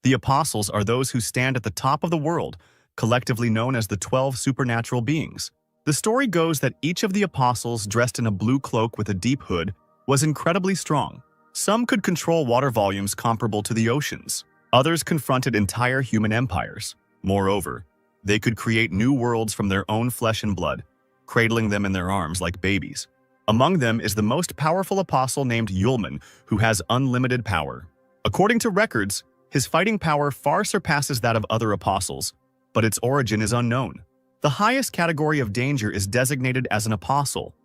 The apostles are those who stand at the top of the world, collectively known as the 12 supernatural beings. The story goes that each of the apostles, dressed in a blue cloak with a deep hood, was incredibly strong. Some could control water volumes comparable to the oceans. Others confronted entire human empires. Moreover, they could create new worlds from their own flesh and blood, cradling them in their arms like babies. Among them is the most powerful apostle named Yulman, who has unlimited power. According to records, his fighting power far surpasses that of other apostles, but its origin is unknown. The highest category of danger is designated as an apostle,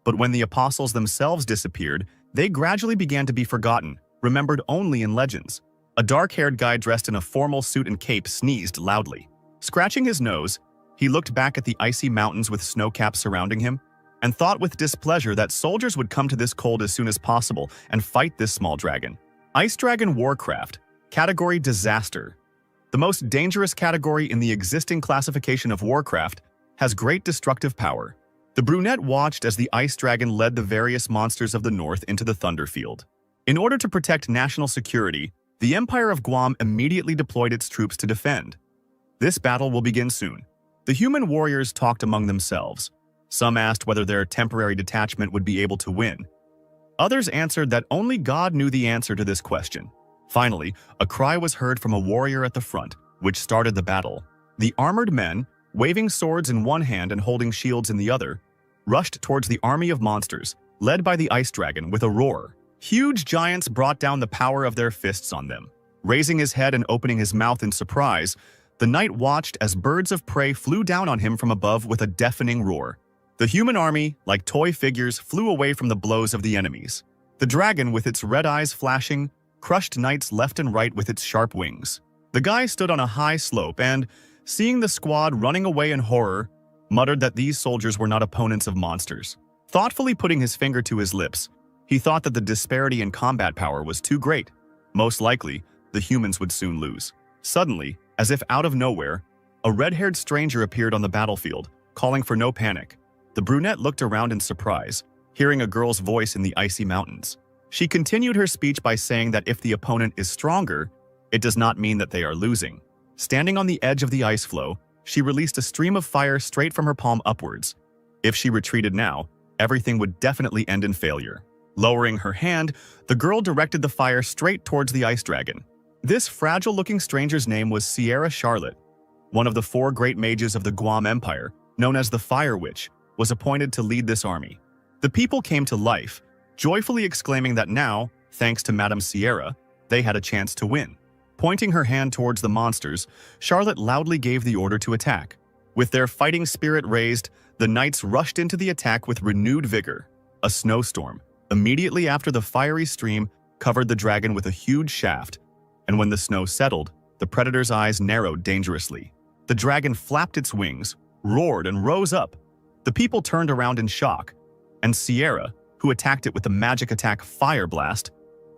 but when the apostles themselves disappeared, they gradually began to be forgotten, remembered only in legends. A dark-haired guy dressed in a formal suit and cape sneezed loudly. Scratching his nose, he looked back at the icy mountains with snowcaps surrounding him and thought with displeasure that soldiers would come to this cold as soon as possible and fight this small dragon. Ice Dragon Warcraft, category Disaster. The most dangerous category in the existing classification of Warcraft has great destructive power. The brunette watched as the Ice Dragon led the various monsters of the north into the Thunderfield. In order to protect national security, the Empire of Guam immediately deployed its troops to defend. This battle will begin soon. The human warriors talked among themselves. Some asked whether their temporary detachment would be able to win. Others answered that only God knew the answer to this question. Finally, a cry was heard from a warrior at the front, which started the battle. The armored men, waving swords in one hand and holding shields in the other, rushed towards the army of monsters, led by the Ice Dragon with a roar. Huge giants brought down the power of their fists on them. Raising his head and opening his mouth in surprise, the knight watched as birds of prey flew down on him from above with a deafening roar. The human army, like toy figures, flew away from the blows of the enemies. The dragon, with its red eyes flashing, crushed knights left and right with its sharp wings. The guy stood on a high slope and, seeing the squad running away in horror, muttered that these soldiers were not opponents of monsters. Thoughtfully putting his finger to his lips, he thought that the disparity in combat power was too great. Most likely, the humans would soon lose. Suddenly, as if out of nowhere, a red-haired stranger appeared on the battlefield, calling for no panic. The brunette looked around in surprise, hearing a girl's voice in the icy mountains. She continued her speech by saying that if the opponent is stronger, it does not mean that they are losing. Standing on the edge of the ice floe, she released a stream of fire straight from her palm upwards. If she retreated now, everything would definitely end in failure. Lowering her hand, the girl directed the fire straight towards the ice dragon. This fragile-looking stranger's name was Sierra Charlotte. One of the 4 great mages of the Guam Empire, known as the Fire Witch, was appointed to lead this army. The people came to life, joyfully exclaiming that now, thanks to Madame Sierra, they had a chance to win. Pointing her hand towards the monsters, Charlotte loudly gave the order to attack. With their fighting spirit raised, the knights rushed into the attack with renewed vigor. A snowstorm, immediately after the fiery stream, covered the dragon with a huge shaft, and when the snow settled, the predator's eyes narrowed dangerously. The dragon flapped its wings, roared, and rose up. The people turned around in shock, and Sierra, who attacked it with the magic attack Fire Blast,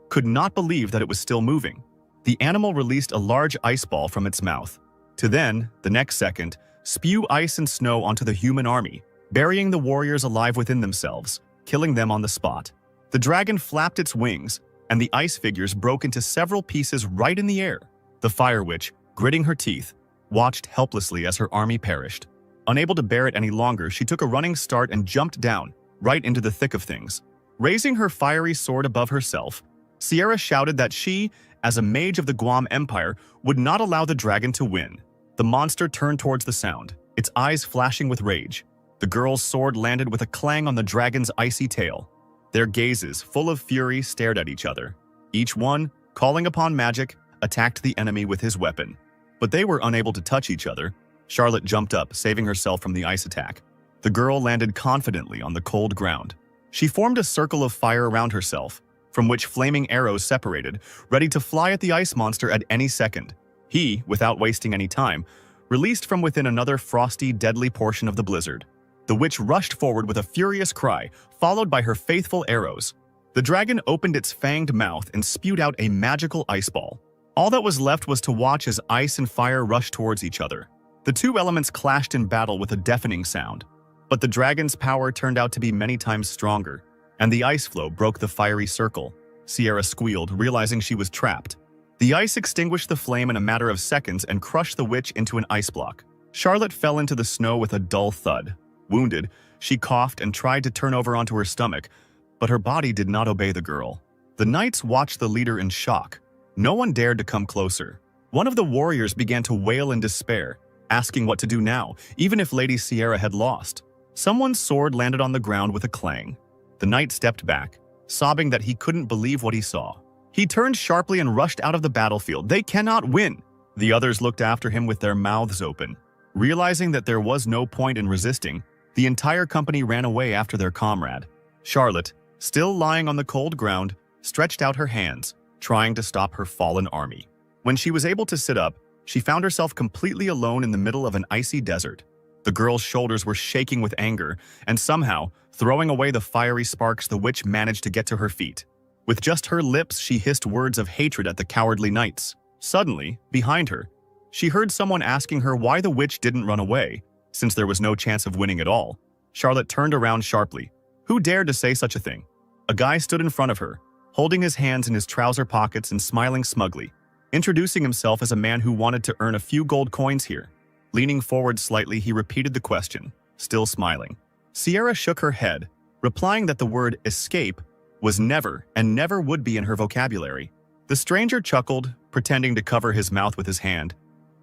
could not believe that it was still moving. The animal released a large ice ball from its mouth, to then, the next second, spew ice and snow onto the human army, burying the warriors alive within themselves, killing them on the spot. The dragon flapped its wings, and the ice figures broke into several pieces right in the air. The Fire Witch, gritting her teeth, watched helplessly as her army perished. Unable to bear it any longer, she took a running start and jumped down, right into the thick of things. Raising her fiery sword above herself, Sierra shouted that she, as a mage of the Guam Empire, would not allow the dragon to win. The monster turned towards the sound, its eyes flashing with rage. The girl's sword landed with a clang on the dragon's icy tail. Their gazes, full of fury, stared at each other. Each one, calling upon magic, attacked the enemy with his weapon. But they were unable to touch each other. Charlotte jumped up, saving herself from the ice attack. The girl landed confidently on the cold ground. She formed a circle of fire around herself, from which flaming arrows separated, ready to fly at the ice monster at any second. He, without wasting any time, released from within another frosty, deadly portion of the blizzard. The witch rushed forward with a furious cry, followed by her faithful arrows. The dragon opened its fanged mouth and spewed out a magical ice ball. All that was left was to watch as ice and fire rushed towards each other. The two elements clashed in battle with a deafening sound. But the dragon's power turned out to be many times stronger, and the ice floe broke the fiery circle. Sierra squealed, realizing she was trapped. The ice extinguished the flame in a matter of seconds and crushed the witch into an ice block. Charlotte fell into the snow with a dull thud. Wounded, she coughed and tried to turn over onto her stomach, but her body did not obey the girl. The knights watched the leader in shock. No one dared to come closer. One of the warriors began to wail in despair, asking what to do now, even if Lady Sierra had lost. Someone's sword landed on the ground with a clang. The knight stepped back, sobbing that he couldn't believe what he saw. He turned sharply and rushed out of the battlefield. They cannot win! The others looked after him with their mouths open. Realizing that there was no point in resisting, the entire company ran away after their comrade. Charlotte, still lying on the cold ground, stretched out her hands, trying to stop her fallen army. When she was able to sit up, she found herself completely alone in the middle of an icy desert. The girl's shoulders were shaking with anger, and somehow, throwing away the fiery sparks, the witch managed to get to her feet. With just her lips, she hissed words of hatred at the cowardly knights. Suddenly, behind her, she heard someone asking her why the witch didn't run away, since there was no chance of winning at all. Charlotte turned around sharply. Who dared to say such a thing? A guy stood in front of her, holding his hands in his trouser pockets and smiling smugly, introducing himself as a man who wanted to earn a few gold coins here. Leaning forward slightly, he repeated the question, still smiling. Sierra shook her head, replying that the word escape was never and never would be in her vocabulary. The stranger chuckled, pretending to cover his mouth with his hand.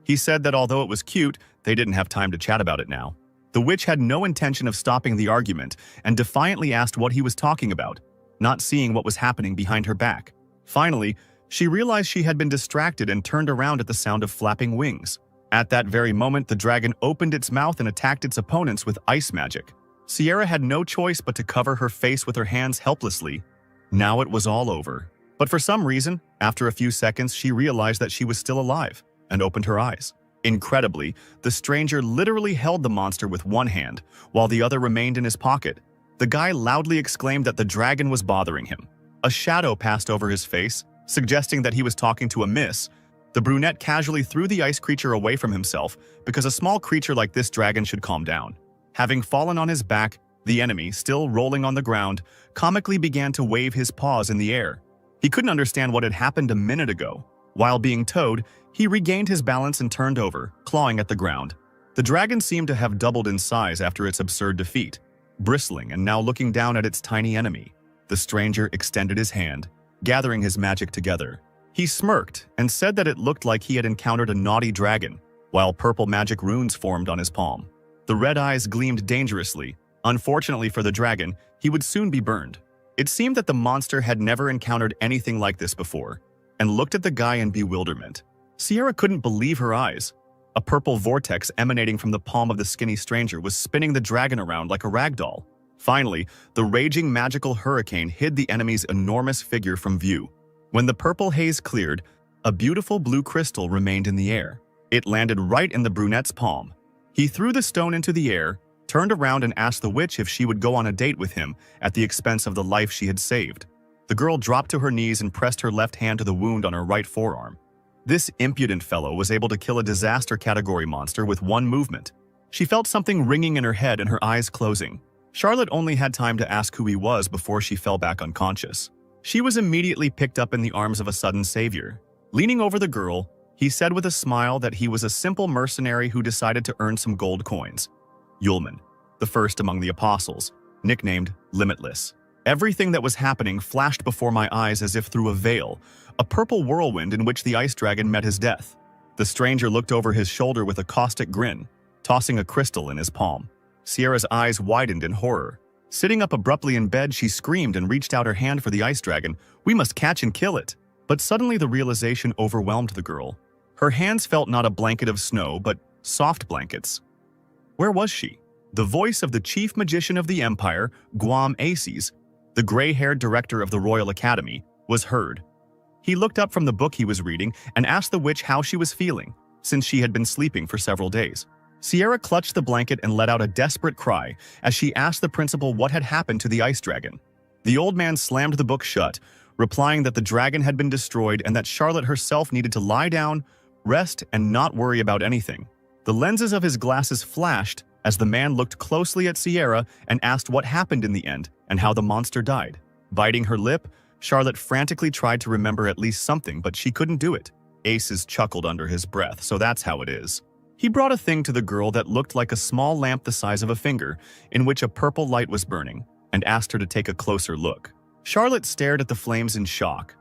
He said that although it was cute, they didn't have time to chat about it now. The witch had no intention of stopping the argument and defiantly asked what he was talking about, not seeing what was happening behind her back. Finally, she realized she had been distracted and turned around at the sound of flapping wings. At that very moment, the dragon opened its mouth and attacked its opponents with ice magic. Sierra had no choice but to cover her face with her hands helplessly. Now it was all over. But for some reason, after a few seconds, she realized that she was still alive and opened her eyes. Incredibly, the stranger literally held the monster with one hand, while the other remained in his pocket. The guy loudly exclaimed that the dragon was bothering him. A shadow passed over his face, suggesting that he was talking to a miss. The brunette casually threw the ice creature away from himself because a small creature like this dragon should calm down. Having fallen on his back, the enemy, still rolling on the ground, comically began to wave his paws in the air. He couldn't understand what had happened a minute ago. While being towed, he regained his balance and turned over, clawing at the ground. The dragon seemed to have doubled in size after its absurd defeat, bristling and now looking down at its tiny enemy. The stranger extended his hand, gathering his magic together. He smirked and said that it looked like he had encountered a naughty dragon, while purple magic runes formed on his palm. The red eyes gleamed dangerously. Unfortunately for the dragon, he would soon be burned. It seemed that the monster had never encountered anything like this before, and looked at the guy in bewilderment. Sierra couldn't believe her eyes. A purple vortex emanating from the palm of the skinny stranger was spinning the dragon around like a rag doll. Finally, the raging magical hurricane hid the enemy's enormous figure from view. When the purple haze cleared, a beautiful blue crystal remained in the air. It landed right in the brunette's palm. He threw the stone into the air, turned around and asked the witch if she would go on a date with him at the expense of the life she had saved. The girl dropped to her knees and pressed her left hand to the wound on her right forearm. This impudent fellow was able to kill a disaster category monster with one movement. She felt something ringing in her head and her eyes closing. Charlotte only had time to ask who he was before she fell back unconscious. She was immediately picked up in the arms of a sudden savior. Leaning over the girl, he said with a smile that he was a simple mercenary who decided to earn some gold coins. Yulman, the first among the apostles, nicknamed Limitless. Everything that was happening flashed before my eyes as if through a veil, a purple whirlwind in which the ice dragon met his death. The stranger looked over his shoulder with a caustic grin, tossing a crystal in his palm. Sierra's eyes widened in horror. Sitting up abruptly in bed, she screamed and reached out her hand for the ice dragon. We must catch and kill it. But suddenly the realization overwhelmed the girl. Her hands felt not a blanket of snow, but soft blankets. Where was she? The voice of the chief magician of the empire, Guam Aces, the gray-haired director of the Royal Academy, was heard. He looked up from the book he was reading and asked the witch how she was feeling, since she had been sleeping for several days. Sierra clutched the blanket and let out a desperate cry as she asked the principal what had happened to the ice dragon. The old man slammed the book shut, replying that the dragon had been destroyed and that Charlotte herself needed to lie down, rest, and not worry about anything. The lenses of his glasses flashed as the man looked closely at Sierra and asked what happened in the end and how the monster died. Biting her lip, Charlotte frantically tried to remember at least something, but she couldn't do it. Aces chuckled under his breath, so that's how it is. He brought a thing to the girl that looked like a small lamp the size of a finger, in which a purple light was burning, and asked her to take a closer look. Charlotte stared at the flames in shock.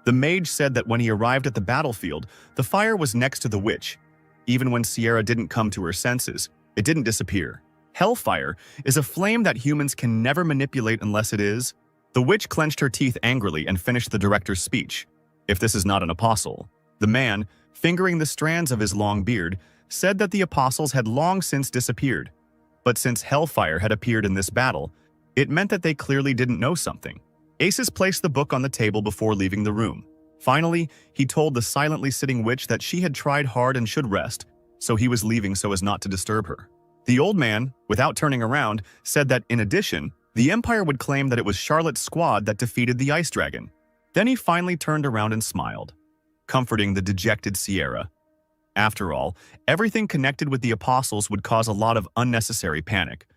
The mage said that when he arrived at the battlefield, the fire was next to the witch. Even when Sierra didn't come to her senses, it didn't disappear. Hellfire is a flame that humans can never manipulate unless it is. The witch clenched her teeth angrily and finished the director's speech. If this is not an apostle. The man, fingering the strands of his long beard, said that the apostles had long since disappeared. But since hellfire had appeared in this battle, it meant that they clearly didn't know something. Aces placed the book on the table before leaving the room. Finally, he told the silently sitting witch that she had tried hard and should rest, so he was leaving so as not to disturb her. The old man, without turning around, said that in addition, the Empire would claim that it was Charlotte's squad that defeated the ice dragon. Then he finally turned around and smiled, comforting the dejected Sierra. After all, everything connected with the apostles would cause a lot of unnecessary panic,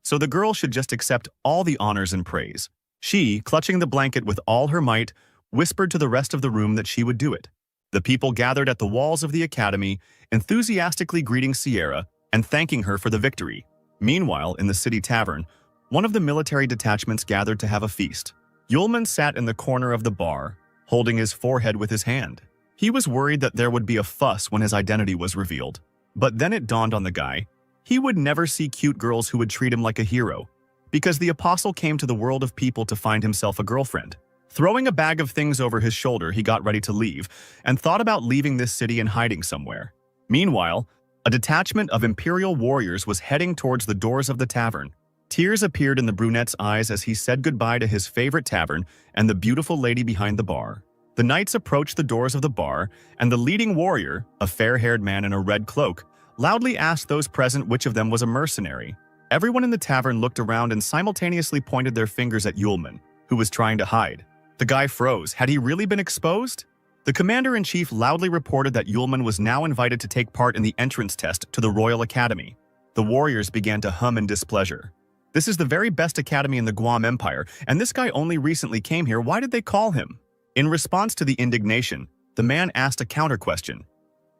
so the girl should just accept all the honors and praise. She, clutching the blanket with all her might, whispered to the rest of the room that she would do it. The people gathered at the walls of the academy, enthusiastically greeting Sierra and thanking her for the victory. Meanwhile, in the city tavern, one of the military detachments gathered to have a feast. Yulman sat in the corner of the bar, holding his forehead with his hand. He was worried that there would be a fuss when his identity was revealed. But then it dawned on the guy. He would never see cute girls who would treat him like a hero, because the apostle came to the world of people to find himself a girlfriend. Throwing a bag of things over his shoulder, he got ready to leave, and thought about leaving this city and hiding somewhere. Meanwhile, a detachment of Imperial warriors was heading towards the doors of the tavern. Tears appeared in the brunette's eyes as he said goodbye to his favorite tavern and the beautiful lady behind the bar. The knights approached the doors of the bar, and the leading warrior, a fair-haired man in a red cloak, loudly asked those present which of them was a mercenary. Everyone in the tavern looked around and simultaneously pointed their fingers at Yulman, who was trying to hide. The guy froze. Had he really been exposed? The commander-in-chief loudly reported that Yulman was now invited to take part in the entrance test to the Royal Academy. The warriors began to hum in displeasure. This is the very best academy in the Guam Empire, and this guy only recently came here. Why did they call him? In response to the indignation, the man asked a counter-question.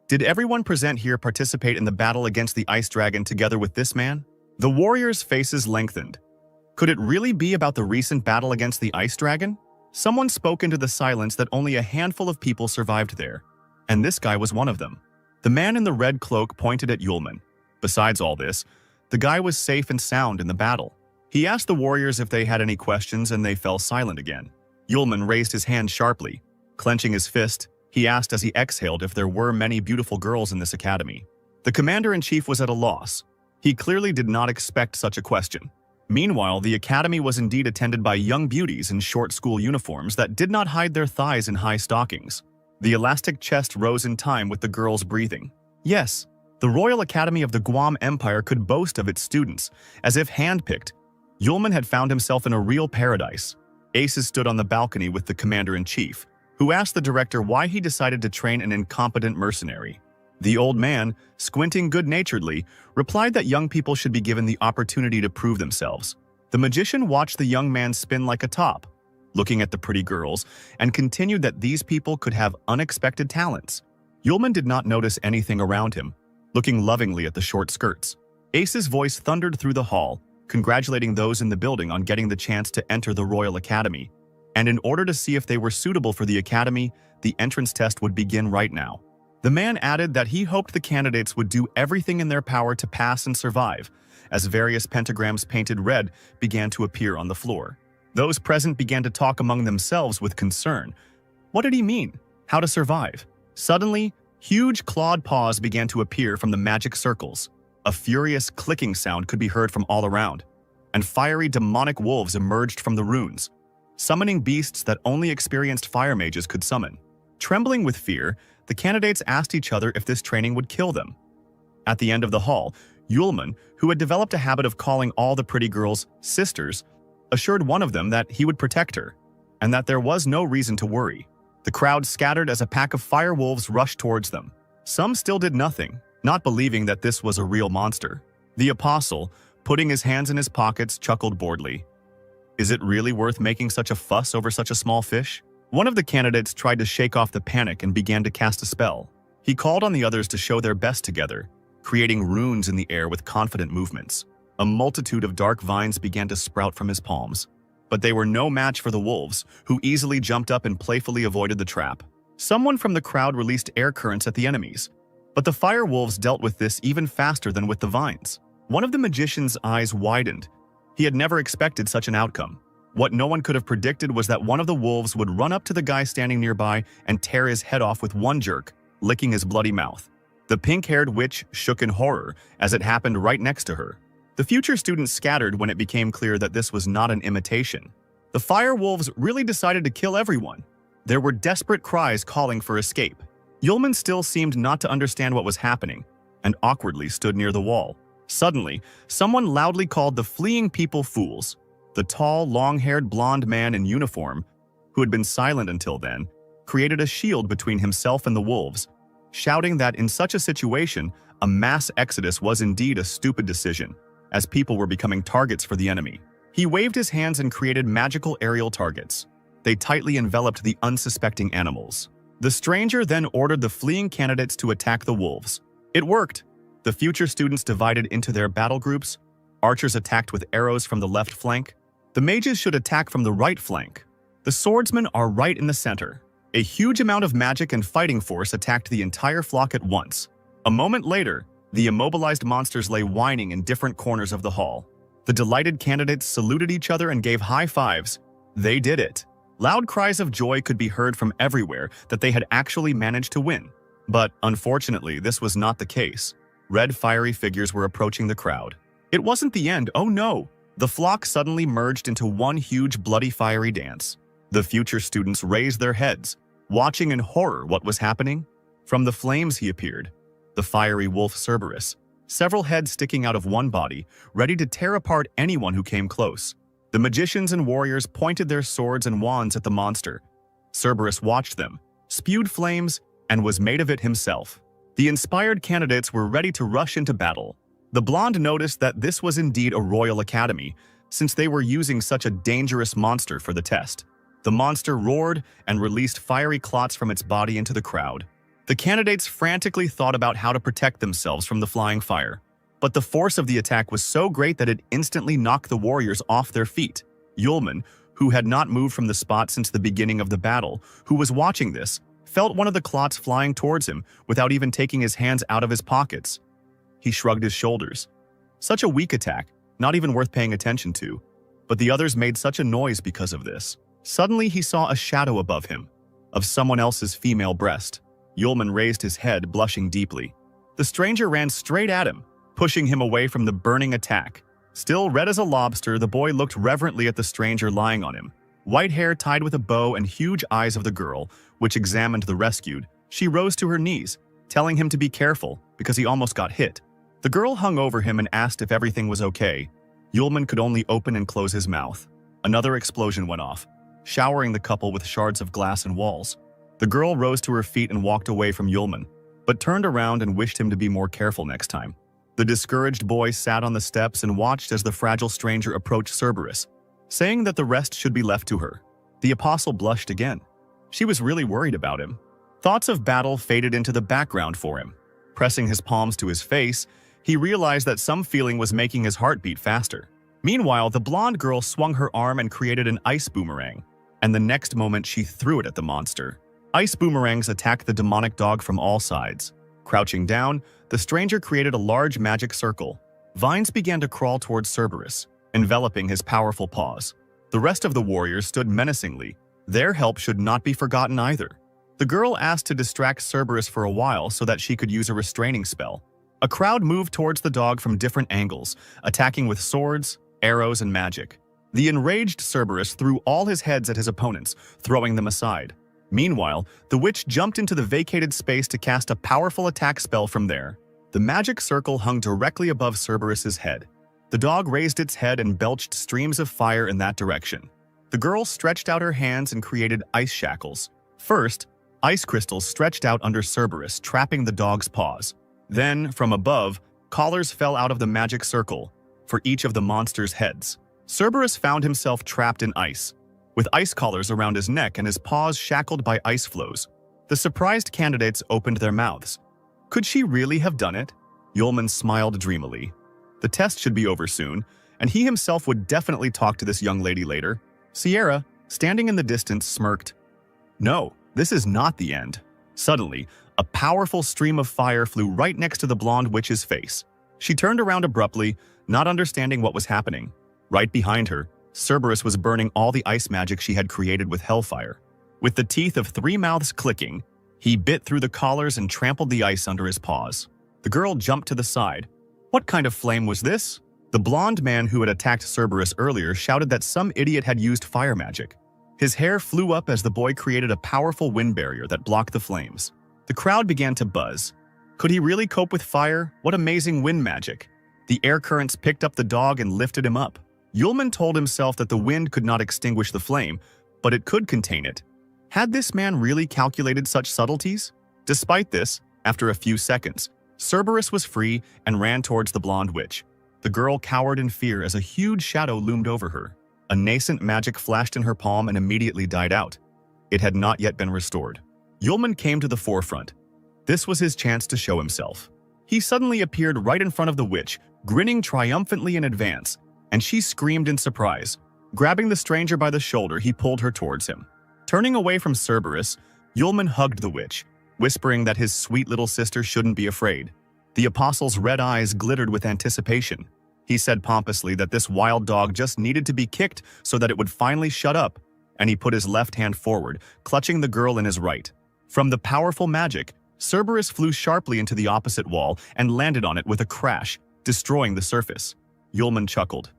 Did everyone present here participate in the battle against the ice dragon together with this man? The warriors' faces lengthened. Could it really be about the recent battle against the ice dragon? Someone spoke into the silence that only a handful of people survived there, and this guy was one of them. The man in the red cloak pointed at Yulman. Besides all this, the guy was safe and sound in the battle. He asked the warriors if they had any questions, and they fell silent again. Yulman raised his hand sharply. Clenching his fist, he asked as he exhaled if there were many beautiful girls in this academy. The commander-in-chief was at a loss. He clearly did not expect such a question. Meanwhile, the academy was indeed attended by young beauties in short school uniforms that did not hide their thighs in high stockings. The elastic chest rose in time with the girls' breathing. Yes, the Royal Academy of the Guam Empire could boast of its students, as if handpicked. Yulman had found himself in a real paradise. Aces stood on the balcony with the commander-in-chief, who asked the director why he decided to train an incompetent mercenary. The old man, squinting good-naturedly, replied that young people should be given the opportunity to prove themselves. The magician watched the young man spin like a top, looking at the pretty girls, and continued that these people could have unexpected talents. Yulman did not notice anything around him, looking lovingly at the short skirts. Ace's voice thundered through the hall, congratulating those in the building on getting the chance to enter the Royal Academy. And in order to see if they were suitable for the academy, the entrance test would begin right now. The man added that he hoped the candidates would do everything in their power to pass and survive, as various pentagrams painted red began to appear on the floor. Those present began to talk among themselves with concern. What did he mean? How to survive? Suddenly, huge clawed paws began to appear from the magic circles. A furious clicking sound could be heard from all around, and fiery demonic wolves emerged from the runes, summoning beasts that only experienced fire mages could summon. Trembling with fear, the candidates asked each other if this training would kill them. At the end of the hall, Yulman, who had developed a habit of calling all the pretty girls sisters, assured one of them that he would protect her, and that there was no reason to worry. The crowd scattered as a pack of fire wolves rushed towards them. Some still did nothing, not believing that this was a real monster. The apostle, putting his hands in his pockets, chuckled boredly. Is it really worth making such a fuss over such a small fish? One of the candidates tried to shake off the panic and began to cast a spell. He called on the others to show their best together, creating runes in the air with confident movements. A multitude of dark vines began to sprout from his palms. But they were no match for the wolves, who easily jumped up and playfully avoided the trap. Someone from the crowd released air currents at the enemies, but the fire wolves dealt with this even faster than with the vines. One of the magician's eyes widened. He had never expected such an outcome. What no one could have predicted was that one of the wolves would run up to the guy standing nearby and tear his head off with one jerk, licking his bloody mouth. The pink-haired witch shook in horror as it happened right next to her. The future students scattered when it became clear that this was not an imitation. The fire wolves really decided to kill everyone. There were desperate cries calling for escape. Yulman still seemed not to understand what was happening and awkwardly stood near the wall. Suddenly, someone loudly called the fleeing people fools. The tall, long-haired blonde man in uniform, who had been silent until then, created a shield between himself and the wolves, shouting that in such a situation, a mass exodus was indeed a stupid decision, as people were becoming targets for the enemy. He waved his hands and created magical aerial targets. They tightly enveloped the unsuspecting animals. The stranger then ordered the fleeing candidates to attack the wolves. It worked. The future students divided into their battle groups. Archers attacked with arrows from the left flank. The mages should attack from the right flank. The swordsmen are right in the center. A huge amount of magic and fighting force attacked the entire flock at once. A moment later, the immobilized monsters lay whining in different corners of the hall. The delighted candidates saluted each other and gave high fives. They did it. Loud cries of joy could be heard from everywhere that they had actually managed to win. But unfortunately, this was not the case. Red fiery figures were approaching the crowd. It wasn't the end, oh no! The flock suddenly merged into one huge bloody fiery dance. The future students raised their heads, watching in horror what was happening. From the flames he appeared, the fiery wolf Cerberus, several heads sticking out of one body, ready to tear apart anyone who came close. The magicians and warriors pointed their swords and wands at the monster. Cerberus watched them, spewed flames, and was made of it himself. The inspired candidates were ready to rush into battle. The blonde noticed that this was indeed a royal academy, since they were using such a dangerous monster for the test. The monster roared and released fiery clots from its body into the crowd. The candidates frantically thought about how to protect themselves from the flying fire. But the force of the attack was so great that it instantly knocked the warriors off their feet. Yulman, who had not moved from the spot since the beginning of the battle, who was watching this, felt one of the clots flying towards him without even taking his hands out of his pockets. He shrugged his shoulders. Such a weak attack, not even worth paying attention to. But the others made such a noise because of this. Suddenly he saw a shadow above him, of someone else's female breast. Yulman raised his head, blushing deeply. The stranger ran straight at him, pushing him away from the burning attack. Still red as a lobster, the boy looked reverently at the stranger lying on him. White hair tied with a bow and huge eyes of the girl, which examined the rescued. She rose to her knees, telling him to be careful because he almost got hit. The girl hung over him and asked if everything was okay. Yulman could only open and close his mouth. Another explosion went off, showering the couple with shards of glass and walls. The girl rose to her feet and walked away from Yulman, but turned around and wished him to be more careful next time. The discouraged boy sat on the steps and watched as the fragile stranger approached Cerberus, saying that the rest should be left to her. The apostle blushed again. She was really worried about him. Thoughts of battle faded into the background for him. Pressing his palms to his face, he realized that some feeling was making his heart beat faster. Meanwhile, the blonde girl swung her arm and created an ice boomerang, and the next moment she threw it at the monster. Ice boomerangs attacked the demonic dog from all sides. Crouching down, the stranger created a large magic circle. Vines began to crawl towards Cerberus, enveloping his powerful paws. The rest of the warriors stood menacingly. Their help should not be forgotten either. The girl asked to distract Cerberus for a while so that she could use a restraining spell. A crowd moved towards the dog from different angles, attacking with swords, arrows, and magic. The enraged Cerberus threw all his heads at his opponents, throwing them aside. Meanwhile, the witch jumped into the vacated space to cast a powerful attack spell from there. The magic circle hung directly above Cerberus's head. The dog raised its head and belched streams of fire in that direction. The girl stretched out her hands and created ice shackles. First, ice crystals stretched out under Cerberus, trapping the dog's paws. Then, from above, collars fell out of the magic circle for each of the monster's heads. Cerberus found himself trapped in ice, with ice collars around his neck and his paws shackled by ice floes. The surprised candidates opened their mouths. Could she really have done it? Yulman smiled dreamily. The test should be over soon, and he himself would definitely talk to this young lady later. Sierra, standing in the distance, smirked. No, this is not the end. Suddenly, a powerful stream of fire flew right next to the blonde witch's face. She turned around abruptly, not understanding what was happening. Right behind her, Cerberus was burning all the ice magic she had created with hellfire. With the teeth of 3 mouths clicking, he bit through the collars and trampled the ice under his paws. The girl jumped to the side. What kind of flame was this? The blonde man who had attacked Cerberus earlier shouted that some idiot had used fire magic. His hair flew up as the boy created a powerful wind barrier that blocked the flames. The crowd began to buzz. Could he really cope with fire? What amazing wind magic! The air currents picked up the dog and lifted him up. Yulman told himself that the wind could not extinguish the flame, but it could contain it. Had this man really calculated such subtleties? Despite this, after a few seconds, Cerberus was free and ran towards the blonde witch. The girl cowered in fear as a huge shadow loomed over her. A nascent magic flashed in her palm and immediately died out. It had not yet been restored. Yulman came to the forefront. This was his chance to show himself. He suddenly appeared right in front of the witch, grinning triumphantly in advance, and she screamed in surprise. Grabbing the stranger by the shoulder, he pulled her towards him. Turning away from Cerberus, Yulman hugged the witch, whispering that his sweet little sister shouldn't be afraid. The apostle's red eyes glittered with anticipation. He said pompously that this wild dog just needed to be kicked so that it would finally shut up, and he put his left hand forward, clutching the girl in his right. From the powerful magic, Cerberus flew sharply into the opposite wall and landed on it with a crash, destroying the surface. Yulman chuckled.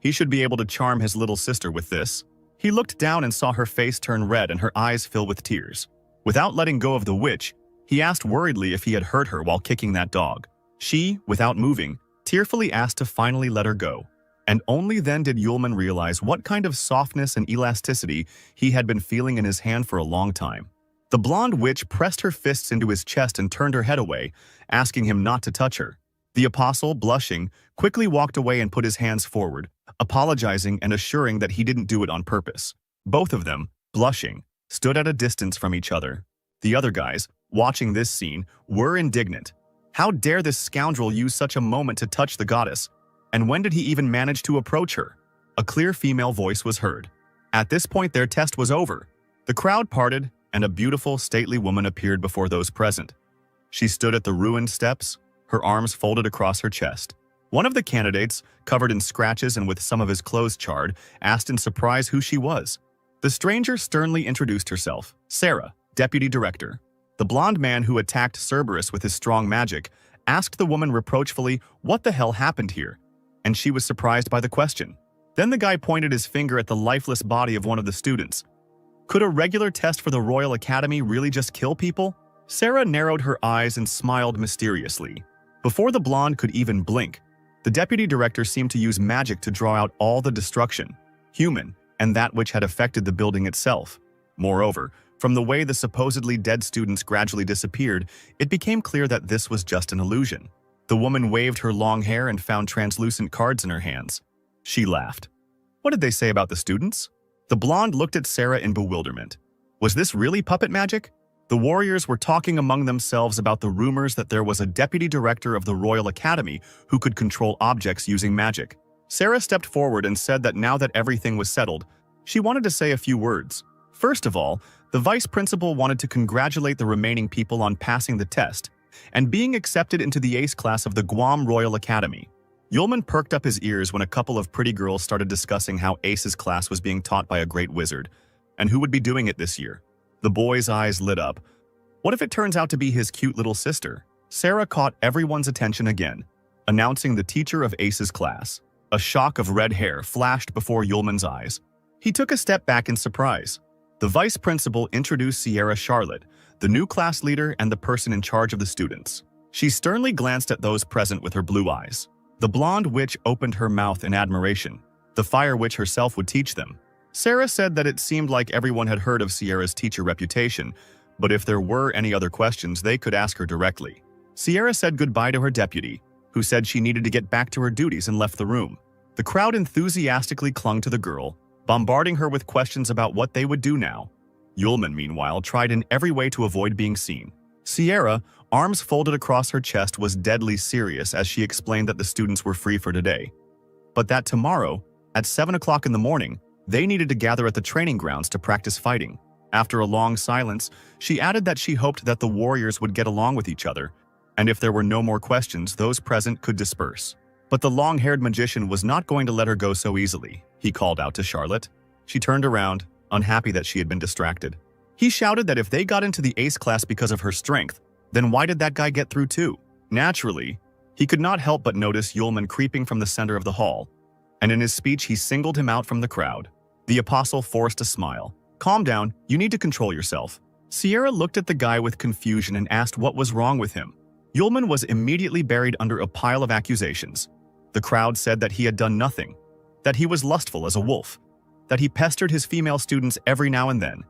He should be able to charm his little sister with this. He looked down and saw her face turn red and her eyes fill with tears. Without letting go of the witch, he asked worriedly if he had hurt her while kicking that dog. She, without moving, tearfully asked to finally let her go. And only then did Yulman realize what kind of softness and elasticity he had been feeling in his hand for a long time. The blonde witch pressed her fists into his chest and turned her head away, asking him not to touch her. The apostle, blushing, quickly walked away and put his hands forward, apologizing and assuring that he didn't do it on purpose. Both of them, blushing, stood at a distance from each other. The other guys, watching this scene, were indignant. How dare this scoundrel use such a moment to touch the goddess? And when did he even manage to approach her? A clear female voice was heard. At this point, their test was over. The crowd parted, and a beautiful, stately woman appeared before those present. She stood at the ruined steps, her arms folded across her chest. One of the candidates, covered in scratches and with some of his clothes charred, asked in surprise who she was. The stranger sternly introduced herself, Sarah, deputy director. The blonde man who attacked Cerberus with his strong magic asked the woman reproachfully what the hell happened here, and she was surprised by the question. Then the guy pointed his finger at the lifeless body of one of the students. Could a regular test for the Royal Academy really just kill people? Sarah narrowed her eyes and smiled mysteriously. Before the blonde could even blink, the deputy director seemed to use magic to draw out all the destruction, human, and that which had affected the building itself. Moreover, from the way the supposedly dead students gradually disappeared, it became clear that this was just an illusion. The woman waved her long hair and found translucent cards in her hands. She laughed. What did they say about the students? The blonde looked at Sarah in bewilderment. Was this really puppet magic? The warriors were talking among themselves about the rumors that there was a deputy director of the Royal Academy who could control objects using magic. Sarah stepped forward and said that now that everything was settled, she wanted to say a few words. First of all, the vice principal wanted to congratulate the remaining people on passing the test and being accepted into the ace class of the Guam Royal Academy. Yulman perked up his ears when a couple of pretty girls started discussing how Ace's class was being taught by a great wizard, and who would be doing it this year. The boy's eyes lit up. What if it turns out to be his cute little sister? Sarah caught everyone's attention again, announcing the teacher of Ace's class. A shock of red hair flashed before Yulman's eyes. He took a step back in surprise. The vice principal introduced Sierra Charlotte, the new class leader and the person in charge of the students. She sternly glanced at those present with her blue eyes. The blonde witch opened her mouth in admiration. The fire witch herself would teach them. Sarah said that it seemed like everyone had heard of Sierra's teacher reputation, but if there were any other questions, they could ask her directly. Sierra said goodbye to her deputy, who said she needed to get back to her duties and left the room. The crowd enthusiastically clung to the girl, bombarding her with questions about what they would do now. Yulman, meanwhile, tried in every way to avoid being seen. Sierra, arms folded across her chest, was deadly serious as she explained that the students were free for today, but that tomorrow, at 7 o'clock in the morning, they needed to gather at the training grounds to practice fighting. After a long silence, she added that she hoped that the warriors would get along with each other, and if there were no more questions, those present could disperse. But the long-haired magician was not going to let her go so easily. He called out to Charlotte. She turned around, unhappy that she had been distracted. He shouted that if they got into the ace class because of her strength, then why did that guy get through too? Naturally, he could not help but notice Yulman creeping from the center of the hall, and in his speech he singled him out from the crowd. The apostle forced a smile. "Calm down, you need to control yourself." Sierra looked at the guy with confusion and asked what was wrong with him. Yulman was immediately buried under a pile of accusations. The crowd said that he had done nothing, that he was lustful as a wolf, that he pestered his female students every now and then,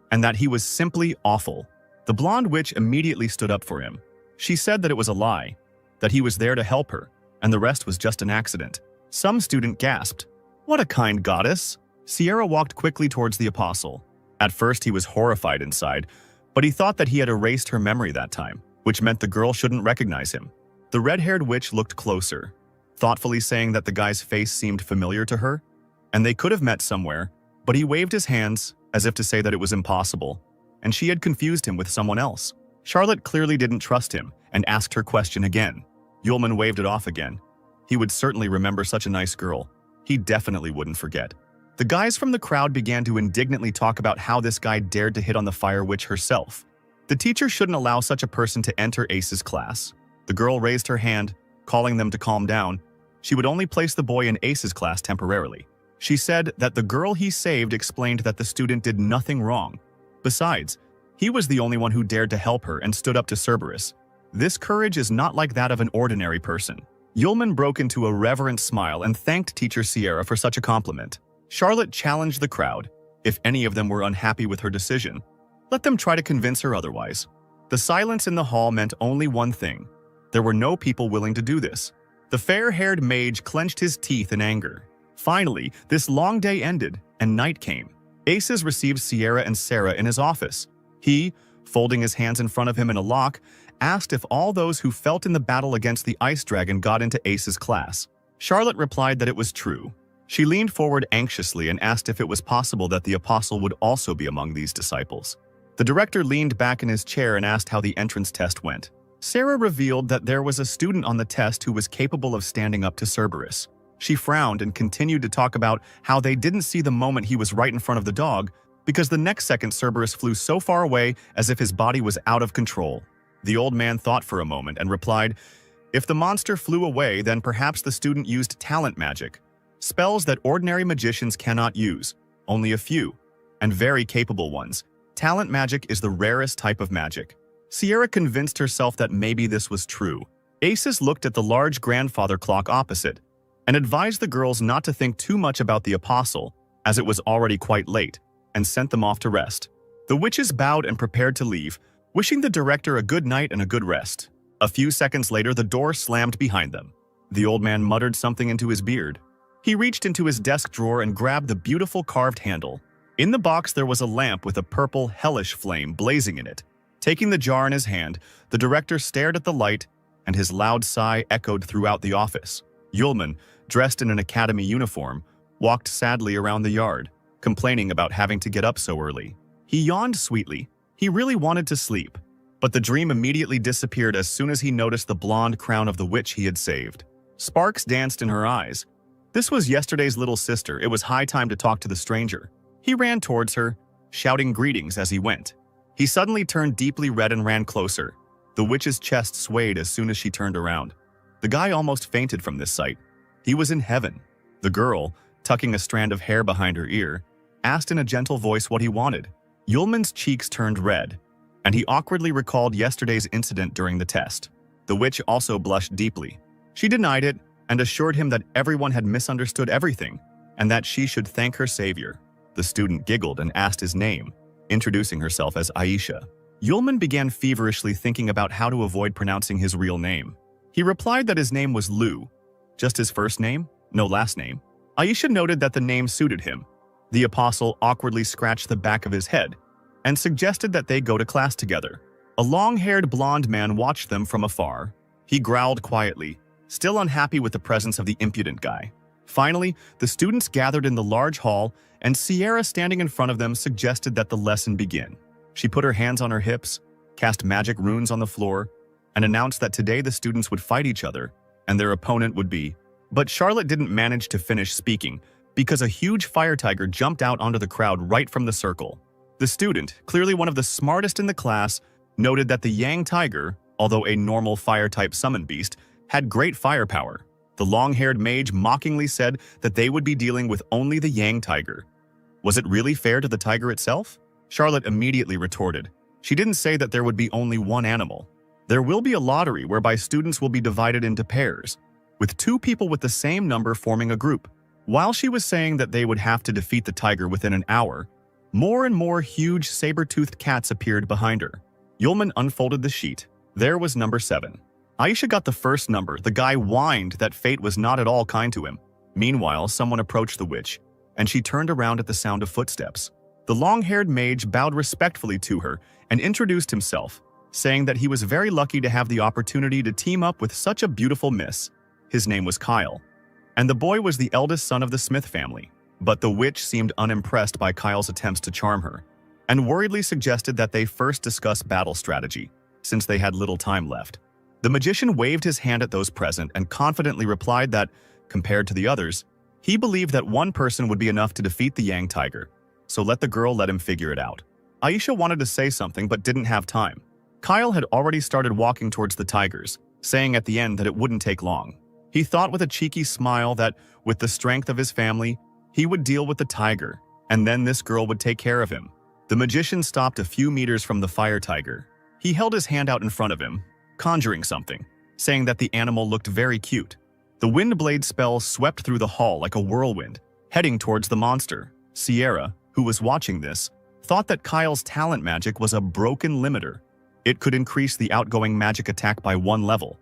and that he was simply awful. The blonde witch immediately stood up for him. She said that it was a lie, that he was there to help her, and the rest was just an accident. Some student gasped, "What a kind goddess!" Sierra walked quickly towards the apostle. At first he was horrified inside, but he thought that he had erased her memory that time, which meant the girl shouldn't recognize him. The red-haired witch looked closer, thoughtfully saying that the guy's face seemed familiar to her, and they could have met somewhere, but he waved his hands as if to say that it was impossible, and she had confused him with someone else. Charlotte clearly didn't trust him and asked her question again. Yulman waved it off again. He would certainly remember such a nice girl. He definitely wouldn't forget. The guys from the crowd began to indignantly talk about how this guy dared to hit on the fire witch herself. The teacher shouldn't allow such a person to enter Ace's class. The girl raised her hand, calling them to calm down. She would only place the boy in Ace's class temporarily. She said that the girl he saved explained that the student did nothing wrong. Besides, he was the only one who dared to help her and stood up to Cerberus. This courage is not like that of an ordinary person. Yulman broke into a reverent smile and thanked Teacher Sierra for such a compliment. Charlotte challenged the crowd. If any of them were unhappy with her decision, let them try to convince her otherwise. The silence in the hall meant only one thing. There were no people willing to do this. The fair-haired mage clenched his teeth in anger. Finally, this long day ended, and night came. Aces received Sierra and Sarah in his office. He, folding his hands in front of him in a lock, asked if all those who felt in the battle against the ice dragon got into Ace's class. Charlotte replied that it was true. She leaned forward anxiously and asked if it was possible that the apostle would also be among these disciples. The director leaned back in his chair and asked how the entrance test went. Sarah revealed that there was a student on the test who was capable of standing up to Cerberus. She frowned and continued to talk about how they didn't see the moment he was right in front of the dog, because the next second Cerberus flew so far away as if his body was out of control. The old man thought for a moment and replied, "If the monster flew away, then perhaps the student used talent magic. Spells that ordinary magicians cannot use, only a few, and very capable ones. Talent magic is the rarest type of magic." Sierra convinced herself that maybe this was true. Aces looked at the large grandfather clock opposite and advised the girls not to think too much about the apostle, as it was already quite late, and sent them off to rest. The witches bowed and prepared to leave, wishing the director a good night and a good rest. A few seconds later, the door slammed behind them. The old man muttered something into his beard. He reached into his desk drawer and grabbed the beautiful carved handle. In the box, there was a lamp with a purple, hellish flame blazing in it. Taking the jar in his hand, the director stared at the light, and his loud sigh echoed throughout the office. Yulman, dressed in an academy uniform, walked sadly around the yard, complaining about having to get up so early. He yawned sweetly. He really wanted to sleep, but the dream immediately disappeared as soon as he noticed the blonde crown of the witch he had saved. Sparks danced in her eyes. This was yesterday's little sister. It was high time to talk to the stranger. He ran towards her, shouting greetings as he went. He suddenly turned deeply red and ran closer. The witch's chest swayed as soon as she turned around. The guy almost fainted from this sight. He was in heaven. The girl, tucking a strand of hair behind her ear, asked in a gentle voice what he wanted. Yulman's cheeks turned red, and he awkwardly recalled yesterday's incident during the test. The witch also blushed deeply. She denied it and assured him that everyone had misunderstood everything, and that she should thank her savior. The student giggled and asked his name, introducing herself as Aisha. Yulman began feverishly thinking about how to avoid pronouncing his real name. He replied that his name was Lu, just his first name. no last name. Aisha noted that the name suited him. The apostle awkwardly scratched the back of his head and suggested that they go to class together. A long-haired blonde man watched them from afar. He growled quietly, still unhappy with the presence of the impudent guy. Finally, the students gathered in the large hall, and Sierra, standing in front of them, suggested that the lesson begin. She put her hands on her hips, cast magic runes on the floor, and announced that today the students would fight each other, and their opponent would be. But Charlotte didn't manage to finish speaking because a huge fire tiger jumped out onto the crowd right from the circle. The student, clearly one of the smartest in the class, noted that the Yang tiger, although a normal fire-type summon beast, had great firepower. The long-haired mage mockingly said that they would be dealing with only the Yang tiger. Was it really fair to the tiger itself? Charlotte immediately retorted. She didn't say that there would be only one animal. There will be a lottery whereby students will be divided into pairs, with two people with the same number forming a group. While she was saying that they would have to defeat the tiger within an hour, more and more huge saber-toothed cats appeared behind her. Yulman unfolded the sheet. There was number 7. Aisha got the first number. The guy whined that fate was not at all kind to him. Meanwhile, someone approached the witch, and she turned around at the sound of footsteps. The long-haired mage bowed respectfully to her and introduced himself, saying that he was very lucky to have the opportunity to team up with such a beautiful miss. His name was Kyle, and the boy was the eldest son of the Smith family. But the witch seemed unimpressed by Kyle's attempts to charm her, and worriedly suggested that they first discuss battle strategy, since they had little time left. The magician waved his hand at those present and confidently replied that, compared to the others, he believed that one person would be enough to defeat the Yang tiger, so let the girl let him figure it out. Aisha wanted to say something but didn't have time. Kyle had already started walking towards the tigers, saying at the end that it wouldn't take long. He thought with a cheeky smile that, with the strength of his family, he would deal with the tiger, and then this girl would take care of him. The magician stopped a few meters from the fire tiger. He held his hand out in front of him, conjuring something, saying that the animal looked very cute. The wind blade spell swept through the hall like a whirlwind, heading towards the monster. Sierra, who was watching this, thought that Kyle's talent magic was a broken limiter. It could increase the outgoing magic attack by 1 level.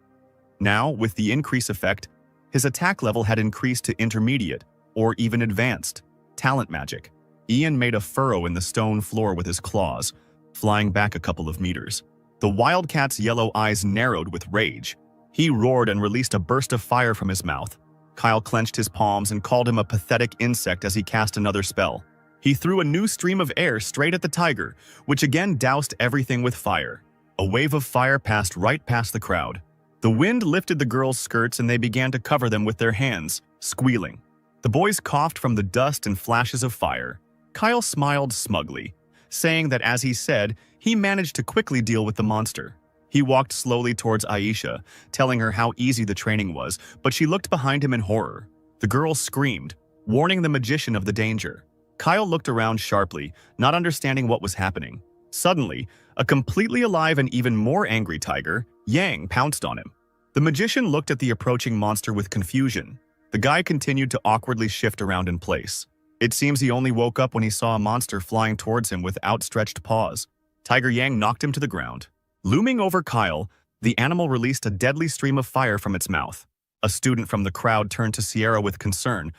Now, with the increase effect, his attack level had increased to intermediate, or even advanced, talent magic. Ian made a furrow in the stone floor with his claws, flying back a couple of meters. The wildcat's yellow eyes narrowed with rage. He roared and released a burst of fire from his mouth. Kyle clenched his palms and called him a pathetic insect as he cast another spell. He threw a new stream of air straight at the tiger, which again doused everything with fire. A wave of fire passed right past the crowd. The wind lifted the girls' skirts and they began to cover them with their hands, squealing. The boys coughed from the dust and flashes of fire. Kyle smiled smugly, saying that as he said, he managed to quickly deal with the monster. He walked slowly towards Aisha, telling her how easy the training was, but she looked behind him in horror. The girl screamed, warning the magician of the danger. Kyle looked around sharply, not understanding what was happening. Suddenly, a completely alive and even more angry tiger, Yang, pounced on him. The magician looked at the approaching monster with confusion. The guy continued to awkwardly shift around in place. It seems he only woke up when he saw a monster flying towards him with outstretched paws. Tiger Yang knocked him to the ground. Looming over Kyle, the animal released a deadly stream of fire from its mouth. A student from the crowd turned to Sierra with concern.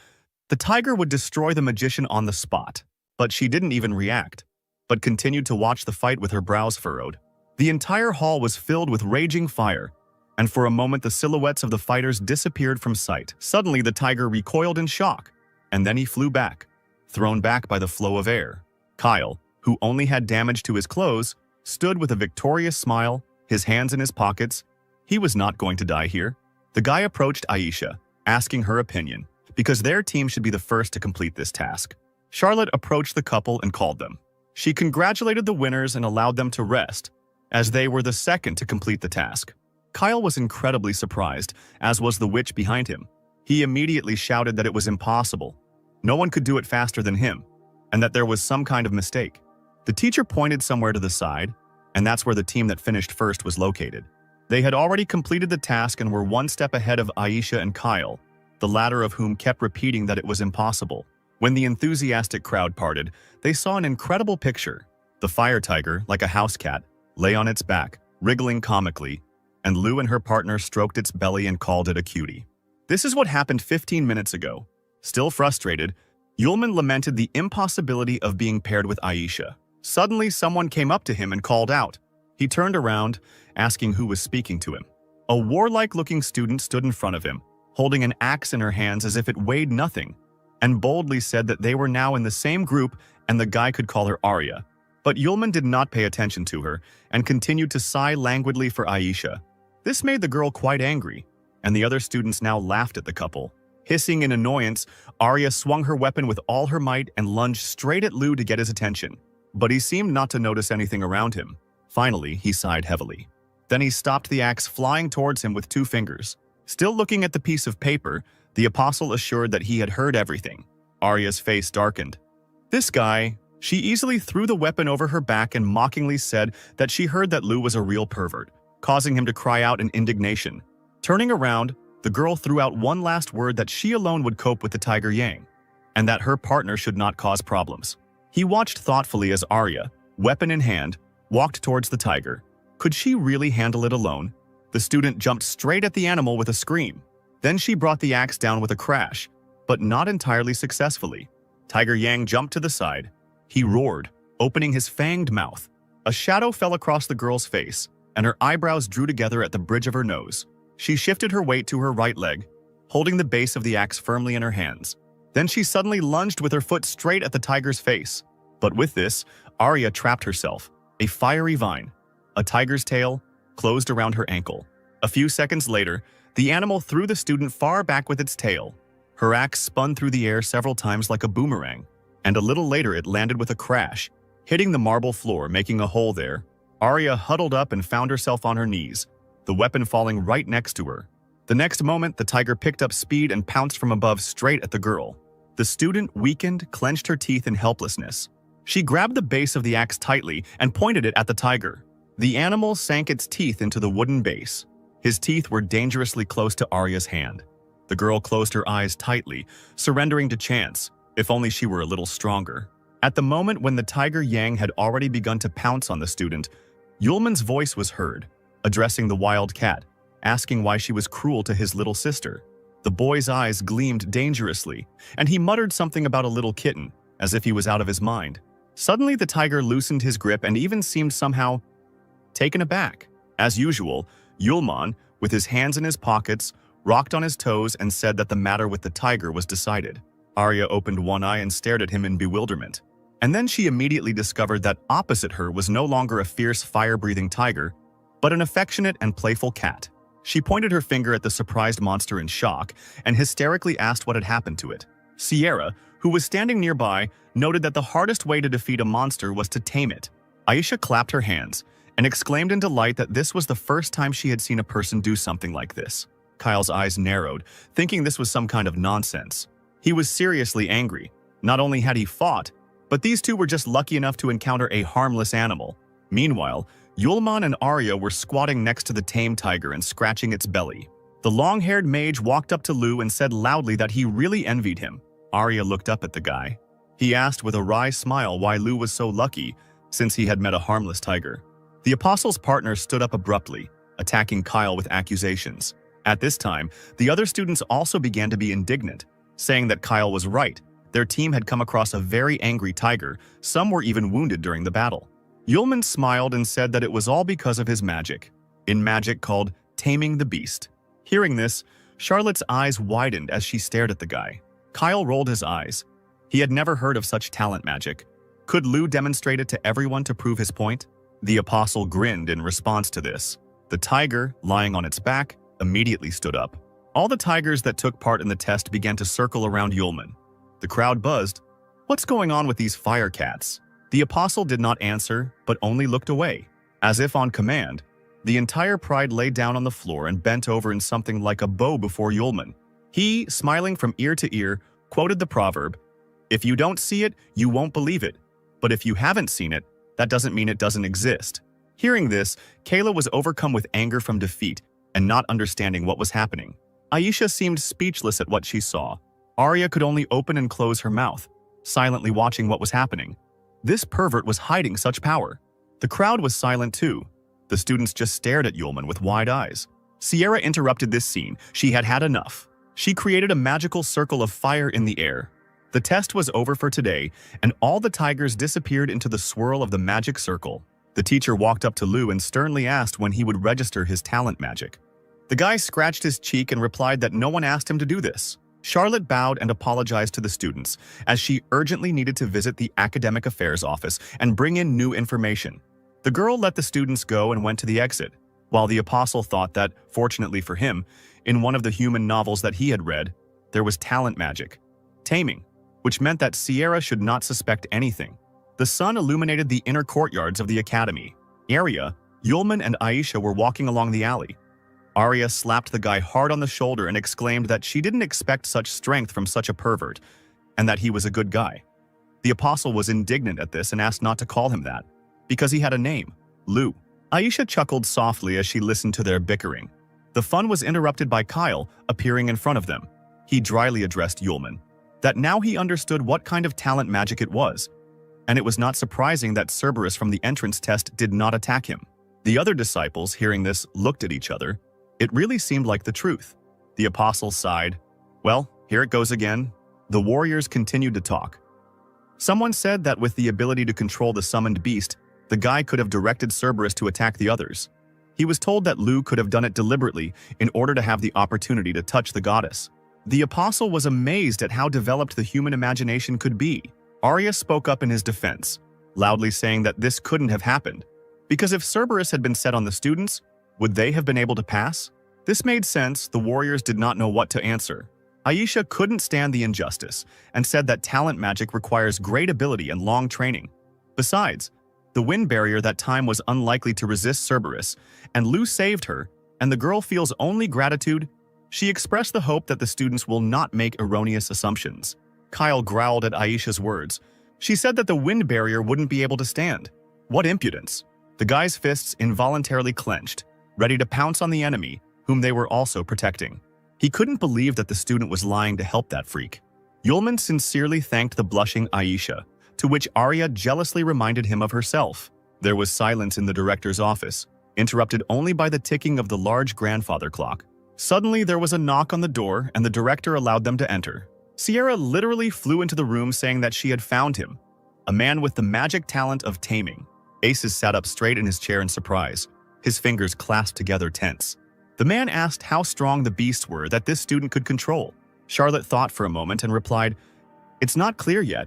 The tiger would destroy the magician on the spot, but she didn't even react, but continued to watch the fight with her brows furrowed. The entire hall was filled with raging fire, and for a moment the silhouettes of the fighters disappeared from sight. Suddenly the tiger recoiled in shock, and then he flew back, thrown back by the flow of air. Kyle, who only had damage to his clothes, stood with a victorious smile, his hands in his pockets. He was not going to die here. The guy approached Aisha, asking her opinion, because their team should be the first to complete this task. Charlotte approached the couple and called them. She congratulated the winners and allowed them to rest, as they were the second to complete the task. Kyle was incredibly surprised, as was the witch behind him. He immediately shouted that it was impossible. No one could do it faster than him, and that there was some kind of mistake. The teacher pointed somewhere to the side, and that's where the team that finished first was located. They had already completed the task and were one step ahead of Aisha and Kyle, the latter of whom kept repeating that it was impossible. When the enthusiastic crowd parted, they saw an incredible picture. The fire tiger, like a house cat, lay on its back, wriggling comically, and Lou and her partner stroked its belly and called it a cutie. This is what happened 15 minutes ago. Still frustrated, Yulman lamented the impossibility of being paired with Aisha. Suddenly, someone came up to him and called out. He turned around, asking who was speaking to him. A warlike-looking student stood in front of him, holding an axe in her hands as if it weighed nothing, and boldly said that they were now in the same group and the guy could call her Arya. But Yulman did not pay attention to her and continued to sigh languidly for Aisha. This made the girl quite angry, and the other students now laughed at the couple. Hissing in annoyance, Arya swung her weapon with all her might and lunged straight at Lu to get his attention. But he seemed not to notice anything around him. Finally, he sighed heavily. Then he stopped the axe flying towards him with 2 fingers. Still looking at the piece of paper, the apostle assured that he had heard everything. Arya's face darkened. This guy, she easily threw the weapon over her back and mockingly said that she heard that Lu was a real pervert, causing him to cry out in indignation. Turning around, the girl threw out one last word that she alone would cope with the Tiger Yang, and that her partner should not cause problems. He watched thoughtfully as Arya, weapon in hand, walked towards the tiger. Could she really handle it alone? The student jumped straight at the animal with a scream. Then she brought the axe down with a crash, but not entirely successfully. Tiger Yang jumped to the side. He roared, opening his fanged mouth. A shadow fell across the girl's face, and her eyebrows drew together at the bridge of her nose. She shifted her weight to her right leg, holding the base of the axe firmly in her hands. Then she suddenly lunged with her foot straight at the tiger's face. But with this, Arya trapped herself. A fiery vine, a tiger's tail, closed around her ankle. A few seconds later, the animal threw the student far back with its tail. Her axe spun through the air several times like a boomerang, and a little later it landed with a crash, hitting the marble floor, making a hole there. Arya huddled up and found herself on her knees, the weapon falling right next to her. The next moment, the tiger picked up speed and pounced from above straight at the girl. The student, weakened, clenched her teeth in helplessness. She grabbed the base of the axe tightly and pointed it at the tiger. The animal sank its teeth into the wooden base. His teeth were dangerously close to Arya's hand. The girl closed her eyes tightly, surrendering to chance, if only she were a little stronger. At the moment when the Tiger Yang had already begun to pounce on the student, Yulman's voice was heard, addressing the wild cat, asking why she was cruel to his little sister. The boy's eyes gleamed dangerously, and he muttered something about a little kitten, as if he was out of his mind. Suddenly, the tiger loosened his grip and even seemed somehow taken aback. As usual, Yulman, with his hands in his pockets, rocked on his toes and said that the matter with the tiger was decided. Arya opened one eye and stared at him in bewilderment. And then she immediately discovered that opposite her was no longer a fierce, fire-breathing tiger, but an affectionate and playful cat. She pointed her finger at the surprised monster in shock and hysterically asked what had happened to it. Sierra, who was standing nearby, noted that the hardest way to defeat a monster was to tame it. Aisha clapped her hands and exclaimed in delight that this was the first time she had seen a person do something like this. Kyle's eyes narrowed, thinking this was some kind of nonsense. He was seriously angry. Not only had he fought, but these two were just lucky enough to encounter a harmless animal. Meanwhile, Yulman and Arya were squatting next to the tame tiger and scratching its belly. The long-haired mage walked up to Lu and said loudly that he really envied him. Arya looked up at the guy. He asked with a wry smile why Lu was so lucky, since he had met a harmless tiger. The apostle's partner stood up abruptly, attacking Kyle with accusations. At this time, the other students also began to be indignant, saying that Kyle was right. Their team had come across a very angry tiger. Some were even wounded during the battle. Yulman smiled and said that it was all because of his magic, in magic called taming the beast. Hearing this, Charlotte's eyes widened as she stared at the guy. Kyle rolled his eyes. He had never heard of such talent magic. Could Lu demonstrate it to everyone to prove his point? The apostle grinned in response to this. The tiger, lying on its back, immediately stood up. All the tigers that took part in the test began to circle around Yulman. The crowd buzzed. What's going on with these fire cats? The apostle did not answer, but only looked away. As if on command, the entire pride lay down on the floor and bent over in something like a bow before Yulman. He, smiling from ear to ear, quoted the proverb, "If you don't see it, you won't believe it. But if you haven't seen it, that doesn't mean it doesn't exist." Hearing this, Kayla was overcome with anger from defeat and not understanding what was happening. Aisha seemed speechless at what she saw. Arya could only open and close her mouth, silently watching what was happening. This pervert was hiding such power. The crowd was silent too. The students just stared at Yulman with wide eyes. Sierra interrupted this scene. She had had enough. She created a magical circle of fire in the air. The test was over for today, and all the tigers disappeared into the swirl of the magic circle. The teacher walked up to Lu and sternly asked when he would register his talent magic. The guy scratched his cheek and replied that no one asked him to do this. Charlotte bowed and apologized to the students, as she urgently needed to visit the academic affairs office and bring in new information. The girl let the students go and went to the exit, while the apostle thought that, fortunately for him, in one of the human novels that he had read, there was talent magic, taming, which meant that Sierra should not suspect anything. The sun illuminated the inner courtyards of the academy. Arya, Yulman, and Aisha were walking along the alley. Arya slapped the guy hard on the shoulder and exclaimed that she didn't expect such strength from such a pervert, and that he was a good guy. The apostle was indignant at this and asked not to call him that, because he had a name, Lu. Aisha chuckled softly as she listened to their bickering. The fun was interrupted by Kyle appearing in front of them. He dryly addressed Yulman, that now he understood what kind of talent magic it was, and it was not surprising that Cerberus from the entrance test did not attack him. The other disciples, hearing this, looked at each other. It really seemed like the truth. The apostle sighed. Well, here it goes again. The warriors continued to talk. Someone said that with the ability to control the summoned beast, the guy could have directed Cerberus to attack the others. He was told that Lu could have done it deliberately in order to have the opportunity to touch the goddess. The apostle was amazed at how developed the human imagination could be. Arya spoke up in his defense, loudly saying that this couldn't have happened, because if Cerberus had been set on the students, would they have been able to pass? This made sense. The warriors did not know what to answer. Aisha couldn't stand the injustice and said that talent magic requires great ability and long training. Besides, the wind barrier that time was unlikely to resist Cerberus, and Lu saved her, and the girl feels only gratitude. She expressed the hope that the students will not make erroneous assumptions. Kyle growled at Aisha's words. She said that the wind barrier wouldn't be able to stand. What impudence! The guy's fists involuntarily clenched, ready to pounce on the enemy, whom they were also protecting. He couldn't believe that the student was lying to help that freak. Yulman sincerely thanked the blushing Aisha, to which Arya jealously reminded him of herself. There was silence in the director's office, interrupted only by the ticking of the large grandfather clock. Suddenly, there was a knock on the door, and the director allowed them to enter. Sierra literally flew into the room saying that she had found him, a man with the magic talent of taming. Aces sat up straight in his chair in surprise, his fingers clasped together tense. The man asked how strong the beasts were that this student could control. Charlotte thought for a moment and replied, "It's not clear yet.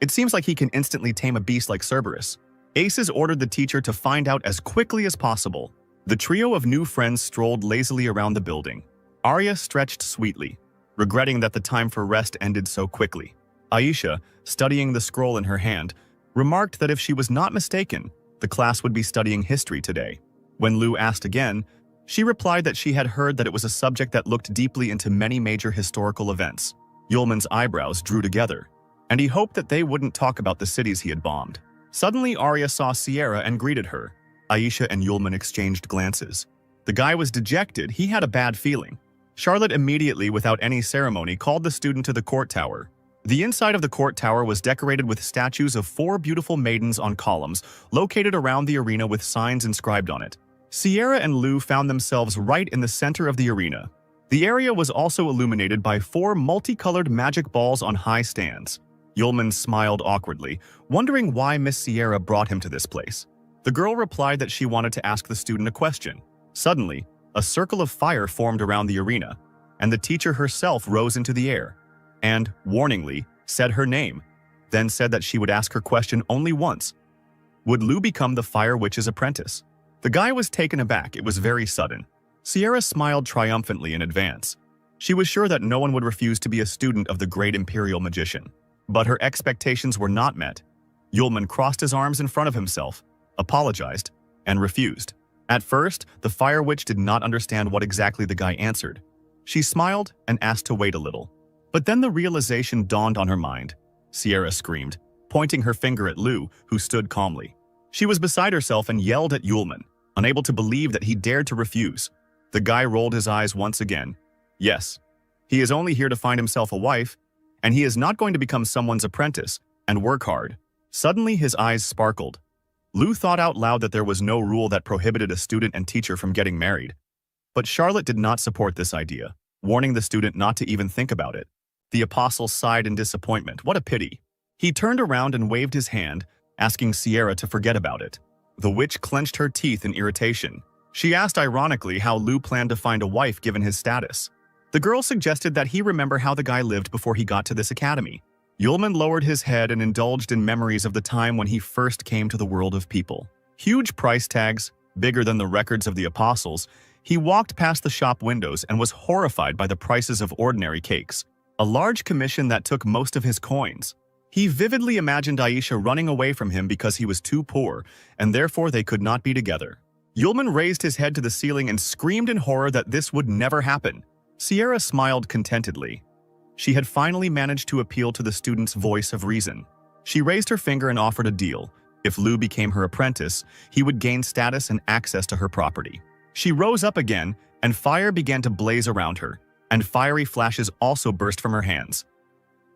It seems like he can instantly tame a beast like Cerberus." Aces ordered the teacher to find out as quickly as possible. The trio of new friends strolled lazily around the building. Arya stretched sweetly, regretting that the time for rest ended so quickly. Aisha, studying the scroll in her hand, remarked that if she was not mistaken, the class would be studying history today. When Lu asked again, she replied that she had heard that it was a subject that looked deeply into many major historical events. Yulman's eyebrows drew together, and he hoped that they wouldn't talk about the cities he had bombed. Suddenly, Arya saw Sierra and greeted her. Aisha and Yulman exchanged glances. The guy was dejected. He had a bad feeling. Charlotte immediately, without any ceremony, called the student to the court tower. The inside of the court tower was decorated with statues of 4 beautiful maidens on columns, located around the arena with signs inscribed on it. Sierra and Lu found themselves right in the center of the arena. The area was also illuminated by 4 multicolored magic balls on high stands. Yulman smiled awkwardly, wondering why Miss Sierra brought him to this place. The girl replied that she wanted to ask the student a question. Suddenly, a circle of fire formed around the arena, and the teacher herself rose into the air and, warningly, said her name, then said that she would ask her question only once. Would Lu become the Fire Witch's apprentice? The guy was taken aback. It was very sudden. Sierra smiled triumphantly in advance. She was sure that no one would refuse to be a student of the great imperial magician. But her expectations were not met. Yulman crossed his arms in front of himself, apologized, and refused. At first, the Fire Witch did not understand what exactly the guy answered. She smiled and asked to wait a little. But then the realization dawned on her mind. Sierra screamed, pointing her finger at Lu, who stood calmly. She was beside herself and yelled at Yulman, unable to believe that he dared to refuse. The guy rolled his eyes once again. Yes, he is only here to find himself a wife, and he is not going to become someone's apprentice and work hard. Suddenly, his eyes sparkled. Lu thought out loud that there was no rule that prohibited a student and teacher from getting married. But Charlotte did not support this idea. warning the student not to even think about it. The apostle sighed in disappointment. What a pity. He turned around and waved his hand, asking Sierra to forget about it. The witch clenched her teeth in irritation. She asked ironically how Lu planned to find a wife given his status. The girl suggested that he remember how the guy lived before he got to this academy. Yulman lowered his head and indulged in memories of the time when he first came to the world of people. Huge price tags, bigger than the records of the apostles. He walked past the shop windows and was horrified by the prices of ordinary cakes, a large commission that took most of his coins. He vividly imagined Aisha running away from him because he was too poor, and therefore they could not be together. Yulman raised his head to the ceiling and screamed in horror that this would never happen. Sierra smiled contentedly. She had finally managed to appeal to the student's voice of reason. She raised her finger and offered a deal. If Lu became her apprentice, he would gain status and access to her property. She rose up again, and fire began to blaze around her, and fiery flashes also burst from her hands.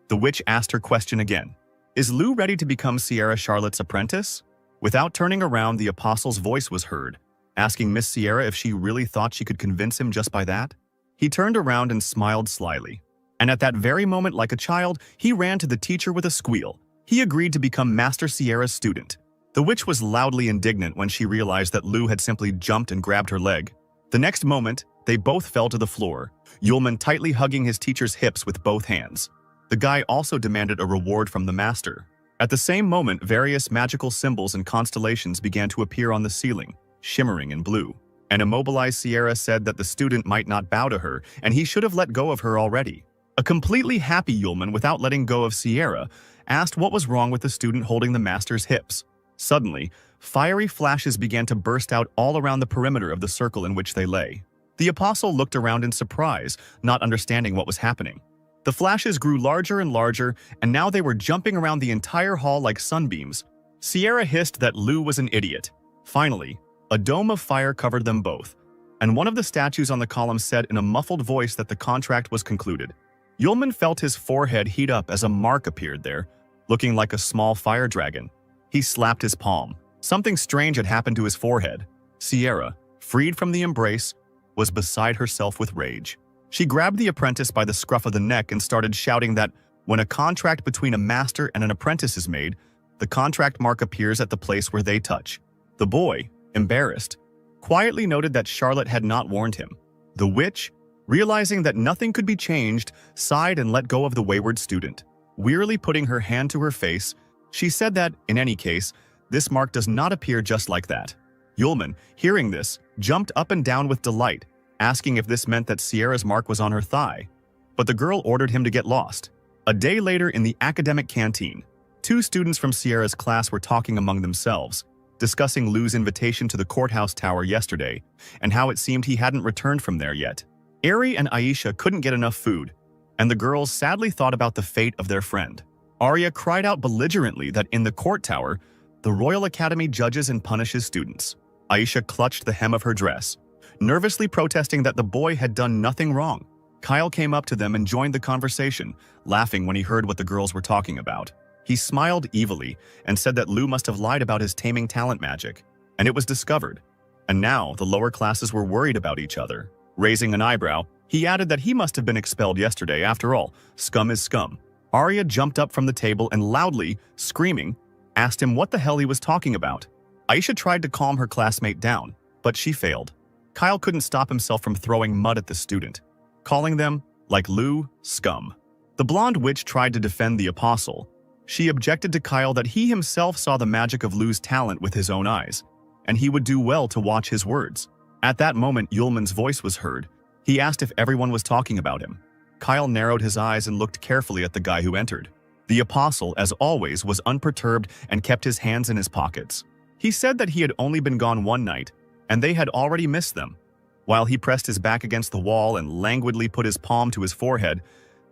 The witch asked her question again. Is Lu ready to become Sierra Charlotte's apprentice? Without turning around, the apostle's voice was heard, asking Miss Sierra if she really thought she could convince him just by that. He turned around and smiled slyly. And at that very moment, like a child, he ran to the teacher with a squeal. He agreed to become Master Sierra's student. The witch was loudly indignant when she realized that Lu had simply jumped and grabbed her leg. The next moment, they both fell to the floor, Yulman tightly hugging his teacher's hips with both hands. The guy also demanded a reward from the master. At the same moment, various magical symbols and constellations began to appear on the ceiling, shimmering in blue. An immobilized Sierra said that the student might not bow to her, and he should have let go of her already. A completely happy Yulman, without letting go of Sierra, asked what was wrong with the student holding the master's hips. Suddenly, fiery flashes began to burst out all around the perimeter of the circle in which they lay. The apostle looked around in surprise, not understanding what was happening. The flashes grew larger and larger, and now they were jumping around the entire hall like sunbeams. Sierra hissed that Lu was an idiot. Finally, a dome of fire covered them both, and one of the statues on the column said in a muffled voice that the contract was concluded. Yulman felt his forehead heat up as a mark appeared there, looking like a small fire dragon. He slapped his palm. Something strange had happened to his forehead. Sierra, freed from the embrace, was beside herself with rage. She grabbed the apprentice by the scruff of the neck and started shouting that when a contract between a master and an apprentice is made, the contract mark appears at the place where they touch. The boy, embarrassed, quietly noted that Charlotte had not warned him. The witch, realizing that nothing could be changed, sighed and let go of the wayward student. Wearily putting her hand to her face, she said that, in any case, this mark does not appear just like that. Yulman, hearing this, jumped up and down with delight, asking if this meant that Sierra's mark was on her thigh. But the girl ordered him to get lost. A day later in the academic canteen, two students from Sierra's class were talking among themselves, discussing Lu's invitation to the courthouse tower yesterday and how it seemed he hadn't returned from there yet. Ari and Aisha couldn't get enough food, and the girls sadly thought about the fate of their friend. Arya cried out belligerently that in the court tower, the Royal Academy judges and punishes students. Aisha clutched the hem of her dress, nervously protesting that the boy had done nothing wrong. Kyle came up to them and joined the conversation, laughing when he heard what the girls were talking about. He smiled evilly and said that Lu must have lied about his taming talent magic, and it was discovered. And now the lower classes were worried about each other. Raising an eyebrow, he added that he must have been expelled yesterday. After all, scum is scum. Arya jumped up from the table and loudly, screaming, asked him what the hell he was talking about. Aisha tried to calm her classmate down, but she failed. Kyle couldn't stop himself from throwing mud at the student, calling them, like Lu, scum. The blonde witch tried to defend the apostle. She objected to Kyle that he himself saw the magic of Lu's talent with his own eyes, and he would do well to watch his words. At that moment, Yulman's voice was heard. He asked if everyone was talking about him. Kyle narrowed his eyes and looked carefully at the guy who entered. The apostle, as always, was unperturbed and kept his hands in his pockets. He said that he had only been gone one night, and they had already missed them. While he pressed his back against the wall and languidly put his palm to his forehead,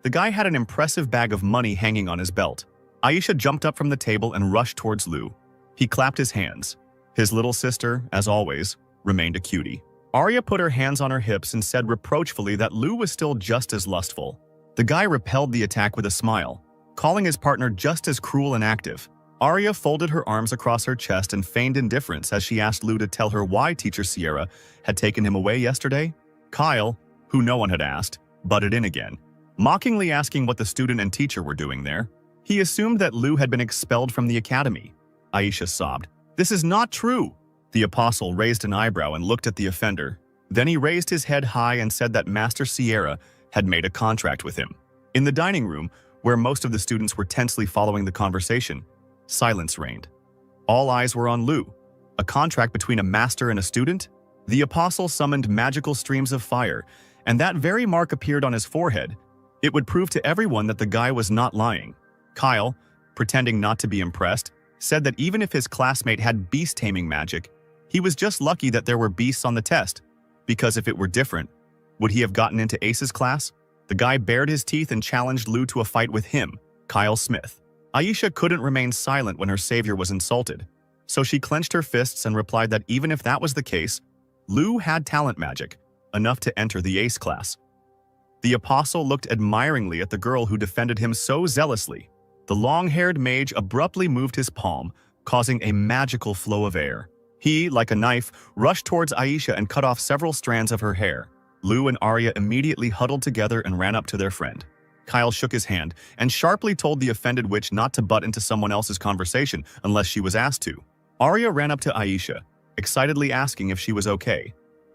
the guy had an impressive bag of money hanging on his belt. Aisha jumped up from the table and rushed towards Lu. He clapped his hands. His little sister, as always, remained a cutie. Arya put her hands on her hips and said reproachfully that Lu was still just as lustful. The guy repelled the attack with a smile, calling his partner just as cruel and active. Arya folded her arms across her chest and feigned indifference as she asked Lu to tell her why Teacher Sierra had taken him away yesterday. Kyle, who no one had asked, butted in again, mockingly asking what the student and teacher were doing there. He assumed that Lu had been expelled from the academy. Aisha sobbed. "This is not true." The apostle raised an eyebrow and looked at the offender. Then he raised his head high and said that Master Sierra had made a contract with him. In the dining room, where most of the students were tensely following the conversation, silence reigned. All eyes were on Lu. A contract between a master and a student? The apostle summoned magical streams of fire, and that very mark appeared on his forehead. It would prove to everyone that the guy was not lying. Kyle, pretending not to be impressed, said that even if his classmate had beast-taming magic, he was just lucky that there were beasts on the test, because if it were different, would he have gotten into Ace's class? The guy bared his teeth and challenged Lu to a fight with him, Kyle Smith. Aisha couldn't remain silent when her savior was insulted, so she clenched her fists and replied that even if that was the case, Lu had talent magic, enough to enter the Ace class. The apostle looked admiringly at the girl who defended him so zealously. The long-haired mage abruptly moved his palm, causing a magical flow of air. He, like a knife, rushed towards Aisha and cut off several strands of her hair. Lu and Arya immediately huddled together and ran up to their friend. Kyle shook his hand and sharply told the offended witch not to butt into someone else's conversation unless she was asked to. Arya ran up to Aisha, excitedly asking if she was okay.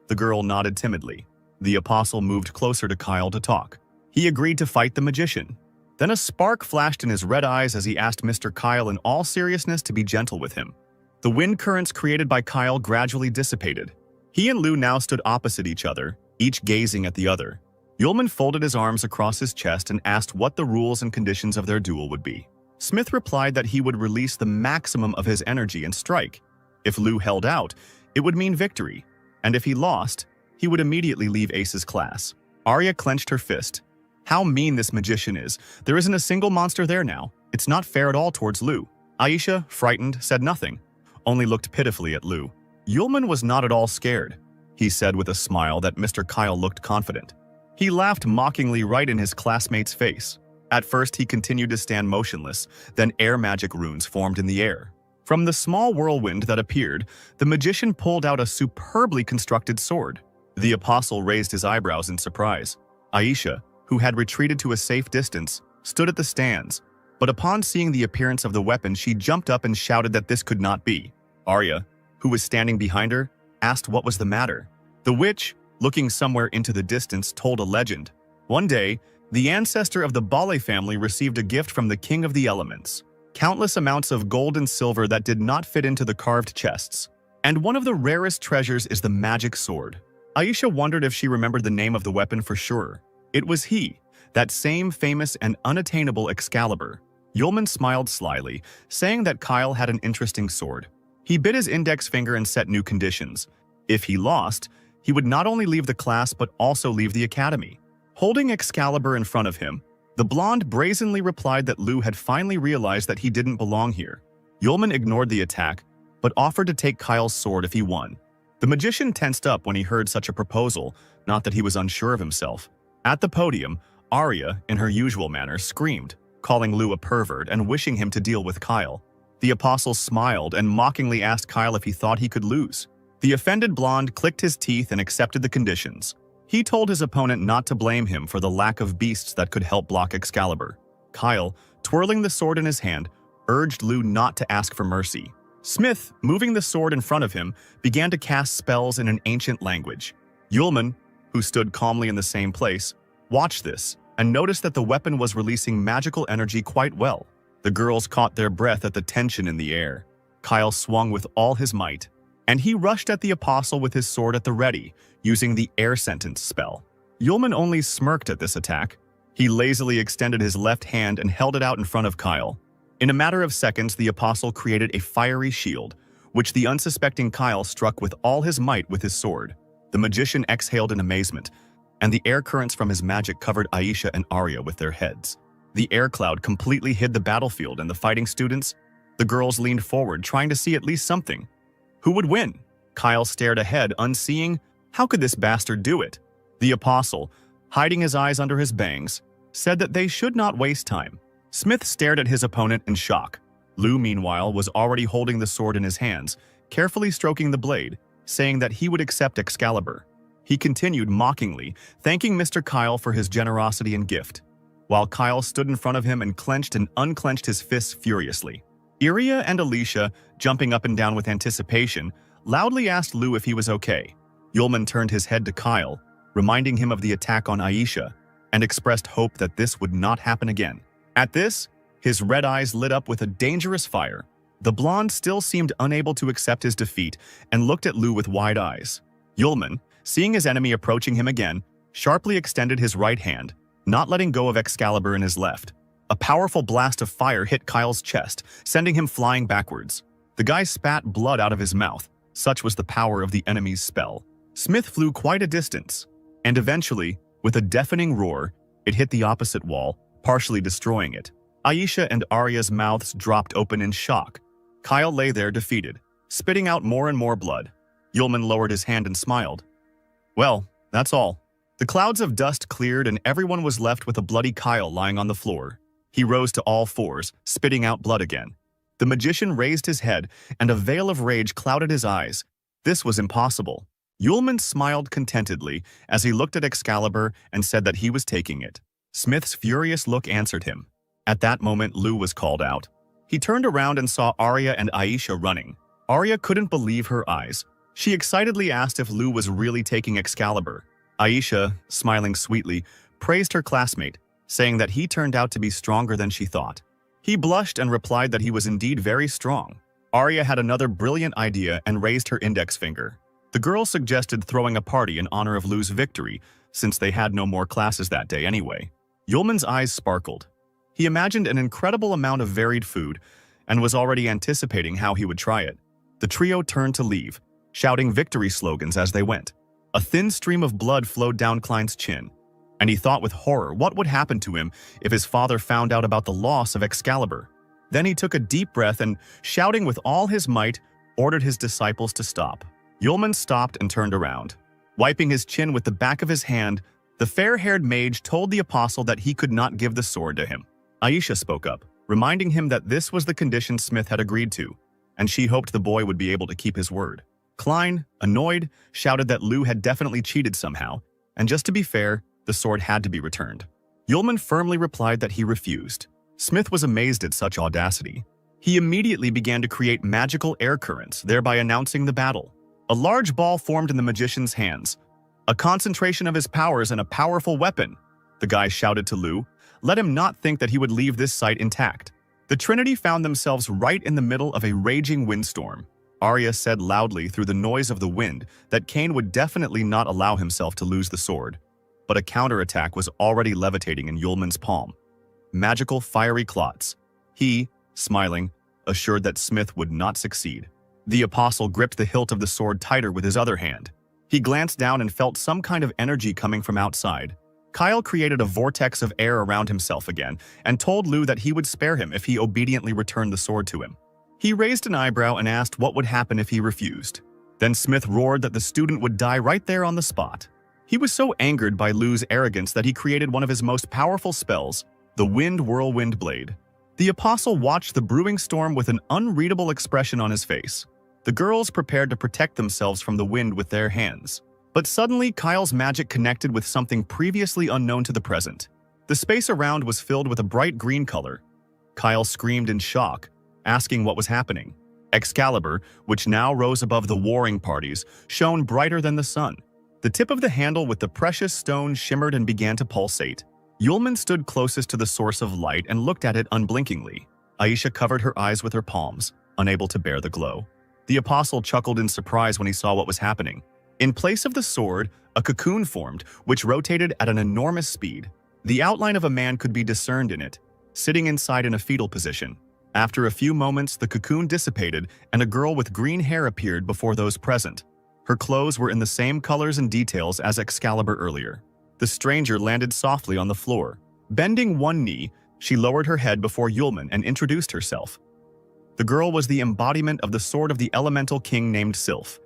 The girl nodded timidly. The apostle moved closer to Kyle to talk. He agreed to fight the magician. Then a spark flashed in his red eyes as he asked Mr. Kyle in all seriousness to be gentle with him. The wind currents created by Kyle gradually dissipated. He and Lu now stood opposite each other, each gazing at the other. Yulman folded his arms across his chest and asked what the rules and conditions of their duel would be. Smith replied that he would release the maximum of his energy and strike. If Lu held out, it would mean victory, and if he lost, he would immediately leave Ace's class. Arya clenched her fist. How mean this magician is. There isn't a single monster there now. It's not fair at all towards Lu. Aisha, frightened, said nothing, only looked pitifully at Lu. Yulman was not at all scared. He said with a smile that Mr. Kyle looked confident. He laughed mockingly right in his classmate's face. At first, he continued to stand motionless, then air magic runes formed in the air. From the small whirlwind that appeared, the magician pulled out a superbly constructed sword. The apostle raised his eyebrows in surprise. Aisha, who had retreated to a safe distance, stood at the stands, but upon seeing the appearance of the weapon, she jumped up and shouted that this could not be. Arya, who was standing behind her, asked what was the matter. The witch, looking somewhere into the distance, told a legend. One day, the ancestor of the Bale family received a gift from the king of the elements. Countless amounts of gold and silver that did not fit into the carved chests. And one of the rarest treasures is the magic sword. Aisha wondered if she remembered the name of the weapon for sure. It was he, that same famous and unattainable Excalibur. Yulman smiled slyly, saying that Kyle had an interesting sword. He bit his index finger and set new conditions. If he lost, he would not only leave the class but also leave the academy. Holding Excalibur in front of him, the blonde brazenly replied that Lu had finally realized that he didn't belong here. Yulman ignored the attack, but offered to take Kyle's sword if he won. The magician tensed up when he heard such a proposal, not that he was unsure of himself. At the podium, Arya, in her usual manner, screamed, calling Lu a pervert and wishing him to deal with Kyle. The apostle smiled and mockingly asked Kyle if he thought he could lose. The offended blonde clicked his teeth and accepted the conditions. He told his opponent not to blame him for the lack of beasts that could help block Excalibur. Kyle, twirling the sword in his hand, urged Lu not to ask for mercy. Smith, moving the sword in front of him, began to cast spells in an ancient language. Yulman, who stood calmly in the same place, watched this and noticed that the weapon was releasing magical energy quite well. The girls caught their breath at the tension in the air. Kyle swung with all his might, and he rushed at the apostle with his sword at the ready, using the air sentence spell. Yulman only smirked at this attack. He lazily extended his left hand and held it out in front of Kyle. In a matter of seconds, the apostle created a fiery shield, which the unsuspecting Kyle struck with all his might with his sword. The magician exhaled in amazement, and the air currents from his magic covered Aisha and Arya with their heads. The air cloud completely hid the battlefield and the fighting students. The girls leaned forward, trying to see at least something. Who would win? Kyle stared ahead, unseeing. How could this bastard do it? The apostle, hiding his eyes under his bangs, said that they should not waste time. Smith stared at his opponent in shock. Lu, meanwhile, was already holding the sword in his hands, carefully stroking the blade, saying that he would accept Excalibur. He continued mockingly, thanking Mr. Kyle for his generosity and gift, while Kyle stood in front of him and clenched and unclenched his fists furiously. Iria and Alicia, jumping up and down with anticipation, loudly asked Lou if he was okay. Yulman turned his head to Kyle, reminding him of the attack on Aisha, and expressed hope that this would not happen again. At this, his red eyes lit up with a dangerous fire. The blonde still seemed unable to accept his defeat and looked at Lou with wide eyes. Yulman, seeing his enemy approaching him again, sharply extended his right hand, not letting go of Excalibur in his left. A powerful blast of fire hit Kyle's chest, sending him flying backwards. The guy spat blood out of his mouth. Such was the power of the enemy's spell. Smith flew quite a distance, and eventually, with a deafening roar, it hit the opposite wall, partially destroying it. Aisha and Arya's mouths dropped open in shock. Kyle lay there defeated, spitting out more and more blood. Yulman lowered his hand and smiled. Well, that's all. The clouds of dust cleared and everyone was left with a bloody Kyle lying on the floor. He rose to all fours, spitting out blood again. The magician raised his head, and a veil of rage clouded his eyes. This was impossible. Yulman smiled contentedly as he looked at Excalibur and said that he was taking it. Smith's furious look answered him. At that moment, Lou was called out. He turned around and saw Arya and Aisha running. Arya couldn't believe her eyes. She excitedly asked if Lou was really taking Excalibur. Aisha, smiling sweetly, praised her classmate, saying that he turned out to be stronger than she thought. He blushed and replied that he was indeed very strong. Arya had another brilliant idea and raised her index finger. The girl suggested throwing a party in honor of Lou's victory, since they had no more classes that day anyway. Yulman's eyes sparkled. He imagined an incredible amount of varied food and was already anticipating how he would try it. The trio turned to leave, shouting victory slogans as they went. A thin stream of blood flowed down Klein's chin, and he thought with horror what would happen to him if his father found out about the loss of Excalibur. Then he took a deep breath and, shouting with all his might, ordered his disciples to stop. Yulman stopped and turned around. Wiping his chin with the back of his hand, the fair-haired mage told the apostle that he could not give the sword to him. Aisha spoke up, reminding him that this was the condition Smith had agreed to, and she hoped the boy would be able to keep his word. Klein, annoyed, shouted that Lou had definitely cheated somehow, and just to be fair, the sword had to be returned. Yulman firmly replied that he refused. Smith was amazed at such audacity. He immediately began to create magical air currents, thereby announcing the battle. A large ball formed in the magician's hands, a concentration of his powers and a powerful weapon. The guy shouted to Lou, let him not think that he would leave this site intact. The Trinity found themselves right in the middle of a raging windstorm. Arya said loudly through the noise of the wind that Cain would definitely not allow himself to lose the sword. But a counterattack was already levitating in Yulman's palm. Magical fiery clots. He, smiling, assured that Smith would not succeed. The apostle gripped the hilt of the sword tighter with his other hand. He glanced down and felt some kind of energy coming from outside. Kyle created a vortex of air around himself again and told Lou that he would spare him if he obediently returned the sword to him. He raised an eyebrow and asked what would happen if he refused. Then Smith roared that the student would die right there on the spot. He was so angered by Lou's arrogance that he created one of his most powerful spells, the Wind Whirlwind Blade. The apostle watched the brewing storm with an unreadable expression on his face. The girls prepared to protect themselves from the wind with their hands. But suddenly, Kyle's magic connected with something previously unknown to the present. The space around was filled with a bright green color. Kyle screamed in shock, asking what was happening. Excalibur, which now rose above the warring parties, shone brighter than the sun. The tip of the handle with the precious stone shimmered and began to pulsate. Yulman stood closest to the source of light and looked at it unblinkingly. Aisha covered her eyes with her palms, unable to bear the glow. The apostle chuckled in surprise when he saw what was happening. In place of the sword, a cocoon formed, which rotated at an enormous speed. The outline of a man could be discerned in it, sitting inside in a fetal position. After a few moments, the cocoon dissipated and a girl with green hair appeared before those present. Her clothes were in the same colors and details as Excalibur earlier. The stranger landed softly on the floor. Bending one knee, she lowered her head before Yulman and introduced herself. The girl was the embodiment of the sword of the elemental king named Sylph,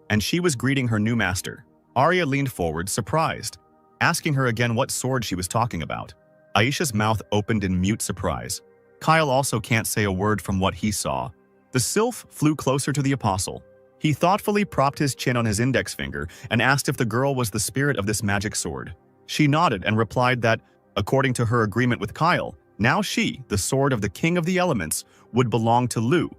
and she was greeting her new master. Arya leaned forward, surprised, asking her again what sword she was talking about. Aisha's mouth opened in mute surprise. Kyle also can't say a word from what he saw. The Sylph flew closer to the apostle. He thoughtfully propped his chin on his index finger and asked if the girl was the spirit of this magic sword. She nodded and replied that, according to her agreement with Kyle, now she, the sword of the king of the elements, would belong to Lu.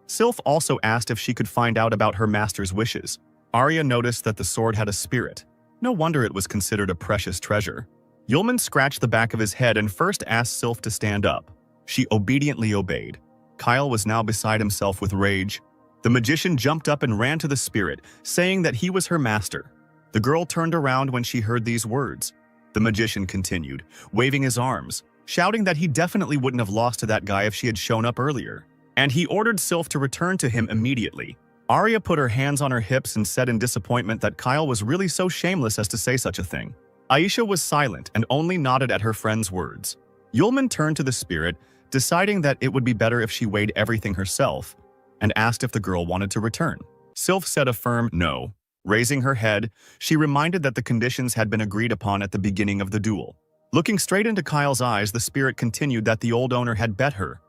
Sylph also asked if she could find out about her master's wishes. Arya noticed that the sword had a spirit. No wonder it was considered a precious treasure. Yulman scratched the back of his head and first asked Sylph to stand up. She obediently obeyed. Kyle was now beside himself with rage. The magician jumped up and ran to the spirit, saying that he was her master. The girl turned around when she heard these words. The magician continued, waving his arms, shouting that he definitely wouldn't have lost to that guy if she had shown up earlier. And he ordered Sylph to return to him immediately. Arya put her hands on her hips and said in disappointment that Kyle was really so shameless as to say such a thing. Aisha was silent and only nodded at her friend's words. Yulman turned to the spirit, deciding that it would be better if she weighed everything herself, and asked if the girl wanted to return. Sylph said a firm no. Raising her head, she reminded that the conditions had been agreed upon at the beginning of the duel. Looking straight into Kyle's eyes, the spirit continued that the old owner had bet her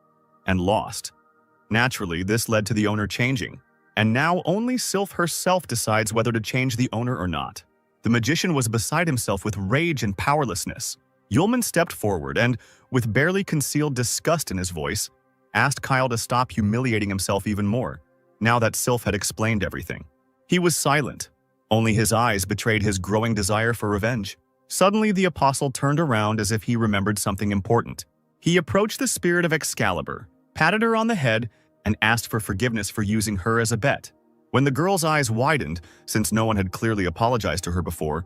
and lost. Naturally, this led to the owner changing, and now only Sylph herself decides whether to change the owner or not. The magician was beside himself with rage and powerlessness. Yulman stepped forward and, with barely concealed disgust in his voice, asked Kyle to stop humiliating himself even more, now that Sylph had explained everything. He was silent. Only his eyes betrayed his growing desire for revenge. Suddenly, the apostle turned around as if he remembered something important. He approached the spirit of Excalibur, patted her on the head, and asked for forgiveness for using her as a bet. When the girl's eyes widened, since no one had clearly apologized to her before,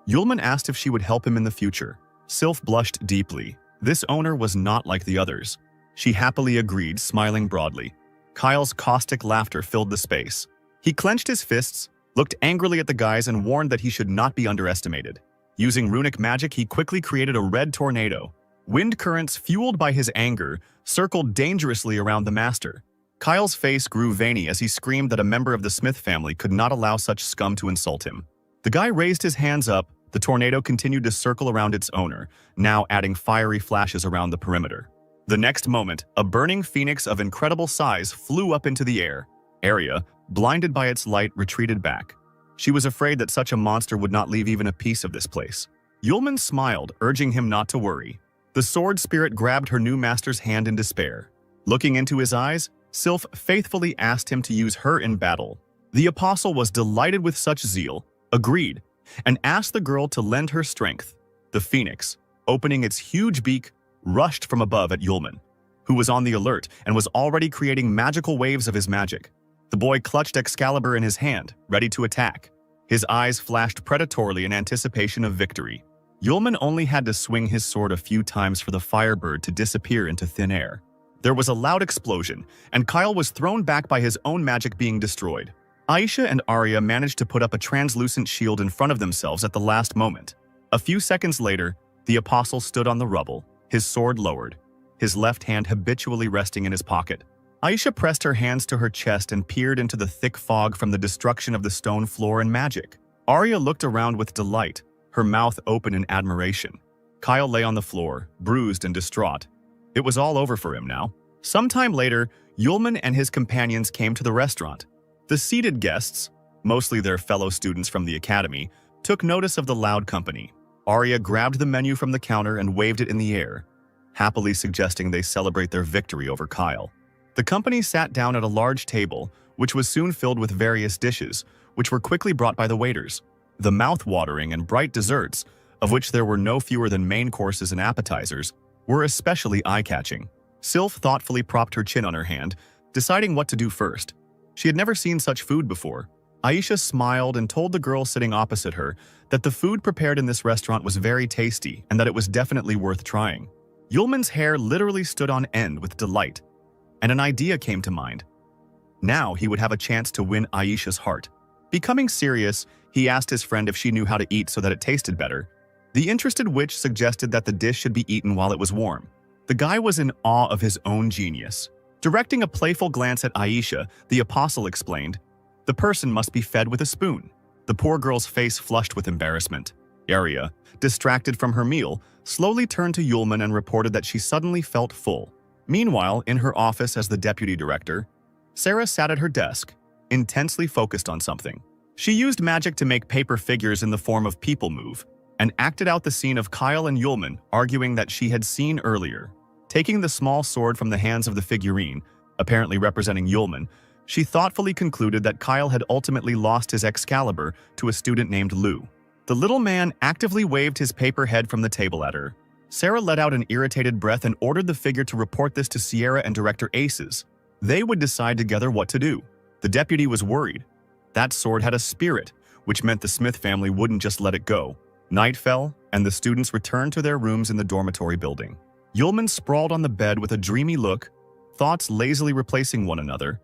Yulman asked if she would help him in the future. Sylph blushed deeply. This owner was not like the others. She happily agreed, smiling broadly. Kyle's caustic laughter filled the space. He clenched his fists, looked angrily at the guys, and warned that he should not be underestimated. Using runic magic, he quickly created a red tornado. Wind currents, fueled by his anger, circled dangerously around the master. Kyle's face grew veiny as he screamed that a member of the Smith family could not allow such scum to insult him. The guy raised his hands up. The tornado continued to circle around its owner, now adding fiery flashes around the perimeter. The next moment, a burning phoenix of incredible size flew up into the air. Arya, blinded by its light, retreated back. She was afraid that such a monster would not leave even a piece of this place. Yulman smiled, urging him not to worry. The sword spirit grabbed her new master's hand in despair. Looking into his eyes, Sylph faithfully asked him to use her in battle. The apostle was delighted with such zeal, agreed, and asked the girl to lend her strength. The phoenix, opening its huge beak, rushed from above at Yulman, who was on the alert and was already creating magical waves of his magic. The boy clutched Excalibur in his hand, ready to attack. His eyes flashed predatorily in anticipation of victory. Yulman only had to swing his sword a few times for the firebird to disappear into thin air. There was a loud explosion, and Kyle was thrown back by his own magic being destroyed. Aisha and Arya managed to put up a translucent shield in front of themselves at the last moment. A few seconds later, the apostle stood on the rubble, his sword lowered, his left hand habitually resting in his pocket. Aisha pressed her hands to her chest and peered into the thick fog from the destruction of the stone floor and magic. Arya looked around with delight, her mouth open in admiration. Kyle lay on the floor, bruised and distraught. It was all over for him now. Sometime later, Yulman and his companions came to the restaurant. The seated guests, mostly their fellow students from the academy, took notice of the loud company. Arya grabbed the menu from the counter and waved it in the air, happily suggesting they celebrate their victory over Kyle. The company sat down at a large table, which was soon filled with various dishes, which were quickly brought by the waiters. The mouth-watering and bright desserts, of which there were no fewer than main courses and appetizers, were especially eye-catching. Sylph thoughtfully propped her chin on her hand, deciding what to do first. She had never seen such food before. Aisha smiled and told the girl sitting opposite her that the food prepared in this restaurant was very tasty and that it was definitely worth trying. Yulman's hair literally stood on end with delight, and an idea came to mind. Now he would have a chance to win Aisha's heart. Becoming serious, he asked his friend if she knew how to eat so that it tasted better. The interested witch suggested that the dish should be eaten while it was warm. The guy was in awe of his own genius. Directing a playful glance at Aisha, the apostle explained, "The person must be fed with a spoon." The poor girl's face flushed with embarrassment. Arya, distracted from her meal, slowly turned to Yulman and reported that she suddenly felt full. Meanwhile, in her office as the deputy director, Sarah sat at her desk, intensely focused on something. She used magic to make paper figures in the form of people move, and acted out the scene of Kyle and Yulman arguing that she had seen earlier. Taking the small sword from the hands of the figurine, apparently representing Yulman, she thoughtfully concluded that Kyle had ultimately lost his Excalibur to a student named Lou. The little man actively waved his paper head from the table at her. Sarah let out an irritated breath and ordered the figure to report this to Sierra and Director Aces. They would decide together what to do. The deputy was worried. That sword had a spirit, which meant the Smith family wouldn't just let it go. Night fell, and the students returned to their rooms in the dormitory building. Yulman sprawled on the bed with a dreamy look, thoughts lazily replacing one another.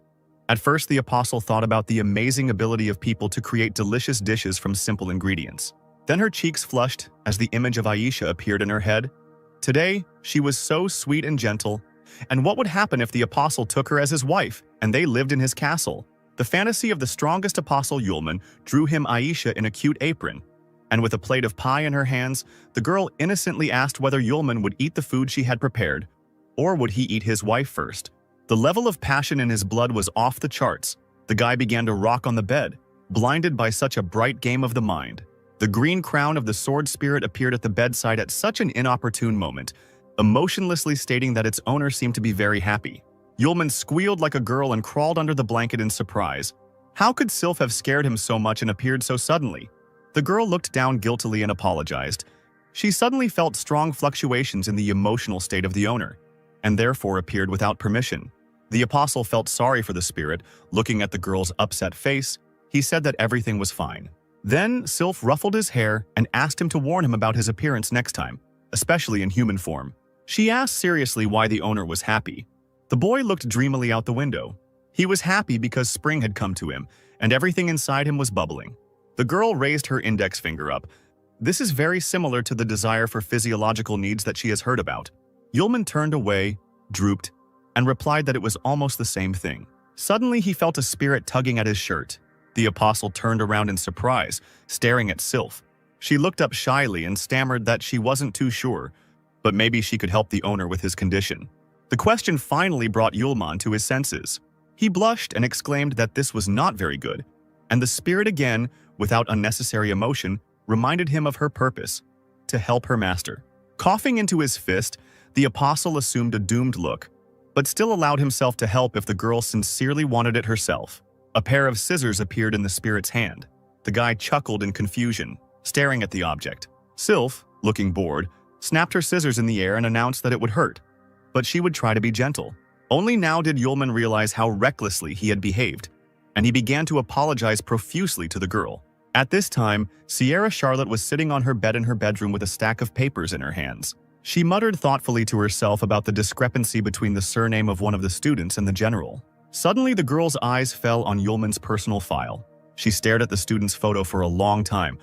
At first, the apostle thought about the amazing ability of people to create delicious dishes from simple ingredients. Then her cheeks flushed as the image of Aisha appeared in her head. Today, she was so sweet and gentle. And what would happen if the apostle took her as his wife and they lived in his castle? The fantasy of the strongest apostle, Yulman, drew him Aisha in a cute apron. And with a plate of pie in her hands, the girl innocently asked whether Yulman would eat the food she had prepared, or would he eat his wife first. The level of passion in his blood was off the charts. The guy began to rock on the bed, blinded by such a bright game of the mind. The green crown of the sword spirit appeared at the bedside at such an inopportune moment, emotionlessly stating that its owner seemed to be very happy. Yulman squealed like a girl and crawled under the blanket in surprise. How could Sylph have scared him so much and appeared so suddenly? The girl looked down guiltily and apologized. She suddenly felt strong fluctuations in the emotional state of the owner, and therefore appeared without permission. The apostle felt sorry for the spirit. Looking at the girl's upset face, he said that everything was fine. Then Sylph ruffled his hair and asked him to warn him about his appearance next time, especially in human form. She asked seriously why the owner was happy. The boy looked dreamily out the window. He was happy because spring had come to him, and everything inside him was bubbling. The girl raised her index finger up. This is very similar to the desire for physiological needs that she has heard about. Yulman turned away, drooped, and replied that it was almost the same thing. Suddenly, he felt a spirit tugging at his shirt. The apostle turned around in surprise, staring at Sylph. She looked up shyly and stammered that she wasn't too sure, but maybe she could help the owner with his condition. The question finally brought Yulman to his senses. He blushed and exclaimed that this was not very good, and the spirit again, without unnecessary emotion, reminded him of her purpose, to help her master. Coughing into his fist, the apostle assumed a doomed look, but still allowed himself to help if the girl sincerely wanted it herself. A pair of scissors appeared in the spirit's hand. The guy chuckled in confusion, staring at the object. Sylph, looking bored, snapped her scissors in the air and announced that it would hurt, but she would try to be gentle. Only now did Yulman realize how recklessly he had behaved, and he began to apologize profusely to the girl. At this time, Sierra Charlotte was sitting on her bed in her bedroom with a stack of papers in her hands. She muttered thoughtfully to herself about the discrepancy between the surname of one of the students and the general. Suddenly, the girl's eyes fell on Yulman's personal file. She stared at the student's photo for a long time,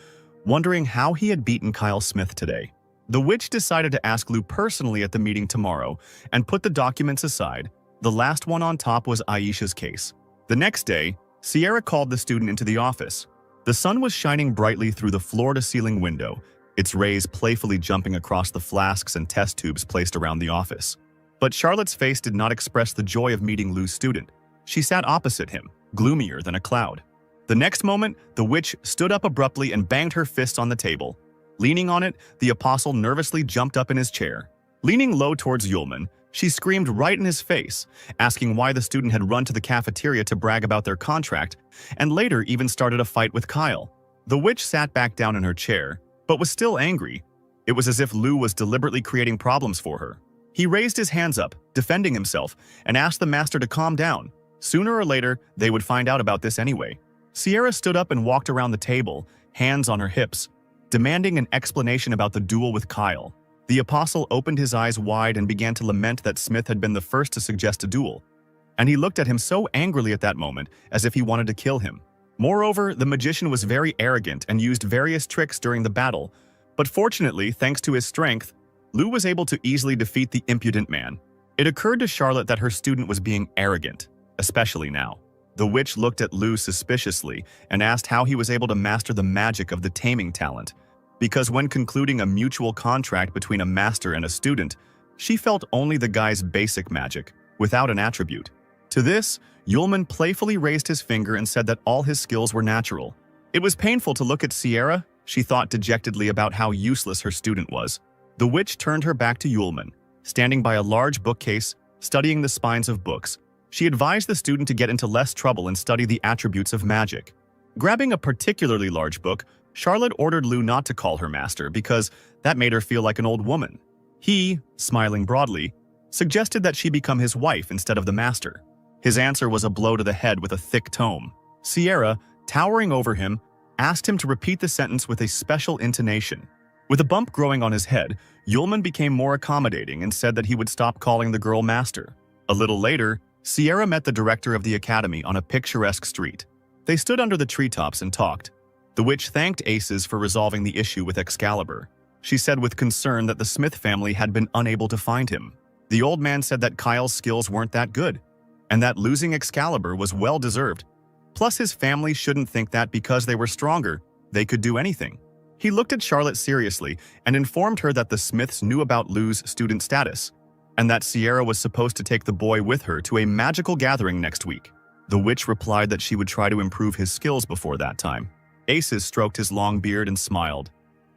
wondering how he had beaten Kyle Smith today. The witch decided to ask Lou personally at the meeting tomorrow and put the documents aside. The last one on top was Aisha's case. The next day, Sierra called the student into the office. The sun was shining brightly through the floor-to-ceiling window, its rays playfully jumping across the flasks and test tubes placed around the office. But Charlotte's face did not express the joy of meeting Lou's student. She sat opposite him, gloomier than a cloud. The next moment, the witch stood up abruptly and banged her fist on the table. Leaning on it, the apostle nervously jumped up in his chair. Leaning low towards Yulman, she screamed right in his face, asking why the student had run to the cafeteria to brag about their contract, and later even started a fight with Kyle. The witch sat back down in her chair, but was still angry. It was as if Lou was deliberately creating problems for her. He raised his hands up, defending himself, and asked the master to calm down. Sooner or later, they would find out about this anyway. Sierra stood up and walked around the table, hands on her hips, demanding an explanation about the duel with Kyle. The apostle opened his eyes wide and began to lament that Smith had been the first to suggest a duel, and he looked at him so angrily at that moment as if he wanted to kill him. Moreover, the magician was very arrogant and used various tricks during the battle, but fortunately, thanks to his strength, Lou was able to easily defeat the impudent man. It occurred to Charlotte that her student was being arrogant, especially now. The witch looked at Lou suspiciously and asked how he was able to master the magic of the taming talent, because when concluding a mutual contract between a master and a student, she felt only the guy's basic magic, without an attribute. To this, Yulman playfully raised his finger and said that all his skills were natural. It was painful to look at Sierra. She thought dejectedly about how useless her student was. The witch turned her back to Yulman, standing by a large bookcase, studying the spines of books. She advised the student to get into less trouble and study the attributes of magic. Grabbing a particularly large book, Charlotte ordered Lou not to call her master because that made her feel like an old woman. He, smiling broadly, suggested that she become his wife instead of the master. His answer was a blow to the head with a thick tome. Sierra, towering over him, asked him to repeat the sentence with a special intonation. With a bump growing on his head, Yulman became more accommodating and said that he would stop calling the girl master. A little later, Sierra met the director of the academy on a picturesque street. They stood under the treetops and talked. The witch thanked Aces for resolving the issue with Excalibur. She said with concern that the Smith family had been unable to find him. The old man said that Kyle's skills weren't that good, and that losing Excalibur was well-deserved. Plus, his family shouldn't think that because they were stronger, they could do anything. He looked at Charlotte seriously and informed her that the Smiths knew about Lou's student status, and that Sierra was supposed to take the boy with her to a magical gathering next week. The witch replied that she would try to improve his skills before that time. Aces stroked his long beard and smiled.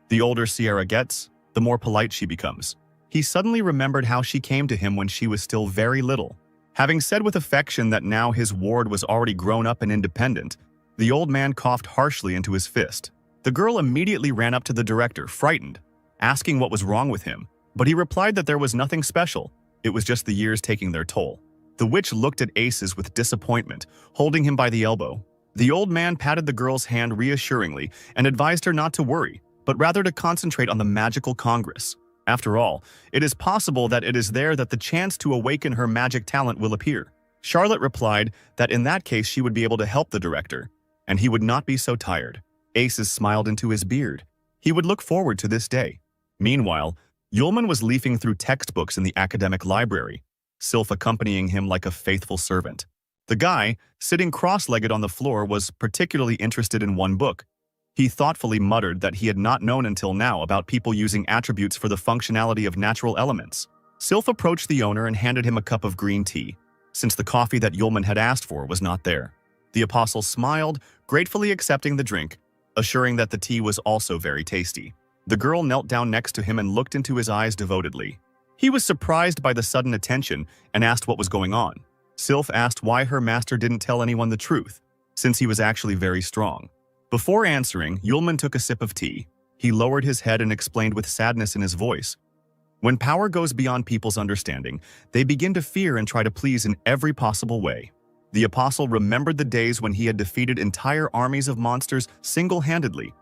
The older Sierra gets, the more polite she becomes. He suddenly remembered how she came to him when she was still very little. Having said with affection that now his ward was already grown up and independent, the old man coughed harshly into his fist. The girl immediately ran up to the director, frightened, asking what was wrong with him, but he replied that there was nothing special. It was just the years taking their toll. The witch looked at Aces with disappointment, holding him by the elbow. The old man patted the girl's hand reassuringly and advised her not to worry, but rather to concentrate on the magical congress. After all, it is possible that it is there that the chance to awaken her magic talent will appear. Charlotte replied that in that case she would be able to help the director, and he would not be so tired. Aces smiled into his beard. He would look forward to this day. Meanwhile, Yulman was leafing through textbooks in the academic library, Sylph accompanying him like a faithful servant. The guy, sitting cross-legged on the floor, was particularly interested in one book. He thoughtfully muttered that he had not known until now about people using attributes for the functionality of natural elements. Sylph approached the owner and handed him a cup of green tea, since the coffee that Yulman had asked for was not there. The apostle smiled, gratefully accepting the drink, assuring that the tea was also very tasty. The girl knelt down next to him and looked into his eyes devotedly. He was surprised by the sudden attention and asked what was going on. Sylph asked why her master didn't tell anyone the truth, since he was actually very strong. Before answering, Yulman took a sip of tea. He lowered his head and explained with sadness in his voice. When power goes beyond people's understanding, they begin to fear and try to please in every possible way. The apostle remembered the days when he had defeated entire armies of monsters single-handedly,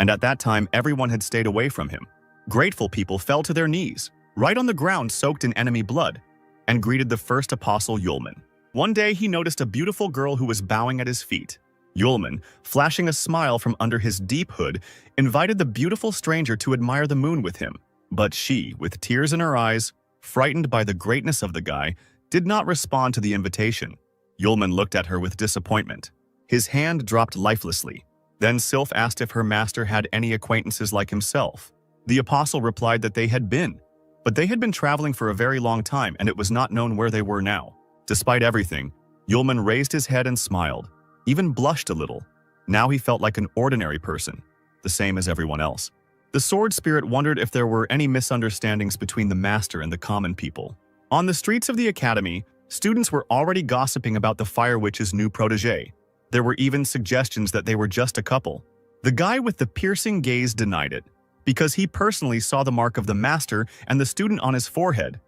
and at that time everyone had stayed away from him. Grateful people fell to their knees, right on the ground soaked in enemy blood, and greeted the first apostle Yulman. One day he noticed a beautiful girl who was bowing at his feet. Yulman, flashing a smile from under his deep hood, invited the beautiful stranger to admire the moon with him. But she, with tears in her eyes, frightened by the greatness of the guy, did not respond to the invitation. Yulman looked at her with disappointment. His hand dropped lifelessly. Then Sylph asked if her master had any acquaintances like himself. The apostle replied that they had been, but they had been traveling for a very long time and it was not known where they were now. Despite everything, Yulman raised his head and smiled, even blushed a little. Now he felt like an ordinary person, the same as everyone else. The sword spirit wondered if there were any misunderstandings between the master and the common people. On the streets of the academy, students were already gossiping about the Fire Witch's new protege. There were even suggestions that they were just a couple. The guy with the piercing gaze denied it, because he personally saw the mark of the master and the student on his forehead.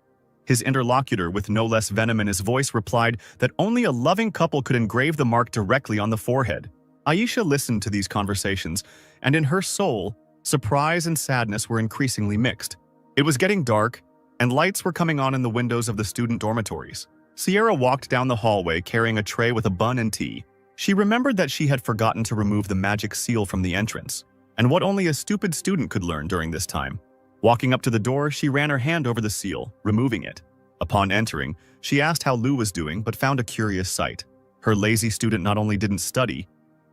His interlocutor, with no less venom in his voice, replied that only a loving couple could engrave the mark directly on the forehead. Aisha listened to these conversations, and in her soul, surprise and sadness were increasingly mixed. It was getting dark, and lights were coming on in the windows of the student dormitories. Sierra walked down the hallway carrying a tray with a bun and tea. She remembered that she had forgotten to remove the magic seal from the entrance, and what only a stupid student could learn during this time. Walking up to the door, she ran her hand over the seal, removing it. Upon entering, she asked how Lou was doing, but found a curious sight. Her lazy student not only didn't study,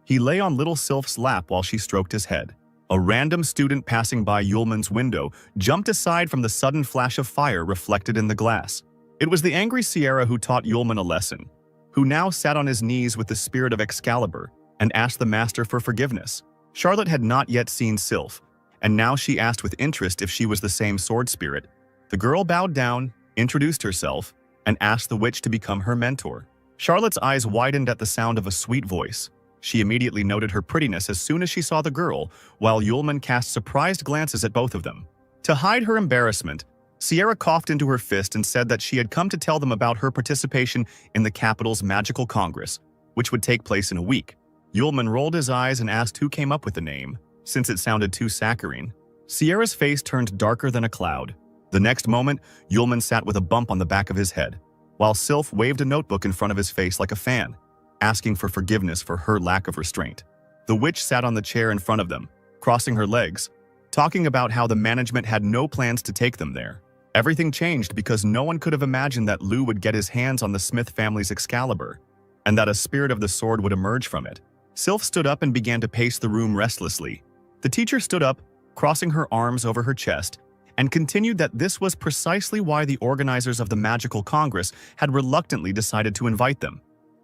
he lay on little Sylph's lap while she stroked his head. A random student passing by Yulman's window jumped aside from the sudden flash of fire reflected in the glass. It was the angry Sierra who taught Yulman a lesson. who now sat on his knees with the spirit of Excalibur and asked the master for forgiveness. Charlotte had not yet seen Sylph, and now she asked with interest if she was the same sword spirit. The girl bowed down, introduced herself, and asked the witch to become her mentor. Charlotte's eyes widened at the sound of a sweet voice. She immediately noted her prettiness as soon as she saw the girl, while Yulman cast surprised glances at both of them. To hide her embarrassment, Sierra coughed into her fist and said that she had come to tell them about her participation in the capital's magical congress, which would take place in a week. Yulman rolled his eyes and asked who came up with the name, since it sounded too saccharine. Sierra's face turned darker than a cloud. The next moment, Yulman sat with a bump on the back of his head, while Sylph waved a notebook in front of his face like a fan, asking for forgiveness for her lack of restraint. The witch sat on the chair in front of them, crossing her legs, talking about how the management had no plans to take them there. Everything changed because no one could have imagined that Lu would get his hands on the Smith family's Excalibur, and that a spirit of the sword would emerge from it. Sylph stood up and began to pace the room restlessly. The teacher stood up, crossing her arms over her chest, and continued that this was precisely why the organizers of the Magical Congress had reluctantly decided to invite them.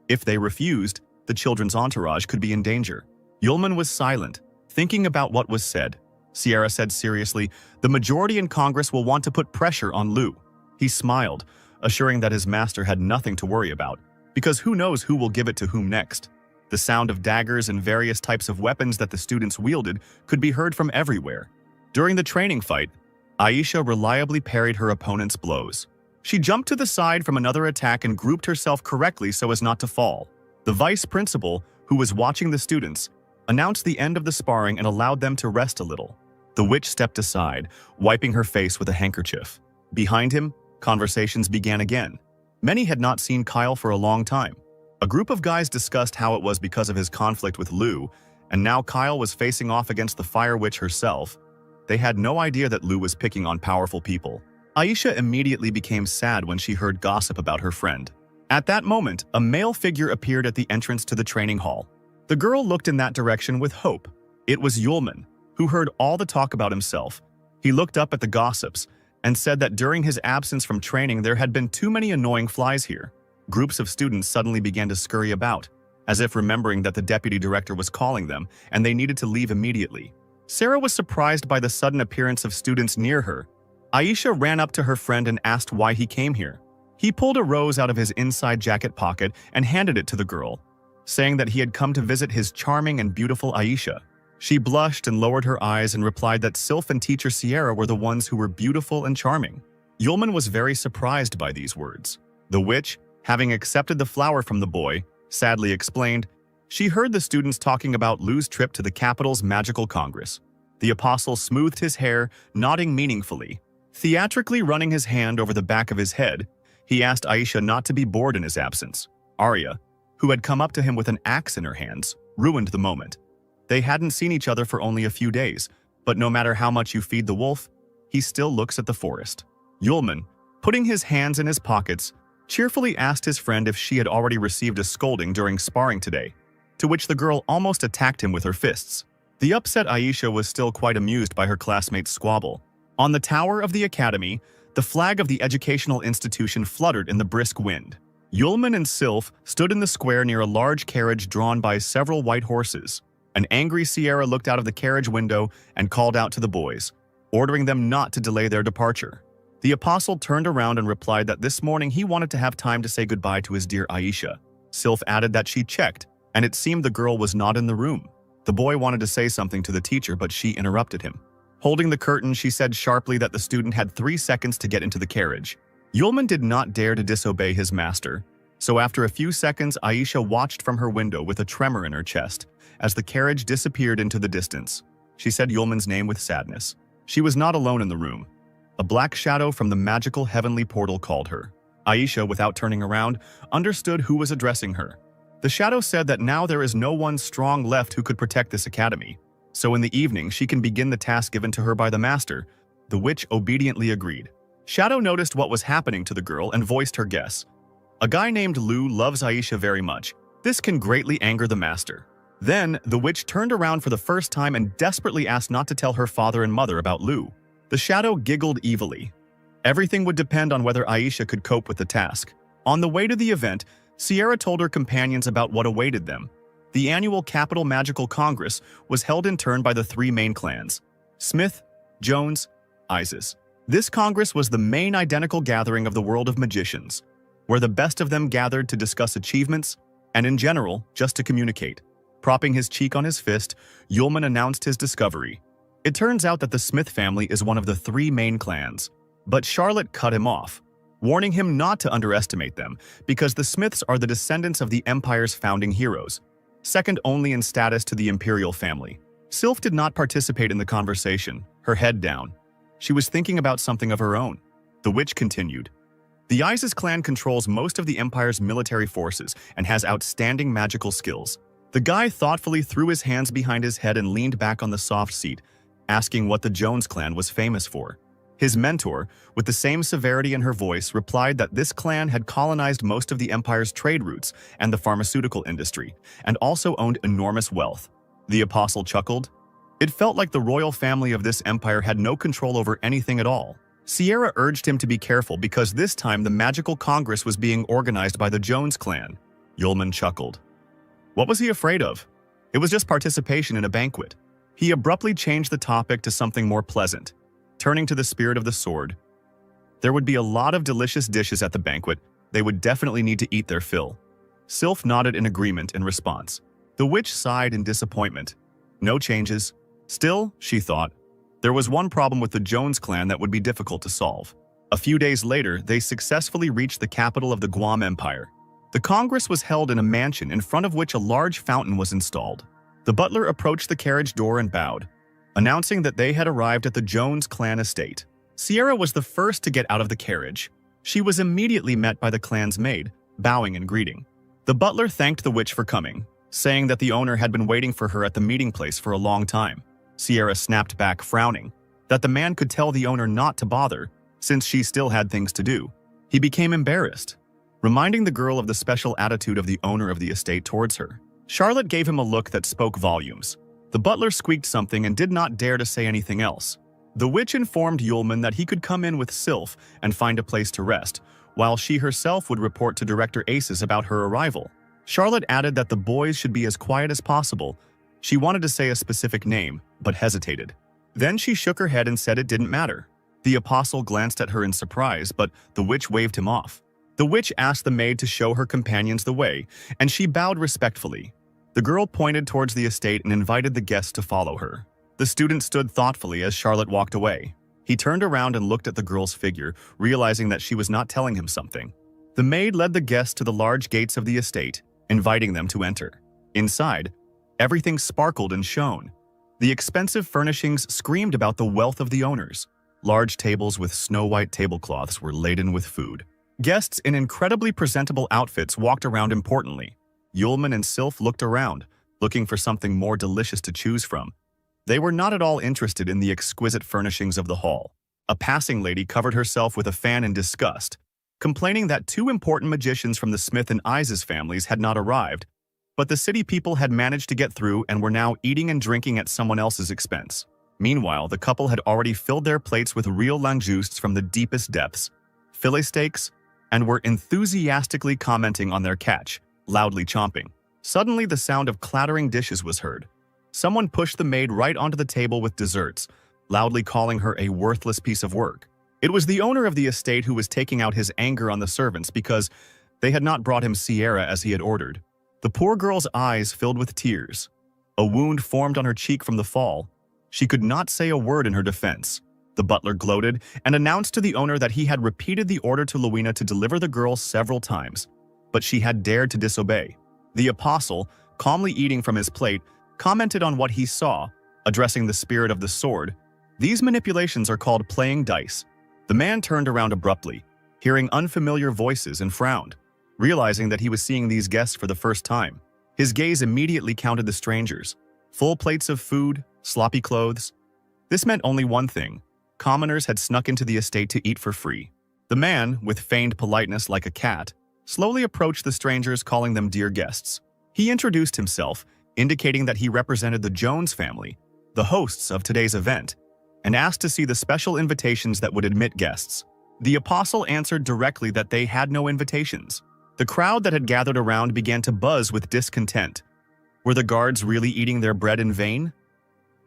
If they refused, the children's entourage could be in danger. Yulman was silent, thinking about what was said. Sierra said seriously, "The majority in Congress will want to put pressure on Lu." He smiled, assuring that his master had nothing to worry about, because who knows who will give it to whom next. The sound of daggers and various types of weapons that the students wielded could be heard from everywhere. During the training fight, Aisha reliably parried her opponent's blows. She jumped to the side from another attack and grouped herself correctly so as not to fall. The vice principal, who was watching the students, announced the end of the sparring and allowed them to rest a little. The witch stepped aside, wiping her face with a handkerchief. Behind him, conversations began again. Many had not seen Kyle for a long time. A group of guys discussed how it was because of his conflict with Lu, and now Kyle was facing off against the Fire Witch herself. They had no idea that Lu was picking on powerful people. Aisha immediately became sad when she heard gossip about her friend. At that moment, a male figure appeared at the entrance to the training hall. The girl looked in that direction with hope. It was Yulman, who heard all the talk about himself. He looked up at the gossips and said that during his absence from training there had been too many annoying flies here. Groups of students suddenly began to scurry about, as if remembering that the deputy director was calling them and they needed to leave immediately. Sarah was surprised by the sudden appearance of students near her. Aisha ran up to her friend and asked why he came here. He pulled a rose out of his inside jacket pocket and handed it to the girl, saying that he had come to visit his charming and beautiful Aisha. She blushed and lowered her eyes and replied that Sylph and teacher Sierra were the ones who were beautiful and charming. Yulman was very surprised by these words. The witch, having accepted the flower from the boy, sadly explained, she heard the students talking about Lu's trip to the capital's magical congress. The apostle smoothed his hair, nodding meaningfully. Theatrically running his hand over the back of his head, he asked Aisha not to be bored in his absence. Arya, who had come up to him with an axe in her hands, ruined the moment. They hadn't seen each other for only a few days, but no matter how much you feed the wolf, he still looks at the forest. Yulman, putting his hands in his pockets, cheerfully asked his friend if she had already received a scolding during sparring today, to which the girl almost attacked him with her fists. The upset Aisha was still quite amused by her classmates' squabble. On the tower of the academy, the flag of the educational institution fluttered in the brisk wind. Yulman and Sylph stood in the square near a large carriage drawn by several white horses. An angry Sierra looked out of the carriage window and called out to the boys, ordering them not to delay their departure. The apostle turned around and replied that this morning he wanted to have time to say goodbye to his dear Aisha. Sylph added that she checked, and it seemed the girl was not in the room. The boy wanted to say something to the teacher, but she interrupted him. Holding the curtain, she said sharply that the student had 3 seconds to get into the carriage. Yulman did not dare to disobey his master, so after a few seconds, Aisha watched from her window with a tremor in her chest as the carriage disappeared into the distance. She said Yulman's name with sadness. She was not alone in the room. A black shadow from the magical heavenly portal called her. Aisha, without turning around, understood who was addressing her. The shadow said that now there is no one strong left who could protect this academy, so in the evening she can begin the task given to her by the master. The witch obediently agreed. Shadow noticed what was happening to the girl and voiced her guess. A guy named Lu loves Aisha very much. This can greatly anger the master. Then, the witch turned around for the first time and desperately asked not to tell her father and mother about Lu. The shadow giggled evilly. Everything would depend on whether Aisha could cope with the task. On the way to the event, Sierra told her companions about what awaited them. The annual Capital Magical Congress was held in turn by the three main clans: Smith, Jones, Isis. This Congress was the main identical gathering of the world of magicians, where the best of them gathered to discuss achievements and, in general, just to communicate. Propping his cheek on his fist, Yulman announced his discovery. It turns out that the Smith family is one of the three main clans, but Charlotte cut him off, warning him not to underestimate them because the Smiths are the descendants of the Empire's founding heroes, second only in status to the Imperial family. Sylph did not participate in the conversation, her head down. She was thinking about something of her own. The witch continued. The Isis clan controls most of the Empire's military forces and has outstanding magical skills. The guy thoughtfully threw his hands behind his head and leaned back on the soft seat, asking what the Jones clan was famous for. His mentor, with the same severity in her voice, replied that this clan had colonized most of the Empire's trade routes and the pharmaceutical industry, and also owned enormous wealth. The apostle chuckled. It felt like the royal family of this empire had no control over anything at all. Sierra urged him to be careful because this time the magical congress was being organized by the Jones clan. Yulman chuckled. What was he afraid of? It was just participation in a banquet. He abruptly changed the topic to something more pleasant, turning to the spirit of the sword. There would be a lot of delicious dishes at the banquet. They would definitely need to eat their fill. Sylph nodded in agreement in response. The witch sighed in disappointment. No changes. Still, she thought, there was one problem with the Jones clan that would be difficult to solve. A few days later, they successfully reached the capital of the Guam Empire. The Congress was held in a mansion in front of which a large fountain was installed. The butler approached the carriage door and bowed, announcing that they had arrived at the Jones clan estate. Sierra was the first to get out of the carriage. She was immediately met by the clan's maid, bowing and greeting. The butler thanked the witch for coming, saying that the owner had been waiting for her at the meeting place for a long time. Sierra snapped back, frowning, that the man could tell the owner not to bother, since she still had things to do. He became embarrassed, reminding the girl of the special attitude of the owner of the estate towards her. Charlotte gave him a look that spoke volumes. The butler squeaked something and did not dare to say anything else. The witch informed Yulman that he could come in with Sylph and find a place to rest, while she herself would report to Director Aces about her arrival. Charlotte added that the boys should be as quiet as possible. She wanted to say a specific name, but hesitated. Then she shook her head and said it didn't matter. The apostle glanced at her in surprise, but the witch waved him off. The witch asked the maid to show her companions the way, and she bowed respectfully. The girl pointed towards the estate and invited the guests to follow her. The student stood thoughtfully as Charlotte walked away. He turned around and looked at the girl's figure, realizing that she was not telling him something. The maid led the guests to the large gates of the estate, inviting them to enter. Inside, everything sparkled and shone. The expensive furnishings screamed about the wealth of the owners. Large tables with snow-white tablecloths were laden with food. Guests in incredibly presentable outfits walked around importantly. Yulman and Sylph looked around, looking for something more delicious to choose from. They were not at all interested in the exquisite furnishings of the hall. A passing lady covered herself with a fan in disgust, complaining that two important magicians from the Smith and Isis families had not arrived, but the city people had managed to get through and were now eating and drinking at someone else's expense. Meanwhile, the couple had already filled their plates with real langousts from the deepest depths, fillet steaks, and were enthusiastically commenting on their catch, loudly chomping. Suddenly, the sound of clattering dishes was heard. Someone pushed the maid right onto the table with desserts, loudly calling her a worthless piece of work. It was the owner of the estate who was taking out his anger on the servants because they had not brought him Sierra as he had ordered. The poor girl's eyes filled with tears. A wound formed on her cheek from the fall. She could not say a word in her defense. The butler gloated and announced to the owner that he had repeated the order to Luina to deliver the girl several times, but she had dared to disobey. The apostle, calmly eating from his plate, commented on what he saw, addressing the spirit of the sword. These manipulations are called playing dice. The man turned around abruptly, hearing unfamiliar voices, and frowned, realizing that he was seeing these guests for the first time. His gaze immediately counted the strangers. Full plates of food, sloppy clothes. This meant only one thing. Commoners had snuck into the estate to eat for free. The man, with feigned politeness like a cat, slowly approached the strangers, calling them dear guests. He introduced himself, indicating that he represented the Jones family, the hosts of today's event, and asked to see the special invitations that would admit guests. The apostle answered directly that they had no invitations. The crowd that had gathered around began to buzz with discontent. Were the guards really eating their bread in vain?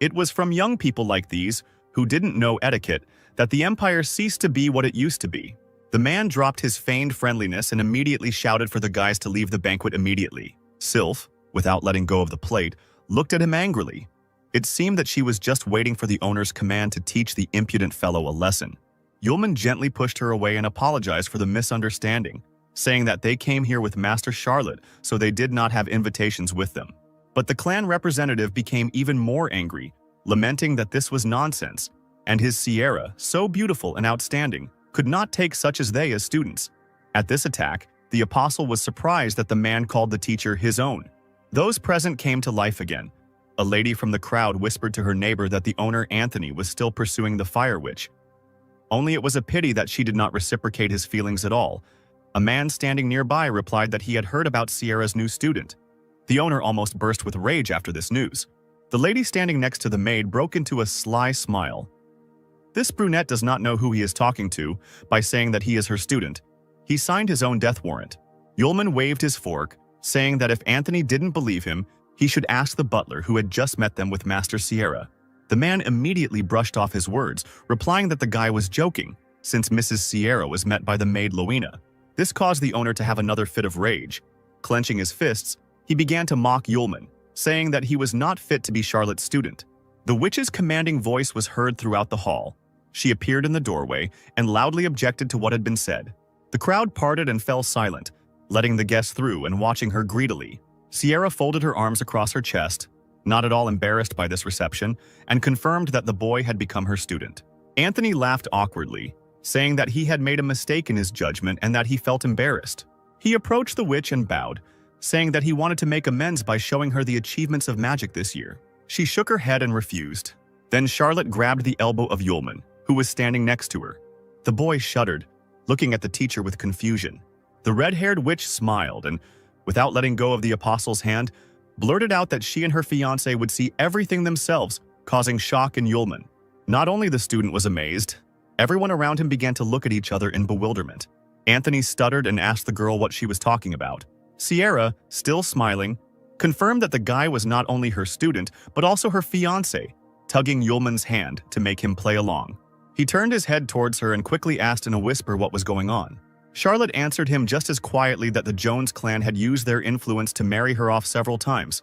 It was from young people like these, who didn't know etiquette, that the empire ceased to be what it used to be. The man dropped his feigned friendliness and immediately shouted for the guys to leave the banquet immediately. Sylph, without letting go of the plate, looked at him angrily. It seemed that she was just waiting for the owner's command to teach the impudent fellow a lesson. Yulman gently pushed her away and apologized for the misunderstanding, saying that they came here with Master Charlotte, so they did not have invitations with them. But the clan representative became even more angry, lamenting that this was nonsense, and his Sierra, so beautiful and outstanding, could not take such as they as students. At this attack, the apostle was surprised that the man called the teacher his own. Those present came to life again. A lady from the crowd whispered to her neighbor that the owner Anthony was still pursuing the fire witch. Only it was a pity that she did not reciprocate his feelings at all. A man standing nearby replied that he had heard about Sierra's new student. The owner almost burst with rage after this news. The lady standing next to the maid broke into a sly smile. This brunette does not know who he is talking to by saying that he is her student. He signed his own death warrant. Yulman waved his fork, saying that if Anthony didn't believe him, he should ask the butler who had just met them with Master Sierra. The man immediately brushed off his words, replying that the guy was joking, since Mrs. Sierra was met by the maid Lowena. This caused the owner to have another fit of rage. Clenching his fists, he began to mock Yulman, saying that he was not fit to be Charlotte's student. The witch's commanding voice was heard throughout the hall. She appeared in the doorway and loudly objected to what had been said. The crowd parted and fell silent, letting the guests through and watching her greedily. Sierra folded her arms across her chest, not at all embarrassed by this reception, and confirmed that the boy had become her student. Anthony laughed awkwardly, saying that he had made a mistake in his judgment and that he felt embarrassed. He approached the witch and bowed, saying that he wanted to make amends by showing her the achievements of magic this year. She shook her head and refused. Then Charlotte grabbed the elbow of Yulman, who was standing next to her. The boy shuddered, looking at the teacher with confusion. The red-haired witch smiled and, without letting go of the apostle's hand, blurted out that she and her fiancé would see everything themselves, causing shock in Yulman. Not only the student was amazed, everyone around him began to look at each other in bewilderment. Anthony stuttered and asked the girl what she was talking about. Sierra, still smiling, confirmed that the guy was not only her student, but also her fiancé, tugging Yulman's hand to make him play along. He turned his head towards her and quickly asked in a whisper what was going on. Charlotte answered him just as quietly that the Jones clan had used their influence to marry her off several times,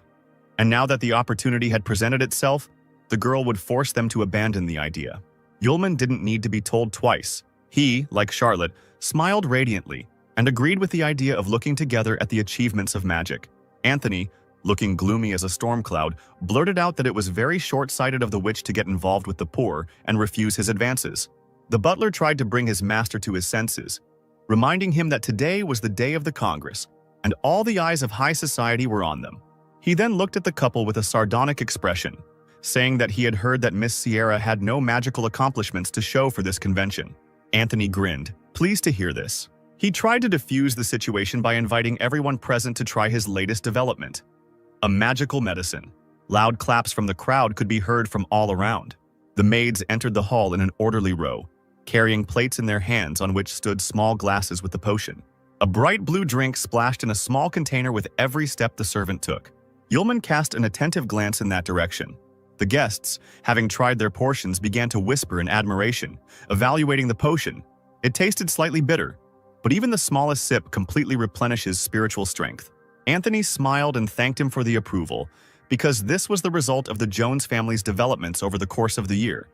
and now that the opportunity had presented itself, the girl would force them to abandon the idea. Yulman didn't need to be told twice. He, like Charlotte, smiled radiantly and agreed with the idea of looking together at the achievements of magic. Anthony, looking gloomy as a storm cloud, blurted out that it was very short-sighted of the witch to get involved with the poor and refuse his advances. The butler tried to bring his master to his senses, reminding him that today was the day of the Congress, and all the eyes of high society were on them. He then looked at the couple with a sardonic expression, saying that he had heard that Miss Sierra had no magical accomplishments to show for this convention. Anthony grinned, pleased to hear this. He tried to defuse the situation by inviting everyone present to try his latest development, a magical medicine. Loud claps from the crowd could be heard from all around. The maids entered the hall in an orderly row, carrying plates in their hands on which stood small glasses with the potion. A bright blue drink splashed in a small container with every step the servant took. Yulman cast an attentive glance in that direction. The guests, having tried their portions, began to whisper in admiration, evaluating the potion. It tasted slightly bitter, but even the smallest sip completely replenishes spiritual strength. Anthony smiled and thanked him for the approval, because this was the result of the Jones family's developments over the course of the year.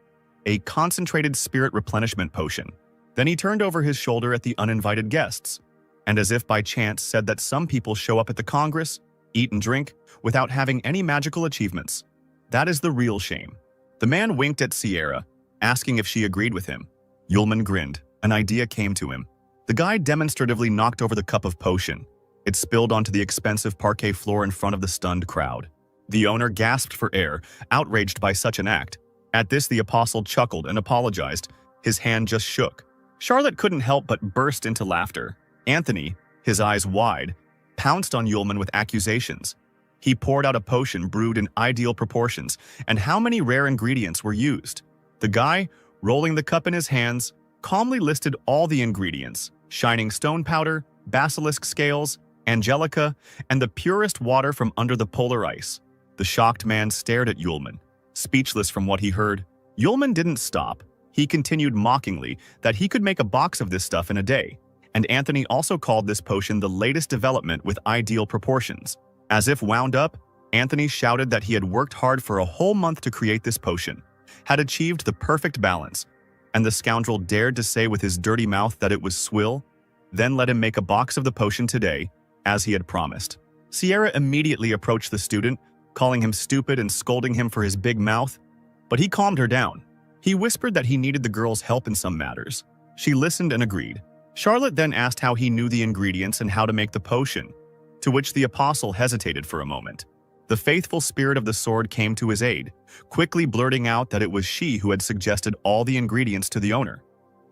A concentrated spirit replenishment potion. Then he turned over his shoulder at the uninvited guests, and as if by chance said that some people show up at the Congress, eat and drink, without having any magical achievements. That is the real shame. The man winked at Sierra, asking if she agreed with him. Yulman grinned. An idea came to him. The guy demonstratively knocked over the cup of potion. It spilled onto the expensive parquet floor in front of the stunned crowd. The owner gasped for air, outraged by such an act. At this, the apostle chuckled and apologized. His hand just shook. Charlotte couldn't help but burst into laughter. Anthony, his eyes wide, pounced on Yulman with accusations. He poured out a potion brewed in ideal proportions, and how many rare ingredients were used? The guy, rolling the cup in his hands, calmly listed all the ingredients: shining stone powder, basilisk scales, angelica, and the purest water from under the polar ice. The shocked man stared at Yulman, speechless from what he heard. Yulman didn't stop. He continued mockingly that he could make a box of this stuff in a day, and Anthony also called this potion the latest development with ideal proportions. As if wound up, Anthony shouted that he had worked hard for a whole month to create this potion, had achieved the perfect balance, and the scoundrel dared to say with his dirty mouth that it was swill, then let him make a box of the potion today, as he had promised. Sierra immediately approached the student, calling him stupid and scolding him for his big mouth, but he calmed her down. He whispered that he needed the girl's help in some matters. She listened and agreed. Charlotte then asked how he knew the ingredients and how to make the potion, to which the apostle hesitated for a moment. The faithful spirit of the sword came to his aid, quickly blurting out that it was she who had suggested all the ingredients to the owner.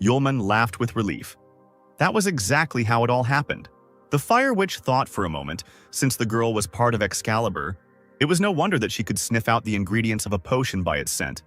Yulman laughed with relief. That was exactly how it all happened. The Fire Witch thought for a moment, since the girl was part of Excalibur, it was no wonder that she could sniff out the ingredients of a potion by its scent.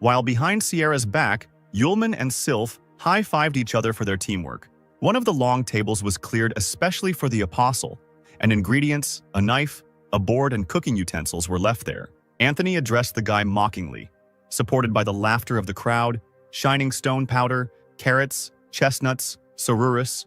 While behind Sierra's back, Yulman and Sylph high-fived each other for their teamwork. One of the long tables was cleared especially for the apostle, and ingredients, a knife, a board, and cooking utensils were left there. Anthony addressed the guy mockingly, supported by the laughter of the crowd, shining stone powder, carrots, chestnuts, sorurus.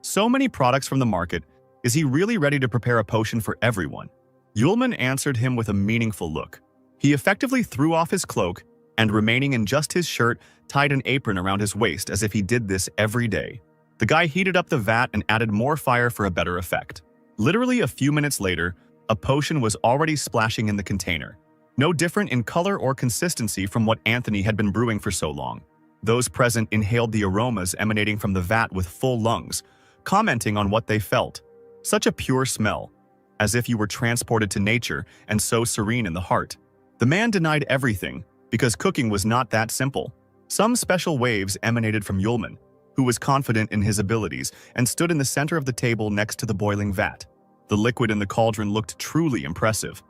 So many products from the market. Is he really ready to prepare a potion for everyone? Yulman answered him with a meaningful look. He effectively threw off his cloak and, remaining in just his shirt, tied an apron around his waist as if he did this every day. The guy heated up the vat and added more fire for a better effect. Literally a few minutes later, a potion was already splashing in the container, no different in color or consistency from what Anthony had been brewing for so long. Those present inhaled the aromas emanating from the vat with full lungs, commenting on what they felt. Such a pure smell, as if you were transported to nature and so serene in the heart. The man denied everything, because cooking was not that simple. Some special waves emanated from Yulman, who was confident in his abilities and stood in the center of the table next to the boiling vat. The liquid in the cauldron looked truly impressive.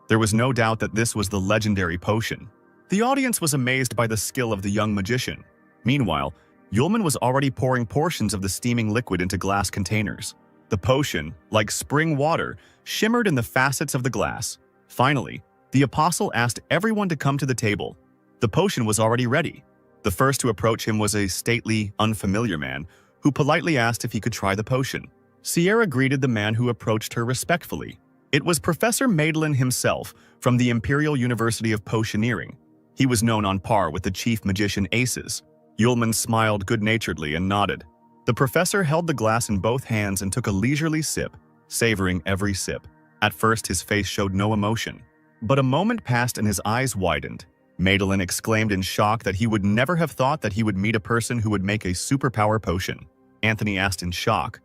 There was no doubt that this was the legendary potion. The audience was amazed by the skill of the young magician. Meanwhile, Yulman was already pouring portions of the steaming liquid into glass containers. The potion, like spring water, shimmered in the facets of the glass. Finally, the apostle asked everyone to come to the table. The potion was already ready. The first to approach him was a stately, unfamiliar man who politely asked if he could try the potion. Sierra greeted the man who approached her respectfully. It was Professor Madeline himself from the Imperial University of Potioneering. He was known on par with the chief magician aces. Yulman smiled good-naturedly and nodded. The professor held the glass in both hands and took a leisurely sip, savoring every sip. At first, his face showed no emotion. But a moment passed and his eyes widened. Madeline exclaimed in shock that he would never have thought that he would meet a person who would make a superpower potion. Anthony asked in shock,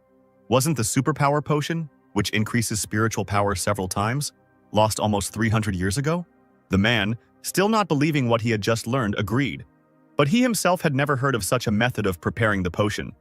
wasn't the superpower potion, which increases spiritual power several times, lost almost 300 years ago? The man, still not believing what he had just learned, agreed. But he himself had never heard of such a method of preparing the potion.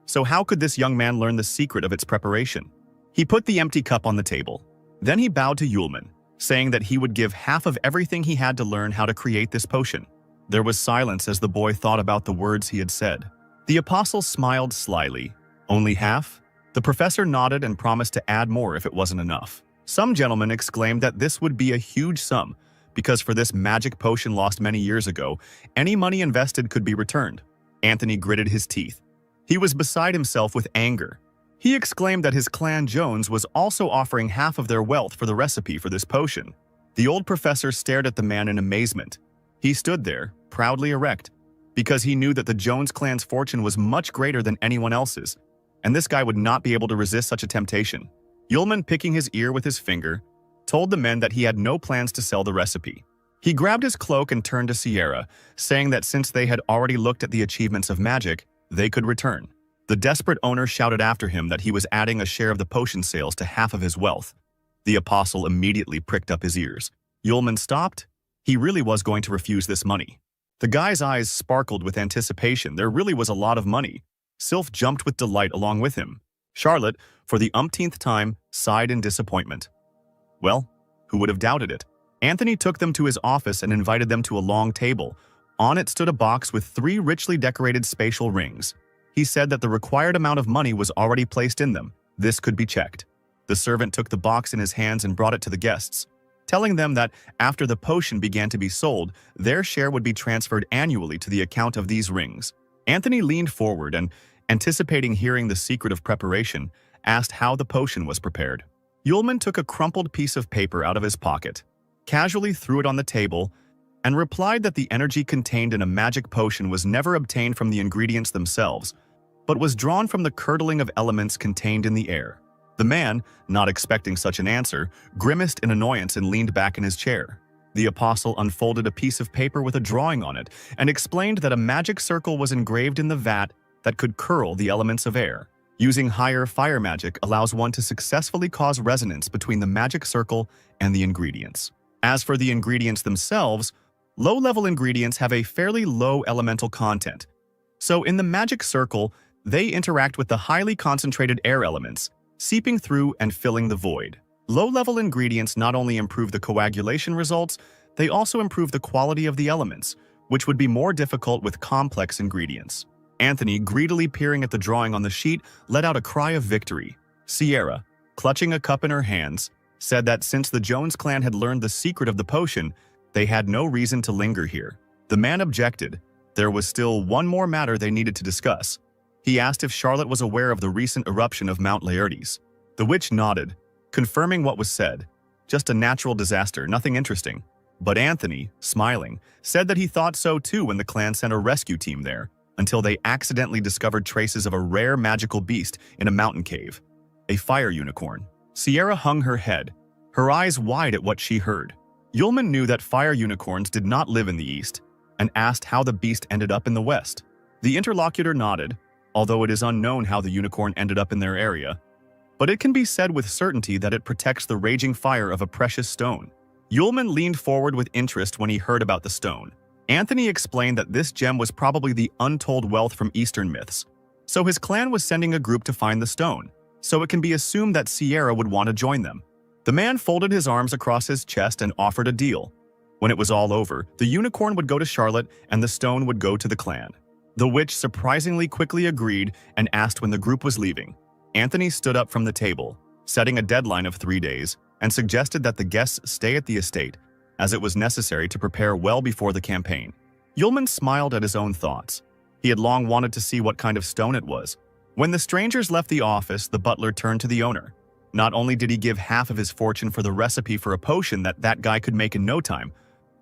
So how could this young man learn the secret of its preparation? He put the empty cup on the table. Then he bowed to Yulman, saying that he would give half of everything he had to learn how to create this potion. There was silence as the boy thought about the words he had said. The apostle smiled slyly. Only half? The professor nodded and promised to add more if it wasn't enough. Some gentlemen exclaimed that this would be a huge sum, because for this magic potion lost many years ago, any money invested could be returned. Anthony gritted his teeth. He was beside himself with anger. He exclaimed that his clan Jones was also offering half of their wealth for the recipe for this potion. The old professor stared at the man in amazement. He stood there, proudly erect, because he knew that the Jones clan's fortune was much greater than anyone else's, and this guy would not be able to resist such a temptation. Yulman, picking his ear with his finger, told the men that he had no plans to sell the recipe. He grabbed his cloak and turned to Sierra, saying that since they had already looked at the achievements of magic, they could return. The desperate owner shouted after him that he was adding a share of the potion sales to half of his wealth. The apostle immediately pricked up his ears. Yulman stopped. He really was going to refuse this money. The guy's eyes sparkled with anticipation. There really was a lot of money. Sylph jumped with delight along with him. Charlotte, for the umpteenth time, sighed in disappointment. Well, who would have doubted it? Anthony took them to his office and invited them to a long table. On it stood a box with 3 richly decorated spatial rings. He said that the required amount of money was already placed in them. This could be checked. The servant took the box in his hands and brought it to the guests, telling them that after the potion began to be sold, their share would be transferred annually to the account of these rings. Anthony leaned forward and, anticipating hearing the secret of preparation, asked how the potion was prepared. Yulman took a crumpled piece of paper out of his pocket, casually threw it on the table, and replied that the energy contained in a magic potion was never obtained from the ingredients themselves, but was drawn from the curdling of elements contained in the air. The man, not expecting such an answer, grimaced in annoyance and leaned back in his chair. The apostle unfolded a piece of paper with a drawing on it and explained that a magic circle was engraved in the vat that could curl the elements of air. Using higher fire magic allows one to successfully cause resonance between the magic circle and the ingredients. As for the ingredients themselves, low-level ingredients have a fairly low elemental content. So in the magic circle, they interact with the highly concentrated air elements, seeping through and filling the void. Low-level ingredients not only improve the coagulation results, they also improve the quality of the elements, which would be more difficult with complex ingredients. Anthony, greedily peering at the drawing on the sheet, let out a cry of victory. Sierra, clutching a cup in her hands, said that since the Jones clan had learned the secret of the potion, they had no reason to linger here. The man objected. There was still one more matter they needed to discuss. He asked if Charlotte was aware of the recent eruption of Mount Laertes. The witch nodded, confirming what was said. Just a natural disaster, nothing interesting. But Anthony, smiling, said that he thought so too when the clan sent a rescue team there, until they accidentally discovered traces of a rare magical beast in a mountain cave. A fire unicorn. Sierra hung her head, her eyes wide at what she heard. Yulman knew that fire unicorns did not live in the east, and asked how the beast ended up in the west. The interlocutor nodded, although it is unknown how the unicorn ended up in their area, but it can be said with certainty that it protects the raging fire of a precious stone. Yulman leaned forward with interest when he heard about the stone. Anthony explained that this gem was probably the untold wealth from Eastern myths, so his clan was sending a group to find the stone, so it can be assumed that Sierra would want to join them. The man folded his arms across his chest and offered a deal. When it was all over, the unicorn would go to Charlotte and the stone would go to the clan. The witch surprisingly quickly agreed and asked when the group was leaving. Anthony stood up from the table, setting a deadline of 3 days, and suggested that the guests stay at the estate, as it was necessary to prepare well before the campaign. Yulman smiled at his own thoughts. He had long wanted to see what kind of stone it was. When the strangers left the office, the butler turned to the owner. Not only did he give half of his fortune for the recipe for a potion that guy could make in no time,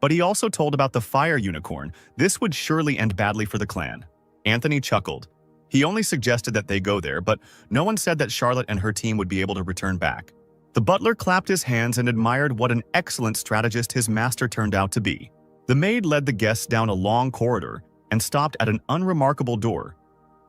but he also told about the fire unicorn. This would surely end badly for the clan. Anthony chuckled. He only suggested that they go there, but no one said that Charlotte and her team would be able to return back. The butler clapped his hands and admired what an excellent strategist his master turned out to be. The maid led the guests down a long corridor and stopped at an unremarkable door.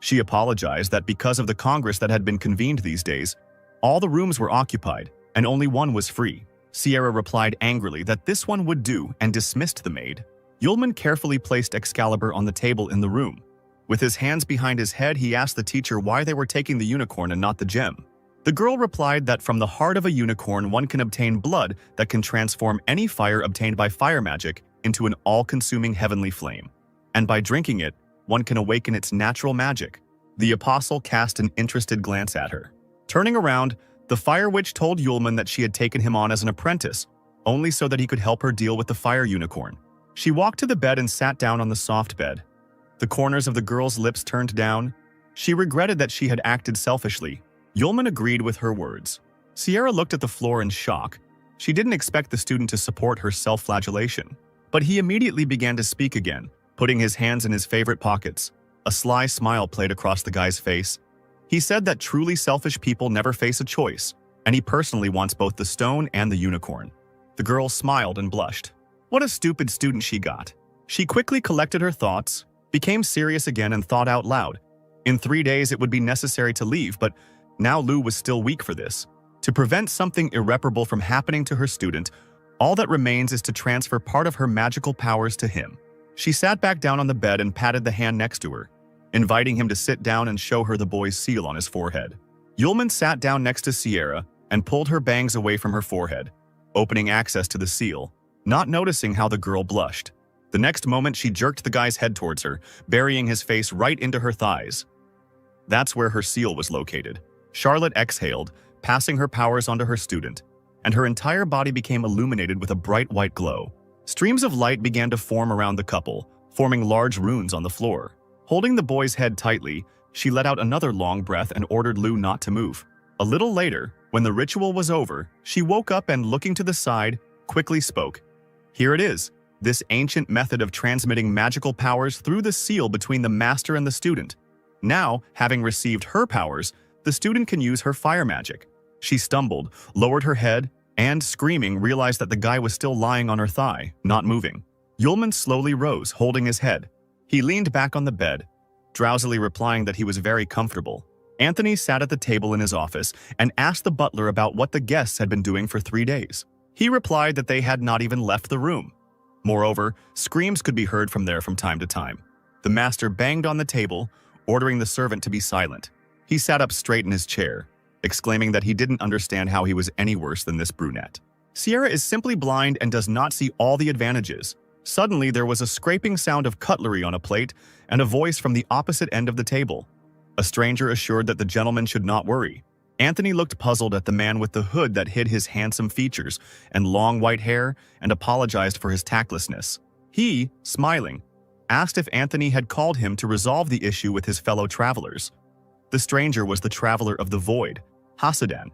She apologized that because of the congress that had been convened these days, all the rooms were occupied and only one was free. Sierra replied angrily that this one would do and dismissed the maid. Yulman carefully placed Excalibur on the table in the room. With his hands behind his head, he asked the teacher why they were taking the unicorn and not the gem. The girl replied that from the heart of a unicorn one can obtain blood that can transform any fire obtained by fire magic into an all-consuming heavenly flame. And by drinking it, one can awaken its natural magic. The apostle cast an interested glance at her. Turning around, the fire witch told Yulman that she had taken him on as an apprentice, only so that he could help her deal with the fire unicorn. She walked to the bed and sat down on the soft bed. The corners of the girl's lips turned down. She regretted that she had acted selfishly. Yulman agreed with her words. Sierra looked at the floor in shock. She didn't expect the student to support her self-flagellation. But he immediately began to speak again, putting his hands in his favorite pockets. A sly smile played across the guy's face. He said that truly selfish people never face a choice, and he personally wants both the stone and the unicorn. The girl smiled and blushed. What a stupid student she got. She quickly collected her thoughts, became serious again, and thought out loud. In 3 days it would be necessary to leave, but now Lu was still weak for this. To prevent something irreparable from happening to her student, all that remains is to transfer part of her magical powers to him. She sat back down on the bed and patted the hand next to her, inviting him to sit down and show her the boy's seal on his forehead. Yulman sat down next to Sierra and pulled her bangs away from her forehead, opening access to the seal, not noticing how the girl blushed. The next moment she jerked the guy's head towards her, burying his face right into her thighs. That's where her seal was located. Charlotte exhaled, passing her powers onto her student, and her entire body became illuminated with a bright white glow. Streams of light began to form around the couple, forming large runes on the floor. Holding the boy's head tightly, she let out another long breath and ordered Lu not to move. A little later, when the ritual was over, she woke up and, looking to the side, quickly spoke. Here it is, this ancient method of transmitting magical powers through the seal between the master and the student. Now, having received her powers, the student can use her fire magic. She stumbled, lowered her head, and, screaming, realized that the guy was still lying on her thigh, not moving. Yulman slowly rose, holding his head. He leaned back on the bed, drowsily replying that he was very comfortable. Anthony sat at the table in his office and asked the butler about what the guests had been doing for 3 days. He replied that they had not even left the room. Moreover, screams could be heard from there from time to time. The master banged on the table, ordering the servant to be silent. He sat up straight in his chair, exclaiming that he didn't understand how he was any worse than this brunette. Sierra is simply blind and does not see all the advantages. Suddenly, there was a scraping sound of cutlery on a plate and a voice from the opposite end of the table. A stranger assured that the gentleman should not worry. Anthony looked puzzled at the man with the hood that hid his handsome features and long white hair and apologized for his tactlessness. He, smiling, asked if Anthony had called him to resolve the issue with his fellow travelers. The stranger was the traveler of the void, Hasadan,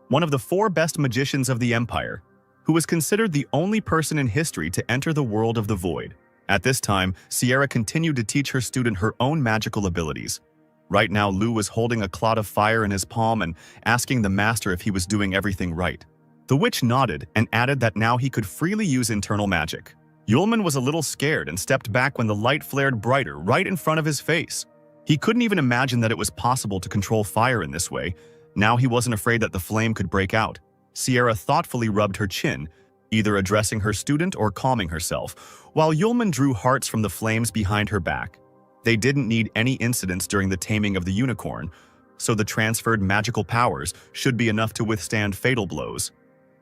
one of the 4 best magicians of the empire, who was considered the only person in history to enter the world of the void. At this time, Sierra continued to teach her student her own magical abilities. Right now, Lu was holding a clod of fire in his palm and asking the master if he was doing everything right. The witch nodded and added that now he could freely use internal magic. Yulman was a little scared and stepped back when the light flared brighter right in front of his face. He couldn't even imagine that it was possible to control fire in this way. Now he wasn't afraid that the flame could break out. Sierra thoughtfully rubbed her chin, either addressing her student or calming herself, while Yulman drew hearts from the flames behind her back. They didn't need any incidents during the taming of the unicorn, so the transferred magical powers should be enough to withstand fatal blows.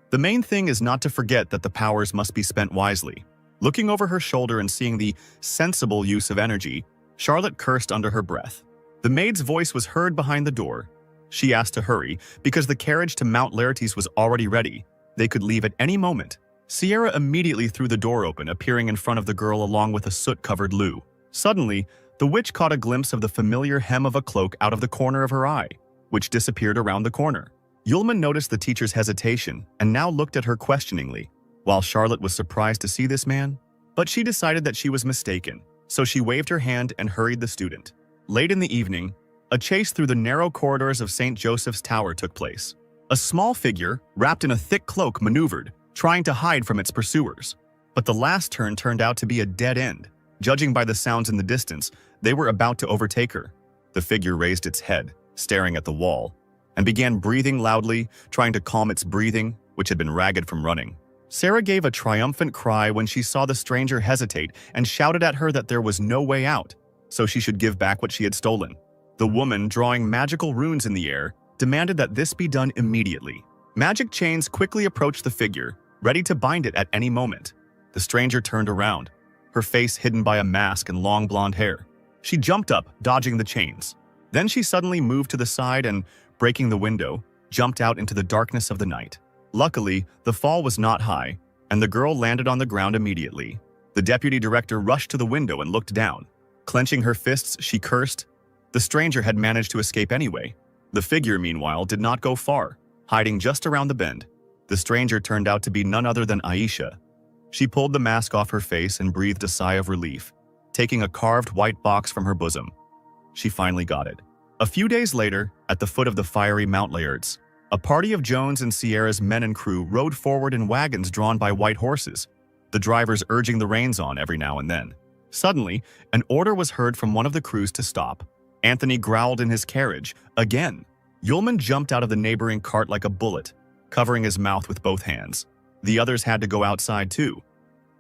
The main thing is not to forget that the powers must be spent wisely. Looking over her shoulder and seeing the sensible use of energy, Charlotte cursed under her breath. The maid's voice was heard behind the door. She asked to hurry because the carriage to Mount Laertes was already ready. They could leave at any moment. Sierra immediately threw the door open, appearing in front of the girl along with a soot-covered Lu. Suddenly, the witch caught a glimpse of the familiar hem of a cloak out of the corner of her eye, which disappeared around the corner. Yulman noticed the teacher's hesitation and now looked at her questioningly, while Charlotte was surprised to see this man. But she decided that she was mistaken, so she waved her hand and hurried the student. Late in the evening, a chase through the narrow corridors of St. Joseph's Tower took place. A small figure, wrapped in a thick cloak, maneuvered, trying to hide from its pursuers. But the last turn turned out to be a dead end. Judging by the sounds in the distance, they were about to overtake her. The figure raised its head, staring at the wall, and began breathing loudly, trying to calm its breathing, which had been ragged from running. Sarah gave a triumphant cry when she saw the stranger hesitate and shouted at her that there was no way out, so she should give back what she had stolen. The woman, drawing magical runes in the air, demanded that this be done immediately. Magic chains quickly approached the figure, ready to bind it at any moment. The stranger turned around, her face hidden by a mask and long blonde hair. She jumped up, dodging the chains. Then she suddenly moved to the side and, breaking the window, jumped out into the darkness of the night. Luckily, the fall was not high, and the girl landed on the ground immediately. The deputy director rushed to the window and looked down. Clenching her fists, she cursed. The stranger had managed to escape anyway. The figure, meanwhile, did not go far, hiding just around the bend. The stranger turned out to be none other than Aisha. She pulled the mask off her face and breathed a sigh of relief, taking a carved white box from her bosom. She finally got it. A few days later, at the foot of the fiery Mount Laertes, a party of Jones and Sierra's men and crew rode forward in wagons drawn by white horses, the drivers urging the reins on every now and then. Suddenly, an order was heard from one of the crews to stop. Anthony growled in his carriage, again. Yulman jumped out of the neighboring cart like a bullet, covering his mouth with both hands. The others had to go outside too.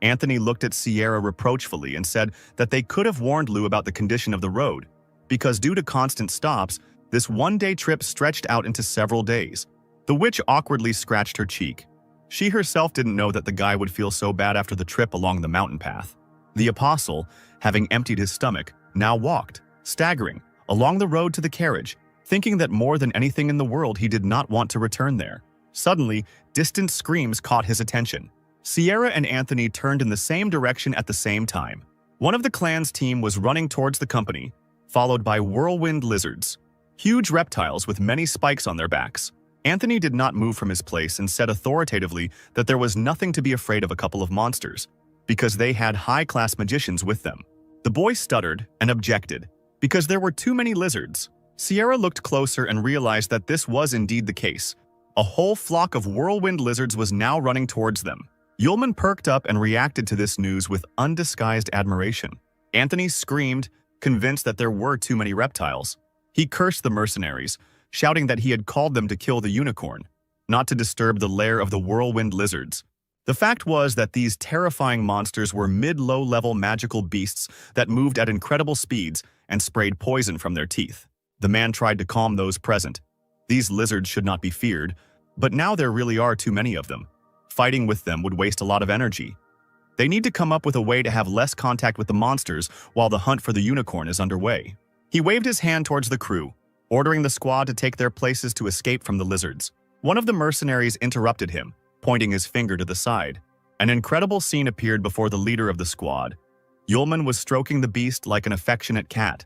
Anthony looked at Sierra reproachfully and said that they could have warned Lu about the condition of the road, because due to constant stops, this one-day trip stretched out into several days. The witch awkwardly scratched her cheek. She herself didn't know that the guy would feel so bad after the trip along the mountain path. The apostle, having emptied his stomach, now walked, staggering, along the road to the carriage, thinking that more than anything in the world he did not want to return there. Suddenly, distant screams caught his attention. Sierra and Anthony turned in the same direction at the same time. One of the clan's team was running towards the company, followed by whirlwind lizards, huge reptiles with many spikes on their backs. Anthony did not move from his place and said authoritatively that there was nothing to be afraid of a couple of monsters, because they had high-class magicians with them. The boy stuttered and objected, because there were too many lizards. Sierra looked closer and realized that this was indeed the case. A whole flock of whirlwind lizards was now running towards them. Yulman perked up and reacted to this news with undisguised admiration. Anthony screamed, convinced that there were too many reptiles. He cursed the mercenaries, shouting that he had called them to kill the unicorn, not to disturb the lair of the whirlwind lizards. The fact was that these terrifying monsters were mid-low-level magical beasts that moved at incredible speeds and sprayed poison from their teeth. The man tried to calm those present. These lizards should not be feared, but now there really are too many of them. Fighting with them would waste a lot of energy. They need to come up with a way to have less contact with the monsters while the hunt for the unicorn is underway. He waved his hand towards the crew, ordering the squad to take their places to escape from the lizards. One of the mercenaries interrupted him, pointing his finger to the side. An incredible scene appeared before the leader of the squad. Yulman was stroking the beast like an affectionate cat,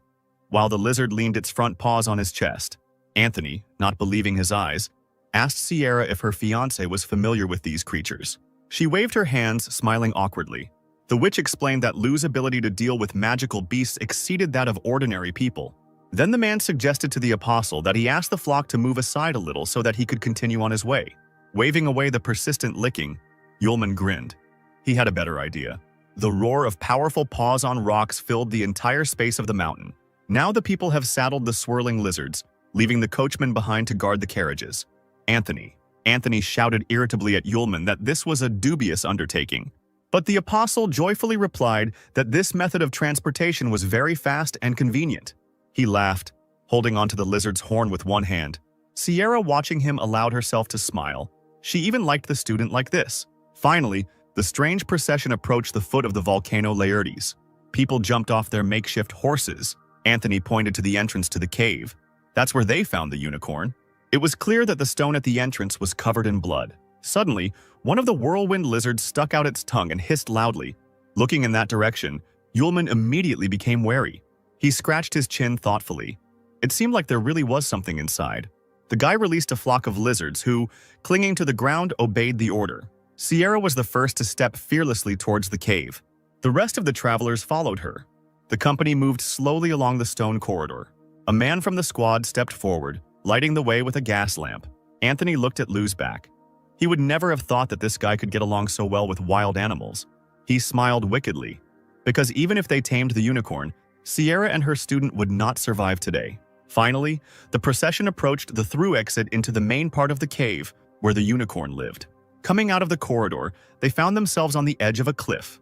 while the lizard leaned its front paws on his chest. Anthony, not believing his eyes, asked Sierra if her fiancé was familiar with these creatures. She waved her hands, smiling awkwardly. The witch explained that Lu's ability to deal with magical beasts exceeded that of ordinary people. Then the man suggested to the apostle that he ask the flock to move aside a little so that he could continue on his way. Waving away the persistent licking, Yulman grinned. He had a better idea. The roar of powerful paws on rocks filled the entire space of the mountain. Now the people have saddled the swirling lizards, leaving the coachman behind to guard the carriages. Anthony shouted irritably at Yulman that this was a dubious undertaking. But the apostle joyfully replied that this method of transportation was very fast and convenient. He laughed, holding onto the lizard's horn with one hand. Sierra, watching him, allowed herself to smile. She even liked the student like this. Finally, the strange procession approached the foot of the volcano Laertes. People jumped off their makeshift horses. Anthony pointed to the entrance to the cave. That's where they found the unicorn. It was clear that the stone at the entrance was covered in blood. Suddenly, one of the whirlwind lizards stuck out its tongue and hissed loudly. Looking in that direction, Yulman immediately became wary. He scratched his chin thoughtfully. It seemed like there really was something inside. The guy released a flock of lizards who, clinging to the ground, obeyed the order. Sierra was the first to step fearlessly towards the cave. The rest of the travelers followed her. The company moved slowly along the stone corridor. A man from the squad stepped forward, lighting the way with a gas lamp. Anthony looked at Lu's back. He would never have thought that this guy could get along so well with wild animals. He smiled wickedly, because even if they tamed the unicorn, Sierra and her student would not survive today. Finally, the procession approached the through exit into the main part of the cave where the unicorn lived. Coming out of the corridor, they found themselves on the edge of a cliff.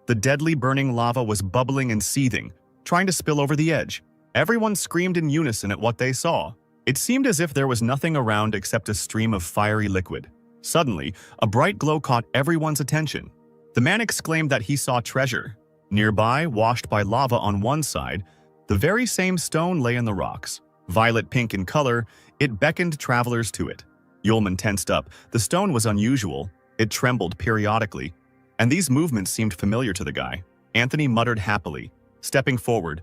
The deadly burning lava was bubbling and seething, trying to spill over the edge. Everyone screamed in unison at what they saw. It seemed as if there was nothing around except a stream of fiery liquid. Suddenly, a bright glow caught everyone's attention. The man exclaimed that he saw treasure. Nearby, washed by lava on one side, the very same stone lay in the rocks. Violet pink in color, it beckoned travelers to it. Yulman tensed up. The stone was unusual. It trembled periodically, and these movements seemed familiar to the guy. Anthony muttered happily, stepping forward,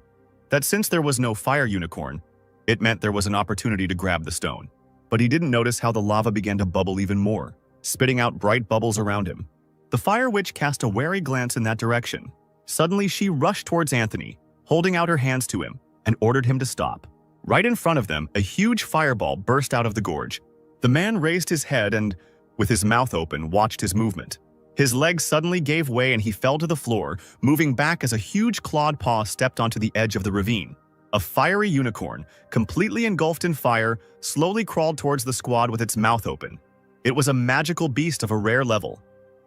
that since there was no fire unicorn, it meant there was an opportunity to grab the stone. But he didn't notice how the lava began to bubble even more, spitting out bright bubbles around him. The fire witch cast a wary glance in that direction. Suddenly, she rushed towards Anthony, holding out her hands to him, and ordered him to stop. Right in front of them, a huge fireball burst out of the gorge. The man raised his head and, with his mouth open, watched his movement. His legs suddenly gave way and he fell to the floor, moving back as a huge clawed paw stepped onto the edge of the ravine. A fiery unicorn, completely engulfed in fire, slowly crawled towards the squad with its mouth open. It was a magical beast of a rare level.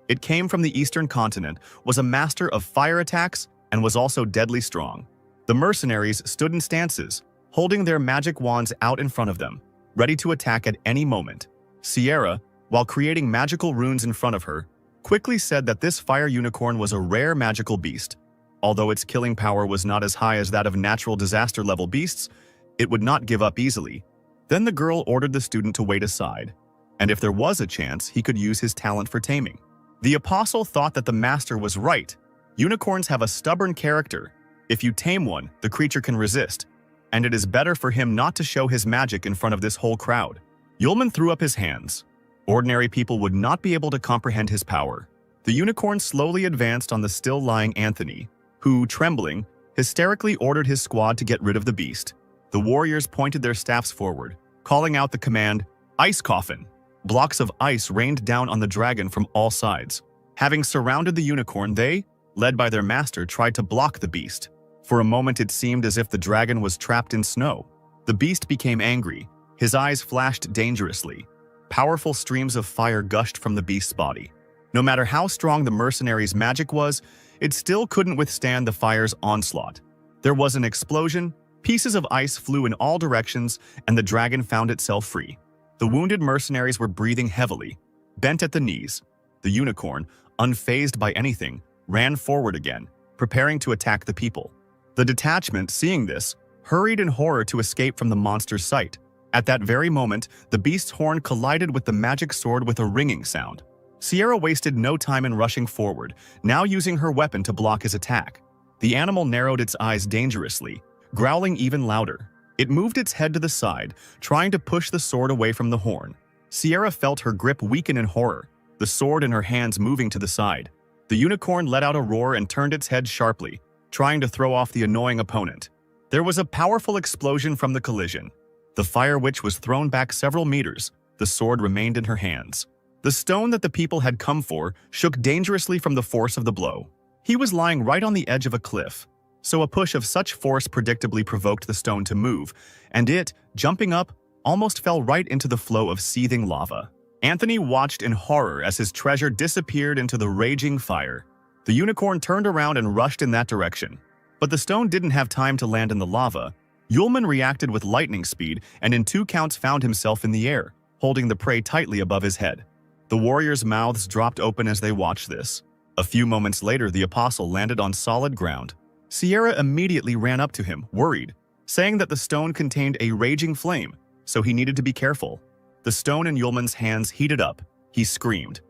It came from the eastern continent, was a master of fire attacks, and was also deadly strong. The mercenaries stood in stances, holding their magic wands out in front of them, ready to attack at any moment. Sierra, while creating magical runes in front of her, quickly said that this fire unicorn was a rare magical beast. although its killing power was not as high as that of natural disaster-level beasts, it would not give up easily. Then the girl ordered the student to wait aside, and if there was a chance, he could use his talent for taming. The apostle thought that the master was right. Unicorns have a stubborn character. If you tame one, the creature can resist, and it is better for him not to show his magic in front of this whole crowd. Yulman threw up his hands. Ordinary people would not be able to comprehend his power. The unicorn slowly advanced on the still-lying Anthony, who, trembling, hysterically ordered his squad to get rid of the beast. The warriors pointed their staffs forward, calling out the command, "Ice Coffin!" Blocks of ice rained down on the dragon from all sides. Having surrounded the unicorn, they, led by their master, tried to block the beast. For a moment it seemed as if the dragon was trapped in snow. The beast became angry. His eyes flashed dangerously. Powerful streams of fire gushed from the beast's body. No matter how strong the mercenary's magic was, it still couldn't withstand the fire's onslaught. There was an explosion, pieces of ice flew in all directions, and the dragon found itself free. The wounded mercenaries were breathing heavily, bent at the knees. The unicorn, unfazed by anything, ran forward again, preparing to attack the people. The detachment, seeing this, hurried in horror to escape from the monster's sight. At that very moment, the beast's horn collided with the magic sword with a ringing sound. Sierra wasted no time in rushing forward, now using her weapon to block his attack. The animal narrowed its eyes dangerously, growling even louder. It moved its head to the side, trying to push the sword away from the horn. Sierra felt her grip weaken in horror, the sword in her hands moving to the side. The unicorn let out a roar and turned its head sharply, trying to throw off the annoying opponent. There was a powerful explosion from the collision. The fire witch was thrown back several meters. The sword remained in her hands. The stone that the people had come for shook dangerously from the force of the blow. He was lying right on the edge of a cliff, so a push of such force predictably provoked the stone to move, and it, jumping up, almost fell right into the flow of seething lava. Anthony watched in horror as his treasure disappeared into the raging fire. The unicorn turned around and rushed in that direction. But the stone didn't have time to land in the lava. Yulman reacted with lightning speed and in 2 counts found himself in the air, holding the prey tightly above his head. The warriors' mouths dropped open as they watched this. A few moments later, the apostle landed on solid ground. Sierra immediately ran up to him, worried, saying that the stone contained a raging flame, so he needed to be careful. The stone in Yulman's hands heated up. He screamed,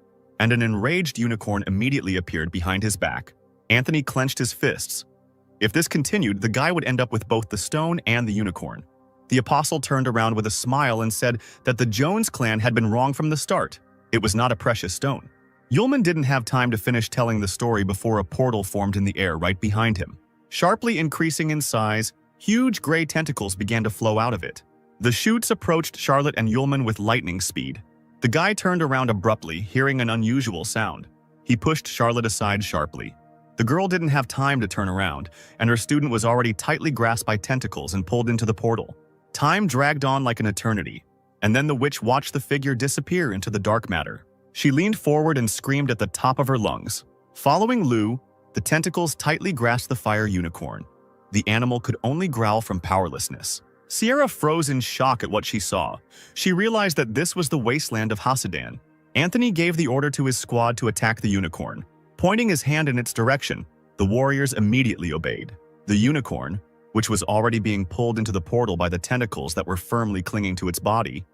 and an enraged unicorn immediately appeared behind his back. Anthony clenched his fists. If this continued, the guy would end up with both the stone and the unicorn. The apostle turned around with a smile and said that the Jones clan had been wrong from the start. It was not a precious stone. Yulman didn't have time to finish telling the story before a portal formed in the air right behind him. Sharply increasing in size, huge gray tentacles began to flow out of it. The shoots approached Charlotte and Yulman with lightning speed. The guy turned around abruptly, hearing an unusual sound. He pushed Charlotte aside sharply. The girl didn't have time to turn around, and her student was already tightly grasped by tentacles and pulled into the portal. Time dragged on like an eternity, and then the witch watched the figure disappear into the dark matter. She leaned forward and screamed at the top of her lungs. Following Lou, the tentacles tightly grasped the fire unicorn. The animal could only growl from powerlessness. Sierra froze in shock at what she saw. She realized that this was the wasteland of Hasidan. Anthony gave the order to his squad to attack the unicorn. Pointing his hand in its direction, the warriors immediately obeyed. The unicorn, which was already being pulled into the portal by the tentacles that were firmly clinging to its body,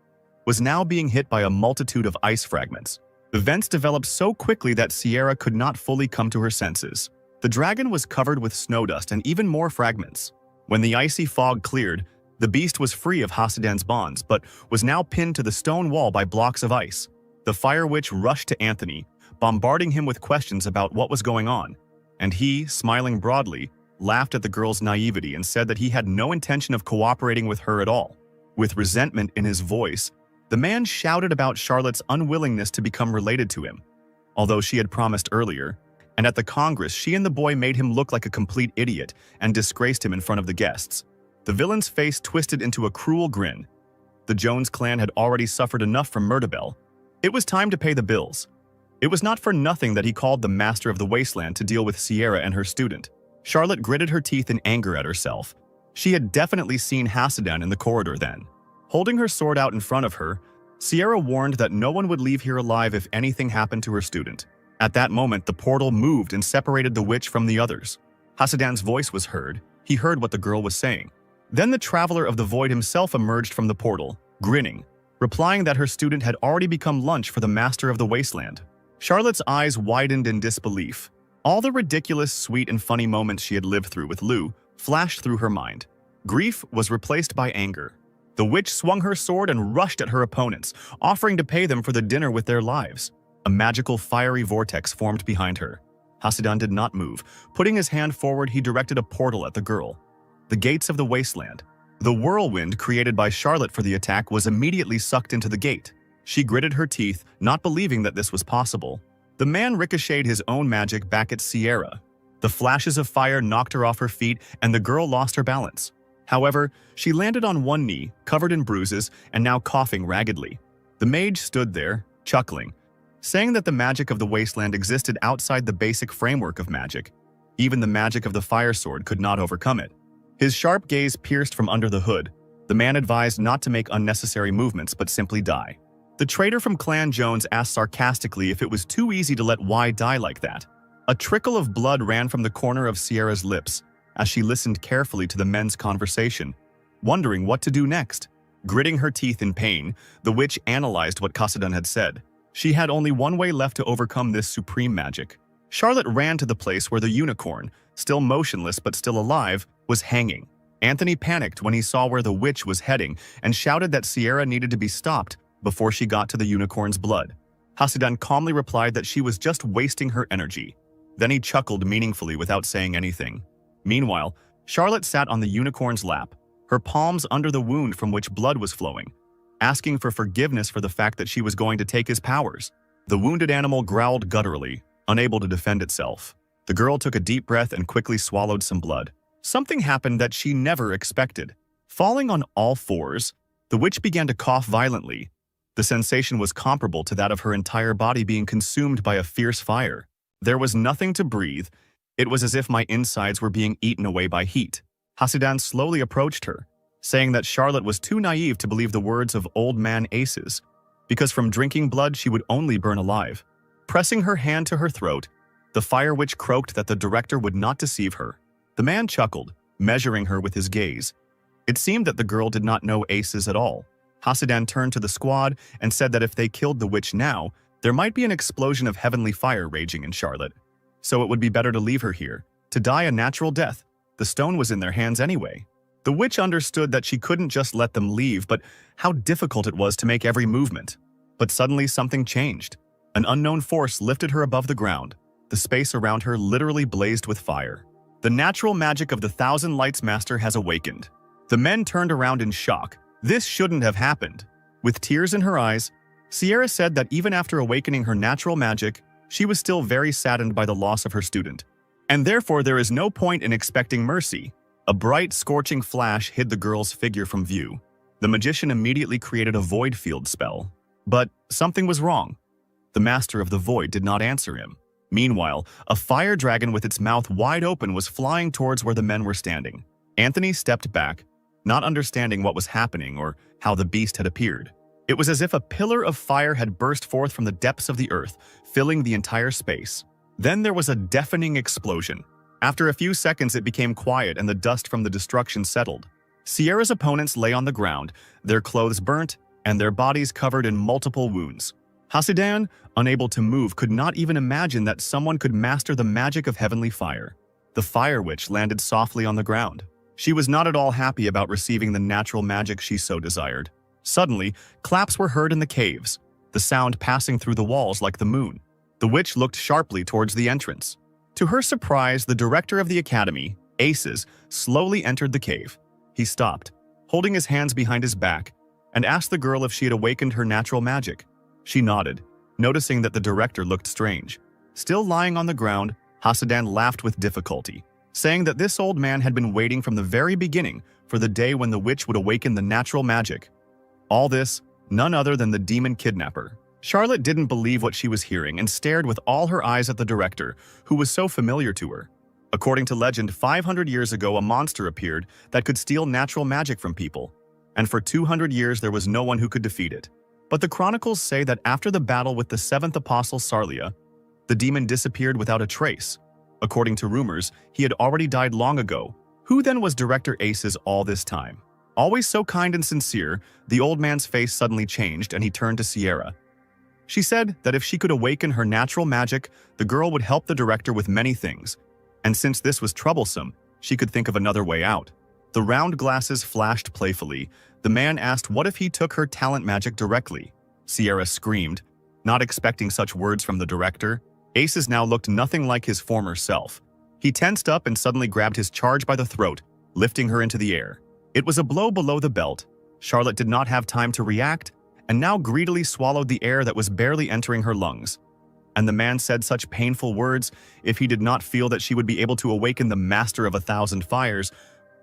was now being hit by a multitude of ice fragments. Events developed so quickly that Sierra could not fully come to her senses. The dragon was covered with snow dust and even more fragments. When the icy fog cleared, the beast was free of Hasidan's bonds, but was now pinned to the stone wall by blocks of ice. The fire witch rushed to Anthony, bombarding him with questions about what was going on, and he, smiling broadly, laughed at the girl's naivety and said that he had no intention of cooperating with her at all. With resentment in his voice, the man shouted about Charlotte's unwillingness to become related to him, although she had promised earlier, and at the Congress she and the boy made him look like a complete idiot and disgraced him in front of the guests. The villain's face twisted into a cruel grin. The Jones clan had already suffered enough from Murderbell. It was time to pay the bills. It was not for nothing that he called the master of the wasteland to deal with Sierra and her student. Charlotte gritted her teeth in anger at herself. She had definitely seen Hasidan in the corridor then. Holding her sword out in front of her, Sierra warned that no one would leave here alive if anything happened to her student. At that moment, the portal moved and separated the witch from the others. Hasidan's voice was heard. He heard what the girl was saying. Then the Traveler of the Void himself emerged from the portal, grinning, replying that her student had already become lunch for the Master of the Wasteland. Charlotte's eyes widened in disbelief. All the ridiculous, sweet, and funny moments she had lived through with Lou flashed through her mind. Grief was replaced by anger. The witch swung her sword and rushed at her opponents, offering to pay them for the dinner with their lives. A magical fiery vortex formed behind her. Hasidan did not move. Putting his hand forward, he directed a portal at the girl. The gates of the wasteland. The whirlwind created by Charlotte for the attack was immediately sucked into the gate. She gritted her teeth, not believing that this was possible. The man ricocheted his own magic back at Sierra. The flashes of fire knocked her off her feet, and the girl lost her balance. However, she landed on one knee, covered in bruises, and now coughing raggedly. The mage stood there, chuckling, saying that the magic of the wasteland existed outside the basic framework of magic. Even the magic of the fire sword could not overcome it. His sharp gaze pierced from under the hood. The man advised not to make unnecessary movements but simply die. The traitor from Clan Jones asked sarcastically if it was too easy to let Y die like that. A trickle of blood ran from the corner of Sierra's lips as she listened carefully to the men's conversation, wondering what to do next. Gritting her teeth in pain, the witch analyzed what Hasidan had said. She had only one way left to overcome this supreme magic. Charlotte ran to the place where the unicorn, still motionless but still alive, was hanging. Anthony panicked when he saw where the witch was heading and shouted that Sierra needed to be stopped before she got to the unicorn's blood. Hasidan calmly replied that she was just wasting her energy. Then he chuckled meaningfully without saying anything. Meanwhile, Charlotte sat on the unicorn's lap, her palms under the wound from which blood was flowing, asking for forgiveness for the fact that she was going to take his powers. The wounded animal growled gutturally, unable to defend itself. The girl took a deep breath and quickly swallowed some blood. Something happened that she never expected. Falling on all fours, the witch began to cough violently. The sensation was comparable to that of her entire body being consumed by a fierce fire. There was nothing to breathe. It was as if my insides were being eaten away by heat. Hasidan slowly approached her, saying that Charlotte was too naive to believe the words of old man Aces, because from drinking blood she would only burn alive. Pressing her hand to her throat, the fire witch croaked that the director would not deceive her. The man chuckled, measuring her with his gaze. It seemed that the girl did not know Aces at all. Hasidan turned to the squad and said that if they killed the witch now, there might be an explosion of heavenly fire raging in Charlotte. So it would be better to leave her here, to die a natural death. The stone was in their hands anyway. The witch understood that she couldn't just let them leave, but how difficult it was to make every movement. But suddenly something changed. An unknown force lifted her above the ground. The space around her literally blazed with fire. The natural magic of the Thousand Lights Master has awakened. The men turned around in shock. This shouldn't have happened. With tears in her eyes, Sierra said that even after awakening her natural magic, she was still very saddened by the loss of her student. And therefore there is no point in expecting mercy. A bright, scorching flash hid the girl's figure from view. The magician immediately created a void field spell. But something was wrong. The Master of the Void did not answer him. Meanwhile, a fire dragon with its mouth wide open was flying towards where the men were standing. Anthony stepped back, not understanding what was happening or how the beast had appeared. It was as if a pillar of fire had burst forth from the depths of the earth, filling the entire space. Then there was a deafening explosion. After a few seconds, it became quiet and the dust from the destruction settled. Sierra's opponents lay on the ground, their clothes burnt, and their bodies covered in multiple wounds. Hasidan, unable to move, could not even imagine that someone could master the magic of heavenly fire. The fire witch landed softly on the ground. She was not at all happy about receiving the natural magic she so desired. Suddenly, claps were heard in the caves, the sound passing through the walls like the moon. The witch looked sharply towards the entrance. To her surprise, the director of the academy, Aces, slowly entered the cave. He stopped, holding his hands behind his back, and asked the girl if she had awakened her natural magic. She nodded, noticing that the director looked strange. Still lying on the ground, Hasidan laughed with difficulty, saying that this old man had been waiting from the very beginning for the day when the witch would awaken the natural magic. All this, none other than the demon kidnapper. Charlotte didn't believe what she was hearing and stared with all her eyes at the director, who was so familiar to her. According to legend, 500 years ago a monster appeared that could steal natural magic from people, and for 200 years there was no one who could defeat it. But the chronicles say that after the battle with the seventh apostle Sarlia, the demon disappeared without a trace. According to rumors, he had already died long ago. Who then was Director Aces all this time? Always so kind and sincere, the old man's face suddenly changed and he turned to Sierra. She said that if she could awaken her natural magic, the girl would help the director with many things. And since this was troublesome, she could think of another way out. The round glasses flashed playfully. The man asked what if he took her talent magic directly. Sierra screamed, not expecting such words from the director. Aces now looked nothing like his former self. He tensed up and suddenly grabbed his charge by the throat, lifting her into the air. It was a blow below the belt. Charlotte did not have time to react, and now greedily swallowed the air that was barely entering her lungs. And the man said such painful words, if he did not feel that she would be able to awaken the master of 1,000 fires,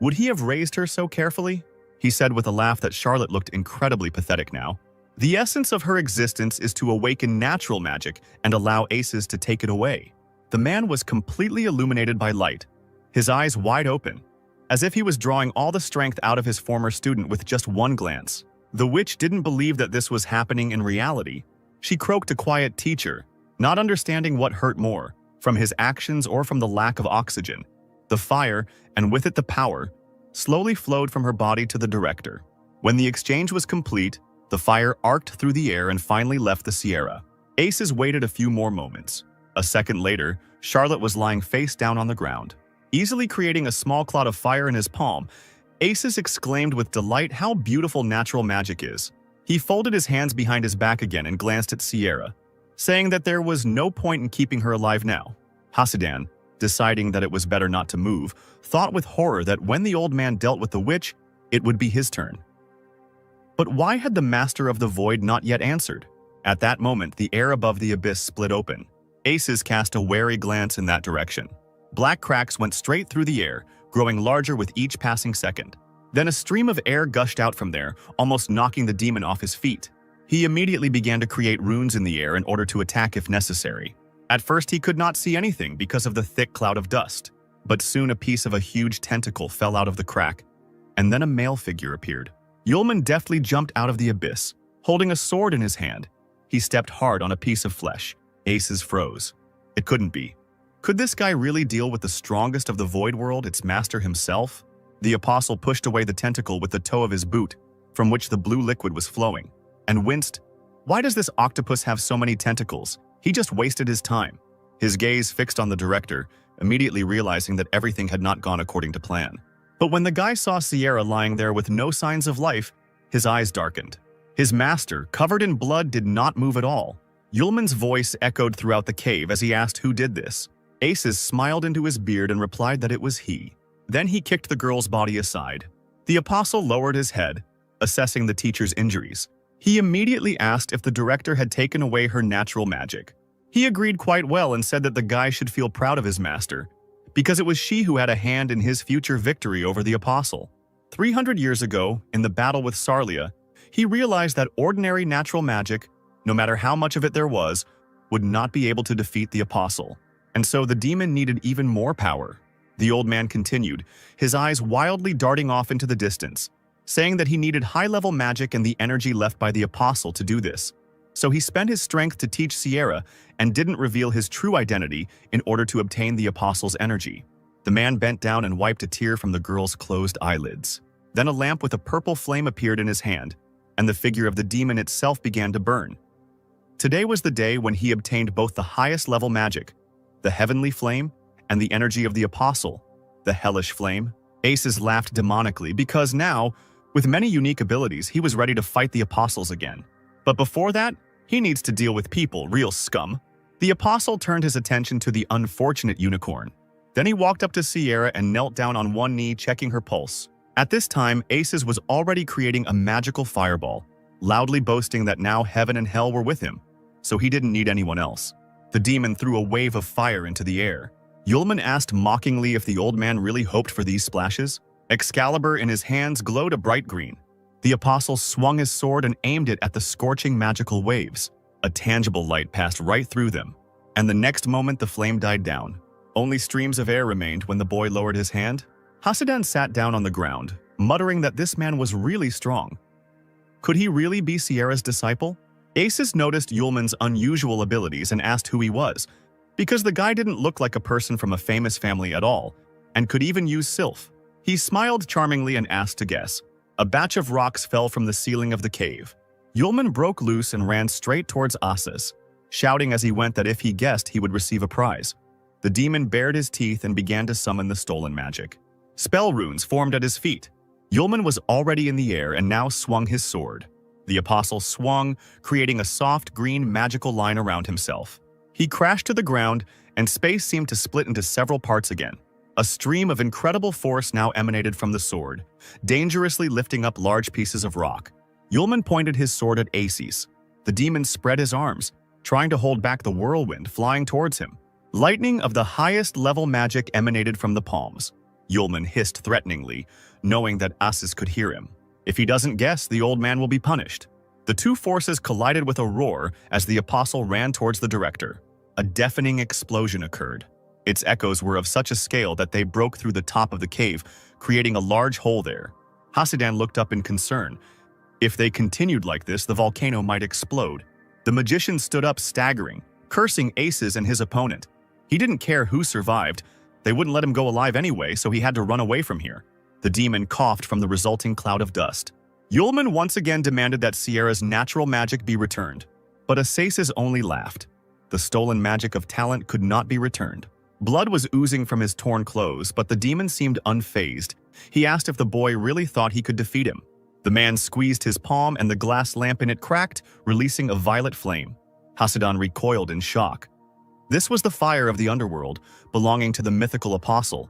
would he have raised her so carefully? He said with a laugh that Charlotte looked incredibly pathetic now. The essence of her existence is to awaken natural magic and allow Aces to take it away. The man was completely illuminated by light, his eyes wide open, as if he was drawing all the strength out of his former student with just one glance. The witch didn't believe that this was happening in reality. She croaked a quiet teacher, not understanding what hurt more, from his actions or from the lack of oxygen. The fire, and with it the power, slowly flowed from her body to the director. When the exchange was complete, the fire arced through the air and finally left the Sierra. Aces waited a few more moments. A second later, Charlotte was lying face down on the ground, easily creating a small cloud of fire in his palm. Aces exclaimed with delight how beautiful natural magic is. He folded his hands behind his back again and glanced at Sierra, saying that there was no point in keeping her alive now. Hasidan, deciding that it was better not to move, thought with horror that when the old man dealt with the witch, it would be his turn. But why had the Master of the Void not yet answered? At that moment, the air above the abyss split open. Aces cast a wary glance in that direction. Black cracks went straight through the air, growing larger with each passing second. Then a stream of air gushed out from there, almost knocking the demon off his feet. He immediately began to create runes in the air in order to attack if necessary. At first he could not see anything because of the thick cloud of dust, but soon a piece of a huge tentacle fell out of the crack, and then a male figure appeared. Yulman deftly jumped out of the abyss, holding a sword in his hand. He stepped hard on a piece of flesh. Aces froze. It couldn't be. Could this guy really deal with the strongest of the Void World, its master himself? The apostle pushed away the tentacle with the toe of his boot, from which the blue liquid was flowing, and winced. Why does this octopus have so many tentacles? He just wasted his time. His gaze fixed on the director, immediately realizing that everything had not gone according to plan. But when the guy saw Sierra lying there with no signs of life, his eyes darkened. His master, covered in blood, did not move at all. Yulman's voice echoed throughout the cave as he asked who did this. Aces smiled into his beard and replied that it was he. Then he kicked the girl's body aside. The apostle lowered his head, assessing the teacher's injuries. He immediately asked if the director had taken away her natural magic. He agreed quite well and said that the guy should feel proud of his master, because it was she who had a hand in his future victory over the apostle. 300 years ago, in the battle with Sarlia, he realized that ordinary natural magic, no matter how much of it there was, would not be able to defeat the apostle. And so the demon needed even more power. The old man continued, his eyes wildly darting off into the distance, saying that he needed high-level magic and the energy left by the apostle to do this. So he spent his strength to teach Sierra and didn't reveal his true identity in order to obtain the apostle's energy. The man bent down and wiped a tear from the girl's closed eyelids. Then a lamp with a purple flame appeared in his hand, and the figure of the demon itself began to burn. Today was the day when he obtained both the highest level magic, the heavenly flame, and the energy of the apostle, the hellish flame. Aces laughed demonically because now, with many unique abilities, he was ready to fight the apostles again. But before that, he needs to deal with people, real scum. The apostle turned his attention to the unfortunate unicorn. Then he walked up to Sierra and knelt down on one knee, checking her pulse. At this time, Aces was already creating a magical fireball, loudly boasting that now heaven and hell were with him, so he didn't need anyone else. The demon threw a wave of fire into the air. Yulman asked mockingly if the old man really hoped for these splashes. Excalibur in his hands glowed a bright green. The apostle swung his sword and aimed it at the scorching magical waves. A tangible light passed right through them, and the next moment the flame died down. Only streams of air remained when the boy lowered his hand. Hasidan sat down on the ground, muttering that this man was really strong. Could he really be Sierra's disciple? Aces noticed Yulman's unusual abilities and asked who he was. because the guy didn't look like a person from a famous family at all, and could even use sylph. He smiled charmingly and asked to guess. A batch of rocks fell from the ceiling of the cave. Yulman broke loose and ran straight towards Asas, shouting as he went that if he guessed, he would receive a prize. The demon bared his teeth and began to summon the stolen magic. Spell runes formed at his feet. Yulman was already in the air and now swung his sword. The apostle swung, creating a soft green magical line around himself. He crashed to the ground, and space seemed to split into several parts again. A stream of incredible force now emanated from the sword, dangerously lifting up large pieces of rock. Yulman pointed his sword at Aces. The demon spread his arms, trying to hold back the whirlwind flying towards him. Lightning of the highest level magic emanated from the palms. Yulman hissed threateningly, knowing that Aces could hear him. If he doesn't guess, the old man will be punished. The two forces collided with a roar as the apostle ran towards the director. A deafening explosion occurred. Its echoes were of such a scale that they broke through the top of the cave, creating a large hole there. Hasidan looked up in concern. If they continued like this, the volcano might explode. The magician stood up staggering, cursing Aces and his opponent. He didn't care who survived. They wouldn't let him go alive anyway, so he had to run away from here. The demon coughed from the resulting cloud of dust. Yulman once again demanded that Sierra's natural magic be returned, but Aces only laughed. The stolen magic of talent could not be returned. Blood was oozing from his torn clothes, but the demon seemed unfazed. He asked if the boy really thought he could defeat him. The man squeezed his palm and the glass lamp in it cracked, releasing a violet flame. Hasidan recoiled in shock. This was the fire of the underworld, belonging to the mythical apostle.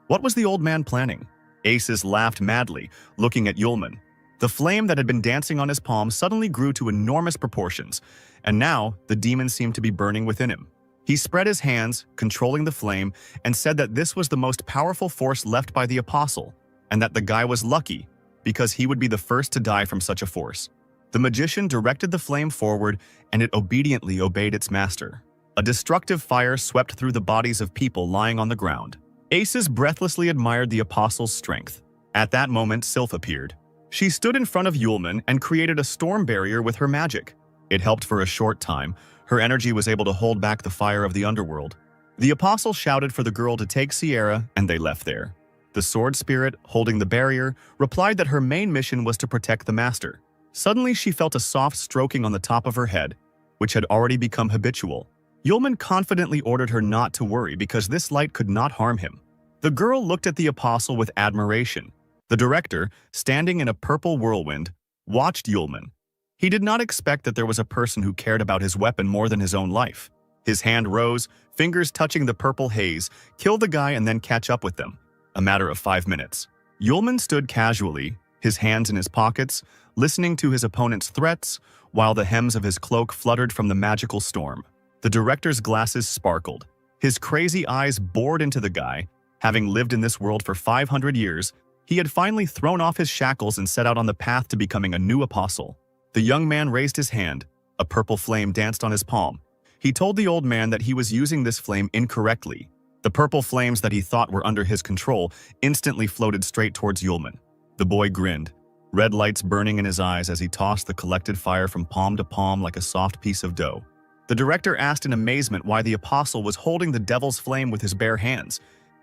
What was the old man planning? Aces laughed madly, looking at Yulman. The flame that had been dancing on his palm suddenly grew to enormous proportions, and now the demon seemed to be burning within him. He spread his hands, controlling the flame, and said that this was the most powerful force left by the apostle, and that the guy was lucky, because he would be the first to die from such a force. The magician directed the flame forward, and it obediently obeyed its master. A destructive fire swept through the bodies of people lying on the ground. Aces breathlessly admired the apostle's strength. At that moment, Sylph appeared. She stood in front of Yulman and created a storm barrier with her magic. It helped for a short time. Her energy was able to hold back the fire of the underworld. The apostle shouted for the girl to take Sierra, and they left there. The sword spirit, holding the barrier, replied that her main mission was to protect the master. Suddenly, she felt a soft stroking on the top of her head, which had already become habitual. Yulman confidently ordered her not to worry because this light could not harm him. The girl looked at the apostle with admiration. The director, standing in a purple whirlwind, watched Yulman. He did not expect that there was a person who cared about his weapon more than his own life. His hand rose, fingers touching the purple haze, kill the guy and then catch up with them. A matter of 5 minutes. Yulman stood casually, his hands in his pockets, listening to his opponent's threats, while the hems of his cloak fluttered from the magical storm. The director's glasses sparkled. His crazy eyes bored into the guy. Having lived in this world for 500 years, he had finally thrown off his shackles and set out on the path to becoming a new apostle. The young man raised his hand. A purple flame danced on his palm. He told the old man that he was using this flame incorrectly. The purple flames that he thought were under his control instantly floated straight towards Yulman. The boy grinned, red lights burning in his eyes as he tossed the collected fire from palm to palm like a soft piece of dough. The director asked in amazement why the apostle was holding the devil's flame with his bare hands.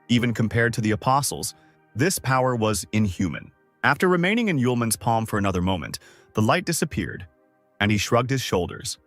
Even compared to the apostles, this power was inhuman. After remaining in Yulman's palm for another moment, the light disappeared, and he shrugged his shoulders.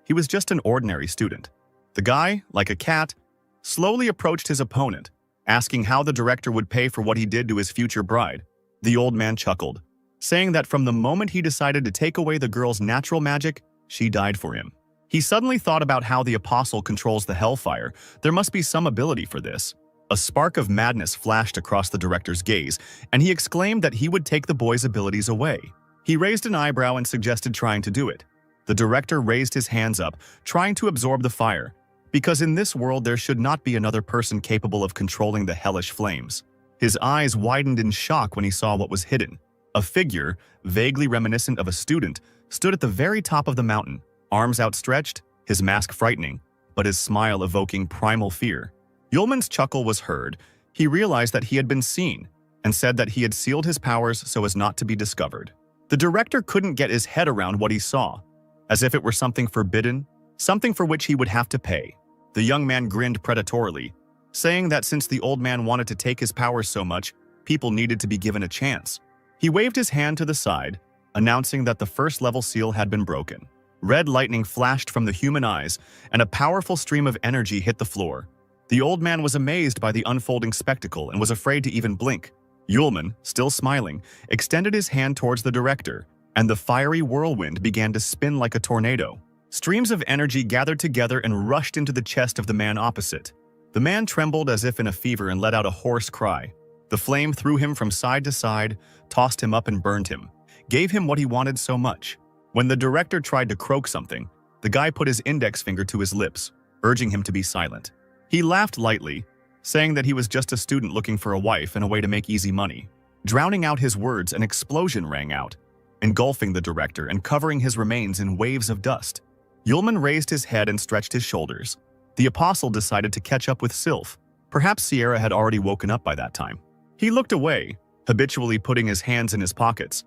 He was just an ordinary student. The guy, like a cat, slowly approached his opponent, asking how the director would pay for what he did to his future bride. The old man chuckled, saying that from the moment he decided to take away the girl's natural magic, she died for him. He suddenly thought about how the apostle controls the hellfire. There must be some ability for this. A spark of madness flashed across the director's gaze, and he exclaimed that he would take the boy's abilities away. He raised an eyebrow and suggested trying to do it. The director raised his hands up, trying to absorb the fire, because in this world there should not be another person capable of controlling the hellish flames. His eyes widened in shock when he saw what was hidden. A figure, vaguely reminiscent of a student, stood at the very top of the mountain, arms outstretched, his mask frightening, but his smile evoking primal fear. Yulman's chuckle was heard. He realized that he had been seen, and said that he had sealed his powers so as not to be discovered. The director couldn't get his head around what he saw, as if it were something forbidden, something for which he would have to pay. The young man grinned predatorily, saying that since the old man wanted to take his powers so much, people needed to be given a chance. He waved his hand to the side, announcing that the first level seal had been broken. Red lightning flashed from the human eyes, and a powerful stream of energy hit the floor. The old man was amazed by the unfolding spectacle and was afraid to even blink. Yulman, still smiling, extended his hand towards the director, and the fiery whirlwind began to spin like a tornado. Streams of energy gathered together and rushed into the chest of the man opposite. The man trembled as if in a fever and let out a hoarse cry. The flame threw him from side to side, tossed him up and burned him, gave him what he wanted so much. When the director tried to croak something, the guy put his index finger to his lips, urging him to be silent. He laughed lightly, saying that he was just a student looking for a wife and a way to make easy money. Drowning out his words, an explosion rang out, engulfing the director and covering his remains in waves of dust. Yulman raised his head and stretched his shoulders. The apostle decided to catch up with Sylph. Perhaps Sierra had already woken up by that time. He looked away, habitually putting his hands in his pockets.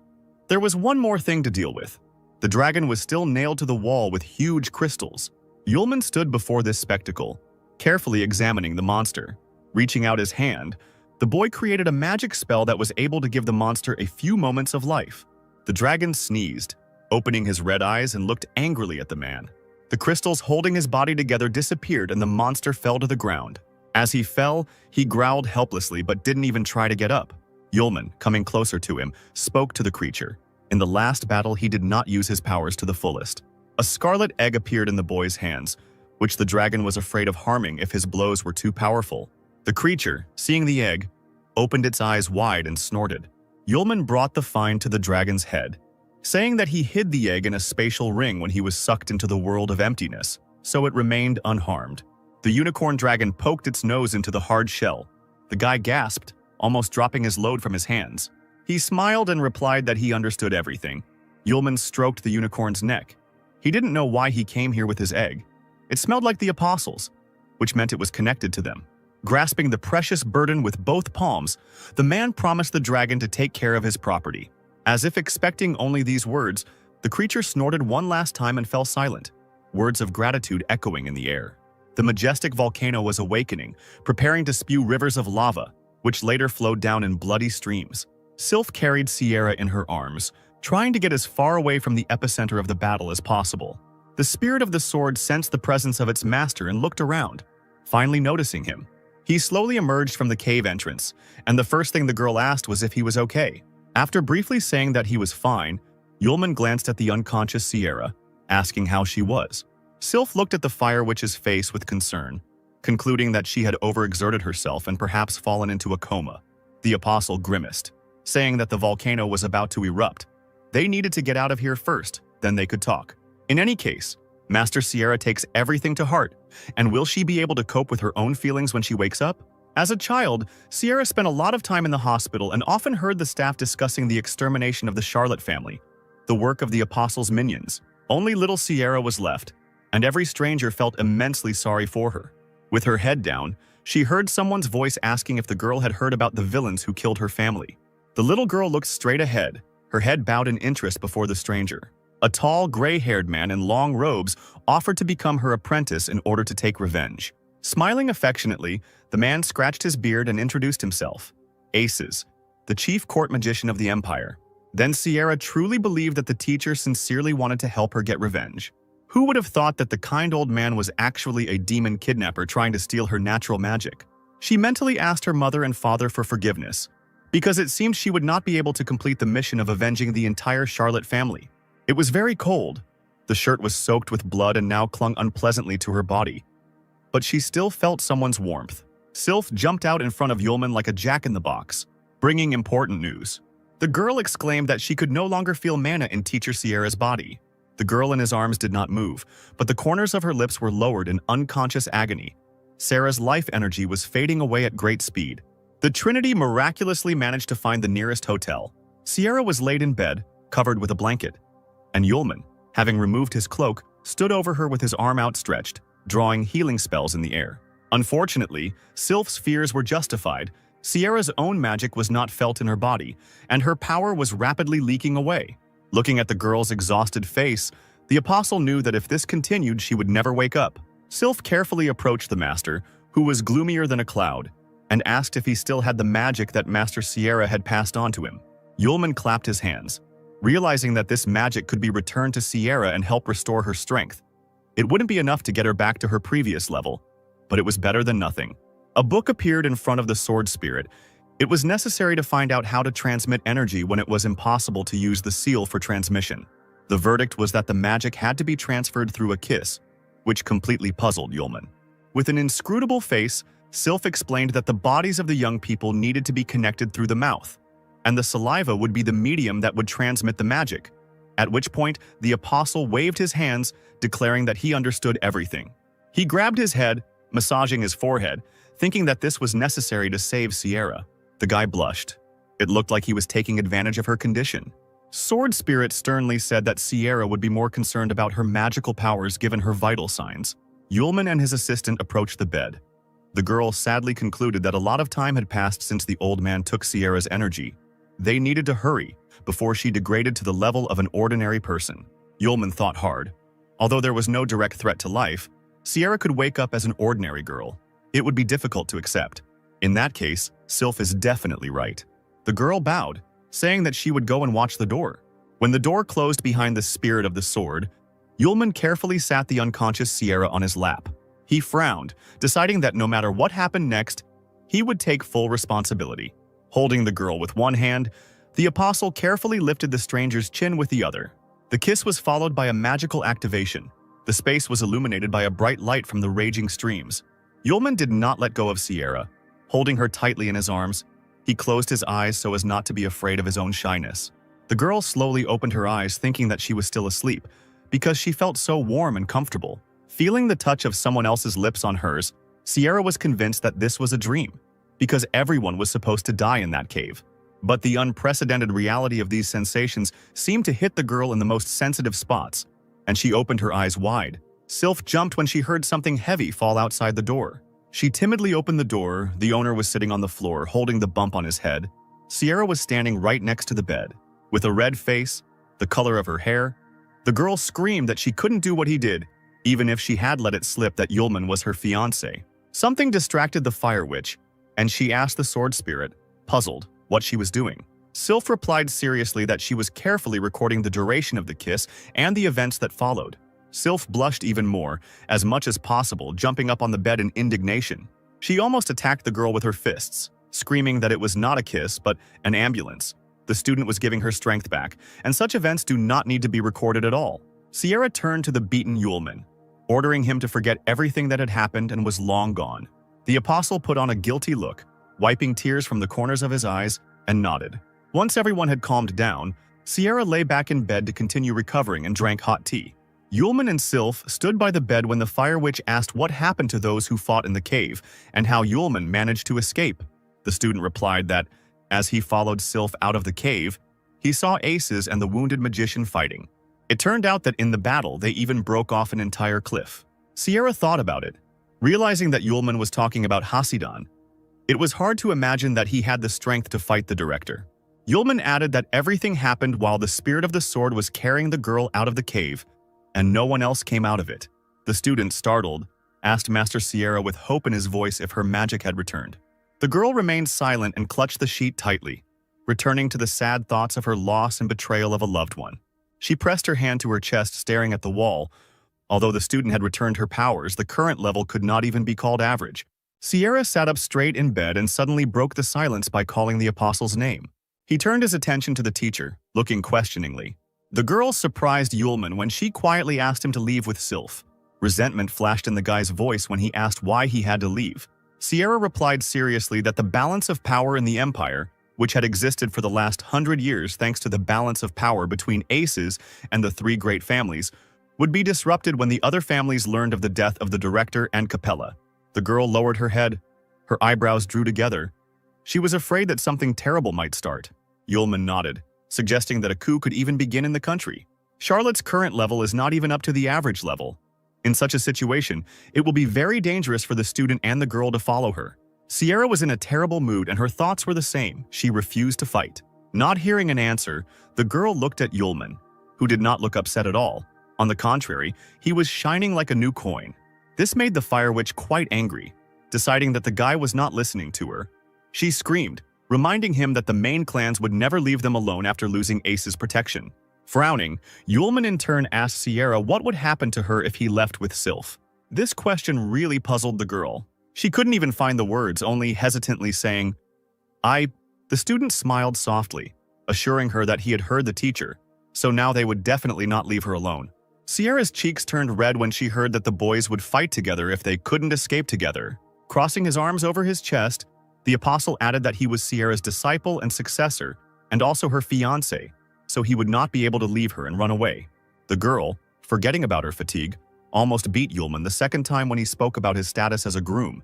There was one more thing to deal with. The dragon was still nailed to the wall with huge crystals. Yulman stood before this spectacle, carefully examining the monster. Reaching out his hand, the boy created a magic spell that was able to give the monster a few moments of life. The dragon sneezed, opening his red eyes and looked angrily at the man. The crystals holding his body together disappeared and the monster fell to the ground. As he fell, he growled helplessly but didn't even try to get up. Yulman, coming closer to him, spoke to the creature. In the last battle, he did not use his powers to the fullest. A scarlet egg appeared in the boy's hands, which the dragon was afraid of harming if his blows were too powerful. The creature, seeing the egg, opened its eyes wide and snorted. Yulman brought the find to the dragon's head, saying that he hid the egg in a spatial ring when he was sucked into the world of emptiness, so it remained unharmed. The unicorn dragon poked its nose into the hard shell. The guy gasped, almost dropping his load from his hands. He smiled and replied that he understood everything. Yulman stroked the unicorn's neck. He didn't know why he came here with his egg. It smelled like the apostles, which meant it was connected to them. Grasping the precious burden with both palms, the man promised the dragon to take care of his property. As if expecting only these words, the creature snorted one last time and fell silent, words of gratitude echoing in the air. The majestic volcano was awakening, preparing to spew rivers of lava, which later flowed down in bloody streams. Sylph carried Sierra in her arms, trying to get as far away from the epicenter of the battle as possible. The spirit of the sword sensed the presence of its master and looked around, finally noticing him. He slowly emerged from the cave entrance, and the first thing the girl asked was if he was okay. After briefly saying that he was fine, Yulman glanced at the unconscious Sierra, asking how she was. Sylph looked at the Fire Witch's face with concern, concluding that she had overexerted herself and perhaps fallen into a coma. The apostle grimaced, saying that the volcano was about to erupt. They needed to get out of here first, then they could talk. In any case, Master Sierra takes everything to heart, and will she be able to cope with her own feelings when she wakes up? As a child, Sierra spent a lot of time in the hospital and often heard the staff discussing the extermination of the Charlotte family, the work of the apostle's minions. Only little Sierra was left, and every stranger felt immensely sorry for her. With her head down, she heard someone's voice asking if the girl had heard about the villains who killed her family. The little girl looked straight ahead, her head bowed in interest before the stranger. A tall, gray-haired man in long robes offered to become her apprentice in order to take revenge. Smiling affectionately, the man scratched his beard and introduced himself. Aces, the chief court magician of the empire. Then Sierra truly believed that the teacher sincerely wanted to help her get revenge. Who would have thought that the kind old man was actually a demon kidnapper trying to steal her natural magic? She mentally asked her mother and father for forgiveness, because it seemed she would not be able to complete the mission of avenging the entire Charlotte family. It was very cold. The shirt was soaked with blood and now clung unpleasantly to her body. But she still felt someone's warmth. Sylph jumped out in front of Yulman like a jack-in-the-box, bringing important news. The girl exclaimed that she could no longer feel mana in Teacher Sierra's body. The girl in his arms did not move, but the corners of her lips were lowered in unconscious agony. Sarah's life energy was fading away at great speed. The Trinity miraculously managed to find the nearest hotel. Sierra was laid in bed, covered with a blanket, and Yulman, having removed his cloak, stood over her with his arm outstretched, drawing healing spells in the air. Unfortunately, Sylph's fears were justified. Sierra's own magic was not felt in her body, and her power was rapidly leaking away. Looking at the girl's exhausted face, the apostle knew that if this continued, she would never wake up. Sylph carefully approached the master, who was gloomier than a cloud, and asked if he still had the magic that Master Sierra had passed on to him. Yulman clapped his hands, realizing that this magic could be returned to Sierra and help restore her strength. It wouldn't be enough to get her back to her previous level, but it was better than nothing. A book appeared in front of the sword spirit. It was necessary to find out how to transmit energy when it was impossible to use the seal for transmission. The verdict was that the magic had to be transferred through a kiss, which completely puzzled Yulman. With an inscrutable face, Sylph explained that the bodies of the young people needed to be connected through the mouth, and the saliva would be the medium that would transmit the magic, at which point the apostle waved his hands, declaring that he understood everything. He grabbed his head, massaging his forehead, thinking that this was necessary to save Sierra. The guy blushed. It looked like he was taking advantage of her condition. Sword Spirit sternly said that Sierra would be more concerned about her magical powers given her vital signs. Yulman and his assistant approached the bed. The girl sadly concluded that a lot of time had passed since the old man took Sierra's energy. They needed to hurry before she degraded to the level of an ordinary person. Yulman thought hard. Although there was no direct threat to life, Sierra could wake up as an ordinary girl. It would be difficult to accept. In that case, Sylph is definitely right. The girl bowed, saying that she would go and watch the door. When the door closed behind the spirit of the sword, Yulman carefully sat the unconscious Sierra on his lap. He frowned, deciding that no matter what happened next, he would take full responsibility. Holding the girl with one hand, the apostle carefully lifted the stranger's chin with the other. The kiss was followed by a magical activation. The space was illuminated by a bright light from the raging streams. Yulman did not let go of Sierra. Holding her tightly in his arms, he closed his eyes so as not to be afraid of his own shyness. The girl slowly opened her eyes, thinking that she was still asleep, because she felt so warm and comfortable. Feeling the touch of someone else's lips on hers, Sierra was convinced that this was a dream, because everyone was supposed to die in that cave. But the unprecedented reality of these sensations seemed to hit the girl in the most sensitive spots, and she opened her eyes wide. Sylph jumped when she heard something heavy fall outside the door. She timidly opened the door. The owner was sitting on the floor, holding the bump on his head. Sierra was standing right next to the bed, with a red face, the color of her hair. The girl screamed that she couldn't do what he did, even if she had let it slip that Yulman was her fiancé. Something distracted the fire witch, and she asked the sword spirit, puzzled, what she was doing. Sylph replied seriously that she was carefully recording the duration of the kiss and the events that followed. Sylph blushed even more, as much as possible, jumping up on the bed in indignation. She almost attacked the girl with her fists, screaming that it was not a kiss, but an ambulance. The student was giving her strength back, and such events do not need to be recorded at all. Sierra turned to the beaten Yulman, ordering him to forget everything that had happened and was long gone. The apostle put on a guilty look, wiping tears from the corners of his eyes, and nodded. Once everyone had calmed down, Sierra lay back in bed to continue recovering and drank hot tea. Yulman and Sylph stood by the bed when the fire witch asked what happened to those who fought in the cave and how Yulman managed to escape. The student replied that, as he followed Sylph out of the cave, he saw Aces and the wounded magician fighting. It turned out that in the battle, they even broke off an entire cliff. Sierra thought about it, realizing that Yulman was talking about Hasidan. It was hard to imagine that he had the strength to fight the director. Yulman added that everything happened while the spirit of the sword was carrying the girl out of the cave, and no one else came out of it. The student, startled, asked Master Sierra with hope in his voice if her magic had returned. The girl remained silent and clutched the sheet tightly, returning to the sad thoughts of her loss and betrayal of a loved one. She pressed her hand to her chest, staring at the wall. Although the student had returned her powers, the current level could not even be called average. Sierra sat up straight in bed and suddenly broke the silence by calling the apostle's name. He turned his attention to the teacher, looking questioningly. The girl surprised Yulman when she quietly asked him to leave with Sylph. Resentment flashed in the guy's voice when he asked why he had to leave. Sierra replied seriously that the balance of power in the empire, which had existed for the last 100 years thanks to the balance of power between Aces and the three great families, would be disrupted when the other families learned of the death of the director and Capella. The girl lowered her head. Her eyebrows drew together. She was afraid that something terrible might start. Yulman nodded, suggesting that a coup could even begin in the country. Charlotte's current level is not even up to the average level. In such a situation, it will be very dangerous for the student and the girl to follow her. Sierra was in a terrible mood and her thoughts were the same. She refused to fight. Not hearing an answer, the girl looked at Yulman, who did not look upset at all. On the contrary, he was shining like a new coin. This made the Fire Witch quite angry, deciding that the guy was not listening to her. She screamed, reminding him that the main clans would never leave them alone after losing Ace's protection. Frowning, Yulman in turn asked Sierra what would happen to her if he left with Sylph. This question really puzzled the girl. She couldn't even find the words, only hesitantly saying, The student smiled softly, assuring her that he had heard the teacher, so now they would definitely not leave her alone. Sierra's cheeks turned red when she heard that the boys would fight together if they couldn't escape together. Crossing his arms over his chest, the apostle added that he was Sierra's disciple and successor, and also her fiancé, so he would not be able to leave her and run away. The girl, forgetting about her fatigue, almost beat Yulman the second time when he spoke about his status as a groom.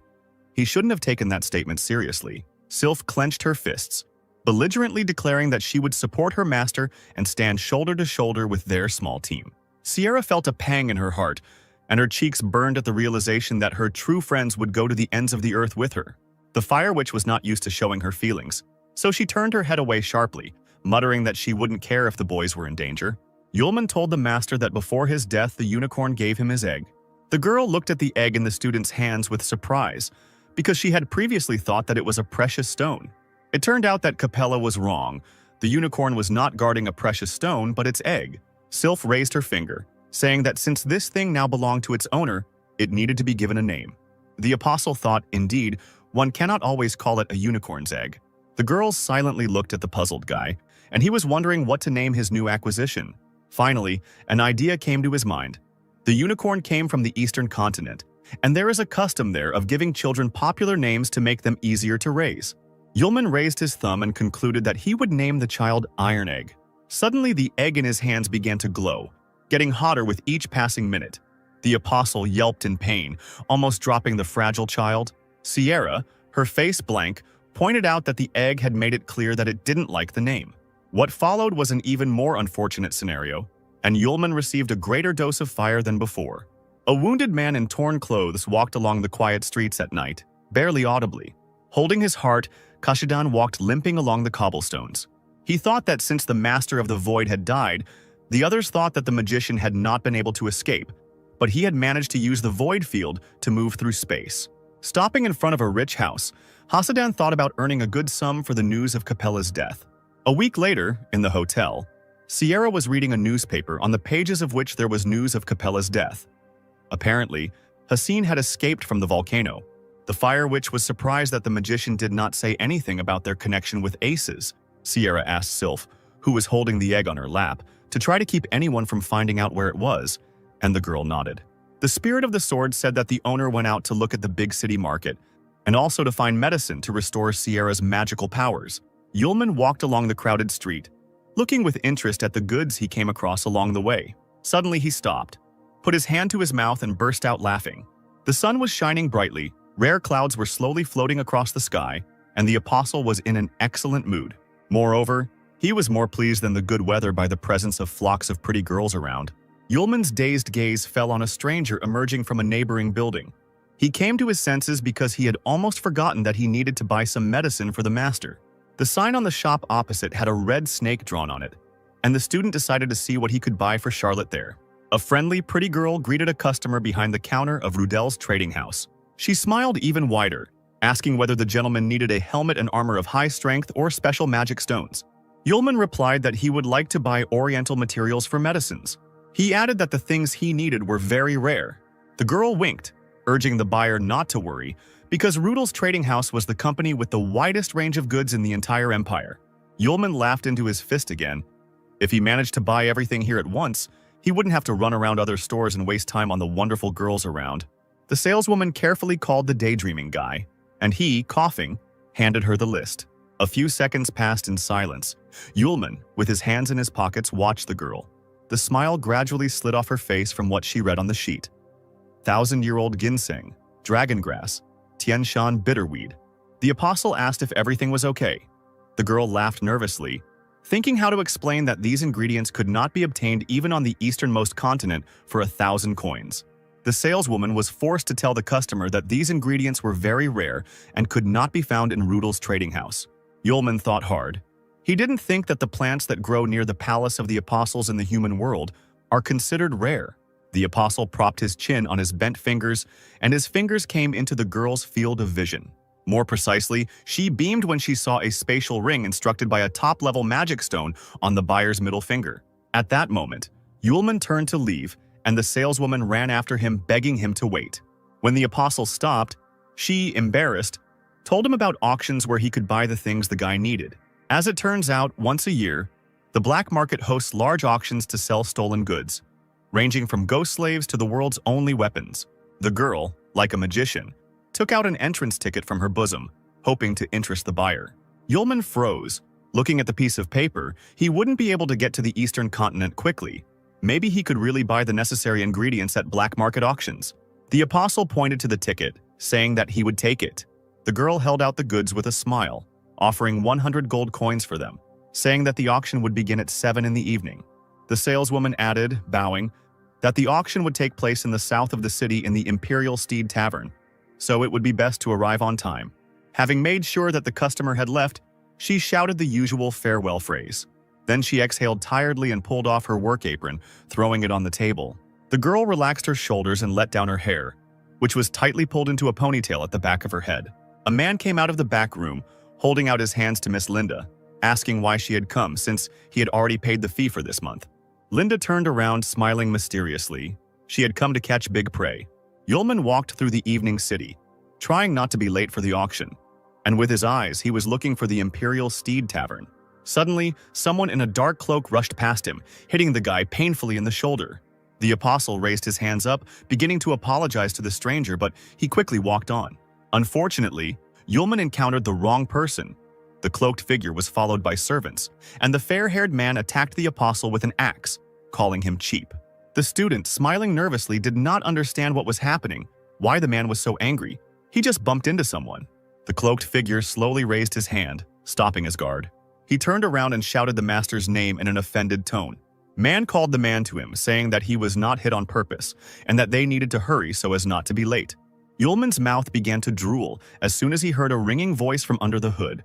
He shouldn't have taken that statement seriously. Sylph clenched her fists, belligerently declaring that she would support her master and stand shoulder to shoulder with their small team. Sierra felt a pang in her heart, and her cheeks burned at the realization that her true friends would go to the ends of the earth with her. The Fire Witch was not used to showing her feelings, so she turned her head away sharply, muttering that she wouldn't care if the boys were in danger. Yulman told the master that before his death the unicorn gave him his egg. The girl looked at the egg in the student's hands with surprise, because she had previously thought that it was a precious stone. It turned out that Capella was wrong. The unicorn was not guarding a precious stone, but its egg. Sylph raised her finger, saying that since this thing now belonged to its owner, it needed to be given a name. The apostle thought, indeed, one cannot always call it a unicorn's egg. The girls silently looked at the puzzled guy, and he was wondering what to name his new acquisition. Finally, an idea came to his mind. The unicorn came from the eastern continent, and there is a custom there of giving children popular names to make them easier to raise. Yulman raised his thumb and concluded that he would name the child Iron Egg. Suddenly, the egg in his hands began to glow, getting hotter with each passing minute. The apostle yelped in pain, almost dropping the fragile child. Sierra, her face blank, pointed out that the egg had made it clear that it didn't like the name. What followed was an even more unfortunate scenario, and Yulman received a greater dose of fire than before. A wounded man in torn clothes walked along the quiet streets at night, barely audibly. Holding his heart, Kashidan walked limping along the cobblestones. He thought that since the master of the void had died, the others thought that the magician had not been able to escape, but he had managed to use the void field to move through space. Stopping in front of a rich house, Hasadan thought about earning a good sum for the news of Capella's death. A week later, in the hotel, Sierra was reading a newspaper on the pages of which there was news of Capella's death. Apparently, Hassin had escaped from the volcano. The Fire Witch was surprised that the magician did not say anything about their connection with Aces. Sierra asked Sylph, who was holding the egg on her lap, to try to keep anyone from finding out where it was, and the girl nodded. The spirit of the sword said that the owner went out to look at the big city market, and also to find medicine to restore Sierra's magical powers. Yulman walked along the crowded street, looking with interest at the goods he came across along the way. Suddenly he stopped, put his hand to his mouth and burst out laughing. The sun was shining brightly, rare clouds were slowly floating across the sky, and the apostle was in an excellent mood. Moreover, he was more pleased than the good weather by the presence of flocks of pretty girls around. Yulman's dazed gaze fell on a stranger emerging from a neighboring building. He came to his senses because he had almost forgotten that he needed to buy some medicine for the master. The sign on the shop opposite had a red snake drawn on it, and the student decided to see what he could buy for Charlotte there. A friendly, pretty girl greeted a customer behind the counter of Rudel's trading house. She smiled even wider, asking whether the gentleman needed a helmet and armor of high strength or special magic stones. Yulman replied that he would like to buy oriental materials for medicines. He added that the things he needed were very rare. The girl winked, urging the buyer not to worry, because Rudel's trading house was the company with the widest range of goods in the entire empire. Yulman laughed into his fist again. If he managed to buy everything here at once, he wouldn't have to run around other stores and waste time on the wonderful girls around. The saleswoman carefully called the daydreaming guy, and he, coughing, handed her the list. A few seconds passed in silence. Yulman, with his hands in his pockets, watched the girl. The smile gradually slid off her face from what she read on the sheet. 1,000-year-old ginseng, dragon grass, Tianshan bitterweed. The apostle asked if everything was okay. The girl laughed nervously, thinking how to explain that these ingredients could not be obtained even on the easternmost continent for 1,000 coins. The saleswoman was forced to tell the customer that these ingredients were very rare and could not be found in Rudel's trading house. Yulman thought hard. He didn't think that the plants that grow near the palace of the apostles in the human world are considered rare. The apostle propped his chin on his bent fingers, and his fingers came into the girl's field of vision. More precisely, she beamed when she saw a spatial ring instructed by a top-level magic stone on the buyer's middle finger. At that moment, Yulman turned to leave, and the saleswoman ran after him, begging him to wait. When the apostle stopped, she, embarrassed, told him about auctions where he could buy the things the guy needed. As it turns out, once a year, the black market hosts large auctions to sell stolen goods, ranging from ghost slaves to the world's only weapons. The girl, like a magician, took out an entrance ticket from her bosom, hoping to interest the buyer. Yulman froze. Looking at the piece of paper, he wouldn't be able to get to the eastern continent quickly. Maybe he could really buy the necessary ingredients at black market auctions. The apostle pointed to the ticket, saying that he would take it. The girl held out the goods with a smile, offering 100 gold coins for them, saying that the auction would begin at 7 in the evening. The saleswoman added, bowing, that the auction would take place in the south of the city in the Imperial Steed Tavern, so it would be best to arrive on time. Having made sure that the customer had left, she shouted the usual farewell phrase. Then she exhaled tiredly and pulled off her work apron, throwing it on the table. The girl relaxed her shoulders and let down her hair, which was tightly pulled into a ponytail at the back of her head. A man came out of the back room, holding out his hands to Miss Linda, asking why she had come since he had already paid the fee for this month. Linda turned around, smiling mysteriously. She had come to catch big prey. Yulman walked through the evening city, trying not to be late for the auction, and with his eyes he was looking for the Imperial Steed Tavern. Suddenly, someone in a dark cloak rushed past him, hitting the guy painfully in the shoulder. The apostle raised his hands up, beginning to apologize to the stranger, but he quickly walked on. Unfortunately, Yulman encountered the wrong person. The cloaked figure was followed by servants, and the fair-haired man attacked the apostle with an axe, calling him cheap. The student, smiling nervously, did not understand what was happening, why the man was so angry. He just bumped into someone. The cloaked figure slowly raised his hand, stopping his guard. He turned around and shouted the master's name in an offended tone. Man called the man to him, saying that he was not hit on purpose, and that they needed to hurry so as not to be late. Yulman's mouth began to drool as soon as he heard a ringing voice from under the hood.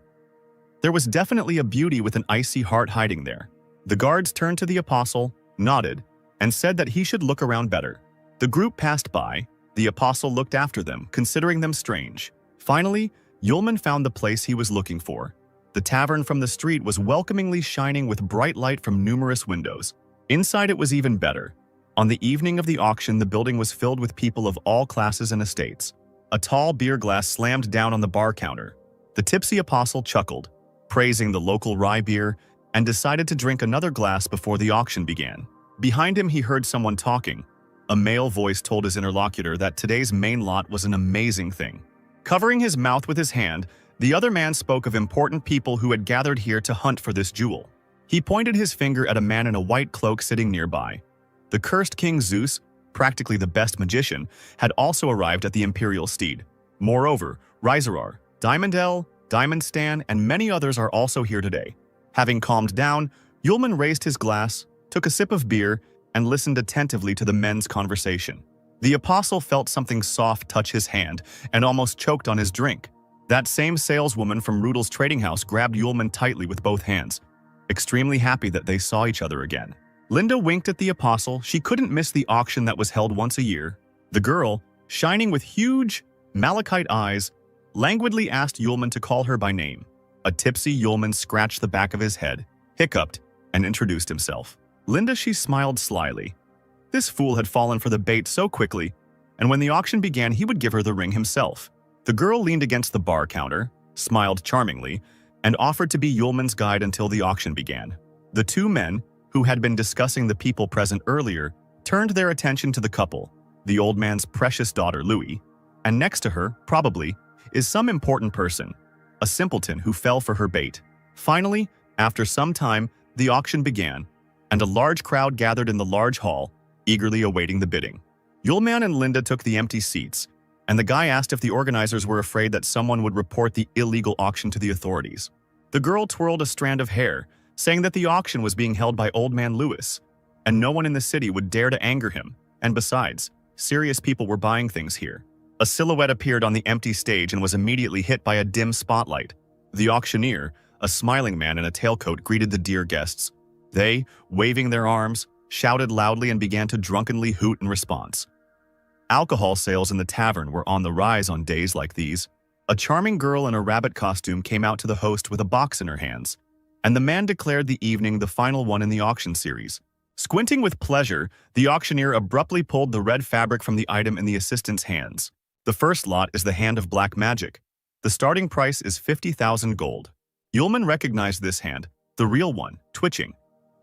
There was definitely a beauty with an icy heart hiding there. The guards turned to the apostle, nodded, and said that he should look around better. The group passed by. The apostle looked after them, considering them strange. Finally, Yulman found the place he was looking for. The tavern from the street was welcomingly shining with bright light from numerous windows. Inside it was even better. On the evening of the auction, the building was filled with people of all classes and estates. A tall beer glass slammed down on the bar counter. The tipsy apostle chuckled, praising the local rye beer, and decided to drink another glass before the auction began. Behind him, he heard someone talking. A male voice told his interlocutor that today's main lot was an amazing thing. Covering his mouth with his hand, the other man spoke of important people who had gathered here to hunt for this jewel. He pointed his finger at a man in a white cloak sitting nearby. The cursed King Zeus, practically the best magician, had also arrived at the Imperial Steed. Moreover, Rizarar, Diamondel, Diamondstan, and many others are also here today. Having calmed down, Yulman raised his glass, took a sip of beer, and listened attentively to the men's conversation. The apostle felt something soft touch his hand and almost choked on his drink. That same saleswoman from Rudel's trading house grabbed Yulman tightly with both hands, extremely happy that they saw each other again. Linda winked at the apostle. She couldn't miss the auction that was held once a year. The girl, shining with huge, malachite eyes, languidly asked Yulman to call her by name. A tipsy Yulman scratched the back of his head, hiccuped, and introduced himself. Linda, she smiled slyly. This fool had fallen for the bait so quickly, and when the auction began, he would give her the ring himself. The girl leaned against the bar counter, smiled charmingly, and offered to be Yulman's guide until the auction began. The two men, who had been discussing the people present earlier, turned their attention to the couple, the old man's precious daughter, Louis, and next to her, probably, is some important person, a simpleton who fell for her bait. Finally, after some time, the auction began, and a large crowd gathered in the large hall, eagerly awaiting the bidding. Yulman and Linda took the empty seats, and the guy asked if the organizers were afraid that someone would report the illegal auction to the authorities. The girl twirled a strand of hair, saying that the auction was being held by Old Man Lewis, and no one in the city would dare to anger him, and besides, serious people were buying things here. A silhouette appeared on the empty stage and was immediately hit by a dim spotlight. The auctioneer, a smiling man in a tailcoat, greeted the dear guests. They, waving their arms, shouted loudly and began to drunkenly hoot in response. Alcohol sales in the tavern were on the rise on days like these. A charming girl in a rabbit costume came out to the host with a box in her hands, and the man declared the evening the final one in the auction series. Squinting with pleasure, the auctioneer abruptly pulled the red fabric from the item in the assistant's hands. The first lot is the Hand of Black Magic. The starting price is 50,000 gold. Yulman recognized this hand, the real one, twitching.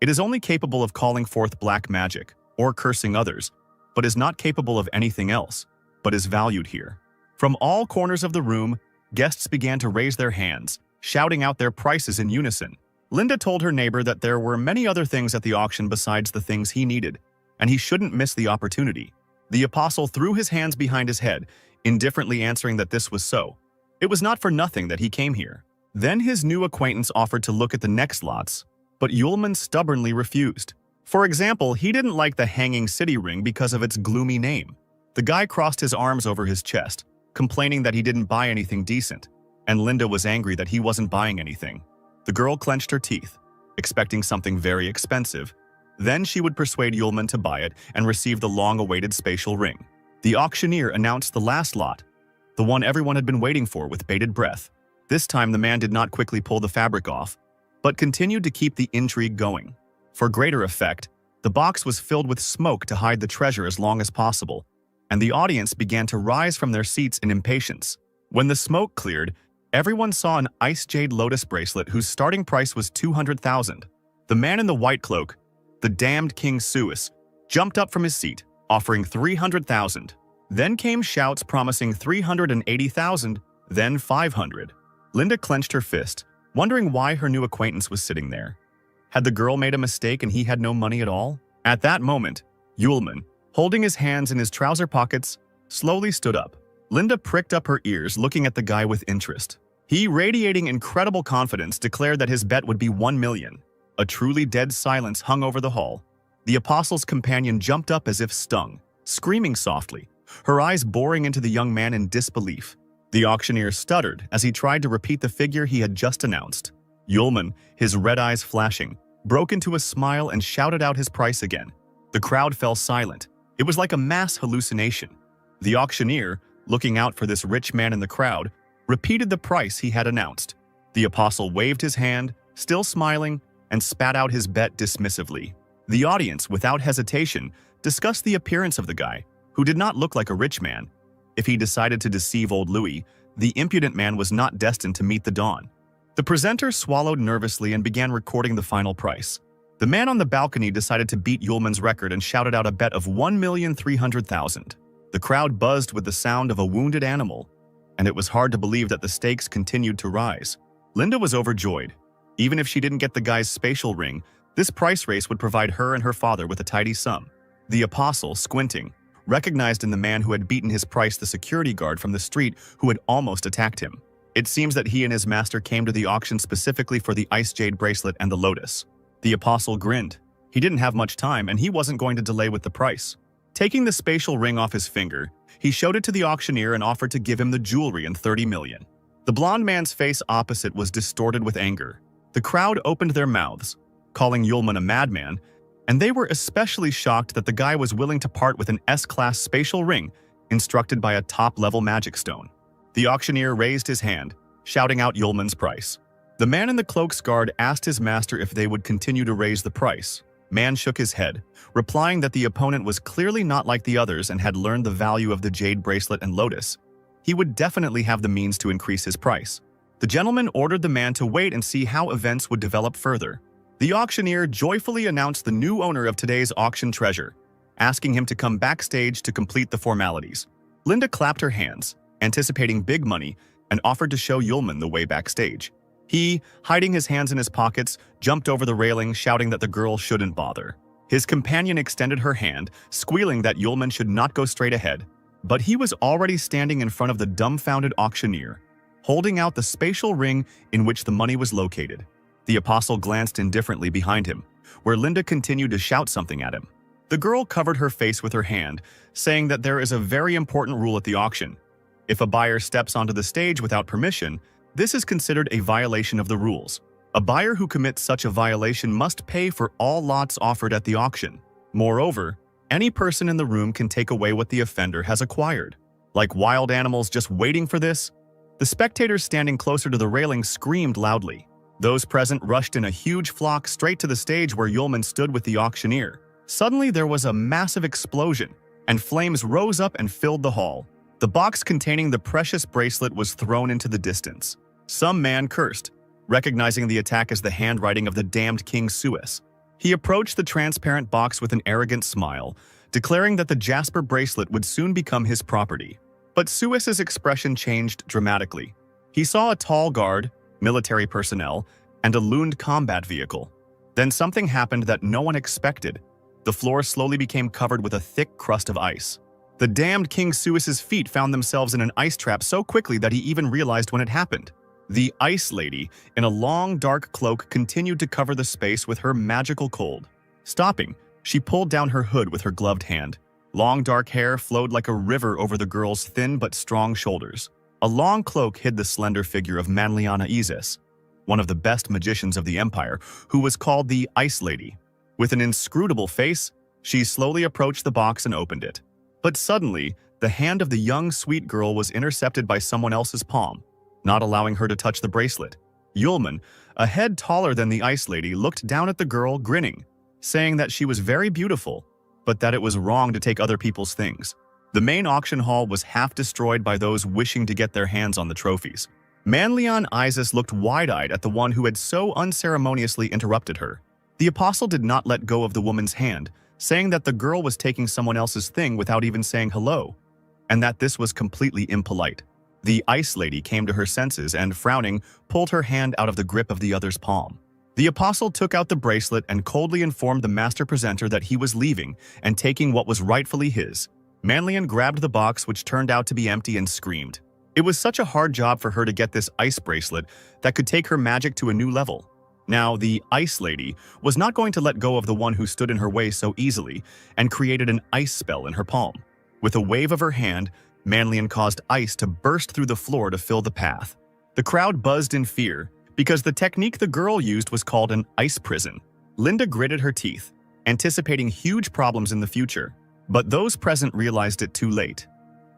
It is only capable of calling forth black magic, or cursing others, but is not capable of anything else, but is valued here. From all corners of the room, guests began to raise their hands, shouting out their prices in unison. Linda told her neighbor that there were many other things at the auction besides the things he needed, and he shouldn't miss the opportunity. The apostle threw his hands behind his head, indifferently answering that this was so. It was not for nothing that he came here. Then his new acquaintance offered to look at the next lots, but Yulman stubbornly refused. For example, he didn't like the Hanging City ring because of its gloomy name. The guy crossed his arms over his chest, complaining that he didn't buy anything decent, and Linda was angry that he wasn't buying anything. The girl clenched her teeth, expecting something very expensive. Then she would persuade Yulman to buy it and receive the long-awaited spatial ring. The auctioneer announced the last lot, the one everyone had been waiting for with bated breath. This time the man did not quickly pull the fabric off, but continued to keep the intrigue going. For greater effect, the box was filled with smoke to hide the treasure as long as possible, and the audience began to rise from their seats in impatience. When the smoke cleared, everyone saw an ice jade lotus bracelet whose starting price was 200,000. The man in the white cloak, the damned King Suis, jumped up from his seat, offering 300,000. Then came shouts promising 380,000, then 500. Linda clenched her fist, wondering why her new acquaintance was sitting there. Had the girl made a mistake and he had no money at all? At that moment, Yulman, holding his hands in his trouser pockets, slowly stood up. Linda pricked up her ears, looking at the guy with interest. He, radiating incredible confidence, declared that his bet would be 1 million. A truly dead silence hung over the hall. The apostle's companion jumped up as if stung, screaming softly, her eyes boring into the young man in disbelief. The auctioneer stuttered as he tried to repeat the figure he had just announced. Yulman, his red eyes flashing, broke into a smile and shouted out his price again. The crowd fell silent. It was like a mass hallucination. The auctioneer, looking out for this rich man in the crowd, repeated the price he had announced. The apostle waved his hand, still smiling, and spat out his bet dismissively. The audience, without hesitation, discussed the appearance of the guy, who did not look like a rich man. If he decided to deceive old Louis, the impudent man was not destined to meet the dawn. The presenter swallowed nervously and began recording the final price. The man on the balcony decided to beat Yulman's record and shouted out a bet of 1,300,000. The crowd buzzed with the sound of a wounded animal, and it was hard to believe that the stakes continued to rise. Linda was overjoyed. Even if she didn't get the guy's spatial ring, this price race would provide her and her father with a tidy sum. The apostle, squinting, recognized in the man who had beaten his price the security guard from the street who had almost attacked him. It seems that he and his master came to the auction specifically for the ice jade bracelet and the lotus. The apostle grinned. He didn't have much time and he wasn't going to delay with the price. Taking the spatial ring off his finger, he showed it to the auctioneer and offered to give him the jewelry and 30 million. The blond man's face opposite was distorted with anger. The crowd opened their mouths, calling Yulman a madman, and they were especially shocked that the guy was willing to part with an S-class spatial ring instructed by a top-level magic stone. The auctioneer raised his hand, shouting out Yulman's price. The man in the cloak's guard asked his master if they would continue to raise the price. Man shook his head, replying that the opponent was clearly not like the others and had learned the value of the jade bracelet and lotus. He would definitely have the means to increase his price. The gentleman ordered the man to wait and see how events would develop further. The auctioneer joyfully announced the new owner of today's auction treasure, asking him to come backstage to complete the formalities. Linda clapped her hands, anticipating big money, and offered to show Yulman the way backstage. He, hiding his hands in his pockets, jumped over the railing, shouting that the girl shouldn't bother. His companion extended her hand, squealing that Yulman should not go straight ahead, but he was already standing in front of the dumbfounded auctioneer, holding out the spatial ring in which the money was located. The apostle glanced indifferently behind him, where Linda continued to shout something at him. The girl covered her face with her hand, saying that there is a very important rule at the auction. If a buyer steps onto the stage without permission, this is considered a violation of the rules. A buyer who commits such a violation must pay for all lots offered at the auction. Moreover, any person in the room can take away what the offender has acquired. Like wild animals just waiting for this, the spectators standing closer to the railing screamed loudly. Those present rushed in a huge flock straight to the stage where Yulman stood with the auctioneer. Suddenly there was a massive explosion, and flames rose up and filled the hall. The box containing the precious bracelet was thrown into the distance. Some man cursed, recognizing the attack as the handwriting of the damned King Suis. He approached the transparent box with an arrogant smile, declaring that the jasper bracelet would soon become his property. But Suis's expression changed dramatically. He saw a tall guard, military personnel, and a looned combat vehicle. Then something happened that no one expected. The floor slowly became covered with a thick crust of ice. The damned King Suis's feet found themselves in an ice trap so quickly that he even realized when it happened. The Ice Lady, in a long, dark cloak, continued to cover the space with her magical cold. Stopping, she pulled down her hood with her gloved hand. Long, dark hair flowed like a river over the girl's thin but strong shoulders. A long cloak hid the slender figure of Manliana Isis, one of the best magicians of the Empire, who was called the Ice Lady. With an inscrutable face, she slowly approached the box and opened it. But suddenly, the hand of the young, sweet girl was intercepted by someone else's palm, not allowing her to touch the bracelet. Yulman, a head taller than the Ice Lady, looked down at the girl, grinning, saying that she was very beautiful, but that it was wrong to take other people's things. The main auction hall was half destroyed by those wishing to get their hands on the trophies. Manlian Isis looked wide-eyed at the one who had so unceremoniously interrupted her. The apostle did not let go of the woman's hand, saying that the girl was taking someone else's thing without even saying hello, and that this was completely impolite. The Ice Lady came to her senses and, frowning, pulled her hand out of the grip of the other's palm. The apostle took out the bracelet and coldly informed the master presenter that he was leaving and taking what was rightfully his. Manlian grabbed the box, which turned out to be empty, and screamed. It was such a hard job for her to get this ice bracelet that could take her magic to a new level. Now, the Ice Lady was not going to let go of the one who stood in her way so easily and created an ice spell in her palm. With a wave of her hand, Manlian caused ice to burst through the floor to fill the path. The crowd buzzed in fear because the technique the girl used was called an ice prison. Linda gritted her teeth, anticipating huge problems in the future. But those present realized it too late.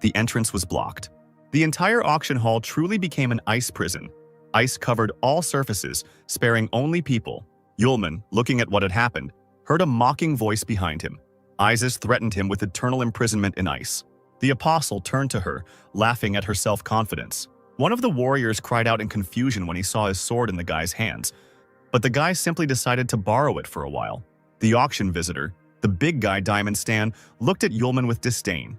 The entrance was blocked. The entire auction hall truly became an ice prison. Ice covered all surfaces, sparing only people. Yulman, looking at what had happened, heard a mocking voice behind him. Isis threatened him with eternal imprisonment in ice. The apostle turned to her, laughing at her self-confidence. One of the warriors cried out in confusion when he saw his sword in the guy's hands, but the guy simply decided to borrow it for a while. The auction visitor, the big guy Diamond Stan, looked at Yulman with disdain.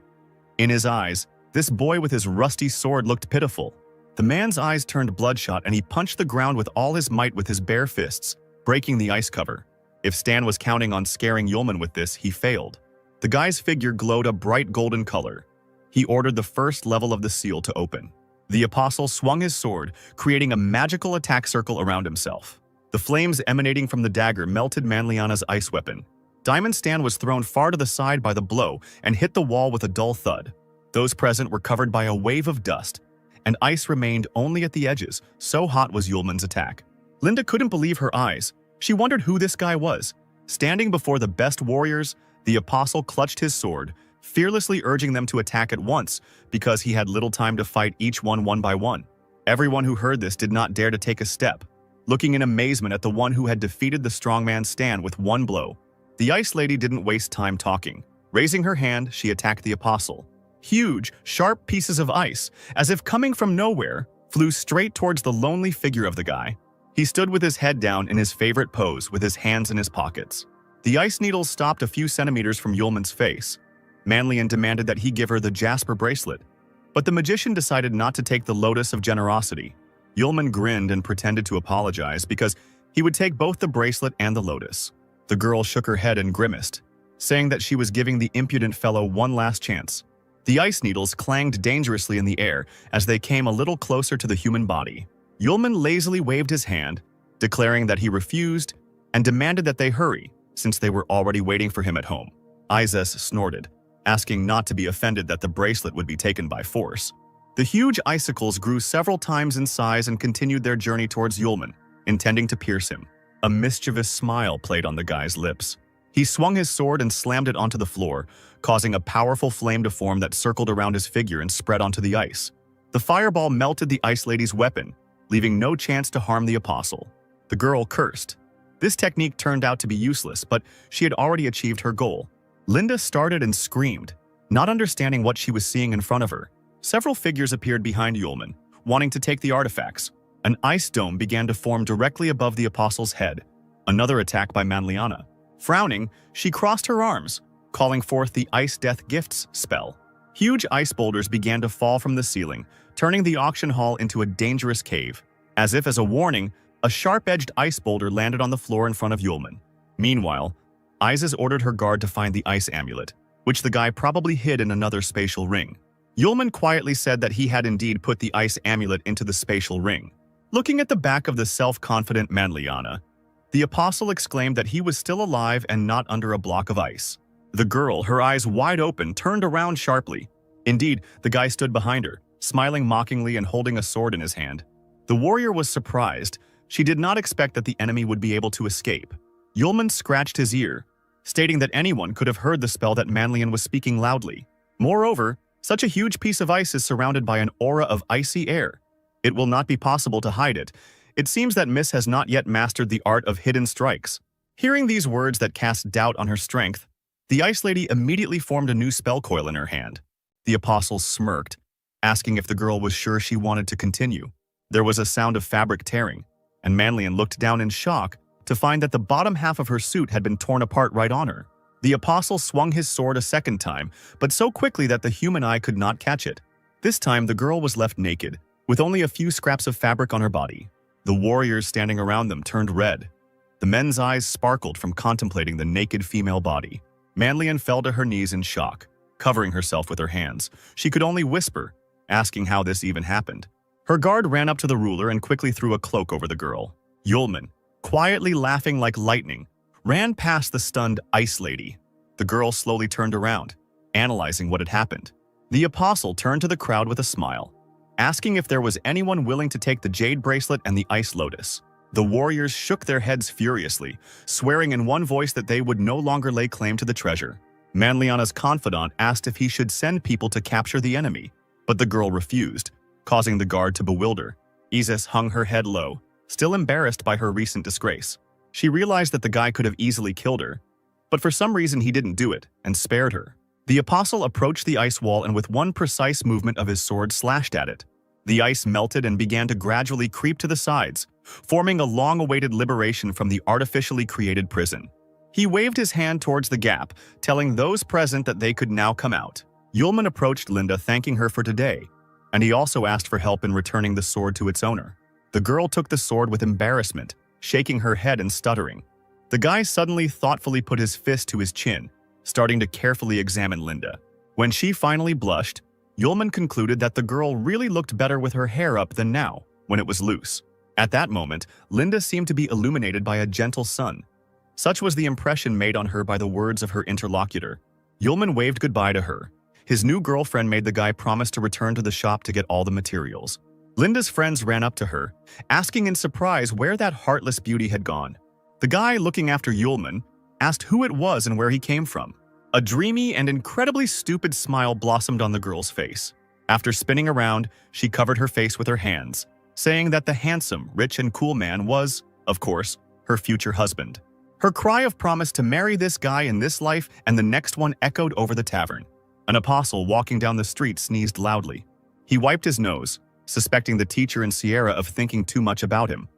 In his eyes, this boy with his rusty sword looked pitiful. The man's eyes turned bloodshot and he punched the ground with all his might with his bare fists, breaking the ice cover. If Stan was counting on scaring Yulman with this, he failed. The guy's figure glowed a bright golden color. He ordered the first level of the seal to open. The apostle swung his sword, creating a magical attack circle around himself. The flames emanating from the dagger melted Manliana's ice weapon. Diamond Stan was thrown far to the side by the blow and hit the wall with a dull thud. Those present were covered by a wave of dust, and ice remained only at the edges, so hot was Yulman's attack. Linda couldn't believe her eyes. She wondered who this guy was. Standing before the best warriors, the apostle clutched his sword, fearlessly urging them to attack at once because he had little time to fight each one by one. Everyone who heard this did not dare to take a step, looking in amazement at the one who had defeated the strongman Stan with one blow. The Ice Lady didn't waste time talking. Raising her hand, she attacked the apostle. Huge, sharp pieces of ice, as if coming from nowhere, flew straight towards the lonely figure of the guy. He stood with his head down in his favorite pose with his hands in his pockets. The ice needles stopped a few centimeters from Yulman's face. Manlian demanded that he give her the jasper bracelet, but the magician decided not to take the lotus of generosity. Yulman grinned and pretended to apologize because he would take both the bracelet and the lotus. The girl shook her head and grimaced, saying that she was giving the impudent fellow one last chance. The ice needles clanged dangerously in the air as they came a little closer to the human body. Yulman lazily waved his hand, declaring that he refused and demanded that they hurry, since they were already waiting for him at home. Isis snorted, asking not to be offended that the bracelet would be taken by force. The huge icicles grew several times in size and continued their journey towards Yulman, intending to pierce him. A mischievous smile played on the guy's lips. He swung his sword and slammed it onto the floor, causing a powerful flame to form that circled around his figure and spread onto the ice. The fireball melted the Ice Lady's weapon, leaving no chance to harm the apostle. The girl cursed. This technique turned out to be useless, but she had already achieved her goal. Linda started and screamed, not understanding what she was seeing in front of her. Several figures appeared behind Yulman, wanting to take the artifacts. An ice dome began to form directly above the apostle's head. Another attack by Manliana. Frowning, she crossed her arms, calling forth the Ice Death Gifts spell. Huge ice boulders began to fall from the ceiling, turning the auction hall into a dangerous cave. As if as a warning, a sharp-edged ice boulder landed on the floor in front of Yulman. Meanwhile, Isis ordered her guard to find the ice amulet, which the guy probably hid in another spatial ring. Yulman quietly said that he had indeed put the ice amulet into the spatial ring. Looking at the back of the self-confident Manliana, the apostle exclaimed that he was still alive and not under a block of ice. The girl, her eyes wide open, turned around sharply. Indeed, the guy stood behind her, smiling mockingly and holding a sword in his hand. The warrior was surprised. She did not expect that the enemy would be able to escape. Yulman scratched his ear, stating that anyone could have heard the spell that Manlian was speaking loudly. Moreover, such a huge piece of ice is surrounded by an aura of icy air. It will not be possible to hide it. It seems that Miss has not yet mastered the art of hidden strikes. Hearing these words that cast doubt on her strength, the Ice Lady immediately formed a new spell coil in her hand. The apostle smirked, asking if the girl was sure she wanted to continue. There was a sound of fabric tearing, and Manlian looked down in shock to find that the bottom half of her suit had been torn apart right on her. The apostle swung his sword a second time, but so quickly that the human eye could not catch it. This time, the girl was left naked, with only a few scraps of fabric on her body. The warriors standing around them turned red. The men's eyes sparkled from contemplating the naked female body. Manlian fell to her knees in shock, covering herself with her hands. She could only whisper, asking how this even happened. Her guard ran up to the ruler and quickly threw a cloak over the girl. Yulman, quietly laughing like lightning, ran past the stunned Ice Lady. The girl slowly turned around, analyzing what had happened. The apostle turned to the crowd with a smile, asking if there was anyone willing to take the jade bracelet and the ice lotus. The warriors shook their heads furiously, swearing in one voice that they would no longer lay claim to the treasure. Manliana's confidant asked if he should send people to capture the enemy, but the girl refused, causing the guard to bewilder. Isis hung her head low, still embarrassed by her recent disgrace. She realized that the guy could have easily killed her, but for some reason he didn't do it and spared her. The apostle approached the ice wall and with one precise movement of his sword slashed at it. The ice melted and began to gradually creep to the sides, forming a long-awaited liberation from the artificially created prison. He waved his hand towards the gap, telling those present that they could now come out. Yulman approached Linda, thanking her for today, and he also asked for help in returning the sword to its owner. The girl took the sword with embarrassment, shaking her head and stuttering. The guy suddenly thoughtfully put his fist to his chin, starting to carefully examine Linda. When she finally blushed, Yulman concluded that the girl really looked better with her hair up than now, when it was loose. At that moment, Linda seemed to be illuminated by a gentle sun. Such was the impression made on her by the words of her interlocutor. Yulman waved goodbye to her. His new girlfriend made the guy promise to return to the shop to get all the materials. Linda's friends ran up to her, asking in surprise where that heartless beauty had gone. The guy, looking after Yulman, asked who it was and where he came from. A dreamy and incredibly stupid smile blossomed on the girl's face. After spinning around, she covered her face with her hands, saying that the handsome, rich, and cool man was, of course, her future husband. Her cry of promise to marry this guy in this life and the next one echoed over the tavern. An apostle walking down the street sneezed loudly. He wiped his nose, suspecting the teacher in Sierra of thinking too much about him.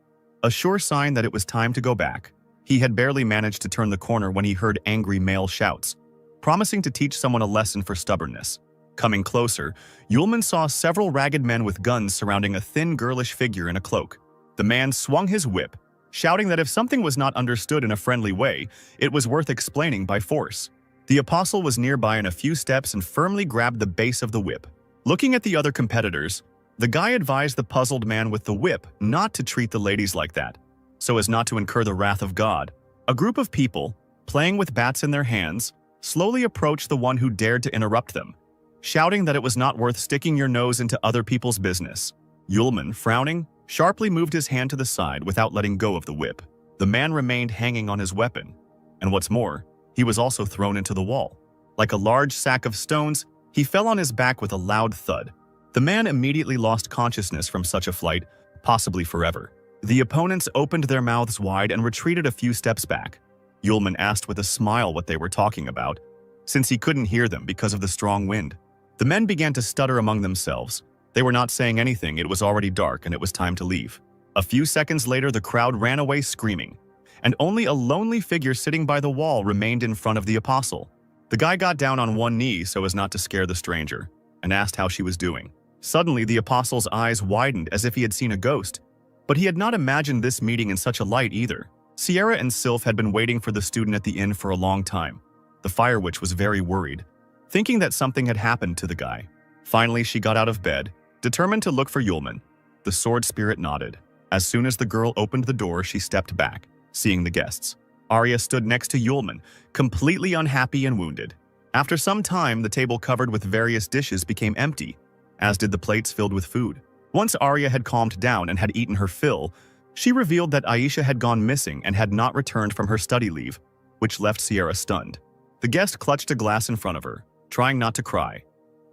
A sure sign that it was time to go back. He had barely managed to turn the corner when he heard angry male shouts, promising to teach someone a lesson for stubbornness. Coming closer, Yulman saw several ragged men with guns surrounding a thin, girlish figure in a cloak. The man swung his whip, shouting that if something was not understood in a friendly way, it was worth explaining by force. The apostle was nearby in a few steps and firmly grabbed the base of the whip. Looking at the other competitors, the guy advised the puzzled man with the whip not to treat the ladies like that, so as not to incur the wrath of God. A group of people, playing with bats in their hands, slowly approached the one who dared to interrupt them, shouting that it was not worth sticking your nose into other people's business. Yulman, frowning, sharply moved his hand to the side without letting go of the whip. The man remained hanging on his weapon, and what's more, He was also thrown into the wall. Like a large sack of stones, he fell on his back with a loud thud. The man immediately lost consciousness from such a flight, possibly forever. The opponents opened their mouths wide and retreated a few steps back. Yulman asked with a smile what they were talking about, since he couldn't hear them because of the strong wind. The men began to stutter among themselves. They were not saying anything, it was already dark and it was time to leave. A few seconds later, the crowd ran away screaming, and only a lonely figure sitting by the wall remained in front of the apostle. The guy got down on one knee so as not to scare the stranger, and asked how she was doing. Suddenly, the apostle's eyes widened as if he had seen a ghost, but he had not imagined this meeting in such a light either. Sierra and Sylph had been waiting for the student at the inn for a long time. The Fire Witch was very worried, thinking that something had happened to the guy. Finally, she got out of bed, determined to look for Yulman. The sword spirit nodded. As soon as the girl opened the door, she stepped back, seeing the guests. Arya stood next to Yulman, completely unhappy and wounded. After some time, the table covered with various dishes became empty, as did the plates filled with food. Once Arya had calmed down and had eaten her fill, she revealed that Aisha had gone missing and had not returned from her study leave, which left Sierra stunned. The guest clutched a glass in front of her, trying not to cry.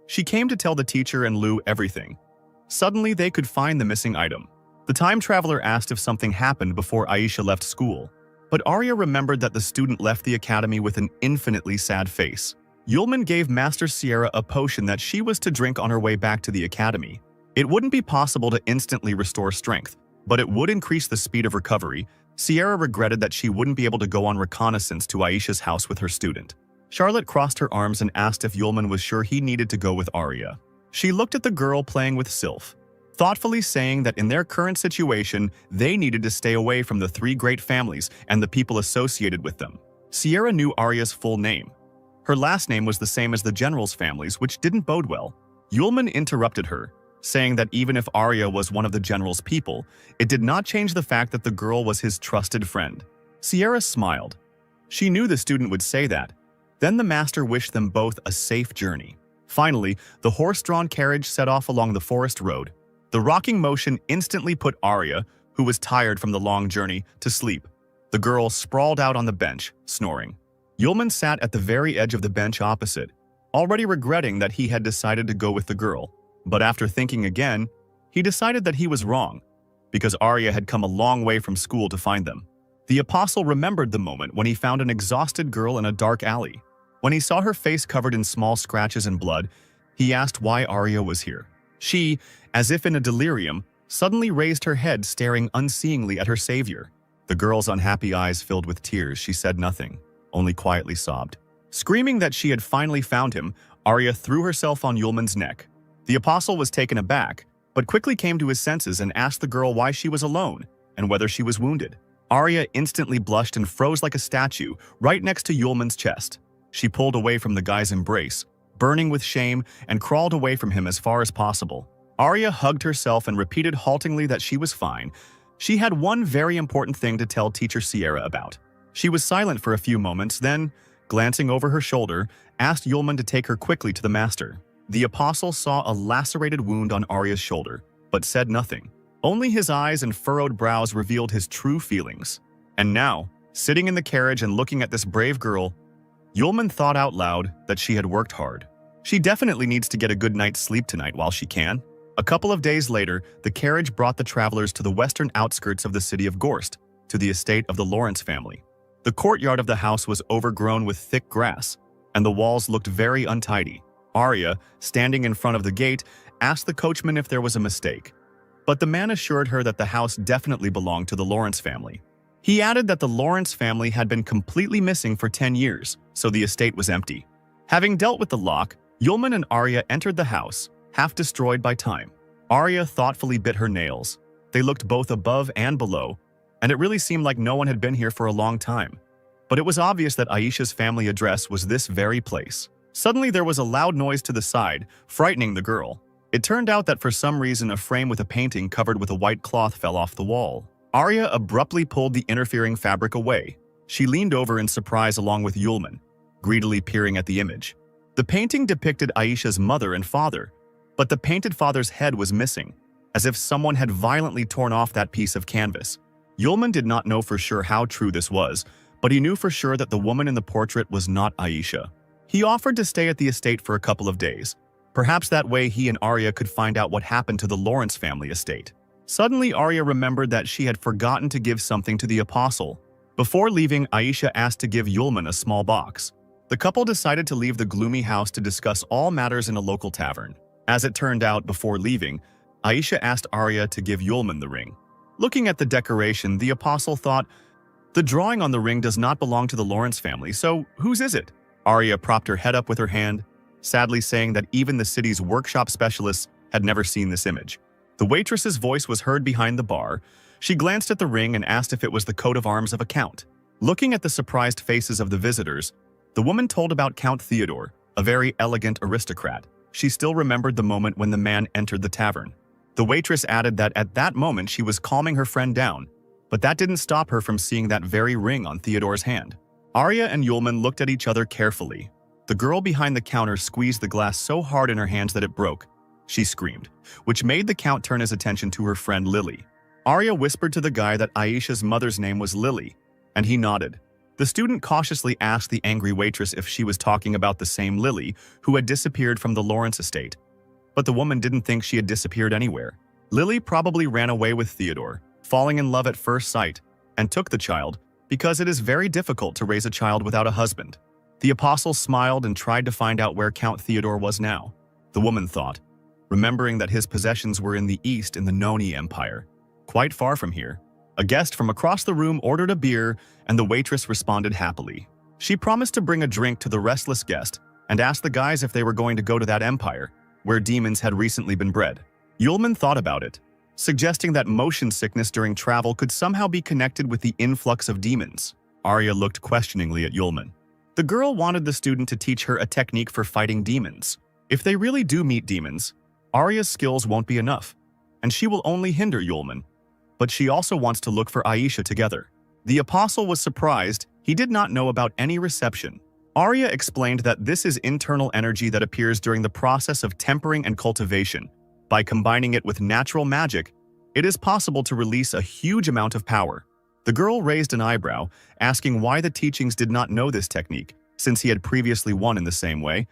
She came to tell the teacher and Lou everything. Suddenly, they could find the missing item. The time traveler asked if something happened before Aisha left school, but Arya remembered that the student left the academy with an infinitely sad face. Yulman gave Master Sierra a potion that she was to drink on her way back to the academy. It wouldn't be possible to instantly restore strength, but it would increase the speed of recovery. Sierra regretted that she wouldn't be able to go on reconnaissance to Aisha's house with her student. Charlotte crossed her arms and asked if Yulman was sure he needed to go with Arya. She looked at the girl playing with Sylph, thoughtfully saying that in their current situation, they needed to stay away from the three great families and the people associated with them. Sierra knew Arya's full name. Her last name was the same as the general's families, which didn't bode well. Yulman interrupted her, saying that even if Arya was one of the general's people, it did not change the fact that the girl was his trusted friend. Sierra smiled. She knew the student would say that. Then the master wished them both a safe journey. Finally, the horse-drawn carriage set off along the forest road. The rocking motion instantly put Arya, who was tired from the long journey, to sleep. The girl sprawled out on the bench, snoring. Yulman sat at the very edge of the bench opposite, already regretting that he had decided to go with the girl. But after thinking again, he decided that he was wrong, because Arya had come a long way from school to find them. The apostle remembered the moment when he found an exhausted girl in a dark alley. When he saw her face covered in small scratches and blood, he asked why Arya was here. She, as if in a delirium, suddenly raised her head, staring unseeingly at her savior. The girl's unhappy eyes filled with tears. She said nothing, only quietly sobbed. Screaming that she had finally found him, Arya threw herself on Yulman's neck. The apostle was taken aback, but quickly came to his senses and asked the girl why she was alone and whether she was wounded. Arya instantly blushed and froze like a statue right next to Yulman's chest. She pulled away from the guy's embrace, burning with shame, and crawled away from him as far as possible. Arya hugged herself and repeated haltingly that she was fine. She had one very important thing to tell Teacher Sierra about. She was silent for a few moments, then, glancing over her shoulder, asked Yulman to take her quickly to the master. The apostle saw a lacerated wound on Arya's shoulder, but said nothing. Only his eyes and furrowed brows revealed his true feelings. And now, sitting in the carriage and looking at this brave girl, Yulman thought out loud that she had worked hard. She definitely needs to get a good night's sleep tonight while she can. A couple of days later, the carriage brought the travelers to the western outskirts of the city of Gorst, to the estate of the Lawrence family. The courtyard of the house was overgrown with thick grass, and the walls looked very untidy. Arya, standing in front of the gate, asked the coachman if there was a mistake. But the man assured her that the house definitely belonged to the Lawrence family. He added that the Lawrence family had been completely missing for 10 years, so the estate was empty. Having dealt with the lock, Yulman and Arya entered the house, half destroyed by time. Arya thoughtfully bit her nails. They looked both above and below, and it really seemed like no one had been here for a long time. But it was obvious that Aisha's family address was this very place. Suddenly there was a loud noise to the side, frightening the girl. It turned out that for some reason a frame with a painting covered with a white cloth fell off the wall. Arya abruptly pulled the interfering fabric away. She leaned over in surprise along with Yulman, greedily peering at the image. The painting depicted Aisha's mother and father, but the painted father's head was missing, as if someone had violently torn off that piece of canvas. Yulman did not know for sure how true this was, but he knew for sure that the woman in the portrait was not Aisha. He offered to stay at the estate for a couple of days. Perhaps that way he and Arya could find out what happened to the Lawrence family estate. Suddenly, Arya remembered that she had forgotten to give something to the apostle. Before leaving, Aisha asked to give Yulman a small box. The couple decided to leave the gloomy house to discuss all matters in a local tavern. As it turned out, before leaving, Aisha asked Arya to give Yulman the ring. Looking at the decoration, the apostle thought, "The drawing on the ring does not belong to the Lawrence family, so whose is it?" Arya propped her head up with her hand, sadly saying that even the city's workshop specialists had never seen this image. The waitress's voice was heard behind the bar. She glanced at the ring and asked if it was the coat of arms of a count. Looking at the surprised faces of the visitors, the woman told about Count Theodore, a very elegant aristocrat. She still remembered the moment when the man entered the tavern. The waitress added that at that moment she was calming her friend down, but that didn't stop her from seeing that very ring on Theodore's hand. Arya and Yulman looked at each other carefully. The girl behind the counter squeezed the glass so hard in her hands that it broke. She screamed, which made the count turn his attention to her friend Lily. Arya whispered to the guy that Aisha's mother's name was Lily, and he nodded. The student cautiously asked the angry waitress if she was talking about the same Lily who had disappeared from the Lawrence estate. But the woman didn't think she had disappeared anywhere. Lily probably ran away with Theodore, falling in love at first sight, and took the child because it is very difficult to raise a child without a husband. The apostle smiled and tried to find out where Count Theodore was now. The woman thought, remembering that his possessions were in the east in the Noni Empire, quite far from here. A guest from across the room ordered a beer, and the waitress responded happily. She promised to bring a drink to the restless guest and asked the guys if they were going to go to that empire, where demons had recently been bred. Yulman thought about it, suggesting that motion sickness during travel could somehow be connected with the influx of demons. Arya looked questioningly at Yulman. The girl wanted the student to teach her a technique for fighting demons. If they really do meet demons, Arya's skills won't be enough, and she will only hinder Yulman. But she also wants to look for Aisha together. The apostle was surprised. He did not know about any reception. Arya explained that this is internal energy that appears during the process of tempering and cultivation. By combining it with natural magic, it is possible to release a huge amount of power. The girl raised an eyebrow, asking why the teachings did not know this technique, since he had previously won in the same way,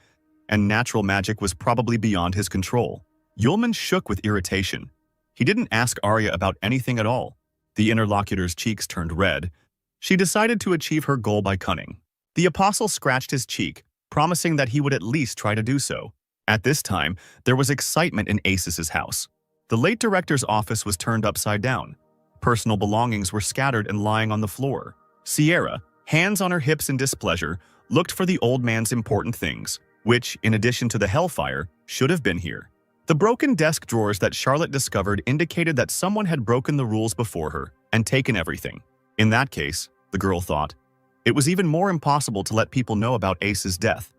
and natural magic was probably beyond his control. Yulman shook with irritation. He didn't ask Arya about anything at all. The interlocutor's cheeks turned red. She decided to achieve her goal by cunning. The apostle scratched his cheek, promising that he would at least try to do so. At this time, there was excitement in Acis's house. The late director's office was turned upside down. Personal belongings were scattered and lying on the floor. Sierra, hands on her hips in displeasure, looked for the old man's important things, which, in addition to the hellfire, should have been here. The broken desk drawers that Charlotte discovered indicated that someone had broken the rules before her and taken everything. In that case, the girl thought, it was even more impossible to let people know about Ace's death.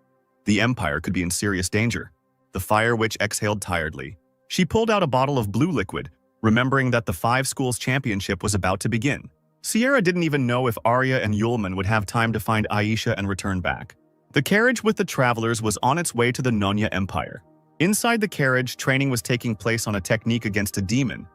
The Empire could be in serious danger. The fire witch exhaled tiredly. She pulled out a bottle of blue liquid, remembering that the 5 schools championship was about to begin. Sierra didn't even know if Arya and Yulman would have time to find Aisha and return back. The carriage with the travelers was on its way to the Nonya Empire. Inside the carriage, training was taking place on a technique against a demon.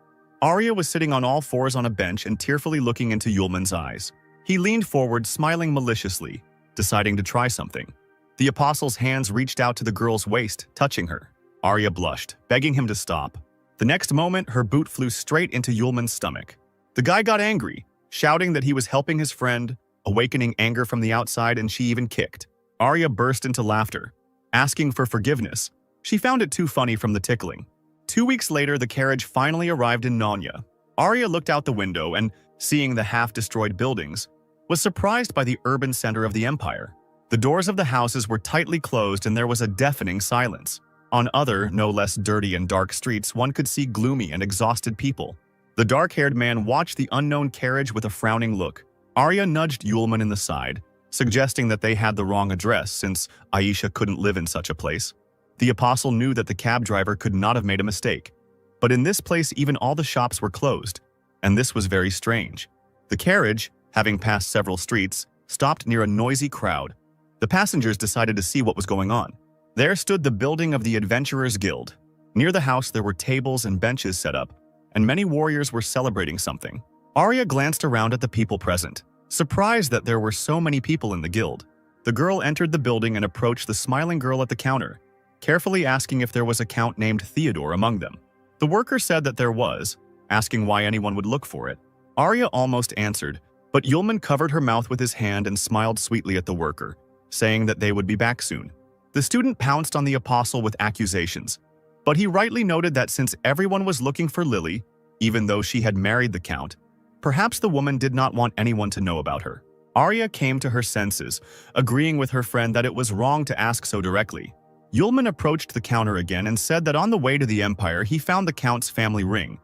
Arya was sitting on all fours on a bench and tearfully looking into Yulman's eyes. He leaned forward, smiling maliciously, deciding to try something. The apostle's hands reached out to the girl's waist, touching her. Arya blushed, begging him to stop. The next moment, her boot flew straight into Yulman's stomach. The guy got angry, shouting that he was helping his friend, awakening anger from the outside, and she even kicked. Arya burst into laughter, asking for forgiveness. She found it too funny from the tickling. 2 weeks later, the carriage finally arrived in Nonya. Arya looked out the window and, seeing the half-destroyed buildings, was surprised by the urban center of the empire. The doors of the houses were tightly closed and there was a deafening silence. On other, no less dirty and dark streets, one could see gloomy and exhausted people. The dark-haired man watched the unknown carriage with a frowning look. Arya nudged Yulman in the side, suggesting that they had the wrong address since Aisha couldn't live in such a place. The apostle knew that the cab driver could not have made a mistake. But in this place, even all the shops were closed, and this was very strange. The carriage, having passed several streets, stopped near a noisy crowd. The passengers decided to see what was going on. There stood the building of the Adventurers Guild. Near the house, there were tables and benches set up, and many warriors were celebrating something. Arya glanced around at the people present. Surprised that there were so many people in the guild, the girl entered the building and approached the smiling girl at the counter, carefully asking if there was a count named Theodore among them. The worker said that there was, asking why anyone would look for it. Arya almost answered, but Yulman covered her mouth with his hand and smiled sweetly at the worker, saying that they would be back soon. The student pounced on the apostle with accusations, but he rightly noted that since everyone was looking for Lily, even though she had married the count, perhaps the woman did not want anyone to know about her. Arya came to her senses, agreeing with her friend that it was wrong to ask so directly. Yulman approached the counter again and said that on the way to the Empire he found the count's family ring,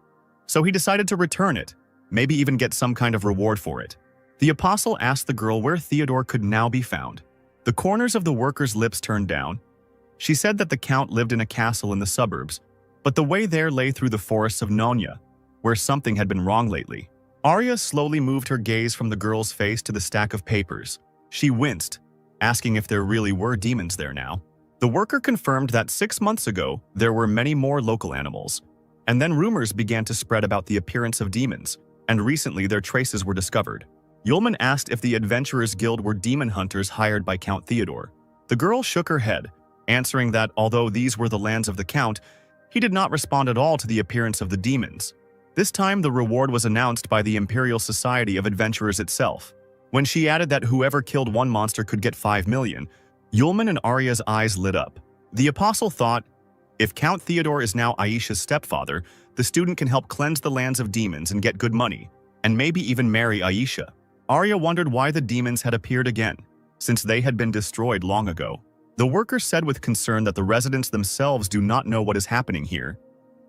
so he decided to return it, maybe even get some kind of reward for it. The apostle asked the girl where Theodore could now be found. The corners of the worker's lips turned down. She said that the count lived in a castle in the suburbs, but the way there lay through the forests of Nonya, where something had been wrong lately. Arya slowly moved her gaze from the girl's face to the stack of papers. She winced, asking if there really were demons there now. The worker confirmed that 6 months ago there were many more local animals, and then rumors began to spread about the appearance of demons, and recently their traces were discovered. Yulman asked if the Adventurers Guild were demon hunters hired by Count Theodore. The girl shook her head, answering that although these were the lands of the Count, he did not respond at all to the appearance of the demons. This time the reward was announced by the Imperial Society of Adventurers itself. When she added that whoever killed one monster could get 5 million, Yulman and Arya's eyes lit up. The apostle thought, if Count Theodore is now Aisha's stepfather, the student can help cleanse the lands of demons and get good money, and maybe even marry Aisha. Arya wondered why the demons had appeared again, since they had been destroyed long ago. The worker said with concern that the residents themselves do not know what is happening here.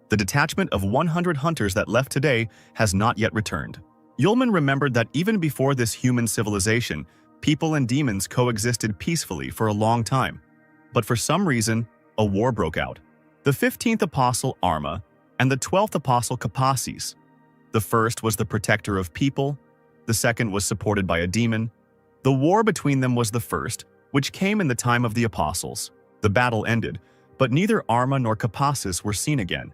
The detachment of 100 hunters that left today has not yet returned. Yulman remembered that even before this human civilization, people and demons coexisted peacefully for a long time. But for some reason, a war broke out. The 15th apostle, Arma, and the 12th apostle, Kapasis. The first was the protector of people, the second was supported by a demon. The war between them was the first, which came in the time of the apostles. The battle ended, but neither Arma nor Kapasis were seen again,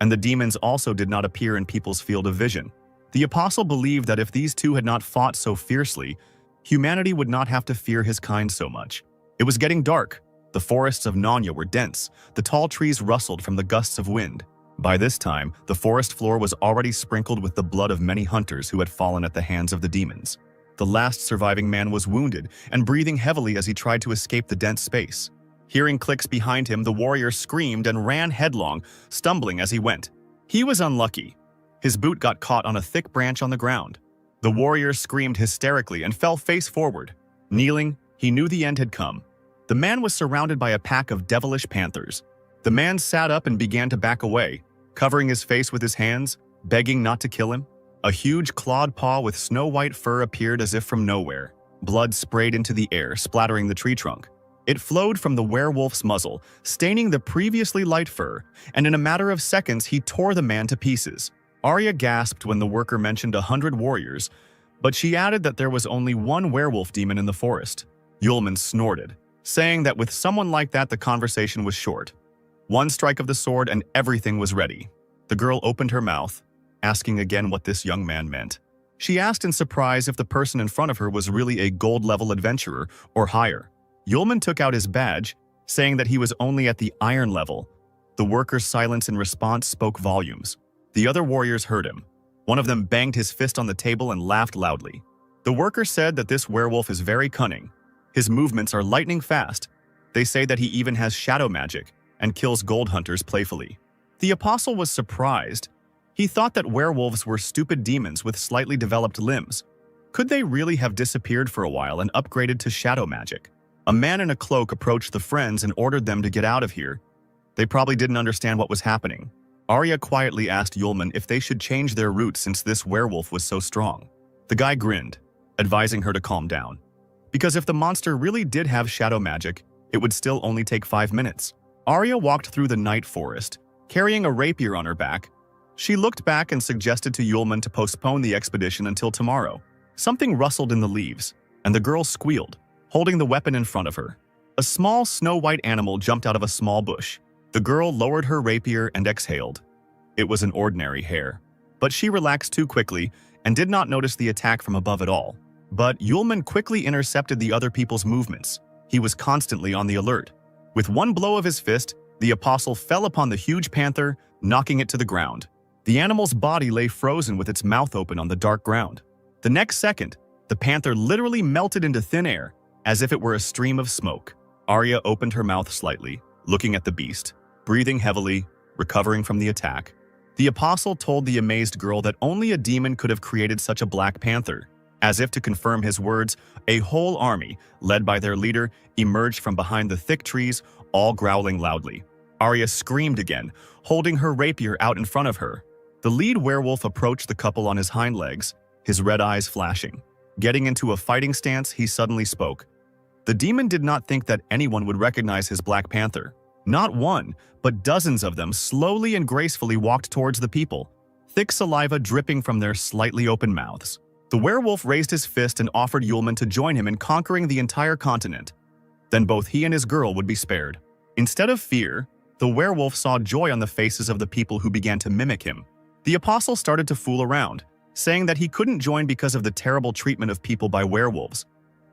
and the demons also did not appear in people's field of vision. The apostle believed that if these two had not fought so fiercely, humanity would not have to fear his kind so much. It was getting dark. The forests of Nonya were dense. The tall trees rustled from the gusts of wind. By this time, the forest floor was already sprinkled with the blood of many hunters who had fallen at the hands of the demons. The last surviving man was wounded and breathing heavily as he tried to escape the dense space. Hearing clicks behind him, the warrior screamed and ran headlong, stumbling as he went. He was unlucky. His boot got caught on a thick branch on the ground. The warrior screamed hysterically and fell face forward. Kneeling, he knew the end had come. The man was surrounded by a pack of devilish panthers. The man sat up and began to back away, covering his face with his hands, begging not to kill him. A huge clawed paw with snow-white fur appeared as if from nowhere. Blood sprayed into the air, splattering the tree trunk. It flowed from the werewolf's muzzle, staining the previously light fur, and in a matter of seconds he tore the man to pieces. Arya gasped when the worker mentioned 100 warriors, but she added that there was only one werewolf demon in the forest. Yulman snorted, saying that with someone like that the conversation was short. One strike of the sword and everything was ready. The girl opened her mouth, asking again what this young man meant. She asked in surprise if the person in front of her was really a gold-level adventurer or higher. Yulman took out his badge, saying that he was only at the iron level. The worker's silence in response spoke volumes. The other warriors heard him. One of them banged his fist on the table and laughed loudly. The worker said that this werewolf is very cunning. His movements are lightning fast. They say that he even has shadow magic and kills gold hunters playfully. The apostle was surprised. He thought that werewolves were stupid demons with slightly developed limbs. Could they really have disappeared for a while and upgraded to shadow magic? A man in a cloak approached the friends and ordered them to get out of here. They probably didn't understand what was happening. Arya quietly asked Yulman if they should change their route since this werewolf was so strong. The guy grinned, advising her to calm down. Because if the monster really did have shadow magic, it would still only take 5 minutes. Arya walked through the night forest, carrying a rapier on her back. She looked back and suggested to Yulman to postpone the expedition until tomorrow. Something rustled in the leaves, and the girl squealed, holding the weapon in front of her. A small snow-white animal jumped out of a small bush. The girl lowered her rapier and exhaled. It was an ordinary hare, but she relaxed too quickly and did not notice the attack from above at all. But Yulman quickly intercepted the other people's movements. He was constantly on the alert. With one blow of his fist, the apostle fell upon the huge panther, knocking it to the ground. The animal's body lay frozen with its mouth open on the dark ground. The next second, the panther literally melted into thin air, as if it were a stream of smoke. Arya opened her mouth slightly, looking at the beast, breathing heavily, recovering from the attack. The apostle told the amazed girl that only a demon could have created such a black panther. As if to confirm his words, a whole army, led by their leader, emerged from behind the thick trees, all growling loudly. Arya screamed again, holding her rapier out in front of her. The lead werewolf approached the couple on his hind legs, his red eyes flashing. Getting into a fighting stance, he suddenly spoke. The demon did not think that anyone would recognize his Black Panther. Not one, but dozens of them slowly and gracefully walked towards the people, thick saliva dripping from their slightly open mouths. The werewolf raised his fist and offered Yulman to join him in conquering the entire continent. Then both he and his girl would be spared. Instead of fear, the werewolf saw joy on the faces of the people who began to mimic him. The apostle started to fool around, saying that he couldn't join because of the terrible treatment of people by werewolves,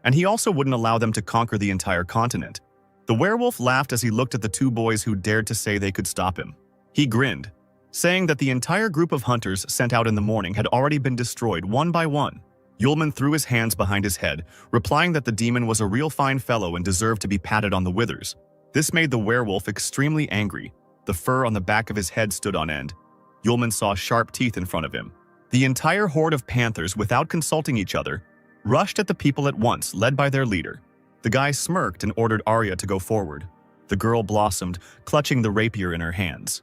and he also wouldn't allow them to conquer the entire continent. The werewolf laughed as he looked at the two boys who dared to say they could stop him. He grinned, saying that the entire group of hunters sent out in the morning had already been destroyed one by one. Yulman threw his hands behind his head, replying that the demon was a real fine fellow and deserved to be patted on the withers. This made the werewolf extremely angry. The fur on the back of his head stood on end. Yulman saw sharp teeth in front of him. The entire horde of panthers, without consulting each other, rushed at the people at once, led by their leader. The guy smirked and ordered Arya to go forward. The girl blossomed, clutching the rapier in her hands.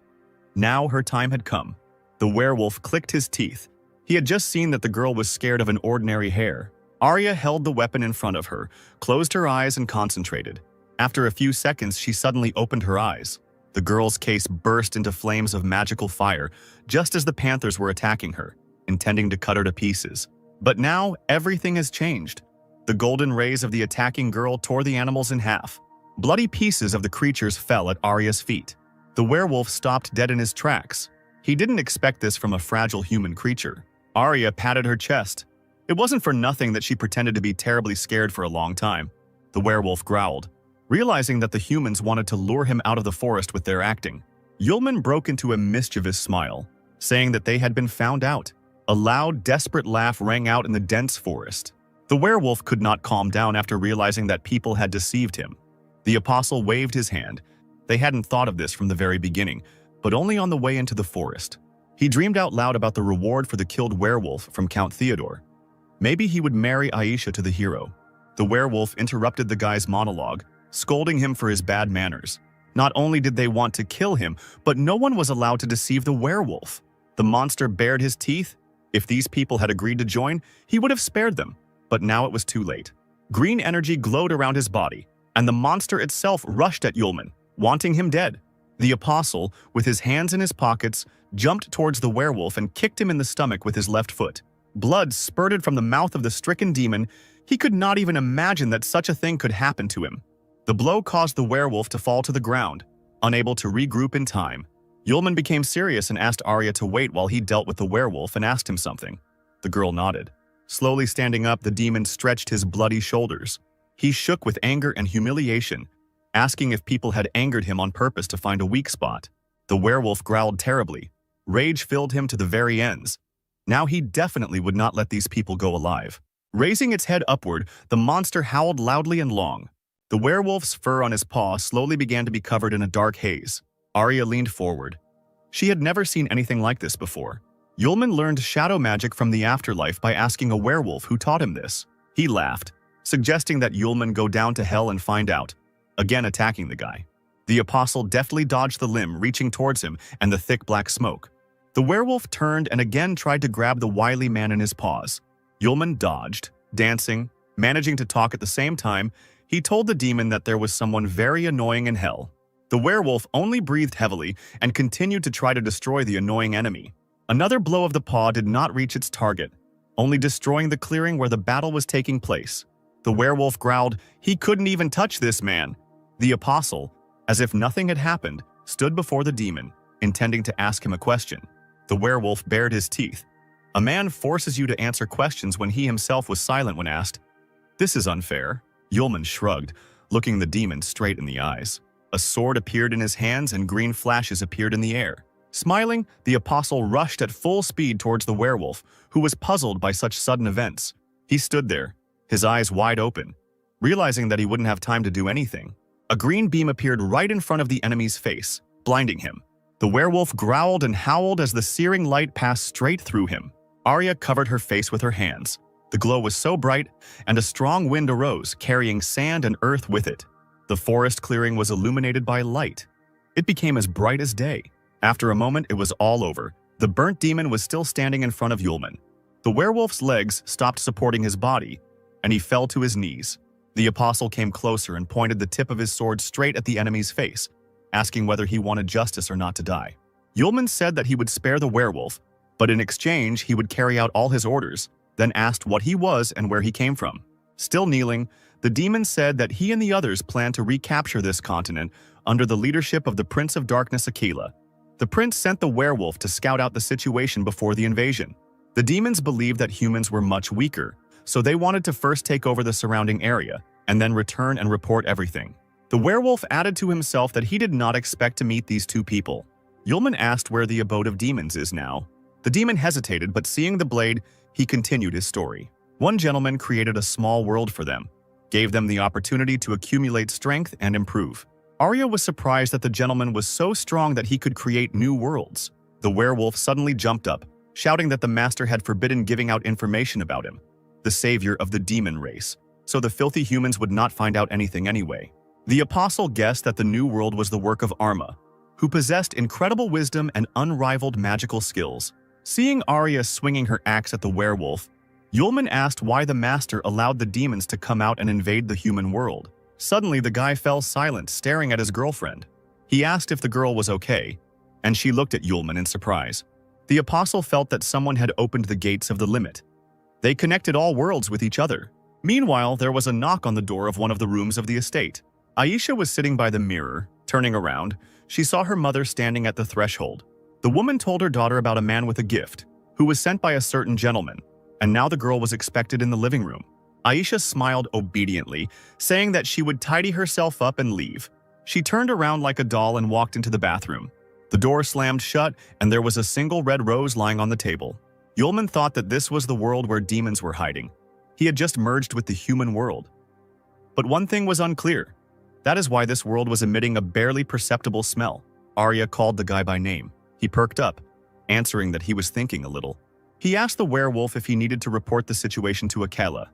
Now her time had come. The werewolf clicked his teeth. He had just seen that the girl was scared of an ordinary hare. Arya held the weapon in front of her, closed her eyes and concentrated. After a few seconds, she suddenly opened her eyes. The girl's case burst into flames of magical fire, just as the panthers were attacking her, intending to cut her to pieces. But now, everything has changed. The golden rays of the attacking girl tore the animals in half. Bloody pieces of the creatures fell at Arya's feet. The werewolf stopped dead in his tracks. He didn't expect this from a fragile human creature. Arya patted her chest. It wasn't for nothing that she pretended to be terribly scared for a long time. The werewolf growled, realizing that the humans wanted to lure him out of the forest with their acting. Yulman broke into a mischievous smile, saying that they had been found out. A loud, desperate laugh rang out in the dense forest. The werewolf could not calm down after realizing that people had deceived him. The apostle waved his hand. They hadn't thought of this from the very beginning, but only on the way into the forest. He dreamed out loud about the reward for the killed werewolf from Count Theodore. Maybe he would marry Aisha to the hero. The werewolf interrupted the guy's monologue, scolding him for his bad manners. Not only did they want to kill him, but no one was allowed to deceive the werewolf. The monster bared his teeth. If these people had agreed to join, he would have spared them. But now it was too late. Green energy glowed around his body, and the monster itself rushed at Yulman, wanting him dead. The apostle, with his hands in his pockets, jumped towards the werewolf and kicked him in the stomach with his left foot. Blood spurted from the mouth of the stricken demon. He could not even imagine that such a thing could happen to him. The blow caused the werewolf to fall to the ground, unable to regroup in time. Yulman became serious and asked Arya to wait while he dealt with the werewolf and asked him something. The girl nodded. Slowly standing up, the demon stretched his bloody shoulders. He shook with anger and humiliation, asking if people had angered him on purpose to find a weak spot. The werewolf growled terribly. Rage filled him to the very ends. Now he definitely would not let these people go alive. Raising its head upward, the monster howled loudly and long. The werewolf's fur on his paw slowly began to be covered in a dark haze. Arya leaned forward. She had never seen anything like this before. Yulman learned shadow magic from the afterlife by asking a werewolf who taught him this. He laughed, suggesting that Yulman go down to hell and find out, again attacking the guy. The apostle deftly dodged the limb, reaching towards him and the thick black smoke. The werewolf turned and again tried to grab the wily man in his paws. Yulman dodged, dancing, managing to talk at the same time. He told the demon that there was someone very annoying in hell. The werewolf only breathed heavily and continued to try to destroy the annoying enemy. Another blow of the paw did not reach its target, only destroying the clearing where the battle was taking place. The werewolf growled, "He couldn't even touch this man." The apostle, as if nothing had happened, stood before the demon, intending to ask him a question. The werewolf bared his teeth. A man forces you to answer questions when he himself was silent when asked. This is unfair. Yulman shrugged, looking the demon straight in the eyes. A sword appeared in his hands and green flashes appeared in the air. Smiling, the apostle rushed at full speed towards the werewolf, who was puzzled by such sudden events. He stood there, his eyes wide open, realizing that he wouldn't have time to do anything. A green beam appeared right in front of the enemy's face, blinding him. The werewolf growled and howled as the searing light passed straight through him. Arya covered her face with her hands. The glow was so bright, and a strong wind arose, carrying sand and earth with it. The forest clearing was illuminated by light. It became as bright as day. After a moment, it was all over. The burnt demon was still standing in front of Yulman. The werewolf's legs stopped supporting his body, and he fell to his knees. The apostle came closer and pointed the tip of his sword straight at the enemy's face, asking whether he wanted justice or not to die. Yulman said that he would spare the werewolf, but in exchange he would carry out all his orders, then asked what he was and where he came from. Still kneeling, the demon said that he and the others planned to recapture this continent under the leadership of the Prince of Darkness Aquila. The prince sent the werewolf to scout out the situation before the invasion. The demons believed that humans were much weaker, so they wanted to first take over the surrounding area and then return and report everything. The werewolf added to himself that he did not expect to meet these two people. Yulman asked where the abode of demons is now. The demon hesitated, but seeing the blade, he continued his story. One gentleman created a small world for them, gave them the opportunity to accumulate strength and improve. Arya was surprised that the gentleman was so strong that he could create new worlds. The werewolf suddenly jumped up, shouting that the master had forbidden giving out information about him, the savior of the demon race, so the filthy humans would not find out anything anyway. The apostle guessed that the new world was the work of Arma, who possessed incredible wisdom and unrivaled magical skills. Seeing Arya swinging her axe at the werewolf, Yulman asked why the master allowed the demons to come out and invade the human world. Suddenly, the guy fell silent, staring at his girlfriend. He asked if the girl was okay, and she looked at Yulman in surprise. The apostle felt that someone had opened the gates of the limit. They connected all worlds with each other. Meanwhile, there was a knock on the door of one of the rooms of the estate. Aisha was sitting by the mirror. Turning around, she saw her mother standing at the threshold. The woman told her daughter about a man with a gift, who was sent by a certain gentleman, and now the girl was expected in the living room. Aisha smiled obediently, saying that she would tidy herself up and leave. She turned around like a doll and walked into the bathroom. The door slammed shut, and there was a single red rose lying on the table. Yulman thought that this was the world where demons were hiding. He had just merged with the human world. But one thing was unclear. That is why this world was emitting a barely perceptible smell. Arya called the guy by name. He perked up, answering that he was thinking a little. He asked the werewolf if he needed to report the situation to Yahello.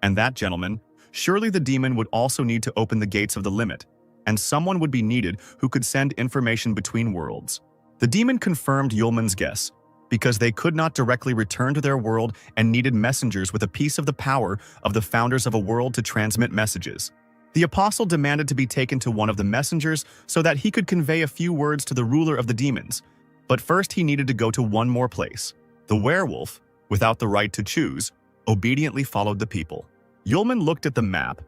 And that gentleman, surely the demon would also need to open the gates of the limit, and someone would be needed who could send information between worlds. The demon confirmed Yulman's guess, because they could not directly return to their world and needed messengers with a piece of the power of the founders of a world to transmit messages. The apostle demanded to be taken to one of the messengers so that he could convey a few words to the ruler of the demons, but first he needed to go to one more place. The werewolf, without the right to choose, obediently followed the people. Yulman looked at the map.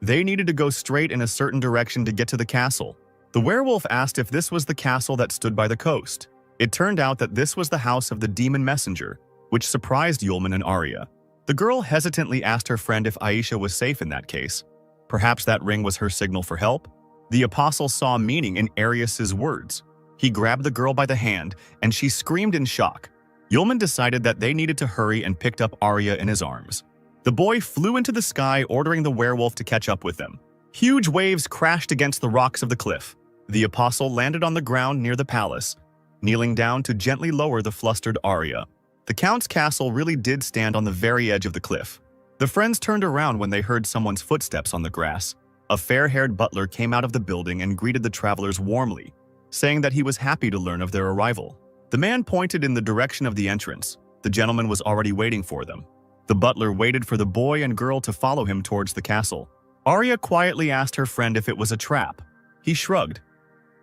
They needed to go straight in a certain direction to get to the castle. The werewolf asked if this was the castle that stood by the coast. It turned out that this was the house of the demon messenger, which surprised Yulman and Arya. The girl hesitantly asked her friend if Aisha was safe in that case. Perhaps that ring was her signal for help? The apostle saw meaning in Arius's words. He grabbed the girl by the hand, and she screamed in shock. Yulman decided that they needed to hurry and picked up Arya in his arms. The boy flew into the sky, ordering the werewolf to catch up with them. Huge waves crashed against the rocks of the cliff. The apostle landed on the ground near the palace, kneeling down to gently lower the flustered Arya. The count's castle really did stand on the very edge of the cliff. The friends turned around when they heard someone's footsteps on the grass. A fair-haired butler came out of the building and greeted the travelers warmly, saying that he was happy to learn of their arrival. The man pointed in the direction of the entrance. The gentleman was already waiting for them. The butler waited for the boy and girl to follow him towards the castle. Arya quietly asked her friend if it was a trap. He shrugged.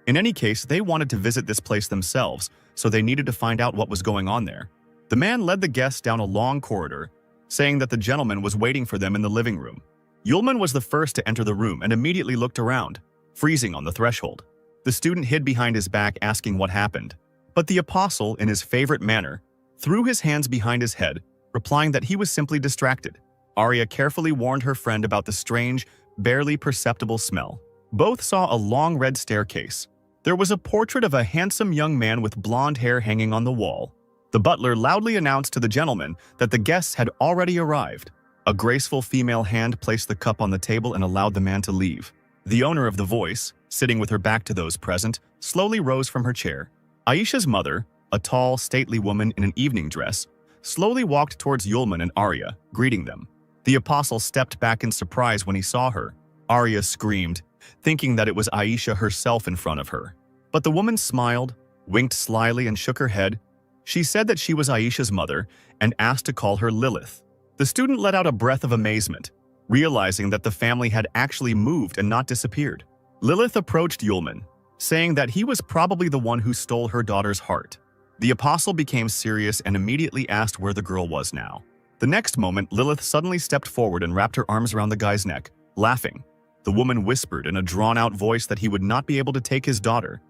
In any case, they wanted to visit this place themselves, so they needed to find out what was going on there. The man led the guests down a long corridor, saying that the gentleman was waiting for them in the living room. Yulman was the first to enter the room and immediately looked around, freezing on the threshold. The student hid behind his back asking what happened, but the apostle, in his favorite manner, threw his hands behind his head, replying that he was simply distracted. Arya carefully warned her friend about the strange, barely perceptible smell. Both saw a long red staircase. There was a portrait of a handsome young man with blonde hair hanging on the wall. The butler loudly announced to the gentleman that the guests had already arrived. A graceful female hand placed the cup on the table and allowed the man to leave. The owner of the voice, sitting with her back to those present, slowly rose from her chair. Aisha's mother, a tall, stately woman in an evening dress, slowly walked towards Yulman and Arya, greeting them. The apostle stepped back in surprise when he saw her. Arya screamed, thinking that it was Aisha herself in front of her. But the woman smiled, winked slyly, and shook her head. She said that she was Aisha's mother and asked to call her Lilith. The student let out a breath of amazement, realizing that the family had actually moved and not disappeared. Lilith approached Yulman, saying that he was probably the one who stole her daughter's heart. The apostle became serious and immediately asked where the girl was now. The next moment, Lilith suddenly stepped forward and wrapped her arms around the guy's neck, laughing. The woman whispered in a drawn-out voice that he would not be able to take his daughter,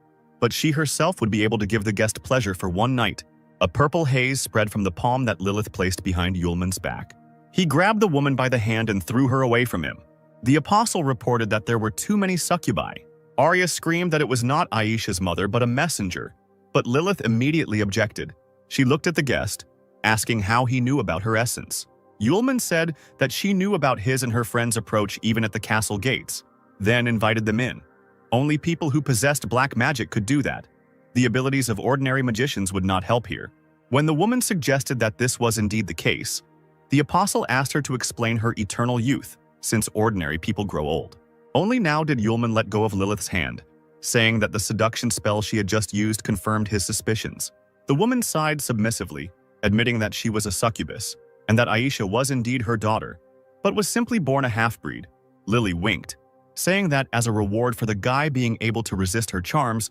but she herself would be able to give the guest pleasure for one night. A purple haze spread from the palm that Lilith placed behind Yulman's back. He grabbed the woman by the hand and threw her away from him. The apostle reported that there were too many succubi. Arya screamed that it was not Aisha's mother but a messenger, but Lilith immediately objected. She looked at the guest, asking how he knew about her essence. Yulman said that she knew about his and her friend's approach even at the castle gates, then invited them in. Only people who possessed black magic could do that. The abilities of ordinary magicians would not help here. When the woman suggested that this was indeed the case, the apostle asked her to explain her eternal youth, since ordinary people grow old. Only now did Yulman let go of Lilith's hand, saying that the seduction spell she had just used confirmed his suspicions. The woman sighed submissively, admitting that she was a succubus, and that Aisha was indeed her daughter, but was simply born a half-breed. Lily winked, saying that as a reward for the guy being able to resist her charms,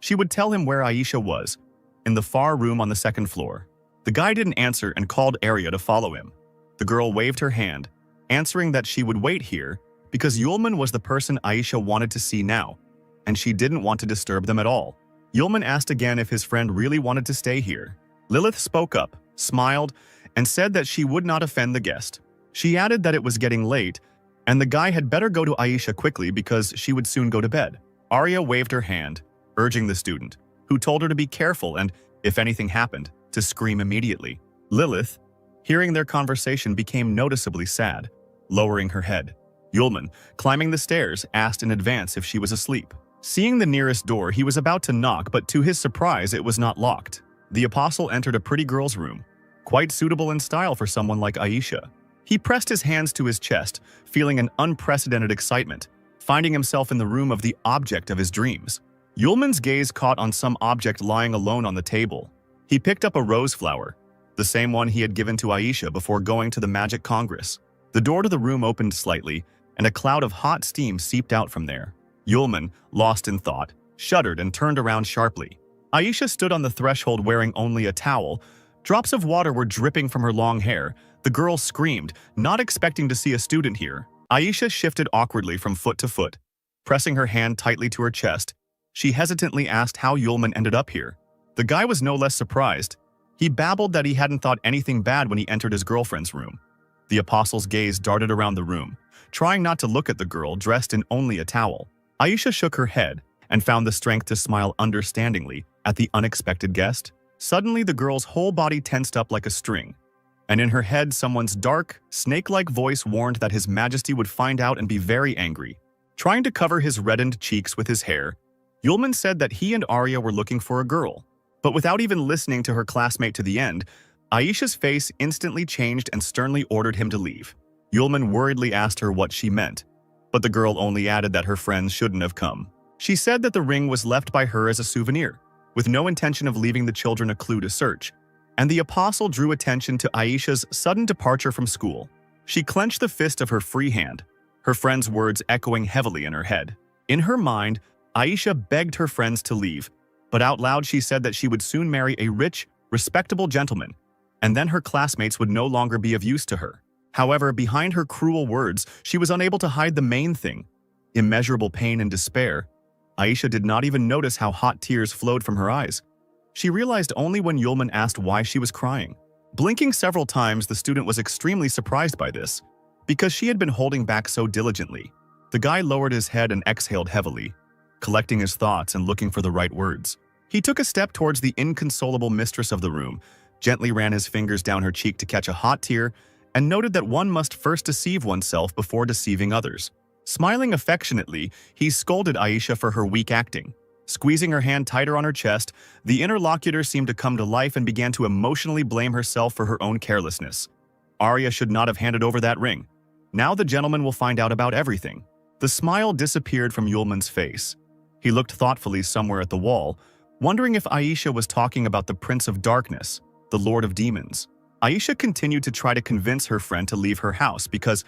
she would tell him where Aisha was, in the far room on the second floor. The guy didn't answer and called Arya to follow him. The girl waved her hand, answering that she would wait here because Yulman was the person Aisha wanted to see now, and she didn't want to disturb them at all. Yulman asked again if his friend really wanted to stay here. Lilith spoke up, smiled, and said that she would not offend the guest. She added that it was getting late, and the guy had better go to Aisha quickly because she would soon go to bed. Arya waved her hand, urging the student, who told her to be careful and, if anything happened, to scream immediately. Lilith, hearing their conversation, became noticeably sad, lowering her head. Yulman, climbing the stairs, asked in advance if she was asleep. Seeing the nearest door, he was about to knock, but to his surprise, it was not locked. The apostle entered a pretty girl's room, quite suitable in style for someone like Aisha. He pressed his hands to his chest, feeling an unprecedented excitement, finding himself in the room of the object of his dreams. Yulman's gaze caught on some object lying alone on the table. He picked up a rose flower, the same one he had given to Aisha before going to the Magic Congress. The door to the room opened slightly, and a cloud of hot steam seeped out from there. Yulman, lost in thought, shuddered and turned around sharply. Aisha stood on the threshold wearing only a towel. Drops of water were dripping from her long hair. The girl screamed, not expecting to see a student here. Aisha shifted awkwardly from foot to foot. Pressing her hand tightly to her chest, she hesitantly asked how Yulman ended up here. The guy was no less surprised. He babbled that he hadn't thought anything bad when he entered his girlfriend's room. The apostle's gaze darted around the room, trying not to look at the girl dressed in only a towel. Aisha shook her head and found the strength to smile understandingly at the unexpected guest. Suddenly, the girl's whole body tensed up like a string, and in her head, someone's dark, snake-like voice warned that His Majesty would find out and be very angry. Trying to cover his reddened cheeks with his hair, Yulman said that he and Arya were looking for a girl. But without even listening to her classmate to the end, Aisha's face instantly changed and sternly ordered him to leave. Yulman worriedly asked her what she meant, but the girl only added that her friends shouldn't have come. She said that the ring was left by her as a souvenir, with no intention of leaving the children a clue to search, and the apostle drew attention to Aisha's sudden departure from school. She clenched the fist of her free hand, her friend's words echoing heavily in her head. In her mind, Aisha begged her friends to leave, but out loud she said that she would soon marry a rich, respectable gentleman, and then her classmates would no longer be of use to her. However, behind her cruel words, she was unable to hide the main thing: immeasurable pain and despair. Aisha did not even notice how hot tears flowed from her eyes. She realized only when Yulman asked why she was crying. Blinking several times, the student was extremely surprised by this, because she had been holding back so diligently. The guy lowered his head and exhaled heavily, collecting his thoughts and looking for the right words. He took a step towards the inconsolable mistress of the room, gently ran his fingers down her cheek to catch a hot tear, and noted that one must first deceive oneself before deceiving others. Smiling affectionately, he scolded Aisha for her weak acting. Squeezing her hand tighter on her chest, the interlocutor seemed to come to life and began to emotionally blame herself for her own carelessness. Arya should not have handed over that ring. Now the gentleman will find out about everything. The smile disappeared from Yulman's face. He looked thoughtfully somewhere at the wall, wondering if Aisha was talking about the Prince of Darkness, the Lord of Demons. Aisha continued to try to convince her friend to leave her house because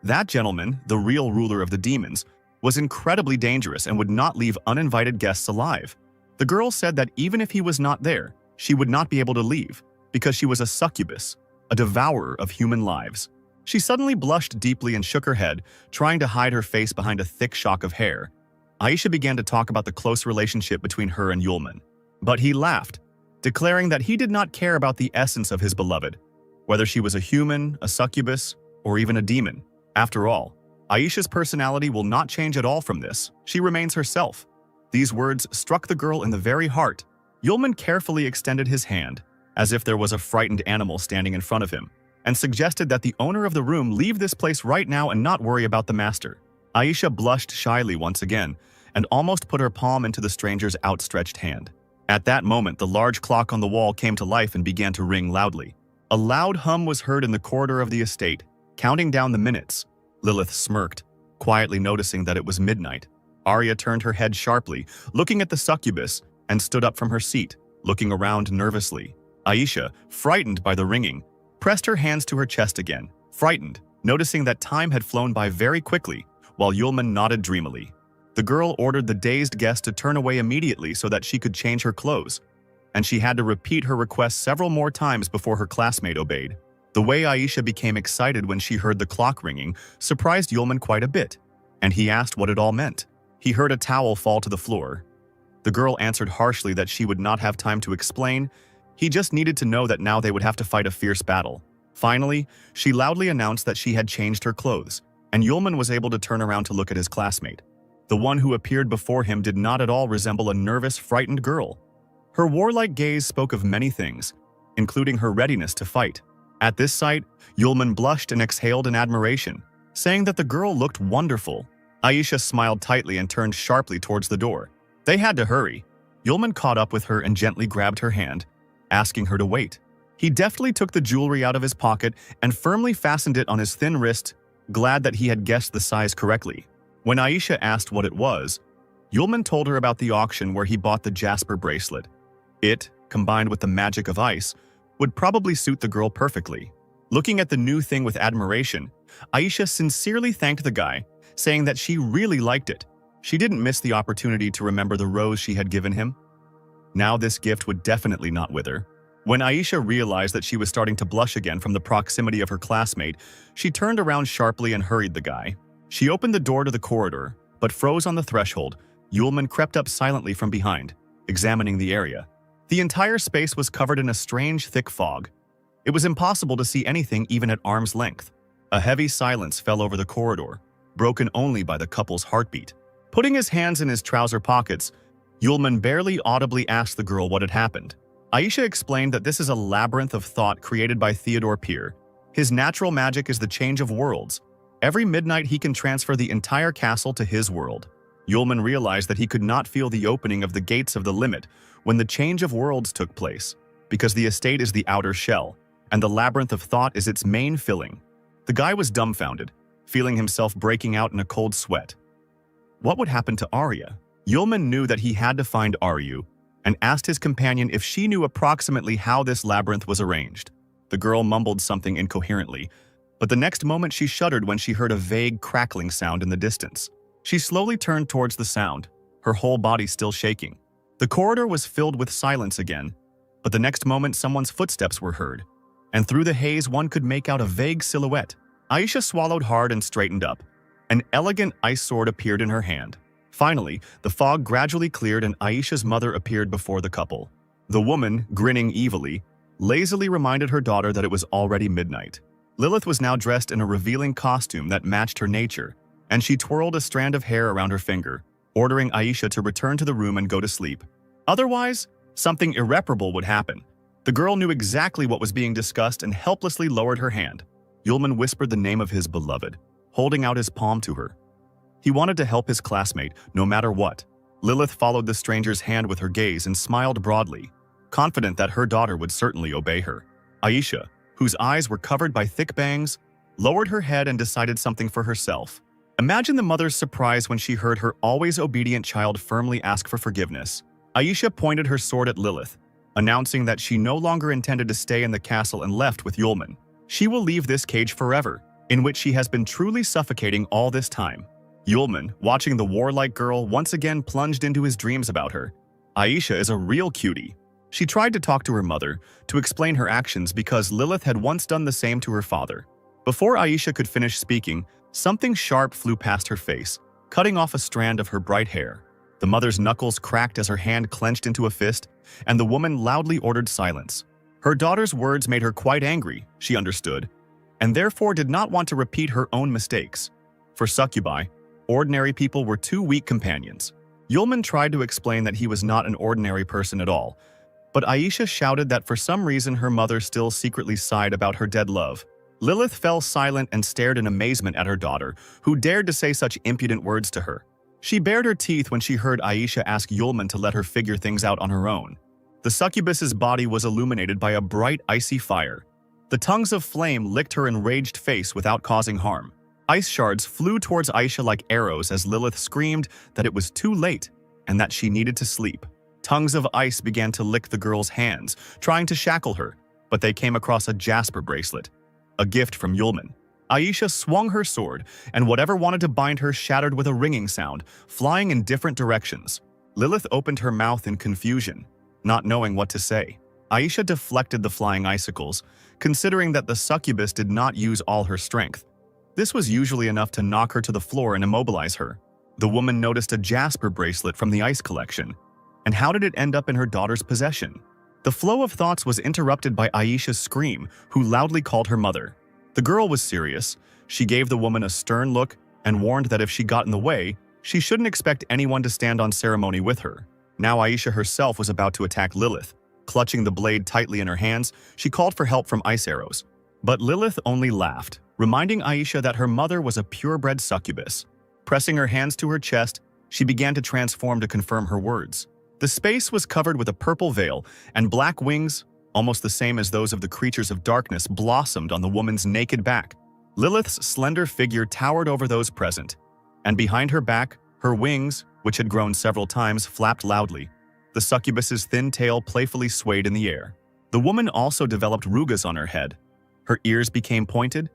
that gentleman, the real ruler of the demons, was incredibly dangerous and would not leave uninvited guests alive. The girl said that even if he was not there, she would not be able to leave because she was a succubus, a devourer of human lives. She suddenly blushed deeply and shook her head, trying to hide her face behind a thick shock of hair. Aisha began to talk about the close relationship between her and Yulman, but he laughed, declaring that he did not care about the essence of his beloved, whether she was a human, a succubus, or even a demon. After all, Aisha's personality will not change at all from this. She remains herself. These words struck the girl in the very heart. Yulman carefully extended his hand, as if there was a frightened animal standing in front of him, and suggested that the owner of the room leave this place right now and not worry about the master. Aisha blushed shyly once again, and almost put her palm into the stranger's outstretched hand. At that moment, the large clock on the wall came to life and began to ring loudly. A loud hum was heard in the corridor of the estate, counting down the minutes. Lilith smirked, quietly noticing that it was midnight. Arya turned her head sharply, looking at the succubus, and stood up from her seat, looking around nervously. Aisha, frightened by the ringing, pressed her hands to her chest again, frightened, noticing that time had flown by very quickly, while Yulman nodded dreamily. The girl ordered the dazed guest to turn away immediately so that she could change her clothes, and she had to repeat her request several more times before her classmate obeyed. The way Aisha became excited when she heard the clock ringing surprised Yulman quite a bit, and he asked what it all meant. He heard a towel fall to the floor. The girl answered harshly that she would not have time to explain. He just needed to know that now they would have to fight a fierce battle. Finally, she loudly announced that she had changed her clothes, and Yulman was able to turn around to look at his classmate. The one who appeared before him did not at all resemble a nervous, frightened girl. Her warlike gaze spoke of many things, including her readiness to fight. At this sight, Yulman blushed and exhaled in admiration, saying that the girl looked wonderful. Aisha smiled tightly and turned sharply towards the door. They had to hurry. Yulman caught up with her and gently grabbed her hand, asking her to wait. He deftly took the jewelry out of his pocket and firmly fastened it on his thin wrist, glad that he had guessed the size correctly. When Aisha asked what it was, Yulman told her about the auction where he bought the jasper bracelet. It, combined with the magic of ice, would probably suit the girl perfectly. Looking at the new thing with admiration, Aisha sincerely thanked the guy, saying that she really liked it. She didn't miss the opportunity to remember the rose she had given him. Now this gift would definitely not wither. When Aisha realized that she was starting to blush again from the proximity of her classmate, she turned around sharply and hurried the guy. She opened the door to the corridor, but froze on the threshold. Yulman crept up silently from behind, examining the area. The entire space was covered in a strange, thick fog. It was impossible to see anything even at arm's length. A heavy silence fell over the corridor, broken only by the couple's heartbeat. Putting his hands in his trouser pockets, Yulman barely audibly asked the girl what had happened. Aisha explained that this is a labyrinth of thought created by Theodore Peer. His natural magic is the change of worlds. Every midnight he can transfer the entire castle to his world. Yulman realized that he could not feel the opening of the gates of the limit when the change of worlds took place, because the estate is the outer shell, and the labyrinth of thought is its main filling. The guy was dumbfounded, feeling himself breaking out in a cold sweat. What would happen to Arya? Yulman knew that he had to find Aryu, and asked his companion if she knew approximately how this labyrinth was arranged. The girl mumbled something incoherently, but the next moment she shuddered when she heard a vague crackling sound in the distance. She slowly turned towards the sound, her whole body still shaking. The corridor was filled with silence again, but the next moment someone's footsteps were heard, and through the haze one could make out a vague silhouette. Aisha swallowed hard and straightened up. An elegant ice sword appeared in her hand. Finally, the fog gradually cleared and Aisha's mother appeared before the couple. The woman, grinning evilly, lazily reminded her daughter that it was already midnight. Lilith was now dressed in a revealing costume that matched her nature, and she twirled a strand of hair around her finger, ordering Aisha to return to the room and go to sleep. Otherwise, something irreparable would happen. The girl knew exactly what was being discussed and helplessly lowered her hand. Yulman whispered the name of his beloved, holding out his palm to her. He wanted to help his classmate, no matter what. Lilith followed the stranger's hand with her gaze and smiled broadly, confident that her daughter would certainly obey her. Aisha, whose eyes were covered by thick bangs, lowered her head and decided something for herself. Imagine the mother's surprise when she heard her always obedient child firmly ask for forgiveness. Aisha pointed her sword at Lilith, announcing that she no longer intended to stay in the castle and left with Yulman. She will leave this cage forever, in which she has been truly suffocating all this time. Yulman, watching the warlike girl, once again plunged into his dreams about her. Aisha is a real cutie. She tried to talk to her mother, to explain her actions because Lilith had once done the same to her father. Before Aisha could finish speaking, something sharp flew past her face, cutting off a strand of her bright hair. The mother's knuckles cracked as her hand clenched into a fist, and the woman loudly ordered silence. Her daughter's words made her quite angry, she understood, and therefore did not want to repeat her own mistakes. For succubi, ordinary people were too weak companions. Yulman tried to explain that he was not an ordinary person at all, but Aisha shouted that for some reason her mother still secretly sighed about her dead love. Lilith fell silent and stared in amazement at her daughter, who dared to say such impudent words to her. She bared her teeth when she heard Aisha ask Yulman to let her figure things out on her own. The succubus's body was illuminated by a bright, icy fire. The tongues of flame licked her enraged face without causing harm. Ice shards flew towards Aisha like arrows as Lilith screamed that it was too late and that she needed to sleep. Tongues of ice began to lick the girl's hands, trying to shackle her, but they came across a jasper bracelet, a gift from Yulman. Aisha swung her sword, and whatever wanted to bind her shattered with a ringing sound, flying in different directions. Lilith opened her mouth in confusion, not knowing what to say. Aisha deflected the flying icicles, considering that the succubus did not use all her strength. This was usually enough to knock her to the floor and immobilize her. The woman noticed a jasper bracelet from the ice collection. And how did it end up in her daughter's possession? The flow of thoughts was interrupted by Aisha's scream, who loudly called her mother. The girl was serious. She gave the woman a stern look and warned that if she got in the way, she shouldn't expect anyone to stand on ceremony with her. Now Aisha herself was about to attack Lilith. Clutching the blade tightly in her hands, she called for help from ice arrows. But Lilith only laughed, reminding Aisha that her mother was a purebred succubus. Pressing her hands to her chest, she began to transform to confirm her words. The space was covered with a purple veil, and black wings, almost the same as those of the creatures of darkness, blossomed on the woman's naked back. Lilith's slender figure towered over those present, and behind her back, her wings, which had grown several times, flapped loudly. The succubus's thin tail playfully swayed in the air. The woman also developed rugas on her head. Her ears became pointed,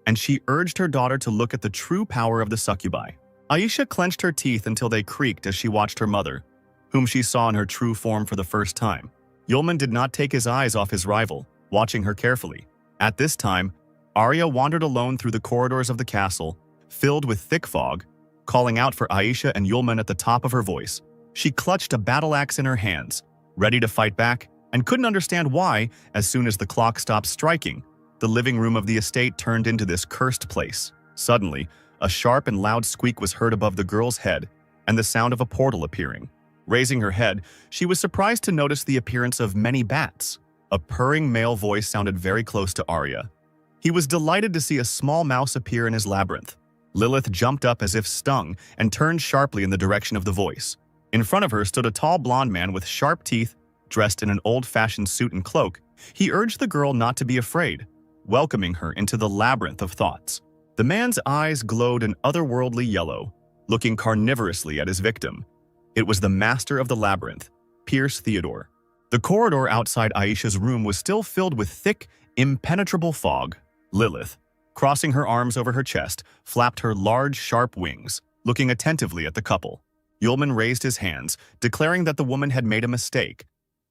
and she urged her daughter to look at the true power of the succubi. Aisha clenched her teeth until they creaked as she watched her mother, whom she saw in her true form for the first time. Yulman did not take his eyes off his rival, watching her carefully. At this time, Arya wandered alone through the corridors of the castle, filled with thick fog, calling out for Aisha and Yulman at the top of her voice. She clutched a battle axe in her hands, ready to fight back, and couldn't understand why, as soon as the clock stopped striking, the living room of the estate turned into this cursed place. Suddenly, a sharp and loud squeak was heard above the girl's head, and the sound of a portal appearing. Raising her head, she was surprised to notice the appearance of many bats. A purring male voice sounded very close to Arya. He was delighted to see a small mouse appear in his labyrinth. Lilith jumped up as if stung and turned sharply in the direction of the voice. In front of her stood a tall blond man with sharp teeth, dressed in an old-fashioned suit and cloak. He urged the girl not to be afraid, welcoming her into the labyrinth of thoughts. The man's eyes glowed an otherworldly yellow, looking carnivorously at his victim. It was the master of the labyrinth, Pierce Theodore. The corridor outside Aisha's room was still filled with thick, impenetrable fog. Lilith, crossing her arms over her chest, flapped her large, sharp wings, looking attentively at the couple. Yulman raised his hands, declaring that the woman had made a mistake,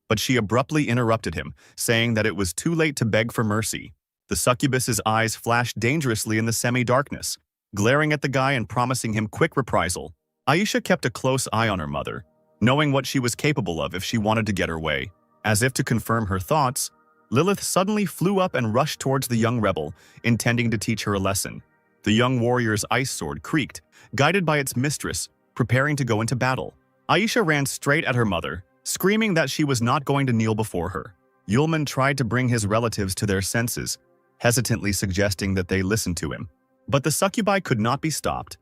but she abruptly interrupted him, saying that it was too late to beg for mercy. The succubus's eyes flashed dangerously in the semi-darkness, glaring at the guy and promising him quick reprisal. Aisha kept a close eye on her mother, knowing what she was capable of if she wanted to get her way. As if to confirm her thoughts, Lilith suddenly flew up and rushed towards the young rebel, intending to teach her a lesson. The young warrior's ice sword creaked, guided by its mistress, preparing to go into battle. Aisha ran straight at her mother, screaming that she was not going to kneel before her. Yulman tried to bring his relatives to their senses, hesitantly suggesting that they listen to him. But the succubi could not be stopped.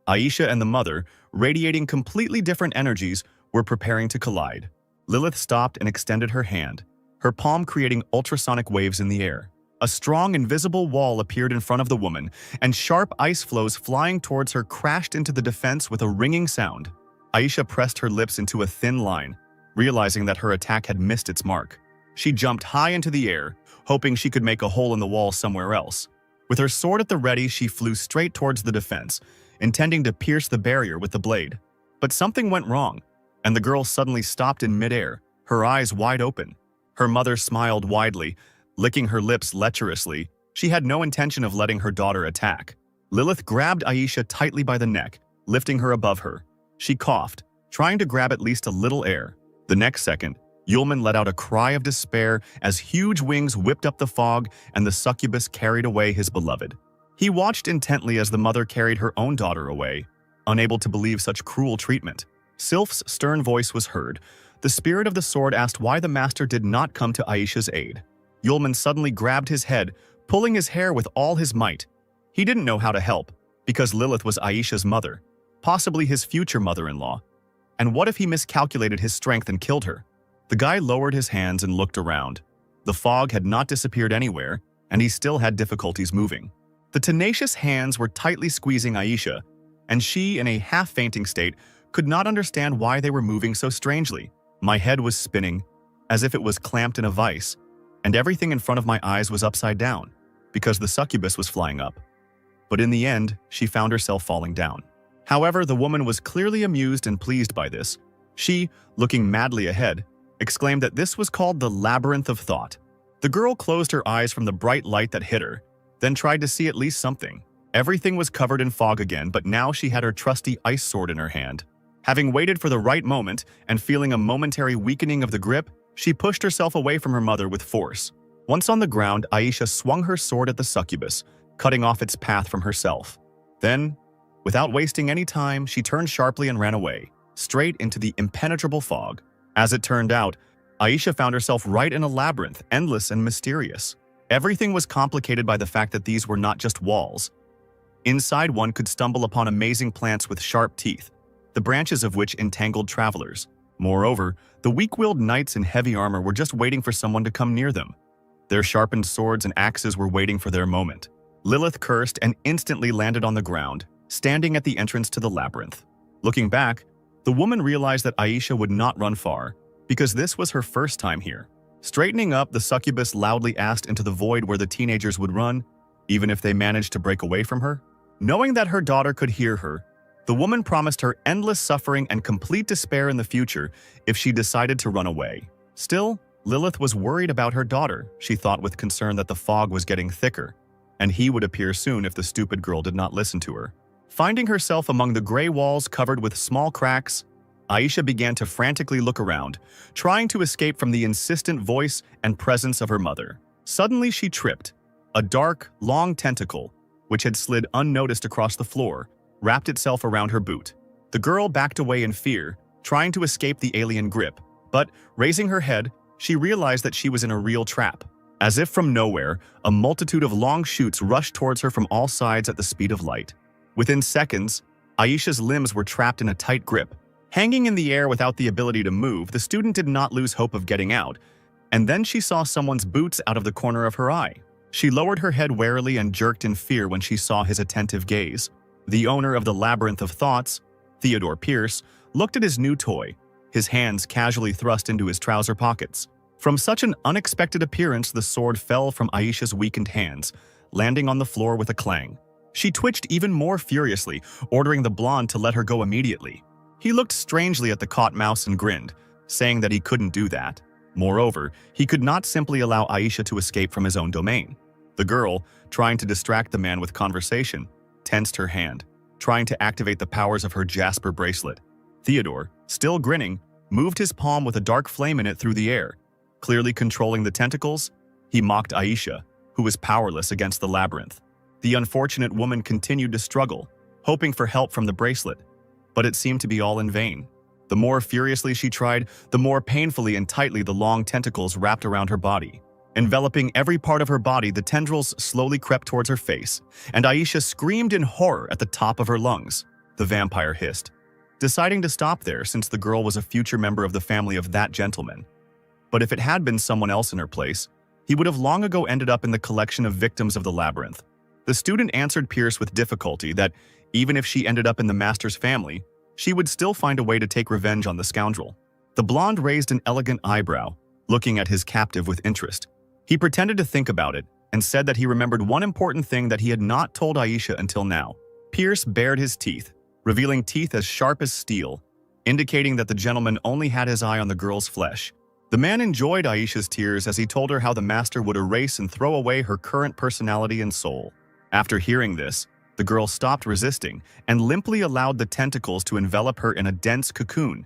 Aisha and the mother, radiating completely different energies, were preparing to collide. Lilith stopped and extended her hand, her palm creating ultrasonic waves in the air. A strong, invisible wall appeared in front of the woman, and sharp ice flows flying towards her crashed into the defense with a ringing sound. Aisha pressed her lips into a thin line, realizing that her attack had missed its mark. She jumped high into the air, hoping she could make a hole in the wall somewhere else. With her sword at the ready, she flew straight towards the defense, intending to pierce the barrier with the blade. But something went wrong, and the girl suddenly stopped in midair, her eyes wide open. Her mother smiled widely, licking her lips lecherously. She had no intention of letting her daughter attack. Lilith grabbed Aisha tightly by the neck, lifting her above her. She coughed, trying to grab at least a little air. The next second, Yulman let out a cry of despair as huge wings whipped up the fog and the succubus carried away his beloved. He watched intently as the mother carried her own daughter away, unable to believe such cruel treatment. Sylph's stern voice was heard. The spirit of the sword asked why the master did not come to Aisha's aid. Yulman suddenly grabbed his head, pulling his hair with all his might. He didn't know how to help, because Lilith was Aisha's mother, possibly his future mother-in-law. And what if he miscalculated his strength and killed her? The guy lowered his hands and looked around. The fog had not disappeared anywhere, and he still had difficulties moving. The tenacious hands were tightly squeezing Aisha, and she, in a half-fainting state, could not understand why they were moving so strangely. My head was spinning, as if it was clamped in a vice, and everything in front of my eyes was upside down, because the succubus was flying up. But in the end, she found herself falling down. However, the woman was clearly amused and pleased by this. She, looking madly ahead, exclaimed that this was called the labyrinth of thought. The girl closed her eyes from the bright light that hit her, then tried to see at least something. Everything was covered in fog again, but now she had her trusty ice sword in her hand. Having waited for the right moment and feeling a momentary weakening of the grip, she pushed herself away from her mother with force. Once on the ground, Aisha swung her sword at the succubus, cutting off its path from herself. Then, without wasting any time, she turned sharply and ran away, straight into the impenetrable fog. As it turned out, Aisha found herself right in a labyrinth, endless and mysterious. Everything was complicated by the fact that these were not just walls. Inside, one could stumble upon amazing plants with sharp teeth, the branches of which entangled travelers. Moreover, the weak-willed knights in heavy armor were just waiting for someone to come near them. Their sharpened swords and axes were waiting for their moment. Lilith cursed and instantly landed on the ground, standing at the entrance to the labyrinth. Looking back, the woman realized that Aisha would not run far, because this was her first time here. Straightening up, the succubus loudly asked into the void where the teenagers would run, even if they managed to break away from her. Knowing that her daughter could hear her, the woman promised her endless suffering and complete despair in the future if she decided to run away. Still, Lilith was worried about her daughter. She thought with concern that the fog was getting thicker, and he would appear soon if the stupid girl did not listen to her. Finding herself among the gray walls covered with small cracks, Aisha began to frantically look around, trying to escape from the insistent voice and presence of her mother. Suddenly she tripped. A dark, long tentacle, which had slid unnoticed across the floor, wrapped itself around her boot. The girl backed away in fear, trying to escape the alien grip, but, raising her head, she realized that she was in a real trap. As if from nowhere, a multitude of long shoots rushed towards her from all sides at the speed of light. Within seconds, Aisha's limbs were trapped in a tight grip. Hanging in the air without the ability to move, the student did not lose hope of getting out, and then she saw someone's boots out of the corner of her eye. She lowered her head warily and jerked in fear when she saw his attentive gaze. The owner of the Labyrinth of Thoughts, Theodore Pierce, looked at his new toy, his hands casually thrust into his trouser pockets. From such an unexpected appearance, the sword fell from Aisha's weakened hands, landing on the floor with a clang. She twitched even more furiously, ordering the blonde to let her go immediately. He looked strangely at the caught mouse and grinned, saying that he couldn't do that. Moreover, he could not simply allow Aisha to escape from his own domain. The girl, trying to distract the man with conversation, tensed her hand, trying to activate the powers of her jasper bracelet. Theodore, still grinning, moved his palm with a dark flame in it through the air, Clearly controlling the tentacles, he mocked Aisha, who was powerless against the labyrinth. The unfortunate woman continued to struggle, hoping for help from the bracelet, but it seemed to be all in vain. The more furiously she tried, the more painfully and tightly the long tentacles wrapped around her body. Enveloping every part of her body, the tendrils slowly crept towards her face, and Aisha screamed in horror at the top of her lungs. The vampire hissed, deciding to stop there since the girl was a future member of the family of that gentleman. But if it had been someone else in her place, he would have long ago ended up in the collection of victims of the labyrinth. The student answered Pierce with difficulty that even if she ended up in the master's family, she would still find a way to take revenge on the scoundrel. The blonde raised an elegant eyebrow, looking at his captive with interest. He pretended to think about it and said that he remembered one important thing that he had not told Aisha until now. Pierce bared his teeth, revealing teeth as sharp as steel, indicating that the gentleman only had his eye on the girl's flesh. The man enjoyed Aisha's tears as he told her how the master would erase and throw away her current personality and soul. After hearing this, the girl stopped resisting and limply allowed the tentacles to envelop her in a dense cocoon,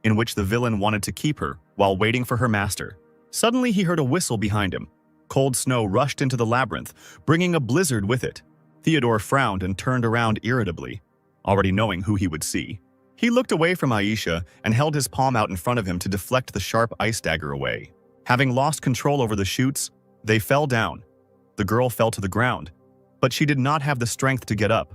in which the villain wanted to keep her while waiting for her master. Suddenly he heard a whistle behind him. Cold snow rushed into the labyrinth, bringing a blizzard with it. Theodore frowned and turned around irritably, already knowing who he would see. He looked away from Aisha and held his palm out in front of him to deflect the sharp ice dagger away. Having lost control over the chutes, they fell down. The girl fell to the ground, but she did not have the strength to get up.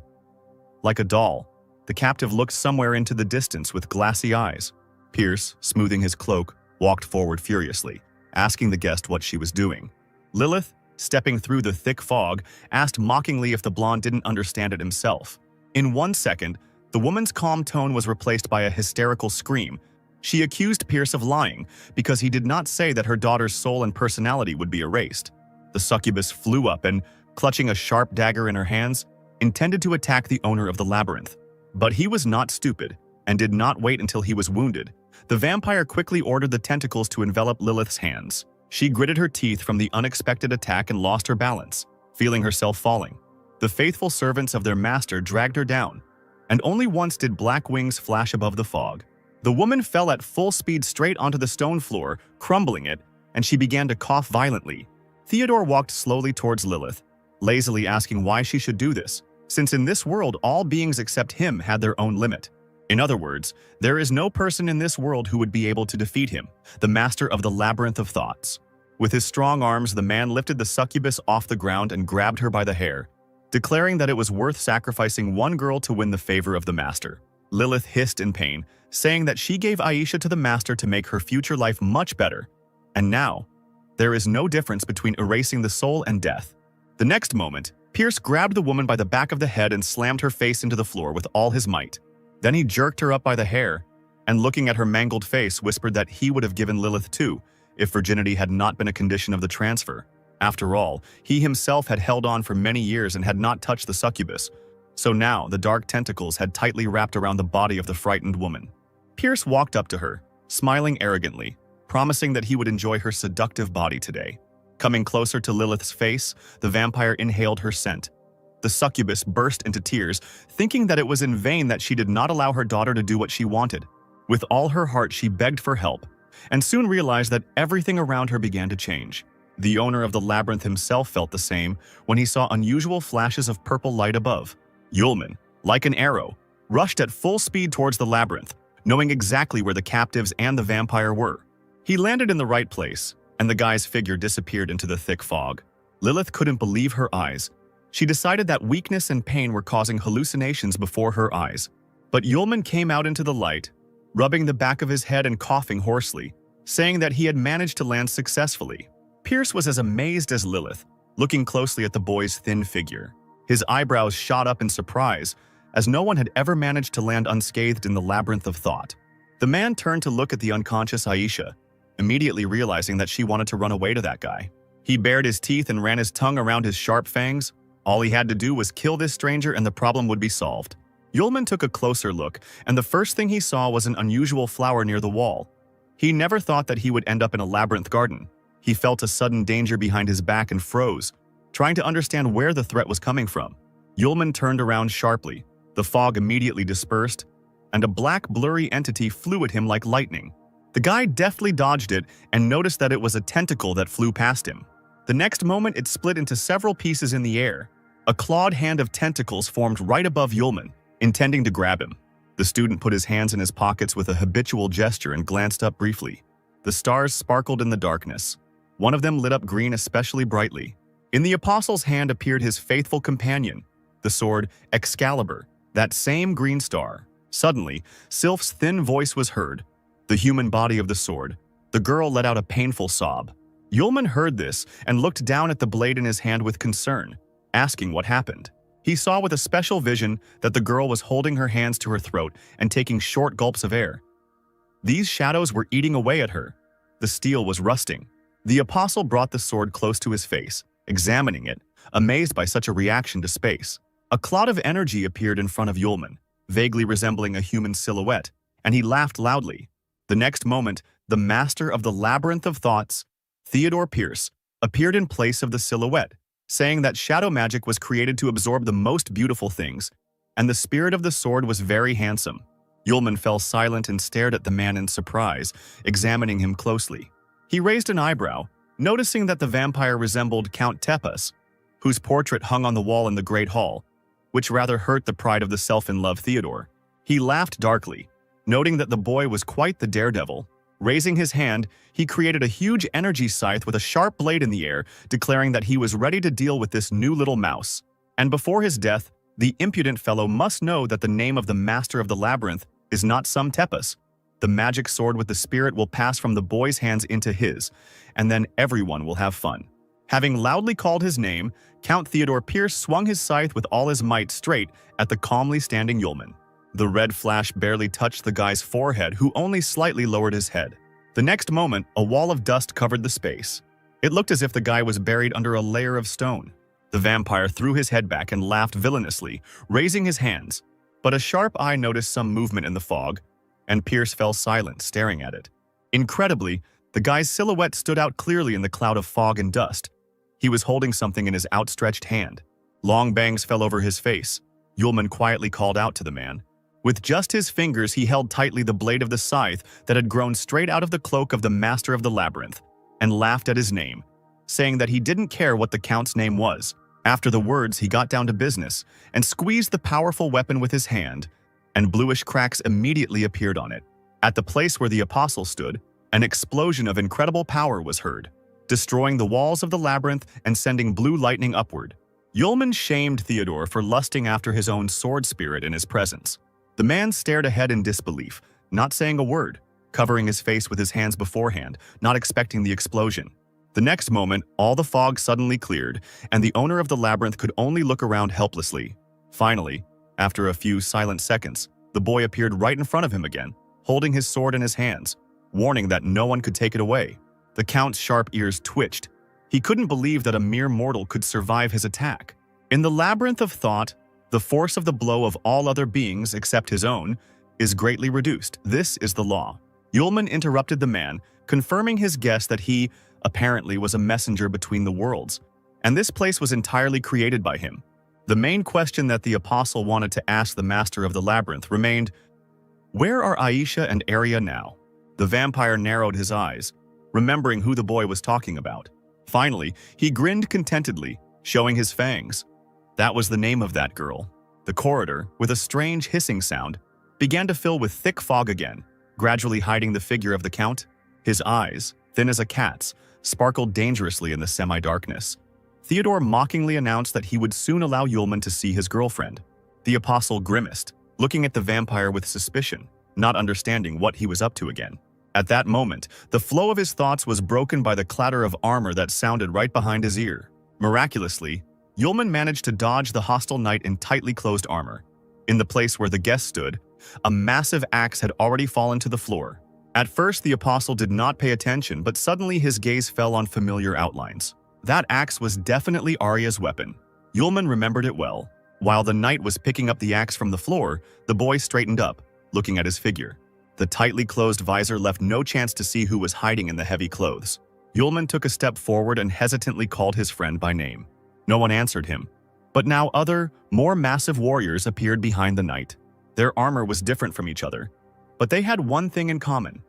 Like a doll, the captive looked somewhere into the distance with glassy eyes. Pierce, smoothing his cloak, walked forward furiously, asking the guest what she was doing. Lilith, stepping through the thick fog, asked mockingly if the blonde didn't understand it himself. In 1 second, the woman's calm tone was replaced by a hysterical scream. She accused Pierce of lying because he did not say that her daughter's soul and personality would be erased. The succubus flew up and, clutching a sharp dagger in her hands, intended to attack the owner of the labyrinth. But he was not stupid and did not wait until he was wounded. The vampire quickly ordered the tentacles to envelop Lilith's hands. She gritted her teeth from the unexpected attack and lost her balance, feeling herself falling. The faithful servants of their master dragged her down, and only once did black wings flash above the fog. The woman fell at full speed straight onto the stone floor, crumbling it, and she began to cough violently. Theodore walked slowly towards Lilith, lazily asking why she should do this, since in this world all beings except him had their own limit. In other words, there is no person in this world who would be able to defeat him, the master of the labyrinth of thoughts. With his strong arms, the man lifted the succubus off the ground and grabbed her by the hair, declaring that it was worth sacrificing one girl to win the favor of the master. Lilith hissed in pain, saying that she gave Aisha to the master to make her future life much better. And now, there is no difference between erasing the soul and death. The next moment, Pierce grabbed the woman by the back of the head and slammed her face into the floor with all his might. Then he jerked her up by the hair, and looking at her mangled face, whispered that he would have given Lilith too, if virginity had not been a condition of the transfer. After all, he himself had held on for many years and had not touched the succubus, so now the dark tentacles had tightly wrapped around the body of the frightened woman. Pierce walked up to her, smiling arrogantly, promising that he would enjoy her seductive body today. Coming closer to Lilith's face, the vampire inhaled her scent. The succubus burst into tears, thinking that it was in vain that she did not allow her daughter to do what she wanted. With all her heart, she begged for help, and soon realized that everything around her began to change. The owner of the labyrinth himself felt the same when he saw unusual flashes of purple light above. Yulman, like an arrow, rushed at full speed towards the labyrinth, knowing exactly where the captives and the vampire were. He landed in the right place, and the guy's figure disappeared into the thick fog. Lilith couldn't believe her eyes. She decided that weakness and pain were causing hallucinations before her eyes. But Yulman came out into the light, rubbing the back of his head and coughing hoarsely, saying that he had managed to land successfully. Pierce was as amazed as Lilith, looking closely at the boy's thin figure. His eyebrows shot up in surprise, as no one had ever managed to land unscathed in the labyrinth of thought. The man turned to look at the unconscious Aisha, immediately realizing that she wanted to run away to that guy. He bared his teeth and ran his tongue around his sharp fangs. All he had to do was kill this stranger and the problem would be solved. Yulman took a closer look, and the first thing he saw was an unusual flower near the wall. He never thought that he would end up in a labyrinth garden. He felt a sudden danger behind his back and froze, trying to understand where the threat was coming from. Yulman turned around sharply. The fog immediately dispersed, and a black, blurry entity flew at him like lightning. The guy deftly dodged it and noticed that it was a tentacle that flew past him. The next moment, it split into several pieces in the air. A clawed hand of tentacles formed right above Yulman, intending to grab him. The student put his hands in his pockets with a habitual gesture and glanced up briefly. The stars sparkled in the darkness. One of them lit up green especially brightly. In the apostle's hand appeared his faithful companion, the sword Excalibur, that same green star. Suddenly, Sylph's thin voice was heard. The human body of the sword. The girl let out a painful sob. Yulman heard this and looked down at the blade in his hand with concern, asking what happened. He saw with a special vision that the girl was holding her hands to her throat and taking short gulps of air. These shadows were eating away at her. The steel was rusting. The apostle brought the sword close to his face, examining it, amazed by such a reaction to space. A cloud of energy appeared in front of Yulman, vaguely resembling a human silhouette, and he laughed loudly. The next moment, the master of the labyrinth of thoughts, Theodore Pierce, appeared in place of the silhouette, saying that shadow magic was created to absorb the most beautiful things, and the spirit of the sword was very handsome. Yulman fell silent and stared at the man in surprise, examining him closely. He raised an eyebrow, noticing that the vampire resembled Count Tepes, whose portrait hung on the wall in the Great Hall, which rather hurt the pride of the self-in-love Theodore. He laughed darkly, noting that the boy was quite the daredevil. Raising his hand, he created a huge energy scythe with a sharp blade in the air, declaring that he was ready to deal with this new little mouse. And before his death, the impudent fellow must know that the name of the master of the labyrinth is not some Tepes. The magic sword with the spirit will pass from the boy's hands into his, and then everyone will have fun. Having loudly called his name, Count Theodore Pierce swung his scythe with all his might straight at the calmly standing Yulman. The red flash barely touched the guy's forehead, who only slightly lowered his head. The next moment, a wall of dust covered the space. It looked as if the guy was buried under a layer of stone. The vampire threw his head back and laughed villainously, raising his hands. But a sharp eye noticed some movement in the fog, and Pierce fell silent, staring at it. Incredibly, the guy's silhouette stood out clearly in the cloud of fog and dust. He was holding something in his outstretched hand. Long bangs fell over his face. Yulman quietly called out to the man. With just his fingers, he held tightly the blade of the scythe that had grown straight out of the cloak of the master of the labyrinth, and laughed at his name, saying that he didn't care what the count's name was. After the words, he got down to business and squeezed the powerful weapon with his hand, and bluish cracks immediately appeared on it. At the place where the apostle stood, an explosion of incredible power was heard, destroying the walls of the labyrinth and sending blue lightning upward. Yulman shamed Theodore for lusting after his own sword spirit in his presence. The man stared ahead in disbelief, not saying a word, covering his face with his hands beforehand, not expecting the explosion. The next moment, all the fog suddenly cleared, and the owner of the labyrinth could only look around helplessly. Finally, after a few silent seconds, the boy appeared right in front of him again, holding his sword in his hands, warning that no one could take it away. The count's sharp ears twitched. He couldn't believe that a mere mortal could survive his attack. In the labyrinth of thought, the force of the blow of all other beings except his own is greatly reduced. This is the law. Yulman interrupted the man, confirming his guess that he, apparently, was a messenger between the worlds, and this place was entirely created by him. The main question that the apostle wanted to ask the master of the labyrinth remained, where are Aisha and Arya now? The vampire narrowed his eyes, remembering who the boy was talking about. Finally, he grinned contentedly, showing his fangs. That was the name of that girl. The corridor, with a strange hissing sound, began to fill with thick fog again, gradually hiding the figure of the count. His eyes, thin as a cat's, sparkled dangerously in the semi-darkness. Theodore mockingly announced that he would soon allow Yulman to see his girlfriend. The apostle grimaced, looking at the vampire with suspicion, not understanding what he was up to again. At that moment, the flow of his thoughts was broken by the clatter of armor that sounded right behind his ear. Miraculously, Yulman managed to dodge the hostile knight in tightly closed armor. In the place where the guest stood, a massive axe had already fallen to the floor. At first, the apostle did not pay attention, but suddenly his gaze fell on familiar outlines. That axe was definitely Arya's weapon. Yulman remembered it well. While the knight was picking up the axe from the floor, the boy straightened up, looking at his figure. The tightly closed visor left no chance to see who was hiding in the heavy clothes. Yulman took a step forward and hesitantly called his friend by name. No one answered him. But now other, more massive warriors appeared behind the knight. Their armor was different from each other, but they had one thing in common.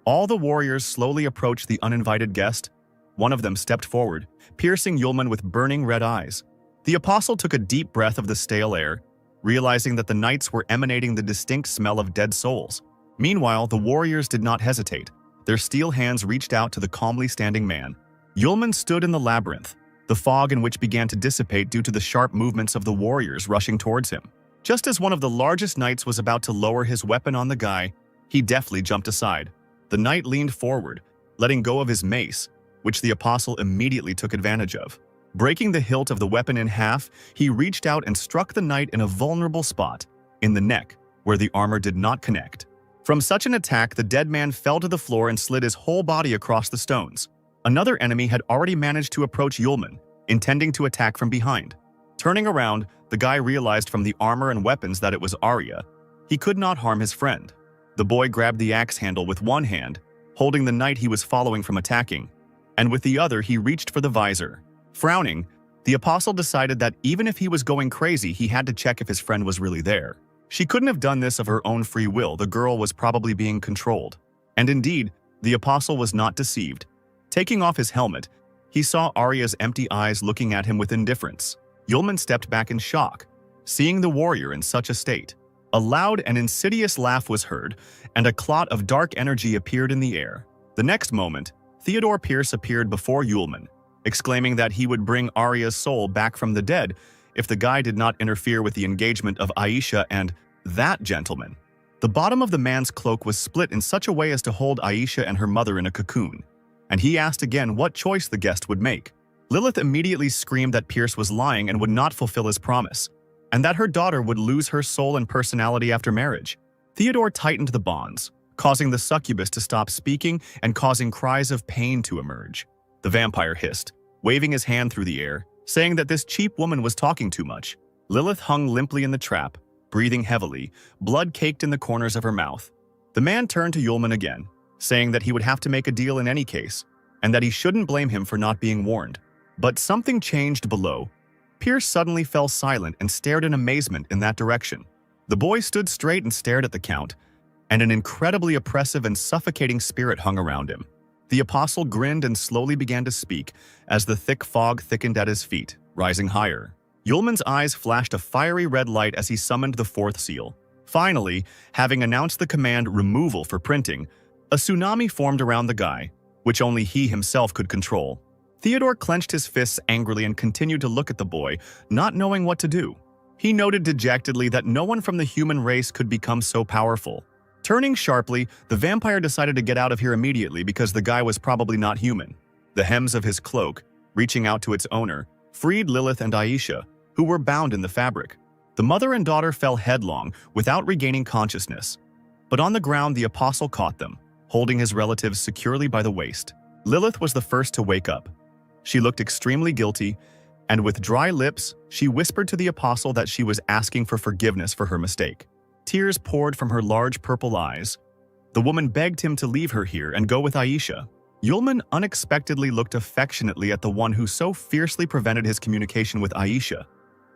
All the warriors slowly approached the uninvited guest. One of them stepped forward, piercing Yulman with burning red eyes. The apostle took a deep breath of the stale air, realizing that the knights were emanating the distinct smell of dead souls. Meanwhile, the warriors did not hesitate. Their steel hands reached out to the calmly standing man. Yulman stood in the labyrinth, the fog in which began to dissipate due to the sharp movements of the warriors rushing towards him. Just as one of the largest knights was about to lower his weapon on the guy, he deftly jumped aside. The knight leaned forward, letting go of his mace, which the apostle immediately took advantage of. Breaking the hilt of the weapon in half, he reached out and struck the knight in a vulnerable spot, in the neck, where the armor did not connect. From such an attack, the dead man fell to the floor and slid his whole body across the stones. Another enemy had already managed to approach Yulman, intending to attack from behind. Turning around, the guy realized from the armor and weapons that it was Arya. He could not harm his friend. The boy grabbed the axe handle with one hand, holding the knight he was following from attacking, and with the other he reached for the visor. Frowning, the apostle decided that even if he was going crazy, he had to check if his friend was really there. She couldn't have done this of her own free will. The girl was probably being controlled. And indeed, the apostle was not deceived. Taking off his helmet, he saw Arya's empty eyes looking at him with indifference. Yulman stepped back in shock, seeing the warrior in such a state. A loud and insidious laugh was heard, and a clot of dark energy appeared in the air. The next moment, Theodore Pierce appeared before Yulman, exclaiming that he would bring Arya's soul back from the dead if the guy did not interfere with the engagement of Aisha and that gentleman. The bottom of the man's cloak was split in such a way as to hold Aisha and her mother in a cocoon, and he asked again what choice the guest would make. Lilith immediately screamed that Pierce was lying and would not fulfill his promise, and that her daughter would lose her soul and personality after marriage. Theodore tightened the bonds, causing the succubus to stop speaking and causing cries of pain to emerge. The vampire hissed, waving his hand through the air, saying that this cheap woman was talking too much. Lilith hung limply in the trap, breathing heavily, blood caked in the corners of her mouth. The man turned to Yulman again, saying that he would have to make a deal in any case, and that he shouldn't blame him for not being warned. But something changed below. Pierce suddenly fell silent and stared in amazement in that direction. The boy stood straight and stared at the count, and an incredibly oppressive and suffocating spirit hung around him. The apostle grinned and slowly began to speak as the thick fog thickened at his feet, rising higher. Yulman's eyes flashed a fiery red light as he summoned the fourth seal. Finally, having announced the command removal for printing, a tsunami formed around the guy, which only he himself could control. Theodore clenched his fists angrily and continued to look at the boy, not knowing what to do. He noted dejectedly that no one from the human race could become so powerful. Turning sharply, the vampire decided to get out of here immediately because the guy was probably not human. The hems of his cloak, reaching out to its owner, freed Lilith and Aisha, who were bound in the fabric. The mother and daughter fell headlong without regaining consciousness. But on the ground, the apostle caught them, holding his relatives securely by the waist. Lilith was the first to wake up. She looked extremely guilty, and with dry lips, she whispered to the apostle that she was asking for forgiveness for her mistake. Tears poured from her large purple eyes. The woman begged him to leave her here and go with Aisha. Yulman unexpectedly looked affectionately at the one who so fiercely prevented his communication with Aisha,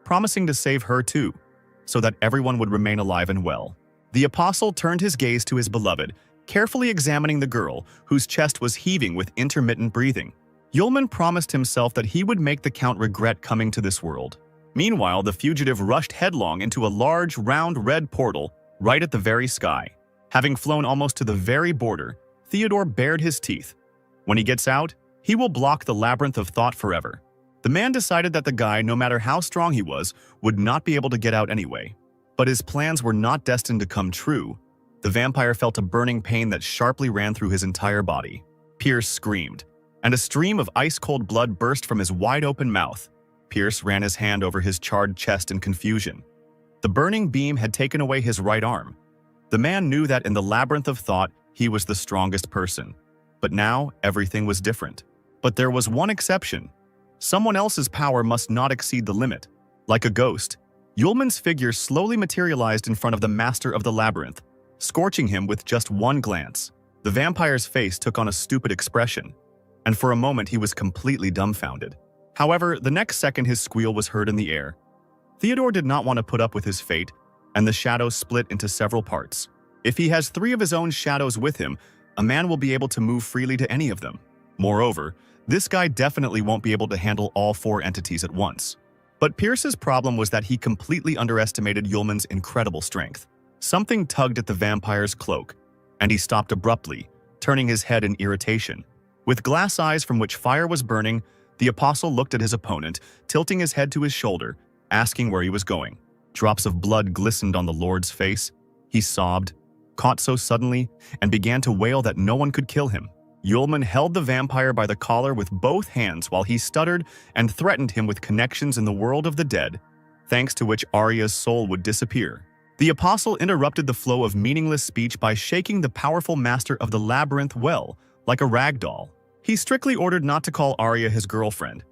promising to save her too, so that everyone would remain alive and well. The apostle turned his gaze to his beloved, carefully examining the girl, whose chest was heaving with intermittent breathing. Yulman promised himself that he would make the count regret coming to this world. Meanwhile, the fugitive rushed headlong into a large, round red portal right at the very sky. Having flown almost to the very border, Theodore bared his teeth. When he gets out, he will block the labyrinth of thought forever. The man decided that the guy, no matter how strong he was, would not be able to get out anyway. But his plans were not destined to come true. The vampire felt a burning pain that sharply ran through his entire body. Pierce screamed, and a stream of ice-cold blood burst from his wide-open mouth. Pierce ran his hand over his charred chest in confusion. The burning beam had taken away his right arm. The man knew that in the labyrinth of thought, he was the strongest person. But now, everything was different. But there was one exception. Someone else's power must not exceed the limit. Like a ghost, Yulman's figure slowly materialized in front of the master of the labyrinth, scorching him with just one glance. The vampire's face took on a stupid expression, and for a moment he was completely dumbfounded. However, the next second his squeal was heard in the air. Theodore did not want to put up with his fate, and the shadow split into several parts. If he has 3 of his own shadows with him, a man will be able to move freely to any of them. Moreover, this guy definitely won't be able to handle all 4 entities at once. But Pierce's problem was that he completely underestimated Yulman's incredible strength. Something tugged at the vampire's cloak, and he stopped abruptly, turning his head in irritation. With glass eyes from which fire was burning, the apostle looked at his opponent, tilting his head to his shoulder, asking where he was going. Drops of blood glistened on the Lord's face. He sobbed, caught so suddenly, and began to wail that no one could kill him. Yulman held the vampire by the collar with both hands while he stuttered and threatened him with connections in the world of the dead, thanks to which Arya's soul would disappear. The apostle interrupted the flow of meaningless speech by shaking the powerful master of the labyrinth well, like a rag doll. He strictly ordered not to call Arya his girlfriend.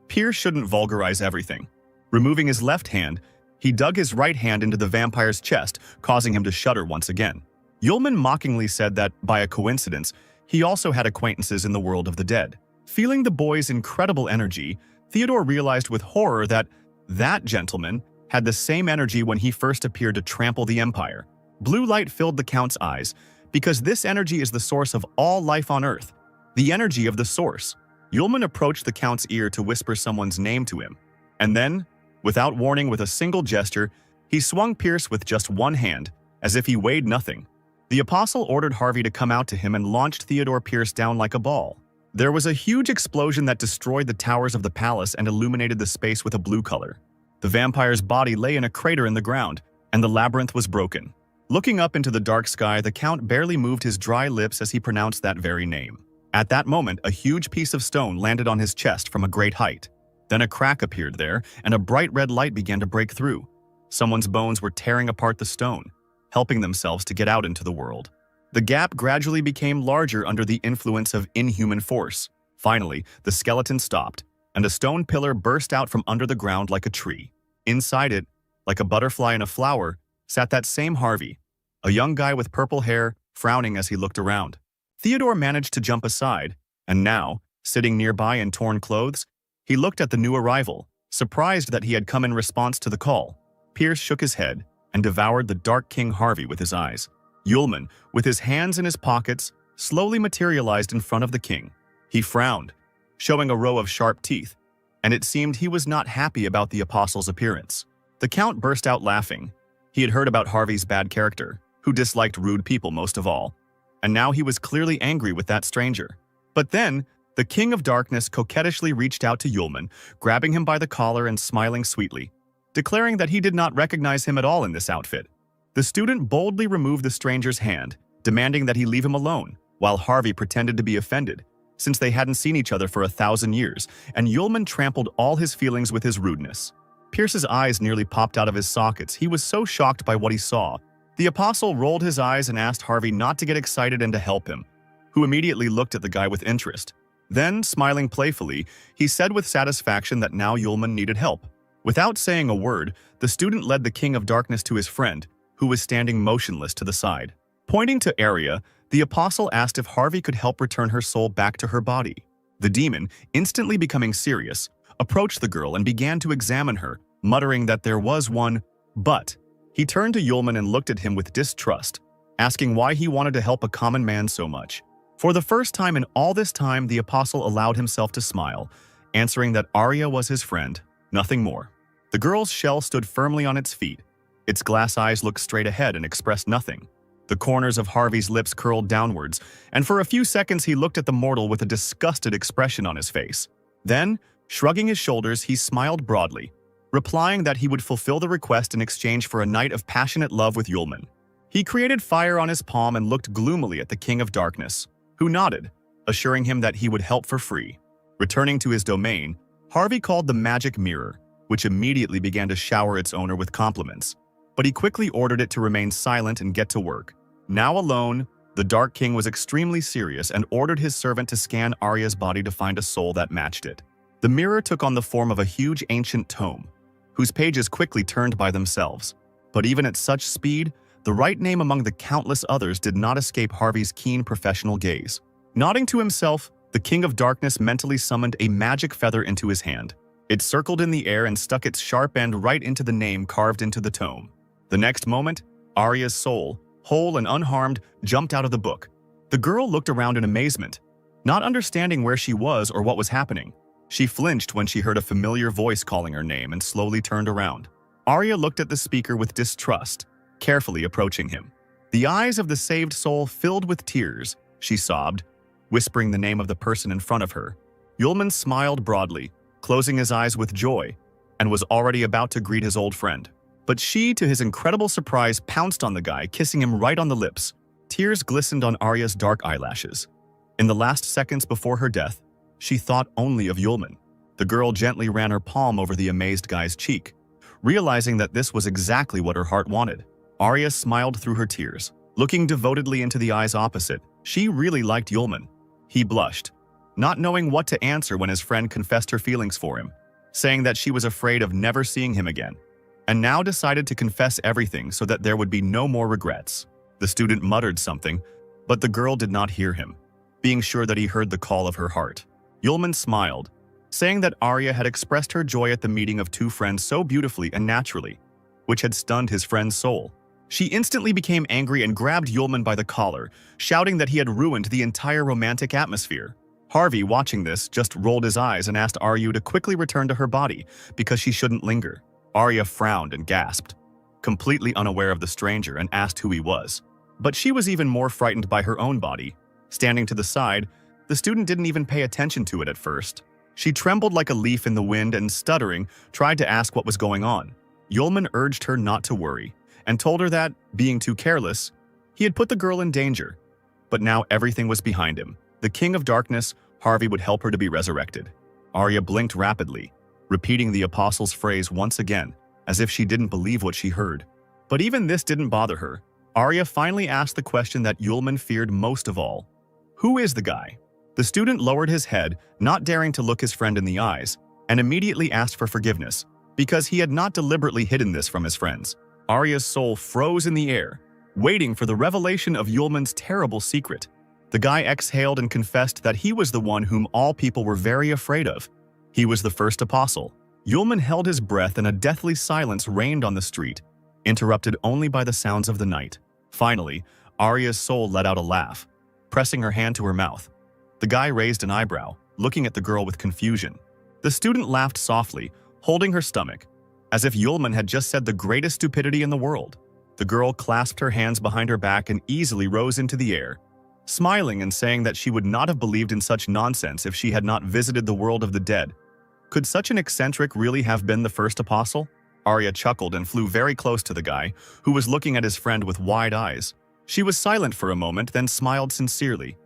Pierce shouldn't vulgarize everything. Removing his left hand, he dug his right hand into the vampire's chest, causing him to shudder once again. Yulman mockingly said that, by a coincidence, he also had acquaintances in the world of the dead. Feeling the boy's incredible energy, Theodore realized with horror that gentleman had the same energy when he first appeared to trample the Empire. Blue light filled the Count's eyes, because this energy is the source of all life on Earth. The energy of the source. Yulman approached the Count's ear to whisper someone's name to him. And then, without warning, with a single gesture, he swung Pierce with just one hand, as if he weighed nothing. The apostle ordered Harvey to come out to him and launched Theodore Pierce down like a ball. There was a huge explosion that destroyed the towers of the palace and illuminated the space with a blue color. The vampire's body lay in a crater in the ground, and the labyrinth was broken. Looking up into the dark sky, the Count barely moved his dry lips as he pronounced that very name. At that moment, a huge piece of stone landed on his chest from a great height. Then a crack appeared there, and a bright red light began to break through. Someone's bones were tearing apart the stone, helping themselves to get out into the world. The gap gradually became larger under the influence of inhuman force. Finally, the skeleton stopped, and a stone pillar burst out from under the ground like a tree. Inside it, like a butterfly in a flower, sat that same Harvey, a young guy with purple hair, frowning as he looked around. Theodore managed to jump aside, and now, sitting nearby in torn clothes, he looked at the new arrival, surprised that he had come in response to the call. Pierce shook his head and devoured the Dark King Harvey with his eyes. Yulman, with his hands in his pockets, slowly materialized in front of the king. He frowned, showing a row of sharp teeth, and it seemed he was not happy about the apostle's appearance. The Count burst out laughing. He had heard about Harvey's bad character, who disliked rude people most of all, and now he was clearly angry with that stranger. But then, the King of Darkness coquettishly reached out to Yulman, grabbing him by the collar and smiling sweetly, declaring that he did not recognize him at all in this outfit. The student boldly removed the stranger's hand, demanding that he leave him alone, while Harvey pretended to be offended, since they hadn't seen each other for 1,000 years, and Yulman trampled all his feelings with his rudeness. Pierce's eyes nearly popped out of his sockets. He was so shocked by what he saw. The apostle rolled his eyes and asked Harvey not to get excited and to help him, who immediately looked at the guy with interest. Then, smiling playfully, he said with satisfaction that now Yulman needed help. Without saying a word, the student led the King of Darkness to his friend, who was standing motionless to the side. Pointing to Arya, the apostle asked if Harvey could help return her soul back to her body. The demon, instantly becoming serious, approached the girl and began to examine her, muttering that there was one but. He turned to Yulman and looked at him with distrust, asking why he wanted to help a common man so much. For the first time in all this time, the apostle allowed himself to smile, answering that Arya was his friend, nothing more. The girl's shell stood firmly on its feet. Its glass eyes looked straight ahead and expressed nothing. The corners of Harvey's lips curled downwards, and for a few seconds he looked at the mortal with a disgusted expression on his face. Then, shrugging his shoulders, he smiled broadly, replying that he would fulfill the request in exchange for a night of passionate love with Yulman. He created fire on his palm and looked gloomily at the King of Darkness, who nodded, assuring him that he would help for free. Returning to his domain, Harvey called the magic mirror, which immediately began to shower its owner with compliments. But he quickly ordered it to remain silent and get to work. Now alone, the Dark King was extremely serious and ordered his servant to scan Arya's body to find a soul that matched it. The mirror took on the form of a huge ancient tome, whose pages quickly turned by themselves. But even at such speed, the right name among the countless others did not escape Harvey's keen professional gaze. Nodding to himself, the King of Darkness mentally summoned a magic feather into his hand. It circled in the air and stuck its sharp end right into the name carved into the tome. The next moment, Arya's soul, whole and unharmed, jumped out of the book. The girl looked around in amazement, not understanding where she was or what was happening. She flinched when she heard a familiar voice calling her name and slowly turned around. Arya looked at the speaker with distrust, carefully approaching him. The eyes of the saved soul filled with tears. She sobbed, whispering the name of the person in front of her. Yulman smiled broadly, closing his eyes with joy, and was already about to greet his old friend. But she, to his incredible surprise, pounced on the guy, kissing him right on the lips. Tears glistened on Arya's dark eyelashes. In the last seconds before her death, she thought only of Yulman. The girl gently ran her palm over the amazed guy's cheek, realizing that this was exactly what her heart wanted. Arya smiled through her tears, looking devotedly into the eyes opposite. She really liked Yulman. He blushed, not knowing what to answer when his friend confessed her feelings for him, saying that she was afraid of never seeing him again, and now decided to confess everything so that there would be no more regrets. The student muttered something, but the girl did not hear him, being sure that he heard the call of her heart. Yulman smiled, saying that Arya had expressed her joy at the meeting of two friends so beautifully and naturally, which had stunned his friend's soul. She instantly became angry and grabbed Yulman by the collar, shouting that he had ruined the entire romantic atmosphere. Harvey, watching this, just rolled his eyes and asked Arya to quickly return to her body because she shouldn't linger. Arya frowned and gasped, completely unaware of the stranger, and asked who he was. But she was even more frightened by her own body. Standing to the side, the student didn't even pay attention to it at first. She trembled like a leaf in the wind and, stuttering, tried to ask what was going on. Yulman urged her not to worry and told her that, being too careless, he had put the girl in danger. But now everything was behind him. The King of Darkness, Harvey, would help her to be resurrected. Arya blinked rapidly, repeating the apostle's phrase once again, as if she didn't believe what she heard. But even this didn't bother her. Arya finally asked the question that Yulman feared most of all. Who is the guy? The student lowered his head, not daring to look his friend in the eyes, and immediately asked for forgiveness, because he had not deliberately hidden this from his friends. Arya's soul froze in the air, waiting for the revelation of Yulman's terrible secret. The guy exhaled and confessed that he was the one whom all people were very afraid of. He was the first apostle. Yulman held his breath and a deathly silence reigned on the street, interrupted only by the sounds of the night. Finally, Arya's soul let out a laugh, pressing her hand to her mouth. The guy raised an eyebrow, looking at the girl with confusion. The student laughed softly, holding her stomach, as if Yulman had just said the greatest stupidity in the world. The girl clasped her hands behind her back and easily rose into the air, smiling and saying that she would not have believed in such nonsense if she had not visited the world of the dead. Could such an eccentric really have been the first apostle? Arya chuckled and flew very close to the guy, who was looking at his friend with wide eyes. She was silent for a moment, then smiled sincerely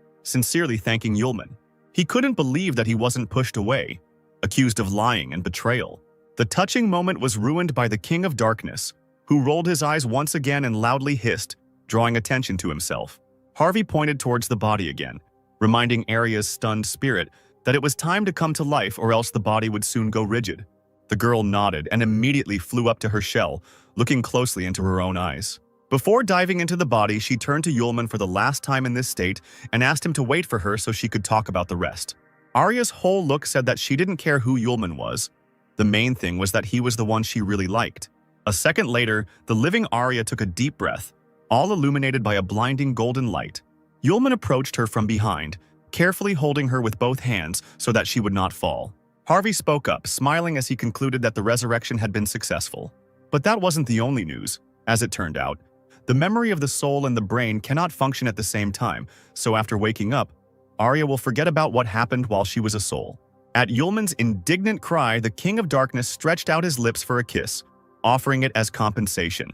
thanking Yulman. He couldn't believe that he wasn't pushed away, accused of lying and betrayal. The touching moment was ruined by the King of Darkness, who rolled his eyes once again and loudly hissed, drawing attention to himself. Harvey pointed towards the body again, reminding Arya's stunned spirit that it was time to come to life or else the body would soon go rigid. The girl nodded and immediately flew up to her shell, looking closely into her own eyes. Before diving into the body, she turned to Yulman for the last time in this state and asked him to wait for her so she could talk about the rest. Arya's whole look said that she didn't care who Yulman was. The main thing was that he was the one she really liked. A second later, the living Arya took a deep breath, all illuminated by a blinding golden light. Yulman approached her from behind, carefully holding her with both hands so that she would not fall. Harvey spoke up, smiling as he concluded that the resurrection had been successful. But that wasn't the only news. As it turned out, the memory of the soul and the brain cannot function at the same time, so after waking up, Arya will forget about what happened while she was a soul. At Yulman's indignant cry, the King of Darkness stretched out his lips for a kiss, offering it as compensation.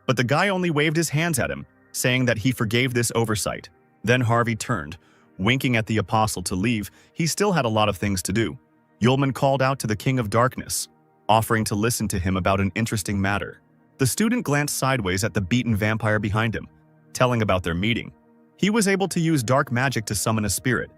But the guy only waved his hands at him, saying that he forgave this oversight. Then Harvey turned, winking at the apostle to leave. He still had a lot of things to do. Yulman called out to the King of Darkness, offering to listen to him about an interesting matter. The student glanced sideways at the beaten vampire behind him, telling about their meeting. He was able to use dark magic to summon a spirit,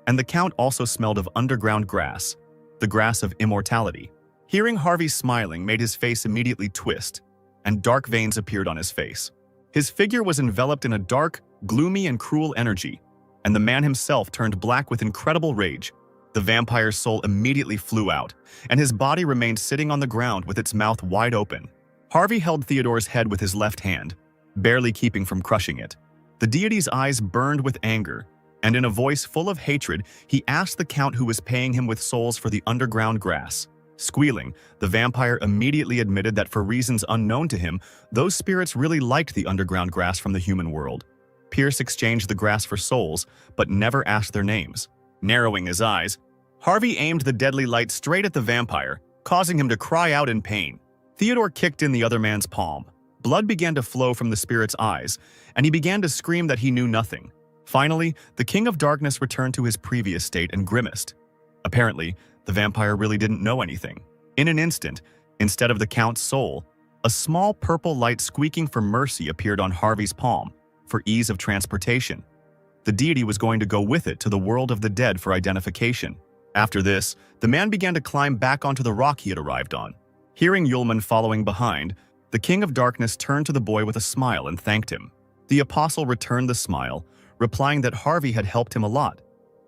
and the Count also smelled of underground grass, the grass of immortality. Hearing Harvey smiling made his face immediately twist, and dark veins appeared on his face. His figure was enveloped in a dark, gloomy, and cruel energy, and the man himself turned black with incredible rage. The vampire's soul immediately flew out, and his body remained sitting on the ground with its mouth wide open. Harvey held Theodore's head with his left hand, barely keeping from crushing it. The deity's eyes burned with anger, and in a voice full of hatred, he asked the count who was paying him with souls for the underground grass. Squealing, the vampire immediately admitted that for reasons unknown to him, those spirits really liked the underground grass from the human world. Pierce exchanged the grass for souls, but never asked their names. Narrowing his eyes, Harvey aimed the deadly light straight at the vampire, causing him to cry out in pain. Theodore kicked in the other man's palm. Blood began to flow from the spirit's eyes, and he began to scream that he knew nothing. Finally, the King of Darkness returned to his previous state and grimaced. Apparently, the vampire really didn't know anything. In an instant, instead of the Count's soul, a small purple light squeaking for mercy appeared on Harvey's palm, for ease of transportation. The deity was going to go with it to the world of the dead for identification. After this, the man began to climb back onto the rock he had arrived on. Hearing Yulman following behind, the King of Darkness turned to the boy with a smile and thanked him. The apostle returned the smile, replying that Harvey had helped him a lot,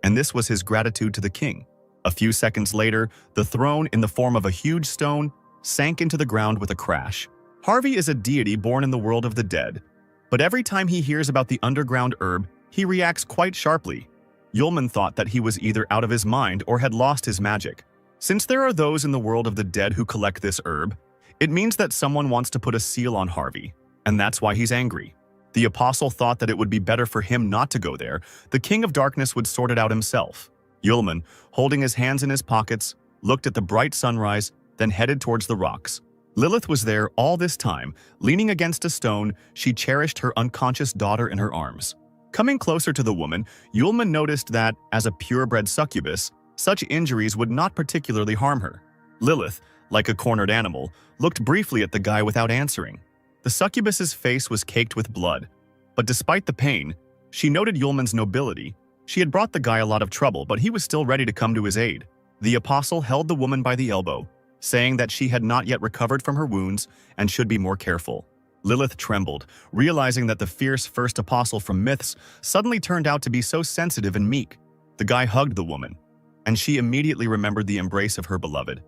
and this was his gratitude to the king. A few seconds later, the throne, in the form of a huge stone, sank into the ground with a crash. Harvey is a deity born in the world of the dead, but every time he hears about the underground herb, he reacts quite sharply. Yulman thought that he was either out of his mind or had lost his magic. Since there are those in the world of the dead who collect this herb, it means that someone wants to put a seal on Harvey, and that's why he's angry. The apostle thought that it would be better for him not to go there. The King of Darkness would sort it out himself. Yulman, holding his hands in his pockets, looked at the bright sunrise, then headed towards the rocks. Lilith was there all this time. Leaning against a stone, she cherished her unconscious daughter in her arms. Coming closer to the woman, Yulman noticed that, as a purebred succubus, such injuries would not particularly harm her. Lilith, like a cornered animal, looked briefly at the guy without answering. The succubus's face was caked with blood, but despite the pain, she noted Yulman's nobility. She had brought the guy a lot of trouble, but he was still ready to come to his aid. The apostle held the woman by the elbow, saying that she had not yet recovered from her wounds and should be more careful. Lilith trembled, realizing that the fierce first apostle from myths suddenly turned out to be so sensitive and meek. The guy hugged the woman, and she immediately remembered the embrace of her beloved,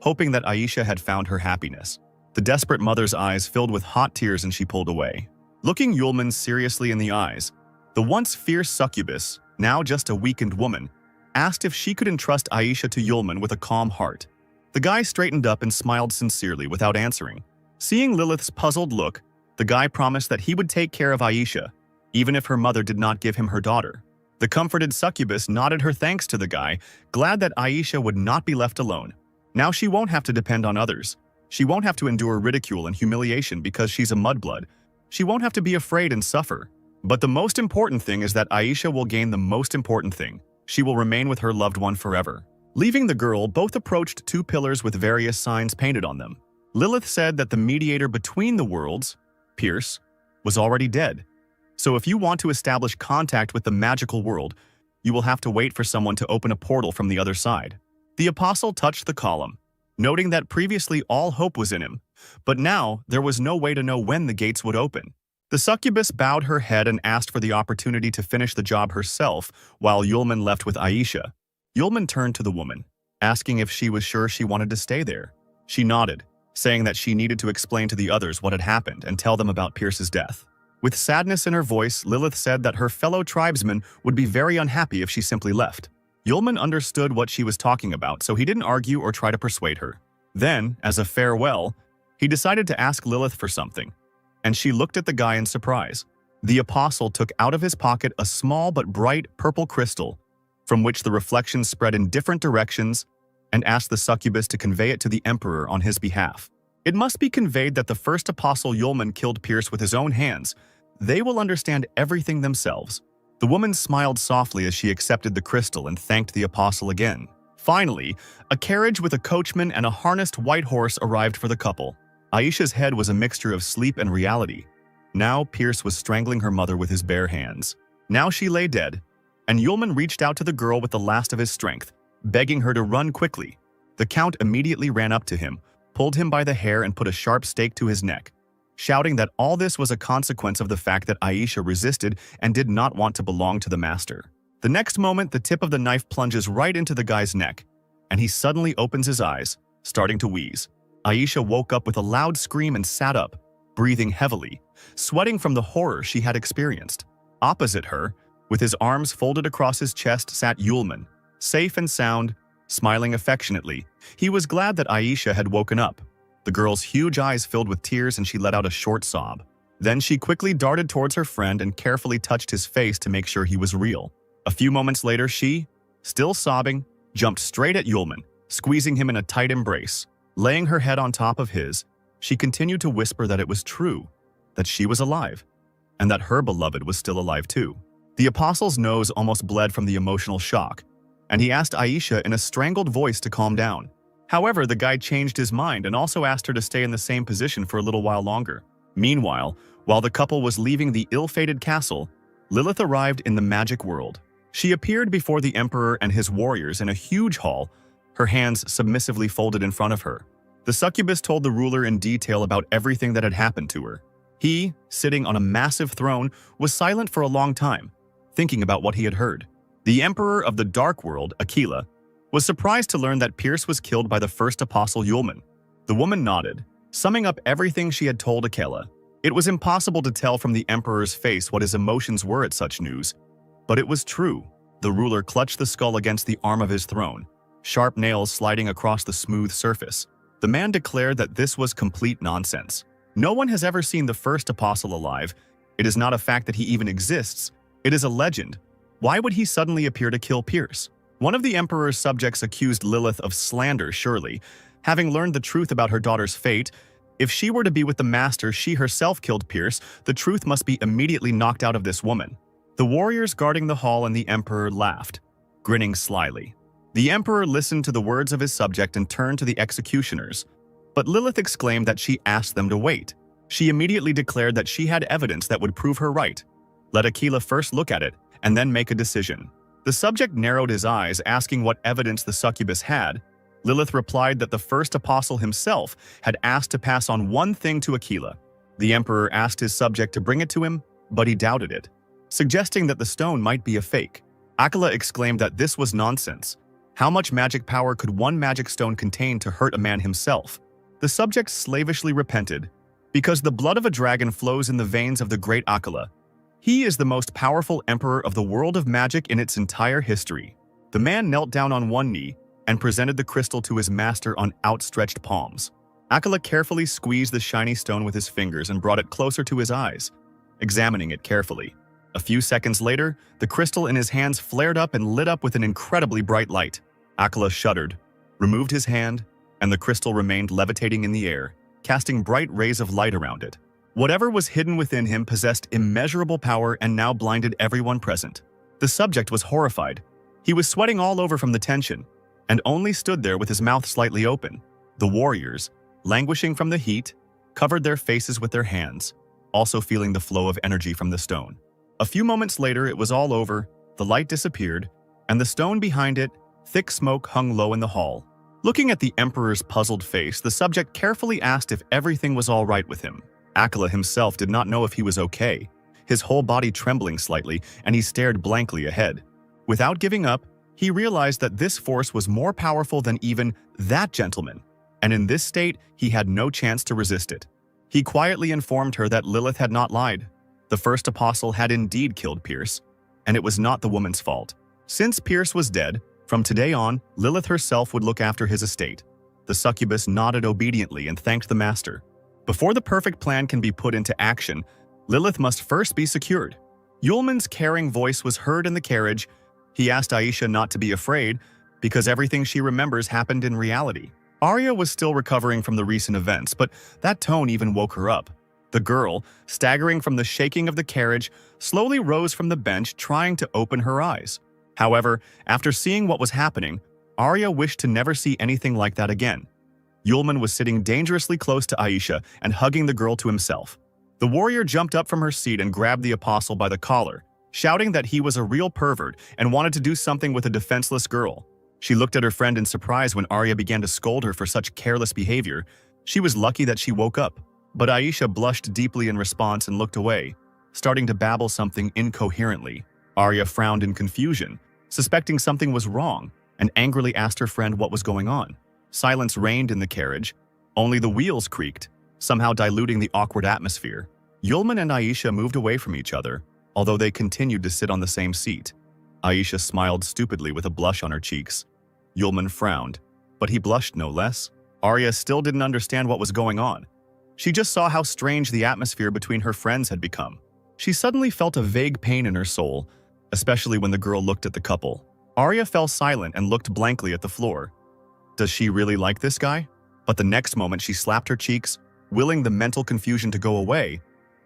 hoping that Aisha had found her happiness. The desperate mother's eyes filled with hot tears and she pulled away. Looking Yulman seriously in the eyes, the once fierce succubus, now just a weakened woman, asked if she could entrust Aisha to Yulman with a calm heart. The guy straightened up and smiled sincerely without answering. Seeing Lilith's puzzled look, the guy promised that he would take care of Aisha, even if her mother did not give him her daughter. The comforted succubus nodded her thanks to the guy, glad that Aisha would not be left alone. Now she won't have to depend on others. She won't have to endure ridicule and humiliation because she's a mudblood. She won't have to be afraid and suffer. But the most important thing is that Aisha will gain the most important thing. She will remain with her loved one forever. Leaving the girl, both approached two pillars with various signs painted on them. Lilith said that the mediator between the worlds, Pierce, was already dead. So if you want to establish contact with the magical world, you will have to wait for someone to open a portal from the other side. The apostle touched the column, noting that previously all hope was in him, but now there was no way to know when the gates would open. The succubus bowed her head and asked for the opportunity to finish the job herself while Yulman left with Aisha. Yulman turned to the woman, asking if she was sure she wanted to stay there. She nodded, saying that she needed to explain to the others what had happened and tell them about Pierce's death. With sadness in her voice, Lilith said that her fellow tribesmen would be very unhappy if she simply left. Yulman understood what she was talking about, so he didn't argue or try to persuade her. Then, as a farewell, he decided to ask Lilith for something, and she looked at the guy in surprise. The apostle took out of his pocket a small but bright purple crystal, from which the reflections spread in different directions, and asked the succubus to convey it to the emperor on his behalf. It must be conveyed that the first apostle Yulman killed Pierce with his own hands. They will understand everything themselves. The woman smiled softly as she accepted the crystal and thanked the apostle again. Finally, a carriage with a coachman and a harnessed white horse arrived for the couple. Aisha's head was a mixture of sleep and reality. Now Pierce was strangling her mother with his bare hands. Now she lay dead, and Yulman reached out to the girl with the last of his strength, begging her to run quickly. The count immediately ran up to him, pulled him by the hair and put a sharp stake to his neck, shouting that all this was a consequence of the fact that Aisha resisted and did not want to belong to the master. The next moment, the tip of the knife plunges right into the guy's neck, and he suddenly opens his eyes, starting to wheeze. Aisha woke up with a loud scream and sat up, breathing heavily, sweating from the horror she had experienced. Opposite her, with his arms folded across his chest, sat Yulman, safe and sound, smiling affectionately. He was glad that Aisha had woken up. The girl's huge eyes filled with tears and she let out a short sob. Then she quickly darted towards her friend and carefully touched his face to make sure he was real. A few moments later, she, still sobbing, jumped straight at Yulman, squeezing him in a tight embrace. Laying her head on top of his, she continued to whisper that it was true, that she was alive, and that her beloved was still alive too. The apostle's nose almost bled from the emotional shock, and he asked Aisha in a strangled voice to calm down. However, the guy changed his mind and also asked her to stay in the same position for a little while longer. Meanwhile, while the couple was leaving the ill-fated castle, Lilith arrived in the magic world. She appeared before the emperor and his warriors in a huge hall, her hands submissively folded in front of her. The succubus told the ruler in detail about everything that had happened to her. He, sitting on a massive throne, was silent for a long time, thinking about what he had heard. The emperor of the dark world, Aquila, was surprised to learn that Pierce was killed by the first apostle Yulman. The woman nodded, summing up everything she had told Aquila. It was impossible to tell from the emperor's face what his emotions were at such news, but it was true. The ruler clutched the skull against the arm of his throne, sharp nails sliding across the smooth surface. The man declared that this was complete nonsense. No one has ever seen the first apostle alive. It is not a fact that he even exists. It is a legend. Why would he suddenly appear to kill Pierce? One of the emperor's subjects accused Lilith of slander, surely. Having learned the truth about her daughter's fate, if she were to be with the master she herself killed Pierce, the truth must be immediately knocked out of this woman. The warriors guarding the hall and the emperor laughed, grinning slyly. The emperor listened to the words of his subject and turned to the executioners. But Lilith exclaimed that she asked them to wait. She immediately declared that she had evidence that would prove her right. Let Aquila first look at it, and then make a decision. The subject narrowed his eyes, asking what evidence the succubus had. Lilith replied that the first apostle himself had asked to pass on one thing to Aquila. The emperor asked his subject to bring it to him, but he doubted it, suggesting that the stone might be a fake. Aquila exclaimed that this was nonsense. How much magic power could one magic stone contain to hurt a man himself? The subject slavishly repented, because the blood of a dragon flows in the veins of the great Aquila. He is the most powerful emperor of the world of magic in its entire history. The man knelt down on one knee and presented the crystal to his master on outstretched palms. Aquila carefully squeezed the shiny stone with his fingers and brought it closer to his eyes, examining it carefully. A few seconds later, the crystal in his hands flared up and lit up with an incredibly bright light. Aquila shuddered, removed his hand, and the crystal remained levitating in the air, casting bright rays of light around it. Whatever was hidden within him possessed immeasurable power and now blinded everyone present. The subject was horrified. He was sweating all over from the tension, and only stood there with his mouth slightly open. The warriors, languishing from the heat, covered their faces with their hands, also feeling the flow of energy from the stone. A few moments later, it was all over, the light disappeared, and the stone behind it, thick smoke hung low in the hall. Looking at the emperor's puzzled face, the subject carefully asked if everything was all right with him. Aquila himself did not know if he was okay, his whole body trembling slightly, and he stared blankly ahead. Without giving up, he realized that this force was more powerful than even that gentleman, and in this state, he had no chance to resist it. He quietly informed her that Lilith had not lied. The first apostle had indeed killed Pierce, and it was not the woman's fault. Since Pierce was dead, from today on, Lilith herself would look after his estate. The succubus nodded obediently and thanked the master. Before the perfect plan can be put into action, Lilith must first be secured. Yulman's caring voice was heard in the carriage. He asked Aisha not to be afraid, because everything she remembers happened in reality. Arya was still recovering from the recent events, but that tone even woke her up. The girl, staggering from the shaking of the carriage, slowly rose from the bench, trying to open her eyes. However, after seeing what was happening, Arya wished to never see anything like that again. Yulman was sitting dangerously close to Aisha and hugging the girl to himself. The warrior jumped up from her seat and grabbed the apostle by the collar, shouting that he was a real pervert and wanted to do something with a defenseless girl. She looked at her friend in surprise when Arya began to scold her for such careless behavior. She was lucky that she woke up. But Aisha blushed deeply in response and looked away, starting to babble something incoherently. Arya frowned in confusion, suspecting something was wrong, and angrily asked her friend what was going on. Silence reigned in the carriage. Only the wheels creaked, somehow diluting the awkward atmosphere. Yulman and Aisha moved away from each other, although they continued to sit on the same seat. Aisha smiled stupidly with a blush on her cheeks. Yulman frowned, but he blushed no less. Arya still didn't understand what was going on. She just saw how strange the atmosphere between her friends had become. She suddenly felt a vague pain in her soul, especially when the girl looked at the couple. Arya fell silent and looked blankly at the floor. Does she really like this guy? But the next moment she slapped her cheeks, willing the mental confusion to go away.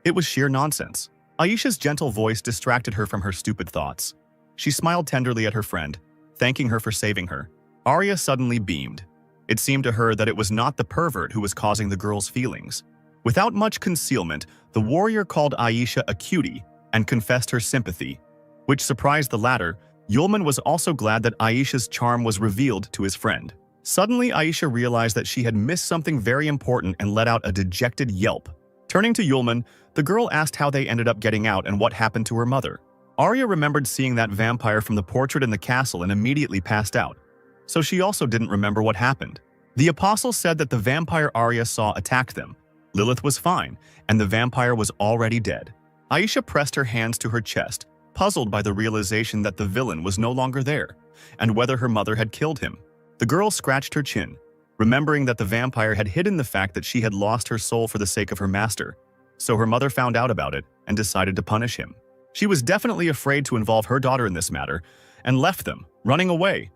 It was sheer nonsense. Aisha's gentle voice distracted her from her stupid thoughts. She smiled tenderly at her friend, thanking her for saving her. Arya suddenly beamed. It seemed to her that it was not the pervert who was causing the girl's feelings. Without much concealment, the warrior called Aisha a cutie and confessed her sympathy, which surprised the latter. Yulman was also glad that Aisha's charm was revealed to his friend. Suddenly, Aisha realized that she had missed something very important and let out a dejected yelp. Turning to Yulman, the girl asked how they ended up getting out and what happened to her mother. Arya remembered seeing that vampire from the portrait in the castle and immediately passed out, so she also didn't remember what happened. The apostle said that the vampire Arya saw attacked them. Lilith was fine, and the vampire was already dead. Aisha pressed her hands to her chest, puzzled by the realization that the villain was no longer there, and whether her mother had killed him. The girl scratched her chin, remembering that the vampire had hidden the fact that she had lost her soul for the sake of her master, so her mother found out about it and decided to punish him. She was definitely afraid to involve her daughter in this matter, and left them, running away.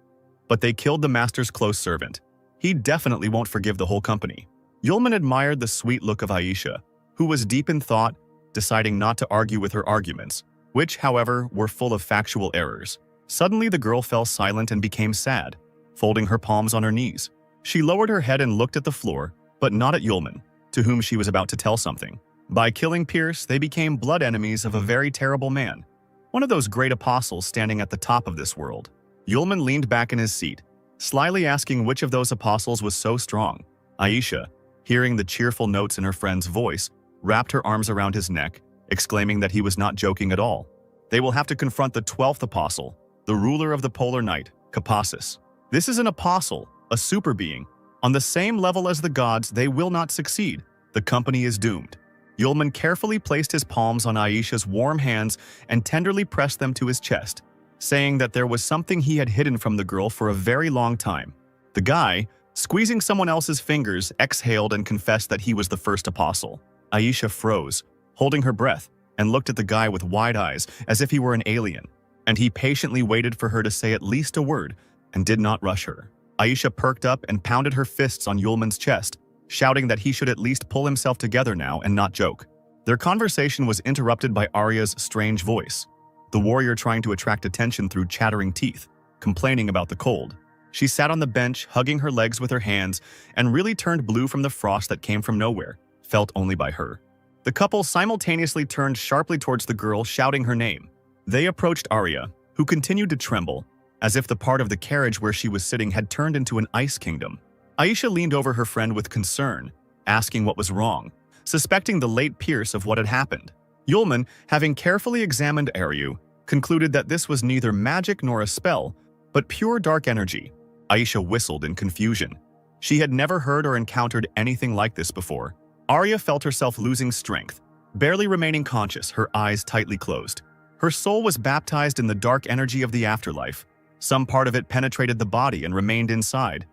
But they killed the master's close servant. He definitely won't forgive the whole company. Yulman admired the sweet look of Aisha, who was deep in thought, deciding not to argue with her arguments, which, however, were full of factual errors. Suddenly the girl fell silent and became sad, folding her palms on her knees. She lowered her head and looked at the floor, but not at Yulman, to whom she was about to tell something. By killing Pierce, they became blood enemies of a very terrible man, one of those great apostles standing at the top of this world. Yulman leaned back in his seat, slyly asking which of those apostles was so strong. Aisha, hearing the cheerful notes in her friend's voice, wrapped her arms around his neck, exclaiming that he was not joking at all. They will have to confront the 12th apostle, the ruler of the polar night, Capacis. This is an apostle, a super being. On the same level as the gods, they will not succeed. The company is doomed. Yulman carefully placed his palms on Aisha's warm hands and tenderly pressed them to his chest, saying that there was something he had hidden from the girl for a very long time. The guy, squeezing someone else's fingers, exhaled and confessed that he was the first apostle. Aisha froze, holding her breath, and looked at the guy with wide eyes as if he were an alien, and he patiently waited for her to say at least a word and did not rush her. Aisha perked up and pounded her fists on Yulman's chest, shouting that he should at least pull himself together now and not joke. Their conversation was interrupted by Arya's strange voice, the warrior trying to attract attention through chattering teeth, complaining about the cold. She sat on the bench, hugging her legs with her hands, and really turned blue from the frost that came from nowhere, felt only by her. The couple simultaneously turned sharply towards the girl, shouting her name. They approached Arya, who continued to tremble, as if the part of the carriage where she was sitting had turned into an ice kingdom. Aisha leaned over her friend with concern, asking what was wrong, suspecting the late Pierce of what had happened. Yulman, having carefully examined Arya, concluded that this was neither magic nor a spell, but pure dark energy. Aisha whistled in confusion. She had never heard or encountered anything like this before. Arya felt herself losing strength, barely remaining conscious, her eyes tightly closed. Her soul was baptized in the dark energy of the afterlife. Some part of it penetrated the body and remained inside.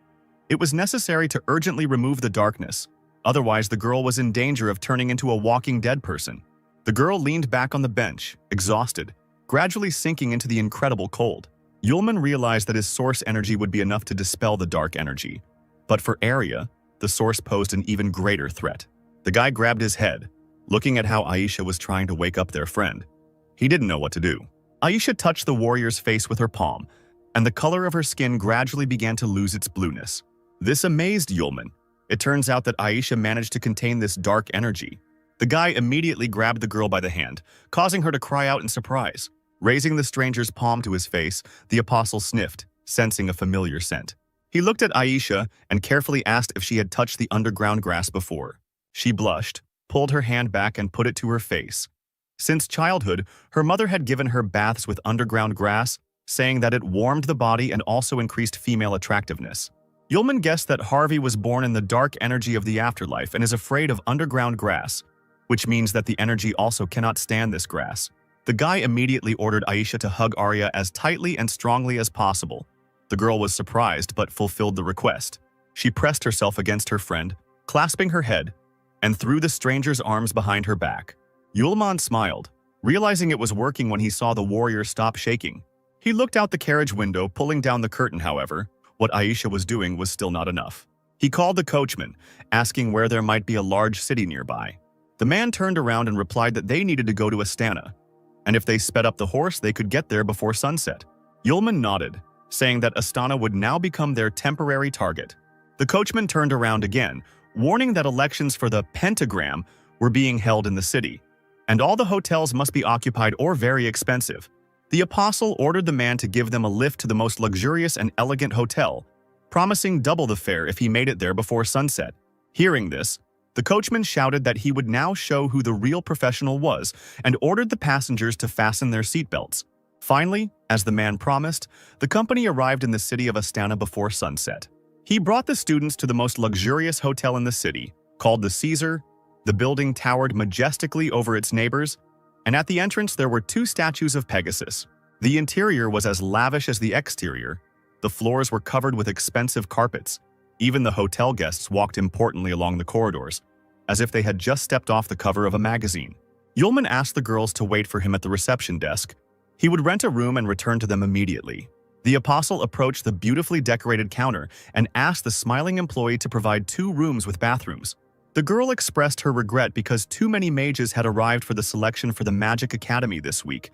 It was necessary to urgently remove the darkness, otherwise the girl was in danger of turning into a walking dead person. The girl leaned back on the bench, exhausted, gradually sinking into the incredible cold. Yulman realized that his source energy would be enough to dispel the dark energy, but for Arya, the source posed an even greater threat. The guy grabbed his head, looking at how Aisha was trying to wake up their friend. He didn't know what to do. Aisha touched the warrior's face with her palm, and the color of her skin gradually began to lose its blueness. This amazed Yulman. It turns out that Aisha managed to contain this dark energy. The guy immediately grabbed the girl by the hand, causing her to cry out in surprise. Raising the stranger's palm to his face, the apostle sniffed, sensing a familiar scent. He looked at Aisha and carefully asked if she had touched the underground grass before. She blushed, pulled her hand back and put it to her face. Since childhood, her mother had given her baths with underground grass, saying that it warmed the body and also increased female attractiveness. Yulman guessed that Harvey was born in the dark energy of the afterlife and is afraid of underground grass, which means that the energy also cannot stand this grass. The guy immediately ordered Aisha to hug Arya as tightly and strongly as possible. The girl was surprised but fulfilled the request. She pressed herself against her friend, clasping her head, and threw the stranger's arms behind her back. Yulman smiled, realizing it was working when he saw the warrior stop shaking. He looked out the carriage window, pulling down the curtain, however. What Aisha was doing was still not enough. He called the coachman, asking where there might be a large city nearby. The man turned around and replied that they needed to go to Astana, and if they sped up the horse, they could get there before sunset. Yulman nodded, saying that Astana would now become their temporary target. The coachman turned around again, warning that elections for the pentagram were being held in the city, and all the hotels must be occupied or very expensive. The apostle ordered the man to give them a lift to the most luxurious and elegant hotel, promising double the fare if he made it there before sunset. Hearing this, the coachman shouted that he would now show who the real professional was and ordered the passengers to fasten their seatbelts. Finally, as the man promised, the company arrived in the city of Astana before sunset. He brought the students to the most luxurious hotel in the city, called the Caesar. The building towered majestically over its neighbors, and at the entrance there were 2 statues of Pegasus. The interior was as lavish as the exterior. The floors were covered with expensive carpets. Even the hotel guests walked importantly along the corridors, as if they had just stepped off the cover of a magazine. Yulman asked the girls to wait for him at the reception desk. He would rent a room and return to them immediately. The apostle approached the beautifully decorated counter and asked the smiling employee to provide 2 rooms with bathrooms. The girl expressed her regret because too many mages had arrived for the selection for the Magic Academy this week,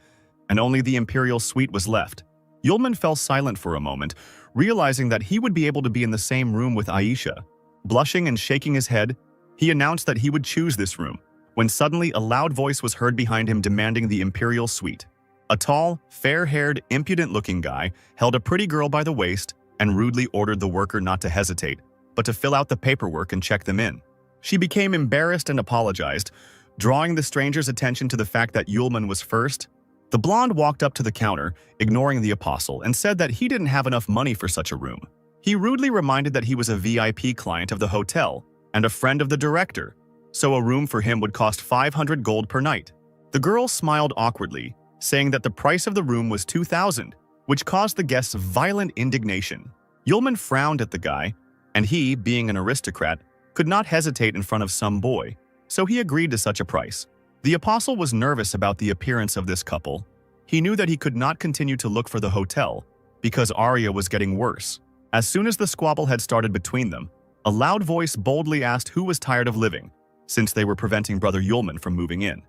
and only the Imperial Suite was left. Yulman fell silent for a moment, realizing that he would be able to be in the same room with Aisha. Blushing and shaking his head, he announced that he would choose this room, when suddenly a loud voice was heard behind him demanding the Imperial Suite. A tall, fair-haired, impudent-looking guy held a pretty girl by the waist and rudely ordered the worker not to hesitate, but to fill out the paperwork and check them in. She became embarrassed and apologized, drawing the stranger's attention to the fact that Yulman was first. The blonde walked up to the counter, ignoring the apostle, and said that he didn't have enough money for such a room. He rudely reminded that he was a VIP client of the hotel and a friend of the director, so a room for him would cost 500 gold per night. The girl smiled awkwardly, saying that the price of the room was 2,000, which caused the guests violent indignation. Yulman frowned at the guy, and he, being an aristocrat, could not hesitate in front of some boy, so he agreed to such a price. The apostle was nervous about the appearance of this couple. He knew that he could not continue to look for the hotel, because Arya was getting worse. As soon as the squabble had started between them, a loud voice boldly asked who was tired of living, since they were preventing Brother Yulman from moving in.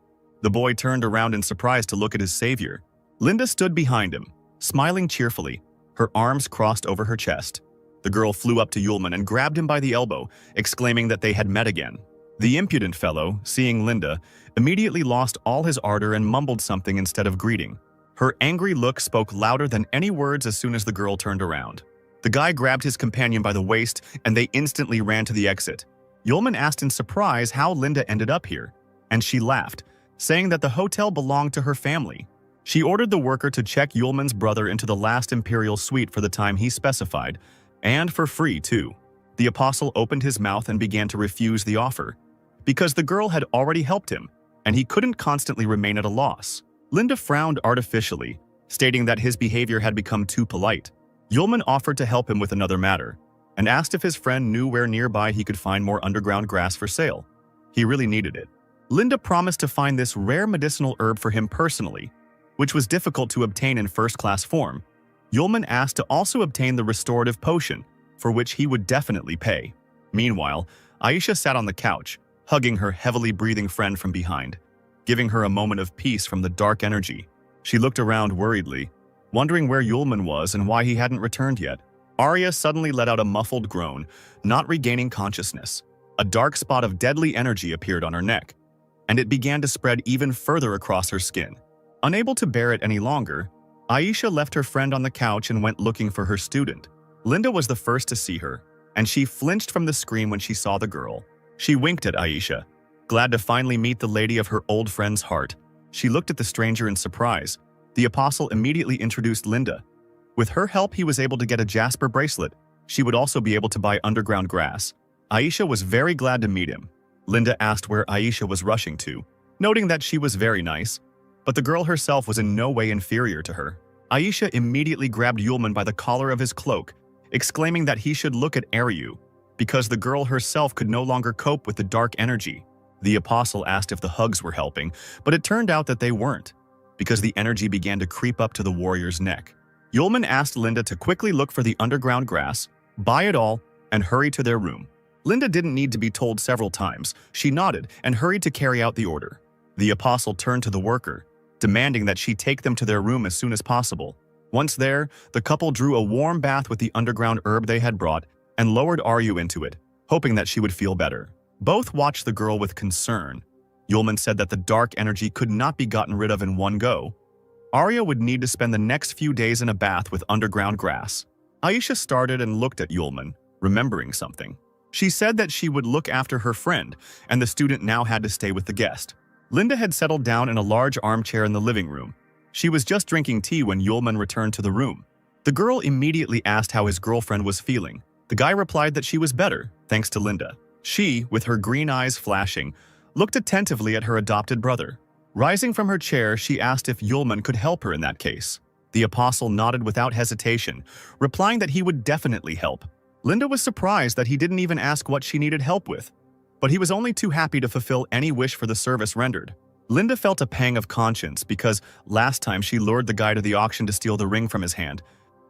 The boy turned around in surprise to look at his savior. Linda stood behind him, smiling cheerfully, her arms crossed over her chest. The girl flew up to Yulman and grabbed him by the elbow, exclaiming that they had met again. The impudent fellow, seeing Linda, immediately lost all his ardor and mumbled something instead of greeting. Her angry look spoke louder than any words as soon as the girl turned around. The guy grabbed his companion by the waist and they instantly ran to the exit. Yulman asked in surprise how Linda ended up here, and she laughed, saying that the hotel belonged to her family. She ordered the worker to check Yulman's brother into the last Imperial Suite for the time he specified, and for free too. The apostle opened his mouth and began to refuse the offer, because the girl had already helped him, and he couldn't constantly remain at a loss. Linda frowned artificially, stating that his behavior had become too polite. Yulman offered to help him with another matter, and asked if his friend knew where nearby he could find more underground grass for sale. He really needed it. Linda promised to find this rare medicinal herb for him personally, which was difficult to obtain in first-class form. Yulman asked to also obtain the restorative potion, for which he would definitely pay. Meanwhile, Aisha sat on the couch, hugging her heavily breathing friend from behind, giving her a moment of peace from the dark energy. She looked around worriedly, wondering where Yulman was and why he hadn't returned yet. Arya suddenly let out a muffled groan, not regaining consciousness. A dark spot of deadly energy appeared on her neck, and it began to spread even further across her skin. Unable to bear it any longer, Aisha left her friend on the couch and went looking for her student. Linda was the first to see her, and she flinched from the scream when she saw the girl. She winked at Aisha, glad to finally meet the lady of her old friend's heart. She looked at the stranger in surprise. The apostle immediately introduced Linda. With her help, he was able to get a jasper bracelet. She would also be able to buy underground grass. Aisha was very glad to meet him. Linda asked where Aisha was rushing to, noting that she was very nice. But the girl herself was in no way inferior to her. Aisha immediately grabbed Yulman by the collar of his cloak, exclaiming that he should look at Aryu, because the girl herself could no longer cope with the dark energy. The apostle asked if the hugs were helping, but it turned out that they weren't, because the energy began to creep up to the warrior's neck. Yulman asked Linda to quickly look for the underground grass, buy it all, and hurry to their room. Linda didn't need to be told several times. She nodded and hurried to carry out the order. The apostle turned to the worker, demanding that she take them to their room as soon as possible. Once there, the couple drew a warm bath with the underground herb they had brought and lowered Aryu into it, hoping that she would feel better. Both watched the girl with concern. Yulman said that the dark energy could not be gotten rid of in one go. Arya would need to spend the next few days in a bath with underground grass. Aisha started and looked at Yulman, remembering something. She said that she would look after her friend, and the student now had to stay with the guest. Linda had settled down in a large armchair in the living room. She was just drinking tea when Yulman returned to the room. The girl immediately asked how his girlfriend was feeling. The guy replied that she was better, thanks to Linda. She, with her green eyes flashing, looked attentively at her adopted brother. Rising from her chair, she asked if Yulman could help her in that case. The apostle nodded without hesitation, replying that he would definitely help. Linda was surprised that he didn't even ask what she needed help with, but he was only too happy to fulfill any wish for the service rendered. Linda felt a pang of conscience because last time she lured the guy to the auction to steal the ring from his hand,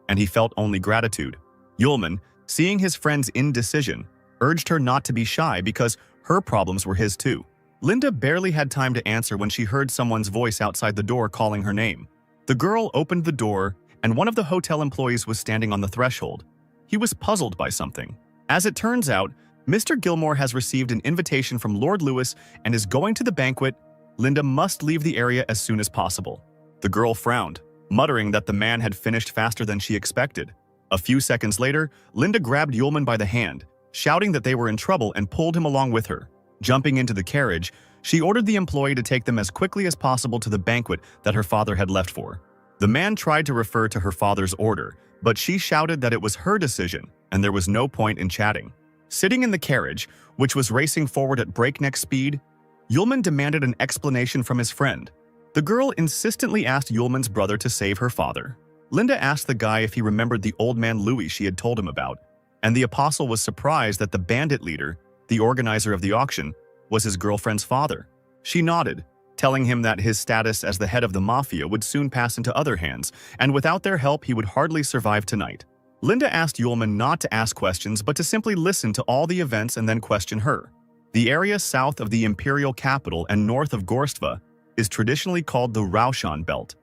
and he felt only gratitude. Yulman, seeing his friend's indecision, urged her not to be shy because her problems were his too. Linda barely had time to answer when she heard someone's voice outside the door calling her name. The girl opened the door, and one of the hotel employees was standing on the threshold. He was puzzled by something. As it turns out, Mr. Gilmore has received an invitation from Lord Lewis and is going to the banquet. Linda must leave the area as soon as possible. The girl frowned, muttering that the man had finished faster than she expected. A few seconds later, Linda grabbed Yulman by the hand, shouting that they were in trouble and pulled him along with her. Jumping into the carriage, she ordered the employee to take them as quickly as possible to the banquet that her father had left for. The man tried to refer to her father's order, but she shouted that it was her decision and there was no point in chatting. Sitting in the carriage, which was racing forward at breakneck speed, Yulman demanded an explanation from his friend. The girl insistently asked Yulman's brother to save her father. Linda asked the guy if he remembered the old man Louis she had told him about, and the apostle was surprised that the bandit leader, the organizer of the auction, was his girlfriend's father. She nodded, telling him that his status as the head of the mafia would soon pass into other hands, and without their help he would hardly survive tonight. Linda asked Yulman not to ask questions but to simply listen to all the events and then question her. The area south of the imperial capital and north of Gorstva is traditionally called the Raushan Belt,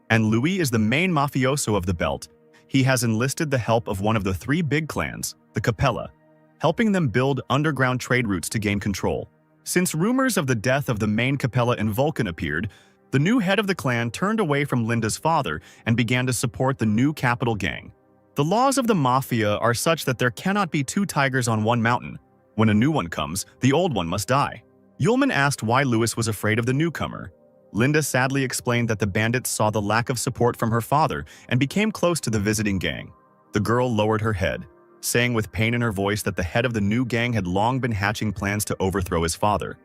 and Louis is the main mafioso of the belt. He has enlisted the help of one of the three big clans, the Capella, helping them build underground trade routes to gain control. Since rumors of the death of the main Capella in Vulcan appeared, the new head of the clan turned away from Linda's father and began to support the new capital gang. The laws of the mafia are such that there cannot be two tigers on one mountain. When a new one comes, the old one must die. Yulman asked why Louis was afraid of the newcomer. Linda sadly explained that the bandits saw the lack of support from her father and became close to the visiting gang. The girl lowered her head, saying with pain in her voice that the head of the new gang had long been hatching plans to overthrow his father,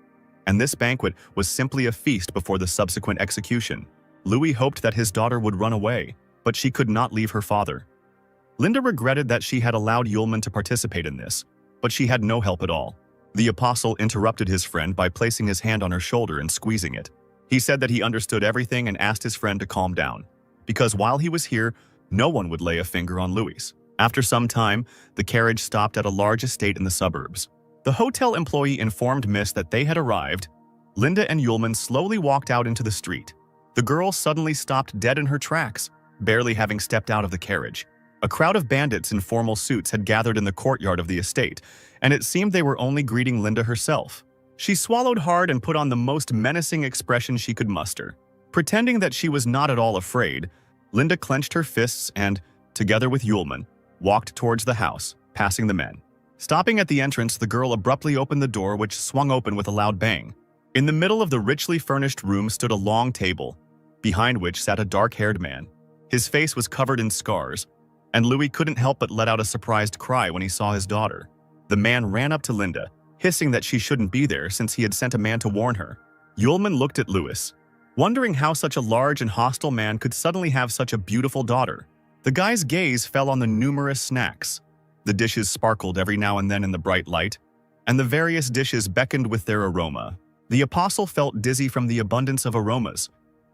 and this banquet was simply a feast before the subsequent execution. Louis hoped that his daughter would run away, but she could not leave her father. Linda regretted that she had allowed Yulman to participate in this, but she had no help at all. The apostle interrupted his friend by placing his hand on her shoulder and squeezing it. He said that he understood everything and asked his friend to calm down, because while he was here, no one would lay a finger on Louis. After some time, the carriage stopped at a large estate in the suburbs. The hotel employee informed Miss that they had arrived. Linda and Yulman slowly walked out into the street. The girl suddenly stopped dead in her tracks, barely having stepped out of the carriage. A crowd of bandits in formal suits had gathered in the courtyard of the estate, and it seemed they were only greeting Linda herself. She swallowed hard and put on the most menacing expression she could muster. Pretending that she was not at all afraid, Linda clenched her fists and, together with Yulman, walked towards the house, passing the men. Stopping at the entrance, the girl abruptly opened the door, which swung open with a loud bang. In the middle of the richly furnished room stood a long table, behind which sat a dark-haired man. His face was covered in scars, and Louis couldn't help but let out a surprised cry when he saw his daughter. The man ran up to Linda, hissing that she shouldn't be there since he had sent a man to warn her. Yulman looked at Louis, wondering how such a large and hostile man could suddenly have such a beautiful daughter. The guy's gaze fell on the numerous snacks. The dishes sparkled every now and then in the bright light, and the various dishes beckoned with their aroma. The apostle felt dizzy from the abundance of aromas.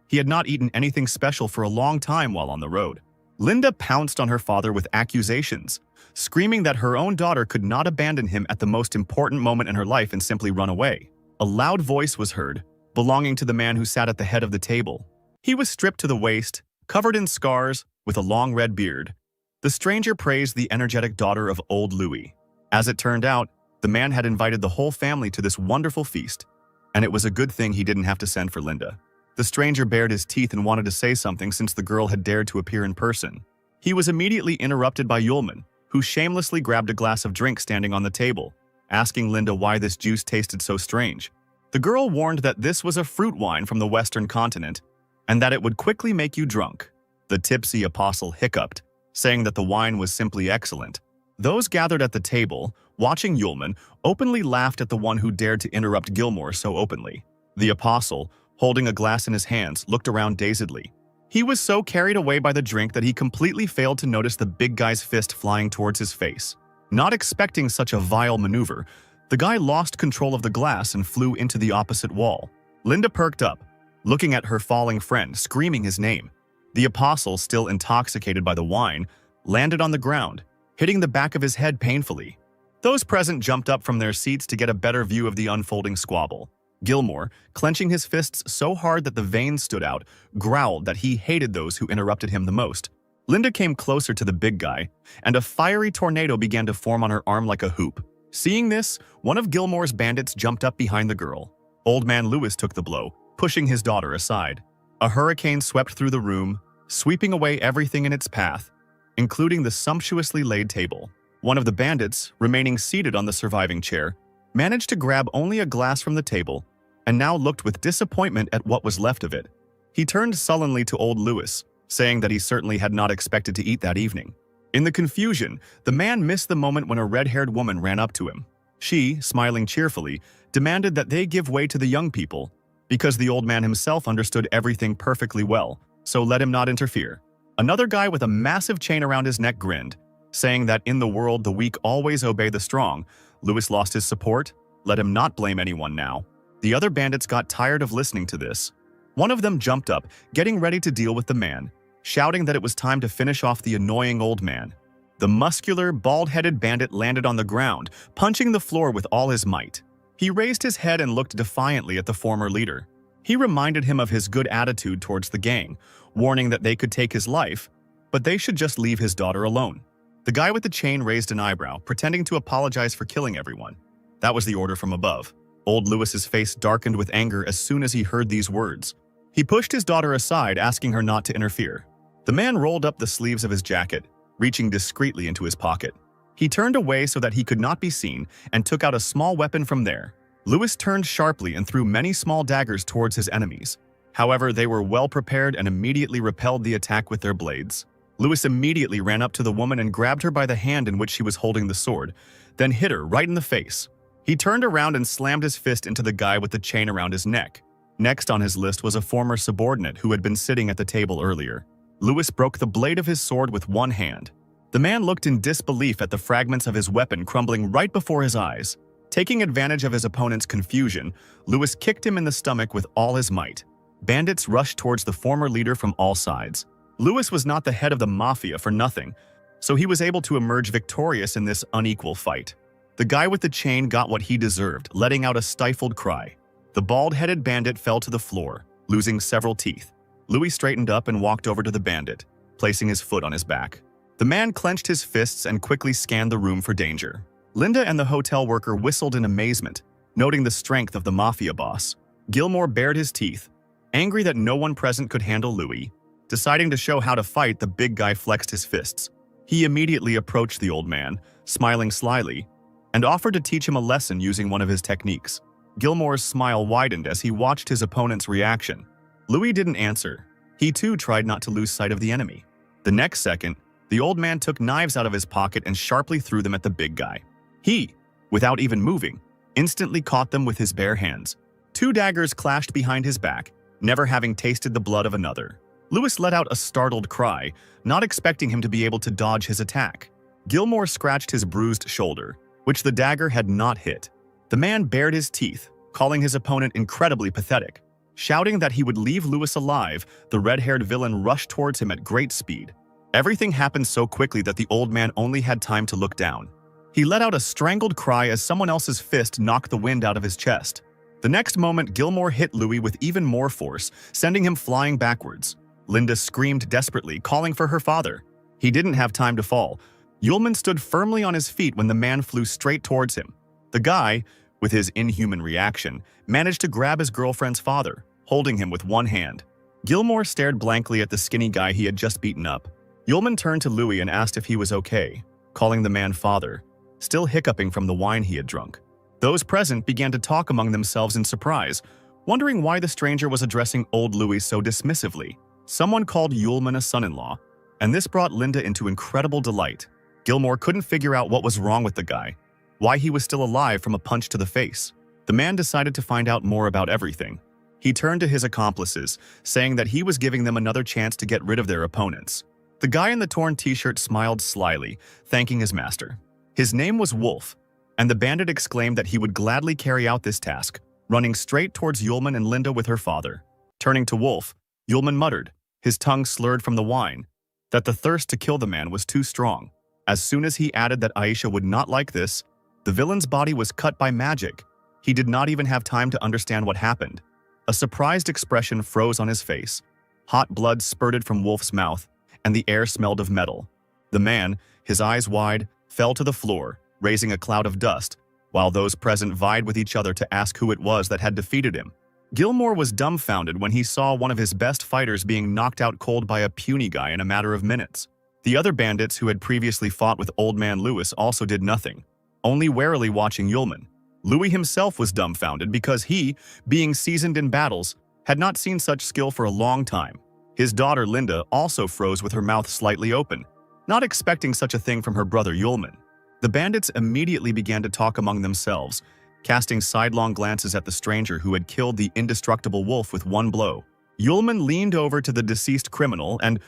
He had not eaten anything special for a long time while on the road. Linda pounced on her father with accusations, screaming that her own daughter could not abandon him at the most important moment in her life and simply run away. A loud voice was heard, belonging to the man who sat at the head of the table. He was stripped to the waist, covered in scars, with a long red beard. The stranger praised the energetic daughter of old Louis. As it turned out, the man had invited the whole family to this wonderful feast, and it was a good thing he didn't have to send for Linda. The stranger bared his teeth and wanted to say something since the girl had dared to appear in person. He was immediately interrupted by Yulman, who shamelessly grabbed a glass of drink standing on the table, asking Linda why this juice tasted so strange. The girl warned that this was a fruit wine from the Western continent, and that it would quickly make you drunk. The tipsy apostle hiccuped, saying that the wine was simply excellent. Those gathered at the table, watching Yulman, openly laughed at the one who dared to interrupt Gilmore so openly. The apostle, holding a glass in his hands, looked around dazedly. He was so carried away by the drink that he completely failed to notice the big guy's fist flying towards his face. Not expecting such a vile maneuver, the guy lost control of the glass and flew into the opposite wall. Linda perked up, looking at her falling friend, screaming his name. The apostle, still intoxicated by the wine, landed on the ground, hitting the back of his head painfully. Those present jumped up from their seats to get a better view of the unfolding squabble. Gilmore, clenching his fists so hard that the veins stood out, growled that he hated those who interrupted him the most. Linda came closer to the big guy, and a fiery tornado began to form on her arm like a hoop. Seeing this, one of Gilmore's bandits jumped up behind the girl. Old Man Lewis took the blow, pushing his daughter aside. A hurricane swept through the room, sweeping away everything in its path, including the sumptuously laid table. One of the bandits, remaining seated on the surviving chair, managed to grab only a glass from the table and now looked with disappointment at what was left of it. He turned sullenly to old Lewis, saying that he certainly had not expected to eat that evening. In the confusion, the man missed the moment when a red-haired woman ran up to him. She, smiling cheerfully, demanded that they give way to the young people, because the old man himself understood everything perfectly well, so let him not interfere. Another guy with a massive chain around his neck grinned, saying that in the world the weak always obey the strong. Lewis lost his support. Let him not blame anyone now. The other bandits got tired of listening to this. One of them jumped up, getting ready to deal with the man, shouting that it was time to finish off the annoying old man. The muscular, bald-headed bandit landed on the ground, punching the floor with all his might. He raised his head and looked defiantly at the former leader. He reminded him of his good attitude towards the gang, warning that they could take his life, but they should just leave his daughter alone. The guy with the chain raised an eyebrow, pretending to apologize for killing everyone. That was the order from above. Old Lewis's face darkened with anger as soon as he heard these words. He pushed his daughter aside, asking her not to interfere. The man rolled up the sleeves of his jacket, reaching discreetly into his pocket. He turned away so that he could not be seen and took out a small weapon from there. Lewis turned sharply and threw many small daggers towards his enemies. However, they were well prepared and immediately repelled the attack with their blades. Lewis immediately ran up to the woman and grabbed her by the hand in which she was holding the sword, then hit her right in the face. He turned around and slammed his fist into the guy with the chain around his neck. Next on his list was a former subordinate who had been sitting at the table earlier. Lewis broke the blade of his sword with one hand. The man looked in disbelief at the fragments of his weapon crumbling right before his eyes. Taking advantage of his opponent's confusion, Lewis kicked him in the stomach with all his might. Bandits rushed towards the former leader from all sides. Lewis was not the head of the mafia for nothing, so he was able to emerge victorious in this unequal fight. The guy with the chain got what he deserved, letting out a stifled cry. The bald-headed bandit fell to the floor, losing several teeth. Louis straightened up and walked over to the bandit, placing his foot on his back. The man clenched his fists and quickly scanned the room for danger. Linda and the hotel worker whistled in amazement, noting the strength of the mafia boss. Gilmore bared his teeth, angry that no one present could handle Louis. Deciding to show how to fight, the big guy flexed his fists. He immediately approached the old man, smiling slyly, and offered to teach him a lesson using one of his techniques. Gilmore's smile widened as he watched his opponent's reaction. Louis didn't answer. He too tried not to lose sight of the enemy. The next second, the old man took knives out of his pocket and sharply threw them at the big guy. He, without even moving, instantly caught them with his bare hands. Two daggers clashed behind his back, never having tasted the blood of another. Lewis let out a startled cry, not expecting him to be able to dodge his attack. Gilmore scratched his bruised shoulder, which the dagger had not hit. The man bared his teeth, calling his opponent incredibly pathetic. Shouting that he would leave Lewis alive, the red-haired villain rushed towards him at great speed. Everything happened so quickly that the old man only had time to look down. He let out a strangled cry as someone else's fist knocked the wind out of his chest. The next moment, Gilmore hit Louis with even more force, sending him flying backwards. Linda screamed desperately, calling for her father. He didn't have time to fall. Ullman stood firmly on his feet when the man flew straight towards him. The guy, with his inhuman reaction, managed to grab his girlfriend's father, holding him with one hand. Gilmore stared blankly at the skinny guy he had just beaten up. Ullman turned to Louis and asked if he was okay, calling the man father, still hiccuping from the wine he had drunk. Those present began to talk among themselves in surprise, wondering why the stranger was addressing old Louis so dismissively. Someone called Ullman a son-in-law, and this brought Linda into incredible delight. Gilmore couldn't figure out what was wrong with the guy, why he was still alive from a punch to the face. The man decided to find out more about everything. He turned to his accomplices, saying that he was giving them another chance to get rid of their opponents. The guy in the torn t-shirt smiled slyly, thanking his master. His name was Wolf, and the bandit exclaimed that he would gladly carry out this task, running straight towards Ullman and Linda with her father. Turning to Wolf, Ullman muttered, his tongue slurred from the wine, that the thirst to kill the man was too strong. As soon as he added that Aisha would not like this, the villain's body was cut by magic. He did not even have time to understand what happened. A surprised expression froze on his face. Hot blood spurted from Wolf's mouth, and the air smelled of metal. The man, his eyes wide, fell to the floor, raising a cloud of dust, while those present vied with each other to ask who it was that had defeated him. Gilmore was dumbfounded when he saw one of his best fighters being knocked out cold by a puny guy in a matter of minutes. The other bandits who had previously fought with Old Man Lewis also did nothing, only warily watching Ullman. Louis himself was dumbfounded because he, being seasoned in battles, had not seen such skill for a long time. His daughter Linda also froze with her mouth slightly open, not expecting such a thing from her brother Ullman. The bandits immediately began to talk among themselves, casting sidelong glances at the stranger who had killed the indestructible Wolf with one blow. Ullman leaned over to the deceased criminal and,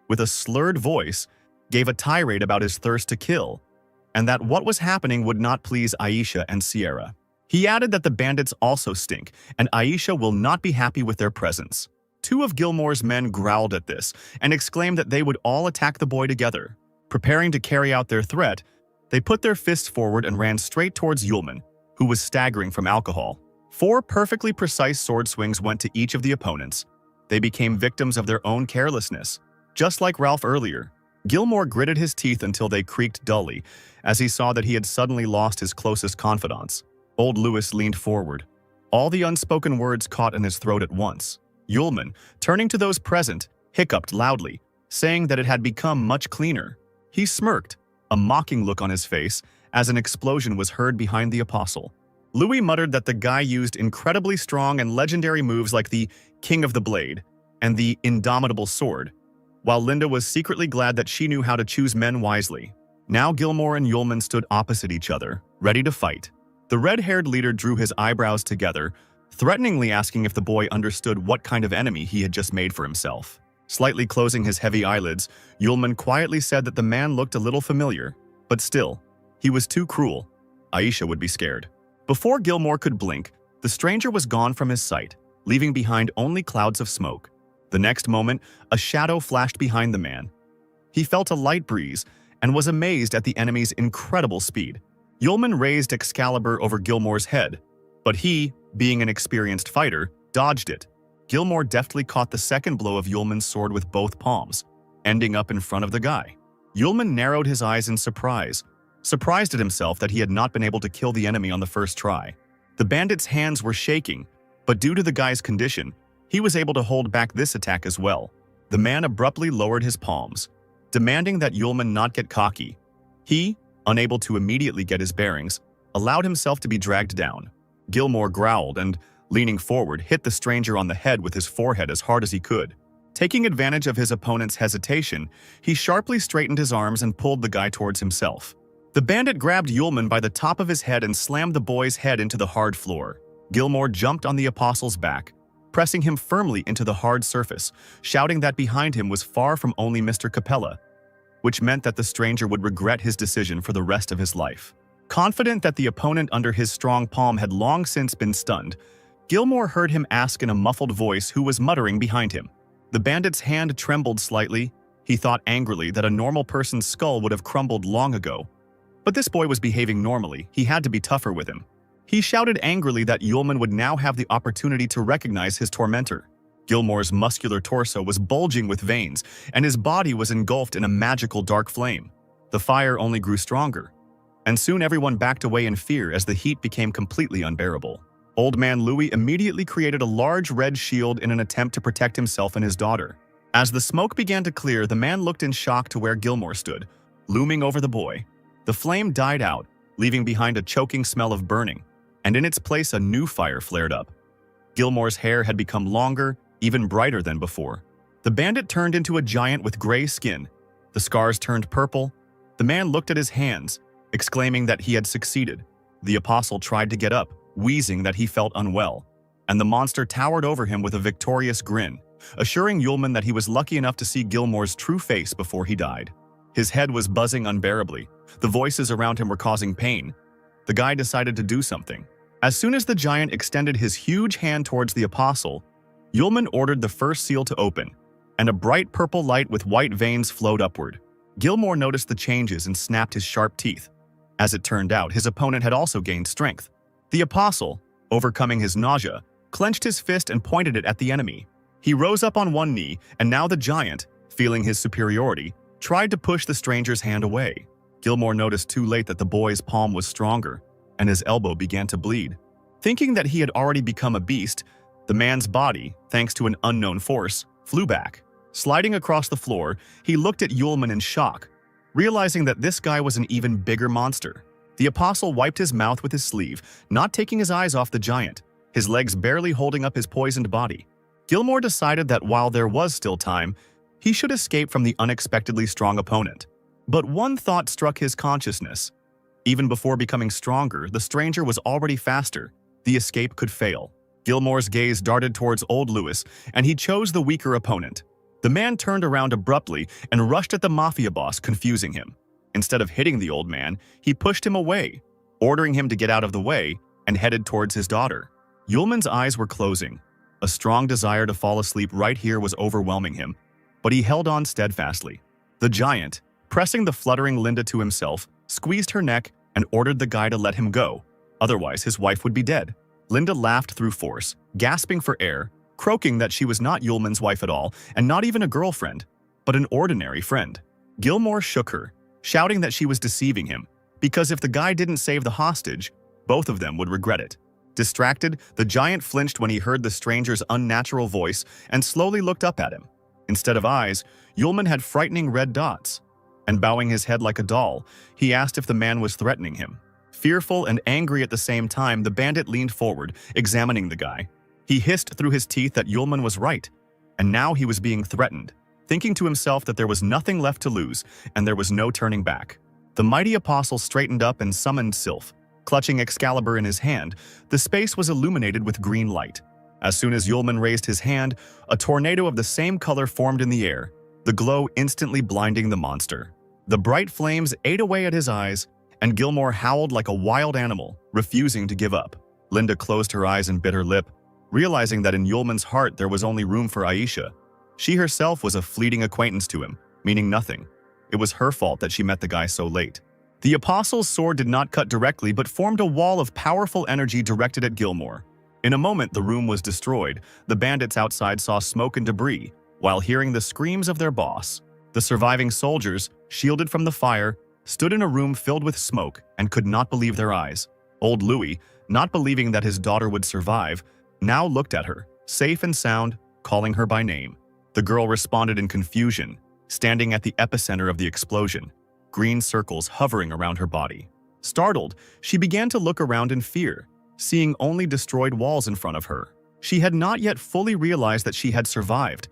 with a slurred voice, gave a tirade about his thirst to kill, and that what was happening would not please Aisha and Sierra. He added that the bandits also stink, and Aisha will not be happy with their presence. Two of Gilmore's men growled at this and exclaimed that they would all attack the boy together. Preparing to carry out their threat, they put their fists forward and ran straight towards Ullman, who was staggering from alcohol. 4 perfectly precise sword swings went to each of the opponents. They became victims of their own carelessness. Just like Ralph earlier, Gilmore gritted his teeth until they creaked dully, as he saw that he had suddenly lost his closest confidants. Old Lewis leaned forward. All the unspoken words caught in his throat at once. Ullman, turning to those present, hiccuped loudly, saying that it had become much cleaner. He smirked, a mocking look on his face, as an explosion was heard behind the apostle. Louis muttered that the guy used incredibly strong and legendary moves like the King of the Blade and the Indomitable Sword, while Linda was secretly glad that she knew how to choose men wisely. Now Gilmore and Ullman stood opposite each other, ready to fight. The red-haired leader drew his eyebrows together, threateningly asking if the boy understood what kind of enemy he had just made for himself. Slightly closing his heavy eyelids, Ullman quietly said that the man looked a little familiar, but still, he was too cruel. Aisha would be scared. Before Gilmore could blink, the stranger was gone from his sight, leaving behind only clouds of smoke. The next moment, a shadow flashed behind the man. He felt a light breeze and was amazed at the enemy's incredible speed. Ullman raised Excalibur over Gilmore's head, but he, being an experienced fighter, dodged it. Gilmore deftly caught the second blow of Ullman's sword with both palms, ending up in front of the guy. Ullman narrowed his eyes in surprise, surprised at himself that he had not been able to kill the enemy on the first try. The bandit's hands were shaking, but due to the guy's condition, he was able to hold back this attack as well. The man abruptly lowered his palms, demanding that Ullman not get cocky. He, unable to immediately get his bearings, allowed himself to be dragged down. Gilmore growled and, leaning forward, hit the stranger on the head with his forehead as hard as he could. Taking advantage of his opponent's hesitation, he sharply straightened his arms and pulled the guy towards himself. The bandit grabbed Ullman by the top of his head and slammed the boy's head into the hard floor. Gilmore jumped on the apostle's back, pressing him firmly into the hard surface, shouting that behind him was far from only Mr. Capella, which meant that the stranger would regret his decision for the rest of his life. Confident that the opponent under his strong palm had long since been stunned, Gilmore heard him ask in a muffled voice who was muttering behind him. The bandit's hand trembled slightly. He thought angrily that a normal person's skull would have crumbled long ago. But this boy was behaving normally. He had to be tougher with him. He shouted angrily that Yulman would now have the opportunity to recognize his tormentor. Gilmore's muscular torso was bulging with veins, and his body was engulfed in a magical dark flame. The fire only grew stronger, and soon everyone backed away in fear as the heat became completely unbearable. Old Man Louis immediately created a large red shield in an attempt to protect himself and his daughter. As the smoke began to clear, the man looked in shock to where Gilmore stood, looming over the boy. The flame died out, leaving behind a choking smell of burning, and in its place a new fire flared up. Gilmore's hair had become longer, even brighter than before. The bandit turned into a giant with gray skin. The scars turned purple. The man looked at his hands, exclaiming that he had succeeded. The apostle tried to get up, wheezing that he felt unwell, and the monster towered over him with a victorious grin, assuring Yulman that he was lucky enough to see Gilmore's true face before he died. His head was buzzing unbearably. The voices around him were causing pain. The guy decided to do something. As soon as the giant extended his huge hand towards the apostle, Yulman ordered the first seal to open, and a bright purple light with white veins flowed upward. Gilmore noticed the changes and snapped his sharp teeth. As it turned out, his opponent had also gained strength. The apostle, overcoming his nausea, clenched his fist and pointed it at the enemy. He rose up on one knee, and now the giant, feeling his superiority, tried to push the stranger's hand away. Gilmore noticed too late that the boy's palm was stronger, and his elbow began to bleed. Thinking that he had already become a beast, the man's body, thanks to an unknown force, flew back. Sliding across the floor, he looked at Yulman in shock, realizing that this guy was an even bigger monster. The apostle wiped his mouth with his sleeve, not taking his eyes off the giant, his legs barely holding up his poisoned body. Gilmore decided that while there was still time, he should escape from the unexpectedly strong opponent. But one thought struck his consciousness. Even before becoming stronger, the stranger was already faster. The escape could fail. Gilmore's gaze darted towards Old Louis, and he chose the weaker opponent. The man turned around abruptly and rushed at the mafia boss, confusing him. Instead of hitting the old man, he pushed him away, ordering him to get out of the way, and headed towards his daughter. Yulman's eyes were closing. A strong desire to fall asleep right here was overwhelming him, but he held on steadfastly. The giant, pressing the fluttering Linda to himself, squeezed her neck and ordered the guy to let him go. Otherwise, his wife would be dead. Linda laughed through force, gasping for air, croaking that she was not Yulman's wife at all, and not even a girlfriend, but an ordinary friend. Gilmore shook her, shouting that she was deceiving him, because if the guy didn't save the hostage, both of them would regret it. Distracted, the giant flinched when he heard the stranger's unnatural voice and slowly looked up at him. Instead of eyes, Yulman had frightening red dots, and bowing his head like a doll, he asked if the man was threatening him. Fearful and angry at the same time, the bandit leaned forward, examining the guy. He hissed through his teeth that Yulman was right, and now he was being threatened, thinking to himself that there was nothing left to lose, and there was no turning back. The mighty apostle straightened up and summoned Sylph. Clutching Excalibur in his hand, the space was illuminated with green light. As soon as Yulman raised his hand, a tornado of the same color formed in the air, the glow instantly blinding the monster. The bright flames ate away at his eyes, and Gilmore howled like a wild animal, refusing to give up. Linda closed her eyes and bit her lip, realizing that in Yulman's heart there was only room for Aisha. She herself was a fleeting acquaintance to him, meaning nothing. It was her fault that she met the guy so late. The apostle's sword did not cut directly, but formed a wall of powerful energy directed at Gilmore. In a moment, the room was destroyed. The bandits outside saw smoke and debris, while hearing the screams of their boss. The surviving soldiers, shielded from the fire, stood in a room filled with smoke and could not believe their eyes. Old Louis, not believing that his daughter would survive, now looked at her, safe and sound, calling her by name. The girl responded in confusion, standing at the epicenter of the explosion, green circles hovering around her body. Startled, she began to look around in fear, seeing only destroyed walls in front of her. She had not yet fully realized that she had survived,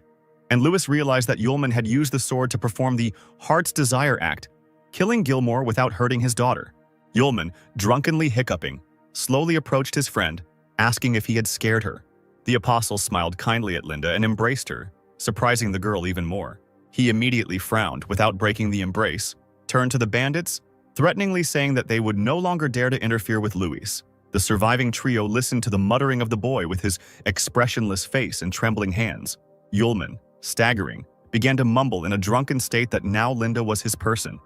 and Louis realized that Yulman had used the sword to perform the Heart's Desire act, killing Gilmore without hurting his daughter. Yulman, drunkenly hiccuping, slowly approached his friend, asking if he had scared her. The apostle smiled kindly at Linda and embraced her, surprising the girl even more. He immediately frowned without breaking the embrace, turned to the bandits, threateningly saying that they would no longer dare to interfere with Luis. The surviving trio listened to the muttering of the boy with his expressionless face and trembling hands. Yulman, staggering, began to mumble in a drunken state that now Linda was his person,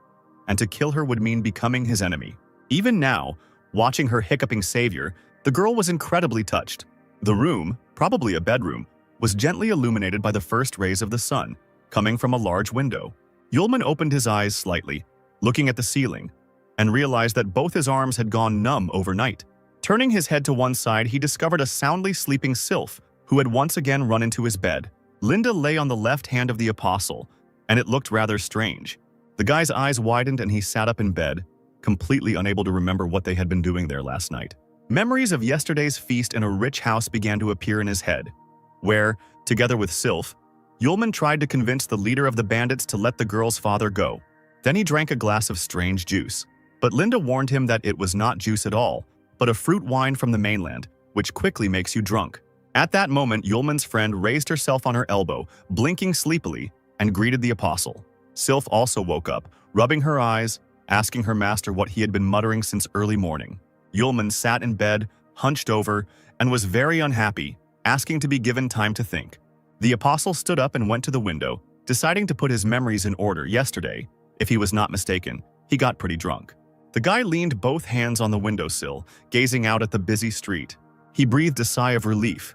and to kill her would mean becoming his enemy. Even now, watching her hiccuping savior, the girl was incredibly touched. The room, probably a bedroom, was gently illuminated by the first rays of the sun, coming from a large window. Yulman opened his eyes slightly, looking at the ceiling, and realized that both his arms had gone numb overnight. Turning his head to one side, he discovered a soundly sleeping sylph who had once again run into his bed. Linda lay on the left hand of the apostle, and it looked rather strange. The guy's eyes widened and he sat up in bed, completely unable to remember what they had been doing there last night. Memories of yesterday's feast in a rich house began to appear in his head, where, together with Sylph, Yulman tried to convince the leader of the bandits to let the girl's father go. Then he drank a glass of strange juice. But Linda warned him that it was not juice at all, but a fruit wine from the mainland, which quickly makes you drunk. At that moment, Yulman's friend raised herself on her elbow, blinking sleepily, and greeted the apostle. Sylph also woke up, rubbing her eyes, asking her master what he had been muttering since early morning. Yulman sat in bed, hunched over, and was very unhappy, asking to be given time to think. The apostle stood up and went to the window, deciding to put his memories in order. Yesterday, if he was not mistaken, he got pretty drunk. The guy leaned both hands on the windowsill, gazing out at the busy street. He breathed a sigh of relief,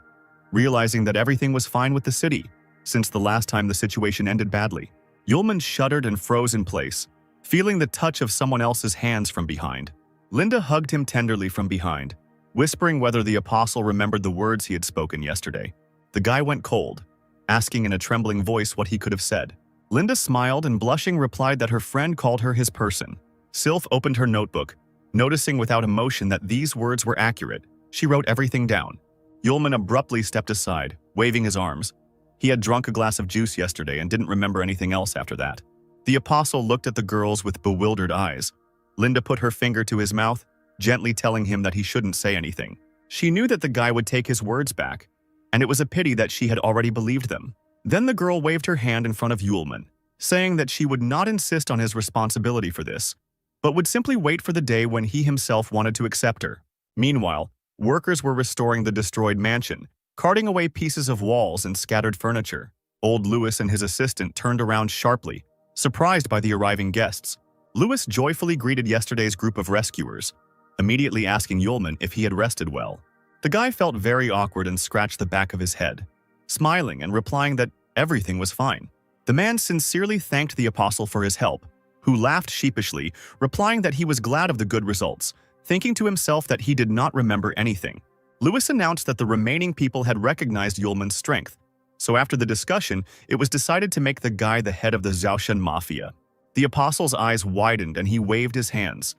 realizing that everything was fine with the city, since the last time the situation ended badly. Yulman shuddered and froze in place, feeling the touch of someone else's hands from behind. Linda hugged him tenderly from behind, whispering whether the apostle remembered the words he had spoken yesterday. The guy went cold, asking in a trembling voice what he could have said. Linda smiled and blushing replied that her friend called her his person. Sylph opened her notebook, noticing without emotion that these words were accurate. She wrote everything down. Yulman abruptly stepped aside, waving his arms. He had drunk a glass of juice yesterday and didn't remember anything else after that. The apostle looked at the girls with bewildered eyes. Linda put her finger to his mouth, gently telling him that he shouldn't say anything. She knew that the guy would take his words back, and it was a pity that she had already believed them. Then the girl waved her hand in front of Yulman, saying that she would not insist on his responsibility for this, but would simply wait for the day when he himself wanted to accept her. Meanwhile, workers were restoring the destroyed mansion, carting away pieces of walls and scattered furniture. Old Louis and his assistant turned around sharply, surprised by the arriving guests. Louis joyfully greeted yesterday's group of rescuers, immediately asking Yulman if he had rested well. The guy felt very awkward and scratched the back of his head, smiling and replying that everything was fine. The man sincerely thanked the apostle for his help, who laughed sheepishly, replying that he was glad of the good results, thinking to himself that he did not remember anything. Louis announced that the remaining people had recognized Yulman's strength, so after the discussion, it was decided to make the guy the head of the Zhaoshan Mafia. The apostle's eyes widened and he waved his hands.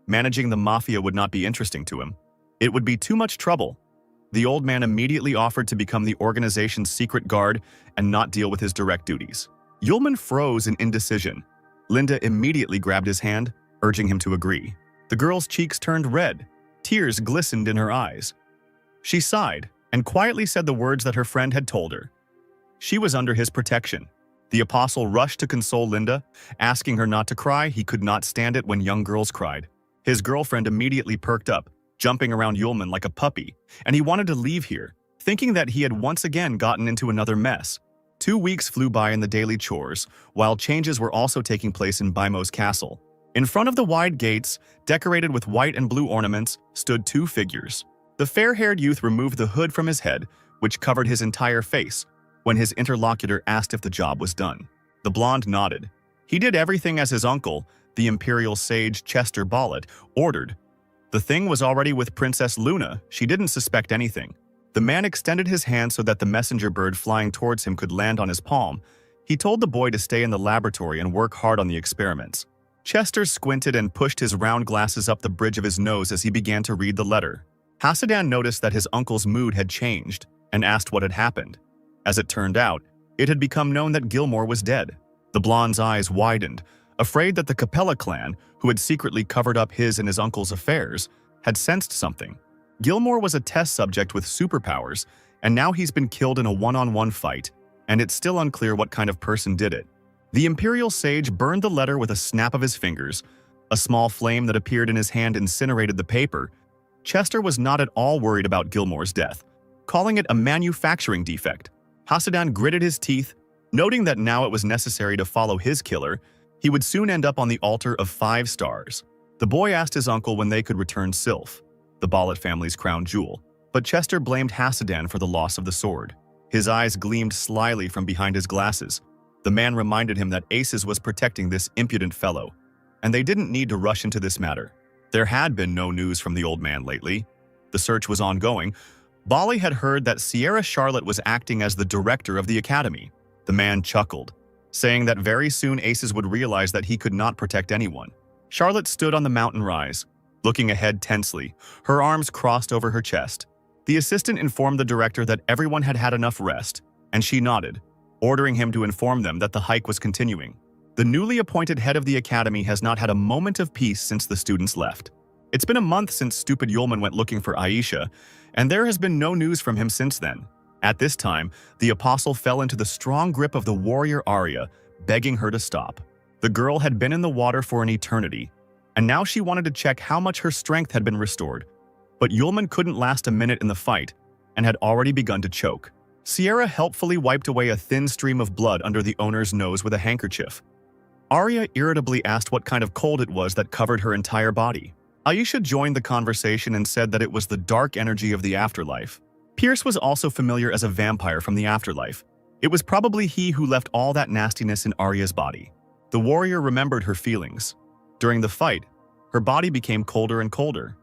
Managing the mafia would not be interesting to him. It would be too much trouble. The old man immediately offered to become the organization's secret guard and not deal with his direct duties. Yulman froze in indecision. Linda immediately grabbed his hand, urging him to agree. The girl's cheeks turned red. Tears glistened in her eyes. She sighed and quietly said the words that her friend had told her. She was under his protection. The apostle rushed to console Linda, asking her not to cry. He could not stand it when young girls cried. His girlfriend immediately perked up, jumping around Yulman like a puppy, and he wanted to leave here, thinking that he had once again gotten into another mess. 2 weeks flew by in the daily chores, while changes were also taking place in Baimo's castle. In front of the wide gates, decorated with white and blue ornaments, stood 2 figures. The fair-haired youth removed the hood from his head, which covered his entire face, when his interlocutor asked if the job was done. The blonde nodded. He did everything as his uncle, the imperial sage Chester Bollet, ordered. The thing was already with Princess Luna. She didn't suspect anything. The man extended his hand so that the messenger bird flying towards him could land on his palm. He told the boy to stay in the laboratory and work hard on the experiments. Chester squinted and pushed his round glasses up the bridge of his nose as he began to read the letter. Hasadan noticed that his uncle's mood had changed and asked what had happened. As it turned out, it had become known that Gilmore was dead. The blonde's eyes widened, afraid that the Capella clan, who had secretly covered up his and his uncle's affairs, had sensed something. Gilmore was a test subject with superpowers, and now he's been killed in a one-on-one fight, and it's still unclear what kind of person did it. The Imperial Sage burned the letter with a snap of his fingers. A small flame that appeared in his hand incinerated the paper. Chester was not at all worried about Gilmore's death, calling it a manufacturing defect. Hasadan gritted his teeth, noting that now it was necessary to follow his killer. He would soon end up on the altar of 5 stars. The boy asked his uncle when they could return Sylph, the Bollet family's crown jewel, but Chester blamed Hasadan for the loss of the sword. His eyes gleamed slyly from behind his glasses. The man reminded him that Aces was protecting this impudent fellow, and they didn't need to rush into this matter. There had been no news from the old man lately. The search was ongoing. Bali had heard that Sierra Charlotte was acting as the director of the academy. The man chuckled, saying that very soon Aces would realize that he could not protect anyone. Charlotte stood on the mountain rise, looking ahead tensely, her arms crossed over her chest. The assistant informed the director that everyone had had enough rest, and she nodded, ordering him to inform them that the hike was continuing. The newly appointed head of the academy has not had a moment of peace since the students left. It's been a month since stupid Yulman went looking for Aisha, and there has been no news from him since then. At this time, the apostle fell into the strong grip of the warrior Arya, begging her to stop. The girl had been in the water for an eternity, and now she wanted to check how much her strength had been restored. But Yulman couldn't last a minute in the fight, and had already begun to choke. Sierra helpfully wiped away a thin stream of blood under the owner's nose with a handkerchief. Arya irritably asked what kind of cold it was that covered her entire body. Aisha joined the conversation and said that it was the dark energy of the afterlife. Pierce was also familiar as a vampire from the afterlife. It was probably he who left all that nastiness in Arya's body. The warrior remembered her feelings. During the fight, her body became colder and colder.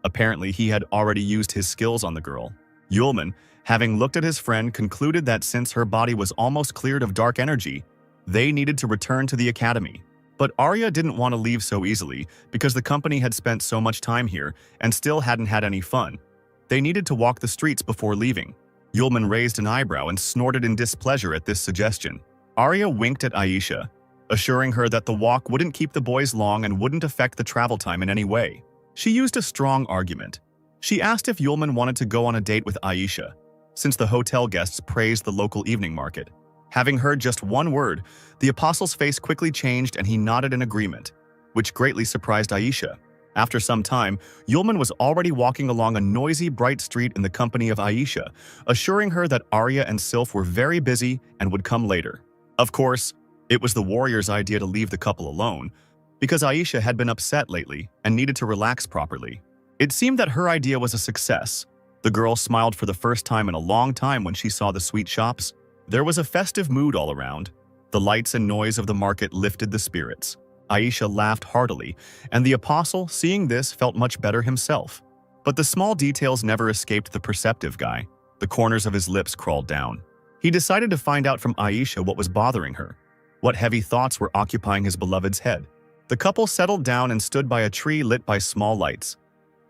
Apparently, he had already used his skills on the girl. Yulman, having looked at his friend, concluded that since her body was almost cleared of dark energy, they needed to return to the academy. But Arya didn't want to leave so easily because the company had spent so much time here and still hadn't had any fun. They needed to walk the streets before leaving. Yulman raised an eyebrow and snorted in displeasure at this suggestion. Arya winked at Aisha, assuring her that the walk wouldn't keep the boys long and wouldn't affect the travel time in any way. She used a strong argument. She asked if Yulman wanted to go on a date with Aisha, since the hotel guests praised the local evening market. Having heard just one word, the apostle's face quickly changed and he nodded in agreement, which greatly surprised Aisha. After some time, Yulman was already walking along a noisy, bright street in the company of Aisha, assuring her that Arya and Sylph were very busy and would come later. Of course, it was the warrior's idea to leave the couple alone, because Aisha had been upset lately and needed to relax properly. It seemed that her idea was a success. The girl smiled for the first time in a long time when she saw the sweet shops. There was a festive mood all around. The lights and noise of the market lifted the spirits. Aisha laughed heartily, and the apostle, seeing this, felt much better himself. But the small details never escaped the perceptive guy. The corners of his lips crawled down. He decided to find out from Aisha what was bothering her, what heavy thoughts were occupying his beloved's head. The couple settled down and stood by a tree lit by small lights.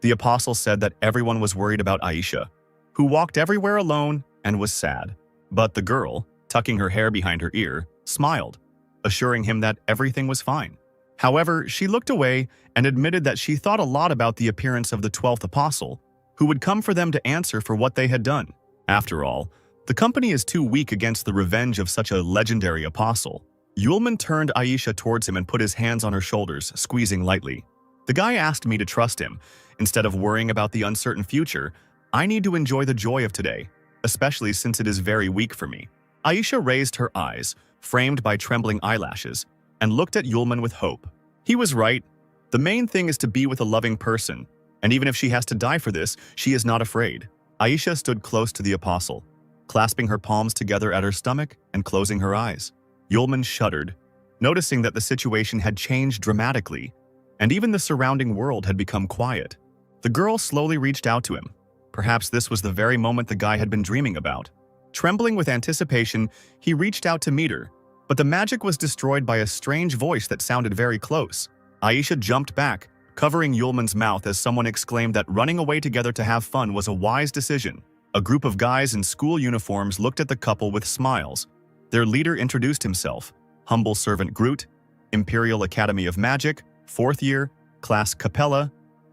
The apostle said that everyone was worried about Aisha, who walked everywhere alone and was sad. But the girl, tucking her hair behind her ear, smiled, assuring him that everything was fine. However, she looked away and admitted that she thought a lot about the appearance of the 12th apostle, who would come for them to answer for what they had done. After all, the company is too weak against the revenge of such a legendary apostle. Yulman turned Aisha towards him and put his hands on her shoulders, squeezing lightly. The guy asked me to trust him. Instead of worrying about the uncertain future, I need to enjoy the joy of today, especially since it is very weak for me. Aisha raised her eyes, framed by trembling eyelashes, and looked at Yulman with hope. He was right. The main thing is to be with a loving person, and even if she has to die for this, she is not afraid. Aisha stood close to the apostle, clasping her palms together at her stomach and closing her eyes. Yulman shuddered, noticing that the situation had changed dramatically, and even the surrounding world had become quiet. The girl slowly reached out to him. Perhaps this was the very moment the guy had been dreaming about. Trembling with anticipation, he reached out to meet her, but the magic was destroyed by a strange voice that sounded very close. Aisha jumped back, covering Yulman's mouth as someone exclaimed that running away together to have fun was a wise decision. A group of guys in school uniforms looked at the couple with smiles. Their leader introduced himself, Humble Servant Groot, Imperial Academy of Magic, 4th year, Class Capella,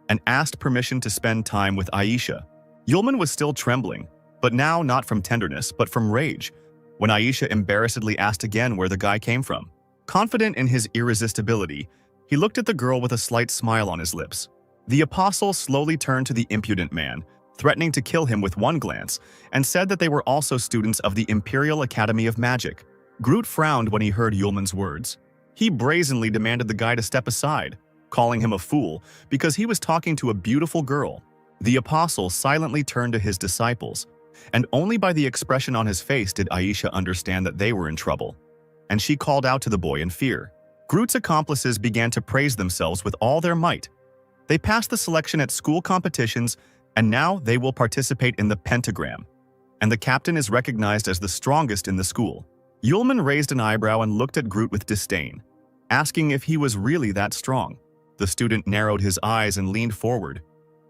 and asked permission to spend time with Aisha. Yulman was still trembling, but now not from tenderness, but from rage, when Aisha embarrassedly asked again where the guy came from. Confident in his irresistibility, he looked at the girl with a slight smile on his lips. The apostle slowly turned to the impudent man, threatening to kill him with one glance, and said that they were also students of the Imperial Academy of Magic. Groot frowned when he heard Yulman's words. He brazenly demanded the guy to step aside, calling him a fool because he was talking to a beautiful girl. The apostle silently turned to his disciples, and only by the expression on his face did Aisha understand that they were in trouble. And she called out to the boy in fear. Groot's accomplices began to praise themselves with all their might. They passed the selection at school competitions, and now they will participate in the pentagram. And the captain is recognized as the strongest in the school. Yulman raised an eyebrow and looked at Groot with disdain, asking if he was really that strong. The student narrowed his eyes and leaned forward.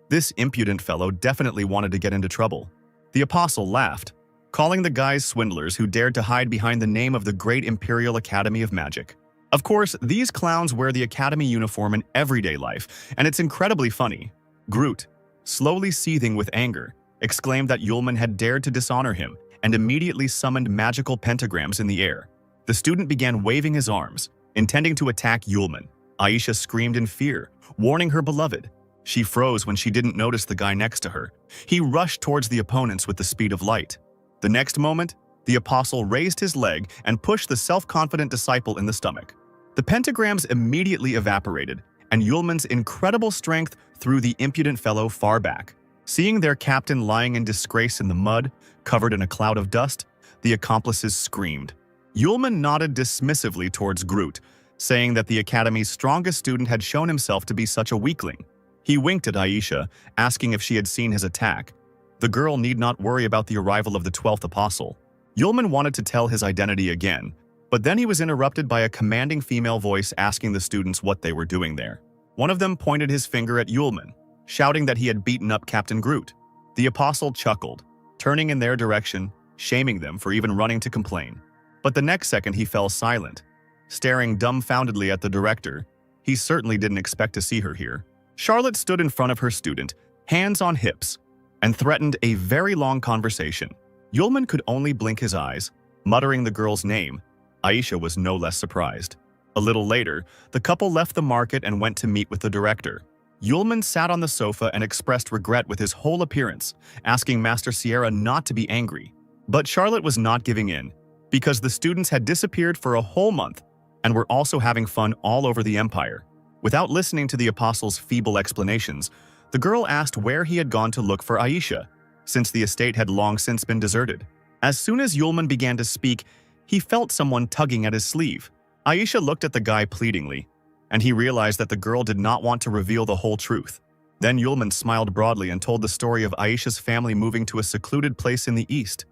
This impudent fellow definitely wanted to get into trouble. The apostle laughed, calling the guys swindlers who dared to hide behind the name of the Great Imperial Academy of Magic. Of course, these clowns wear the academy uniform in everyday life, and it's incredibly funny. Groot, slowly seething with anger, exclaimed that Yulman had dared to dishonor him and immediately summoned magical pentagrams in the air. The student began waving his arms, intending to attack Yulman. Aisha screamed in fear, warning her beloved. She froze when she didn't notice the guy next to her. He rushed towards the opponents with the speed of light. The next moment, the apostle raised his leg and pushed the self-confident disciple in the stomach. The pentagrams immediately evaporated, and Yulman's incredible strength threw the impudent fellow far back. Seeing their captain lying in disgrace in the mud, covered in a cloud of dust, the accomplices screamed. Yulman nodded dismissively towards Groot, saying that the academy's strongest student had shown himself to be such a weakling. He winked at Aisha, asking if she had seen his attack. The girl need not worry about the arrival of the 12th apostle. Yulman wanted to tell his identity again, but then he was interrupted by a commanding female voice asking the students what they were doing there. One of them pointed his finger at Yulman, shouting that he had beaten up Captain Groot. The apostle chuckled, turning in their direction, shaming them for even running to complain. But the next second he fell silent, staring dumbfoundedly at the director. He certainly didn't expect to see her here. Charlotte stood in front of her student, hands on hips, and threatened a very long conversation. Yulman could only blink his eyes, muttering the girl's name. Aisha was no less surprised. A little later, the couple left the market and went to meet with the director. Yulman sat on the sofa and expressed regret with his whole appearance, asking Master Sierra not to be angry. But Charlotte was not giving in, because the students had disappeared for a whole month and were also having fun all over the empire. Without listening to the apostle's feeble explanations, the girl asked where he had gone to look for Aisha, since the estate had long since been deserted. As soon as Yulman began to speak, he felt someone tugging at his sleeve. Aisha looked at the guy pleadingly, and he realized that the girl did not want to reveal the whole truth. Then Yulman smiled broadly and told the story of Aisha's family moving to a secluded place in the east,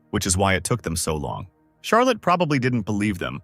which is why it took them so long. Charlotte probably didn't believe them,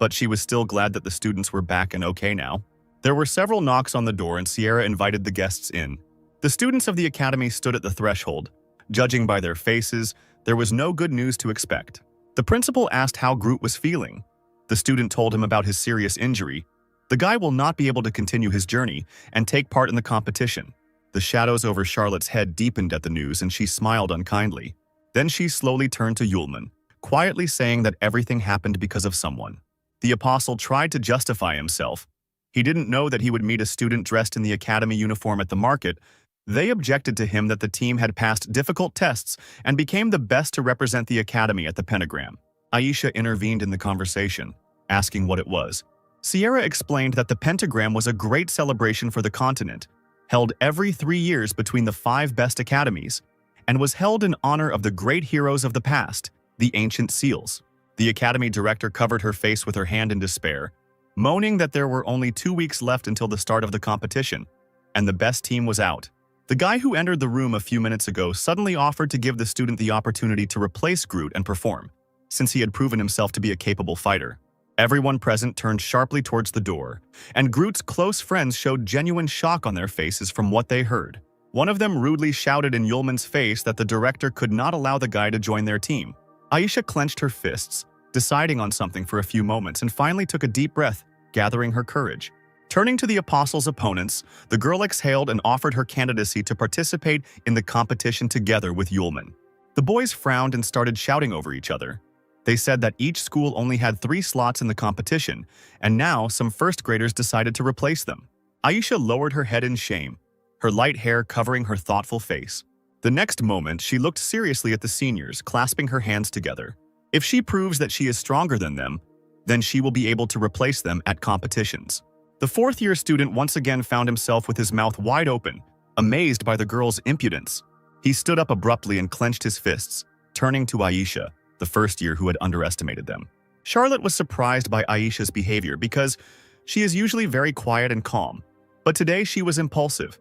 but she was still glad that the students were back and okay now. There were several knocks on the door and Sierra invited the guests in. The students of the academy stood at the threshold. Judging by their faces, there was no good news to expect. The principal asked how Groot was feeling. The student told him about his serious injury. The guy will not be able to continue his journey and take part in the competition. The shadows over Charlotte's head deepened at the news and she smiled unkindly. Then she slowly turned to Yulman, quietly saying that everything happened because of someone. The apostle tried to justify himself. He didn't know that he would meet a student dressed in the academy uniform at the market. They objected to him that the team had passed difficult tests and became the best to represent the academy at the pentagram. Aisha intervened in the conversation, asking what it was. Sierra explained that the pentagram was a great celebration for the continent, held every 3 years between the 5 best academies, and was held in honor of the great heroes of the past, the ancient seals. The academy director covered her face with her hand in despair, moaning that there were only 2 weeks left until the start of the competition, and the best team was out. The guy who entered the room a few minutes ago suddenly offered to give the student the opportunity to replace Groot and perform, since he had proven himself to be a capable fighter. Everyone present turned sharply towards the door, and Groot's close friends showed genuine shock on their faces from what they heard. One of them rudely shouted in Yulman's face that the director could not allow the guy to join their team. Aisha clenched her fists, deciding on something for a few moments, and finally took a deep breath, gathering her courage. Turning to the apostle's opponents, the girl exhaled and offered her candidacy to participate in the competition together with Yulman. The boys frowned and started shouting over each other. They said that each school only had 3 slots in the competition, and now some first graders decided to replace them. Aisha lowered her head in shame, her light hair covering her thoughtful face. The next moment, she looked seriously at the seniors, clasping her hands together. If she proves that she is stronger than them, then she will be able to replace them at competitions. The fourth-year student once again found himself with his mouth wide open, amazed by the girl's impudence. He stood up abruptly and clenched his fists, turning to Aisha, the first year who had underestimated them. Charlotte was surprised by Aisha's behavior because she is usually very quiet and calm, but today she was impulsive.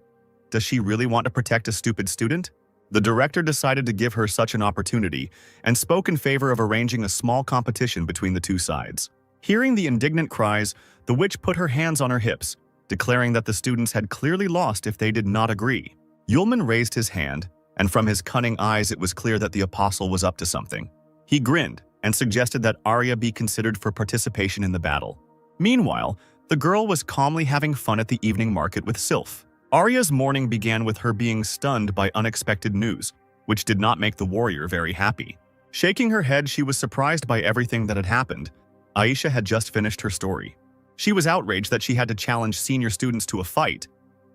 Does she really want to protect a stupid student? The director decided to give her such an opportunity and spoke in favor of arranging a small competition between the two sides. Hearing the indignant cries, the witch put her hands on her hips, declaring that the students had clearly lost if they did not agree. Yulman raised his hand, and from his cunning eyes it was clear that the apostle was up to something. He grinned and suggested that Arya be considered for participation in the battle. Meanwhile, the girl was calmly having fun at the evening market with Sylph. Arya's morning began with her being stunned by unexpected news, which did not make the warrior very happy. Shaking her head, she was surprised by everything that had happened. Aisha had just finished her story. She was outraged that she had to challenge senior students to a fight,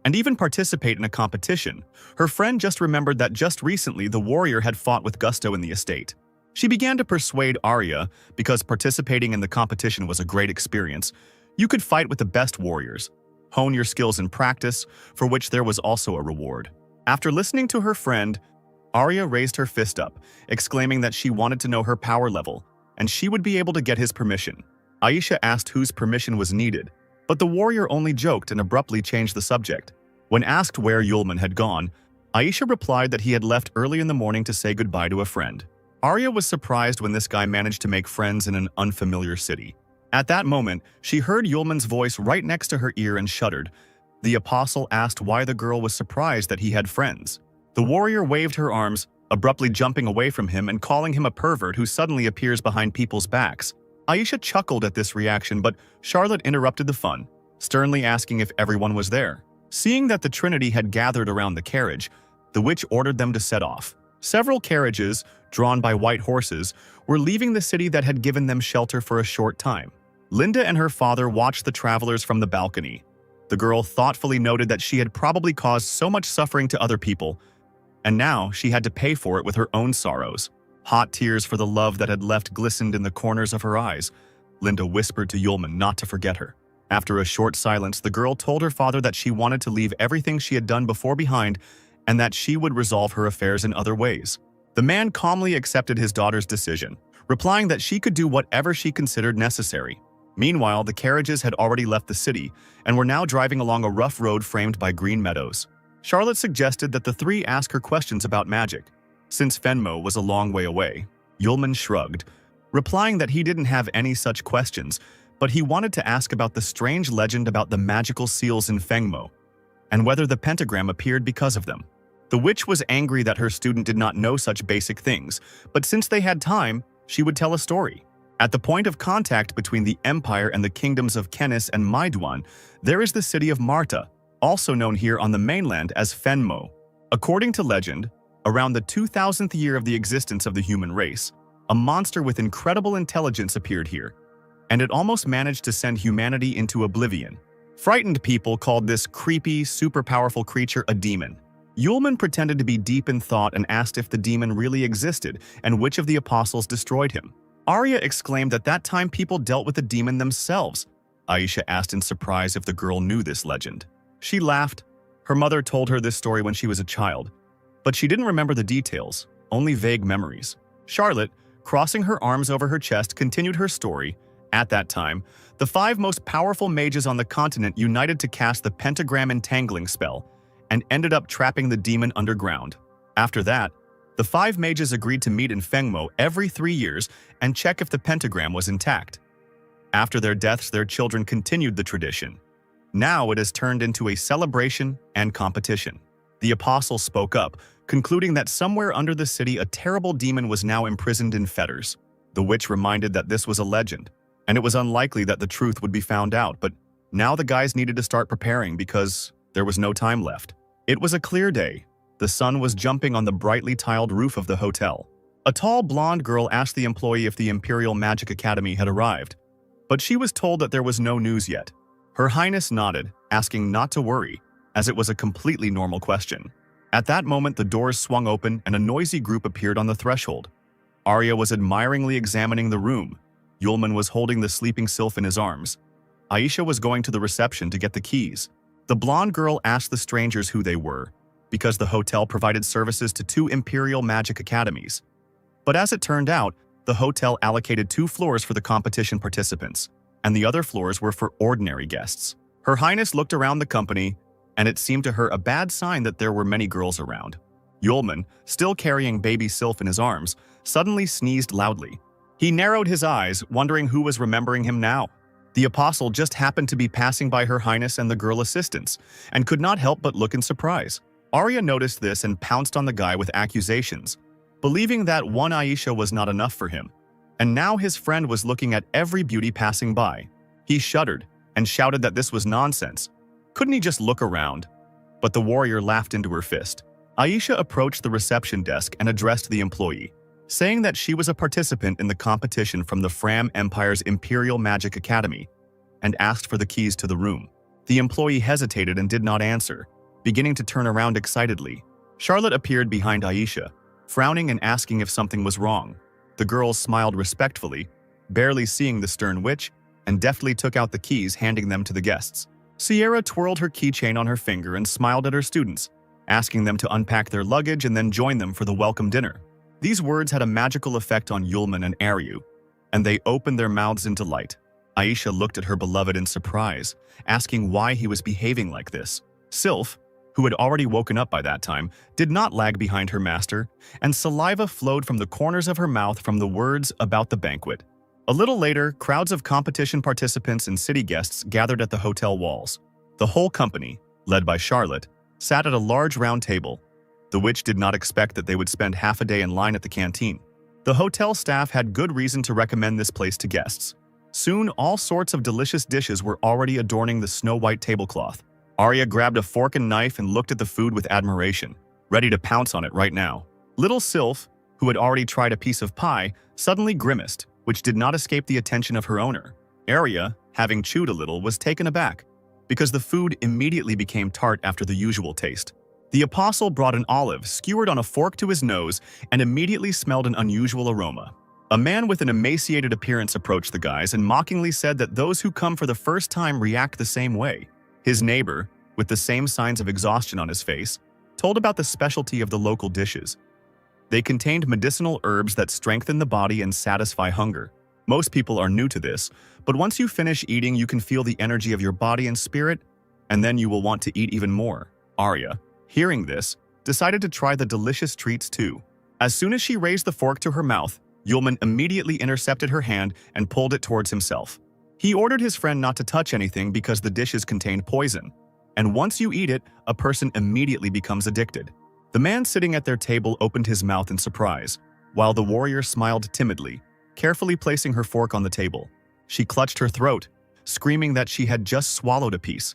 and even participate in a competition. Her friend just remembered that just recently the warrior had fought with gusto in the estate. She began to persuade Arya, because participating in the competition was a great experience. You could fight with the best warriors, hone your skills in practice, for which there was also a reward. After listening to her friend, Arya raised her fist up, exclaiming that she wanted to know her power level, and she would be able to get his permission. Aisha asked whose permission was needed, but the warrior only joked and abruptly changed the subject. When asked where Yulman had gone, Aisha replied that he had left early in the morning to say goodbye to a friend. Arya was surprised when this guy managed to make friends in an unfamiliar city. At that moment, she heard Yulman's voice right next to her ear and shuddered. The apostle asked why the girl was surprised that he had friends. The warrior waved her arms, abruptly jumping away from him and calling him a pervert who suddenly appears behind people's backs. Aisha chuckled at this reaction, but Charlotte interrupted the fun, sternly asking if everyone was there. Seeing that the Trinity had gathered around the carriage, the witch ordered them to set off. Several carriages, drawn by white horses, were leaving the city that had given them shelter for a short time. Linda and her father watched the travelers from the balcony. The girl thoughtfully noted that she had probably caused so much suffering to other people, and now she had to pay for it with her own sorrows. Hot tears for the love that had left glistened in the corners of her eyes. Linda whispered to Yulman not to forget her. After a short silence, the girl told her father that she wanted to leave everything she had done before behind and that she would resolve her affairs in other ways. The man calmly accepted his daughter's decision, replying that she could do whatever she considered necessary. Meanwhile, the carriages had already left the city and were now driving along a rough road framed by green meadows. Charlotte suggested that the three ask her questions about magic, since Fenmo was a long way away. Yulman shrugged, replying that he didn't have any such questions, but he wanted to ask about the strange legend about the magical seals in Fengmo, and whether the pentagram appeared because of them. The witch was angry that her student did not know such basic things, but since they had time, she would tell a story. At the point of contact between the Empire and the kingdoms of Kenis and Maiduan, there is the city of Marta, also known here on the mainland as Fenmo. According to legend, around the 2000th year of the existence of the human race, a monster with incredible intelligence appeared here, and it almost managed to send humanity into oblivion. Frightened people called this creepy, super-powerful creature a demon. Yulman pretended to be deep in thought and asked if the demon really existed and which of the apostles destroyed him. Arya exclaimed that that time people dealt with the demon themselves. Aisha asked in surprise if the girl knew this legend. She laughed. Her mother told her this story when she was a child, but she didn't remember the details, only vague memories. Charlotte, crossing her arms over her chest, continued her story. At that time, the 5 most powerful mages on the continent united to cast the pentagram entangling spell and ended up trapping the demon underground. After that, the 5 mages agreed to meet in Fengmo every 3 years and check if the pentagram was intact. After their deaths, their children continued the tradition. Now it has turned into a celebration and competition. The apostle spoke up, concluding that somewhere under the city a terrible demon was now imprisoned in fetters. The witch reminded that this was a legend, and it was unlikely that the truth would be found out, but now the guys needed to start preparing because there was no time left. It was a clear day. The sun was jumping on the brightly tiled roof of the hotel. A tall blonde girl asked the employee if the Imperial Magic Academy had arrived, but she was told that there was no news yet. Her Highness nodded, asking not to worry, as it was a completely normal question. At that moment, the doors swung open and a noisy group appeared on the threshold. Arya was admiringly examining the room. Yulman was holding the sleeping sylph in his arms. Aisha was going to the reception to get the keys. The blonde girl asked the strangers who they were, because the hotel provided services to 2 Imperial Magic Academies. But as it turned out, the hotel allocated 2 floors for the competition participants, and the other floors were for ordinary guests. Her Highness looked around the company, and it seemed to her a bad sign that there were many girls around. Yulman, still carrying baby Sylph in his arms, suddenly sneezed loudly. He narrowed his eyes, wondering who was remembering him now. The apostle just happened to be passing by Her Highness and the girl assistants, and could not help but look in surprise. Arya noticed this and pounced on the guy with accusations, believing that one Aisha was not enough for him. And now his friend was looking at every beauty passing by. He shuddered and shouted that this was nonsense. Couldn't he just look around? But the warrior laughed into her fist. Aisha approached the reception desk and addressed the employee, saying that she was a participant in the competition from the Fram Empire's Imperial Magic Academy, and asked for the keys to the room. The employee hesitated and did not answer, beginning to turn around excitedly. Charlotte appeared behind Aisha, frowning and asking if something was wrong. The girls smiled respectfully, barely seeing the stern witch, and deftly took out the keys, handing them to the guests. Sierra twirled her keychain on her finger and smiled at her students, asking them to unpack their luggage and then join them for the welcome dinner. These words had a magical effect on Yulman and Aryu, and they opened their mouths in delight. Aisha looked at her beloved in surprise, asking why he was behaving like this. Sylph, who had already woken up by that time, did not lag behind her master, and saliva flowed from the corners of her mouth from the words about the banquet. A little later, crowds of competition participants and city guests gathered at the hotel walls. The whole company, led by Charlotte, sat at a large round table. The witch did not expect that they would spend half a day in line at the canteen. The hotel staff had good reason to recommend this place to guests. Soon, all sorts of delicious dishes were already adorning the snow-white tablecloth. Arya grabbed a fork and knife and looked at the food with admiration, ready to pounce on it right now. Little Sylph, who had already tried a piece of pie, suddenly grimaced, which did not escape the attention of her owner. Arya, having chewed a little, was taken aback, because the food immediately became tart after the usual taste. The apostle brought an olive skewered on a fork to his nose and immediately smelled an unusual aroma. A man with an emaciated appearance approached the guys and mockingly said that those who come for the first time react the same way. His neighbor, with the same signs of exhaustion on his face, told about the specialty of the local dishes. They contained medicinal herbs that strengthen the body and satisfy hunger. Most people are new to this, but once you finish eating, you can feel the energy of your body and spirit, and then you will want to eat even more. Arya, hearing this, decided to try the delicious treats too. As soon as she raised the fork to her mouth, Yulman immediately intercepted her hand and pulled it towards himself. He ordered his friend not to touch anything because the dishes contained poison, and once you eat it, a person immediately becomes addicted. The man sitting at their table opened his mouth in surprise, while the warrior smiled timidly, carefully placing her fork on the table. She clutched her throat, screaming that she had just swallowed a piece.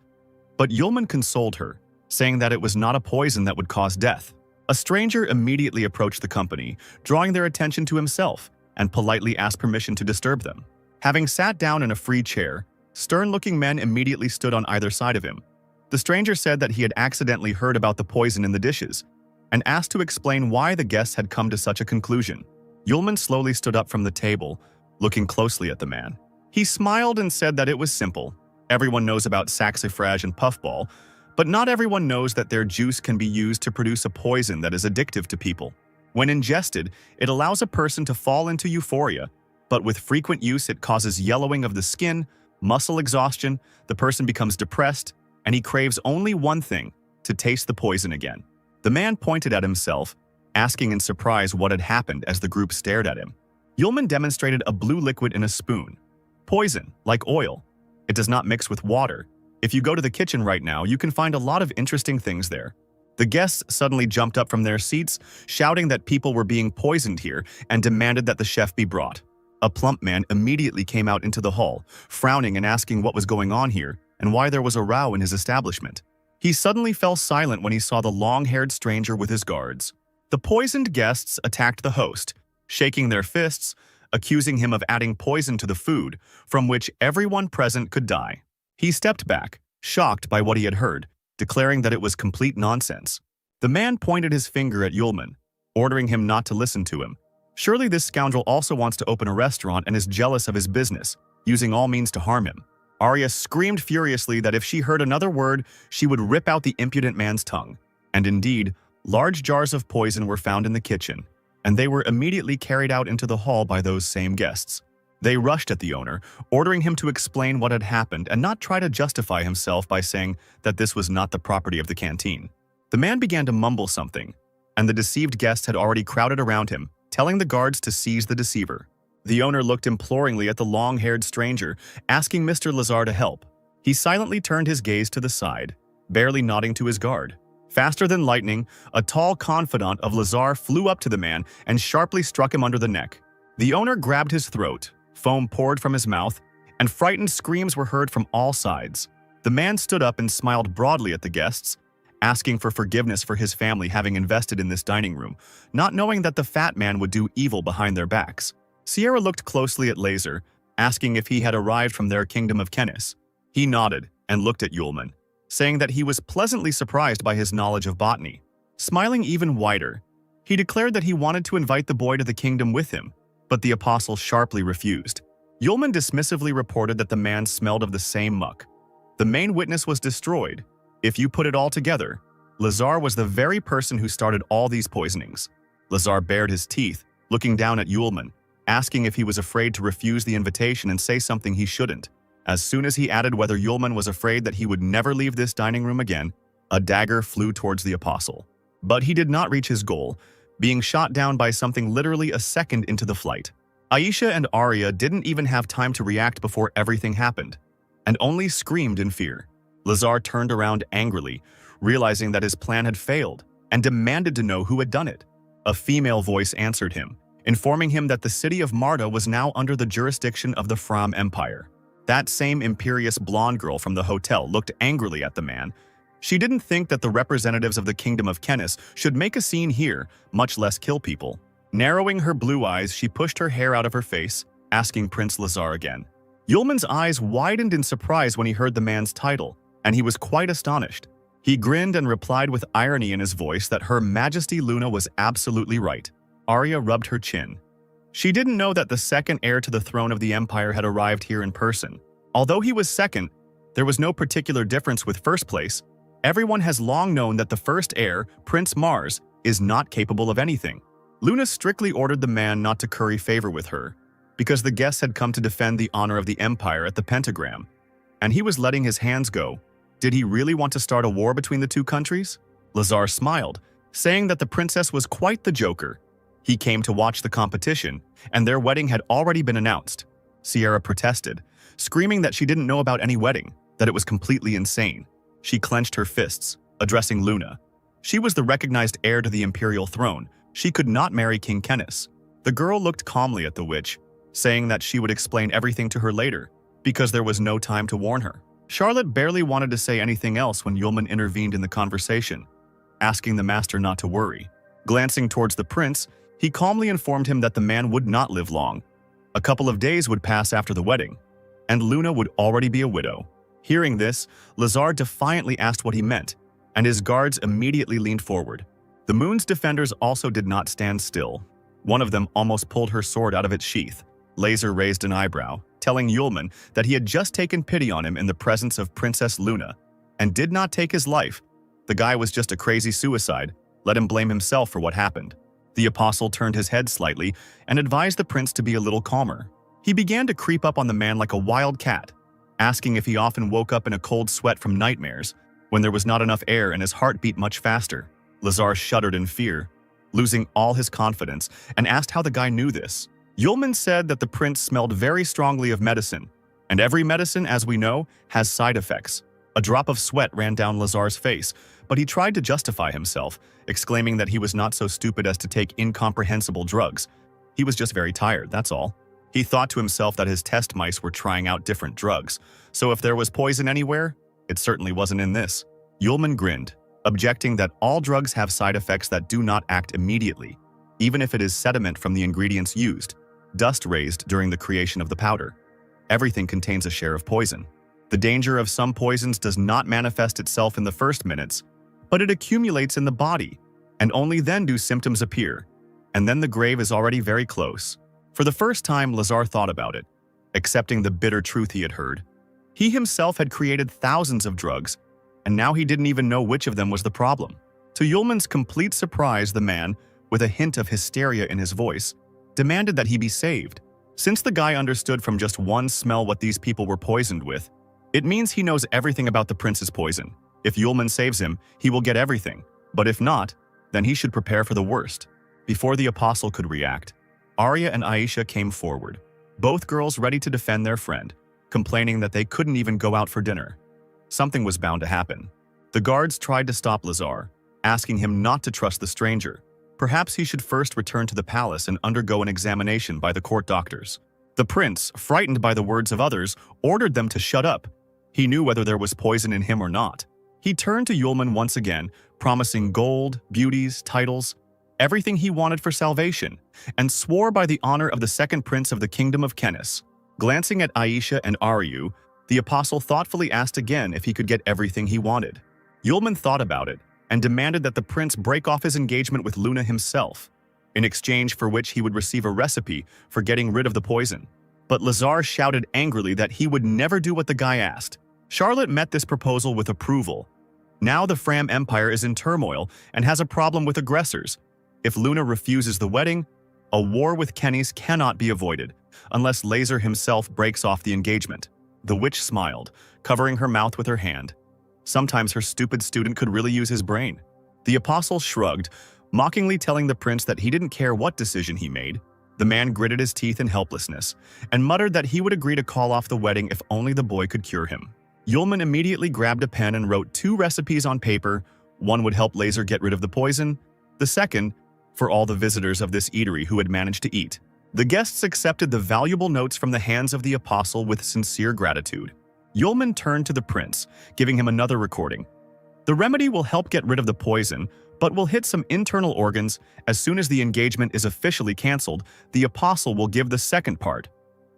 But Yulman consoled her, saying that it was not a poison that would cause death. A stranger immediately approached the company, drawing their attention to himself, and politely asked permission to disturb them. Having sat down in a free chair, stern-looking men immediately stood on either side of him. The stranger said that he had accidentally heard about the poison in the dishes, and asked to explain why the guests had come to such a conclusion. Yulman slowly stood up from the table, looking closely at the man. He smiled and said that it was simple. Everyone knows about saxifrage and puffball, but not everyone knows that their juice can be used to produce a poison that is addictive to people. When ingested, it allows a person to fall into euphoria, but with frequent use it causes yellowing of the skin, muscle exhaustion, the person becomes depressed, and he craves only one thing: to taste the poison again. The man pointed at himself, asking in surprise what had happened as the group stared at him. Yulman demonstrated a blue liquid in a spoon. Poison, like oil. It does not mix with water. If you go to the kitchen right now, you can find a lot of interesting things there. The guests suddenly jumped up from their seats, shouting that people were being poisoned here and demanded that the chef be brought. A plump man immediately came out into the hall, frowning and asking what was going on here and why there was a row in his establishment. He suddenly fell silent when he saw the long-haired stranger with his guards. The poisoned guests attacked the host, shaking their fists, accusing him of adding poison to the food, from which everyone present could die. He stepped back, shocked by what he had heard, declaring that it was complete nonsense. The man pointed his finger at Yulman, ordering him not to listen to him. Surely this scoundrel also wants to open a restaurant and is jealous of his business, using all means to harm him. Arya screamed furiously that if she heard another word, she would rip out the impudent man's tongue. And indeed, large jars of poison were found in the kitchen, and they were immediately carried out into the hall by those same guests. They rushed at the owner, ordering him to explain what had happened and not try to justify himself by saying that this was not the property of the canteen. The man began to mumble something, and the deceived guests had already crowded around him, telling the guards to seize the deceiver. The owner looked imploringly at the long-haired stranger, asking Mr. Lazar to help. He silently turned his gaze to the side, barely nodding to his guard. Faster than lightning, a tall confidant of Lazar flew up to the man and sharply struck him under the neck. The owner grabbed his throat, foam poured from his mouth, and frightened screams were heard from all sides. The man stood up and smiled broadly at the guests, asking for forgiveness for his family having invested in this dining room, not knowing that the fat man would do evil behind their backs. Sierra looked closely at Laser, asking if he had arrived from their kingdom of Kennis. He nodded and looked at Yulman, saying that he was pleasantly surprised by his knowledge of botany. Smiling even wider, he declared that he wanted to invite the boy to the kingdom with him, but the apostle sharply refused. Yulman dismissively reported that the man smelled of the same muck. The main witness was destroyed. If you put it all together, Lazar was the very person who started all these poisonings. Lazar bared his teeth, looking down at Yulman, asking if he was afraid to refuse the invitation and say something he shouldn't. As soon as he added whether Yulman was afraid that he would never leave this dining room again, a dagger flew towards the apostle. But he did not reach his goal, being shot down by something literally a second into the flight. Aisha and Arya didn't even have time to react before everything happened, and only screamed in fear. Lazar turned around angrily, realizing that his plan had failed, and demanded to know who had done it. A female voice answered him, informing him that the city of Marta was now under the jurisdiction of the Fram Empire. That same imperious blonde girl from the hotel looked angrily at the man. She didn't think that the representatives of the Kingdom of Kennis should make a scene here, much less kill people. Narrowing her blue eyes, she pushed her hair out of her face, asking Prince Lazar again. Yulman's eyes widened in surprise when he heard the man's title, and he was quite astonished. He grinned and replied with irony in his voice that Her Majesty Luna was absolutely right. Arya rubbed her chin. She didn't know that the second heir to the throne of the Empire had arrived here in person. Although he was second, there was no particular difference with first place. Everyone has long known that the first heir, Prince Mars, is not capable of anything. Luna strictly ordered the man not to curry favor with her, because the guests had come to defend the honor of the Empire at the Pentagram, and he was letting his hands go. Did he really want to start a war between the two countries? Lazar smiled, saying that the princess was quite the joker. He came to watch the competition, and their wedding had already been announced. Sierra protested, screaming that she didn't know about any wedding, that it was completely insane. She clenched her fists, addressing Luna. She was the recognized heir to the imperial throne. She could not marry King Kennis. The girl looked calmly at the witch, saying that she would explain everything to her later, because there was no time to warn her. Charlotte barely wanted to say anything else when Yulman intervened in the conversation, asking the master not to worry. Glancing towards the prince, he calmly informed him that the man would not live long. A couple of days would pass after the wedding, and Luna would already be a widow. Hearing this, Lazar defiantly asked what he meant, and his guards immediately leaned forward. The moon's defenders also did not stand still. One of them almost pulled her sword out of its sheath. Laser raised an eyebrow, telling Yulman that he had just taken pity on him in the presence of Princess Luna, and did not take his life. The guy was just a crazy suicide. Let him blame himself for what happened. The apostle turned his head slightly and advised the prince to be a little calmer. He began to creep up on the man like a wild cat, asking if he often woke up in a cold sweat from nightmares, when there was not enough air and his heart beat much faster. Lazar shuddered in fear, losing all his confidence, and asked how the guy knew this. Yulman said that the prince smelled very strongly of medicine, and every medicine, as we know, has side effects. A drop of sweat ran down Lazar's face, but he tried to justify himself, exclaiming that he was not so stupid as to take incomprehensible drugs. He was just very tired, that's all. He thought to himself that his test mice were trying out different drugs, so if there was poison anywhere, it certainly wasn't in this. Yulman grinned, objecting that all drugs have side effects that do not act immediately, even if it is sediment from the ingredients used, dust raised during the creation of the powder. Everything contains a share of poison. The danger of some poisons does not manifest itself in the first minutes, but it accumulates in the body, and only then do symptoms appear, and then the grave is already very close. For the first time, Lazar thought about it, accepting the bitter truth he had heard. He himself had created thousands of drugs, and now he didn't even know which of them was the problem. To Yulman's complete surprise, the man, with a hint of hysteria in his voice, demanded that he be saved. Since the guy understood from just one smell what these people were poisoned with, it means he knows everything about the prince's poison. If Yulman saves him, he will get everything, but if not, then he should prepare for the worst. Before the apostle could react, Arya and Aisha came forward, both girls ready to defend their friend, complaining that they couldn't even go out for dinner. Something was bound to happen. The guards tried to stop Lazar, asking him not to trust the stranger. Perhaps he should first return to the palace and undergo an examination by the court doctors. The prince, frightened by the words of others, ordered them to shut up. He knew whether there was poison in him or not. He turned to Yulman once again, promising gold, beauties, titles, everything he wanted for salvation, and swore by the honor of the second prince of the kingdom of Kenis. Glancing at Aisha and Aryu, the apostle thoughtfully asked again if he could get everything he wanted. Yulman thought about it and demanded that the prince break off his engagement with Luna himself, in exchange for which he would receive a recipe for getting rid of the poison. But Lazar shouted angrily that he would never do what the guy asked. Charlotte met this proposal with approval. Now the Fram Empire is in turmoil and has a problem with aggressors. If Luna refuses the wedding, a war with Kenis cannot be avoided, unless Laser himself breaks off the engagement. The witch smiled, covering her mouth with her hand. Sometimes her stupid student could really use his brain. The apostle shrugged, mockingly telling the prince that he didn't care what decision he made. The man gritted his teeth in helplessness and muttered that he would agree to call off the wedding if only the boy could cure him. Yulman immediately grabbed a pen and wrote 2 recipes on paper. One would help Laser get rid of the poison, the second for all the visitors of this eatery who had managed to eat. The guests accepted the valuable notes from the hands of the apostle with sincere gratitude. Yulman turned to the prince, giving him another recording. The remedy will help get rid of the poison, but will hit some internal organs. As soon as the engagement is officially canceled, the apostle will give the second part,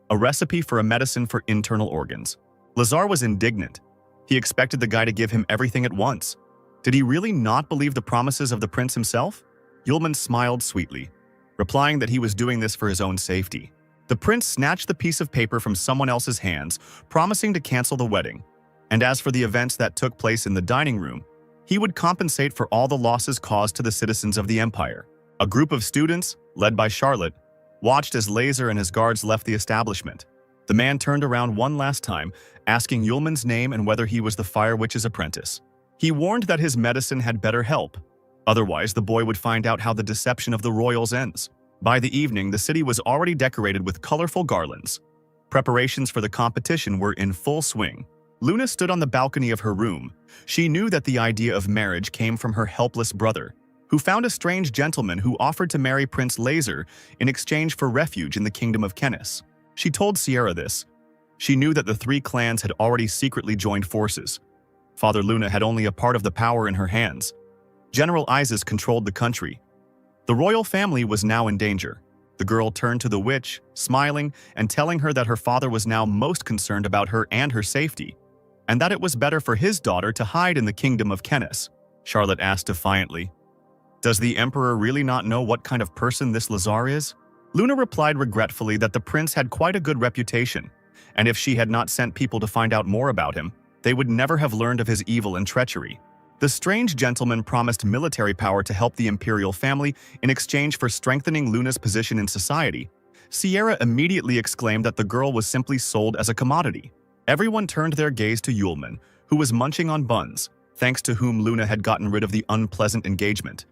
a recipe for a medicine for internal organs. Lazar was indignant. He expected the guy to give him everything at once. Did he really not believe the promises of the prince himself? Yulman smiled sweetly, replying that he was doing this for his own safety. The prince snatched the piece of paper from someone else's hands, promising to cancel the wedding. And as for the events that took place in the dining room, he would compensate for all the losses caused to the citizens of the empire. A group of students, led by Charlotte, watched as Laser and his guards left the establishment. The man turned around one last time, asking Yulman's name and whether he was the Fire Witch's apprentice. He warned that his medicine had better help. Otherwise, the boy would find out how the deception of the royals ends. By the evening, the city was already decorated with colorful garlands. Preparations for the competition were in full swing. Luna stood on the balcony of her room. She knew that the idea of marriage came from her helpless brother, who found a strange gentleman who offered to marry Prince Laser in exchange for refuge in the kingdom of Kenis. She told Sierra this. She knew that the 3 clans had already secretly joined forces. Father Luna had only a part of the power in her hands. General Isis controlled the country. The royal family was now in danger. The girl turned to the witch, smiling and telling her that her father was now most concerned about her and her safety, and that it was better for his daughter to hide in the kingdom of Kenis. Charlotte asked defiantly, "Does the emperor really not know what kind of person this Lazar is?" Luna replied regretfully that the prince had quite a good reputation, and if she had not sent people to find out more about him, they would never have learned of his evil and treachery. The strange gentleman promised military power to help the imperial family in exchange for strengthening Luna's position in society. Sierra immediately exclaimed that the girl was simply sold as a commodity. Everyone turned their gaze to Yulman, who was munching on buns, thanks to whom Luna had gotten rid of the unpleasant engagement.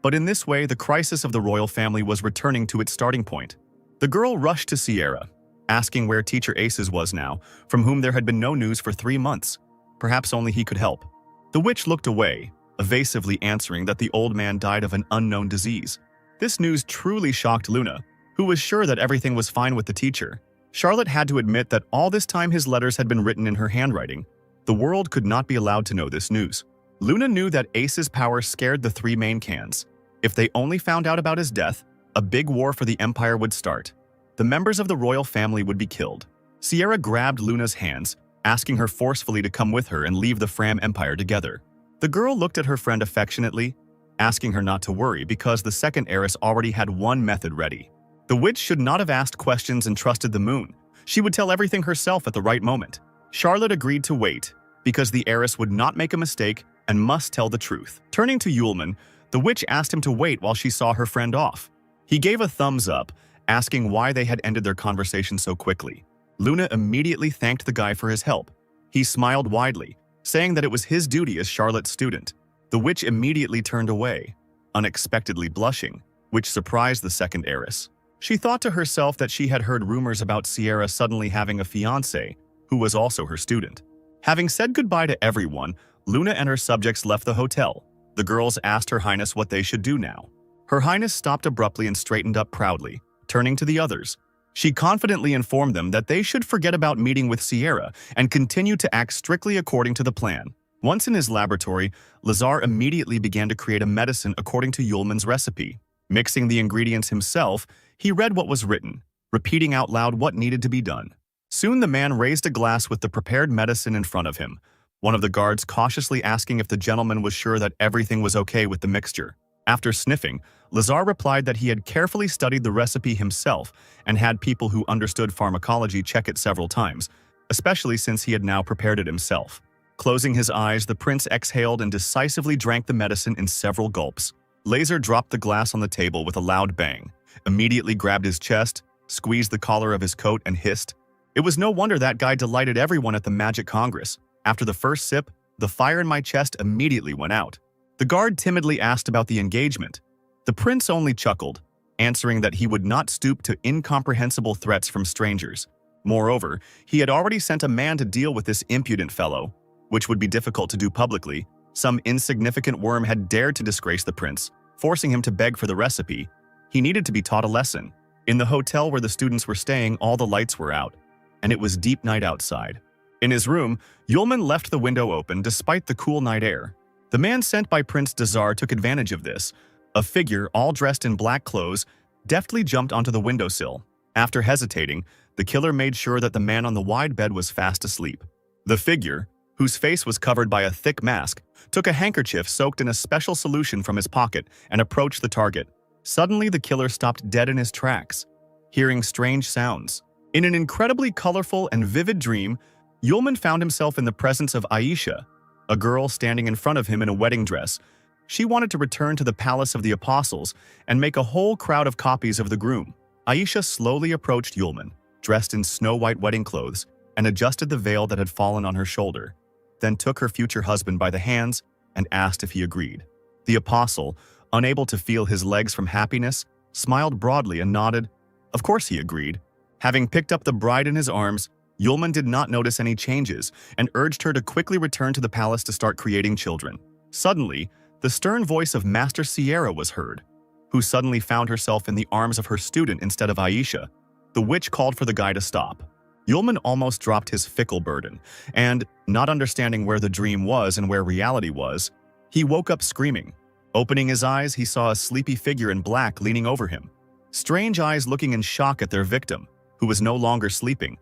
But in this way, the crisis of the royal family was returning to its starting point. The girl rushed to Sierra, asking where Teacher Aces was now, from whom there had been no news for 3 months. Perhaps only he could help. The witch looked away, evasively answering that the old man died of an unknown disease. This news truly shocked Luna, who was sure that everything was fine with the teacher. Charlotte had to admit that all this time his letters had been written in her handwriting. The world could not be allowed to know this news. Luna knew that Ace's power scared the three main cans. If they only found out about his death, a big war for the Empire would start. The members of the royal family would be killed. Sierra grabbed Luna's hands, asking her forcefully to come with her and leave the Fram Empire together. The girl looked at her friend affectionately, asking her not to worry because the second heiress already had one method ready. The witch should not have asked questions and trusted the moon. She would tell everything herself at the right moment. Charlotte agreed to wait because the heiress would not make a mistake and must tell the truth. Turning to Yulman, the witch asked him to wait while she saw her friend off. He gave a thumbs up, asking why they had ended their conversation so quickly. Luna immediately thanked the guy for his help. He smiled widely, saying that it was his duty as Charlotte's student. The witch immediately turned away, unexpectedly blushing, which surprised the second heiress. She thought to herself that she had heard rumors about Sierra suddenly having a fiancé, who was also her student. Having said goodbye to everyone, Luna and her subjects left the hotel. The girls asked Her Highness what they should do now. Her Highness stopped abruptly and straightened up proudly, turning to the others. She confidently informed them that they should forget about meeting with Sierra and continue to act strictly according to the plan. Once in his laboratory, Lazar immediately began to create a medicine according to Yulman's recipe. Mixing the ingredients himself, he read what was written, repeating out loud what needed to be done. Soon the man raised a glass with the prepared medicine in front of him, one of the guards cautiously asking if the gentleman was sure that everything was okay with the mixture. After sniffing, Lazar replied that he had carefully studied the recipe himself and had people who understood pharmacology check it several times, especially since he had now prepared it himself. Closing his eyes, the prince exhaled and decisively drank the medicine in several gulps. Laser dropped the glass on the table with a loud bang, immediately grabbed his chest, squeezed the collar of his coat, and hissed. It was no wonder that guy delighted everyone at the Magic Congress. After the first sip, the fire in my chest immediately went out. The guard timidly asked about the engagement. The prince only chuckled, answering that he would not stoop to incomprehensible threats from strangers. Moreover, he had already sent a man to deal with this impudent fellow, which would be difficult to do publicly. Some insignificant worm had dared to disgrace the prince, forcing him to beg for the recipe. He needed to be taught a lesson. In the hotel where the students were staying, all the lights were out, and it was deep night outside. In his room, Yulman left the window open despite the cool night air. The man sent by Prince Dazar took advantage of this. A figure, all dressed in black clothes, deftly jumped onto the windowsill. After hesitating, the killer made sure that the man on the wide bed was fast asleep. The figure, whose face was covered by a thick mask, took a handkerchief soaked in a special solution from his pocket and approached the target. Suddenly, the killer stopped dead in his tracks, hearing strange sounds. In an incredibly colorful and vivid dream, Yulman found himself in the presence of Aisha, a girl standing in front of him in a wedding dress. She wanted to return to the palace of the apostles and make a whole crowd of copies of the groom. Aisha slowly approached Yulman, dressed in snow-white wedding clothes, and adjusted the veil that had fallen on her shoulder, then took her future husband by the hands and asked if he agreed. The apostle, unable to feel his legs from happiness, smiled broadly and nodded. Of course he agreed. Having picked up the bride in his arms, Yulman did not notice any changes and urged her to quickly return to the palace to start creating children. Suddenly, the stern voice of Master Sierra was heard, who suddenly found herself in the arms of her student instead of Aisha. The witch called for the guy to stop. Yulman almost dropped his fickle burden, and, not understanding where the dream was and where reality was, he woke up screaming. Opening his eyes, he saw a sleepy figure in black leaning over him, strange eyes looking in shock at their victim, who was no longer sleeping,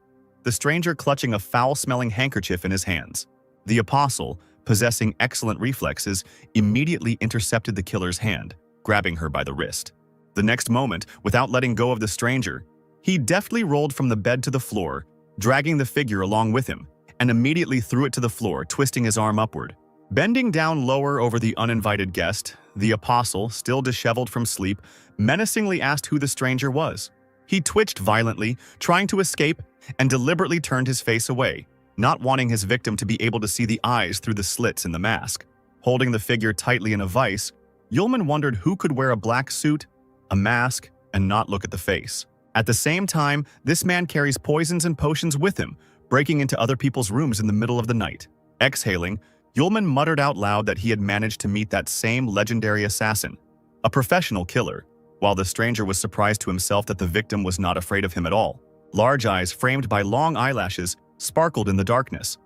the stranger clutching a foul-smelling handkerchief in his hands. The apostle, possessing excellent reflexes, immediately intercepted the killer's hand, grabbing her by the wrist. The next moment, without letting go of the stranger, he deftly rolled from the bed to the floor, dragging the figure along with him, and immediately threw it to the floor, twisting his arm upward. Bending down lower over the uninvited guest, the apostle, still disheveled from sleep, menacingly asked who the stranger was. He twitched violently, trying to escape, and deliberately turned his face away, not wanting his victim to be able to see the eyes through the slits in the mask. Holding the figure tightly in a vice, Yulman wondered who could wear a black suit, a mask, and not look at the face. At the same time, this man carries poisons and potions with him, breaking into other people's rooms in the middle of the night. Exhaling, Yulman muttered out loud that he had managed to meet that same legendary assassin, a professional killer, while the stranger was surprised to himself that the victim was not afraid of him at all. Large eyes, framed by long eyelashes, sparkled in the darkness.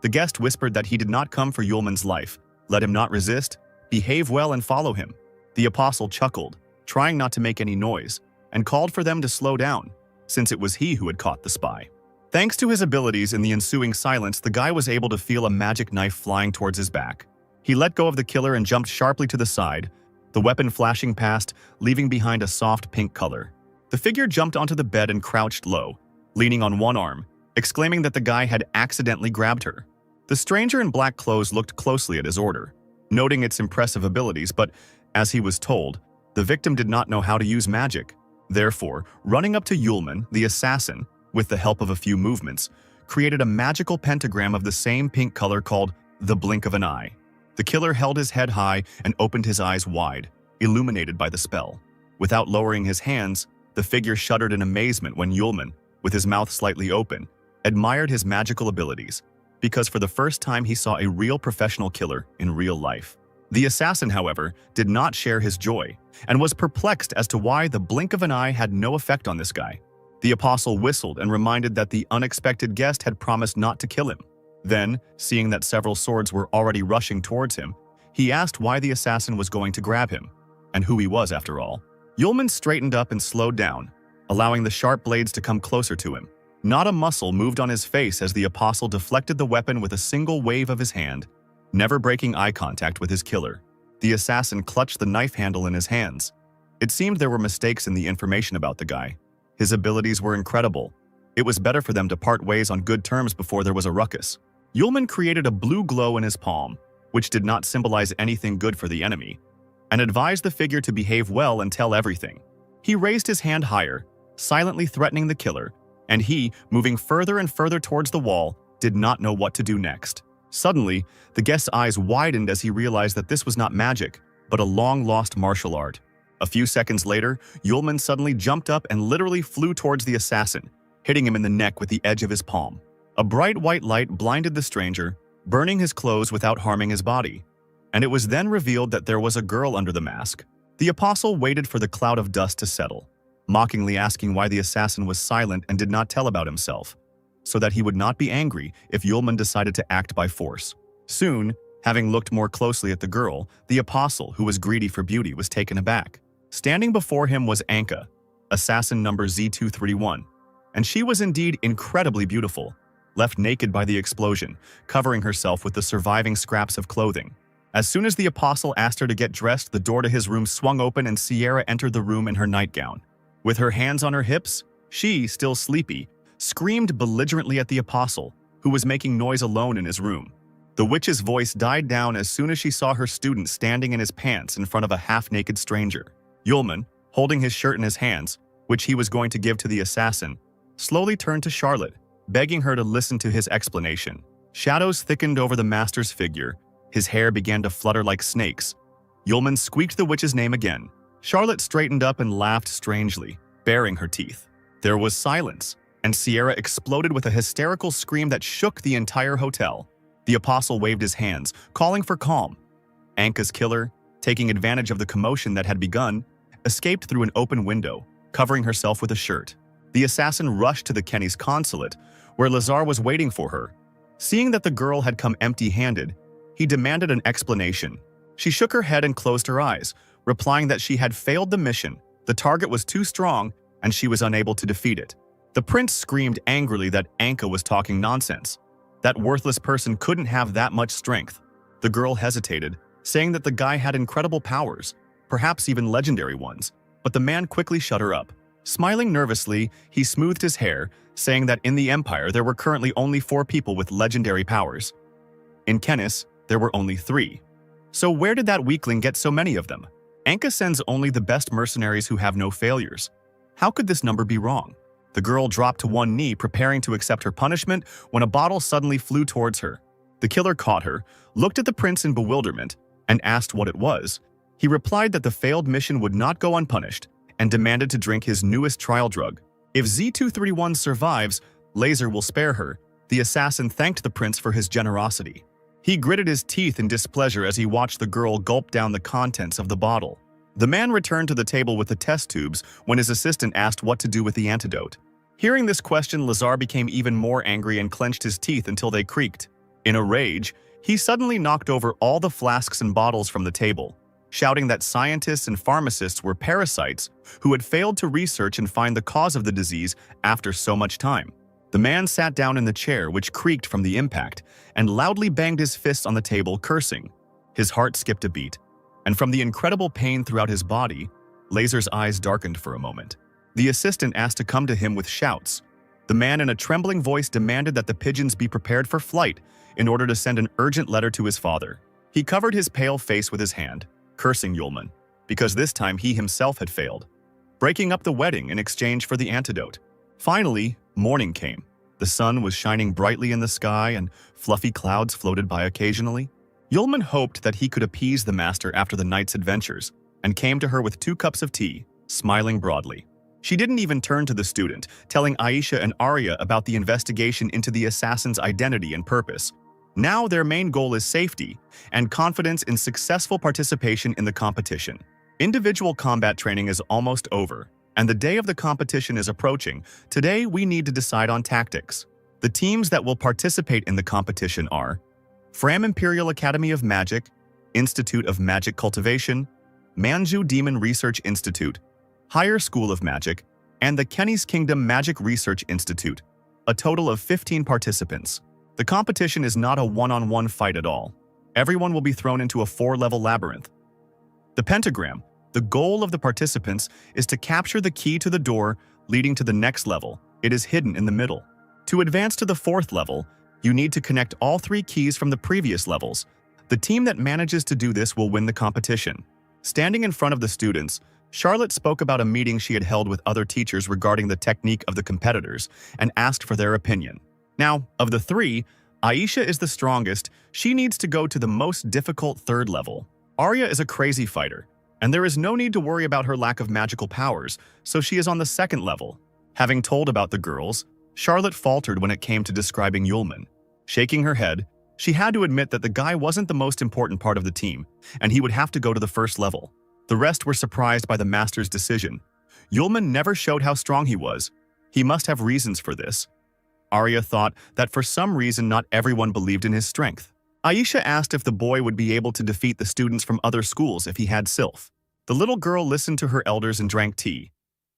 The guest whispered that he did not come for Yulman's life, Let him not resist. Behave well and follow him." The apostle chuckled, trying not to make any noise, and called for them to slow down, since it was he who had caught the spy. Thanks to his abilities in the ensuing silence, the guy was able to feel a magic knife flying towards his back. He let go of the killer and jumped sharply to the side, the weapon flashing past, leaving behind a soft pink color. The figure jumped onto the bed and crouched low, leaning on one arm, exclaiming that the guy had accidentally grabbed her. The stranger in black clothes looked closely at his order, noting its impressive abilities, but, as he was told, the victim did not know how to use magic. Therefore, running up to Yulman, the assassin, with the help of a few movements, created a magical pentagram of the same pink color called the blink of an eye. The killer held his head high and opened his eyes wide, illuminated by the spell. Without lowering his hands, the figure shuddered in amazement when Yulman, with his mouth slightly open, admired his magical abilities, because for the first time he saw a real professional killer in real life. The assassin, however, did not share his joy, and was perplexed as to why the blink of an eye had no effect on this guy. The apostle whistled and reminded that the unexpected guest had promised not to kill him. Then, seeing that several swords were already rushing towards him, he asked why the assassin was going to grab him, and who he was after all. Yulman straightened up and slowed down, allowing the sharp blades to come closer to him. Not a muscle moved on his face as the apostle deflected the weapon with a single wave of his hand, never breaking eye contact with his killer. The assassin clutched the knife handle in his hands. It seemed there were mistakes in the information about the guy. His abilities were incredible. It was better for them to part ways on good terms before there was a ruckus. Yulman created a blue glow in his palm, which did not symbolize anything good for the enemy, and advised the figure to behave well and tell everything. He raised his hand higher, silently threatening the killer, and he, moving further and further towards the wall, did not know what to do next. Suddenly, the guest's eyes widened as he realized that this was not magic, but a long-lost martial art. A few seconds later, Yulman suddenly jumped up and literally flew towards the assassin, hitting him in the neck with the edge of his palm. A bright white light blinded the stranger, burning his clothes without harming his body. And it was then revealed that there was a girl under the mask. The apostle waited for the cloud of dust to settle, mockingly asking why the assassin was silent and did not tell about himself, so that he would not be angry if Yulman decided to act by force. Soon, having looked more closely at the girl, the apostle, who was greedy for beauty, was taken aback. Standing before him was Anka, assassin number Z231, and she was indeed incredibly beautiful, left naked by the explosion, covering herself with the surviving scraps of clothing. As soon as the apostle asked her to get dressed, the door to his room swung open and Sierra entered the room in her nightgown. With her hands on her hips, she, still sleepy, screamed belligerently at the apostle, who was making noise alone in his room. The witch's voice died down as soon as she saw her student standing in his pants in front of a half-naked stranger. Yulman, holding his shirt in his hands, which he was going to give to the assassin, slowly turned to Charlotte, begging her to listen to his explanation. Shadows thickened over the master's figure. His hair began to flutter like snakes. Yulman squeaked the witch's name again. Charlotte straightened up and laughed strangely, baring her teeth. There was silence, and Sierra exploded with a hysterical scream that shook the entire hotel. The apostle waved his hands, calling for calm. Anka's killer, taking advantage of the commotion that had begun, escaped through an open window, covering herself with a shirt. The assassin rushed to the Kenny's consulate, where Lazar was waiting for her. Seeing that the girl had come empty-handed, he demanded an explanation. She shook her head and closed her eyes, replying that she had failed the mission, the target was too strong, and she was unable to defeat it. The prince screamed angrily that Anka was talking nonsense. That worthless person couldn't have that much strength. The girl hesitated, saying that the guy had incredible powers, perhaps even legendary ones, but the man quickly shut her up. Smiling nervously, he smoothed his hair, saying that in the Empire there were currently only 4 people with legendary powers. In Kennis, there were only 3. So where did that weakling get so many of them? Anka sends only the best mercenaries who have no failures. How could this number be wrong? The girl dropped to one knee, preparing to accept her punishment, when a bottle suddenly flew towards her. The killer caught her, looked at the prince in bewilderment, and asked what it was. He replied that the failed mission would not go unpunished, and demanded to drink his newest trial drug. If Z231 survives, Laser will spare her. The assassin thanked the prince for his generosity. He gritted his teeth in displeasure as he watched the girl gulp down the contents of the bottle. The man returned to the table with the test tubes when his assistant asked what to do with the antidote. Hearing this question, Lazar became even more angry and clenched his teeth until they creaked. In a rage, He suddenly knocked over all the flasks and bottles from the table, shouting that scientists and pharmacists were parasites who had failed to research and find the cause of the disease after so much time. The man sat down in the chair, which creaked from the impact, and loudly banged his fists on the table, cursing. His heart skipped a beat, and from the incredible pain throughout his body, Laser's eyes darkened for a moment. The assistant asked to come to him with shouts. The man in a trembling voice demanded that the pigeons be prepared for flight in order to send an urgent letter to his father. He covered his pale face with his hand, cursing Yulman, because this time he himself had failed, breaking up the wedding in exchange for the antidote. Finally, morning came. The sun was shining brightly in the sky and fluffy clouds floated by occasionally. Yulman hoped that he could appease the master after the night's adventures and came to her with 2 cups of tea, smiling broadly. She didn't even turn to the student, telling Aisha and Arya about the investigation into the assassin's identity and purpose. Now their main goal is safety and confidence in successful participation in the competition. Individual combat training is almost over, and the day of the competition is approaching. Today we need to decide on tactics. The teams that will participate in the competition are Fram Imperial Academy of Magic, Institute of Magic Cultivation, Manju Demon Research Institute, Higher School of Magic, and the Kenny's Kingdom Magic Research Institute, a total of 15 participants. The competition is not a one-on-one fight at all. Everyone will be thrown into a 4-level labyrinth. The pentagram, the goal of the participants, is to capture the key to the door leading to the next level. It is hidden in the middle. To advance to the 4th level, you need to connect all 3 keys from the previous levels. The team that manages to do this will win the competition. Standing in front of the students, Charlotte spoke about a meeting she had held with other teachers regarding the technique of the competitors and asked for their opinion. Now, of the 3, Aisha is the strongest. She needs to go to the most difficult 3rd level. Arya is a crazy fighter, and there is no need to worry about her lack of magical powers, so she is on the 2nd level. Having told about the girls, Charlotte faltered when it came to describing Yulman. Shaking her head, she had to admit that the guy wasn't the most important part of the team, and he would have to go to the 1st level. The rest were surprised by the master's decision. Yulman never showed how strong he was. He must have reasons for this. Arya thought that for some reason not everyone believed in his strength. Aisha asked if the boy would be able to defeat the students from other schools if he had Sylph. The little girl listened to her elders and drank tea.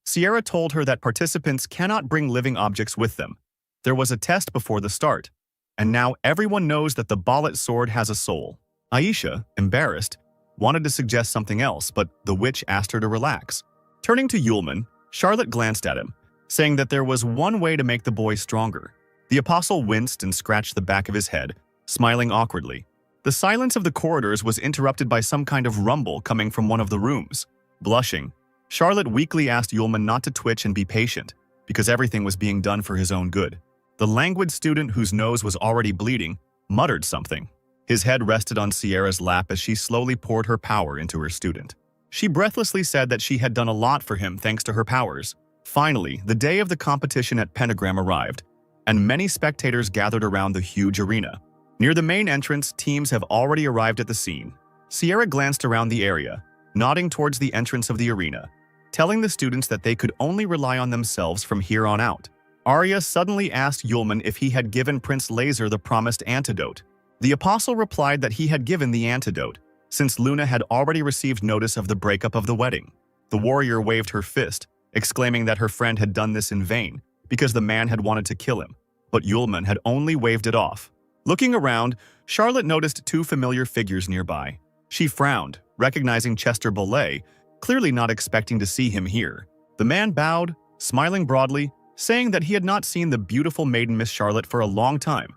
Sierra told her that participants cannot bring living objects with them. There was a test before the start, and now everyone knows that the Ballet sword has a soul. Aisha, embarrassed, wanted to suggest something else, but the witch asked her to relax. Turning to Yulman, Charlotte glanced at him, saying that there was one way to make the boy stronger. The apostle winced and scratched the back of his head, smiling awkwardly. The silence of the corridors was interrupted by some kind of rumble coming from one of the rooms. Blushing, Charlotte weakly asked Yulman not to twitch and be patient, because everything was being done for his own good. The languid student, whose nose was already bleeding, muttered something. His head rested on Sierra's lap as she slowly poured her power into her student. She breathlessly said that she had done a lot for him thanks to her powers. Finally, the day of the competition at Pentagram arrived, and many spectators gathered around the huge arena. Near the main entrance, teams have already arrived at the scene. Sierra glanced around the area, nodding towards the entrance of the arena, telling the students that they could only rely on themselves from here on out. Arya suddenly asked Yulman if he had given Prince Laser the promised antidote. The apostle replied that he had given the antidote, since Luna had already received notice of the breakup of the wedding. The warrior waved her fist, exclaiming that her friend had done this in vain, because the man had wanted to kill him, but Yulman had only waved it off. Looking around, Charlotte noticed 2 familiar figures nearby. She frowned, recognizing Chester Bolet, clearly not expecting to see him here. The man bowed, smiling broadly, saying that he had not seen the beautiful maiden Miss Charlotte for a long time,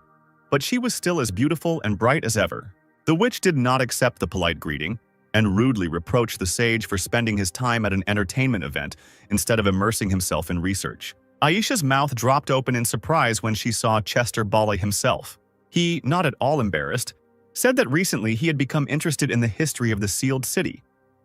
but she was still as beautiful and bright as ever. The witch did not accept the polite greeting, and rudely reproached the sage for spending his time at an entertainment event instead of immersing himself in research. Aisha's mouth dropped open in surprise when she saw Chester Bolet himself. He, not at all embarrassed, said that recently he had become interested in the history of the sealed city.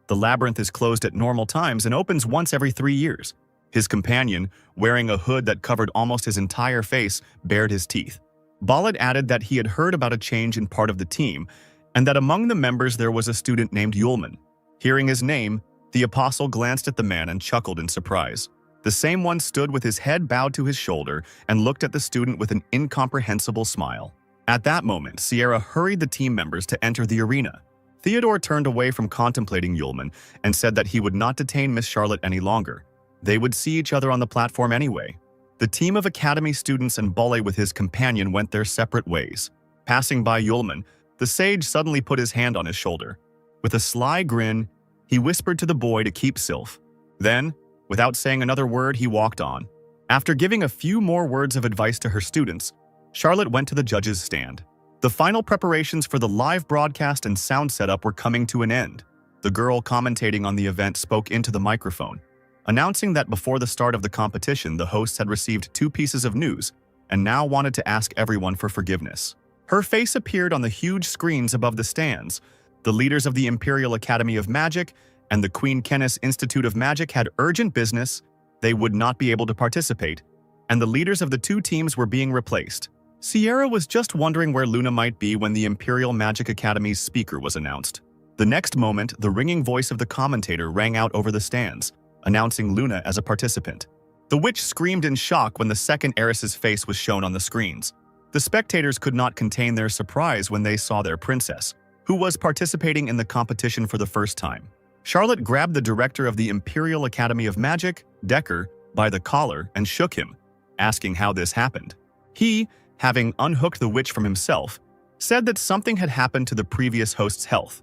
The labyrinth is closed at normal times and opens once every 3 years. His companion, wearing a hood that covered almost his entire face, bared his teeth. Bolet added that he had heard about a change in part of the team, and that among the members there was a student named Yulman. Hearing his name, the apostle glanced at the man and chuckled in surprise. The same one stood with his head bowed to his shoulder and looked at the student with an incomprehensible smile. At that moment, Sierra hurried the team members to enter the arena. Theodore turned away from contemplating Yulman and said that he would not detain Miss Charlotte any longer. They would see each other on the platform anyway. The team of academy students and Bolle with his companion went their separate ways. Passing by Yulman, the sage suddenly put his hand on his shoulder. With a sly grin, he whispered to the boy to keep Sylph. Then, without saying another word, he walked on. After giving a few more words of advice to her students, Charlotte went to the judges' stand. The final preparations for the live broadcast and sound setup were coming to an end. The girl commentating on the event spoke into the microphone, announcing that before the start of the competition, the hosts had received 2 pieces of news and now wanted to ask everyone for forgiveness. Her face appeared on the huge screens above the stands. The leaders of the Imperial Academy of Magic and the Queen Kennis Institute of Magic had urgent business. They would not be able to participate, and the leaders of the 2 teams were being replaced. Sierra was just wondering where Luna might be when the Imperial Magic Academy's speaker was announced. The next moment, the ringing voice of the commentator rang out over the stands, announcing Luna as a participant. The witch screamed in shock when the second heiress's face was shown on the screens. The spectators could not contain their surprise when they saw their princess, who was participating in the competition for the first time. Charlotte grabbed the director of the Imperial Academy of Magic, Decker, by the collar and shook him, asking how this happened. He, having unhooked the witch from himself, said that something had happened to the previous host's health,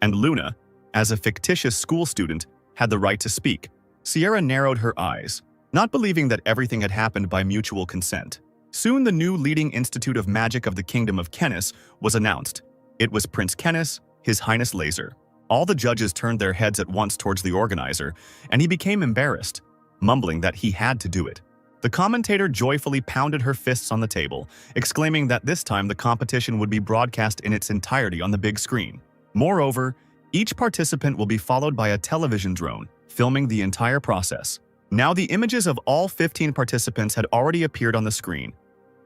and Luna, as a fictitious school student, had the right to speak. Sierra narrowed her eyes, not believing that everything had happened by mutual consent. Soon the new leading institute of magic of the Kingdom of Kennis was announced. It was Prince Kennis, His Highness Laser. All the judges turned their heads at once towards the organizer, and he became embarrassed, mumbling that he had to do it. The commentator joyfully pounded her fists on the table, exclaiming that this time the competition would be broadcast in its entirety on the big screen. Moreover, each participant will be followed by a television drone, filming the entire process. Now the images of all 15 participants had already appeared on the screen.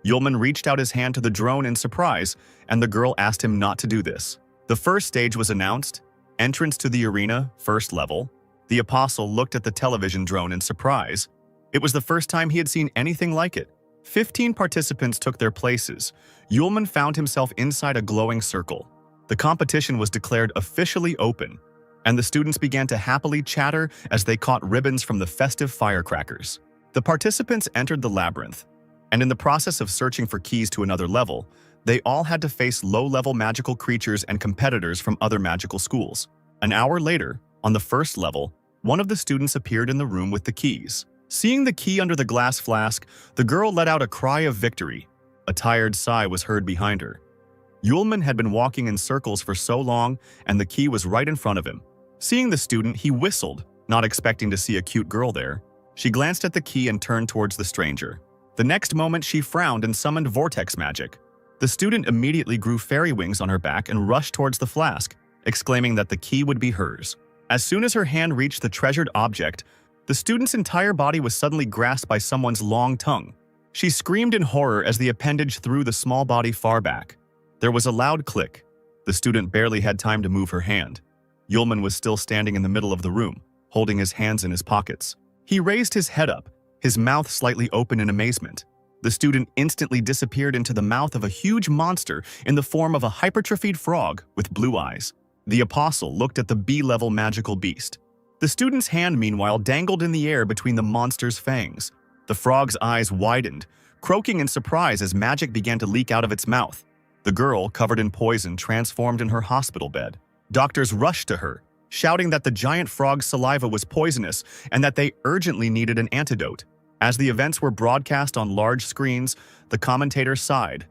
Yulman reached out his hand to the drone in surprise, and the girl asked him not to do this. The first stage was announced. Entrance to the arena, first level. The apostle looked at the television drone in surprise. It was the first time he had seen anything like it. 15 participants took their places. Yulman found himself inside a glowing circle. The competition was declared officially open, and the students began to happily chatter as they caught ribbons from the festive firecrackers. The participants entered the labyrinth, and in the process of searching for keys to another level, they all had to face low-level magical creatures and competitors from other magical schools. An hour later, on the first level, one of the students appeared in the room with the keys. Seeing the key under the glass flask, the girl let out a cry of victory. A tired sigh was heard behind her. Yulman had been walking in circles for so long, and the key was right in front of him. Seeing the student, he whistled, not expecting to see a cute girl there. She glanced at the key and turned towards the stranger. The next moment, she frowned and summoned vortex magic. The student immediately grew fairy wings on her back and rushed towards the flask, exclaiming that the key would be hers. As soon as her hand reached the treasured object, the student's entire body was suddenly grasped by someone's long tongue. She screamed in horror as the appendage threw the small body far back. There was a loud click. The student barely had time to move her hand. Yulman was still standing in the middle of the room, holding his hands in his pockets. He raised his head up, his mouth slightly open in amazement. The student instantly disappeared into the mouth of a huge monster in the form of a hypertrophied frog with blue eyes. The apostle looked at the B-level magical beast. The student's hand, meanwhile, dangled in the air between the monster's fangs. The frog's eyes widened, croaking in surprise as magic began to leak out of its mouth. The girl, covered in poison, transformed in her hospital bed. Doctors rushed to her, shouting that the giant frog's saliva was poisonous and that they urgently needed an antidote. As the events were broadcast on large screens, the commentator sighed.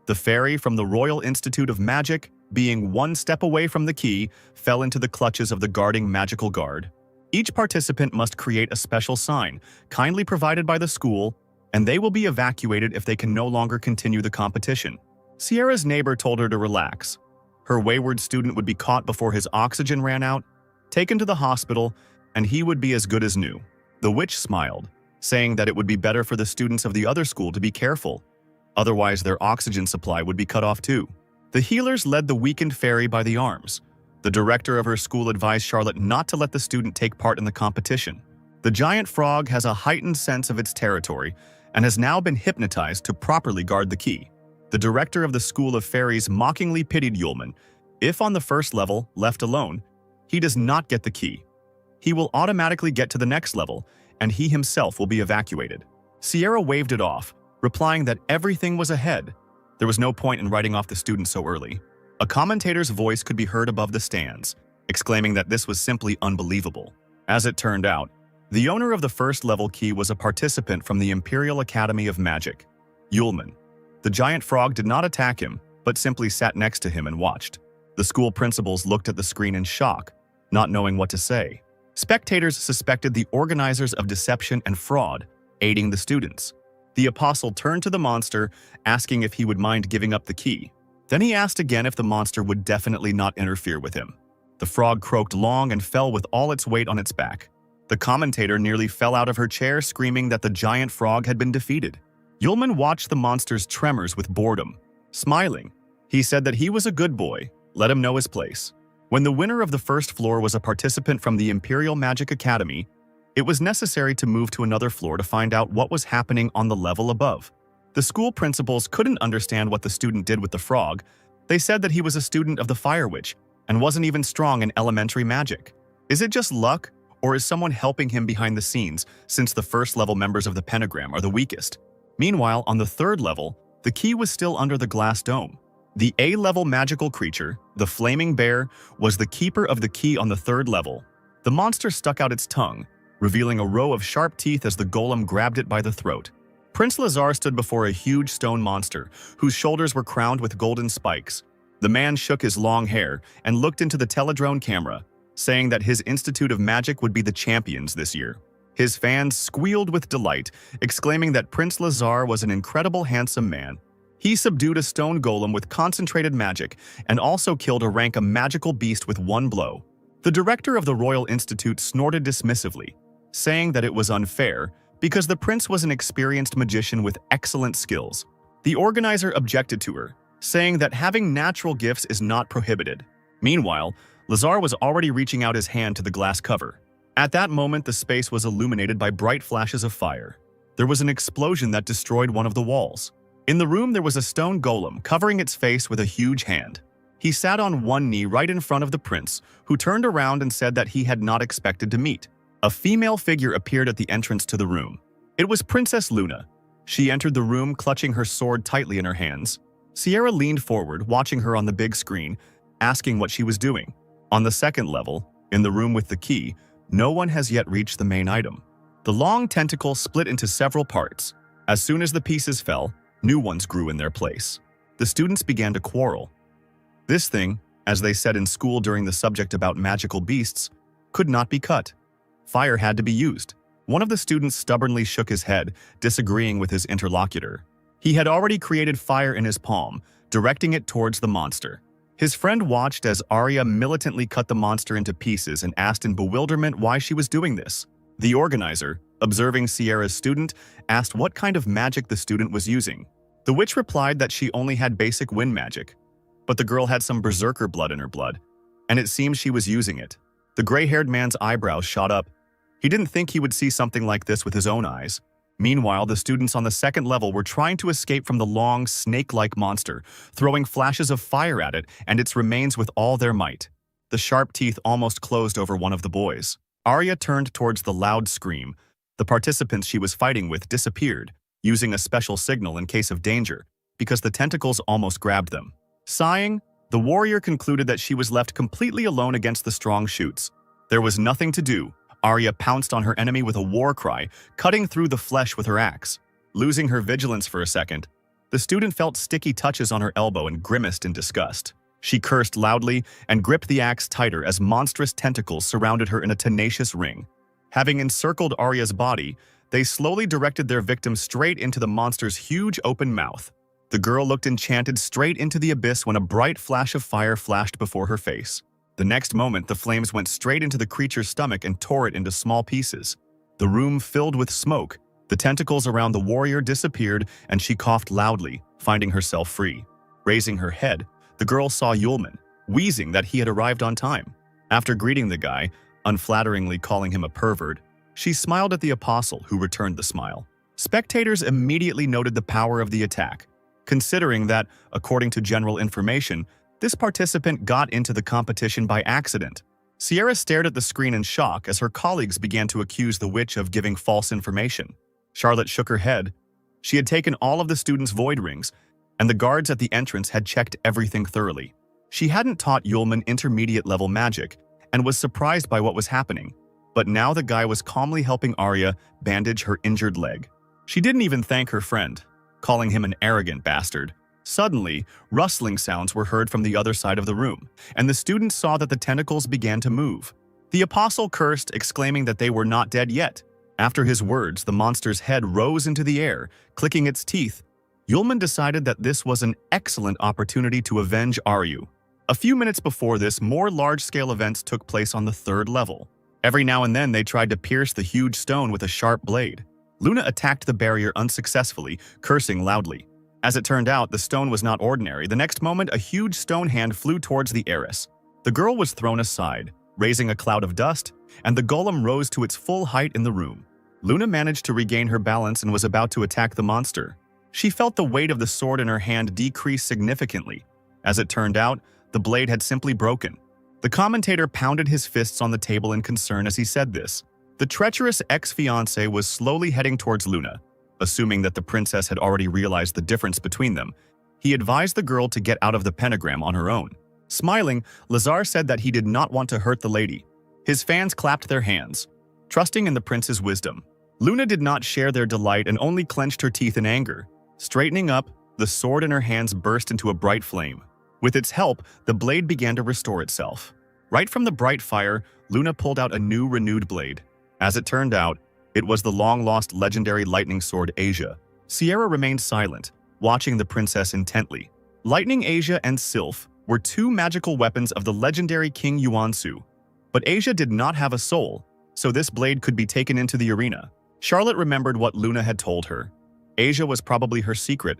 The fairy from the Royal Institute of Magic, being one step away from the key, fell into the clutches of the guarding magical guard. Each participant must create a special sign, kindly provided by the school, and they will be evacuated if they can no longer continue the competition. Sierra's neighbor told her to relax. Her wayward student would be caught before his oxygen ran out, taken to the hospital, and he would be as good as new. The witch smiled, saying that it would be better for the students of the other school to be careful. Otherwise, their oxygen supply would be cut off too. The healers led the weakened fairy by the arms. The director of her school advised Charlotte not to let the student take part in the competition. The giant frog has a heightened sense of its territory and has now been hypnotized to properly guard the key. The director of the School of Fairies mockingly pitied Yulman. If on the first level, left alone, he does not get the key, he will automatically get to the next level, and he himself will be evacuated. Sierra waved it off, replying that everything was ahead. There was no point in writing off the student so early. A commentator's voice could be heard above the stands, exclaiming that this was simply unbelievable. As it turned out, the owner of the first level key was a participant from the Imperial Academy of Magic, Yulman. The giant frog did not attack him, but simply sat next to him and watched. The school principals looked at the screen in shock, not knowing what to say. Spectators suspected the organizers of deception and fraud, aiding the students. The apostle turned to the monster, asking if he would mind giving up the key. Then he asked again if the monster would definitely not interfere with him. The frog croaked long and fell with all its weight on its back. The commentator nearly fell out of her chair, screaming that the giant frog had been defeated. Yulman watched the monster's tremors with boredom. Smiling, he said that he was a good boy, let him know his place. When the winner of the first floor was a participant from the Imperial Magic Academy, it was necessary to move to another floor to find out what was happening on the level above. The school principals couldn't understand what the student did with the frog. They said that he was a student of the Fire Witch and wasn't even strong in elementary magic. Is it just luck, or is someone helping him behind the scenes, since the first level members of the pentagram are the weakest? Meanwhile, on the third level, the key was still under the glass dome. The A-level magical creature, the Flaming Bear, was the keeper of the key on the third level. The monster stuck out its tongue, revealing a row of sharp teeth as the golem grabbed it by the throat. Prince Lazar stood before a huge stone monster, whose shoulders were crowned with golden spikes. The man shook his long hair and looked into the teledrone camera, saying that his Institute of Magic would be the champions this year. His fans squealed with delight, exclaiming that Prince Lazar was an incredible handsome man. He subdued a stone golem with concentrated magic and also killed a rank magical beast with one blow. The director of the Royal Institute snorted dismissively, saying that it was unfair because the prince was an experienced magician with excellent skills. The organizer objected to her, saying that having natural gifts is not prohibited. Meanwhile, Lazar was already reaching out his hand to the glass cover. At that moment, the space was illuminated by bright flashes of fire. There was an explosion that destroyed one of the walls. In the room, there was a stone golem covering its face with a huge hand. He sat on one knee right in front of the prince, who turned around and said that he had not expected to meet. A female figure appeared at the entrance to the room. It was Princess Luna. She entered the room clutching her sword tightly in her hands. Sierra leaned forward, watching her on the big screen, asking what she was doing. On the second level, in the room with the key, no one has yet reached the main item. The long tentacle split into several parts. As soon as the pieces fell, new ones grew in their place. The students began to quarrel. This thing, as they said in school during the subject about magical beasts, could not be cut. Fire had to be used. One of the students stubbornly shook his head, disagreeing with his interlocutor. He had already created fire in his palm, directing it towards the monster. His friend watched as Arya militantly cut the monster into pieces and asked in bewilderment why she was doing this. The organizer, observing Sierra's student, asked what kind of magic the student was using. The witch replied that she only had basic wind magic, but the girl had some berserker blood in her blood, and it seemed she was using it. The gray-haired man's eyebrows shot up. He didn't think he would see something like this with his own eyes. Meanwhile, the students on the second level were trying to escape from the long, snake-like monster, throwing flashes of fire at it and its remains with all their might. The sharp teeth almost closed over one of the boys. Arya turned towards the loud scream. The participants she was fighting with disappeared, using a special signal in case of danger, because the tentacles almost grabbed them. Sighing, the warrior concluded that she was left completely alone against the strong shoots. There was nothing to do. Arya pounced on her enemy with a war cry, cutting through the flesh with her axe. Losing her vigilance for a second, the student felt sticky touches on her elbow and grimaced in disgust. She cursed loudly and gripped the axe tighter as monstrous tentacles surrounded her in a tenacious ring. Having encircled Arya's body, they slowly directed their victim straight into the monster's huge open mouth. The girl looked enchanted straight into the abyss when a bright flash of fire flashed before her face. The next moment, the flames went straight into the creature's stomach and tore it into small pieces. The room filled with smoke. The tentacles around the warrior disappeared, and she coughed loudly, finding herself free. Raising her head, the girl saw Yulman, wheezing that he had arrived on time. After greeting the guy, unflatteringly calling him a pervert, she smiled at the apostle, who returned the smile. Spectators immediately noted the power of the attack. considering that, according to general information, this participant got into the competition by accident. Sierra stared at the screen in shock as her colleagues began to accuse the witch of giving false information. Charlotte shook her head. She had taken all of the students' void rings, and the guards at the entrance had checked everything thoroughly. She hadn't taught Yulman intermediate-level magic and was surprised by what was happening, but now the guy was calmly helping Arya bandage her injured leg. She didn't even thank her friend, calling him an arrogant bastard. Suddenly, rustling sounds were heard from the other side of the room, and the students saw that the tentacles began to move. The apostle cursed, exclaiming that they were not dead yet. After his words, the monster's head rose into the air, clicking its teeth. Yulman decided that this was an excellent opportunity to avenge Aryu. A few minutes before this, more large-scale events took place on the 3rd level. Every now and then, they tried to pierce the huge stone with a sharp blade. Luna attacked the barrier unsuccessfully, cursing loudly. As it turned out, the stone was not ordinary. The next moment, a huge stone hand flew towards the heiress. The girl was thrown aside, raising a cloud of dust, and the golem rose to its full height in the room. Luna managed to regain her balance and was about to attack the monster. She felt the weight of the sword in her hand decrease significantly. As it turned out, the blade had simply broken. The commentator pounded his fists on the table in concern as he said this. The treacherous ex-fiancé was slowly heading towards Luna. Assuming that the princess had already realized the difference between them, he advised the girl to get out of the pentagram on her own. Smiling, Lazar said that he did not want to hurt the lady. His fans clapped their hands, trusting in the prince's wisdom. Luna did not share their delight and only clenched her teeth in anger. Straightening up, the sword in her hands burst into a bright flame. With its help, the blade began to restore itself. Right from the bright fire, Luna pulled out a new renewed blade. As it turned out, it was the long-lost legendary lightning sword Asia. Sierra remained silent, watching the princess intently. Lightning Asia and Sylph were two magical weapons of the legendary King Yuansu. But Asia did not have a soul, so this blade could be taken into the arena. Charlotte remembered what Luna had told her. Asia was probably her secret,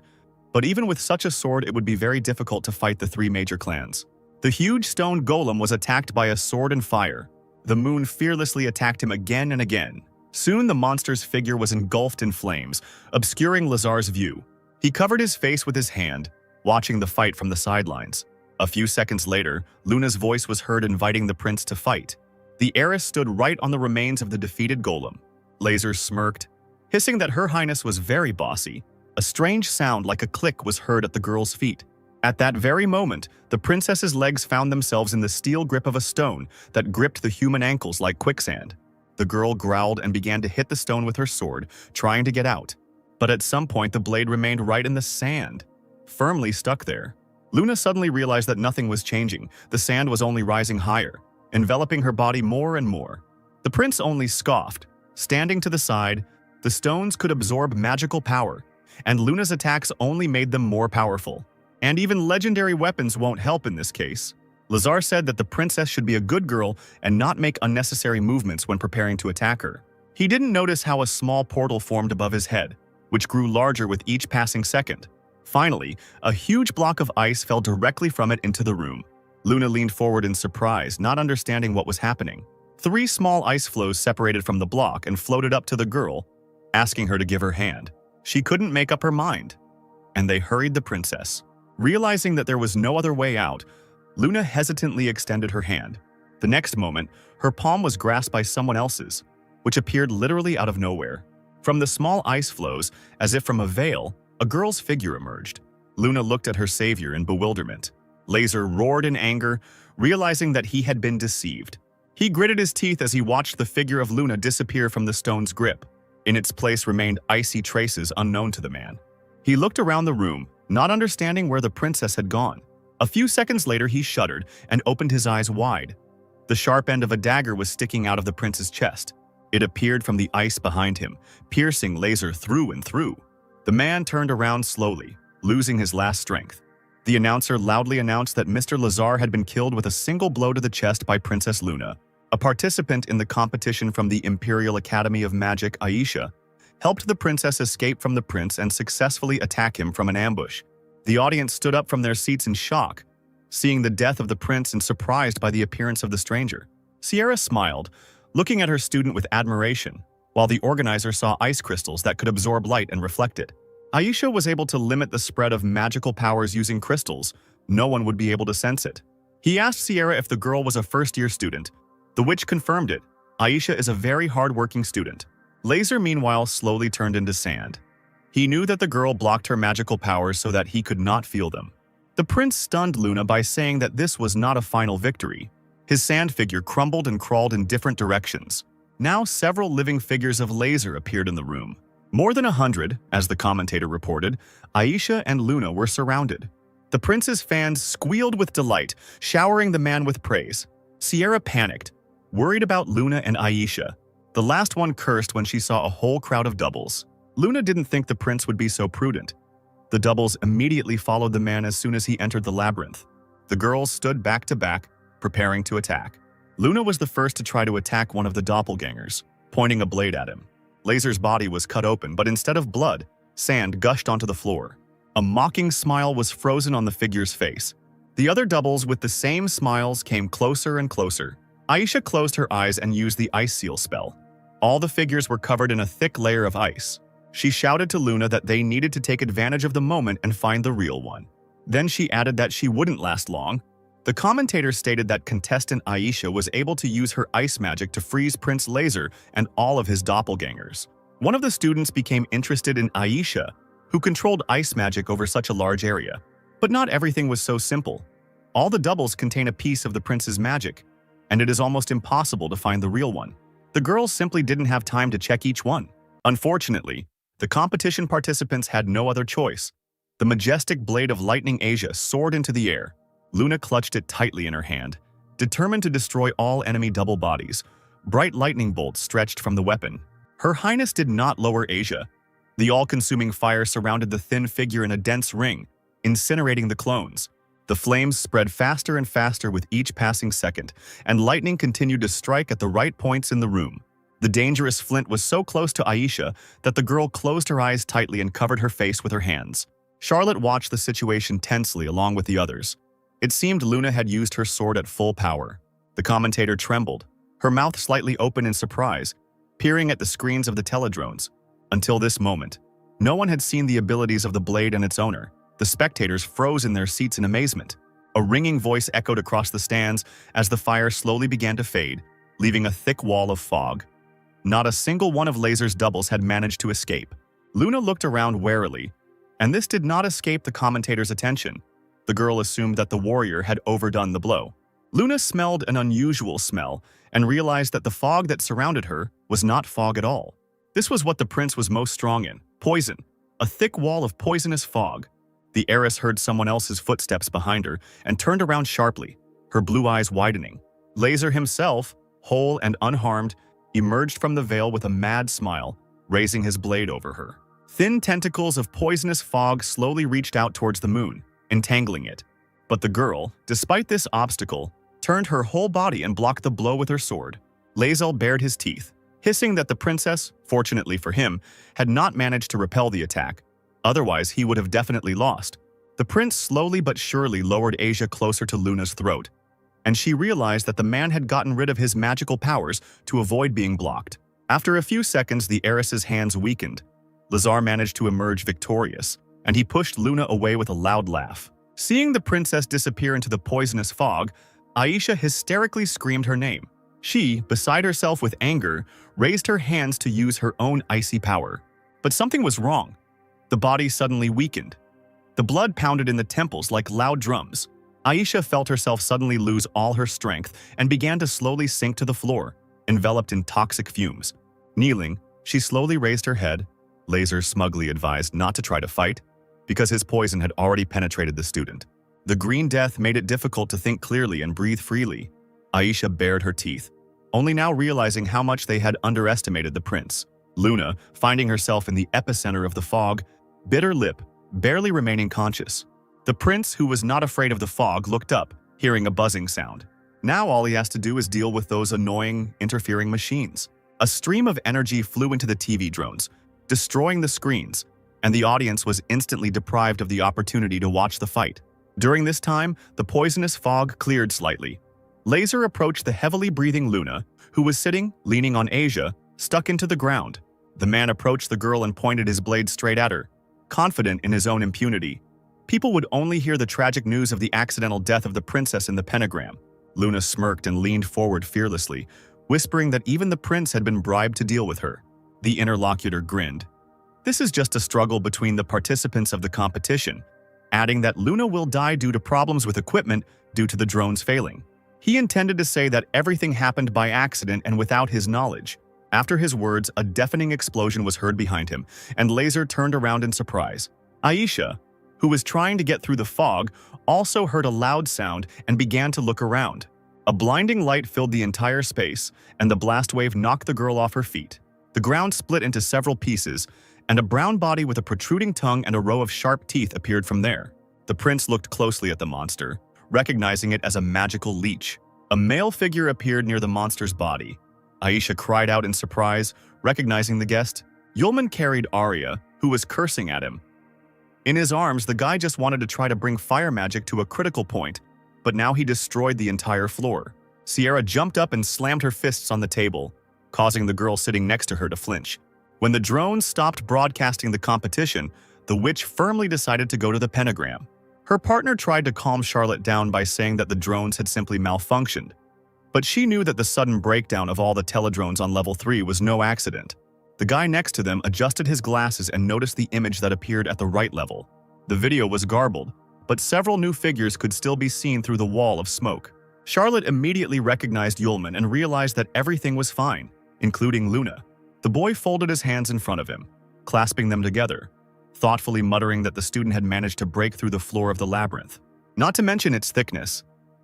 but even with such a sword it would be very difficult to fight the 3 major clans. The huge stone golem was attacked by a sword and fire. The moon fearlessly attacked him again and again. Soon the monster's figure was engulfed in flames, obscuring Lazar's view. He covered his face with his hand, watching the fight from the sidelines. A few seconds later, Luna's voice was heard inviting the prince to fight. The heiress stood right on the remains of the defeated golem. Laser smirked, hissing that Her Highness was very bossy. A strange sound like a click was heard at the girl's feet. At that very moment, the princess's legs found themselves in the steel grip of a stone that gripped the human ankles like quicksand. The girl growled and began to hit the stone with her sword, trying to get out. But at some point, the blade remained right in the sand, firmly stuck there. Luna suddenly realized that nothing was changing. The sand was only rising higher, enveloping her body more and more. The prince only scoffed. Standing to the side, the stones could absorb magical power, and Luna's attacks only made them more powerful. And even legendary weapons won't help in this case. Lazar said that the princess should be a good girl and not make unnecessary movements when preparing to attack her. He didn't notice how a small portal formed above his head, which grew larger with each passing second. Finally, a huge block of ice fell directly from it into the room. Luna leaned forward in surprise, not understanding what was happening. 3 small ice floes separated from the block and floated up to the girl, asking her to give her hand. She couldn't make up her mind, and they hurried the princess. Realizing that there was no other way out, Luna hesitantly extended her hand. The next moment, her palm was grasped by someone else's, which appeared literally out of nowhere. From the small ice floes, as if from a veil, a girl's figure emerged. Luna looked at her savior in bewilderment. Laser roared in anger, realizing that he had been deceived. He gritted his teeth as he watched the figure of Luna disappear from the stone's grip. In its place remained icy traces unknown to the man. He looked around the room, not understanding where the princess had gone. A few seconds later, he shuddered and opened his eyes wide. The sharp end of a dagger was sticking out of the prince's chest. It appeared from the ice behind him, piercing Laser through and through. The man turned around slowly, losing his last strength. The announcer loudly announced that Mr. Lazar had been killed with a single blow to the chest by Princess Luna. A participant in the competition from the Imperial Academy of Magic, Aisha, helped the princess escape from the prince and successfully attack him from an ambush. The audience stood up from their seats in shock, seeing the death of the prince and surprised by the appearance of the stranger. Sierra smiled, looking at her student with admiration, while the organizer saw ice crystals that could absorb light and reflect it. Aisha was able to limit the spread of magical powers using crystals. No one would be able to sense it. He asked Sierra if the girl was a first-year student. The witch confirmed it. Aisha is a very hard-working student. Laser, meanwhile, slowly turned into sand. He knew that the girl blocked her magical powers so that he could not feel them. The prince stunned Luna by saying that this was not a final victory. His sand figure crumbled and crawled in different directions. Now several living figures of Laser appeared in the room. More than 100, as the commentator reported, Aisha and Luna were surrounded. The prince's fans squealed with delight, showering the man with praise. Sierra panicked, worried about Luna and Aisha. The last one cursed when she saw a whole crowd of doubles. Luna didn't think the prince would be so prudent. The doubles immediately followed the man as soon as he entered the labyrinth. The girls stood back to back, preparing to attack. Luna was the first to try to attack one of the doppelgangers, pointing a blade at him. Laser's body was cut open, but instead of blood, sand gushed onto the floor. A mocking smile was frozen on the figure's face. The other doubles with the same smiles came closer and closer. Aisha closed her eyes and used the ice seal spell. All the figures were covered in a thick layer of ice. She shouted to Luna that they needed to take advantage of the moment and find the real one. Then she added that she wouldn't last long. The commentator stated that contestant Aisha was able to use her ice magic to freeze Prince Laser and all of his doppelgangers. One of the students became interested in Aisha, who controlled ice magic over such a large area. But not everything was so simple. All the doubles contain a piece of the prince's magic, and it is almost impossible to find the real one. The girls simply didn't have time to check each one. Unfortunately, the competition participants had no other choice. The majestic blade of lightning Asia soared into the air. Luna clutched it tightly in her hand, determined to destroy all enemy double bodies. Bright lightning bolts stretched from the weapon. Her Highness did not lower Asia. The all-consuming fire surrounded the thin figure in a dense ring, incinerating the clones. The flames spread faster and faster with each passing second, and lightning continued to strike at the right points in the room. The dangerous flint was so close to Aisha that the girl closed her eyes tightly and covered her face with her hands. Charlotte watched the situation tensely along with the others. It seemed Luna had used her sword at full power. The commentator trembled, her mouth slightly open in surprise, peering at the screens of the teledrones. Until this moment, no one had seen the abilities of the blade and its owner. The spectators froze in their seats in amazement. A ringing voice echoed across the stands as the fire slowly began to fade, leaving a thick wall of fog. Not a single one of Laser's doubles had managed to escape. Luna looked around warily, and this did not escape the commentator's attention. The girl assumed that the warrior had overdone the blow. Luna smelled an unusual smell and realized that the fog that surrounded her was not fog at all. This was what the prince was most strong in: poison, a thick wall of poisonous fog. The heiress heard someone else's footsteps behind her and turned around sharply, her blue eyes widening. Laser himself, whole and unharmed, emerged from the veil with a mad smile, raising his blade over her. Thin tentacles of poisonous fog slowly reached out towards the moon, entangling it. But the girl, despite this obstacle, turned her whole body and blocked the blow with her sword. Lae'zel bared his teeth, hissing that the princess, fortunately for him, had not managed to repel the attack. Otherwise, he would have definitely lost. The prince slowly but surely lowered Asia closer to Luna's throat, and she realized that the man had gotten rid of his magical powers to avoid being blocked. After a few seconds, the heiress's hands weakened. Lazar managed to emerge victorious, and he pushed Luna away with a loud laugh. Seeing the princess disappear into the poisonous fog, Aisha hysterically screamed her name. She, beside herself with anger, raised her hands to use her own icy power. But something was wrong. The body suddenly weakened. The blood pounded in the temples like loud drums. Aisha felt herself suddenly lose all her strength and began to slowly sink to the floor, enveloped in toxic fumes. Kneeling, she slowly raised her head. Laser smugly advised not to try to fight, because his poison had already penetrated the student. The green death made it difficult to think clearly and breathe freely. Aisha bared her teeth, only now realizing how much they had underestimated the prince. Luna, finding herself in the epicenter of the fog, bit her lip, barely remaining conscious. The prince, who was not afraid of the fog, looked up, hearing a buzzing sound. Now all he has to do is deal with those annoying, interfering machines. A stream of energy flew into the TV drones, destroying the screens, and the audience was instantly deprived of the opportunity to watch the fight. During this time, the poisonous fog cleared slightly. Laser approached the heavily breathing Luna, who was sitting, leaning on Asia, stuck into the ground. The man approached the girl and pointed his blade straight at her. confident in his own impunity. People would only hear the tragic news of the accidental death of the princess in the pentagram. Luna smirked and leaned forward fearlessly, whispering that even the prince had been bribed to deal with her. The interlocutor grinned. This is just a struggle between the participants of the competition, adding that Luna will die due to problems with equipment due to the drones failing. He intended to say that everything happened by accident and without his knowledge. After his words, a deafening explosion was heard behind him, and Laser turned around in surprise. Aisha, who was trying to get through the fog, also heard a loud sound and began to look around. A blinding light filled the entire space, and the blast wave knocked the girl off her feet. The ground split into several pieces, and a brown body with a protruding tongue and a row of sharp teeth appeared from there. The prince looked closely at the monster, recognizing it as a magical leech. A male figure appeared near the monster's body. Aisha cried out in surprise, recognizing the guest. Yulman carried Arya, who was cursing at him. In his arms, the guy just wanted to try to bring fire magic to a critical point, but now he destroyed the entire floor. Sierra jumped up and slammed her fists on the table, causing the girl sitting next to her to flinch. When the drones stopped broadcasting the competition, the witch firmly decided to go to the pentagram. Her partner tried to calm Charlotte down by saying that the drones had simply malfunctioned, but she knew that the sudden breakdown of all the teledrones on level 3 was no accident. The guy next to them adjusted his glasses and noticed the image that appeared at the right level. The video was garbled, but several new figures could still be seen through the wall of smoke. Charlotte immediately recognized Yulman and realized that everything was fine, including Luna. The boy folded his hands in front of him, clasping them together, thoughtfully muttering that the student had managed to break through the floor of the labyrinth. Not to mention its thickness.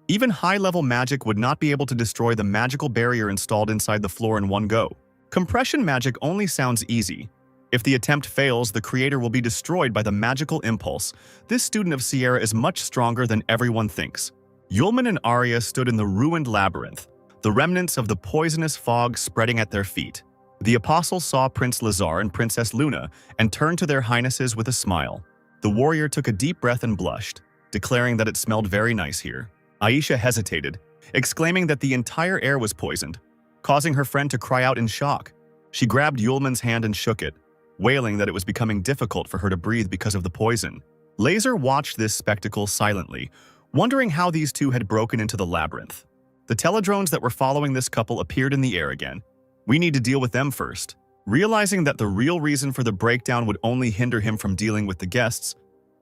Even high-level magic would not be able to destroy the magical barrier installed inside the floor in one go. Compression magic only sounds easy. If the attempt fails, the creator will be destroyed by the magical impulse. This student of Sierra is much stronger than everyone thinks. Yulman and Arya stood in the ruined labyrinth, the remnants of the poisonous fog spreading at their feet. The apostles saw Prince Lazar and Princess Luna and turned to their highnesses with a smile. The warrior took a deep breath and blushed, declaring that it smelled very nice here. Aisha hesitated, exclaiming that the entire air was poisoned, causing her friend to cry out in shock. She grabbed Yulman's hand and shook it, wailing that it was becoming difficult for her to breathe because of the poison. Laser watched this spectacle silently, wondering how these two had broken into the labyrinth. The teledrones that were following this couple appeared in the air again. We need to deal with them first. Realizing that the real reason for the breakdown would only hinder him from dealing with the guests,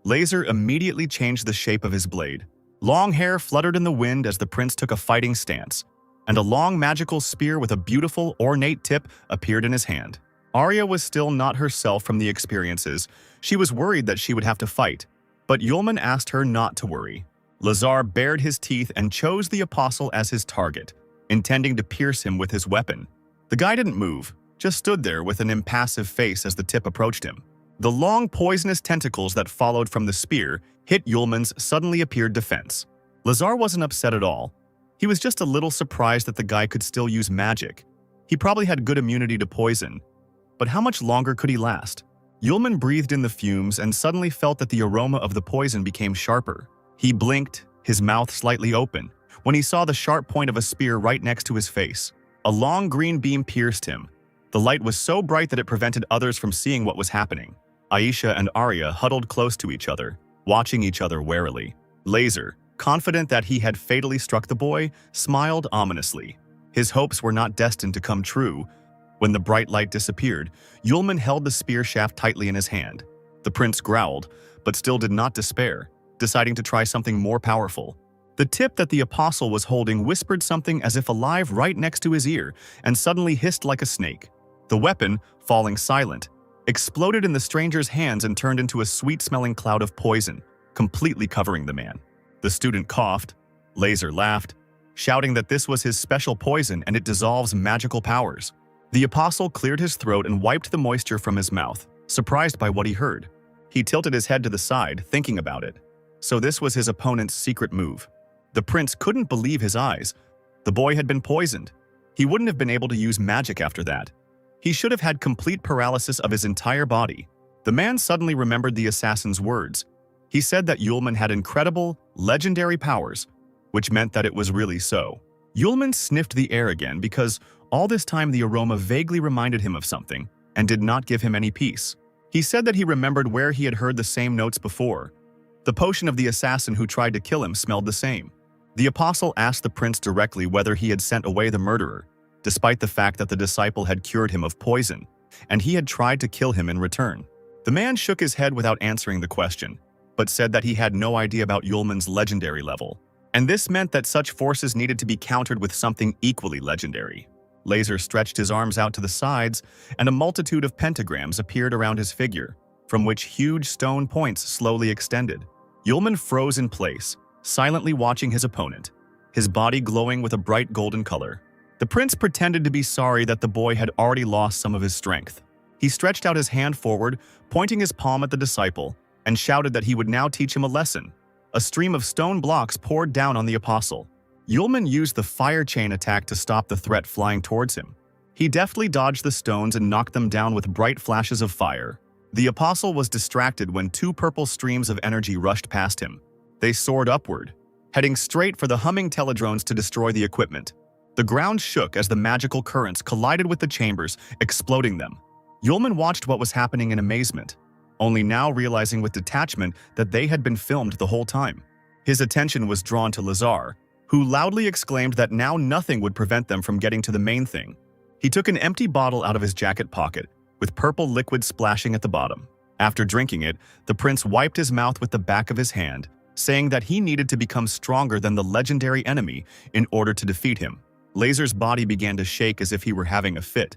Laser immediately changed the shape of his blade. Long hair fluttered in the wind as the prince took a fighting stance, and a long magical spear with a beautiful, ornate tip appeared in his hand. Arya was still not herself from the experiences. She was worried that she would have to fight, but Yulman asked her not to worry. Lazar bared his teeth and chose the apostle as his target, intending to pierce him with his weapon. The guy didn't move, just stood there with an impassive face as the tip approached him. The long, poisonous tentacles that followed from the spear hit Yulman's suddenly appeared defense. Lazar wasn't upset at all. He was just a little surprised that the guy could still use magic. He probably had good immunity to poison, but how much longer could he last? Yulman breathed in the fumes and suddenly felt that the aroma of the poison became sharper. He blinked, his mouth slightly open, when he saw the sharp point of a spear right next to his face. A long green beam pierced him. The light was so bright that it prevented others from seeing what was happening. Aisha and Arya huddled close to each other, watching each other warily. Laser, confident that he had fatally struck the boy, smiled ominously. His hopes were not destined to come true. When the bright light disappeared, Yulman held the spear shaft tightly in his hand. The prince growled, but still did not despair, deciding to try something more powerful. The tip that the apostle was holding whispered something as if alive right next to his ear and suddenly hissed like a snake. The weapon, falling silent, exploded in the stranger's hands and turned into a sweet-smelling cloud of poison, completely covering the man. The student coughed. Laser laughed, shouting that this was his special poison and it dissolves magical powers. The apostle cleared his throat and wiped the moisture from his mouth, surprised by what he heard. He tilted his head to the side, thinking about it. So this was his opponent's secret move. The prince couldn't believe his eyes. The boy had been poisoned. He wouldn't have been able to use magic after that. He should have had complete paralysis of his entire body. The man suddenly remembered the assassin's words. He said that Yulman had incredible, legendary powers, which meant that it was really so. Yulman sniffed the air again because all this time the aroma vaguely reminded him of something and did not give him any peace. He said that he remembered where he had heard the same notes before. The potion of the assassin who tried to kill him smelled the same. The apostle asked the prince directly whether he had sent away the murderer, despite the fact that the disciple had cured him of poison, and he had tried to kill him in return. The man shook his head without answering the question, but said that he had no idea about Yulman's legendary level, and this meant that such forces needed to be countered with something equally legendary. Laser stretched his arms out to the sides, and a multitude of pentagrams appeared around his figure, from which huge stone points slowly extended. Yulman froze in place, silently watching his opponent, his body glowing with a bright golden color. The prince pretended to be sorry that the boy had already lost some of his strength. He stretched out his hand forward, pointing his palm at the disciple, and shouted that he would now teach him a lesson. A stream of stone blocks poured down on the apostle. Yulman used the fire chain attack to stop the threat flying towards him. He deftly dodged the stones and knocked them down with bright flashes of fire. The apostle was distracted when two purple streams of energy rushed past him. They soared upward, heading straight for the humming teledrones to destroy the equipment. The ground shook as the magical currents collided with the chambers, exploding them. Yulman watched what was happening in amazement, only now realizing with detachment that they had been filmed the whole time. His attention was drawn to Lazar, who loudly exclaimed that now nothing would prevent them from getting to the main thing. He took an empty bottle out of his jacket pocket, with purple liquid splashing at the bottom. After drinking it, the prince wiped his mouth with the back of his hand, saying that he needed to become stronger than the legendary enemy in order to defeat him. Laser's body began to shake as if he were having a fit.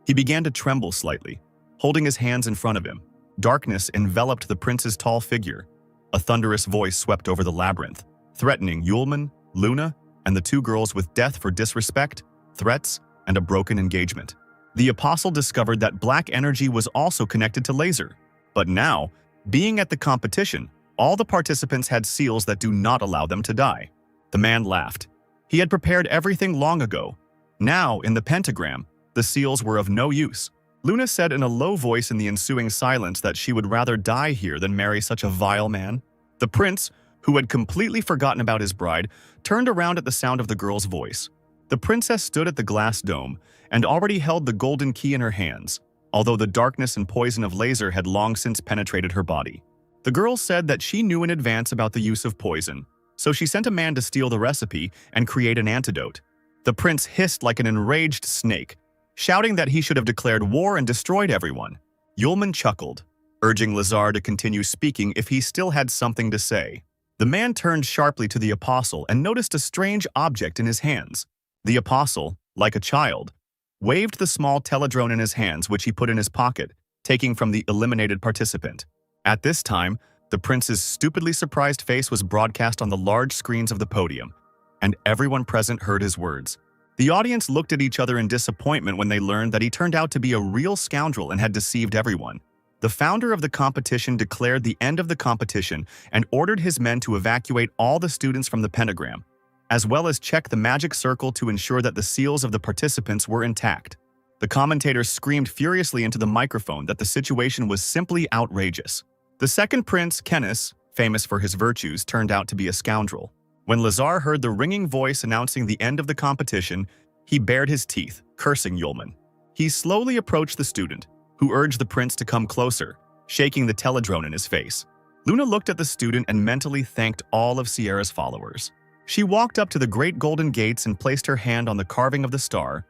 He began to tremble slightly, holding his hands in front of him. Darkness enveloped the prince's tall figure. A thunderous voice swept over the labyrinth, threatening Yulman, Luna, and the two girls with death for disrespect, threats, and a broken engagement. The apostle discovered that black energy was also connected to Laser. But now, being at the competition, all the participants had seals that do not allow them to die. The man laughed. He had prepared everything long ago. Now, in the pentagram, the seals were of no use. Luna said in a low voice in the ensuing silence that she would rather die here than marry such a vile man. The prince, who had completely forgotten about his bride, turned around at the sound of the girl's voice. The princess stood at the glass dome and already held the golden key in her hands, although the darkness and poison of Laser had long since penetrated her body. The girl said that she knew in advance about the use of poison, so she sent a man to steal the recipe and create an antidote. The prince hissed like an enraged snake, shouting that he should have declared war and destroyed everyone. Yulman chuckled, urging Lazar to continue speaking if he still had something to say. The man turned sharply to the apostle and noticed a strange object in his hands. The apostle, like a child, waved the small teledrone in his hands, which he put in his pocket, taking from the eliminated participant. At this time, the prince's stupidly surprised face was broadcast on the large screens of the podium, and everyone present heard his words. The audience looked at each other in disappointment when they learned that he turned out to be a real scoundrel and had deceived everyone. The founder of the competition declared the end of the competition and ordered his men to evacuate all the students from the pentagram, as well as check the magic circle to ensure that the seals of the participants were intact. The commentators screamed furiously into the microphone that the situation was simply outrageous. The second prince, Kenis, famous for his virtues, turned out to be a scoundrel. When Lazar heard the ringing voice announcing the end of the competition, he bared his teeth, cursing Yulman. He slowly approached the student, who urged the prince to come closer, shaking the teledrone in his face. Luna looked at the student and mentally thanked all of Sierra's followers. She walked up to the great golden gates and placed her hand on the carving of the star,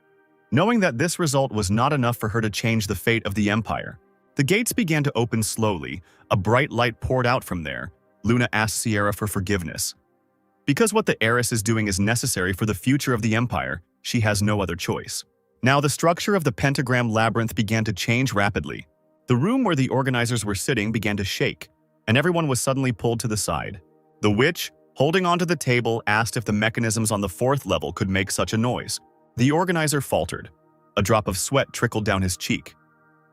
knowing that this result was not enough for her to change the fate of the empire. The gates began to open slowly. A bright light poured out from there. Luna asked Sierra for forgiveness. Because what the heiress is doing is necessary for the future of the empire, she has no other choice. Now the structure of the pentagram labyrinth began to change rapidly. The room where the organizers were sitting began to shake, and everyone was suddenly pulled to the side. The witch, holding onto the table, asked if the mechanisms on the fourth level could make such a noise. The organizer faltered. A drop of sweat trickled down his cheek.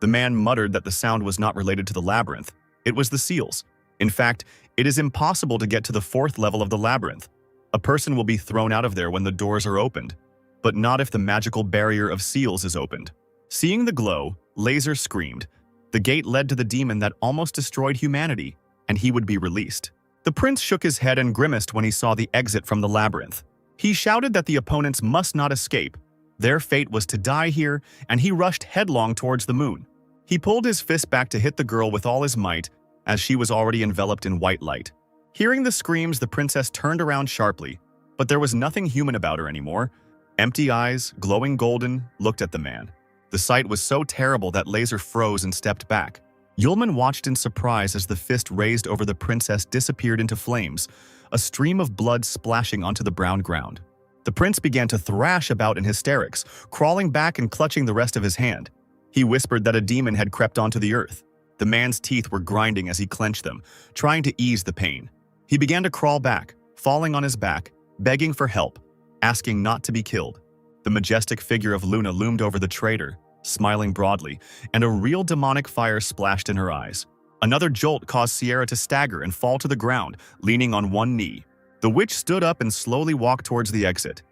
The man muttered that the sound was not related to the labyrinth. It was the seals. In fact, it is impossible to get to the fourth level of the labyrinth. A person will be thrown out of there when the doors are opened, but not if the magical barrier of seals is opened. Seeing the glow, Laser screamed. The gate led to the demon that almost destroyed humanity, and he would be released. The prince shook his head and grimaced when he saw the exit from the labyrinth. He shouted that the opponents must not escape. Their fate was to die here, and he rushed headlong towards the moon. He pulled his fist back to hit the girl with all his might, as she was already enveloped in white light. Hearing the screams, the princess turned around sharply, but there was nothing human about her anymore. Empty eyes, glowing golden, looked at the man. The sight was so terrible that Laser froze and stepped back. Yulman watched in surprise as the fist raised over the princess disappeared into flames, a stream of blood splashing onto the brown ground. The prince began to thrash about in hysterics, crawling back and clutching the rest of his hand. He whispered that a demon had crept onto the earth. The man's teeth were grinding as he clenched them, trying to ease the pain. He began to crawl back, falling on his back, begging for help, asking not to be killed. The majestic figure of Luna loomed over the traitor, smiling broadly, and a real demonic fire splashed in her eyes. Another jolt caused Sierra to stagger and fall to the ground, leaning on one knee. The witch stood up and slowly walked towards the exit,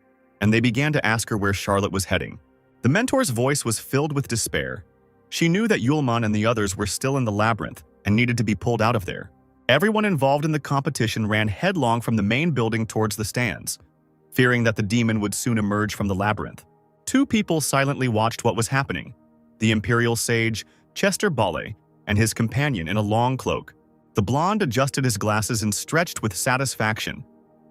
and they began to ask her where Charlotte was heading. The mentor's voice was filled with despair. She knew that Yulman and the others were still in the labyrinth and needed to be pulled out of there. Everyone involved in the competition ran headlong from the main building towards the stands, fearing that the demon would soon emerge from the labyrinth. Two people silently watched what was happening: the imperial sage, Chester Bale, and his companion in a long cloak. The blonde adjusted his glasses and stretched with satisfaction.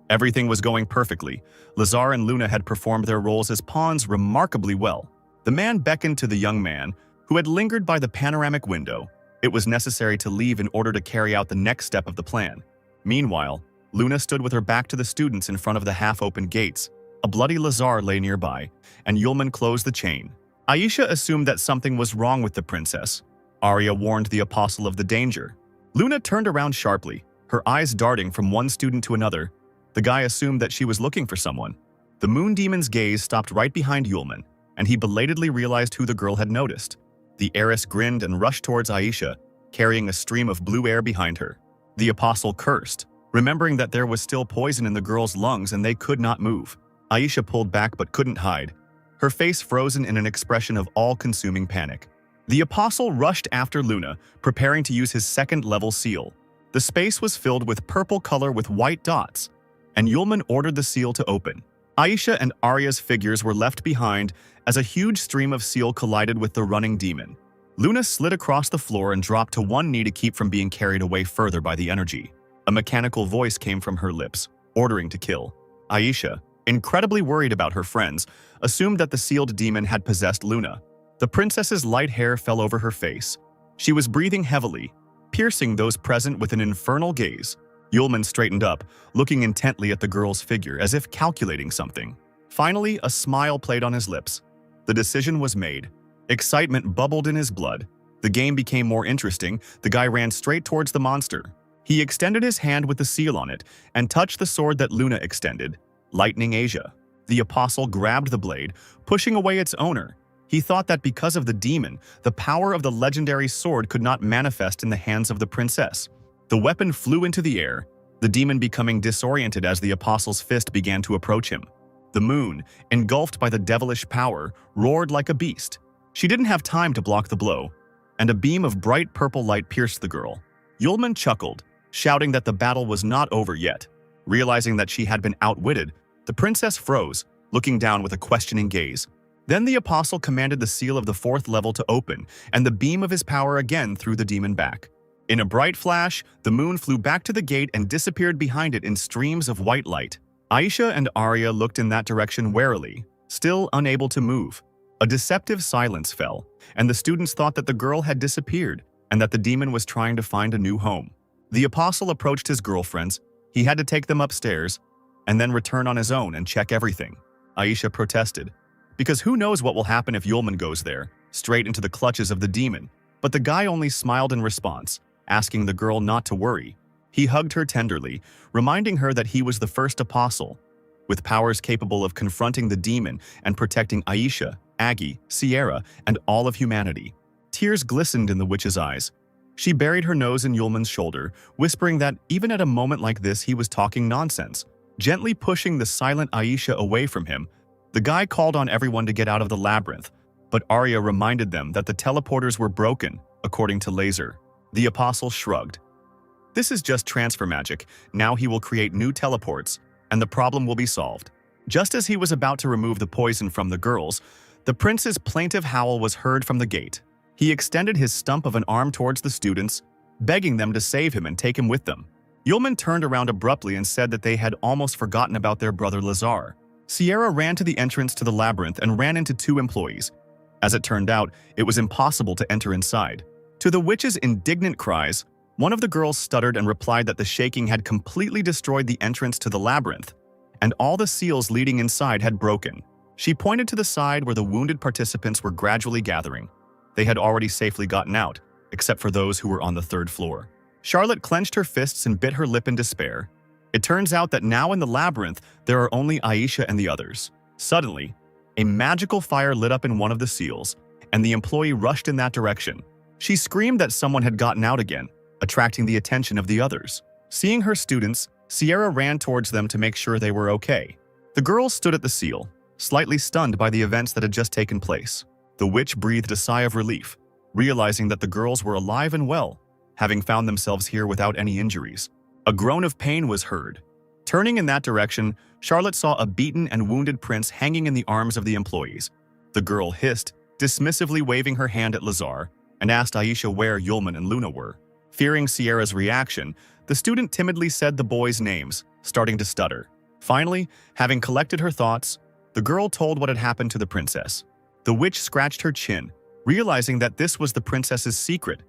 Everything was going perfectly. Lazar and Luna had performed their roles as pawns remarkably well. The man beckoned to the young man, who had lingered by the panoramic window. It was necessary to leave in order to carry out the next step of the plan. Meanwhile, Luna stood with her back to the students in front of the half-open gates. A bloody Lazar lay nearby, and Yulman closed the chain. Aisha assumed that something was wrong with the princess. Arya warned the apostle of the danger. Luna turned around sharply, her eyes darting from one student to another. The guy assumed that she was looking for someone. The moon demon's gaze stopped right behind Yulman, and he belatedly realized who the girl had noticed. The heiress grinned and rushed towards Aisha, carrying a stream of blue air behind her. The apostle cursed, remembering that there was still poison in the girl's lungs and they could not move. Aisha pulled back but couldn't hide, her face frozen in an expression of all-consuming panic. The apostle rushed after Luna, preparing to use his second-level seal. The space was filled with purple color with white dots, and Yulman ordered the seal to open. Aisha and Arya's figures were left behind as a huge stream of seal collided with the running demon. Luna slid across the floor and dropped to one knee to keep from being carried away further by the energy. A mechanical voice came from her lips, ordering to kill. Aisha, incredibly worried about her friends, assumed that the sealed demon had possessed Luna. The princess's light hair fell over her face. She was breathing heavily, piercing those present with an infernal gaze. Yulman straightened up, looking intently at the girl's figure as if calculating something. Finally, a smile played on his lips. The decision was made. Excitement bubbled in his blood. The game became more interesting. The guy ran straight towards the monster. He extended his hand with the seal on it and touched the sword that Luna extended, lightning Asia. The apostle grabbed the blade, pushing away its owner. He thought that because of the demon, the power of the legendary sword could not manifest in the hands of the princess. The weapon flew into the air, the demon becoming disoriented as the apostle's fist began to approach him. The moon, engulfed by the devilish power, roared like a beast. She didn't have time to block the blow, and a beam of bright purple light pierced the girl. Yulman chuckled, shouting that the battle was not over yet. Realizing that she had been outwitted, the princess froze, looking down with a questioning gaze. Then the apostle commanded the seal of the fourth level to open, and the beam of his power again threw the demon back. In a bright flash, the moon flew back to the gate and disappeared behind it in streams of white light. Aisha and Arya looked in that direction warily, still unable to move. A deceptive silence fell, and the students thought that the girl had disappeared and that the demon was trying to find a new home. The apostle approached his girlfriends. He had to take them upstairs and then return on his own and check everything. Aisha protested, because who knows what will happen if Yulman goes there, straight into the clutches of the demon. But the guy only smiled in response, asking the girl not to worry. He hugged her tenderly, reminding her that he was the first apostle, with powers capable of confronting the demon and protecting Aisha, Aggie, Sierra, and all of humanity. Tears glistened in the witch's eyes. She buried her nose in Yulman's shoulder, whispering that even at a moment like this he was talking nonsense. Gently pushing the silent Aisha away from him, the guy called on everyone to get out of the labyrinth, but Arya reminded them that the teleporters were broken, according to Laser. The apostle shrugged. This is just transfer magic. Now he will create new teleports, and the problem will be solved. Just as he was about to remove the poison from the girls, the prince's plaintive howl was heard from the gate. He extended his stump of an arm towards the students, begging them to save him and take him with them. Yulman turned around abruptly and said that they had almost forgotten about their brother Lazar. Sierra ran to the entrance to the labyrinth and ran into two employees. As it turned out, it was impossible to enter inside. To the witch's indignant cries, one of the girls stuttered and replied that the shaking had completely destroyed the entrance to the labyrinth, and all the seals leading inside had broken. She pointed to the side where the wounded participants were gradually gathering. They had already safely gotten out, except for those who were on the third floor. Charlotte clenched her fists and bit her lip in despair. It turns out that now in the labyrinth, there are only Aisha and the others. Suddenly, a magical fire lit up in one of the seals, and the employee rushed in that direction. She screamed that someone had gotten out again, attracting the attention of the others. Seeing her students, Sierra ran towards them to make sure they were okay. The girls stood at the seal, slightly stunned by the events that had just taken place. The witch breathed a sigh of relief, realizing that the girls were alive and well, having found themselves here without any injuries. A groan of pain was heard. Turning in that direction, Charlotte saw a beaten and wounded prince hanging in the arms of the employees. The girl hissed, dismissively waving her hand at Lazar, and asked Aisha where Yulman and Luna were. Fearing Sierra's reaction, the student timidly said the boys' names, starting to stutter. Finally, having collected her thoughts, the girl told what had happened to the princess. The witch scratched her chin, realizing that this was the princess's secret.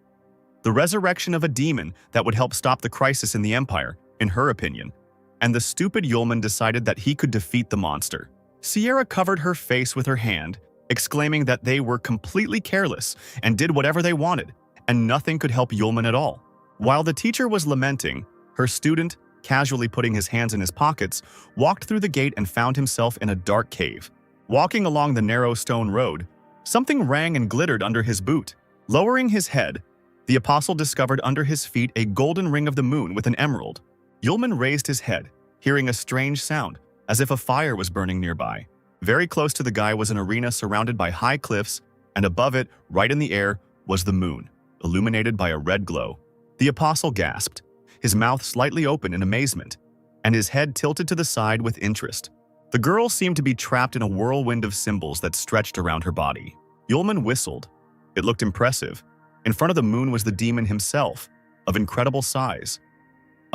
The resurrection of a demon that would help stop the crisis in the empire, in her opinion. And the stupid Yulman decided that he could defeat the monster. Sierra covered her face with her hand, exclaiming that they were completely careless and did whatever they wanted, and nothing could help Yulman at all. While the teacher was lamenting, her student, casually putting his hands in his pockets, walked through the gate and found himself in a dark cave. Walking along the narrow stone road, something rang and glittered under his boot. Lowering his head, the apostle discovered under his feet a golden ring of the moon with an emerald. Yulman raised his head, hearing a strange sound, as if a fire was burning nearby. Very close to the guy was an arena surrounded by high cliffs, and above it, right in the air, was the moon, illuminated by a red glow. The apostle gasped, his mouth slightly open in amazement, and his head tilted to the side with interest. The girl seemed to be trapped in a whirlwind of symbols that stretched around her body. Yulman whistled. It looked impressive. In front of the moon was the demon himself, of incredible size.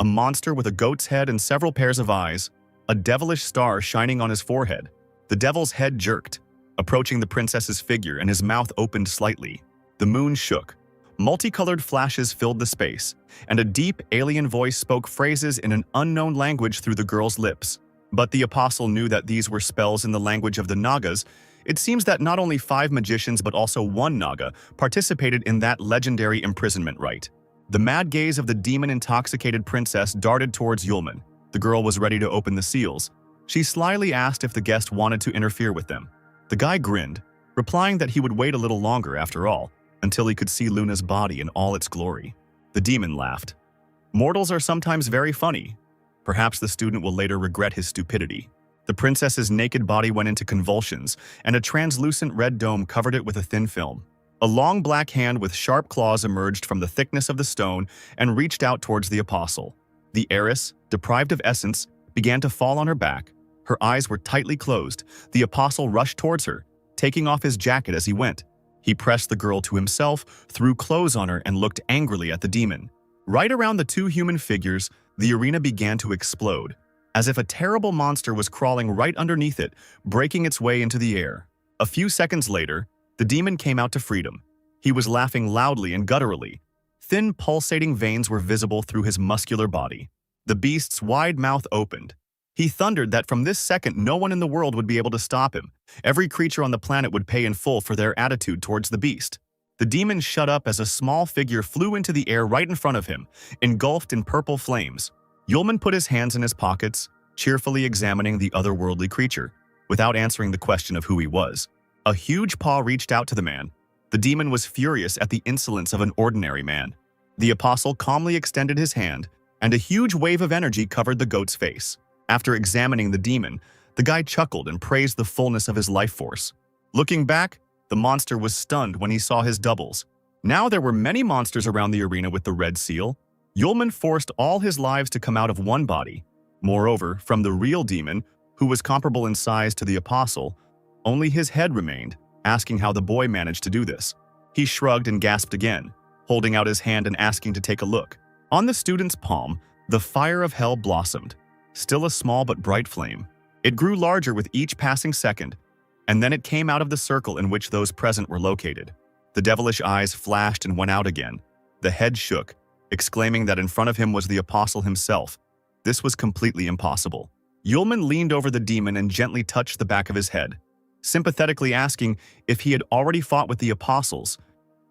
A monster with a goat's head and several pairs of eyes, a devilish star shining on his forehead. The devil's head jerked, approaching the princess's figure, and his mouth opened slightly. The moon shook. Multicolored flashes filled the space, and a deep alien voice spoke phrases in an unknown language through the girl's lips. But the apostle knew that these were spells in the language of the Nagas. It seems that not only 5 magicians but also 1 Naga participated in that legendary imprisonment rite. The mad gaze of the demon-intoxicated princess darted towards Yulman. The girl was ready to open the seals. She slyly asked if the guest wanted to interfere with them. The guy grinned, replying that he would wait a little longer after all, until he could see Luna's body in all its glory. The demon laughed. Mortals are sometimes very funny. Perhaps the student will later regret his stupidity. The princess's naked body went into convulsions, and a translucent red dome covered it with a thin film. A long black hand with sharp claws emerged from the thickness of the stone and reached out towards the apostle. The heiress, deprived of essence, began to fall on her back. Her eyes were tightly closed. The apostle rushed towards her, taking off his jacket as he went. He pressed the girl to himself, threw clothes on her, and looked angrily at the demon. Right around the 2 human figures, the arena began to explode, as if a terrible monster was crawling right underneath it, breaking its way into the air. A few seconds later, the demon came out to freedom. He was laughing loudly and gutturally. Thin, pulsating veins were visible through his muscular body. The beast's wide mouth opened. He thundered that from this second no one in the world would be able to stop him. Every creature on the planet would pay in full for their attitude towards the beast. The demon shut up as a small figure flew into the air right in front of him, engulfed in purple flames. Yulman put his hands in his pockets, cheerfully examining the otherworldly creature, without answering the question of who he was. A huge paw reached out to the man. The demon was furious at the insolence of an ordinary man. The apostle calmly extended his hand, and a huge wave of energy covered the goat's face. After examining the demon, the guy chuckled and praised the fullness of his life force. Looking back, the monster was stunned when he saw his doubles. Now there were many monsters around the arena with the red seal. Yulman forced all his lives to come out of one body. Moreover, from the real demon, who was comparable in size to the apostle, only his head remained, asking how the boy managed to do this. He shrugged and gasped again, holding out his hand and asking to take a look. On the student's palm, the fire of hell blossomed, still a small but bright flame. It grew larger with each passing second, and then it came out of the circle in which those present were located. The devilish eyes flashed and went out again. The head shook, exclaiming that in front of him was the apostle himself. This was completely impossible. Yulman leaned over the demon and gently touched the back of his head, sympathetically asking if he had already fought with the apostles,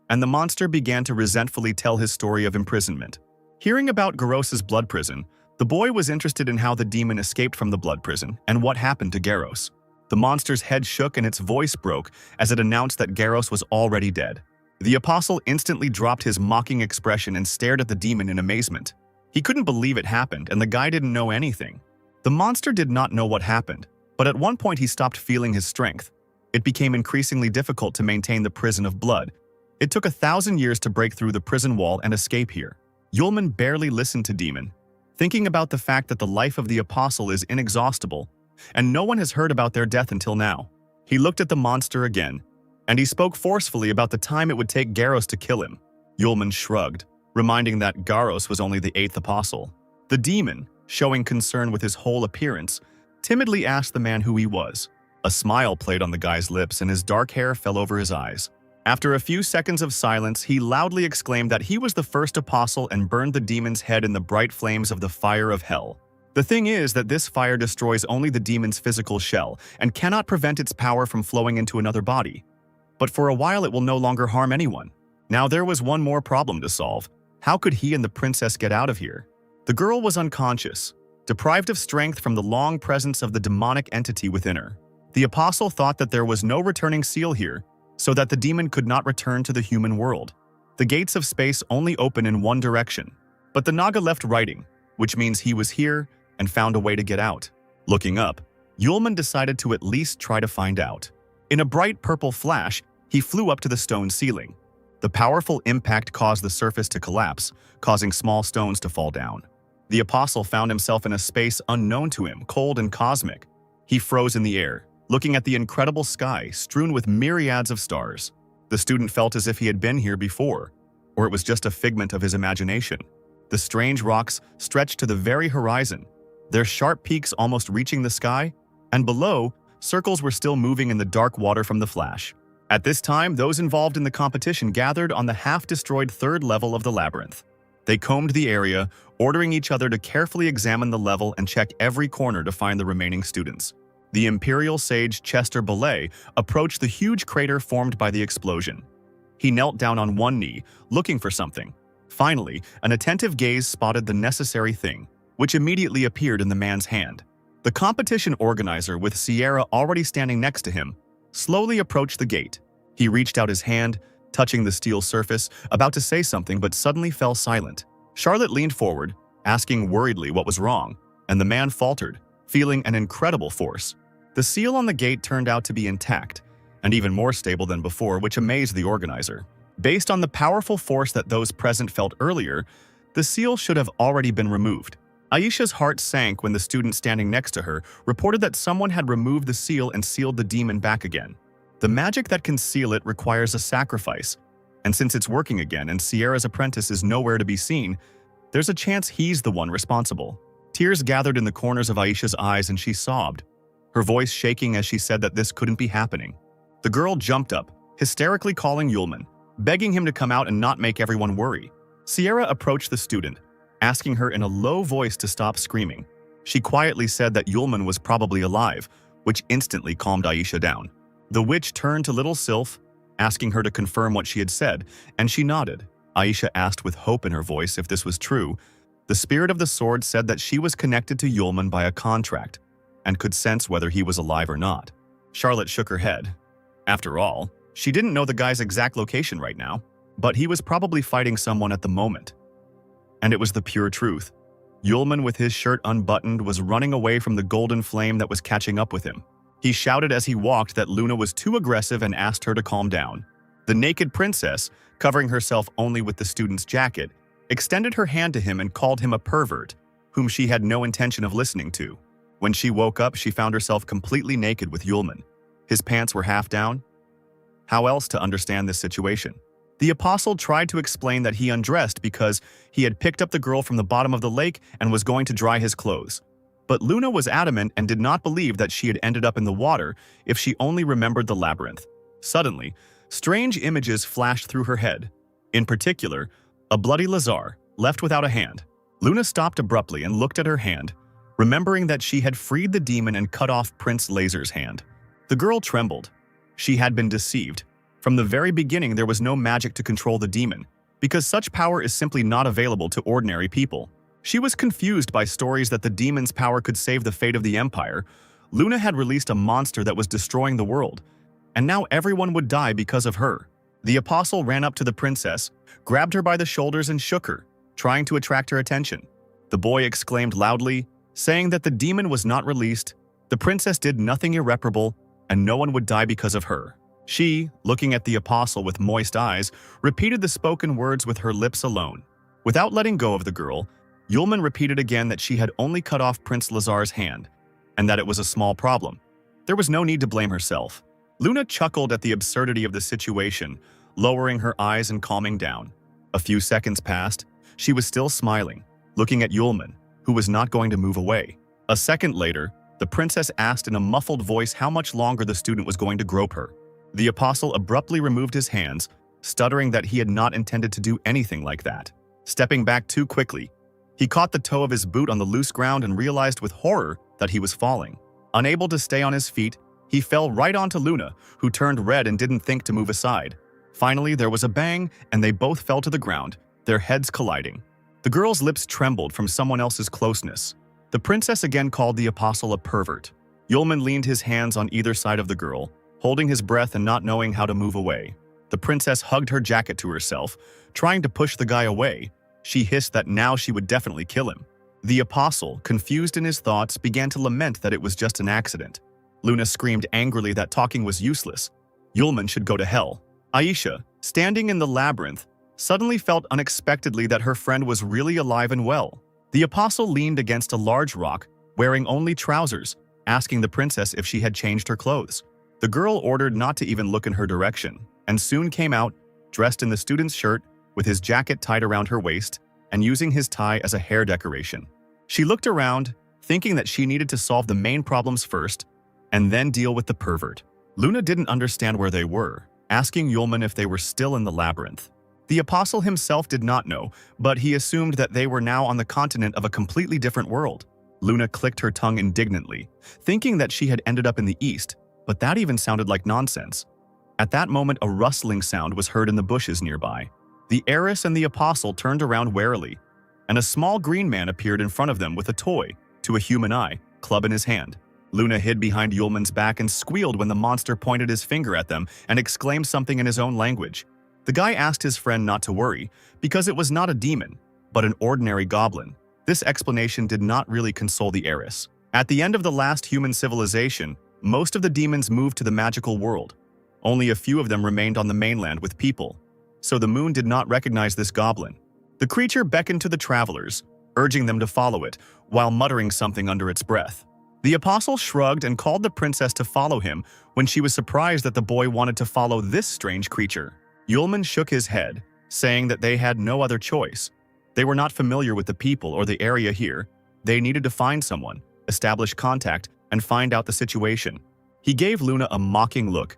and the monster began to resentfully tell his story of imprisonment. Hearing about Garos's blood prison, the boy was interested in how the demon escaped from the blood prison and what happened to Garos. The monster's head shook and its voice broke as it announced that Garos was already dead. The apostle instantly dropped his mocking expression and stared at the demon in amazement. He couldn't believe it happened, and the guy didn't know anything. The monster did not know what happened, but at one point he stopped feeling his strength. It became increasingly difficult to maintain the prison of blood. It took 1,000 years to break through the prison wall and escape here. Yulman barely listened to Demon, thinking about the fact that the life of the apostle is inexhaustible, and no one has heard about their death until now. He looked at the monster again, and he spoke forcefully about the time it would take Garos to kill him. Yulman shrugged, reminding that Garos was only the 8th apostle. The demon, showing concern with his whole appearance, timidly asked the man who he was. A smile played on the guy's lips and his dark hair fell over his eyes. After a few seconds of silence, he loudly exclaimed that he was the first apostle and burned the demon's head in the bright flames of the fire of hell. The thing is that this fire destroys only the demon's physical shell and cannot prevent its power from flowing into another body. But for a while it will no longer harm anyone. Now there was one more problem to solve. How could he and the princess get out of here? The girl was unconscious, deprived of strength from the long presence of the demonic entity within her. The apostle thought that there was no returning seal here, so that the demon could not return to the human world. The gates of space only open in one direction, but the Naga left writing, which means he was here and found a way to get out. Looking up, Yulman decided to at least try to find out. In a bright purple flash, he flew up to the stone ceiling. The powerful impact caused the surface to collapse, causing small stones to fall down. The apostle found himself in a space unknown to him, cold and cosmic. He froze in the air, looking at the incredible sky strewn with myriads of stars. The student felt as if he had been here before, or it was just a figment of his imagination. The strange rocks stretched to the very horizon, their sharp peaks almost reaching the sky, and below, circles were still moving in the dark water from the flash. At this time, those involved in the competition gathered on the half-destroyed third level of the labyrinth. They combed the area, ordering each other to carefully examine the level and check every corner to find the remaining students. The Imperial Sage Chester Belay approached the huge crater formed by the explosion. He knelt down on one knee, looking for something. Finally, an attentive gaze spotted the necessary thing, which immediately appeared in the man's hand. The competition organizer, with Sierra already standing next to him, slowly approached the gate. He reached out his hand, touching the steel surface, about to say something but suddenly fell silent. Charlotte leaned forward, asking worriedly what was wrong, and the man faltered, feeling an incredible force. The seal on the gate turned out to be intact, and even more stable than before, which amazed the organizer. Based on the powerful force that those present felt earlier, the seal should have already been removed. Aisha's heart sank when the student standing next to her reported that someone had removed the seal and sealed the demon back again. The magic that can seal it requires a sacrifice, and since it's working again and Sierra's apprentice is nowhere to be seen, there's a chance he's the one responsible. Tears gathered in the corners of Aisha's eyes and she sobbed, her voice shaking as she said that this couldn't be happening. The girl jumped up, hysterically calling Yulman, begging him to come out and not make everyone worry. Sierra approached the student, asking her in a low voice to stop screaming. She quietly said that Yulman was probably alive, which instantly calmed Aisha down. The witch turned to little Sylph, asking her to confirm what she had said, and she nodded. Aisha asked with hope in her voice if this was true. The spirit of the sword said that she was connected to Yulman by a contract, and could sense whether he was alive or not. Charlotte shook her head. After all, she didn't know the guy's exact location right now, but he was probably fighting someone at the moment. And it was the pure truth. Yulman, with his shirt unbuttoned, was running away from the golden flame that was catching up with him. He shouted as he walked that Luna was too aggressive and asked her to calm down. The naked princess, covering herself only with the student's jacket, extended her hand to him and called him a pervert, whom she had no intention of listening to. When she woke up, she found herself completely naked with Yulman. His pants were half down. How else to understand this situation? The apostle tried to explain that he undressed because he had picked up the girl from the bottom of the lake and was going to dry his clothes. But Luna was adamant and did not believe that she had ended up in the water if she only remembered the labyrinth. Suddenly, strange images flashed through her head. In particular, a bloody Lazar, left without a hand. Luna stopped abruptly and looked at her hand, remembering that she had freed the demon and cut off Prince Lazar's hand. The girl trembled. She had been deceived. From the very beginning, there was no magic to control the demon, because such power is simply not available to ordinary people. She was confused by stories that the demon's power could save the fate of the Empire. Luna had released a monster that was destroying the world, and now everyone would die because of her. The apostle ran up to the princess, grabbed her by the shoulders and shook her, trying to attract her attention. The boy exclaimed loudly, saying that the demon was not released, the princess did nothing irreparable, and no one would die because of her. She, looking at the apostle with moist eyes, repeated the spoken words with her lips alone. Without letting go of the girl, Yulman repeated again that she had only cut off Prince Lazar's hand, and that it was a small problem. There was no need to blame herself. Luna chuckled at the absurdity of the situation, lowering her eyes and calming down. A few seconds passed. She was still smiling, looking at Yulman, who was not going to move away. A second later, the princess asked in a muffled voice how much longer the student was going to grope her. The apostle abruptly removed his hands, stuttering that he had not intended to do anything like that. Stepping back too quickly, he caught the toe of his boot on the loose ground and realized with horror that he was falling. Unable to stay on his feet, he fell right onto Luna, who turned red and didn't think to move aside. Finally, there was a bang, and they both fell to the ground, their heads colliding. The girl's lips trembled from someone else's closeness. The princess again called the apostle a pervert. Yulman leaned his hands on either side of the girl, holding his breath and not knowing how to move away. The princess hugged her jacket to herself, trying to push the guy away. She hissed that now she would definitely kill him. The apostle, confused in his thoughts, began to lament that it was just an accident. Luna screamed angrily that talking was useless. Yulman should go to hell. Aisha, standing in the labyrinth, suddenly felt unexpectedly that her friend was really alive and well. The apostle leaned against a large rock, wearing only trousers, asking the princess if she had changed her clothes. The girl ordered not to even look in her direction, and soon came out, dressed in the student's shirt, with his jacket tied around her waist, and using his tie as a hair decoration. She looked around, thinking that she needed to solve the main problems first, and then deal with the pervert. Luna didn't understand where they were, asking Yulman if they were still in the labyrinth. The apostle himself did not know, but he assumed that they were now on the continent of a completely different world. Luna clicked her tongue indignantly, thinking that she had ended up in the east, but that even sounded like nonsense. At that moment, a rustling sound was heard in the bushes nearby. The heiress and the apostle turned around warily, and a small green man appeared in front of them with a toy, to a human eye, club in his hand. Luna hid behind Yulman's back and squealed when the monster pointed his finger at them and exclaimed something in his own language. The guy asked his friend not to worry, because it was not a demon, but an ordinary goblin. This explanation did not really console the heiress. At the end of the last human civilization, most of the demons moved to the magical world. Only a few of them remained on the mainland with people, so the moon did not recognize this goblin. The creature beckoned to the travelers, urging them to follow it, while muttering something under its breath. The apostle shrugged and called the princess to follow him when she was surprised that the boy wanted to follow this strange creature. Yulman shook his head, saying that they had no other choice. They were not familiar with the people or the area here. They needed to find someone, establish contact, and find out the situation. He gave Luna a mocking look,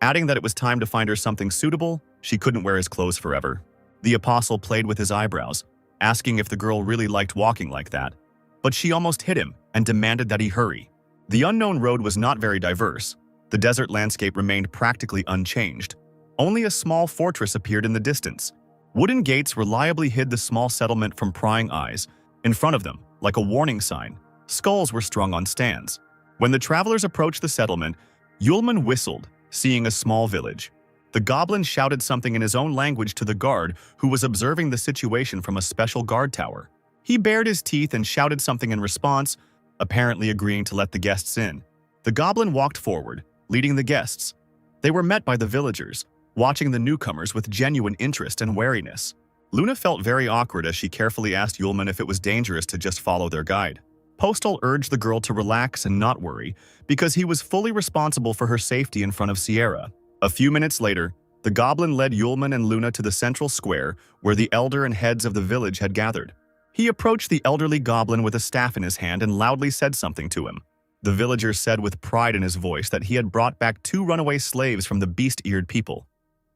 adding that it was time to find her something suitable. She couldn't wear his clothes forever. The apostle played with his eyebrows, asking if the girl really liked walking like that. But she almost hit him and demanded that he hurry. The unknown road was not very diverse. The desert landscape remained practically unchanged. Only a small fortress appeared in the distance. Wooden gates reliably hid the small settlement from prying eyes. In front of them, like a warning sign, skulls were strung on stands. When the travelers approached the settlement, Yulman whistled, seeing a small village. The goblin shouted something in his own language to the guard who was observing the situation from a special guard tower. He bared his teeth and shouted something in response, apparently agreeing to let the guests in. The goblin walked forward, leading the guests. They were met by the villagers, watching the newcomers with genuine interest and wariness. Luna felt very awkward as she carefully asked Yulman if it was dangerous to just follow their guide. Postal urged the girl to relax and not worry, because he was fully responsible for her safety in front of Sierra. A few minutes later, The goblin led Yulman and Luna to the central square where the elder and heads of the village had gathered. He approached the elderly goblin with a staff in his hand and loudly said something to him. The villager said with pride in his voice that he had brought back 2 runaway slaves from the beast-eared people.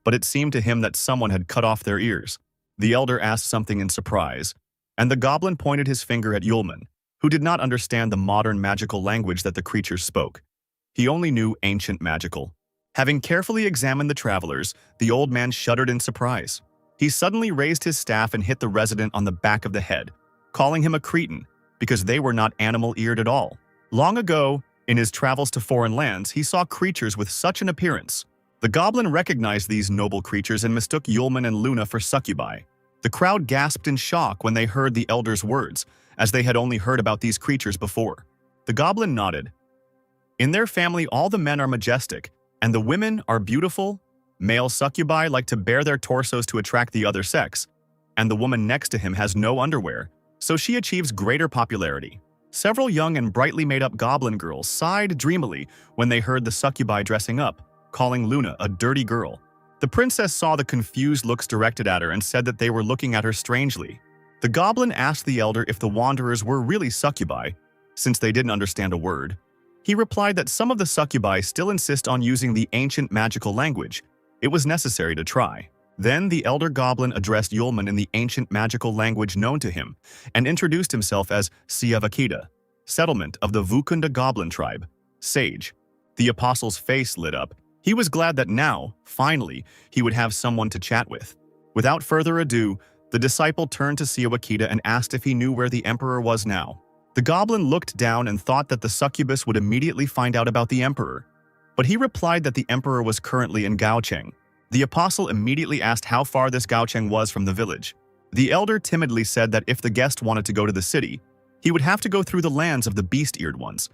But it seemed to him that someone had cut off their ears. The elder asked something in surprise, and the goblin pointed his finger at Yulman, who did not understand the modern magical language that the creatures spoke. He only knew ancient magical. Having carefully examined the travelers, the old man shuddered in surprise. He suddenly raised his staff and hit the resident on the back of the head, calling him a cretin, because they were not animal-eared at all. Long ago, in his travels to foreign lands, he saw creatures with such an appearance. The goblin recognized these noble creatures and mistook Yulman and Luna for succubi. The crowd gasped in shock when they heard the elder's words, as they had only heard about these creatures before. The goblin nodded. In their family, all the men are majestic, and the women are beautiful. Male succubi like to bare their torsos to attract the other sex, and the woman next to him has no underwear, so she achieves greater popularity. Several young and brightly made-up goblin girls sighed dreamily when they heard the succubi dressing up, calling Luna a dirty girl. The princess saw the confused looks directed at her and said that they were looking at her strangely. The goblin asked the elder if the wanderers were really succubi, since they didn't understand a word. He replied that some of the succubi still insist on using the ancient magical language. It was necessary to try. Then the elder goblin addressed Yulman in the ancient magical language known to him and introduced himself as Siavakita, settlement of the Vukunda goblin tribe, sage. The apostle's face lit up. He was glad that now, finally, he would have someone to chat with. Without further ado, the disciple turned to Siawakita and asked if he knew where the emperor was now. The goblin looked down and thought that the succubus would immediately find out about the emperor. But he replied that the emperor was currently in Gaocheng. The apostle immediately asked how far this Gaocheng was from the village. The elder timidly said that if the guest wanted to go to the city, he would have to go through the lands of the beast-eared ones.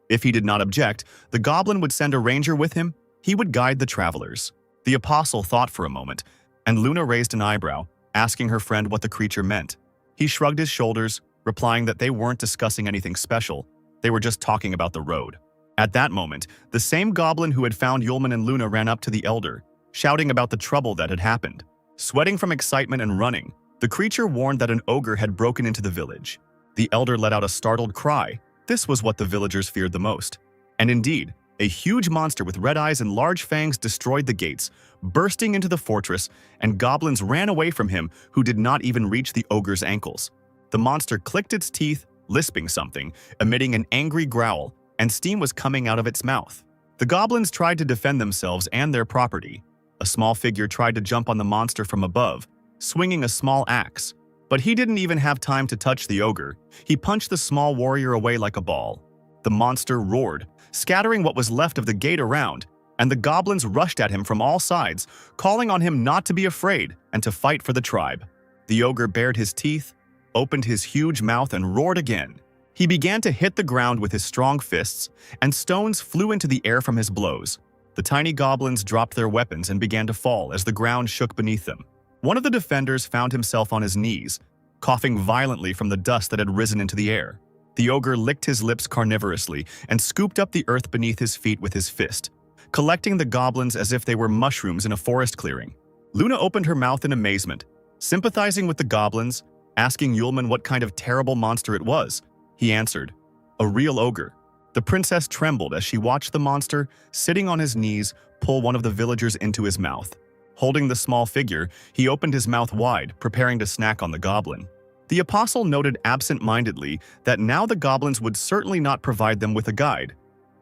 If he did not object, the goblin would send a ranger with him. He would guide the travelers. The apostle thought for a moment, and Luna raised an eyebrow, asking her friend what the creature meant. He shrugged his shoulders, replying that they weren't discussing anything special. They were just talking about the road. At that moment, the same goblin who had found Yulman and Luna ran up to the elder, shouting about the trouble that had happened. Sweating from excitement and running, the creature warned that an ogre had broken into the village. The elder let out a startled cry. This was what the villagers feared the most. And indeed, a huge monster with red eyes and large fangs destroyed the gates, bursting into the fortress, and goblins ran away from him who did not even reach the ogre's ankles. The monster clicked its teeth, lisping something, emitting an angry growl, and steam was coming out of its mouth. The goblins tried to defend themselves and their property. A small figure tried to jump on the monster from above, swinging a small axe. But he didn't even have time to touch the ogre. He punched the small warrior away like a ball. The monster roared, scattering what was left of the gate around, and the goblins rushed at him from all sides, calling on him not to be afraid and to fight for the tribe. The ogre bared his teeth, opened his huge mouth, and roared again. He began to hit the ground with his strong fists, and stones flew into the air from his blows. The tiny goblins dropped their weapons and began to fall as the ground shook beneath them. One of the defenders found himself on his knees, coughing violently from the dust that had risen into the air. The ogre licked his lips carnivorously and scooped up the earth beneath his feet with his fist, collecting the goblins as if they were mushrooms in a forest clearing. Luna opened her mouth in amazement, sympathizing with the goblins, asking Yulman what kind of terrible monster it was. He answered, "A real ogre." The princess trembled as she watched the monster, sitting on his knees, pull one of the villagers into his mouth. Holding the small figure, he opened his mouth wide, preparing to snack on the goblin. The apostle noted absent-mindedly that now the goblins would certainly not provide them with a guide.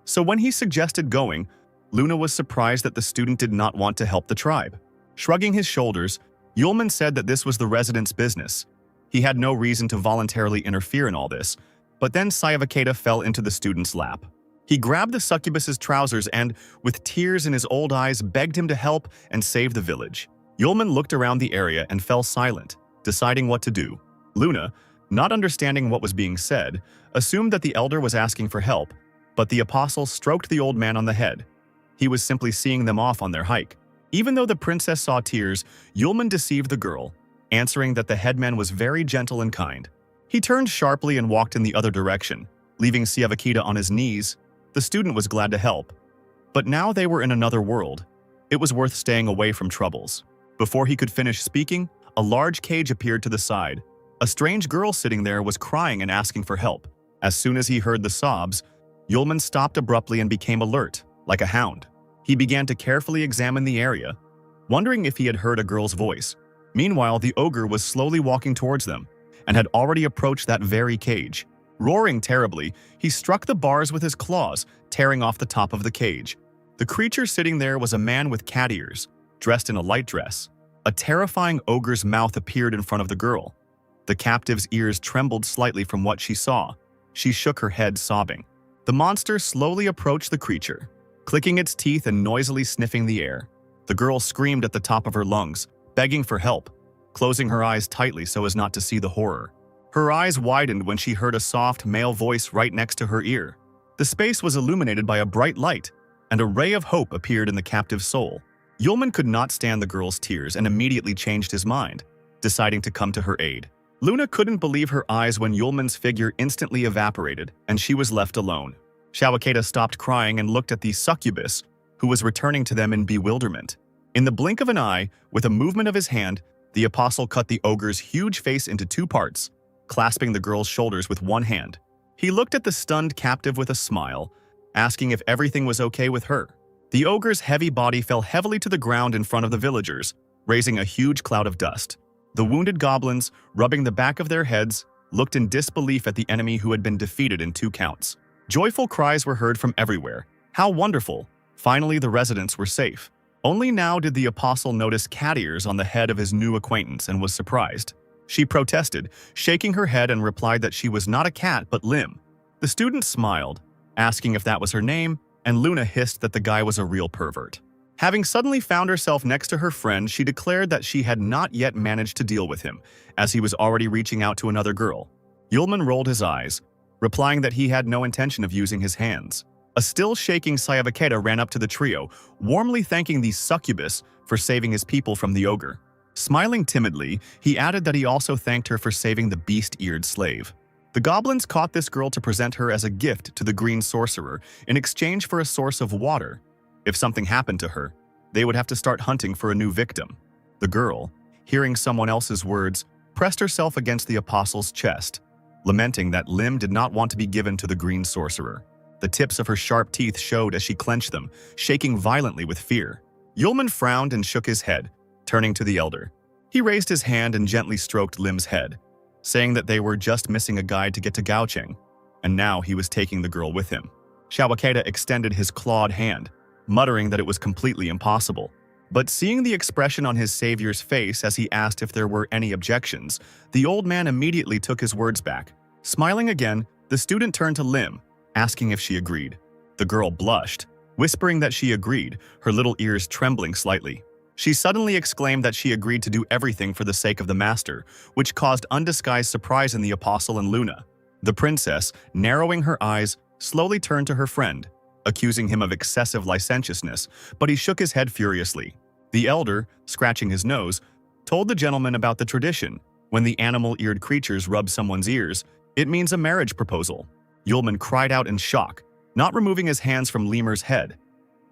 So when he suggested going, Luna was surprised that the student did not want to help the tribe. Shrugging his shoulders, Yulman said that this was the resident's business. He had no reason to voluntarily interfere in all this, but then Siavaketa fell into the student's lap. He grabbed the succubus's trousers and, with tears in his old eyes, begged him to help and save the village. Yulman looked around the area and fell silent, deciding what to do. Luna, not understanding what was being said, assumed that the elder was asking for help, but the apostle stroked the old man on the head. He was simply seeing them off on their hike. Even though the princess saw tears, Yulman deceived the girl, answering that the headman was very gentle and kind. He turned sharply and walked in the other direction, leaving Siavakita on his knees. The student was glad to help. But now they were in another world. It was worth staying away from troubles. Before he could finish speaking, a large cage appeared to the side. A strange girl sitting there was crying and asking for help. As soon as he heard the sobs, Yulman stopped abruptly and became alert, like a hound. He began to carefully examine the area, wondering if he had heard a girl's voice. Meanwhile, the ogre was slowly walking towards them and had already approached that very cage. Roaring terribly, he struck the bars with his claws, tearing off the top of the cage. The creature sitting there was a man with cat ears, dressed in a light dress. A terrifying ogre's mouth appeared in front of the girl. The captive's ears trembled slightly from what she saw. She shook her head, sobbing. The monster slowly approached the creature, clicking its teeth and noisily sniffing the air. The girl screamed at the top of her lungs, begging for help, closing her eyes tightly so as not to see the horror. Her eyes widened when she heard a soft male voice right next to her ear. The space was illuminated by a bright light, and a ray of hope appeared in the captive's soul. Yulman could not stand the girl's tears and immediately changed his mind, deciding to come to her aid. Luna couldn't believe her eyes when Yulman's figure instantly evaporated, and she was left alone. Shawakeda stopped crying and looked at the succubus, who was returning to them in bewilderment. In the blink of an eye, with a movement of his hand, the apostle cut the ogre's huge face into two parts, clasping the girl's shoulders with one hand. He looked at the stunned captive with a smile, asking if everything was okay with her. The ogre's heavy body fell heavily to the ground in front of the villagers, raising a huge cloud of dust. The wounded goblins, rubbing the back of their heads, looked in disbelief at the enemy who had been defeated in 2 counts. Joyful cries were heard from everywhere. How wonderful! Finally, the residents were safe. Only now did the apostle notice cat ears on the head of his new acquaintance and was surprised. She protested, shaking her head, and replied that she was not a cat but Lim. The student smiled, asking if that was her name, and Luna hissed that the guy was a real pervert. Having suddenly found herself next to her friend, she declared that she had not yet managed to deal with him, as he was already reaching out to another girl. Yulman rolled his eyes, replying that he had no intention of using his hands. A still shaking Sayavakeda ran up to the trio, warmly thanking the succubus for saving his people from the ogre. Smiling timidly, he added that he also thanked her for saving the beast-eared slave. The goblins caught this girl to present her as a gift to the green sorcerer in exchange for a source of water. If something happened to her, they would have to start hunting for a new victim. The girl, hearing someone else's words, pressed herself against the apostle's chest, lamenting that Lim did not want to be given to the green sorcerer. The tips of her sharp teeth showed as she clenched them, shaking violently with fear. Yulman frowned and shook his head, turning to the elder. He raised his hand and gently stroked Lim's head, saying that they were just missing a guide to get to Gaocheng, and now he was taking the girl with him. Shawakeda extended his clawed hand, muttering that it was completely impossible. But seeing the expression on his savior's face as he asked if there were any objections, the old man immediately took his words back. Smiling again, the student turned to Lim, asking if she agreed. The girl blushed, whispering that she agreed, her little ears trembling slightly. She suddenly exclaimed that she agreed to do everything for the sake of the master, which caused undisguised surprise in the apostle and Luna. The princess, narrowing her eyes, slowly turned to her friend, accusing him of excessive licentiousness, but he shook his head furiously. The elder, scratching his nose, told the gentleman about the tradition. When the animal-eared creatures rub someone's ears, it means a marriage proposal. Yulman cried out in shock, not removing his hands from Lemur's head.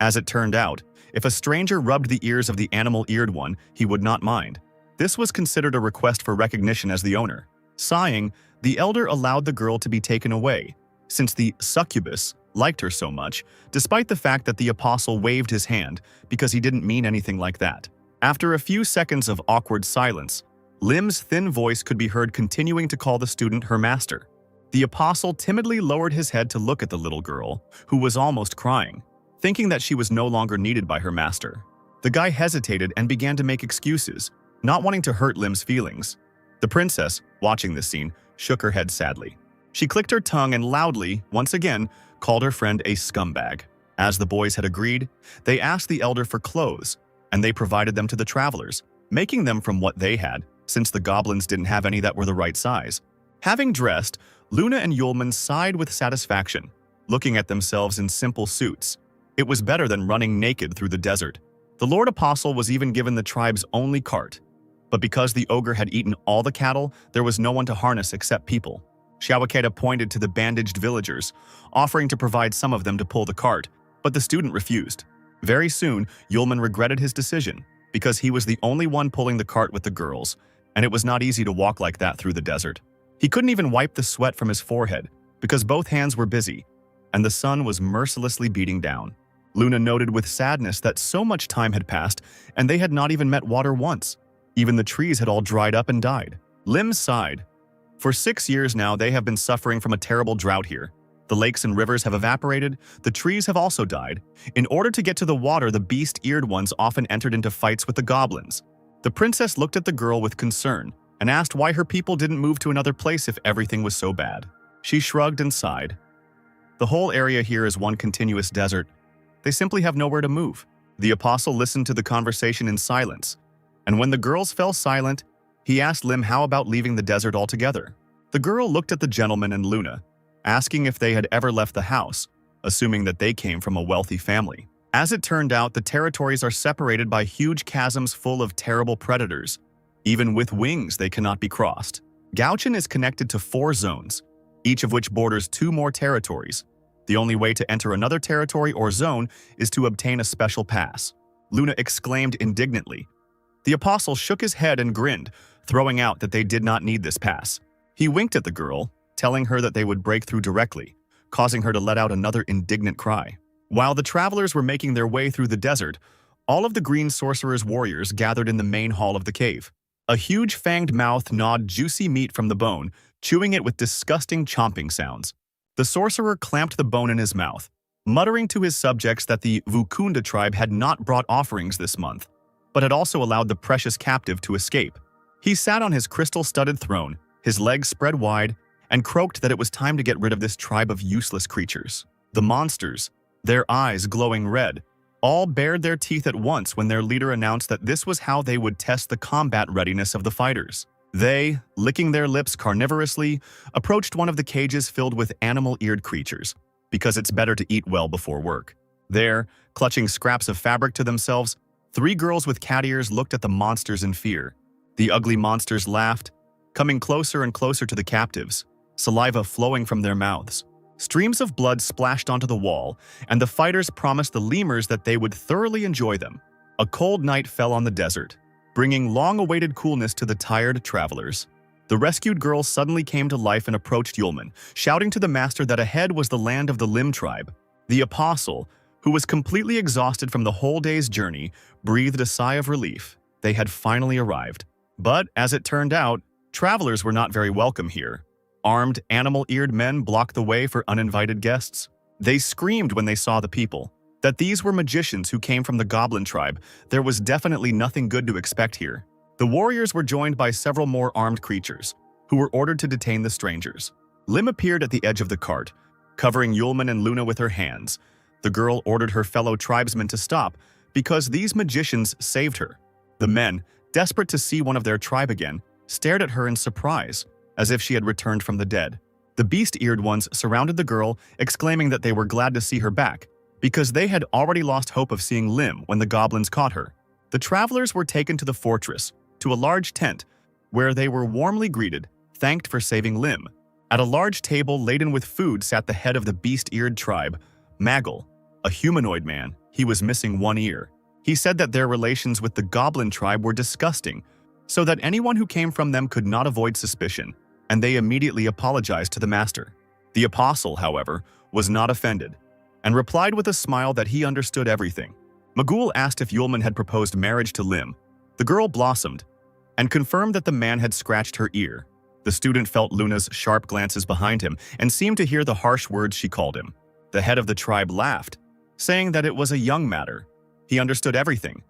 As it turned out, if a stranger rubbed the ears of the animal-eared one, he would not mind. This was considered a request for recognition as the owner. Sighing, the elder allowed the girl to be taken away, since the succubus liked her so much, despite the fact that the apostle waved his hand because he didn't mean anything like that. After a few seconds of awkward silence, Lim's thin voice could be heard continuing to call the student her master. The apostle timidly lowered his head to look at the little girl, who was almost crying, thinking that she was no longer needed by her master. The guy hesitated and began to make excuses, not wanting to hurt Lim's feelings. The princess, watching this scene, shook her head sadly. She clicked her tongue and loudly, once again, called her friend a scumbag. As the boys had agreed, they asked the elder for clothes, and they provided them to the travelers, making them from what they had, since the goblins didn't have any that were the right size. Having dressed, Luna and Yulman sighed with satisfaction, looking at themselves in simple suits. It was better than running naked through the desert. The Lord Apostle was even given the tribe's only cart. But because the ogre had eaten all the cattle, there was no one to harness except people. Shawakeda pointed to the bandaged villagers, offering to provide some of them to pull the cart, but the student refused. Very soon, Yulman regretted his decision, because he was the only one pulling the cart with the girls, and it was not easy to walk like that through the desert. He couldn't even wipe the sweat from his forehead, because both hands were busy, and the sun was mercilessly beating down. Luna noted with sadness that so much time had passed, and they had not even met water once. Even the trees had all dried up and died. Lim sighed. For 6 years now, they have been suffering from a terrible drought here. The lakes and rivers have evaporated, the trees have also died. In order to get to the water, the beast-eared ones often entered into fights with the goblins. The princess looked at the girl with concern and asked why her people didn't move to another place if everything was so bad. She shrugged and sighed. The whole area here is one continuous desert. They simply have nowhere to move. The apostle listened to the conversation in silence, and when the girls fell silent, he asked Lim how about leaving the desert altogether. The girl looked at the gentleman and Luna, asking if they had ever left the house, assuming that they came from a wealthy family. As it turned out, the territories are separated by huge chasms full of terrible predators. Even with wings, they cannot be crossed. Gauchin is connected to 4 zones, each of which borders 2 more territories. The only way to enter another territory or zone is to obtain a special pass. Luna exclaimed indignantly. The apostle shook his head and grinned, throwing out that they did not need this pass. He winked at the girl, telling her that they would break through directly, causing her to let out another indignant cry. While the travelers were making their way through the desert, all of the green sorcerer's warriors gathered in the main hall of the cave. A huge fanged mouth gnawed juicy meat from the bone, chewing it with disgusting chomping sounds. The sorcerer clamped the bone in his mouth, muttering to his subjects that the Vukunda tribe had not brought offerings this month, but had also allowed the precious captive to escape. He sat on his crystal-studded throne, his legs spread wide, and croaked that it was time to get rid of this tribe of useless creatures. The monsters, their eyes glowing red, all bared their teeth at once when their leader announced that this was how they would test the combat readiness of the fighters. They, licking their lips carnivorously, approached one of the cages filled with animal-eared creatures, because it's better to eat well before work. There, clutching scraps of fabric to themselves, 3 girls with cat ears looked at the monsters in fear. The ugly monsters laughed, coming closer and closer to the captives, saliva flowing from their mouths. Streams of blood splashed onto the wall, and the fighters promised the lemurs that they would thoroughly enjoy them. A cold night fell on the desert, bringing long-awaited coolness to the tired travelers. The rescued girls suddenly came to life and approached Yulman, shouting to the master that ahead was the land of the Lim tribe. The apostle, who was completely exhausted from the whole day's journey, breathed a sigh of relief. They had finally arrived. But, as it turned out, travelers were not very welcome here. Armed, animal-eared men blocked the way for uninvited guests. They screamed when they saw the people. That these were magicians who came from the goblin tribe, there was definitely nothing good to expect here. The warriors were joined by several more armed creatures, who were ordered to detain the strangers. Lim appeared at the edge of the cart, covering Yulman and Luna with her hands. The girl ordered her fellow tribesmen to stop, because these magicians saved her. The men, desperate to see one of their tribe again, stared at her in surprise, as if she had returned from the dead. The beast-eared ones surrounded the girl, exclaiming that they were glad to see her back, because they had already lost hope of seeing Lim when the goblins caught her. The travelers were taken to the fortress, to a large tent, where they were warmly greeted, thanked for saving Lim. At a large table laden with food sat the head of the beast-eared tribe, Maggle, a humanoid man. He was missing one ear. He said that their relations with the goblin tribe were disgusting, so that anyone who came from them could not avoid suspicion, and they immediately apologized to the master. The apostle, however, was not offended, and replied with a smile that he understood everything. Magul asked if Yulman had proposed marriage to Lim. The girl blossomed, and confirmed that the man had scratched her ear. The student felt Luna's sharp glances behind him, and seemed to hear the harsh words she called him. The head of the tribe laughed, saying that it was a young matter. He understood everything,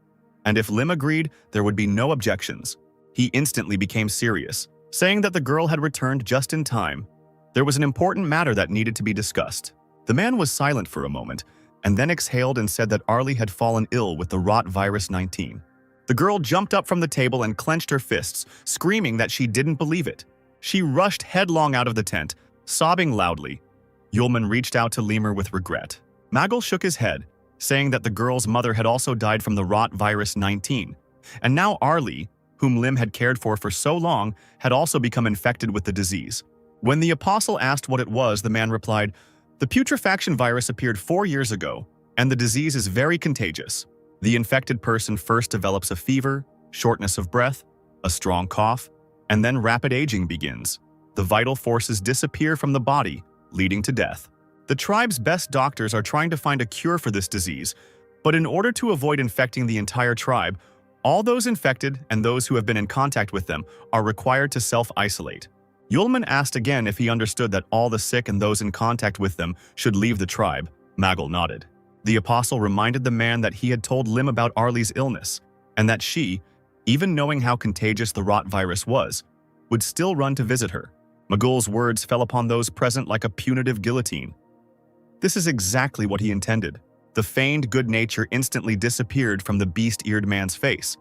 and if Lim agreed, there would be no objections. He instantly became serious, saying that the girl had returned just in time. There was an important matter that needed to be discussed. The man was silent for a moment, and then exhaled and said that Arlie had fallen ill with the rot virus 19. The girl jumped up from the table and clenched her fists, screaming that she didn't believe it. She rushed headlong out of the tent, sobbing loudly. Yulman reached out to Lemur with regret. Maggle shook his head, saying that the girl's mother had also died from the rot virus 19, and now Arlie, whom Lim had cared for so long, had also become infected with the disease. When the apostle asked what it was, the man replied, "The putrefaction virus appeared 4 years ago, and the disease is very contagious. The infected person first develops a fever, shortness of breath, a strong cough, and then rapid aging begins. The vital forces disappear from the body, leading to death. The tribe's best doctors are trying to find a cure for this disease, but in order to avoid infecting the entire tribe, all those infected and those who have been in contact with them are required to self-isolate. Yulman asked again if he understood that all the sick and those in contact with them should leave the tribe. Magel nodded. The apostle reminded the man that he had told Lim about Arlie's illness, and that she, even knowing how contagious the rot virus was, would still run to visit her. Magul's words fell upon those present like a punitive guillotine. This is exactly what he intended. The feigned good nature instantly disappeared from the beast-eared man's face,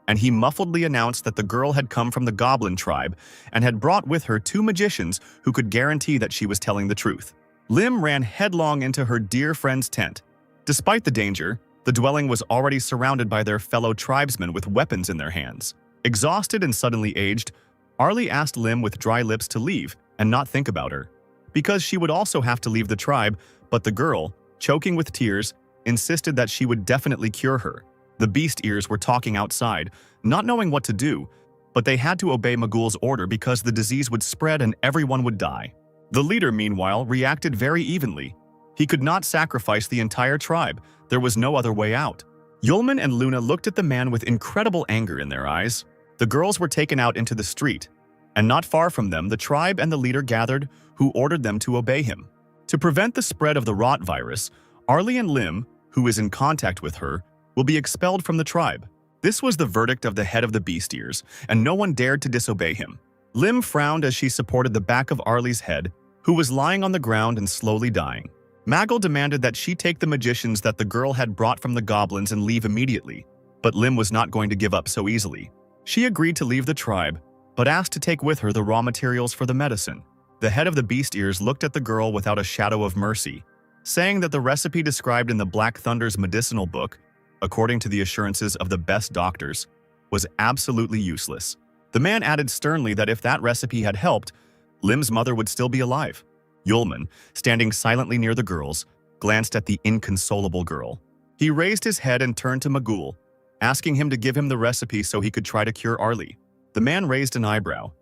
and he muffledly announced that the girl had come from the goblin tribe and had brought with her 2 magicians who could guarantee that she was telling the truth. Lim ran headlong into her dear friend's tent. Despite the danger, the dwelling was already surrounded by their fellow tribesmen with weapons in their hands. Exhausted and suddenly aged, Arlie asked Lim with dry lips to leave and not think about her, because she would also have to leave the tribe, but the girl, choking with tears, insisted that she would definitely cure her. The beast ears were talking outside, not knowing what to do, but they had to obey Magul's order because the disease would spread and everyone would die. The leader, meanwhile, reacted very evenly. He could not sacrifice the entire tribe. There was no other way out. Yulman and Luna looked at the man with incredible anger in their eyes. The girls were taken out into the street, and not far from them the tribe and the leader gathered, who ordered them to obey him. To prevent the spread of the rot virus, Arlie and Lim, who is in contact with her, will be expelled from the tribe. This was the verdict of the head of the beast ears, and no one dared to disobey him. Lim frowned as she supported the back of Arlie's head, who was lying on the ground and slowly dying. Magel demanded that she take the magicians that the girl had brought from the goblins and leave immediately, but Lim was not going to give up so easily. She agreed to leave the tribe, but asked to take with her the raw materials for the medicine. The head of the beast ears looked at the girl without a shadow of mercy, saying that the recipe described in the Black Thunder's medicinal book, according to the assurances of the best doctors, was absolutely useless. The man added sternly that if that recipe had helped, Lim's mother would still be alive. Yulman, standing silently near the girls, glanced at the inconsolable girl. He raised his head and turned to Magul, asking him to give him the recipe so he could try to cure Arlie. The man raised an eyebrow.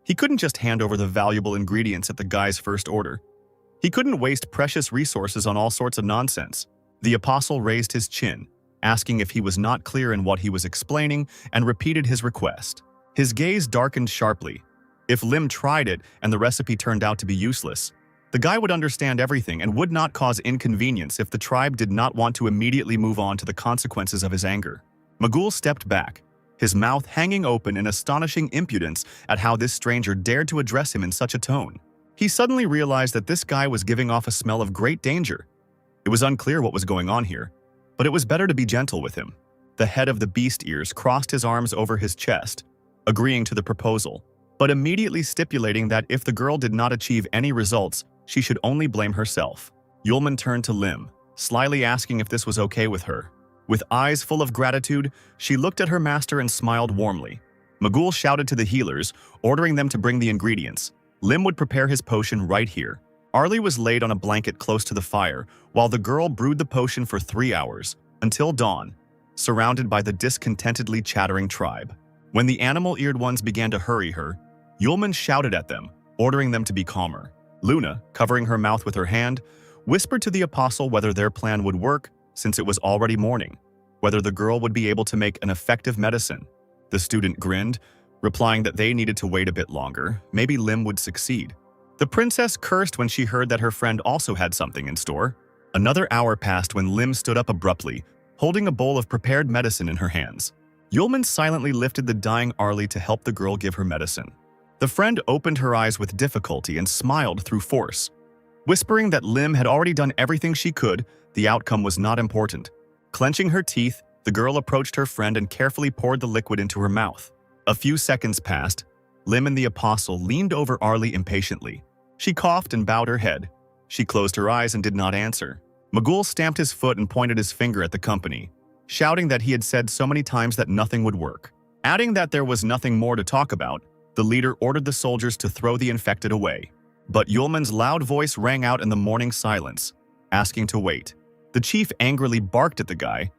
He couldn't just hand over the valuable ingredients at the guy's first order. He couldn't waste precious resources on all sorts of nonsense. The apostle raised his chin, asking if he was not clear in what he was explaining, and repeated his request. His gaze darkened sharply. If Lim tried it and the recipe turned out to be useless, the guy would understand everything and would not cause inconvenience if the tribe did not want to immediately move on to the consequences of his anger. Magul stepped back, his mouth hanging open in astonishing impudence at how this stranger dared to address him in such a tone. He suddenly realized that this guy was giving off a smell of great danger. It was unclear what was going on here, but it was better to be gentle with him. The head of the beast ears crossed his arms over his chest, agreeing to the proposal, but immediately stipulating that if the girl did not achieve any results, she should only blame herself. Yulman turned to Lim, slyly asking if this was okay with her. With eyes full of gratitude, she looked at her master and smiled warmly. Magul shouted to the healers, ordering them to bring the ingredients. Lim would prepare his potion right here. Arlie was laid on a blanket close to the fire, while the girl brewed the potion for 3 hours, until dawn, surrounded by the discontentedly chattering tribe. When the animal-eared ones began to hurry her, Yulman shouted at them, ordering them to be calmer. Luna, covering her mouth with her hand, whispered to the apostle whether their plan would work since it was already morning, whether the girl would be able to make an effective medicine. The student grinned, replying that they needed to wait a bit longer. Maybe Lim would succeed. The princess cursed when she heard that her friend also had something in store. Another hour passed when Lim stood up abruptly, holding a bowl of prepared medicine in her hands. Yulman silently lifted the dying Arlie to help the girl give her medicine. The friend opened her eyes with difficulty and smiled through force. Whispering that Lim had already done everything she could, the outcome was not important. Clenching her teeth, the girl approached her friend and carefully poured the liquid into her mouth. A few seconds passed. Lim and the apostle leaned over Arlie impatiently. She coughed and bowed her head. She closed her eyes and did not answer. Magul stamped his foot and pointed his finger at the company, shouting that he had said so many times that nothing would work. Adding that there was nothing more to talk about, the leader ordered the soldiers to throw the infected away. But Yulman's loud voice rang out in the morning silence, asking to wait. The chief angrily barked at the guy,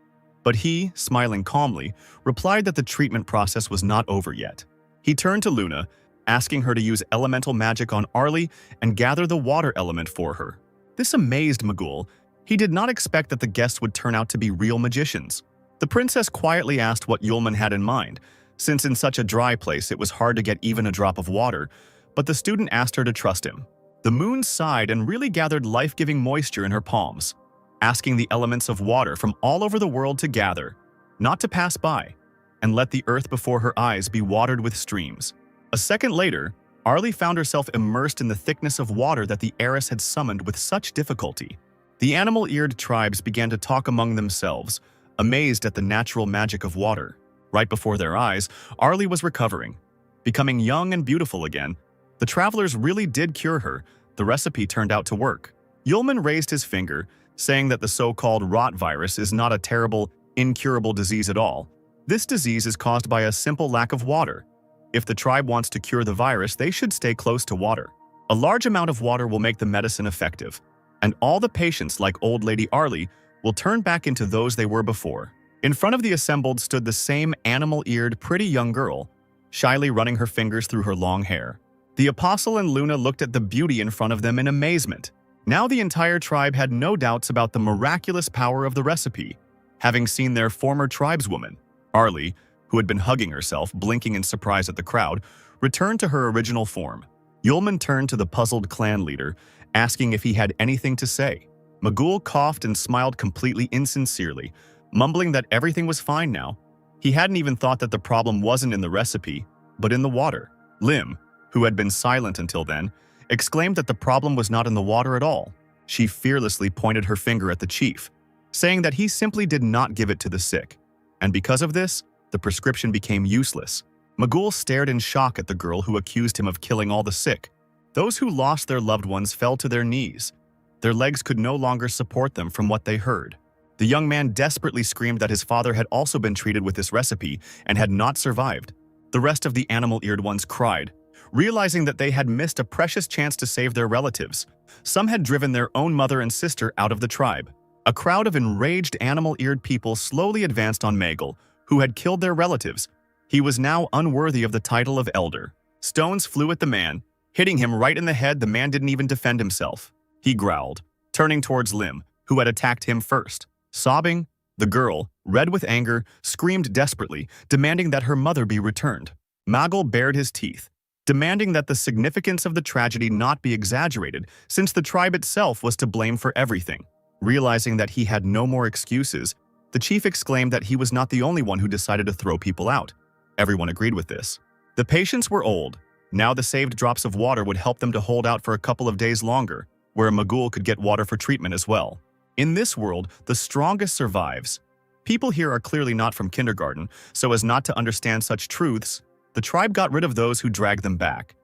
but he, smiling calmly, replied that the treatment process was not over yet. He turned to Luna, asking her to use elemental magic on Arlie and gather the water element for her. This amazed Magul. He did not expect that the guests would turn out to be real magicians. The princess quietly asked what Yulman had in mind, since in such a dry place it was hard to get even a drop of water, but the student asked her to trust him. The moon sighed and really gathered life-giving moisture in her palms, asking the elements of water from all over the world to gather, not to pass by, and let the earth before her eyes be watered with streams. A second later, Arlie found herself immersed in the thickness of water that the heiress had summoned with such difficulty. The animal-eared tribes began to talk among themselves, amazed at the natural magic of water. Right before their eyes, Arlie was recovering, becoming young and beautiful again. The travelers really did cure her. The recipe turned out to work. Yulman raised his finger, saying that the so-called rot virus is not a terrible, incurable disease at all. This disease is caused by a simple lack of water. If the tribe wants to cure the virus, they should stay close to water. A large amount of water will make the medicine effective, and all the patients, like old lady Arlie, will turn back into those they were before. In front of the assembled stood the same animal-eared, pretty young girl, shyly running her fingers through her long hair. The apostle and Luna looked at the beauty in front of them in amazement. Now the entire tribe had no doubts about the miraculous power of the recipe, having seen their former tribeswoman. Arlie, who had been hugging herself, blinking in surprise at the crowd, returned to her original form. Yulman turned to the puzzled clan leader, asking if he had anything to say. Magul coughed and smiled completely insincerely, mumbling that everything was fine now. He hadn't even thought that the problem wasn't in the recipe, but in the water. Lim, who had been silent until then, exclaimed that the problem was not in the water at all. She fearlessly pointed her finger at the chief, saying that he simply did not give it to the sick, and because of this, the prescription became useless. Magul stared in shock at the girl who accused him of killing all the sick. Those who lost their loved ones fell to their knees. Their legs could no longer support them from what they heard. The young man desperately screamed that his father had also been treated with this recipe and had not survived. The rest of the animal-eared ones cried, realizing that they had missed a precious chance to save their relatives. Some had driven their own mother and sister out of the tribe. A crowd of enraged animal-eared people slowly advanced on Magul, who had killed their relatives. He was now unworthy of the title of elder. Stones flew at the man, hitting him right in the head. The man didn't even defend himself. He growled, turning towards Lim, who had attacked him first. Sobbing, the girl, red with anger, screamed desperately, demanding that her mother be returned. Magul bared his teeth, demanding that the significance of the tragedy not be exaggerated, since the tribe itself was to blame for everything. Realizing that he had no more excuses, the chief exclaimed that he was not the only one who decided to throw people out. Everyone agreed with this. The patients were old. Now the saved drops of water would help them to hold out for a couple of days longer, where Magul could get water for treatment as well. In this world, the strongest survives. People here are clearly not from kindergarten, so as not to understand such truths, the tribe got rid of those who dragged them back.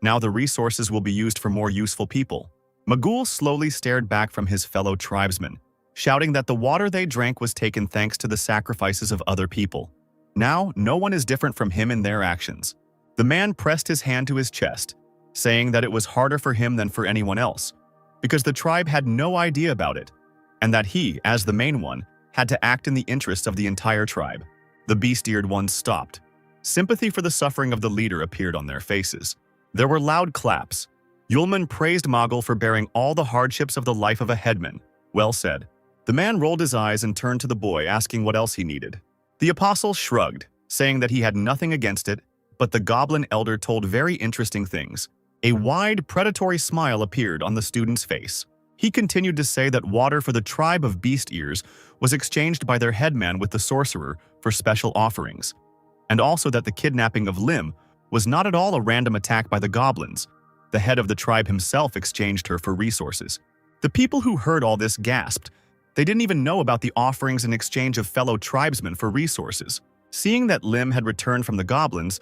Now the resources will be used for more useful people. Magul slowly stared back from his fellow tribesmen, shouting that the water they drank was taken thanks to the sacrifices of other people. Now, no one is different from him in their actions. The man pressed his hand to his chest, saying that it was harder for him than for anyone else, because the tribe had no idea about it, and that he, as the main one, had to act in the interests of the entire tribe. The beast-eared ones stopped. Sympathy for the suffering of the leader appeared on their faces. There were loud claps. Yulman praised Magul for bearing all the hardships of the life of a headman. Well said. The man rolled his eyes and turned to the boy, asking what else he needed. The apostle shrugged, saying that he had nothing against it, but the goblin elder told very interesting things. A wide, predatory smile appeared on the student's face. He continued to say that water for the tribe of beast ears was exchanged by their headman with the sorcerer for special offerings, and also that the kidnapping of Lim was not at all a random attack by the goblins. The head of the tribe himself exchanged her for resources. The people who heard all this gasped. They didn't even know about the offerings in exchange of fellow tribesmen for resources. Seeing that Lim had returned from the goblins,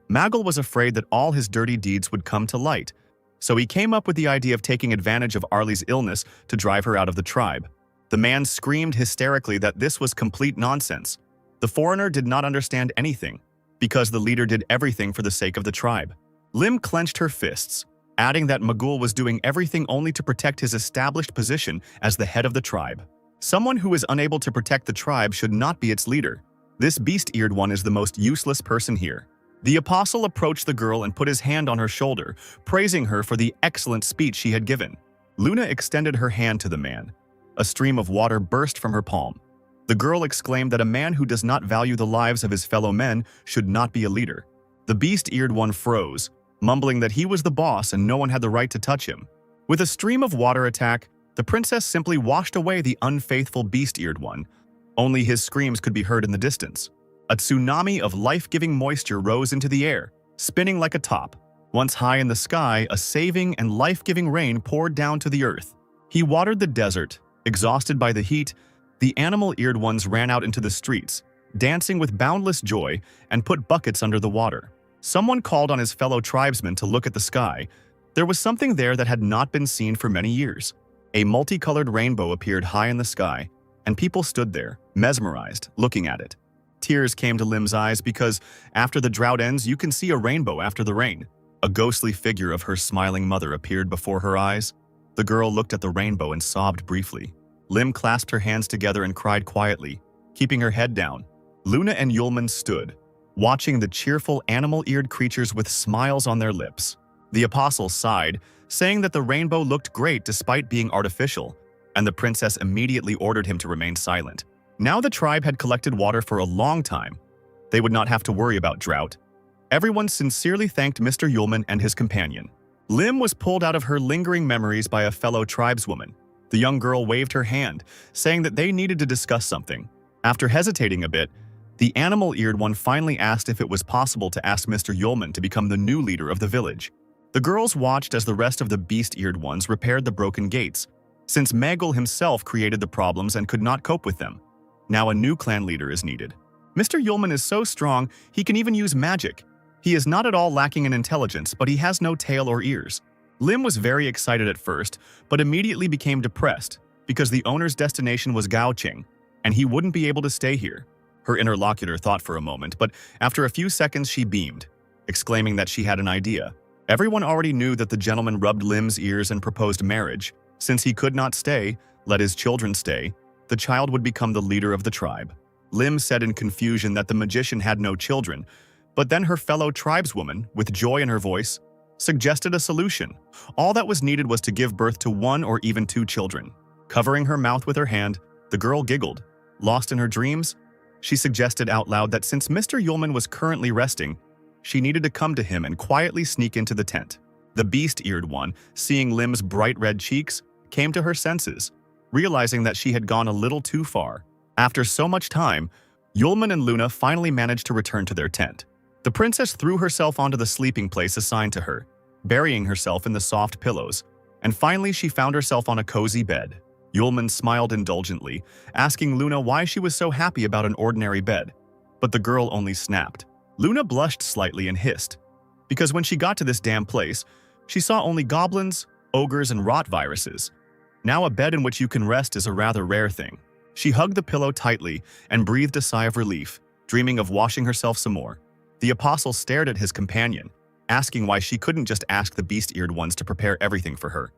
Magul was afraid that all his dirty deeds would come to light, so he came up with the idea of taking advantage of Arlie's illness to drive her out of the tribe. The man screamed hysterically that this was complete nonsense. The foreigner did not understand anything, because the leader did everything for the sake of the tribe. Lim clenched her fists, adding that Magul was doing everything only to protect his established position as the head of the tribe. Someone who is unable to protect the tribe should not be its leader. This beast-eared one is the most useless person here. The apostle approached the girl and put his hand on her shoulder, praising her for the excellent speech she had given. Luna extended her hand to the man. A stream of water burst from her palm. The girl exclaimed that a man who does not value the lives of his fellow men should not be a leader. The beast-eared one froze, mumbling that he was the boss and no one had the right to touch him. With a stream of water attack, the princess simply washed away the unfaithful beast-eared one. Only his screams could be heard in the distance. A tsunami of life-giving moisture rose into the air, spinning like a top. Once high in the sky, a saving and life-giving rain poured down to the earth. He watered the desert. Exhausted by the heat, the animal-eared ones ran out into the streets, dancing with boundless joy, and put buckets under the water. Someone called on his fellow tribesmen to look at the sky. There was something there that had not been seen for many years. A multicolored rainbow appeared high in the sky, and people stood there, mesmerized, looking at it. Tears came to Lim's eyes because, after the drought ends, you can see a rainbow after the rain. A ghostly figure of her smiling mother appeared before her eyes. The girl looked at the rainbow and sobbed briefly. Lim clasped her hands together and cried quietly, keeping her head down. Luna and Yulman stood, watching the cheerful animal-eared creatures with smiles on their lips. The apostle sighed, saying that the rainbow looked great despite being artificial, and the princess immediately ordered him to remain silent. Now the tribe had collected water for a long time. They would not have to worry about drought. Everyone sincerely thanked Mr. Yulman and his companion. Lim was pulled out of her lingering memories by a fellow tribeswoman. The young girl waved her hand, saying that they needed to discuss something. After hesitating a bit, the animal-eared one finally asked if it was possible to ask Mr. Yulman to become the new leader of the village. The girls watched as the rest of the beast-eared ones repaired the broken gates, since Magul himself created the problems and could not cope with them. Now a new clan leader is needed. Mr. Yulman is so strong, he can even use magic. He is not at all lacking in intelligence, but he has no tail or ears. Lim was very excited at first, but immediately became depressed because the owner's destination was Gaoqing, and he wouldn't be able to stay here. Her interlocutor thought for a moment, but after a few seconds she beamed, exclaiming that she had an idea. Everyone already knew that the gentleman rubbed Lim's ears and proposed marriage. Since he could not stay, let his children stay, the child would become the leader of the tribe. Lim said in confusion that the magician had no children, but then her fellow tribeswoman, with joy in her voice, suggested a solution. All that was needed was to give birth to one or even two children. Covering her mouth with her hand, the girl giggled. Lost in her dreams, she suggested out loud that since Mr. Yulman was currently resting, she needed to come to him and quietly sneak into the tent. The beast-eared one, seeing Lim's bright red cheeks, came to her senses, realizing that she had gone a little too far. After so much time, Yulman and Luna finally managed to return to their tent. The princess threw herself onto the sleeping place assigned to her, burying herself in the soft pillows, and finally she found herself on a cozy bed. Yulman smiled indulgently, asking Luna why she was so happy about an ordinary bed, but the girl only snapped. Luna blushed slightly and hissed, because when she got to this damn place, she saw only goblins, ogres, and rot viruses. Now a bed in which you can rest is a rather rare thing. She hugged the pillow tightly and breathed a sigh of relief, dreaming of washing herself some more. The apostle stared at his companion, asking why she couldn't just ask the beast-eared ones to prepare everything for her.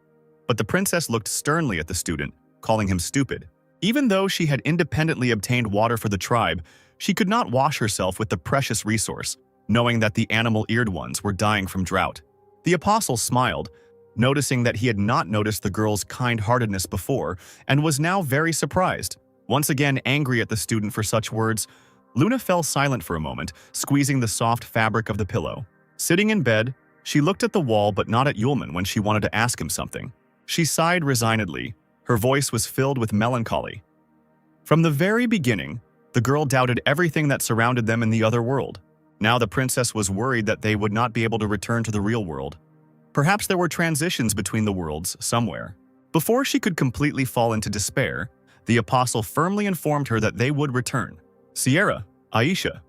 But the princess looked sternly at the student, calling him stupid. Even though she had independently obtained water for the tribe, she could not wash herself with the precious resource, knowing that the animal-eared ones were dying from drought. The apostle smiled, noticing that he had not noticed the girl's kind-heartedness before and was now very surprised. Once again angry at the student for such words, Luna fell silent for a moment, squeezing the soft fabric of the pillow. Sitting in bed, she looked at the wall but not at Yulman when she wanted to ask him something. She sighed resignedly. Her voice was filled with melancholy. From the very beginning, the girl doubted everything that surrounded them in the other world. Now the princess was worried that they would not be able to return to the real world. Perhaps there were transitions between the worlds somewhere. Before she could completely fall into despair, the apostle firmly informed her that they would return. Sierra, Aisha.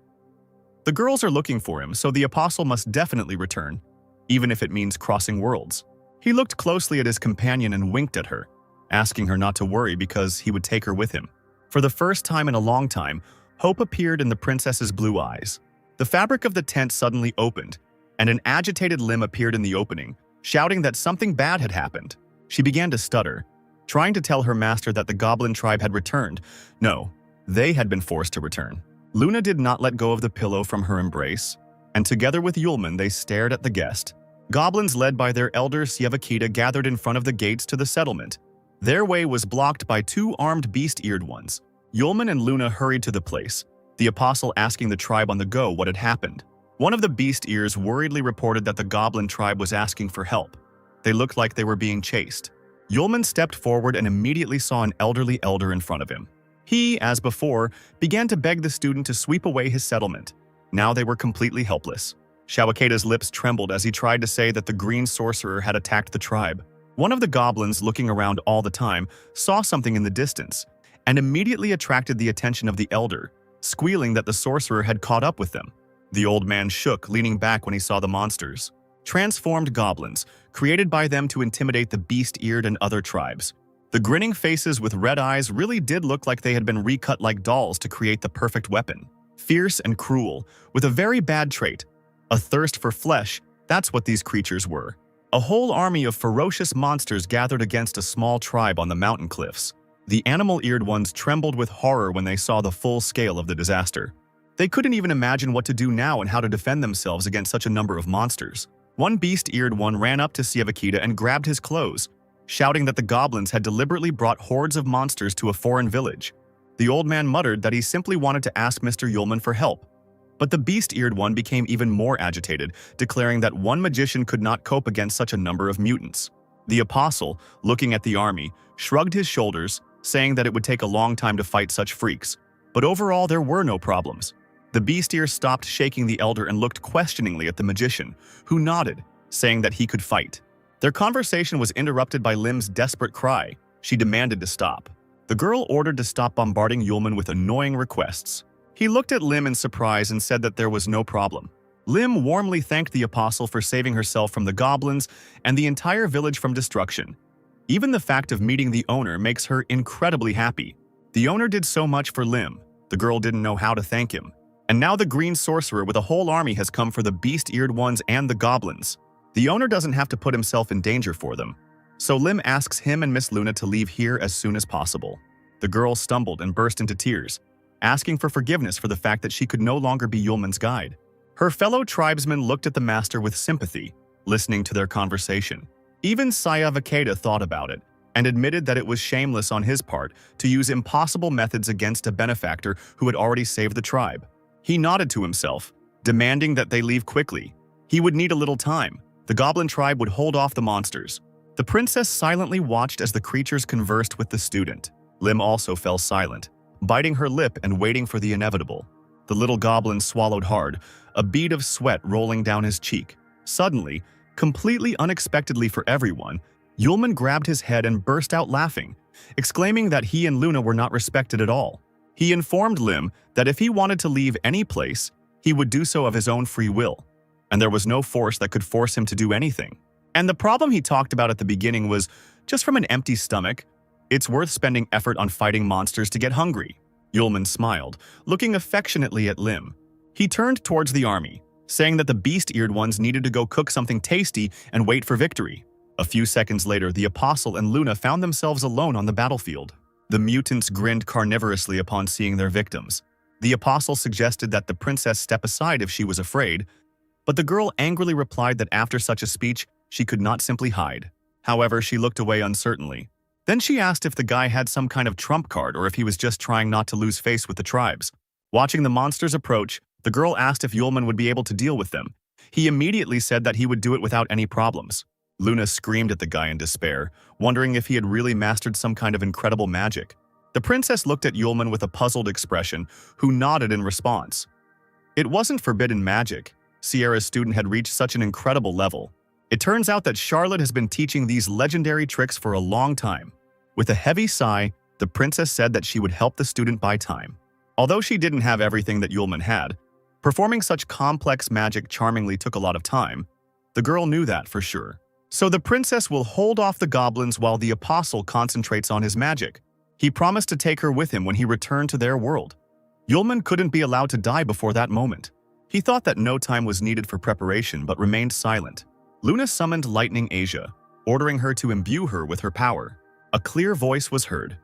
The girls are looking for him, so the apostle must definitely return, even if it means crossing worlds. He looked closely at his companion and winked at her, asking her not to worry because he would take her with him. For the first time in a long time, hope appeared in the princess's blue eyes. The fabric of the tent suddenly opened, and an agitated Lim appeared in the opening, shouting that something bad had happened. She began to stutter, trying to tell her master that the goblin tribe had returned. No, they had been forced to return. Luna did not let go of the pillow from her embrace, and together with Yulman they stared at the guest. Goblins led by their elder Sievakita gathered in front of the gates to the settlement. Their way was blocked by two armed beast-eared ones. Yulman and Luna hurried to the place, the apostle asking the tribe on the go what had happened. One of the beast ears worriedly reported that the goblin tribe was asking for help. They looked like they were being chased. Yulman stepped forward and immediately saw an elderly elder in front of him. He, as before, began to beg the student to sweep away his settlement. Now they were completely helpless. Shawakaita's lips trembled as he tried to say that the green sorcerer had attacked the tribe. One of the goblins, looking around all the time, saw something in the distance and immediately attracted the attention of the elder, squealing that the sorcerer had caught up with them. The old man shook, leaning back when he saw the monsters. Transformed goblins, created by them to intimidate the beast-eared and other tribes. The grinning faces with red eyes really did look like they had been recut like dolls to create the perfect weapon. Fierce and cruel, with a very bad trait. A thirst for flesh, that's what these creatures were. A whole army of ferocious monsters gathered against a small tribe on the mountain cliffs. The animal-eared ones trembled with horror when they saw the full scale of the disaster. They couldn't even imagine what to do now and how to defend themselves against such a number of monsters. One beast-eared one ran up to Sievakita and grabbed his clothes, shouting that the goblins had deliberately brought hordes of monsters to a foreign village. The old man muttered that he simply wanted to ask Mr. Yulman for help. But the beast-eared one became even more agitated, declaring that one magician could not cope against such a number of mutants. The apostle, looking at the army, shrugged his shoulders, saying that it would take a long time to fight such freaks. But overall, there were no problems. The beast-ear stopped shaking the elder and looked questioningly at the magician, who nodded, saying that he could fight. Their conversation was interrupted by Lim's desperate cry. She demanded to stop. The girl ordered to stop bombarding Yulman with annoying requests. He looked at Lim in surprise and said that there was no problem. Lim warmly thanked the apostle for saving herself from the goblins and the entire village from destruction. Even the fact of meeting the owner makes her incredibly happy. The owner did so much for Lim, the girl didn't know how to thank him. And now the green sorcerer with a whole army has come for the beast-eared ones and the goblins. The owner doesn't have to put himself in danger for them. So Lim asks him and Miss Luna to leave here as soon as possible. The girl stumbled and burst into tears, asking for forgiveness for the fact that she could no longer be Yulman's guide. Her fellow tribesmen looked at the master with sympathy, listening to their conversation. Even Sievakita thought about it, and admitted that it was shameless on his part to use impossible methods against a benefactor who had already saved the tribe. He nodded to himself, demanding that they leave quickly. He would need a little time. The goblin tribe would hold off the monsters. The princess silently watched as the creatures conversed with the student. Lim also fell silent, biting her lip and waiting for the inevitable. The little goblin swallowed hard, a bead of sweat rolling down his cheek. Suddenly, completely unexpectedly for everyone, Yulman grabbed his head and burst out laughing, exclaiming that he and Luna were not respected at all. He informed Lim that if he wanted to leave any place, he would do so of his own free will, and there was no force that could force him to do anything. And the problem he talked about at the beginning was just from an empty stomach. It's worth spending effort on fighting monsters to get hungry. Yulman smiled, looking affectionately at Lim. He turned towards the army, saying that the beast-eared ones needed to go cook something tasty and wait for victory. A few seconds later, the apostle and Luna found themselves alone on the battlefield. The mutants grinned carnivorously upon seeing their victims. The apostle suggested that the princess step aside if she was afraid, but the girl angrily replied that after such a speech, she could not simply hide. However, she looked away uncertainly. Then she asked if the guy had some kind of trump card or if he was just trying not to lose face with the tribes. Watching the monsters approach, the girl asked if Yulman would be able to deal with them. He immediately said that he would do it without any problems. Luna screamed at the guy in despair, wondering if he had really mastered some kind of incredible magic. The princess looked at Yulman with a puzzled expression, who nodded in response. It wasn't forbidden magic. Sierra's student had reached such an incredible level. It turns out that Charlotte has been teaching these legendary tricks for a long time. With a heavy sigh, the princess said that she would help the student buy time. Although she didn't have everything that Yulman had, performing such complex magic charmingly took a lot of time. The girl knew that for sure. So the princess will hold off the goblins while the apostle concentrates on his magic. He promised to take her with him when he returned to their world. Yulman couldn't be allowed to die before that moment. He thought that no time was needed for preparation but remained silent. Luna summoned Lightning Asia, ordering her to imbue her with her power. A clear voice was heard.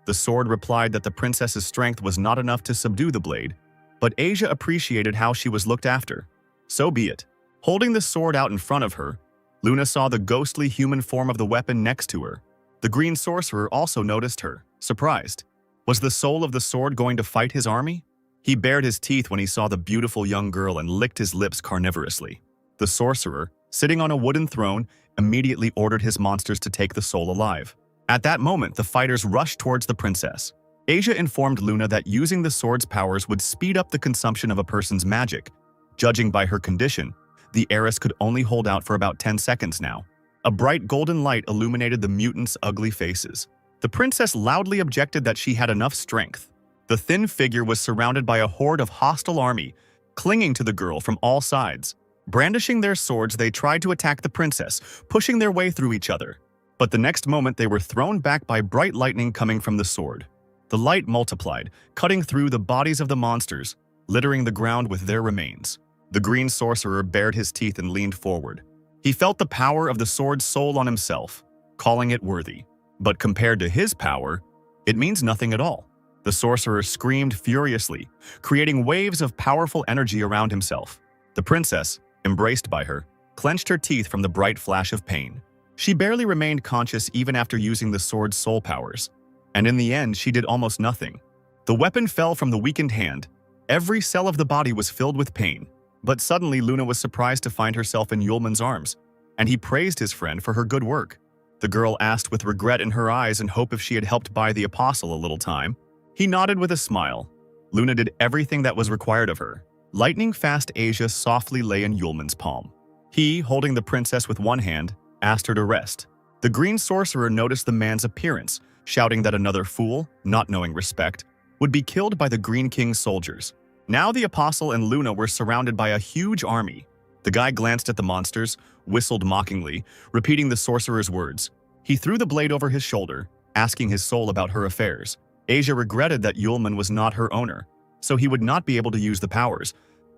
The sword replied that the princess's strength was not enough to subdue the blade, but Asia appreciated how she was looked after. So be it. Holding the sword out in front of her, Luna saw the ghostly human form of the weapon next to her. The green sorcerer also noticed her, surprised. Was the soul of the sword going to fight his army? He bared his teeth when he saw the beautiful young girl and licked his lips carnivorously. The sorcerer, sitting on a wooden throne, immediately ordered his monsters to take the soul alive. At that moment, the fighters rushed towards the princess. Asia informed Luna that using the sword's powers would speed up the consumption of a person's magic. Judging by her condition, the heiress could only hold out for about 10 seconds now. A bright golden light illuminated the mutants' ugly faces. The princess loudly objected that she had enough strength. The thin figure was surrounded by a horde of hostile army, clinging to the girl from all sides. Brandishing their swords, they tried to attack the princess, pushing their way through each other. But the next moment, they were thrown back by bright lightning coming from the sword. The light multiplied, cutting through the bodies of the monsters, littering the ground with their remains. The green sorcerer bared his teeth and leaned forward. He felt the power of the sword's soul on himself, calling it worthy. But compared to his power, it means nothing at all. The sorcerer screamed furiously, creating waves of powerful energy around himself. The princess, embraced by her, clenched her teeth from the bright flash of pain. She barely remained conscious even after using the sword's soul powers, and in the end she did almost nothing. The weapon fell from the weakened hand. Every cell of the body was filled with pain. But suddenly Luna was surprised to find herself in Yulman's arms, and he praised his friend for her good work. The girl asked with regret in her eyes and hope if she had helped buy the apostle a little time. He nodded with a smile. Luna did everything that was required of her. Lightning-fast Asia softly lay in Yulman's palm. He, holding the princess with one hand, asked her to rest. The green sorcerer noticed the man's appearance, shouting that another fool, not knowing respect, would be killed by the Green King's soldiers. Now the apostle and Luna were surrounded by a huge army. The guy glanced at the monsters, whistled mockingly, repeating the sorcerer's words. He threw the blade over his shoulder, asking his soul about her affairs. Asia regretted that Yulman was not her owner, so he would not be able to use the powers,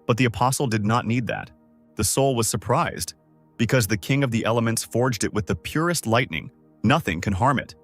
but the apostle did not need that. The soul was surprised, because the king of the elements forged it with the purest lightning. Nothing can harm it.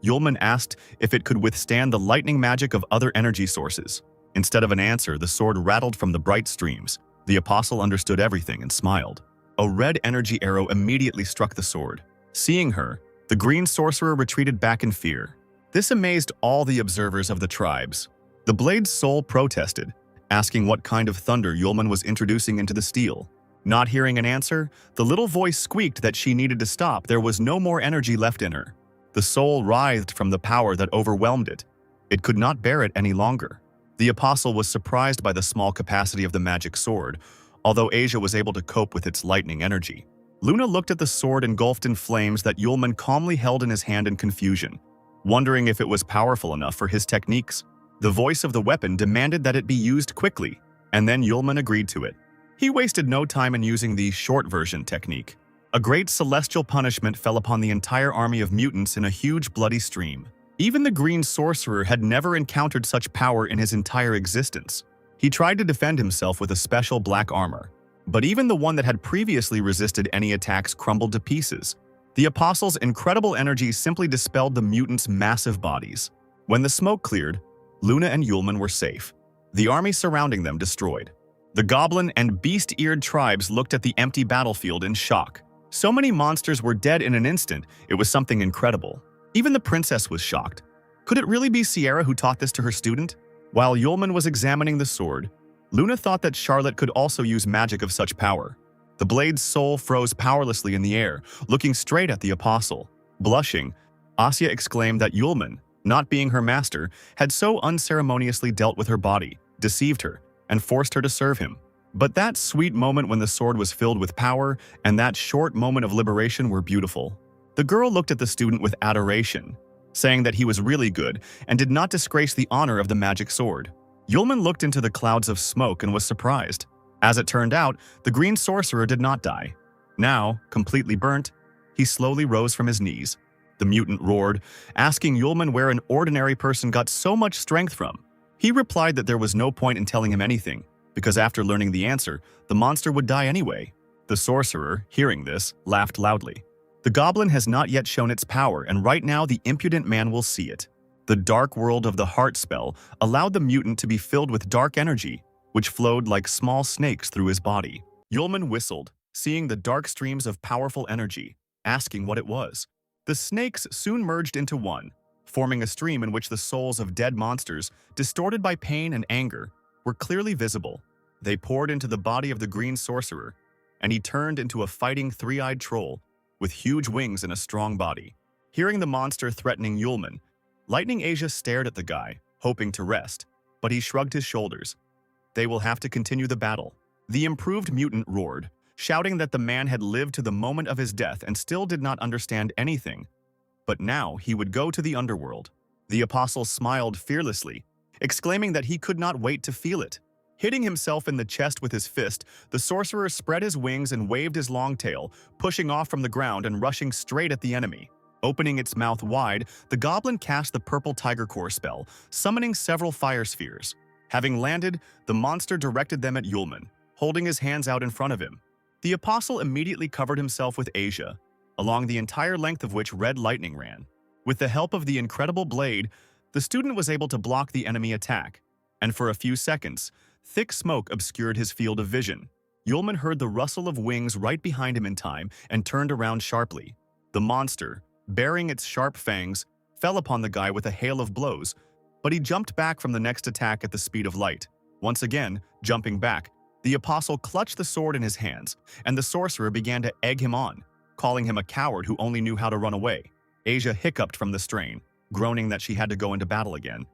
Yulman asked if it could withstand the lightning magic of other energy sources. Instead of an answer, the sword rattled from the bright streams. The apostle understood everything and smiled. A red energy arrow immediately struck the sword. Seeing her, the green sorcerer retreated back in fear. This amazed all the observers of the tribes. The blade's soul protested, asking what kind of thunder Yulman was introducing into the steel. Not hearing an answer, the little voice squeaked that she needed to stop. There was no more energy left in her. The soul writhed from the power that overwhelmed it. It could not bear it any longer. The apostle was surprised by the small capacity of the magic sword, although Asia was able to cope with its lightning energy. Luna looked at the sword engulfed in flames that Yulman calmly held in his hand in confusion, wondering if it was powerful enough for his techniques. The voice of the weapon demanded that it be used quickly, and then Yulman agreed to it. He wasted no time in using the short version technique. A great celestial punishment fell upon the entire army of mutants in a huge bloody stream. Even the green sorcerer had never encountered such power in his entire existence. He tried to defend himself with a special black armor, but even the one that had previously resisted any attacks crumbled to pieces. The apostle's incredible energy simply dispelled the mutants' massive bodies. When the smoke cleared, Luna and Yulman were safe, the army surrounding them destroyed. The goblin and beast-eared tribes looked at the empty battlefield in shock. So many monsters were dead in an instant, it was something incredible. Even the princess was shocked. Could it really be Sierra who taught this to her student? While Yulman was examining the sword, Luna thought that Charlotte could also use magic of such power. The blade's soul froze powerlessly in the air, looking straight at the apostle. Blushing, Asya exclaimed that Yulman, not being her master, had so unceremoniously dealt with her body, deceived her, and forced her to serve him. But that sweet moment when the sword was filled with power and that short moment of liberation were beautiful. The girl looked at the student with adoration, saying that he was really good and did not disgrace the honor of the magic sword. Yulman looked into the clouds of smoke and was surprised. As it turned out, the green sorcerer did not die. Now, completely burnt, he slowly rose from his knees. The mutant roared, asking Yulman where an ordinary person got so much strength from. He replied that there was no point in telling him anything, because after learning the answer, the monster would die anyway. The sorcerer, hearing this, laughed loudly. The goblin has not yet shown its power, and right now the impudent man will see it. The dark world of the heart spell allowed the mutant to be filled with dark energy, which flowed like small snakes through his body. Yulman whistled, seeing the dark streams of powerful energy, asking what it was. The snakes soon merged into one, forming a stream in which the souls of dead monsters, distorted by pain and anger, were clearly visible. They poured into the body of the green sorcerer, and he turned into a fighting three-eyed troll with huge wings and a strong body. Hearing the monster threatening Yulman, Lightning Asia stared at the guy, hoping to rest, but he shrugged his shoulders. They will have to continue the battle. The improved mutant roared, shouting that the man had lived to the moment of his death and still did not understand anything. But now he would go to the underworld. The apostle smiled fearlessly, exclaiming that he could not wait to feel it. Hitting himself in the chest with his fist, the sorcerer spread his wings and waved his long tail, pushing off from the ground and rushing straight at the enemy. Opening its mouth wide, the goblin cast the purple tiger core spell, summoning several fire spheres. Having landed, the monster directed them at Yulman, holding his hands out in front of him. The apostle immediately covered himself with Asia, along the entire length of which red lightning ran. With the help of the incredible blade, the student was able to block the enemy attack, and for a few seconds, thick smoke obscured his field of vision. Yulman heard the rustle of wings right behind him in time and turned around sharply. The monster, baring its sharp fangs, fell upon the guy with a hail of blows, but he jumped back from the next attack at the speed of light. Once again, jumping back, the apostle clutched the sword in his hands, and the sorcerer began to egg him on, calling him a coward who only knew how to run away. Asia hiccuped from the strain, groaning that she had to go into battle again.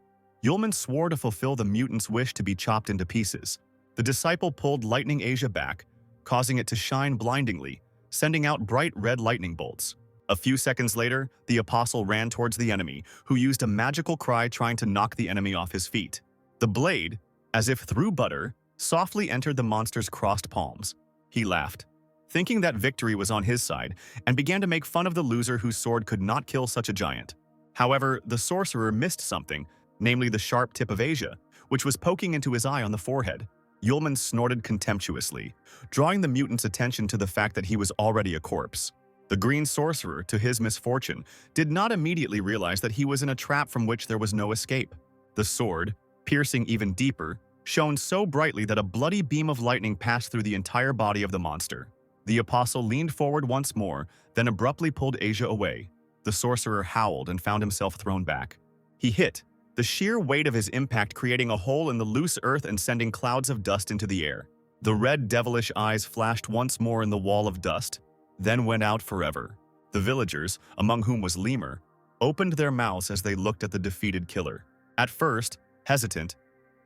Yulman swore to fulfill the mutant's wish to be chopped into pieces. The disciple pulled Lightning Asia back, causing it to shine blindingly, sending out bright red lightning bolts. A few seconds later, the apostle ran towards the enemy, who used a magical cry trying to knock the enemy off his feet. The blade, as if through butter, softly entered the monster's crossed palms. He laughed, thinking that victory was on his side, and began to make fun of the loser whose sword could not kill such a giant. However, the sorcerer missed something, namely the sharp tip of Asia, which was poking into his eye on the forehead. Yulman snorted contemptuously, drawing the mutant's attention to the fact that he was already a corpse. The green sorcerer, to his misfortune, did not immediately realize that he was in a trap from which there was no escape. The sword, piercing even deeper, shone so brightly that a bloody beam of lightning passed through the entire body of the monster. The apostle leaned forward once more, then abruptly pulled Asia away. The sorcerer howled and found himself thrown back. He hit, the sheer weight of his impact creating a hole in the loose earth and sending clouds of dust into the air. The red devilish eyes flashed once more in the wall of dust, then went out forever. The villagers, among whom was Lemur, opened their mouths as they looked at the defeated killer. At first, hesitant,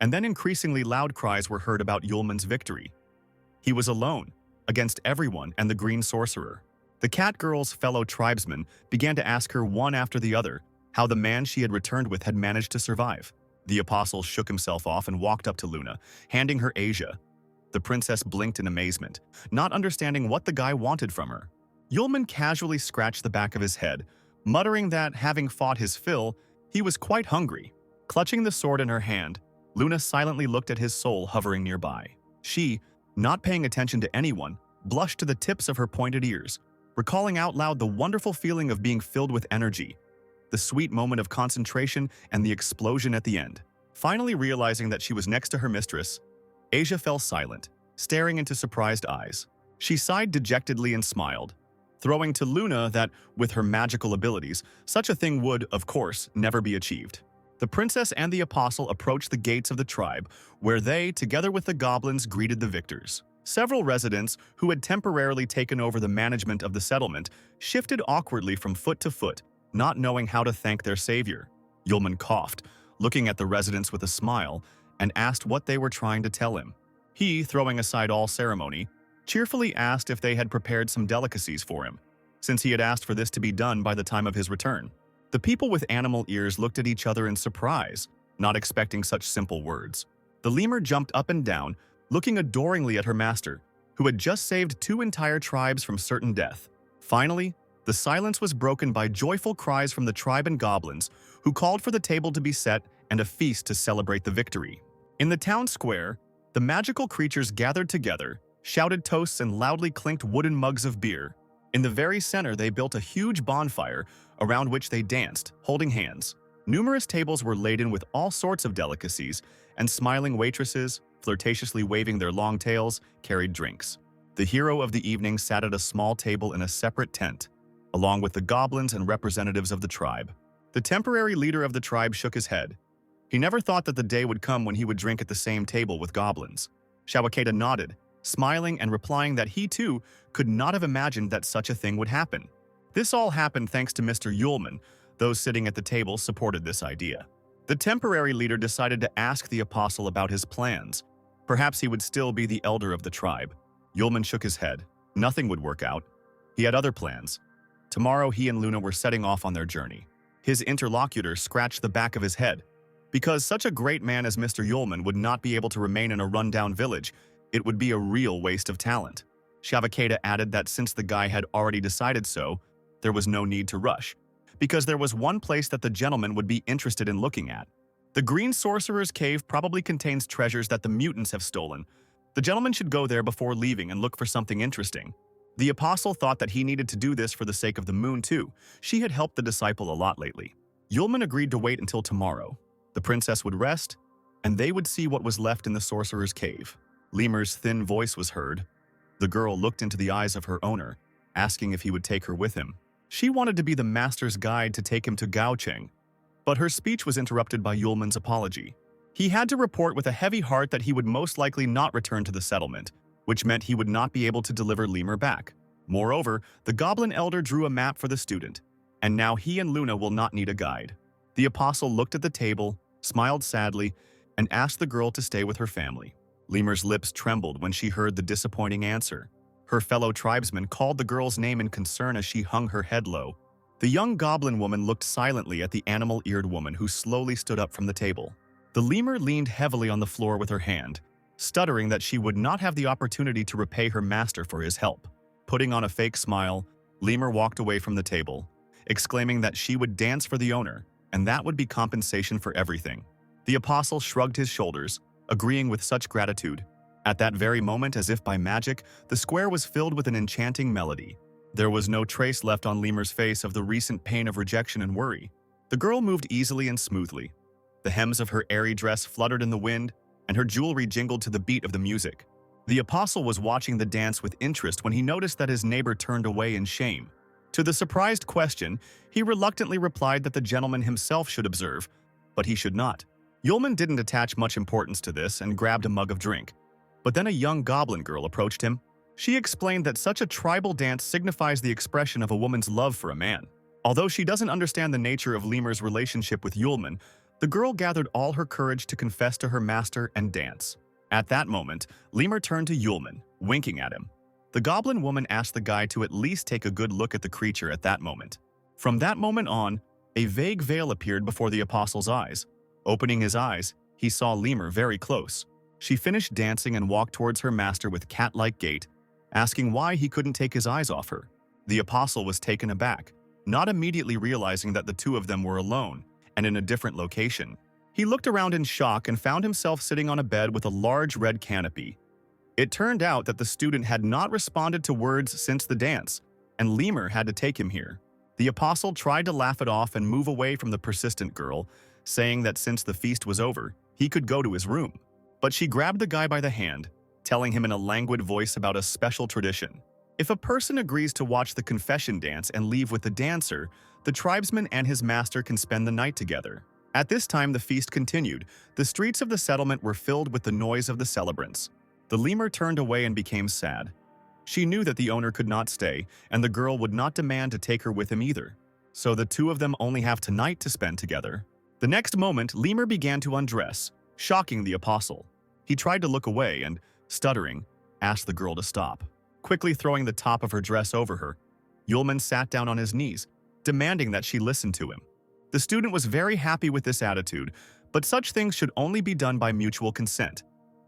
and then increasingly loud cries were heard about Yulman's victory. He was alone, against everyone and the green sorcerer. The cat girl's fellow tribesmen began to ask her one after the other how the man she had returned with had managed to survive. The apostle shook himself off and walked up to Luna, handing her Asia. The princess blinked in amazement, not understanding what the guy wanted from her. Yulman casually scratched the back of his head, muttering that, having fought his fill, he was quite hungry. Clutching the sword in her hand, Luna silently looked at his soul hovering nearby. She, not paying attention to anyone, blushed to the tips of her pointed ears, recalling out loud the wonderful feeling of being filled with energy, the sweet moment of concentration, and the explosion at the end. Finally realizing that she was next to her mistress, Asia fell silent, staring into surprised eyes. She sighed dejectedly and smiled, throwing to Luna that, with her magical abilities, such a thing would, of course, never be achieved. The princess and the apostle approached the gates of the tribe, where they, together with the goblins, greeted the victors. Several residents, who had temporarily taken over the management of the settlement, shifted awkwardly from foot to foot, not knowing how to thank their savior. Yulman coughed, looking at the residents with a smile, and asked what they were trying to tell him. He, throwing aside all ceremony, cheerfully asked if they had prepared some delicacies for him, since he had asked for this to be done by the time of his return. The people with animal ears looked at each other in surprise, not expecting such simple words. The lemur jumped up and down, looking adoringly at her master, who had just saved 2 entire tribes from certain death. Finally, the silence was broken by joyful cries from the tribe and goblins, who called for the table to be set and a feast to celebrate the victory. In the town square, the magical creatures gathered together, shouted toasts and loudly clinked wooden mugs of beer. In the very center, they built a huge bonfire around which they danced, holding hands. Numerous tables were laden with all sorts of delicacies, and smiling waitresses, flirtatiously waving their long tails, carried drinks. The hero of the evening sat at a small table in a separate tent, along with the goblins and representatives of the tribe. The temporary leader of the tribe shook his head. He never thought that the day would come when he would drink at the same table with goblins. Shawakeda nodded, smiling and replying that he too could not have imagined that such a thing would happen. This all happened thanks to Mr. Yulman. Those sitting at the table supported this idea. The temporary leader decided to ask the apostle about his plans. Perhaps he would still be the elder of the tribe. Yulman shook his head. Nothing would work out. He had other plans. Tomorrow he and Luna were setting off on their journey. His interlocutor scratched the back of his head. Because such a great man as Mr. Yulman would not be able to remain in a rundown village, it would be a real waste of talent. Shavakeda added that since the guy had already decided so, there was no need to rush, because there was one place that the gentleman would be interested in looking at. The Green Sorcerer's Cave probably contains treasures that the mutants have stolen. The gentleman should go there before leaving and look for something interesting. The apostle thought that he needed to do this for the sake of the moon too. She had helped the disciple a lot lately. Yulman agreed to wait until tomorrow. The princess would rest, and they would see what was left in the sorcerer's cave. Lemur's thin voice was heard. The girl looked into the eyes of her owner, asking if he would take her with him. She wanted to be the master's guide to take him to Gaocheng, but her speech was interrupted by Yulman's apology. He had to report with a heavy heart that he would most likely not return to the settlement, which meant he would not be able to deliver Lemur back. Moreover, the goblin elder drew a map for the student, and now he and Luna will not need a guide. The apostle looked at the table, smiled sadly, and asked the girl to stay with her family. Lemur's lips trembled when she heard the disappointing answer. Her fellow tribesmen called the girl's name in concern as she hung her head low. The young goblin woman looked silently at the animal-eared woman who slowly stood up from the table. The lemur leaned heavily on the floor with her hand, stuttering that she would not have the opportunity to repay her master for his help. Putting on a fake smile, Lemur walked away from the table, exclaiming that she would dance for the owner, and that would be compensation for everything. The apostle shrugged his shoulders, agreeing with such gratitude. At that very moment, as if by magic, the square was filled with an enchanting melody. There was no trace left on Lemur's face of the recent pain of rejection and worry. The girl moved easily and smoothly. The hems of her airy dress fluttered in the wind, and her jewelry jingled to the beat of the music. The apostle was watching the dance with interest when he noticed that his neighbor turned away in shame. To the surprised question, he reluctantly replied that the gentleman himself should observe, but he should not. Yulman didn't attach much importance to this and grabbed a mug of drink. But then a young goblin girl approached him. She explained that such a tribal dance signifies the expression of a woman's love for a man. Although she doesn't understand the nature of Lemur's relationship with Yulman, the girl gathered all her courage to confess to her master and dance. At that moment, Lemur turned to Yulman, winking at him. The goblin woman asked the guy to at least take a good look at the creature at that moment. From that moment on, a vague veil appeared before the apostle's eyes. Opening his eyes, he saw Lemur very close. She finished dancing and walked towards her master with cat-like gait, asking why he couldn't take his eyes off her. The apostle was taken aback, not immediately realizing that the two of them were alone and in a different location. He looked around in shock and found himself sitting on a bed with a large red canopy. It turned out that the student had not responded to words since the dance, and Lemur had to take him here. The apostle tried to laugh it off and move away from the persistent girl, saying that since the feast was over, he could go to his room. But she grabbed the guy by the hand, telling him in a languid voice about a special tradition. If a person agrees to watch the confession dance and leave with the dancer, the tribesman and his master can spend the night together. At this time, the feast continued. The streets of the settlement were filled with the noise of the celebrants. The lemur turned away and became sad. She knew that the owner could not stay, and the girl would not demand to take her with him either. So the two of them only have tonight to spend together. The next moment, Lemur began to undress, shocking the apostle. He tried to look away and, stuttering, asked the girl to stop. Quickly throwing the top of her dress over her, Yulman sat down on his knees, demanding that she listen to him. The student was very happy with this attitude, but such things should only be done by mutual consent,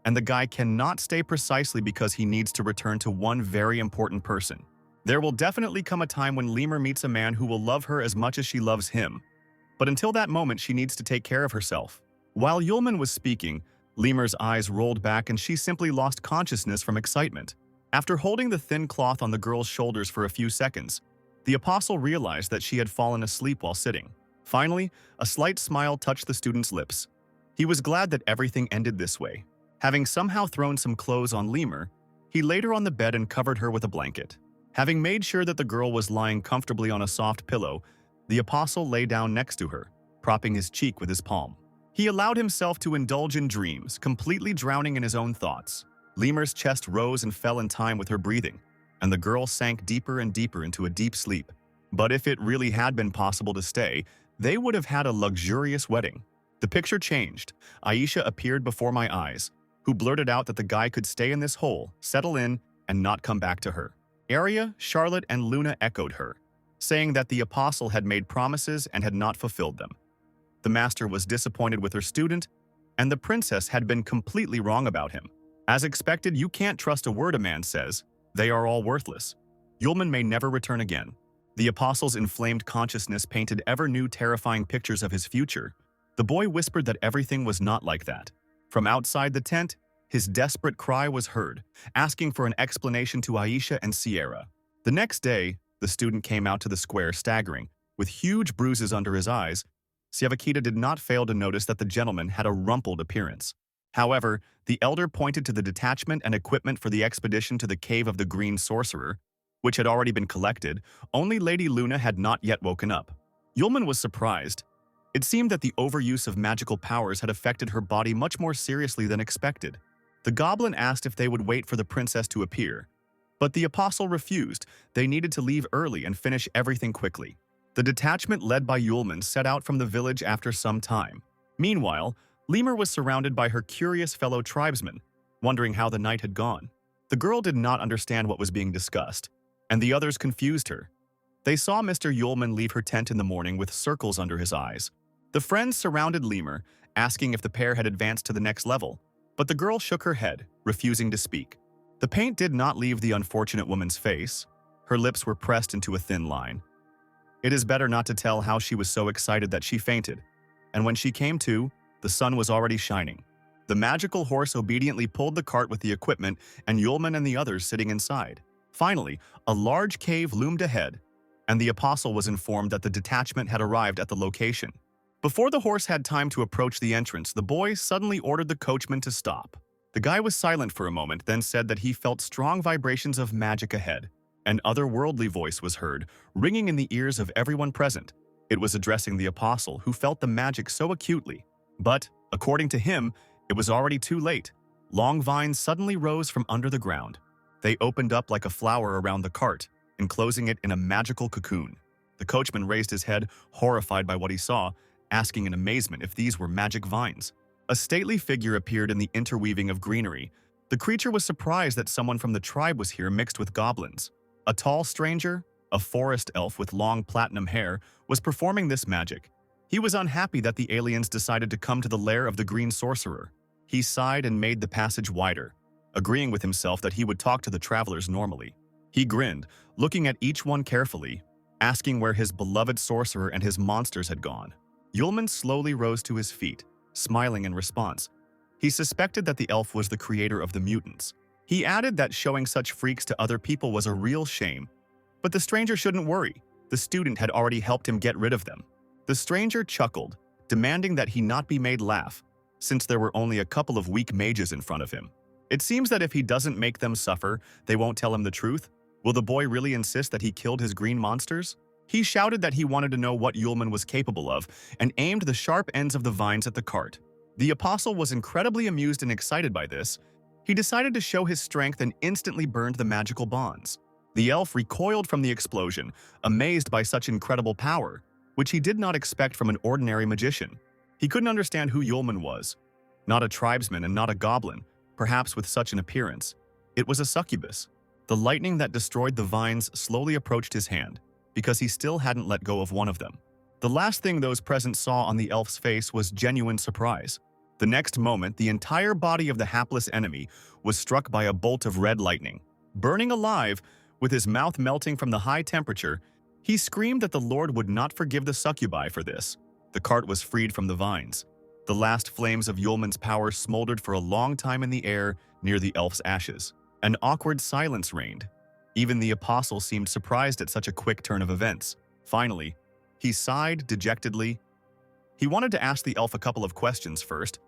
and the guy cannot stay precisely because he needs to return to one very important person. There will definitely come a time when Lemur meets a man who will love her as much as she loves him, but until that moment she needs to take care of herself. While Yulman was speaking, Lemur's eyes rolled back and she simply lost consciousness from excitement. After holding the thin cloth on the girl's shoulders for a few seconds, the apostle realized that she had fallen asleep while sitting. Finally, a slight smile touched the student's lips. He was glad that everything ended this way. Having somehow thrown some clothes on Lemur, he laid her on the bed and covered her with a blanket. Having made sure that the girl was lying comfortably on a soft pillow, the apostle lay down next to her, propping his cheek with his palm. He allowed himself to indulge in dreams, completely drowning in his own thoughts. Lemur's chest rose and fell in time with her breathing, and the girl sank deeper and deeper into a deep sleep. But if it really had been possible to stay, they would have had a luxurious wedding. The picture changed. Aisha appeared before my eyes, who blurted out that the guy could stay in this hole, settle in, and not come back to her. Arya, Charlotte, and Luna echoed her, saying that the apostle had made promises and had not fulfilled them. The master was disappointed with her student, and the princess had been completely wrong about him. As expected, you can't trust a word a man says. They are all worthless. Yulman may never return again. The apostle's inflamed consciousness painted ever new terrifying pictures of his future. The boy whispered that everything was not like that. From outside the tent, his desperate cry was heard, asking for an explanation to Aisha and Sierra. The next day, the student came out to the square staggering, with huge bruises under his eyes. Siavakita did not fail to notice that the gentleman had a rumpled appearance. However, the elder pointed to the detachment and equipment for the expedition to the cave of the Green Sorcerer, which had already been collected. Only Lady Luna had not yet woken up. Yulman was surprised. It seemed that the overuse of magical powers had affected her body much more seriously than expected. The goblin asked if they would wait for the princess to appear, but the apostle refused. They needed to leave early and finish everything quickly. The detachment led by Yulman set out from the village after some time. Meanwhile, Lemur was surrounded by her curious fellow tribesmen, wondering how the night had gone. The girl did not understand what was being discussed, and the others confused her. They saw Mr. Yulman leave her tent in the morning with circles under his eyes. The friends surrounded Lemur, asking if the pair had advanced to the next level, but the girl shook her head, refusing to speak. The paint did not leave the unfortunate woman's face. Her lips were pressed into a thin line. It is better not to tell how she was so excited that she fainted, and when she came to, the sun was already shining. The magical horse obediently pulled the cart with the equipment, and Yulman and the others sitting inside. Finally, a large cave loomed ahead, and the apostle was informed that the detachment had arrived at the location. Before the horse had time to approach the entrance, the boy suddenly ordered the coachman to stop. The guy was silent for a moment, then said that he felt strong vibrations of magic ahead. An otherworldly voice was heard, ringing in the ears of everyone present. It was addressing the apostle, who felt the magic so acutely. But, according to him, it was already too late. Long vines suddenly rose from under the ground. They opened up like a flower around the cart, enclosing it in a magical cocoon. The coachman raised his head, horrified by what he saw, asking in amazement if these were magic vines. A stately figure appeared in the interweaving of greenery. The creature was surprised that someone from the tribe was here mixed with goblins. A tall stranger, a forest elf with long platinum hair, was performing this magic. He was unhappy that the aliens decided to come to the lair of the Green Sorcerer. He sighed and made the passage wider, agreeing with himself that he would talk to the travelers normally. He grinned, looking at each one carefully, asking where his beloved sorcerer and his monsters had gone. Yulman slowly rose to his feet, smiling in response. He suspected that the elf was the creator of the mutants. He added that showing such freaks to other people was a real shame, but the stranger shouldn't worry. The student had already helped him get rid of them. The stranger chuckled, demanding that he not be made laugh, since there were only a couple of weak mages in front of him. It seems that if he doesn't make them suffer, they won't tell him the truth. Will the boy really insist that he killed his green monsters? He shouted that he wanted to know what Yulman was capable of and aimed the sharp ends of the vines at the cart. The apostle was incredibly amused and excited by this. He decided to show his strength and instantly burned the magical bonds. The elf recoiled from the explosion, amazed by such incredible power, which he did not expect from an ordinary magician. He couldn't understand who Yulman was. Not a tribesman and not a goblin, perhaps with such an appearance. It was a succubus. The lightning that destroyed the vines slowly approached his hand, because he still hadn't let go of one of them. The last thing those present saw on the elf's face was genuine surprise. The next moment, the entire body of the hapless enemy was struck by a bolt of red lightning. Burning alive, with his mouth melting from the high temperature, he screamed that the Lord would not forgive the succubi for this. The cart was freed from the vines. The last flames of Yulman's power smoldered for a long time in the air near the elf's ashes. An awkward silence reigned. Even the apostle seemed surprised at such a quick turn of events. Finally, he sighed dejectedly. He wanted to ask the elf a couple of questions first,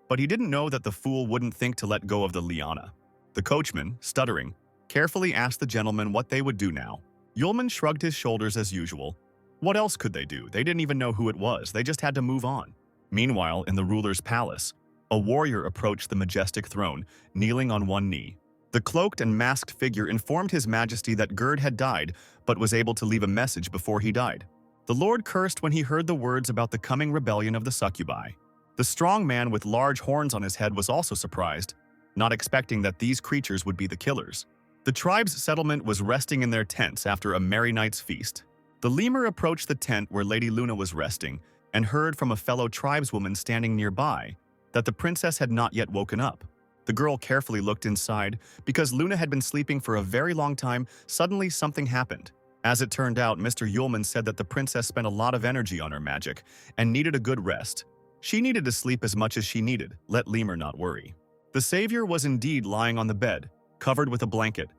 but he didn't know that the fool wouldn't think to let go of the liana. The coachman, stuttering, carefully asked the gentleman what they would do now. Yulman shrugged his shoulders as usual. What else could they do? They didn't even know who it was. They just had to move on. Meanwhile, in the ruler's palace, a warrior approached the majestic throne, kneeling on one knee. The cloaked and masked figure informed His Majesty that Gerd had died, but was able to leave a message before he died. The Lord cursed when he heard the words about the coming rebellion of the succubi. The strong man with large horns on his head was also surprised, not expecting that these creatures would be the killers. The tribe's settlement was resting in their tents after a merry night's feast. The lemur approached the tent where Lady Luna was resting and heard from a fellow tribeswoman standing nearby that the princess had not yet woken up. The girl carefully looked inside. Because Luna had been sleeping for a very long time, suddenly something happened. As it turned out, Mr. Yulman said that the princess spent a lot of energy on her magic and needed a good rest. She needed to sleep as much as she needed, let Lemur not worry. The savior was indeed lying on the bed, covered with a blanket,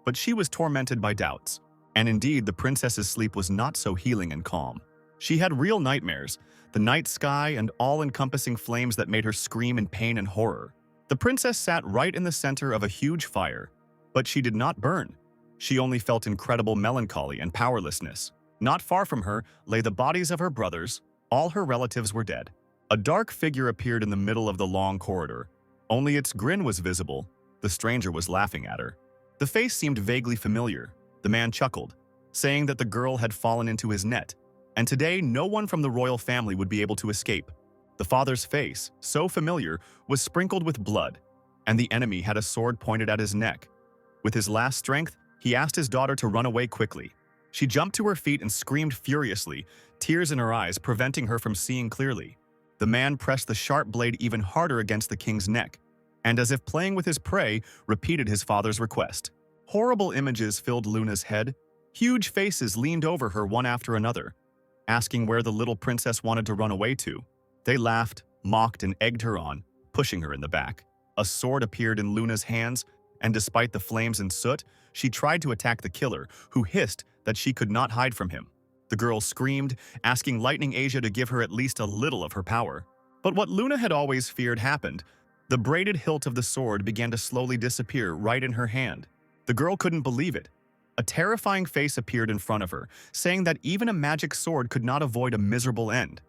but she was tormented by doubts. And indeed, the princess's sleep was not so healing and calm. She had real nightmares, the night sky and all-encompassing flames that made her scream in pain and horror. The princess sat right in the center of a huge fire, but she did not burn. She only felt incredible melancholy and powerlessness. Not far from her lay the bodies of her brothers. All her relatives were dead. A dark figure appeared in the middle of the long corridor. Only its grin was visible. The stranger was laughing at her. The face seemed vaguely familiar. The man chuckled, saying that the girl had fallen into his net, and today no one from the royal family would be able to escape. The father's face, so familiar, was sprinkled with blood, and the enemy had a sword pointed at his neck. With his last strength, he asked his daughter to run away quickly. She jumped to her feet and screamed furiously, tears in her eyes preventing her from seeing clearly. The man pressed the sharp blade even harder against the king's neck, and as if playing with his prey, repeated his father's request. Horrible images filled Luna's head. Huge faces leaned over her one after another, asking where the little princess wanted to run away to. They laughed, mocked, and egged her on, pushing her in the back. A sword appeared in Luna's hands, and despite the flames and soot, she tried to attack the killer, who hissed that she could not hide from him. The girl screamed, asking Lightning Asia to give her at least a little of her power. But what Luna had always feared happened. The braided hilt of the sword began to slowly disappear right in her hand. The girl couldn't believe it. A terrifying face appeared in front of her, saying that even a magic sword could not avoid a miserable end.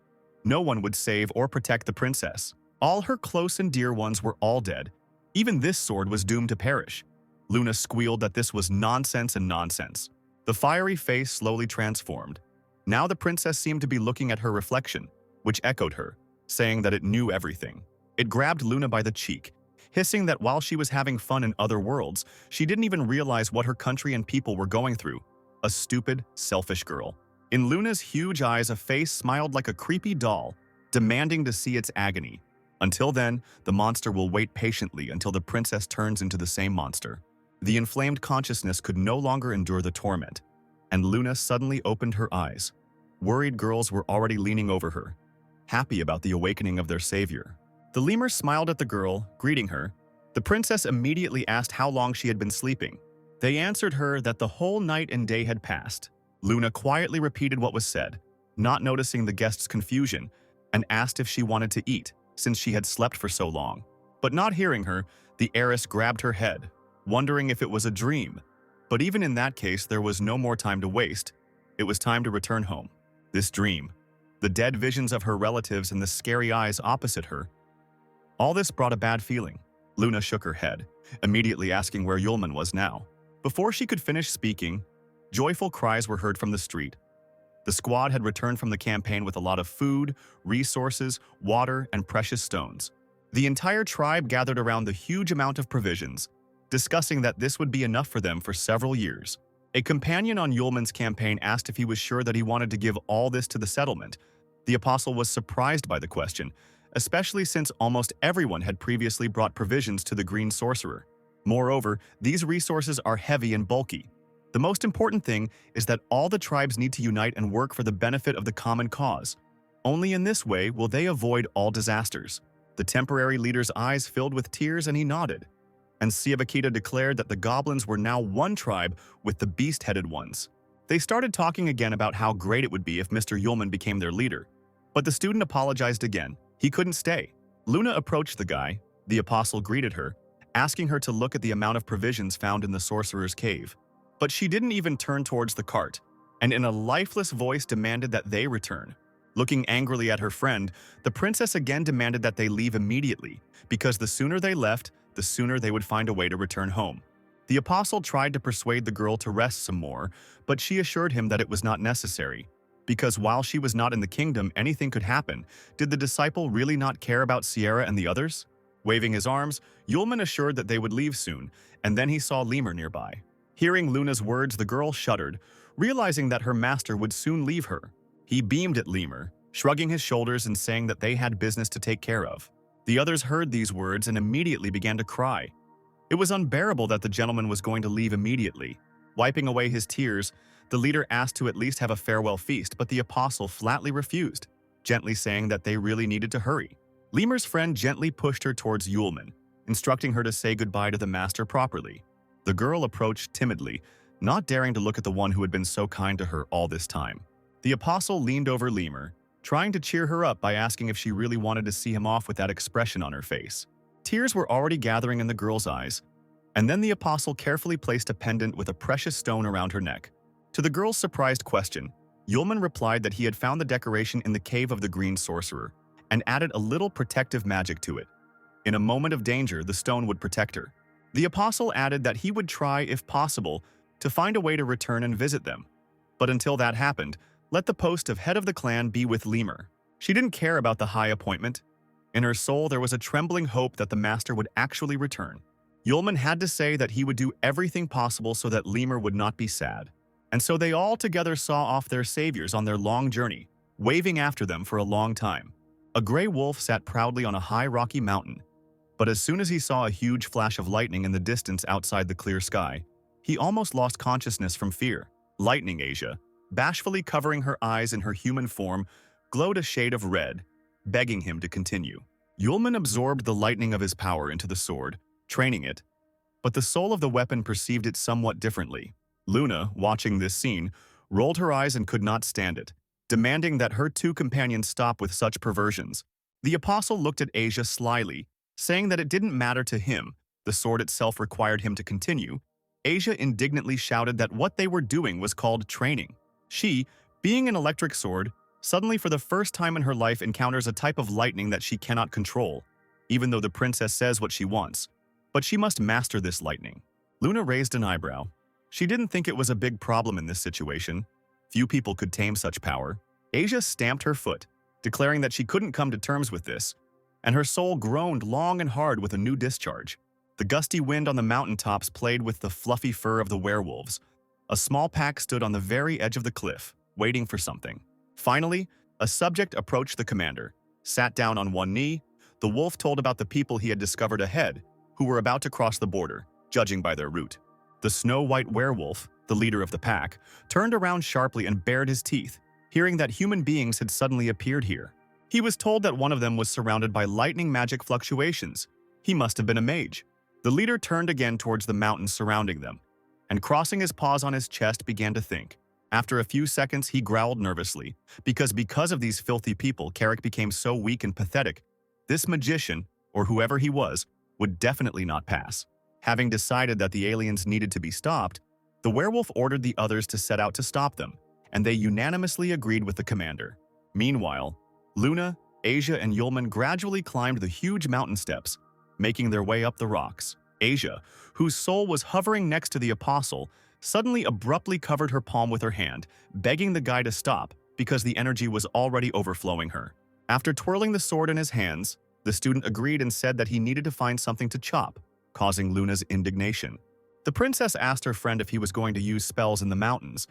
No one would save or protect the princess. All her close and dear ones were all dead. Even this sword was doomed to perish. Luna squealed that this was nonsense and nonsense. The fiery face slowly transformed. Now the princess seemed to be looking at her reflection, which echoed her, saying that it knew everything. It grabbed Luna by the cheek, hissing that while she was having fun in other worlds, she didn't even realize what her country and people were going through. A stupid, selfish girl. In Luna's huge eyes, a face smiled like a creepy doll, demanding to see its agony. Until then, the monster will wait patiently until the princess turns into the same monster. The inflamed consciousness could no longer endure the torment, and Luna suddenly opened her eyes. Worried girls were already leaning over her, happy about the awakening of their savior. The lemur smiled at the girl, greeting her. The princess immediately asked how long she had been sleeping. They answered her that the whole night and day had passed. Luna quietly repeated what was said, not noticing the guest's confusion, and asked if she wanted to eat, since she had slept for so long. But not hearing her, the heiress grabbed her head, wondering if it was a dream. But even in that case, there was no more time to waste. It was time to return home. This dream, the dead visions of her relatives and the scary eyes opposite her, all this brought a bad feeling. Luna shook her head, immediately asking where Yulman was now. Before she could finish speaking, joyful cries were heard from the street. The squad had returned from the campaign with a lot of food, resources, water, and precious stones. The entire tribe gathered around the huge amount of provisions, discussing that this would be enough for them for several years. A companion on Yulman's campaign asked if he was sure that he wanted to give all this to the settlement. The apostle was surprised by the question, especially since almost everyone had previously brought provisions to the green sorcerer. Moreover, these resources are heavy and bulky. The most important thing is that all the tribes need to unite and work for the benefit of the common cause. Only in this way will they avoid all disasters. The temporary leader's eyes filled with tears and he nodded. and Siavakita declared that the goblins were now one tribe with the beast-headed ones. They started talking again about how great it would be if Mr. Yulman became their leader. But the student apologized again. He couldn't stay. Luna approached the guy. The apostle greeted her, asking her to look at the amount of provisions found in the sorcerer's cave. But she didn't even turn towards the cart, and in a lifeless voice demanded that they return. Looking angrily at her friend, the princess again demanded that they leave immediately, because the sooner they left, the sooner they would find a way to return home. The apostle tried to persuade the girl to rest some more, but she assured him that it was not necessary. Because while she was not in the kingdom, anything could happen. Did the disciple really not care about Sierra and the others? Waving his arms, Yulman assured that they would leave soon, and then he saw Lemur nearby. Hearing Luna's words, the girl shuddered, realizing that her master would soon leave her. He beamed at Lemur, shrugging his shoulders and saying that they had business to take care of. The others heard these words and immediately began to cry. It was unbearable that the gentleman was going to leave immediately. Wiping away his tears, the leader asked to at least have a farewell feast, but the apostle flatly refused, gently saying that they really needed to hurry. Lemur's friend gently pushed her towards Yulman, instructing her to say goodbye to the master properly. The girl approached timidly, not daring to look at the one who had been so kind to her all this time. The apostle leaned over Lemur, trying to cheer her up by asking if she really wanted to see him off with that expression on her face. Tears were already gathering in the girl's eyes, and then the apostle carefully placed a pendant with a precious stone around her neck. To the girl's surprised question, Yulman replied that he had found the decoration in the cave of the green sorcerer, and added a little protective magic to it. In a moment of danger, the stone would protect her. The apostle added that he would try, if possible, to find a way to return and visit them. But until that happened, let the post of head of the clan be with Lemur. She didn't care about the high appointment. In her soul, there was a trembling hope that the master would actually return. Yulman had to say that he would do everything possible so that Lemur would not be sad. And so they all together saw off their saviors on their long journey, waving after them for a long time. A gray wolf sat proudly on a high rocky mountain, but as soon as he saw a huge flash of lightning in the distance outside the clear sky, he almost lost consciousness from fear. Lightning Asia, bashfully covering her eyes in her human form, glowed a shade of red, begging him to continue. Yulman absorbed the lightning of his power into the sword, training it, but the soul of the weapon perceived it somewhat differently. Luna, watching this scene, rolled her eyes and could not stand it, demanding that her two companions stop with such perversions. The apostle looked at Asia slyly, saying that it didn't matter to him, the sword itself required him to continue. Asia indignantly shouted that what they were doing was called training. She, being an electric sword, suddenly for the first time in her life encounters a type of lightning that she cannot control, even though the princess says what she wants. But she must master this lightning. Luna raised an eyebrow. She didn't think it was a big problem in this situation. Few people could tame such power. Asia stamped her foot, declaring that she couldn't come to terms with this, and her soul groaned long and hard with a new discharge. The gusty wind on the mountaintops played with the fluffy fur of the werewolves. A small pack stood on the very edge of the cliff, waiting for something. Finally, a subject approached the commander, sat down on one knee. The wolf told about the people he had discovered ahead, who were about to cross the border, judging by their route. The snow-white werewolf, the leader of the pack, turned around sharply and bared his teeth, hearing that human beings had suddenly appeared here. He was told that one of them was surrounded by lightning magic fluctuations. He must have been a mage. The leader turned again towards the mountains surrounding them, and crossing his paws on his chest began to think. After a few seconds, he growled nervously, because of these filthy people, Carrick became so weak and pathetic. This magician, or whoever he was, would definitely not pass. Having decided that the aliens needed to be stopped, the werewolf ordered the others to set out to stop them, and they unanimously agreed with the commander. Meanwhile, Luna, Asia, and Yulman gradually climbed the huge mountain steps, making their way up the rocks. Asia, whose soul was hovering next to the apostle, suddenly abruptly covered her palm with her hand, begging the guy to stop because the energy was already overflowing her. After twirling the sword in his hands, the student agreed and said that he needed to find something to chop, causing Luna's indignation. The princess asked her friend if he was going to use spells in the mountains,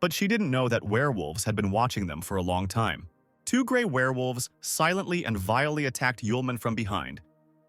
but she didn't know that werewolves had been watching them for a long time. Two gray werewolves silently and vilely attacked Yulman from behind.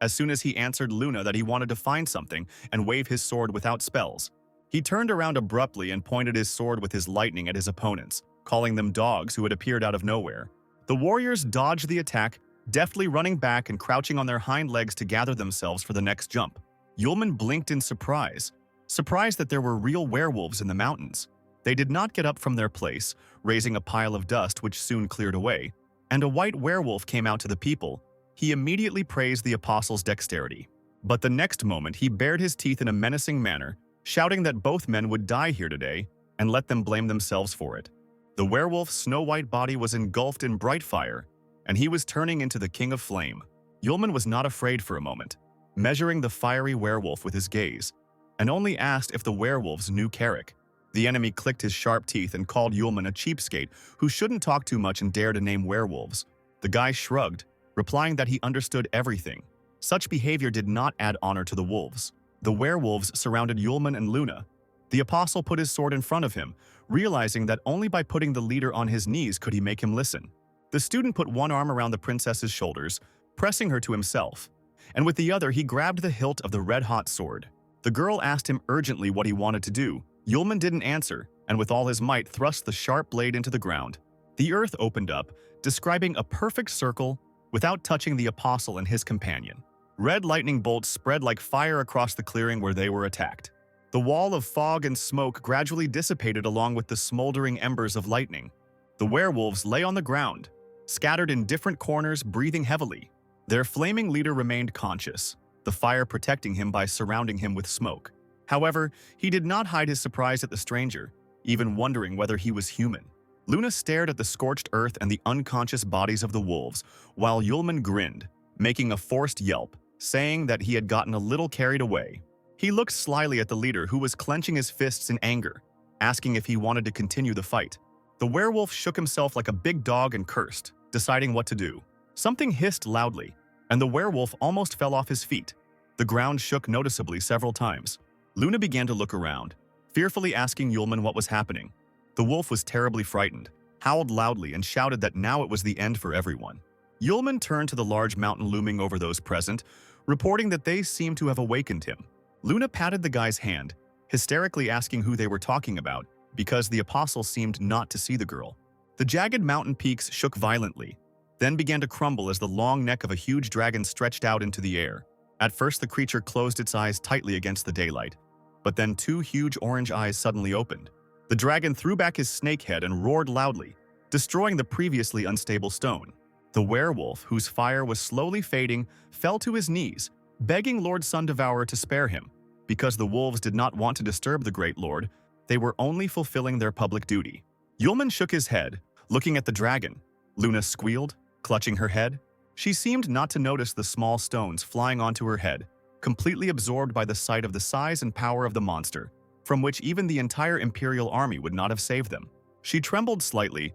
As soon as he answered Luna that he wanted to find something and wave his sword without spells, he turned around abruptly and pointed his sword with his lightning at his opponents, calling them dogs who had appeared out of nowhere. The warriors dodged the attack, deftly running back and crouching on their hind legs to gather themselves for the next jump. Yulman blinked in surprise, surprised that there were real werewolves in the mountains. They did not get up from their place, raising a pile of dust which soon cleared away, and a white werewolf came out to the people. He immediately praised the apostle's dexterity. But the next moment he bared his teeth in a menacing manner, shouting that both men would die here today and let them blame themselves for it. The werewolf's snow-white body was engulfed in bright fire, and he was turning into the king of flame. Yulman was not afraid for a moment, measuring the fiery werewolf with his gaze, and only asked if the werewolves knew Carrick. The enemy clicked his sharp teeth and called Yulman a cheapskate who shouldn't talk too much and dare to name werewolves. The guy shrugged, replying that he understood everything. Such behavior did not add honor to the wolves. The werewolves surrounded Yulman and Luna. The apostle put his sword in front of him, realizing that only by putting the leader on his knees could he make him listen. The student put one arm around the princess's shoulders, pressing her to himself, and with the other he grabbed the hilt of the red-hot sword. The girl asked him urgently what he wanted to do. Yulman didn't answer, and with all his might thrust the sharp blade into the ground. The earth opened up, describing a perfect circle without touching the apostle and his companion. Red lightning bolts spread like fire across the clearing where they were attacked. The wall of fog and smoke gradually dissipated along with the smoldering embers of lightning. The werewolves lay on the ground, scattered in different corners, breathing heavily. Their flaming leader remained conscious, the fire protecting him by surrounding him with smoke. However, he did not hide his surprise at the stranger, even wondering whether he was human. Luna stared at the scorched earth and the unconscious bodies of the wolves, while Yulman grinned, making a forced yelp, saying that he had gotten a little carried away. He looked slyly at the leader, who was clenching his fists in anger, asking if he wanted to continue the fight. The werewolf shook himself like a big dog and cursed, deciding what to do. Something hissed loudly, and the werewolf almost fell off his feet. The ground shook noticeably several times. Luna began to look around, fearfully asking Yulman what was happening. The wolf was terribly frightened, howled loudly, and shouted that now it was the end for everyone. Yulman turned to the large mountain looming over those present, reporting that they seemed to have awakened him. Luna patted the guy's hand, hysterically asking who they were talking about, because the apostle seemed not to see the girl. The jagged mountain peaks shook violently, then began to crumble as the long neck of a huge dragon stretched out into the air. At first the creature closed its eyes tightly against the daylight, but then two huge orange eyes suddenly opened. The dragon threw back his snake head and roared loudly, destroying the previously unstable stone. The werewolf, whose fire was slowly fading, fell to his knees, begging Lord Sundevourer to spare him. Because the wolves did not want to disturb the great lord, they were only fulfilling their public duty. Yulman shook his head, looking at the dragon. Luna squealed, clutching her head. She seemed not to notice the small stones flying onto her head, completely absorbed by the sight of the size and power of the monster, from which even the entire Imperial army would not have saved them. She trembled slightly,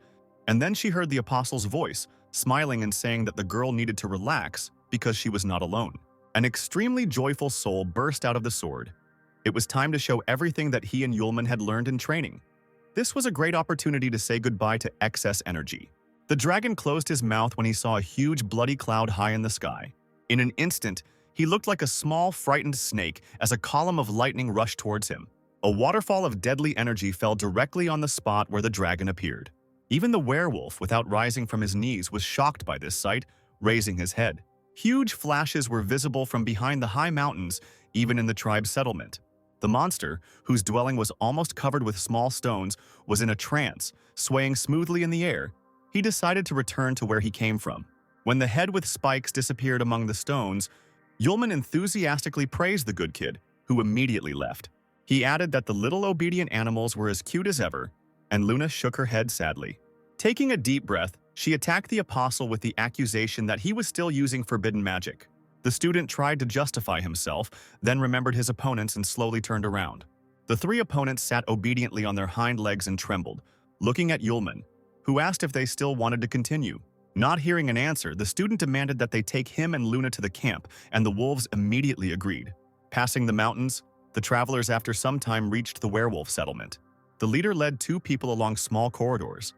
and then she heard the apostle's voice, smiling and saying that the girl needed to relax because she was not alone. An extremely joyful soul burst out of the sword. It was time to show everything that he and Yulman had learned in training. This was a great opportunity to say goodbye to excess energy. The dragon closed his mouth when he saw a huge bloody cloud high in the sky. In an instant, he looked like a small, frightened snake as a column of lightning rushed towards him. A waterfall of deadly energy fell directly on the spot where the dragon appeared. Even the werewolf, without rising from his knees, was shocked by this sight, raising his head. Huge flashes were visible from behind the high mountains, even in the tribe's settlement. The monster, whose dwelling was almost covered with small stones, was in a trance, swaying smoothly in the air. He decided to return to where he came from. When the head with spikes disappeared among the stones, Yulman enthusiastically praised the good kid, who immediately left. He added that the little obedient animals were as cute as ever, and Luna shook her head sadly. Taking a deep breath, she attacked the apostle with the accusation that he was still using forbidden magic. The student tried to justify himself, then remembered his opponents and slowly turned around. The three opponents sat obediently on their hind legs and trembled, looking at Yulman, who asked if they still wanted to continue. Not hearing an answer, the student demanded that they take him and Luna to the camp, and the wolves immediately agreed. Passing the mountains, the travelers after some time reached the werewolf settlement. The leader led two people along small corridors.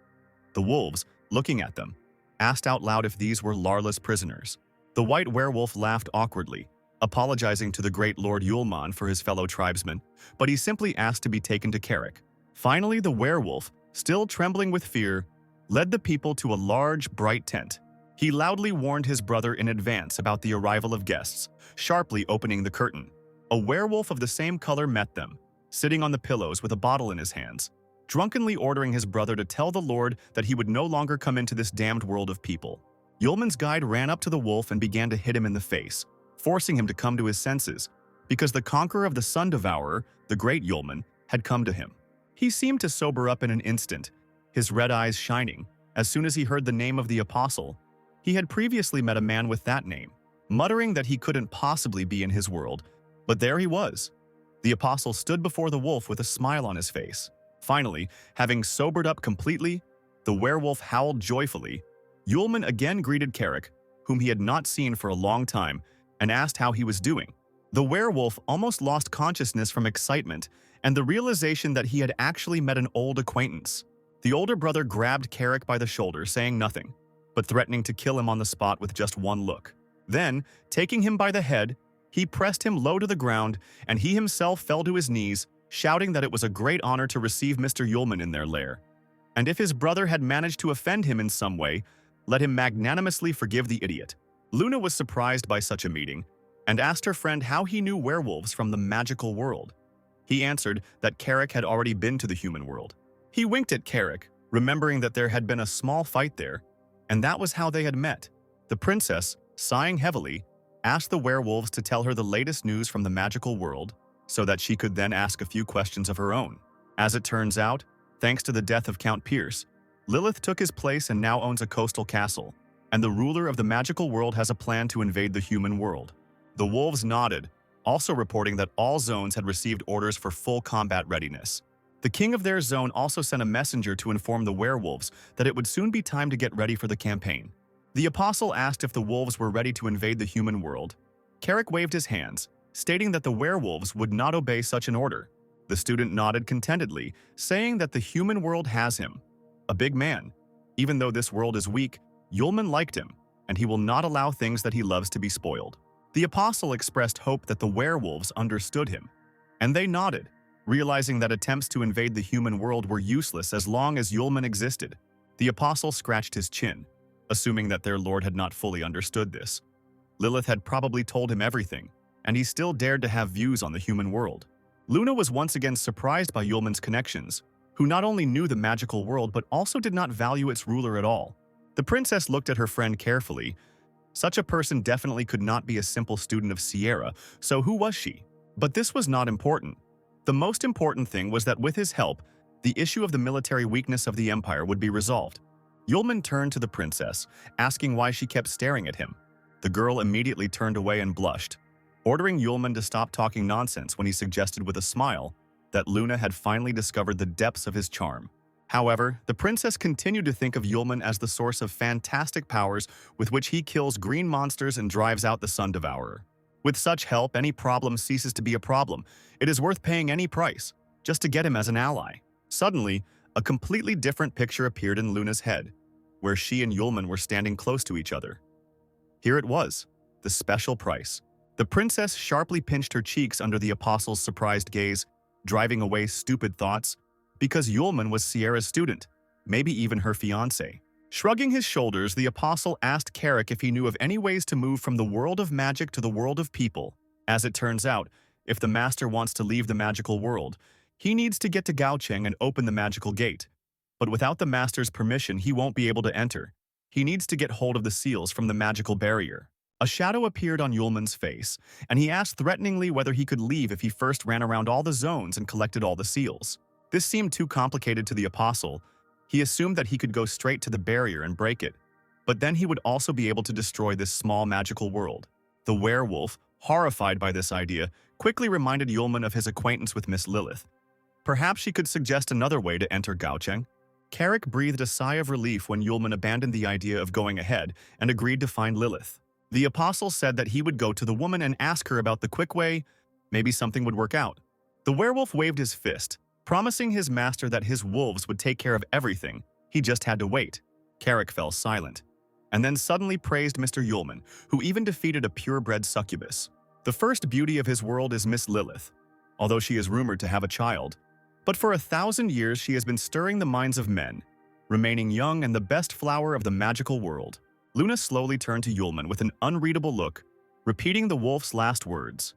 The wolves, looking at them, asked out loud if these were Larla's prisoners. The white werewolf laughed awkwardly, apologizing to the great Lord Yulman for his fellow tribesmen, but he simply asked to be taken to Carrick. Finally, the werewolf, still trembling with fear, led the people to a large, bright tent. He loudly warned his brother in advance about the arrival of guests, sharply opening the curtain. A werewolf of the same color met them, sitting on the pillows with a bottle in his hands, drunkenly ordering his brother to tell the Lord that he would no longer come into this damned world of people. Yulman's guide ran up to the wolf and began to hit him in the face, forcing him to come to his senses, because the conqueror of the Sun Devourer, the great Yulman, had come to him. He seemed to sober up in an instant, his red eyes shining, as soon as he heard the name of the apostle. He had previously met a man with that name, muttering that he couldn't possibly be in his world, but there he was. The apostle stood before the wolf with a smile on his face. Finally, having sobered up completely, the werewolf howled joyfully. Yulman again greeted Carrick, whom he had not seen for a long time, and asked how he was doing. The werewolf almost lost consciousness from excitement and the realization that he had actually met an old acquaintance. The older brother grabbed Carrick by the shoulder, saying nothing, but threatening to kill him on the spot with just one look. Then, taking him by the head, he pressed him low to the ground, and he himself fell to his knees, shouting that it was a great honor to receive Mr. Yulman in their lair. And if his brother had managed to offend him in some way, let him magnanimously forgive the idiot. Luna was surprised by such a meeting, and asked her friend how he knew werewolves from the magical world. He answered that Carrick had already been to the human world. He winked at Carrick, remembering that there had been a small fight there, and that was how they had met. The princess, sighing heavily, asked the werewolves to tell her the latest news from the magical world, so that she could then ask a few questions of her own. As it turns out, thanks to the death of Count Pierce, Lilith took his place and now owns a coastal castle, and the ruler of the magical world has a plan to invade the human world. The wolves nodded, also reporting that all zones had received orders for full combat readiness. The king of their zone also sent a messenger to inform the werewolves that it would soon be time to get ready for the campaign. The apostle asked if the wolves were ready to invade the human world. Carrick waved his hands, stating that the werewolves would not obey such an order. The student nodded contentedly, saying that the human world has him. A big man. Even though this world is weak, Yulman liked him, and he will not allow things that he loves to be spoiled. The apostle expressed hope that the werewolves understood him, and they nodded, realizing that attempts to invade the human world were useless as long as Yulman existed. The apostle scratched his chin, assuming that their lord had not fully understood this. Lilith had probably told him everything, and he still dared to have views on the human world. Luna was once again surprised by Yulman's connections, who not only knew the magical world but also did not value its ruler at all. The princess looked at her friend carefully. Such a person definitely could not be a simple student of Sierra, so who was she? But this was not important. The most important thing was that with his help, the issue of the military weakness of the empire would be resolved. Yulman turned to the princess, asking why she kept staring at him. The girl immediately turned away and blushed, ordering Yulman to stop talking nonsense when he suggested with a smile that Luna had finally discovered the depths of his charm. However, the princess continued to think of Yulman as the source of fantastic powers with which he kills green monsters and drives out the Sun Devourer. With such help, any problem ceases to be a problem. It is worth paying any price, just to get him as an ally. Suddenly, a completely different picture appeared in Luna's head, where she and Yulman were standing close to each other. Here it was, the special price. The princess sharply pinched her cheeks under the apostle's surprised gaze, driving away stupid thoughts, because Yulman was Sierra's student, maybe even her fiancé. Shrugging his shoulders, the apostle asked Carrick if he knew of any ways to move from the world of magic to the world of people. As it turns out, if the master wants to leave the magical world, he needs to get to Gaocheng and open the magical gate. But without the master's permission, he won't be able to enter. He needs to get hold of the seals from the magical barrier. A shadow appeared on Yulman's face, and he asked threateningly whether he could leave if he first ran around all the zones and collected all the seals. This seemed too complicated to the apostle. He assumed that he could go straight to the barrier and break it, but then he would also be able to destroy this small magical world. The werewolf, horrified by this idea, quickly reminded Yulman of his acquaintance with Miss Lilith. Perhaps she could suggest another way to enter Gaocheng. Carrick breathed a sigh of relief when Yulman abandoned the idea of going ahead and agreed to find Lilith. The apostle said that he would go to the woman and ask her about the quick way. Maybe something would work out. The werewolf waved his fist, promising his master that his wolves would take care of everything. He just had to wait. Carrick fell silent, and then suddenly praised Mr. Yulman, who even defeated a purebred succubus. The first beauty of his world is Miss Lilith, although she is rumored to have a child. But for 1,000 years she has been stirring the minds of men, remaining young and the best flower of the magical world. Luna slowly turned to Yulman with an unreadable look, repeating the wolf's last words.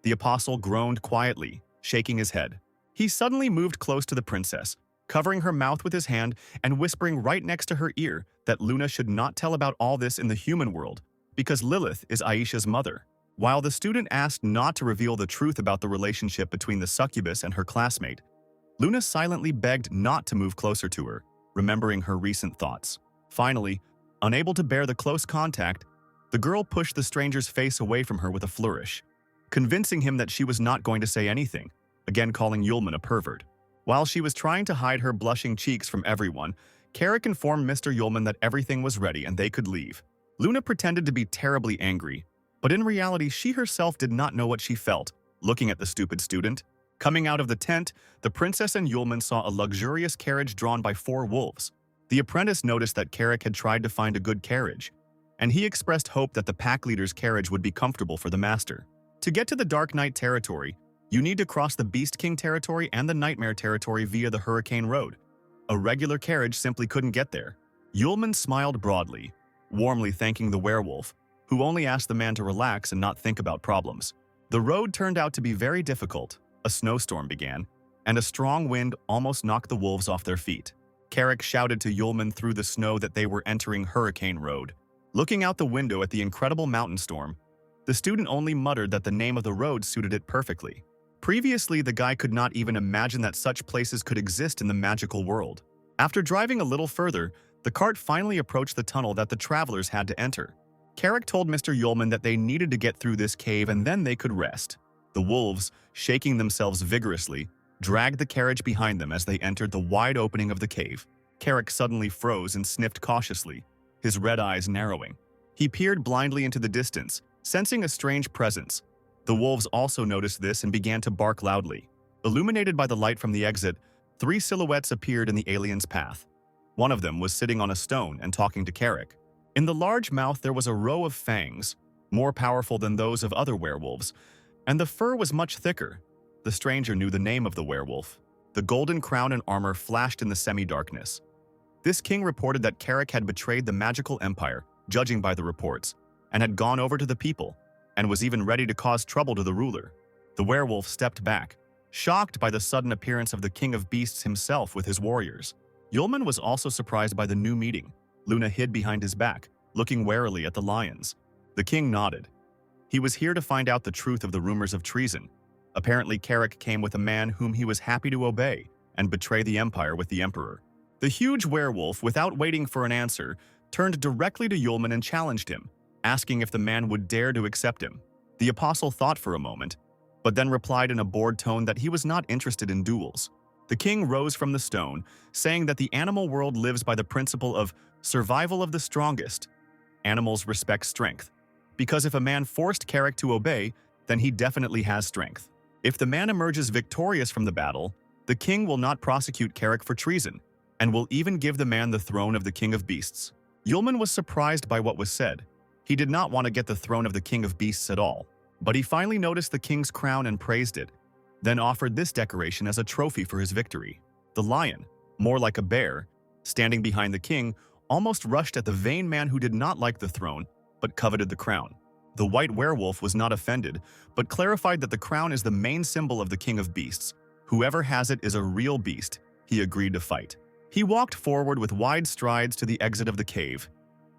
The apostle groaned quietly, shaking his head. He suddenly moved close to the princess, covering her mouth with his hand and whispering right next to her ear that Luna should not tell about all this in the human world, because Lilith is Aisha's mother. While the student asked not to reveal the truth about the relationship between the succubus and her classmate, Luna silently begged not to move closer to her, remembering her recent thoughts. Finally, unable to bear the close contact, the girl pushed the stranger's face away from her with a flourish, convincing him that she was not going to say anything, again calling Yulman a pervert. While she was trying to hide her blushing cheeks from everyone, Carrick informed Mr. Yulman that everything was ready and they could leave. Luna pretended to be terribly angry, but in reality she herself did not know what she felt, looking at the stupid student. Coming out of the tent, the princess and Yulman saw a luxurious carriage drawn by 4 wolves. The apprentice noticed that Carrick had tried to find a good carriage, and he expressed hope that the pack leader's carriage would be comfortable for the master. To get to the Dark Knight territory, you need to cross the Beast King territory and the Nightmare territory via the Hurricane Road. A regular carriage simply couldn't get there. Yulman smiled broadly, warmly thanking the werewolf, who only asked the man to relax and not think about problems. The road turned out to be very difficult. A snowstorm began, and a strong wind almost knocked the wolves off their feet. Carrick shouted to Yulman through the snow that they were entering Hurricane Road. Looking out the window at the incredible mountain storm, the student only muttered that the name of the road suited it perfectly. Previously, the guy could not even imagine that such places could exist in the magical world. After driving a little further, the cart finally approached the tunnel that the travelers had to enter. Carrick told Mr. Yulman that they needed to get through this cave and then they could rest. The wolves, shaking themselves vigorously, dragged the carriage behind them as they entered the wide opening of the cave. Carrick suddenly froze and sniffed cautiously, his red eyes narrowing. He peered blindly into the distance, sensing a strange presence. The wolves also noticed this and began to bark loudly. Illuminated by the light from the exit, 3 silhouettes appeared in the alien's path. One of them was sitting on a stone and talking to Carrick. In the large mouth there was a row of fangs, more powerful than those of other werewolves, and the fur was much thicker. The stranger knew the name of the werewolf. The golden crown and armor flashed in the semi-darkness. This king reported that Carrick had betrayed the magical empire, judging by the reports, and had gone over to the people, and was even ready to cause trouble to the ruler. The werewolf stepped back, shocked by the sudden appearance of the king of beasts himself with his warriors. Yulman was also surprised by the new meeting. Luna hid behind his back, looking warily at the lions. The king nodded. He was here to find out the truth of the rumors of treason. Apparently, Carrick came with a man whom he was happy to obey and betray the empire with the emperor. The huge werewolf, without waiting for an answer, turned directly to Yulman and challenged him, asking if the man would dare to accept him. The apostle thought for a moment, but then replied in a bored tone that he was not interested in duels. The king rose from the stone, saying that the animal world lives by the principle of survival of the strongest. Animals respect strength, because if a man forced Carrick to obey, then he definitely has strength. If the man emerges victorious from the battle, the king will not prosecute Carrick for treason, and will even give the man the throne of the king of beasts. Yulman was surprised by what was said. He did not want to get the throne of the king of beasts at all, but he finally noticed the king's crown and praised it, then offered this decoration as a trophy for his victory. The lion, more like a bear, standing behind the king, almost rushed at the vain man who did not like the throne, but coveted the crown. The white werewolf was not offended, but clarified that the crown is the main symbol of the king of beasts. Whoever has it is a real beast. He agreed to fight. He walked forward with wide strides to the exit of the cave.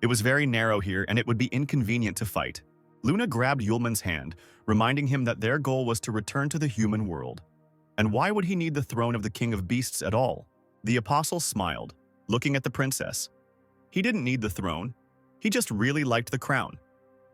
It was very narrow here and it would be inconvenient to fight. Luna grabbed Yulman's hand, reminding him that their goal was to return to the human world. And why would he need the throne of the king of beasts at all? The apostle smiled, looking at the princess. He didn't need the throne. He just really liked the crown.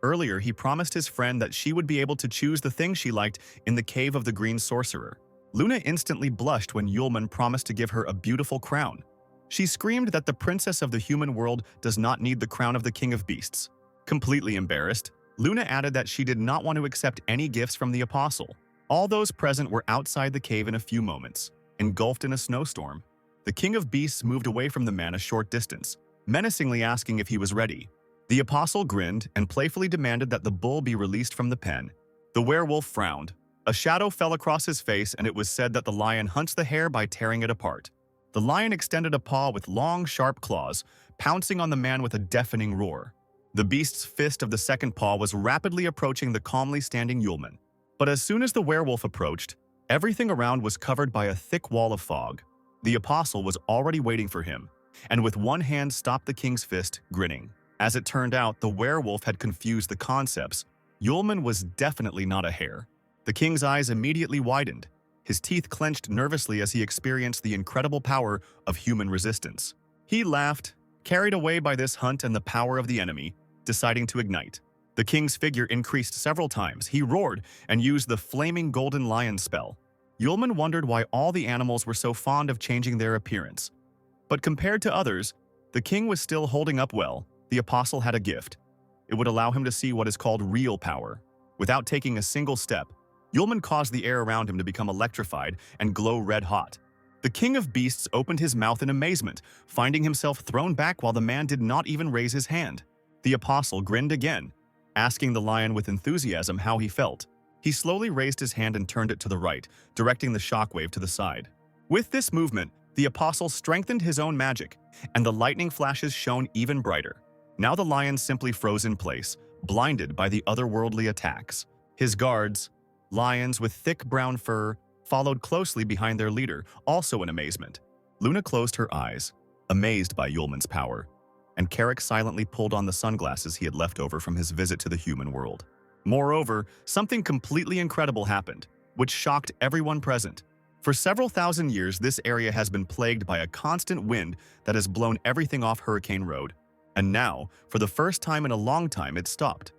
Earlier, he promised his friend that she would be able to choose the thing she liked in the cave of the green sorcerer. Luna instantly blushed when Yulman promised to give her a beautiful crown. She screamed that the princess of the human world does not need the crown of the king of beasts. Completely embarrassed, Luna added that she did not want to accept any gifts from the apostle. All those present were outside the cave in a few moments, engulfed in a snowstorm. The king of beasts moved away from the man a short distance, menacingly asking if he was ready. The apostle grinned and playfully demanded that the bull be released from the pen. The werewolf frowned. A shadow fell across his face, and it was said that the lion hunts the hare by tearing it apart. The lion extended a paw with long, sharp claws, pouncing on the man with a deafening roar. The beast's fist of the second paw was rapidly approaching the calmly standing Yulman. But as soon as the werewolf approached, everything around was covered by a thick wall of fog. The apostle was already waiting for him, and with one hand stopped the king's fist, grinning. As it turned out, the werewolf had confused the concepts. Yulman was definitely not a hare. The king's eyes immediately widened. His teeth clenched nervously as he experienced the incredible power of human resistance. He laughed, carried away by this hunt and the power of the enemy, deciding to ignite. The king's figure increased several times. He roared and used the flaming golden lion spell. Yulman wondered why all the animals were so fond of changing their appearance. But compared to others, the king was still holding up well. The apostle had a gift. It would allow him to see what is called real power. Without taking a single step, Yulman caused the air around him to become electrified and glow red-hot. The king of beasts opened his mouth in amazement, finding himself thrown back while the man did not even raise his hand. The apostle grinned again, asking the lion with enthusiasm how he felt. He slowly raised his hand and turned it to the right, directing the shockwave to the side. With this movement, the apostle strengthened his own magic, and the lightning flashes shone even brighter. Now the lion simply froze in place, blinded by the otherworldly attacks. His guards, lions with thick brown fur, followed closely behind their leader, also in amazement. Luna closed her eyes, amazed by Yulman's power, and Carrick silently pulled on the sunglasses he had left over from his visit to the human world. Moreover, something completely incredible happened, which shocked everyone present. For several thousand years, this area has been plagued by a constant wind that has blown everything off Hurricane Road. And now, for the first time in a long time, it stopped.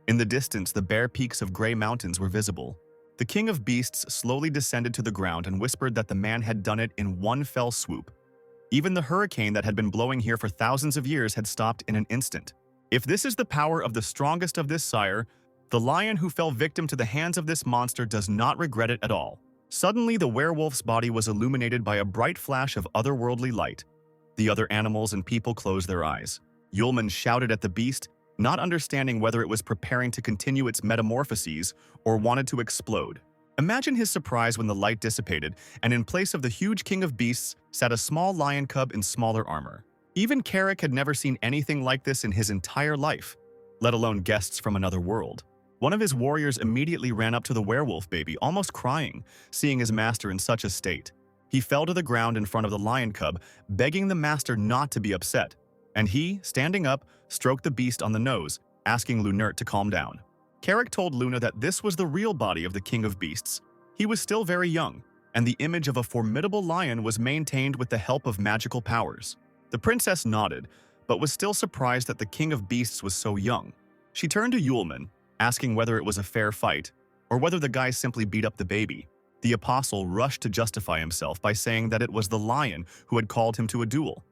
In the distance, the bare peaks of gray mountains were visible. The king of beasts slowly descended to the ground and whispered that the man had done it in one fell swoop. Even the hurricane that had been blowing here for thousands of years had stopped in an instant. If this is the power of the strongest of this sire, the lion who fell victim to the hands of this monster does not regret it at all. Suddenly, the werewolf's body was illuminated by a bright flash of otherworldly light. The other animals and people closed their eyes. Yulman shouted at the beast, not understanding whether it was preparing to continue its metamorphoses or wanted to explode. Imagine his surprise when the light dissipated, and in place of the huge king of beasts sat a small lion cub in smaller armor. Even Carrick had never seen anything like this in his entire life, let alone guests from another world. One of his warriors immediately ran up to the werewolf baby, almost crying, seeing his master in such a state. He fell to the ground in front of the lion cub, begging the master not to be upset. And he, standing up, stroked the beast on the nose, asking Lunert to calm down. Carrick told Luna that this was the real body of the king of beasts. He was still very young, and the image of a formidable lion was maintained with the help of magical powers. The princess nodded, but was still surprised that the king of beasts was so young. She turned to Yulman, asking whether it was a fair fight, or whether the guy simply beat up the baby. The apostle rushed to justify himself by saying that it was the lion who had called him to a duel,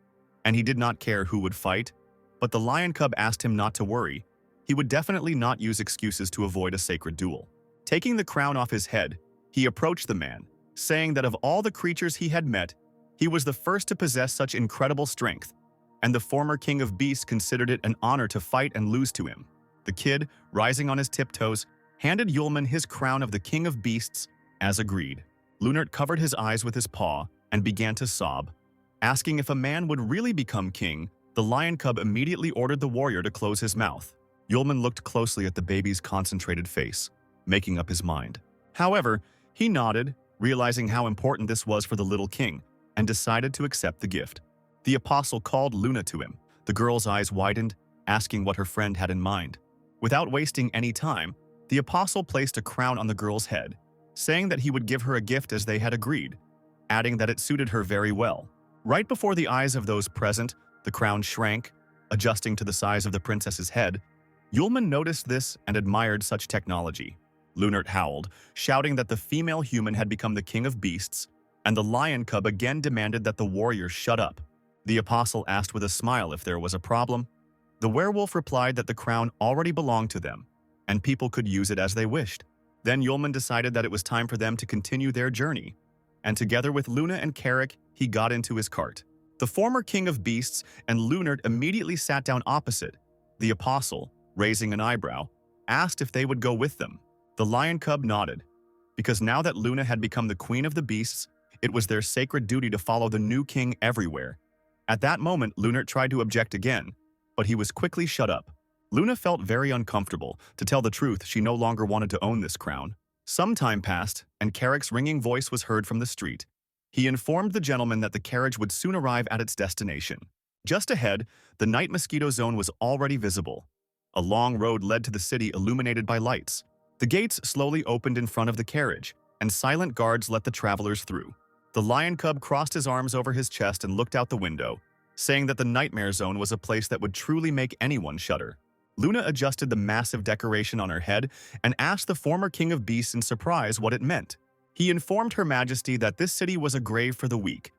and he did not care who would fight. But the lion cub asked him not to worry. He would definitely not use excuses to avoid a sacred duel. Taking the crown off his head, he approached the man, saying that of all the creatures he had met, he was the first to possess such incredible strength, and the former king of beasts considered it an honor to fight and lose to him. The kid, rising on his tiptoes, handed Yulman his crown of the king of beasts, as agreed. Lunert covered his eyes with his paw and began to sob. Asking if a man would really become king, the lion cub immediately ordered the warrior to close his mouth. Yulman looked closely at the baby's concentrated face, making up his mind. However, he nodded, realizing how important this was for the little king, and decided to accept the gift. The apostle called Luna to him. The girl's eyes widened, asking what her friend had in mind. Without wasting any time, the apostle placed a crown on the girl's head, saying that he would give her a gift as they had agreed, adding that it suited her very well. Right before the eyes of those present, the crown shrank, adjusting to the size of the princess's head. Yulman noticed this and admired such technology. Lunert howled, shouting that the female human had become the king of beasts, and the lion cub again demanded that the warrior shut up. The apostle asked with a smile if there was a problem. The werewolf replied that the crown already belonged to them, and people could use it as they wished. Then Yulman decided that it was time for them to continue their journey, and together with Luna and Carrick, he got into his cart. The former king of beasts and Lunert immediately sat down opposite. The apostle, raising an eyebrow, asked if they would go with them. The lion cub nodded, because now that Luna had become the queen of the beasts, it was their sacred duty to follow the new king everywhere. At that moment, Lunert tried to object again, but he was quickly shut up. Luna felt very uncomfortable. To tell the truth, she no longer wanted to own this crown. Some time passed, and Carrick's ringing voice was heard from the street. He informed the gentleman that the carriage would soon arrive at its destination. Just ahead, the night mosquito zone was already visible. A long road led to the city illuminated by lights. The gates slowly opened in front of the carriage, and silent guards let the travelers through. The lion cub crossed his arms over his chest and looked out the window, saying that the nightmare zone was a place that would truly make anyone shudder. Luna adjusted the massive decoration on her head and asked the former king of beasts in surprise what it meant. He informed Her Majesty that this city was a grave for the weak,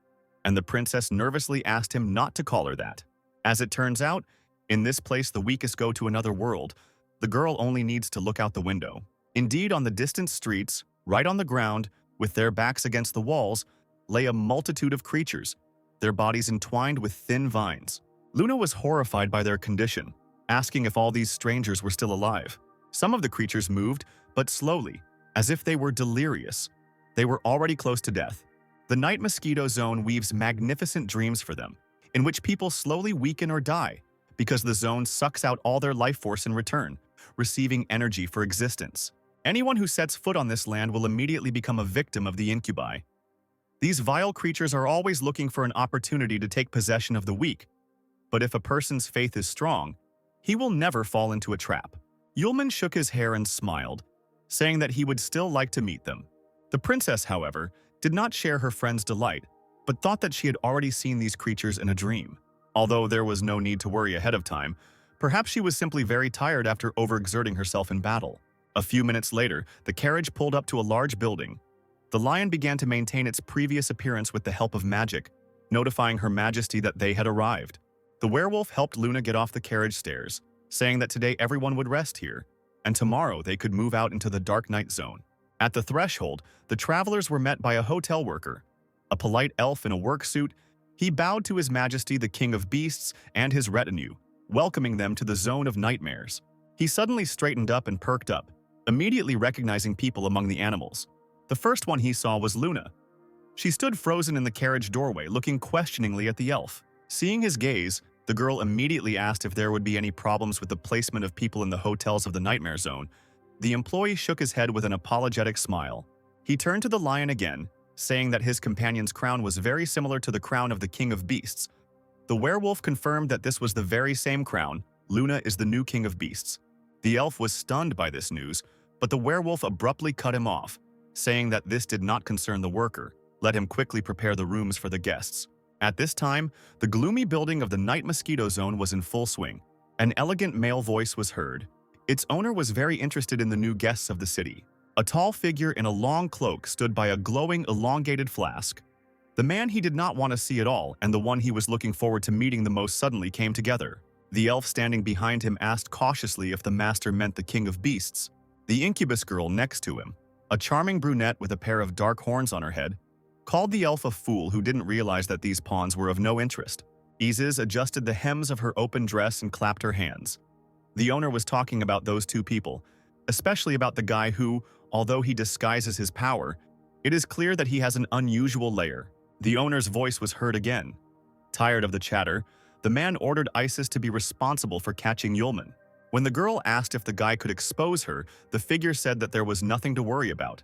and the princess nervously asked him not to call her that. As it turns out, in this place the weakest go to another world. The girl only needs to look out the window. Indeed, on the distant streets, right on the ground, with their backs against the walls, lay a multitude of creatures, their bodies entwined with thin vines. Luna was horrified by their condition, asking if all these strangers were still alive. Some of the creatures moved, but slowly, as if they were delirious. They were already close to death. The night mosquito zone weaves magnificent dreams for them, in which people slowly weaken or die, because the zone sucks out all their life force in return, receiving energy for existence. Anyone who sets foot on this land will immediately become a victim of the incubi. These vile creatures are always looking for an opportunity to take possession of the weak, but if a person's faith is strong, he will never fall into a trap. Yulman shook his hair and smiled, saying that he would still like to meet them. The princess, however, did not share her friend's delight, but thought that she had already seen these creatures in a dream. Although there was no need to worry ahead of time, perhaps she was simply very tired after overexerting herself in battle. A few minutes later, the carriage pulled up to a large building. The lion began to maintain its previous appearance with the help of magic, notifying Her Majesty that they had arrived. The werewolf helped Luna get off the carriage stairs, saying that today everyone would rest here, and tomorrow they could move out into the dark night zone. At the threshold, the travelers were met by a hotel worker, a polite elf in a work suit. He bowed to His Majesty the King of Beasts and his retinue, welcoming them to the zone of nightmares. He suddenly straightened up and perked up, immediately recognizing people among the animals. The first one he saw was Luna. She stood frozen in the carriage doorway, looking questioningly at the elf. Seeing his gaze, the girl immediately asked if there would be any problems with the placement of people in the hotels of the nightmare zone. The employee shook his head with an apologetic smile. He turned to the lion again, saying that his companion's crown was very similar to the crown of the King of Beasts. The werewolf confirmed that this was the very same crown. Luna is the new King of Beasts. The elf was stunned by this news, but the werewolf abruptly cut him off, saying that this did not concern the worker. Let him quickly prepare the rooms for the guests. At this time, the gloomy building of the night mosquito zone was in full swing. An elegant male voice was heard. Its owner was very interested in the new guests of the city. A tall figure in a long cloak stood by a glowing, elongated flask. The man he did not want to see at all and the one he was looking forward to meeting the most suddenly came together. The elf standing behind him asked cautiously if the master meant the King of Beasts. The incubus girl next to him, a charming brunette with a pair of dark horns on her head, called the elf a fool who didn't realize that these pawns were of no interest. Isis adjusted the hems of her open dress and clapped her hands. The owner was talking about those two people, especially about the guy who, although he disguises his power, it is clear that he has an unusual lair. The owner's voice was heard again. Tired of the chatter, the man ordered Isis to be responsible for catching Yulman. When the girl asked if the guy could expose her, the figure said that there was nothing to worry about.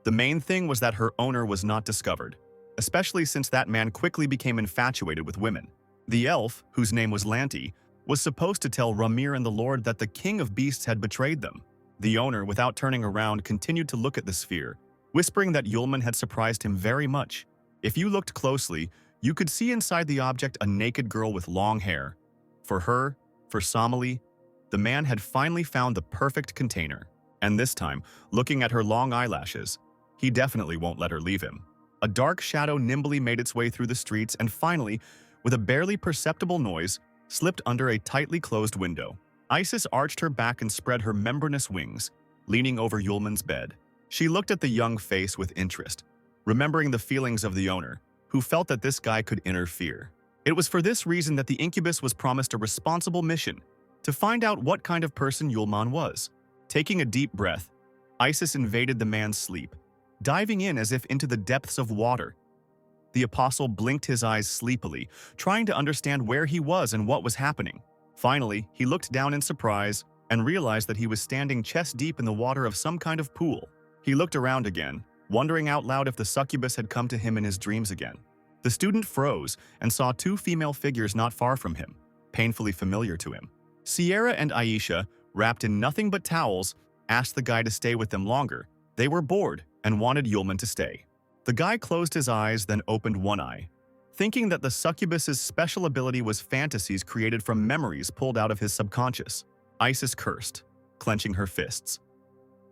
The main thing was that her owner was not discovered, especially since that man quickly became infatuated with women. The elf, whose name was Lanti, was supposed to tell Ramir and the Lord that the King of Beasts had betrayed them. The owner, without turning around, continued to look at the sphere, whispering that Yulman had surprised him very much. If you looked closely, you could see inside the object a naked girl with long hair. For her, for Somali, the man had finally found the perfect container. And this time, looking at her long eyelashes, he definitely won't let her leave him. A dark shadow nimbly made its way through the streets and finally, with a barely perceptible noise, slipped under a tightly closed window. Isis arched her back and spread her membranous wings, leaning over Yulman's bed. She looked at the young face with interest, remembering the feelings of the owner, who felt that this guy could interfere. It was for this reason that the incubus was promised a responsible mission, to find out what kind of person Yulman was. Taking a deep breath, Isis invaded the man's sleep, diving in as if into the depths of water. The apostle blinked his eyes sleepily, trying to understand where he was and what was happening. Finally, he looked down in surprise and realized that he was standing chest-deep in the water of some kind of pool. He looked around again, wondering out loud if the succubus had come to him in his dreams again. The student froze and saw two female figures not far from him, painfully familiar to him. Sierra and Aisha, wrapped in nothing but towels, asked the guy to stay with them longer. They were bored and wanted Yulman to stay. The guy closed his eyes, then opened one eye, thinking that the succubus's special ability was fantasies created from memories pulled out of his subconscious. Isis cursed, clenching her fists.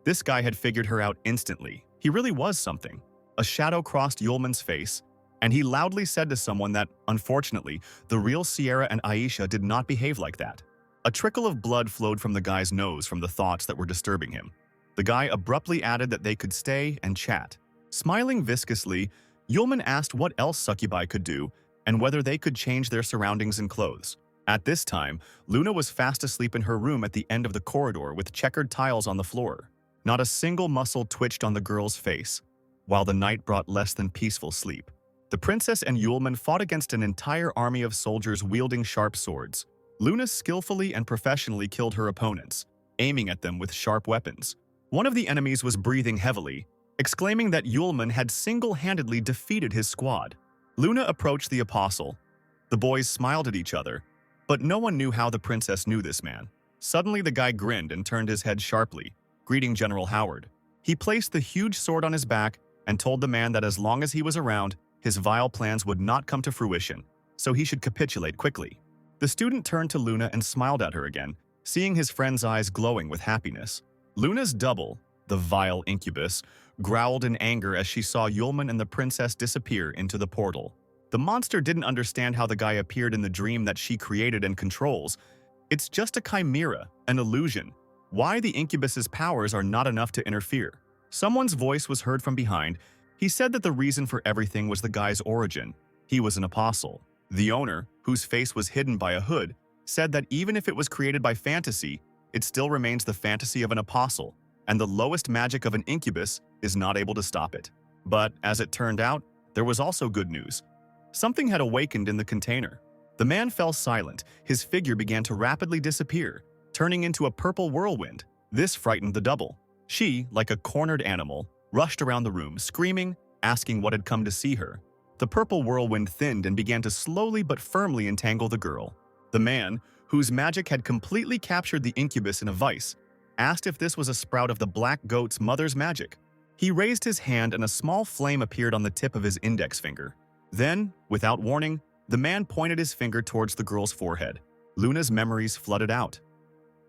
This guy had figured her out instantly. He really was something. A shadow crossed Yulman's face, and he loudly said to someone that, unfortunately, the real Sierra and Aisha did not behave like that. A trickle of blood flowed from the guy's nose from the thoughts that were disturbing him. The guy abruptly added that they could stay and chat. Smiling viscously, Yulman asked what else succubi could do and whether they could change their surroundings and clothes. At this time, Luna was fast asleep in her room at the end of the corridor with checkered tiles on the floor. Not a single muscle twitched on the girl's face, while the night brought less than peaceful sleep. The princess and Yulman fought against an entire army of soldiers wielding sharp swords. Luna skillfully and professionally killed her opponents, aiming at them with sharp weapons. One of the enemies was breathing heavily, exclaiming that Yulman had single-handedly defeated his squad. Luna approached the apostle. The boys smiled at each other, but no one knew how the princess knew this man. Suddenly the guy grinned and turned his head sharply, greeting General Howard. He placed the huge sword on his back and told the man that as long as he was around, his vile plans would not come to fruition, so he should capitulate quickly. The student turned to Luna and smiled at her again, seeing his friend's eyes glowing with happiness. Luna's double, the vile incubus, growled in anger as she saw Yulman and the princess disappear into the portal. The monster didn't understand how the guy appeared in the dream that she created and controls. It's just a chimera, an illusion. Why the incubus's powers are not enough to interfere. Someone's voice was heard from behind. He said that the reason for everything was the guy's origin. He was an apostle. The owner, whose face was hidden by a hood, said that even if it was created by fantasy, it still remains the fantasy of an apostle, and the lowest magic of an incubus is not able to stop it. But, as it turned out, there was also good news. Something had awakened in the container. The man fell silent. His figure began to rapidly disappear, turning into a purple whirlwind. This frightened the double. She, like a cornered animal, rushed around the room, screaming, asking what had come to see her. The purple whirlwind thinned and began to slowly but firmly entangle the girl. The man, whose magic had completely captured the incubus in a vice, asked if this was a sprout of the black goat's mother's magic. He raised his hand and a small flame appeared on the tip of his index finger. Then, without warning, the man pointed his finger towards the girl's forehead. Luna's memories flooded out.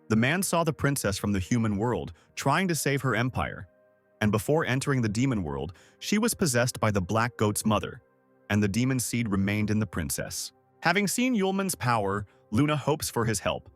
The man saw the princess from the human world, trying to save her empire. And before entering the demon world, she was possessed by the black goat's mother, and the demon seed remained in the princess. Having seen Yulman's power, Luna hopes for his help.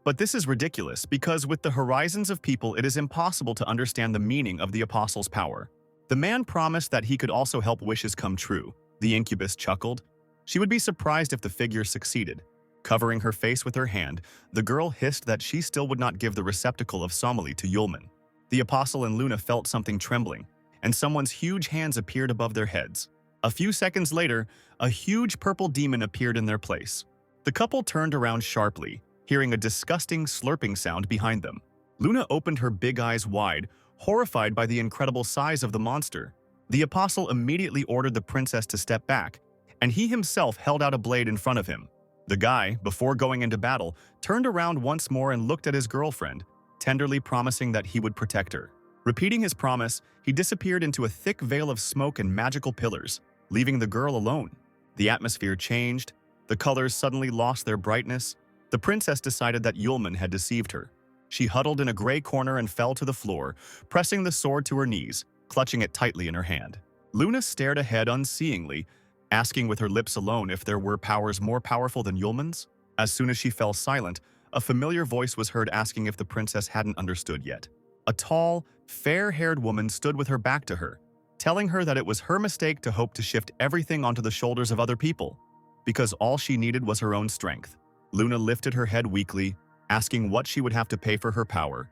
But this is ridiculous because with the horizons of people it is impossible to understand the meaning of the apostle's power. The man promised that he could also help wishes come true. The incubus chuckled. She would be surprised if the figure succeeded. Covering her face with her hand, the girl hissed that she still would not give the receptacle of Somali to Yulman. The apostle and Luna felt something trembling, and someone's huge hands appeared above their heads. A few seconds later, a huge purple demon appeared in their place. The couple turned around sharply, hearing a disgusting slurping sound behind them. Luna opened her big eyes wide, horrified by the incredible size of the monster. The apostle immediately ordered the princess to step back, and he himself held out a blade in front of him. The guy, before going into battle, turned around once more and looked at his girlfriend, tenderly promising that he would protect her. Repeating his promise, he disappeared into a thick veil of smoke and magical pillars, leaving the girl alone. The atmosphere changed. The colors suddenly lost their brightness. The princess decided that Yulman had deceived her. She huddled in a gray corner and fell to the floor, pressing the sword to her knees, clutching it tightly in her hand. Luna stared ahead unseeingly, asking with her lips alone if there were powers more powerful than Yulman's. As soon as she fell silent, a familiar voice was heard asking if the princess hadn't understood yet. A tall, fair-haired woman stood with her back to her, telling her that it was her mistake to hope to shift everything onto the shoulders of other people, because all she needed was her own strength. Luna lifted her head weakly, asking what she would have to pay for her power.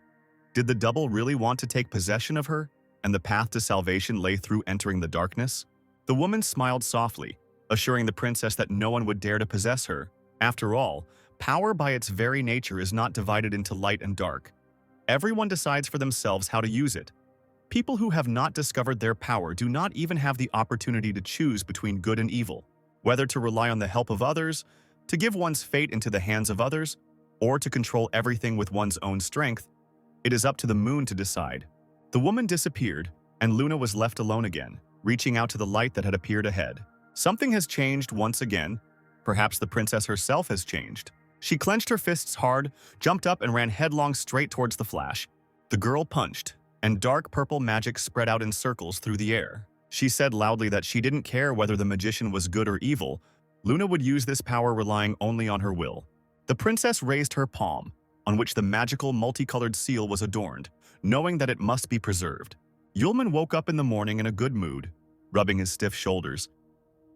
Did the double really want to take possession of her, and the path to salvation lay through entering the darkness? The woman smiled softly, assuring the princess that no one would dare to possess her. After all, power by its very nature is not divided into light and dark. Everyone decides for themselves how to use it. People who have not discovered their power do not even have the opportunity to choose between good and evil, whether to rely on the help of others, to give one's fate into the hands of others, or to control everything with one's own strength. It is up to the moon to decide. The woman disappeared, and Luna was left alone again, reaching out to the light that had appeared ahead. Something has changed once again. Perhaps the princess herself has changed. She clenched her fists hard, jumped up and ran headlong straight towards the flash. The girl punched, and dark purple magic spread out in circles through the air. She said loudly that she didn't care whether the magician was good or evil. Luna would use this power relying only on her will. The princess raised her palm, on which the magical multicolored seal was adorned, knowing that it must be preserved. Yulman woke up in the morning in a good mood, rubbing his stiff shoulders.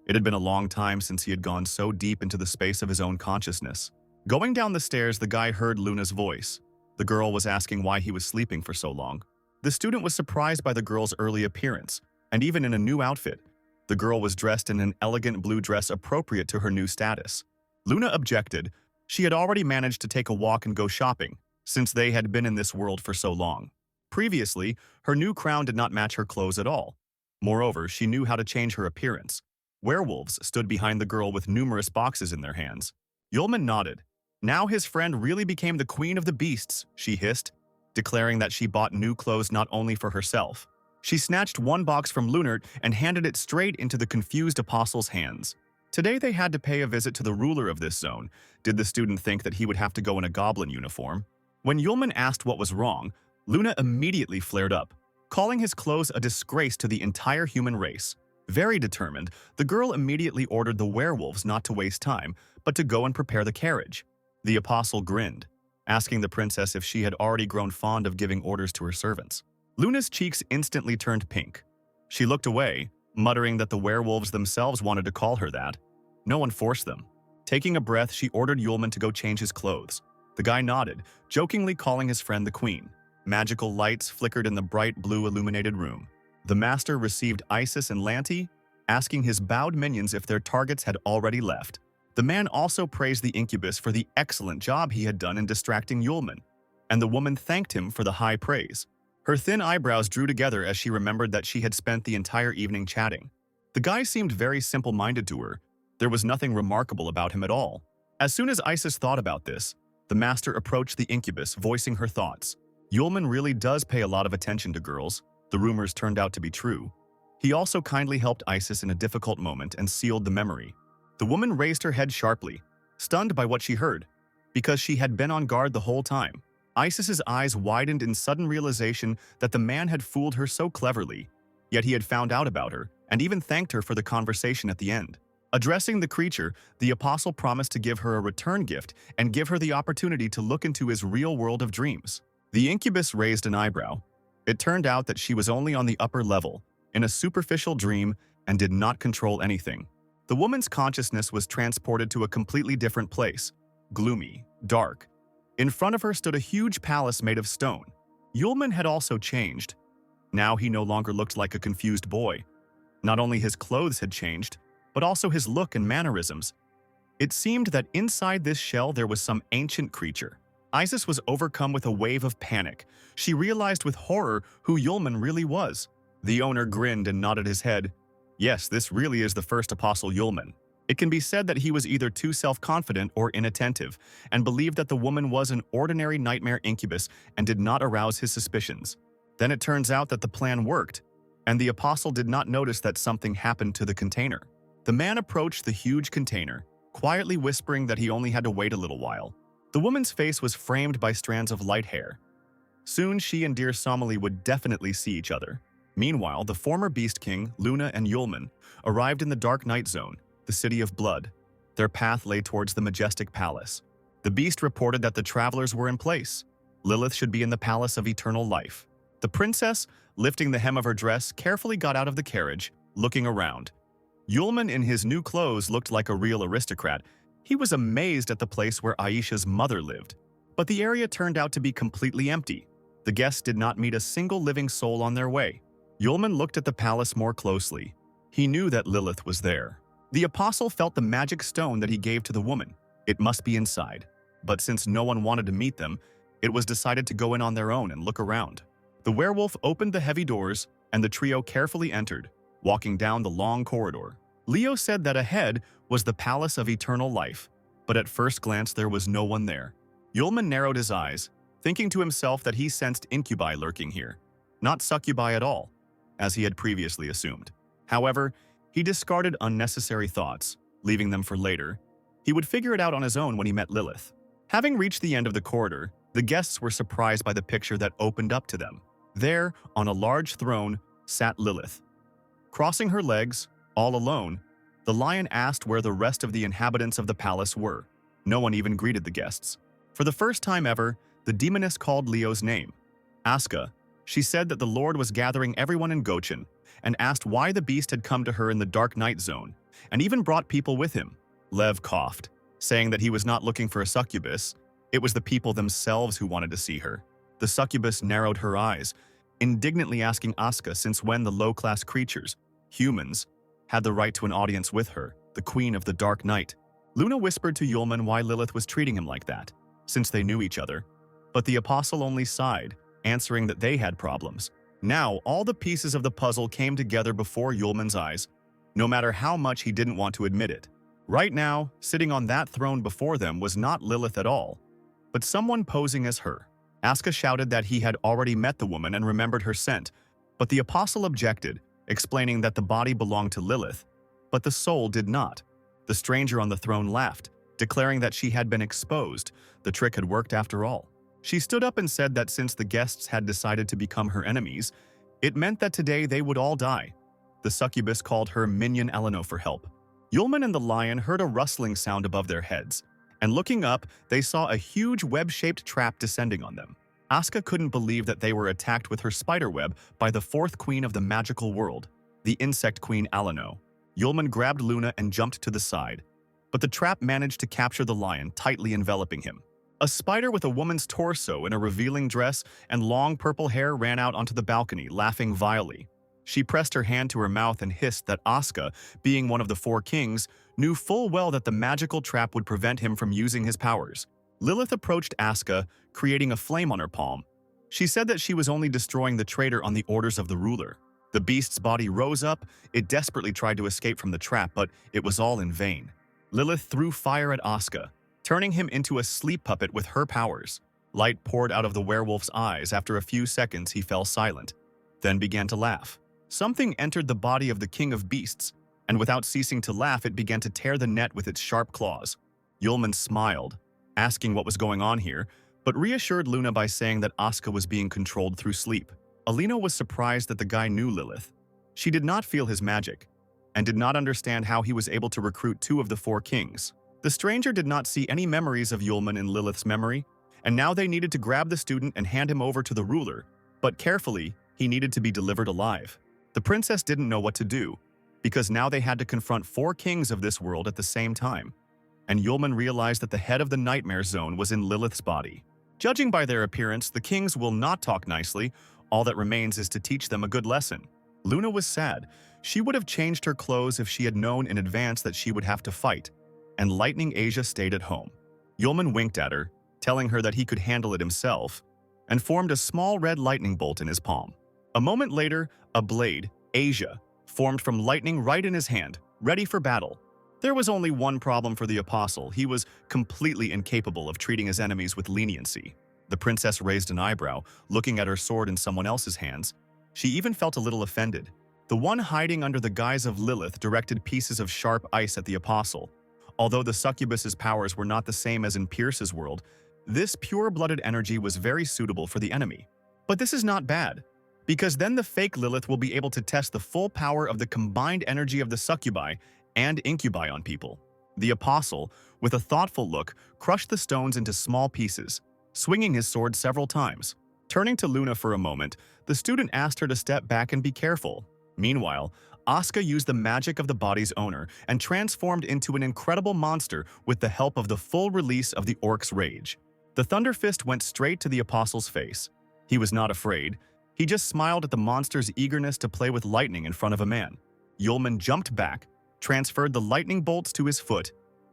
It had been a long time since he had gone so deep into the space of his own consciousness. Going down the stairs, the guy heard Luna's voice. The girl was asking why he was sleeping for so long. The student was surprised by the girl's early appearance, and even in a new outfit. The girl was dressed in an elegant blue dress appropriate to her new status. Luna objected. She had already managed to take a walk and go shopping, since they had been in this world for so long. Previously, her new crown did not match her clothes at all. Moreover, she knew how to change her appearance. Werewolves stood behind the girl with numerous boxes in their hands. Yulman nodded. Now his friend really became the queen of the beasts, she hissed, declaring that she bought new clothes not only for herself. She snatched one box from Lunart and handed it straight into the confused apostle's hands. Today they had to pay a visit to the ruler of this zone. Did the student think that he would have to go in a goblin uniform? When Yulman asked what was wrong, Luna immediately flared up, calling his clothes a disgrace to the entire human race. Very determined, the girl immediately ordered the werewolves not to waste time, but to go and prepare the carriage. The apostle grinned, asking the princess if she had already grown fond of giving orders to her servants. Luna's cheeks instantly turned pink. She looked away, muttering that the werewolves themselves wanted to call her that. No one forced them. Taking a breath, she ordered Yulman to go change his clothes. The guy nodded, jokingly calling his friend the queen. Magical lights flickered in the bright blue illuminated room. The master received Isis and Lanti, asking his bowed minions if their targets had already left. The man also praised the incubus for the excellent job he had done in distracting Yulman, and the woman thanked him for the high praise. Her thin eyebrows drew together as she remembered that she had spent the entire evening chatting. The guy seemed very simple-minded to her. There was nothing remarkable about him at all. As soon as Isis thought about this, the master approached the incubus, voicing her thoughts. Yulman really does pay a lot of attention to girls. The rumors turned out to be true. He also kindly helped Isis in a difficult moment and sealed the memory. The woman raised her head sharply, stunned by what she heard, because she had been on guard the whole time. Isis's eyes widened in sudden realization that the man had fooled her so cleverly, yet he had found out about her and even thanked her for the conversation at the end. Addressing the creature, the apostle promised to give her a return gift and give her the opportunity to look into his real world of dreams. The incubus raised an eyebrow. It turned out that she was only on the upper level, in a superficial dream, and did not control anything. The woman's consciousness was transported to a completely different place, gloomy, dark. In front of her stood a huge palace made of stone. Yulman had also changed. Now he no longer looked like a confused boy. Not only his clothes had changed, but also his look and mannerisms. It seemed that inside this shell there was some ancient creature. Isis was overcome with a wave of panic. She realized with horror who Yulman really was. The owner grinned and nodded his head. Yes, this really is the first apostle Yulman. It can be said that he was either too self-confident or inattentive, and believed that the woman was an ordinary nightmare incubus and did not arouse his suspicions. Then it turns out that the plan worked, and the apostle did not notice that something happened to the container. The man approached the huge container, quietly whispering that he only had to wait a little while. The woman's face was framed by strands of light hair. Soon she and dear Somali would definitely see each other. Meanwhile, the former Beast King, Luna and Yulman, arrived in the Dark Night Zone, the City of Blood. Their path lay towards the majestic palace. The beast reported that the travelers were in place. Lilith should be in the Palace of Eternal Life. The princess, lifting the hem of her dress, carefully got out of the carriage, looking around. Yulman in his new clothes looked like a real aristocrat. He was amazed at the place where Aisha's mother lived. But the area turned out to be completely empty. The guests did not meet a single living soul on their way. Yulman looked at the palace more closely. He knew that Lilith was there. The apostle felt the magic stone that he gave to the woman. It must be inside. But since no one wanted to meet them, it was decided to go in on their own and look around. The werewolf opened the heavy doors, and the trio carefully entered, walking down the long corridor. Leo said that ahead was the Palace of Eternal Life, but at first glance there was no one there. Yulman narrowed his eyes, thinking to himself that he sensed incubi lurking here, not succubi at all, as he had previously assumed. However, he discarded unnecessary thoughts, leaving them for later. He would figure it out on his own when he met Lilith. Having reached the end of the corridor, the guests were surprised by the picture that opened up to them. There, on a large throne, sat Lilith. Crossing her legs, all alone, the lion asked where the rest of the inhabitants of the palace were. No one even greeted the guests. For the first time ever, the demoness called Leo's name. Asuka. She said that the Lord was gathering everyone in Gochin, and asked why the beast had come to her in the Dark Night Zone, and even brought people with him. Lev coughed, saying that he was not looking for a succubus. It was the people themselves who wanted to see her. The succubus narrowed her eyes, indignantly asking Asuka since when the low-class creatures, humans, had the right to an audience with her, the queen of the Dark Night. Luna whispered to Yulman why Lilith was treating him like that, since they knew each other. But the apostle only sighed, answering that they had problems. Now, all the pieces of the puzzle came together before Yulman's eyes, no matter how much he didn't want to admit it. Right now, sitting on that throne before them was not Lilith at all, but someone posing as her. Asuka shouted that he had already met the woman and remembered her scent, but the apostle objected, explaining that the body belonged to Lilith, but the soul did not. The stranger on the throne laughed, declaring that she had been exposed. The trick had worked after all. She stood up and said that since the guests had decided to become her enemies, it meant that today they would all die. The succubus called her Minion Eleno for help. Yulman and the lion heard a rustling sound above their heads, and looking up, they saw a huge web-shaped trap descending on them. Asuka couldn't believe that they were attacked with her spiderweb by the fourth queen of the magical world, the insect queen Alano. Yulman grabbed Luna and jumped to the side, but the trap managed to capture the lion, tightly enveloping him. A spider with a woman's torso in a revealing dress and long purple hair ran out onto the balcony, laughing vilely. She pressed her hand to her mouth and hissed that Asuka, being one of the four kings, knew full well that the magical trap would prevent him from using his powers. Lilith approached Asuka, creating a flame on her palm. She said that she was only destroying the traitor on the orders of the ruler. The beast's body rose up. It desperately tried to escape from the trap, but it was all in vain. Lilith threw fire at Asuka, turning him into a sleep puppet with her powers. Light poured out of the werewolf's eyes. After a few seconds, he fell silent, then began to laugh. Something entered the body of the king of beasts, and without ceasing to laugh, it began to tear the net with its sharp claws. Yulman smiled, asking what was going on here, but reassured Luna by saying that Asuka was being controlled through sleep. Alina was surprised that the guy knew Lilith. She did not feel his magic, and did not understand how he was able to recruit two of the four kings. The stranger did not see any memories of Yulman in Lilith's memory, and now they needed to grab the student and hand him over to the ruler, but carefully, he needed to be delivered alive. The princess didn't know what to do, because now they had to confront four kings of this world at the same time, and Yulman realized that the head of the nightmare zone was in Lilith's body. Judging by their appearance, the kings will not talk nicely. All that remains is to teach them a good lesson. Luna was sad. She would have changed her clothes if she had known in advance that she would have to fight, and Lightning Asia stayed at home. Yulman winked at her, telling her that he could handle it himself, and formed a small red lightning bolt in his palm. A moment later, a blade, Asia, formed from lightning right in his hand, ready for battle. There was only one problem for the apostle. He was completely incapable of treating his enemies with leniency. The princess raised an eyebrow, looking at her sword in someone else's hands. She even felt a little offended. The one hiding under the guise of Lilith directed pieces of sharp ice at the apostle. Although the succubus's powers were not the same as in Pierce's world, this pure-blooded energy was very suitable for the enemy. But this is not bad, because then the fake Lilith will be able to test the full power of the combined energy of the succubi and incubi on people. The apostle, with a thoughtful look, crushed the stones into small pieces, swinging his sword several times. Turning to Luna for a moment, the student asked her to step back and be careful. Meanwhile, Asuka used the magic of the body's owner and transformed into an incredible monster with the help of the full release of the orc's rage. The Thunder Fist went straight to the apostle's face. He was not afraid. He just smiled at the monster's eagerness to play with lightning in front of a man. Yulman jumped back, transferred the lightning bolts to his foot,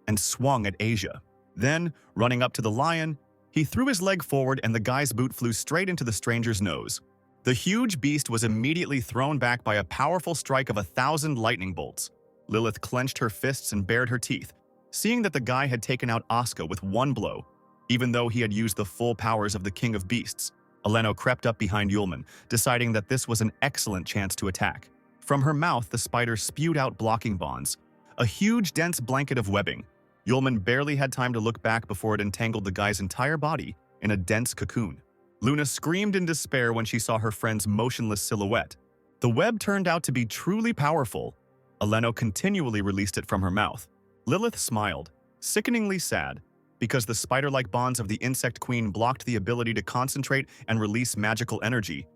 and swung at Asia. Then, running up to the lion, he threw his leg forward and the guy's boot flew straight into the stranger's nose. The huge beast was immediately thrown back by a powerful strike of 1,000 lightning bolts. Lilith clenched her fists and bared her teeth, seeing that the guy had taken out Asuka with one blow. Even though he had used the full powers of the King of Beasts, Aleno crept up behind Yulman, deciding that this was an excellent chance to attack. From her mouth, the spider spewed out blocking bonds, a huge, dense blanket of webbing. Yulman barely had time to look back before it entangled the guy's entire body in a dense cocoon. Luna screamed in despair when she saw her friend's motionless silhouette. The web turned out to be truly powerful. Aleno continually released it from her mouth. Lilith smiled, sickeningly sad, because the spider-like bonds of the insect queen blocked the ability to concentrate and release magical energy.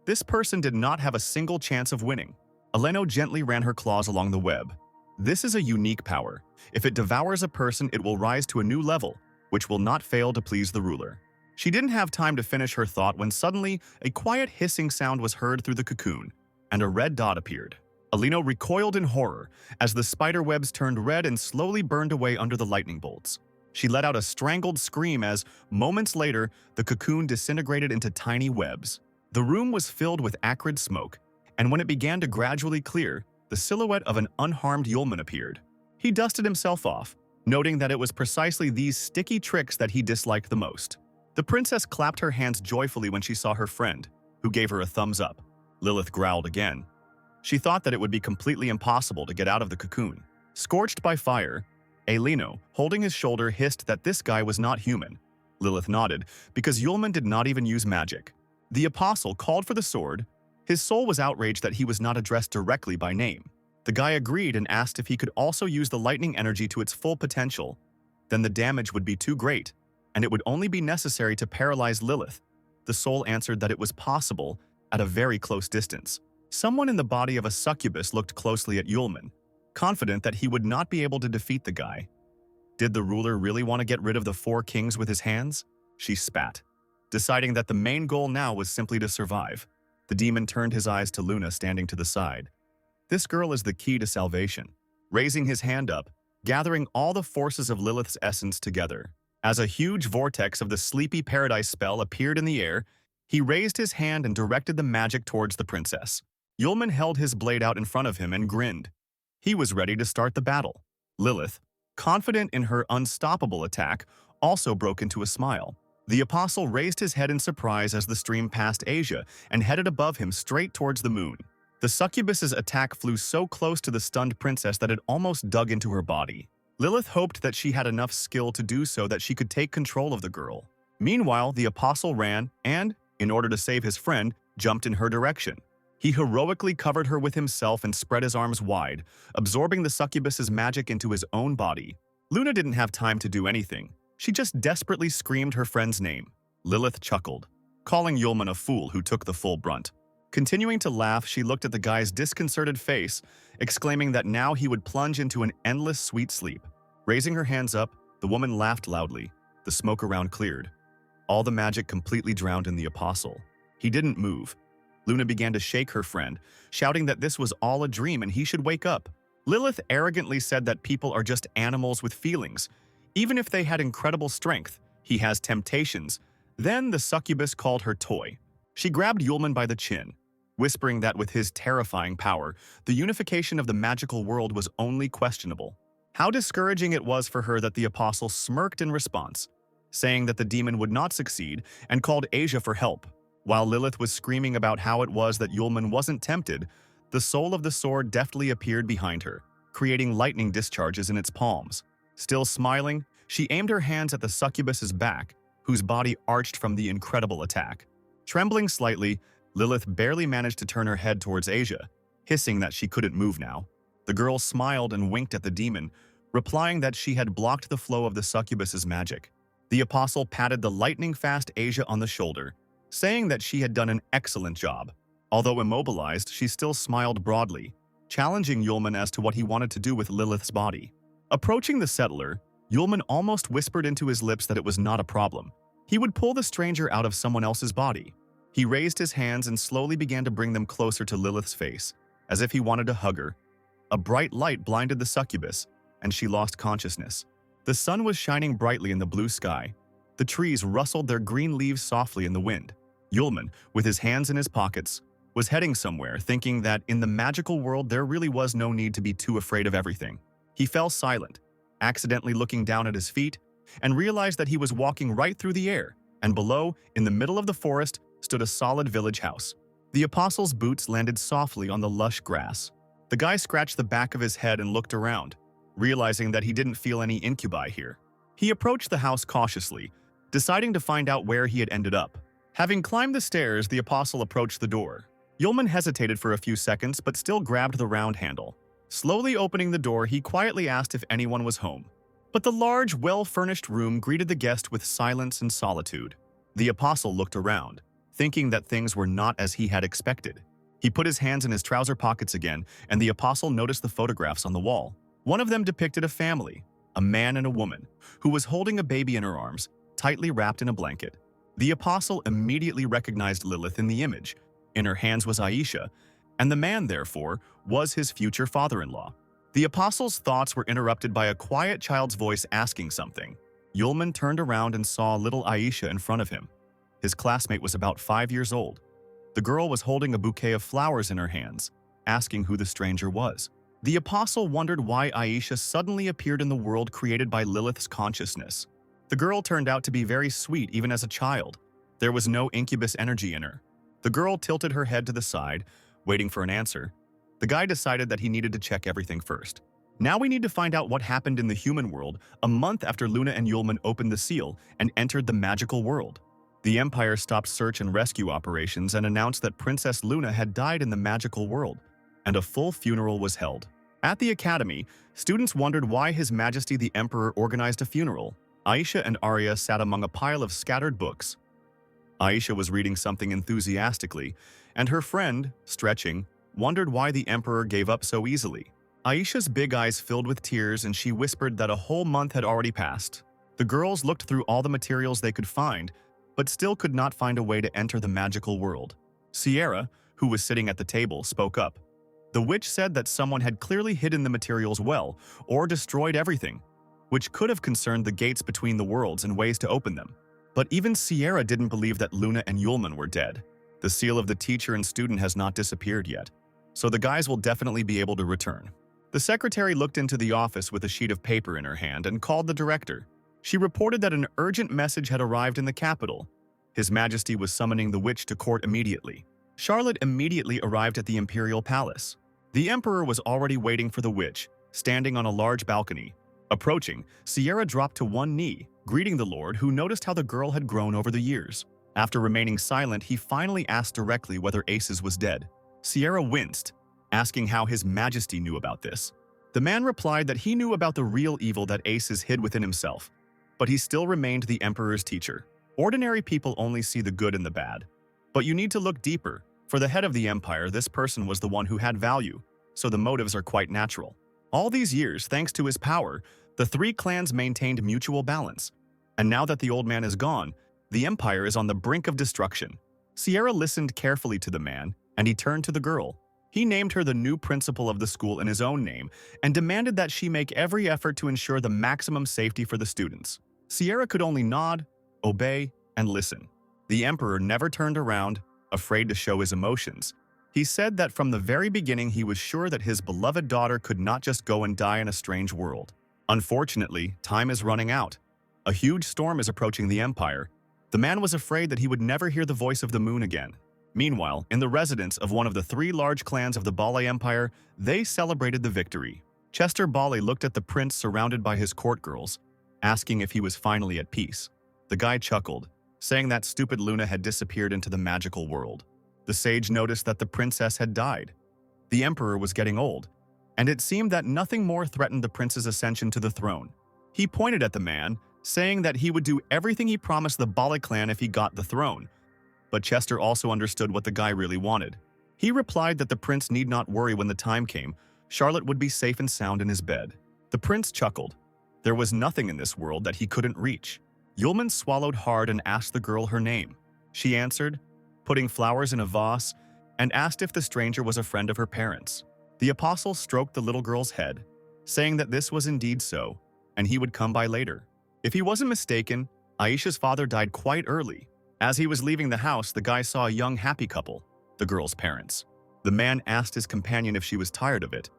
This person did not have a single chance of winning. Aleno gently ran her claws along the web. This is a unique power. If it devours a person, it will rise to a new level, which will not fail to please the ruler. She didn't have time to finish her thought when suddenly a quiet hissing sound was heard through the cocoon, and a red dot appeared. Aleno recoiled in horror as the spider webs turned red and slowly burned away under the lightning bolts. She let out a strangled scream as, moments later, the cocoon disintegrated into tiny webs. The room was filled with acrid smoke, and when it began to gradually clear, the silhouette of an unharmed Yulman appeared. He dusted himself off, noting that it was precisely these sticky tricks that he disliked the most. The princess clapped her hands joyfully when she saw her friend, who gave her a thumbs up. Lilith growled again. She thought that it would be completely impossible to get out of the cocoon. Scorched by fire, Aleno, holding his shoulder, hissed that this guy was not human. Lilith nodded, because Yulman did not even use magic. The apostle called for the sword. His soul was outraged that he was not addressed directly by name. The guy agreed and asked if he could also use the lightning energy to its full potential. Then the damage would be too great, and it would only be necessary to paralyze Lilith. The soul answered that it was possible at a very close distance. Someone in the body of a succubus looked closely at Yulman, confident that he would not be able to defeat the guy. Did the ruler really want to get rid of the 4 kings with his hands? She spat, deciding that the main goal now was simply to survive. The demon turned his eyes to Luna standing to the side. This girl is the key to salvation. Raising his hand up, gathering all the forces of Lilith's essence together. As a huge vortex of the Sleepy Paradise spell appeared in the air, he raised his hand and directed the magic towards the princess. Yulman held his blade out in front of him and grinned. He was ready to start the battle. Lilith, confident in her unstoppable attack, also broke into a smile. The apostle raised his head in surprise as the stream passed Asia and headed above him straight towards the moon. The succubus's attack flew so close to the stunned princess that it almost dug into her body. Lilith hoped that she had enough skill to do so that she could take control of the girl. Meanwhile, the apostle ran and, in order to save his friend, jumped in her direction. He heroically covered her with himself and spread his arms wide, absorbing the succubus's magic into his own body. Luna didn't have time to do anything. She just desperately screamed her friend's name. Lilith chuckled, calling Yulman a fool who took the full brunt. Continuing to laugh, she looked at the guy's disconcerted face, exclaiming that now he would plunge into an endless sweet sleep. Raising her hands up, the woman laughed loudly. The smoke around cleared. All the magic completely drowned in the apostle. He didn't move. Luna began to shake her friend, shouting that this was all a dream and he should wake up. Lilith arrogantly said that people are just animals with feelings. Even if they had incredible strength, he has temptations. Then the succubus called her toy. She grabbed Yulman by the chin, whispering that with his terrifying power, the unification of the magical world was only questionable. How discouraging it was for her that the apostle smirked in response, saying that the demon would not succeed and called Asia for help. While Lilith was screaming about how it was that Yulman wasn't tempted, the soul of the sword deftly appeared behind her, creating lightning discharges in its palms. Still smiling, she aimed her hands at the succubus's back, whose body arched from the incredible attack. Trembling slightly, Lilith barely managed to turn her head towards Asia, hissing that she couldn't move now. The girl smiled and winked at the demon, replying that she had blocked the flow of the succubus's magic. The apostle patted the lightning-fast Asia on the shoulder, saying that she had done an excellent job. Although immobilized, she still smiled broadly, challenging Yulman as to what he wanted to do with Lilith's body. Approaching the settler, Yulman almost whispered into his lips that it was not a problem. He would pull the stranger out of someone else's body. He raised his hands and slowly began to bring them closer to Lilith's face, as if he wanted to hug her. A bright light blinded the succubus, and she lost consciousness. The sun was shining brightly in the blue sky. The trees rustled their green leaves softly in the wind. Yulman, with his hands in his pockets, was heading somewhere, thinking that in the magical world there really was no need to be too afraid of everything. He fell silent, accidentally looking down at his feet, and realized that he was walking right through the air, and below, in the middle of the forest, stood a solid village house. The apostle's boots landed softly on the lush grass. The guy scratched the back of his head and looked around, realizing that he didn't feel any incubi here. He approached the house cautiously, deciding to find out where he had ended up. Having climbed the stairs, the apostle approached the door. Yulman hesitated for a few seconds but still grabbed the round handle. Slowly opening the door, he quietly asked if anyone was home. But the large, well-furnished room greeted the guest with silence and solitude. The apostle looked around, thinking that things were not as he had expected. He put his hands in his trouser pockets again, and the apostle noticed the photographs on the wall. One of them depicted a family, a man and a woman, who was holding a baby in her arms, tightly wrapped in a blanket. The apostle immediately recognized Lilith in the image. In her hands was Aisha, and the man, therefore, was his future father-in-law. The apostle's thoughts were interrupted by a quiet child's voice asking something. Yulman turned around and saw little Aisha in front of him. His classmate was about 5 years old. The girl was holding a bouquet of flowers in her hands, asking who the stranger was. The apostle wondered why Aisha suddenly appeared in the world created by Lilith's consciousness. The girl turned out to be very sweet even as a child. There was no incubus energy in her. The girl tilted her head to the side, waiting for an answer. The guy decided that he needed to check everything first. Now we need to find out what happened in the human world a month after Luna and Yulman opened the seal and entered the magical world. The Empire stopped search and rescue operations and announced that Princess Luna had died in the magical world, and a full funeral was held. At the Academy, students wondered why His Majesty the Emperor organized a funeral. Aisha and Arya sat among a pile of scattered books. Aisha was reading something enthusiastically, and her friend, stretching, wondered why the Emperor gave up so easily. Aisha's big eyes filled with tears and she whispered that a whole month had already passed. The girls looked through all the materials they could find, but still could not find a way to enter the magical world. Sierra, who was sitting at the table, spoke up. The witch said that someone had clearly hidden the materials well, or destroyed everything, which could have concerned the gates between the worlds and ways to open them. But even Sierra didn't believe that Luna and Yulman were dead. The seal of the teacher and student has not disappeared yet, so the guys will definitely be able to return. The secretary looked into the office with a sheet of paper in her hand and called the director. She reported that an urgent message had arrived in the capital. His Majesty was summoning the witch to court immediately. Charlotte immediately arrived at the imperial palace. The emperor was already waiting for the witch, standing on a large balcony. Approaching, Sierra dropped to one knee, greeting the lord, who noticed how the girl had grown over the years. After remaining silent, he finally asked directly whether Aces was dead. Sierra winced, asking how His Majesty knew about this. The man replied that he knew about the real evil that Aces hid within himself, but he still remained the emperor's teacher. Ordinary people only see the good and the bad. But you need to look deeper. For the head of the empire, this person was the one who had value, so the motives are quite natural. All these years, thanks to his power, the three clans maintained mutual balance. And now that the old man is gone, the empire is on the brink of destruction. Sierra listened carefully to the man, and he turned to the girl. He named her the new principal of the school in his own name and demanded that she make every effort to ensure the maximum safety for the students. Sierra could only nod, obey, and listen. The emperor never turned around, afraid to show his emotions. He said that from the very beginning he was sure that his beloved daughter could not just go and die in a strange world. Unfortunately, time is running out. A huge storm is approaching the empire. The man was afraid that he would never hear the voice of the moon again. Meanwhile, in the residence of one of the three large clans of the Bale Empire, they celebrated the victory. Chester Bale looked at the prince surrounded by his court girls, asking if he was finally at peace. The guy chuckled, saying that stupid Luna had disappeared into the magical world. The sage noticed that the princess had died. The emperor was getting old, and it seemed that nothing more threatened the prince's ascension to the throne. He pointed at the man, saying that he would do everything he promised the Bale clan if he got the throne. But Chester also understood what the guy really wanted. He replied that the prince need not worry when the time came. Charlotte would be safe and sound in his bed. The prince chuckled. There was nothing in this world that he couldn't reach. Yulman swallowed hard and asked the girl her name. She answered, putting flowers in a vase, and asked if the stranger was a friend of her parents. The apostle stroked the little girl's head, saying that this was indeed so, and he would come by later. If he wasn't mistaken, Aisha's father died quite early, As he was leaving the house, the guy saw a young happy couple, the girl's parents. The man asked his companion if she was tired of it,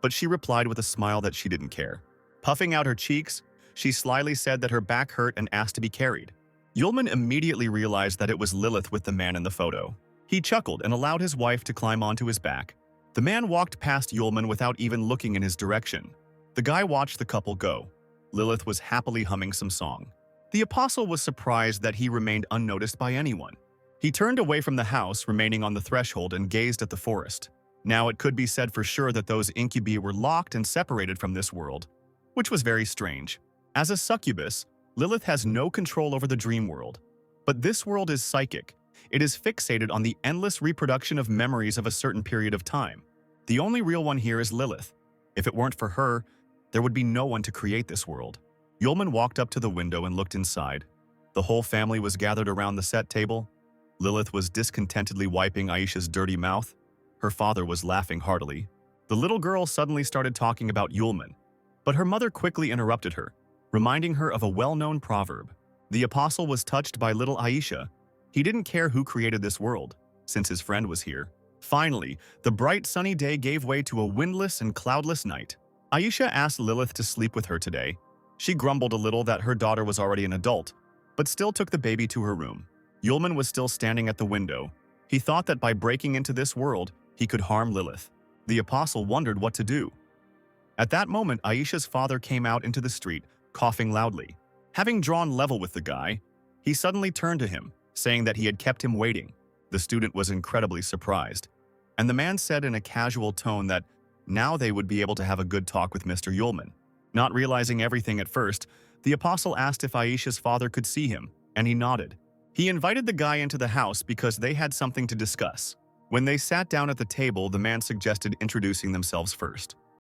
but she replied with a smile that she didn't care. Puffing out her cheeks, she slyly said that her back hurt and asked to be carried. Yulman immediately realized that it was Lilith with the man in the photo. He chuckled and allowed his wife to climb onto his back. The man walked past Yulman without even looking in his direction. The guy watched the couple go. Lilith was happily humming some song. The apostle was surprised that he remained unnoticed by anyone. He turned away from the house, remaining on the threshold, and gazed at the forest. Now it could be said for sure that those incubi were locked and separated from this world, which was very strange. As a succubus, Lilith has no control over the dream world. But this world is psychic. It is fixated on the endless reproduction of memories of a certain period of time. The only real one here is Lilith. If it weren't for her, there would be no one to create this world. Yulman walked up to the window and looked inside. The whole family was gathered around the set table. Lilith was discontentedly wiping Aisha's dirty mouth. Her father was laughing heartily. The little girl suddenly started talking about Yulman, but her mother quickly interrupted her, reminding her of a well-known proverb. The apostle was touched by little Aisha. He didn't care who created this world, since his friend was here. Finally, the bright sunny day gave way to a windless and cloudless night. Aisha asked Lilith to sleep with her today. She grumbled a little that her daughter was already an adult, but still took the baby to her room. Yulman was still standing at the window. He thought that by breaking into this world, he could harm Lilith. The apostle wondered what to do. At that moment, Aisha's father came out into the street, coughing loudly. Having drawn level with the guy, he suddenly turned to him, saying that he had kept him waiting. The student was incredibly surprised, and the man said in a casual tone that now they would be able to have a good talk with Mr. Yulman. Not realizing everything at first, the apostle asked if Aisha's father could see him, and he nodded. He invited the guy into the house because they had something to discuss. When they sat down at the table, the man suggested introducing themselves first.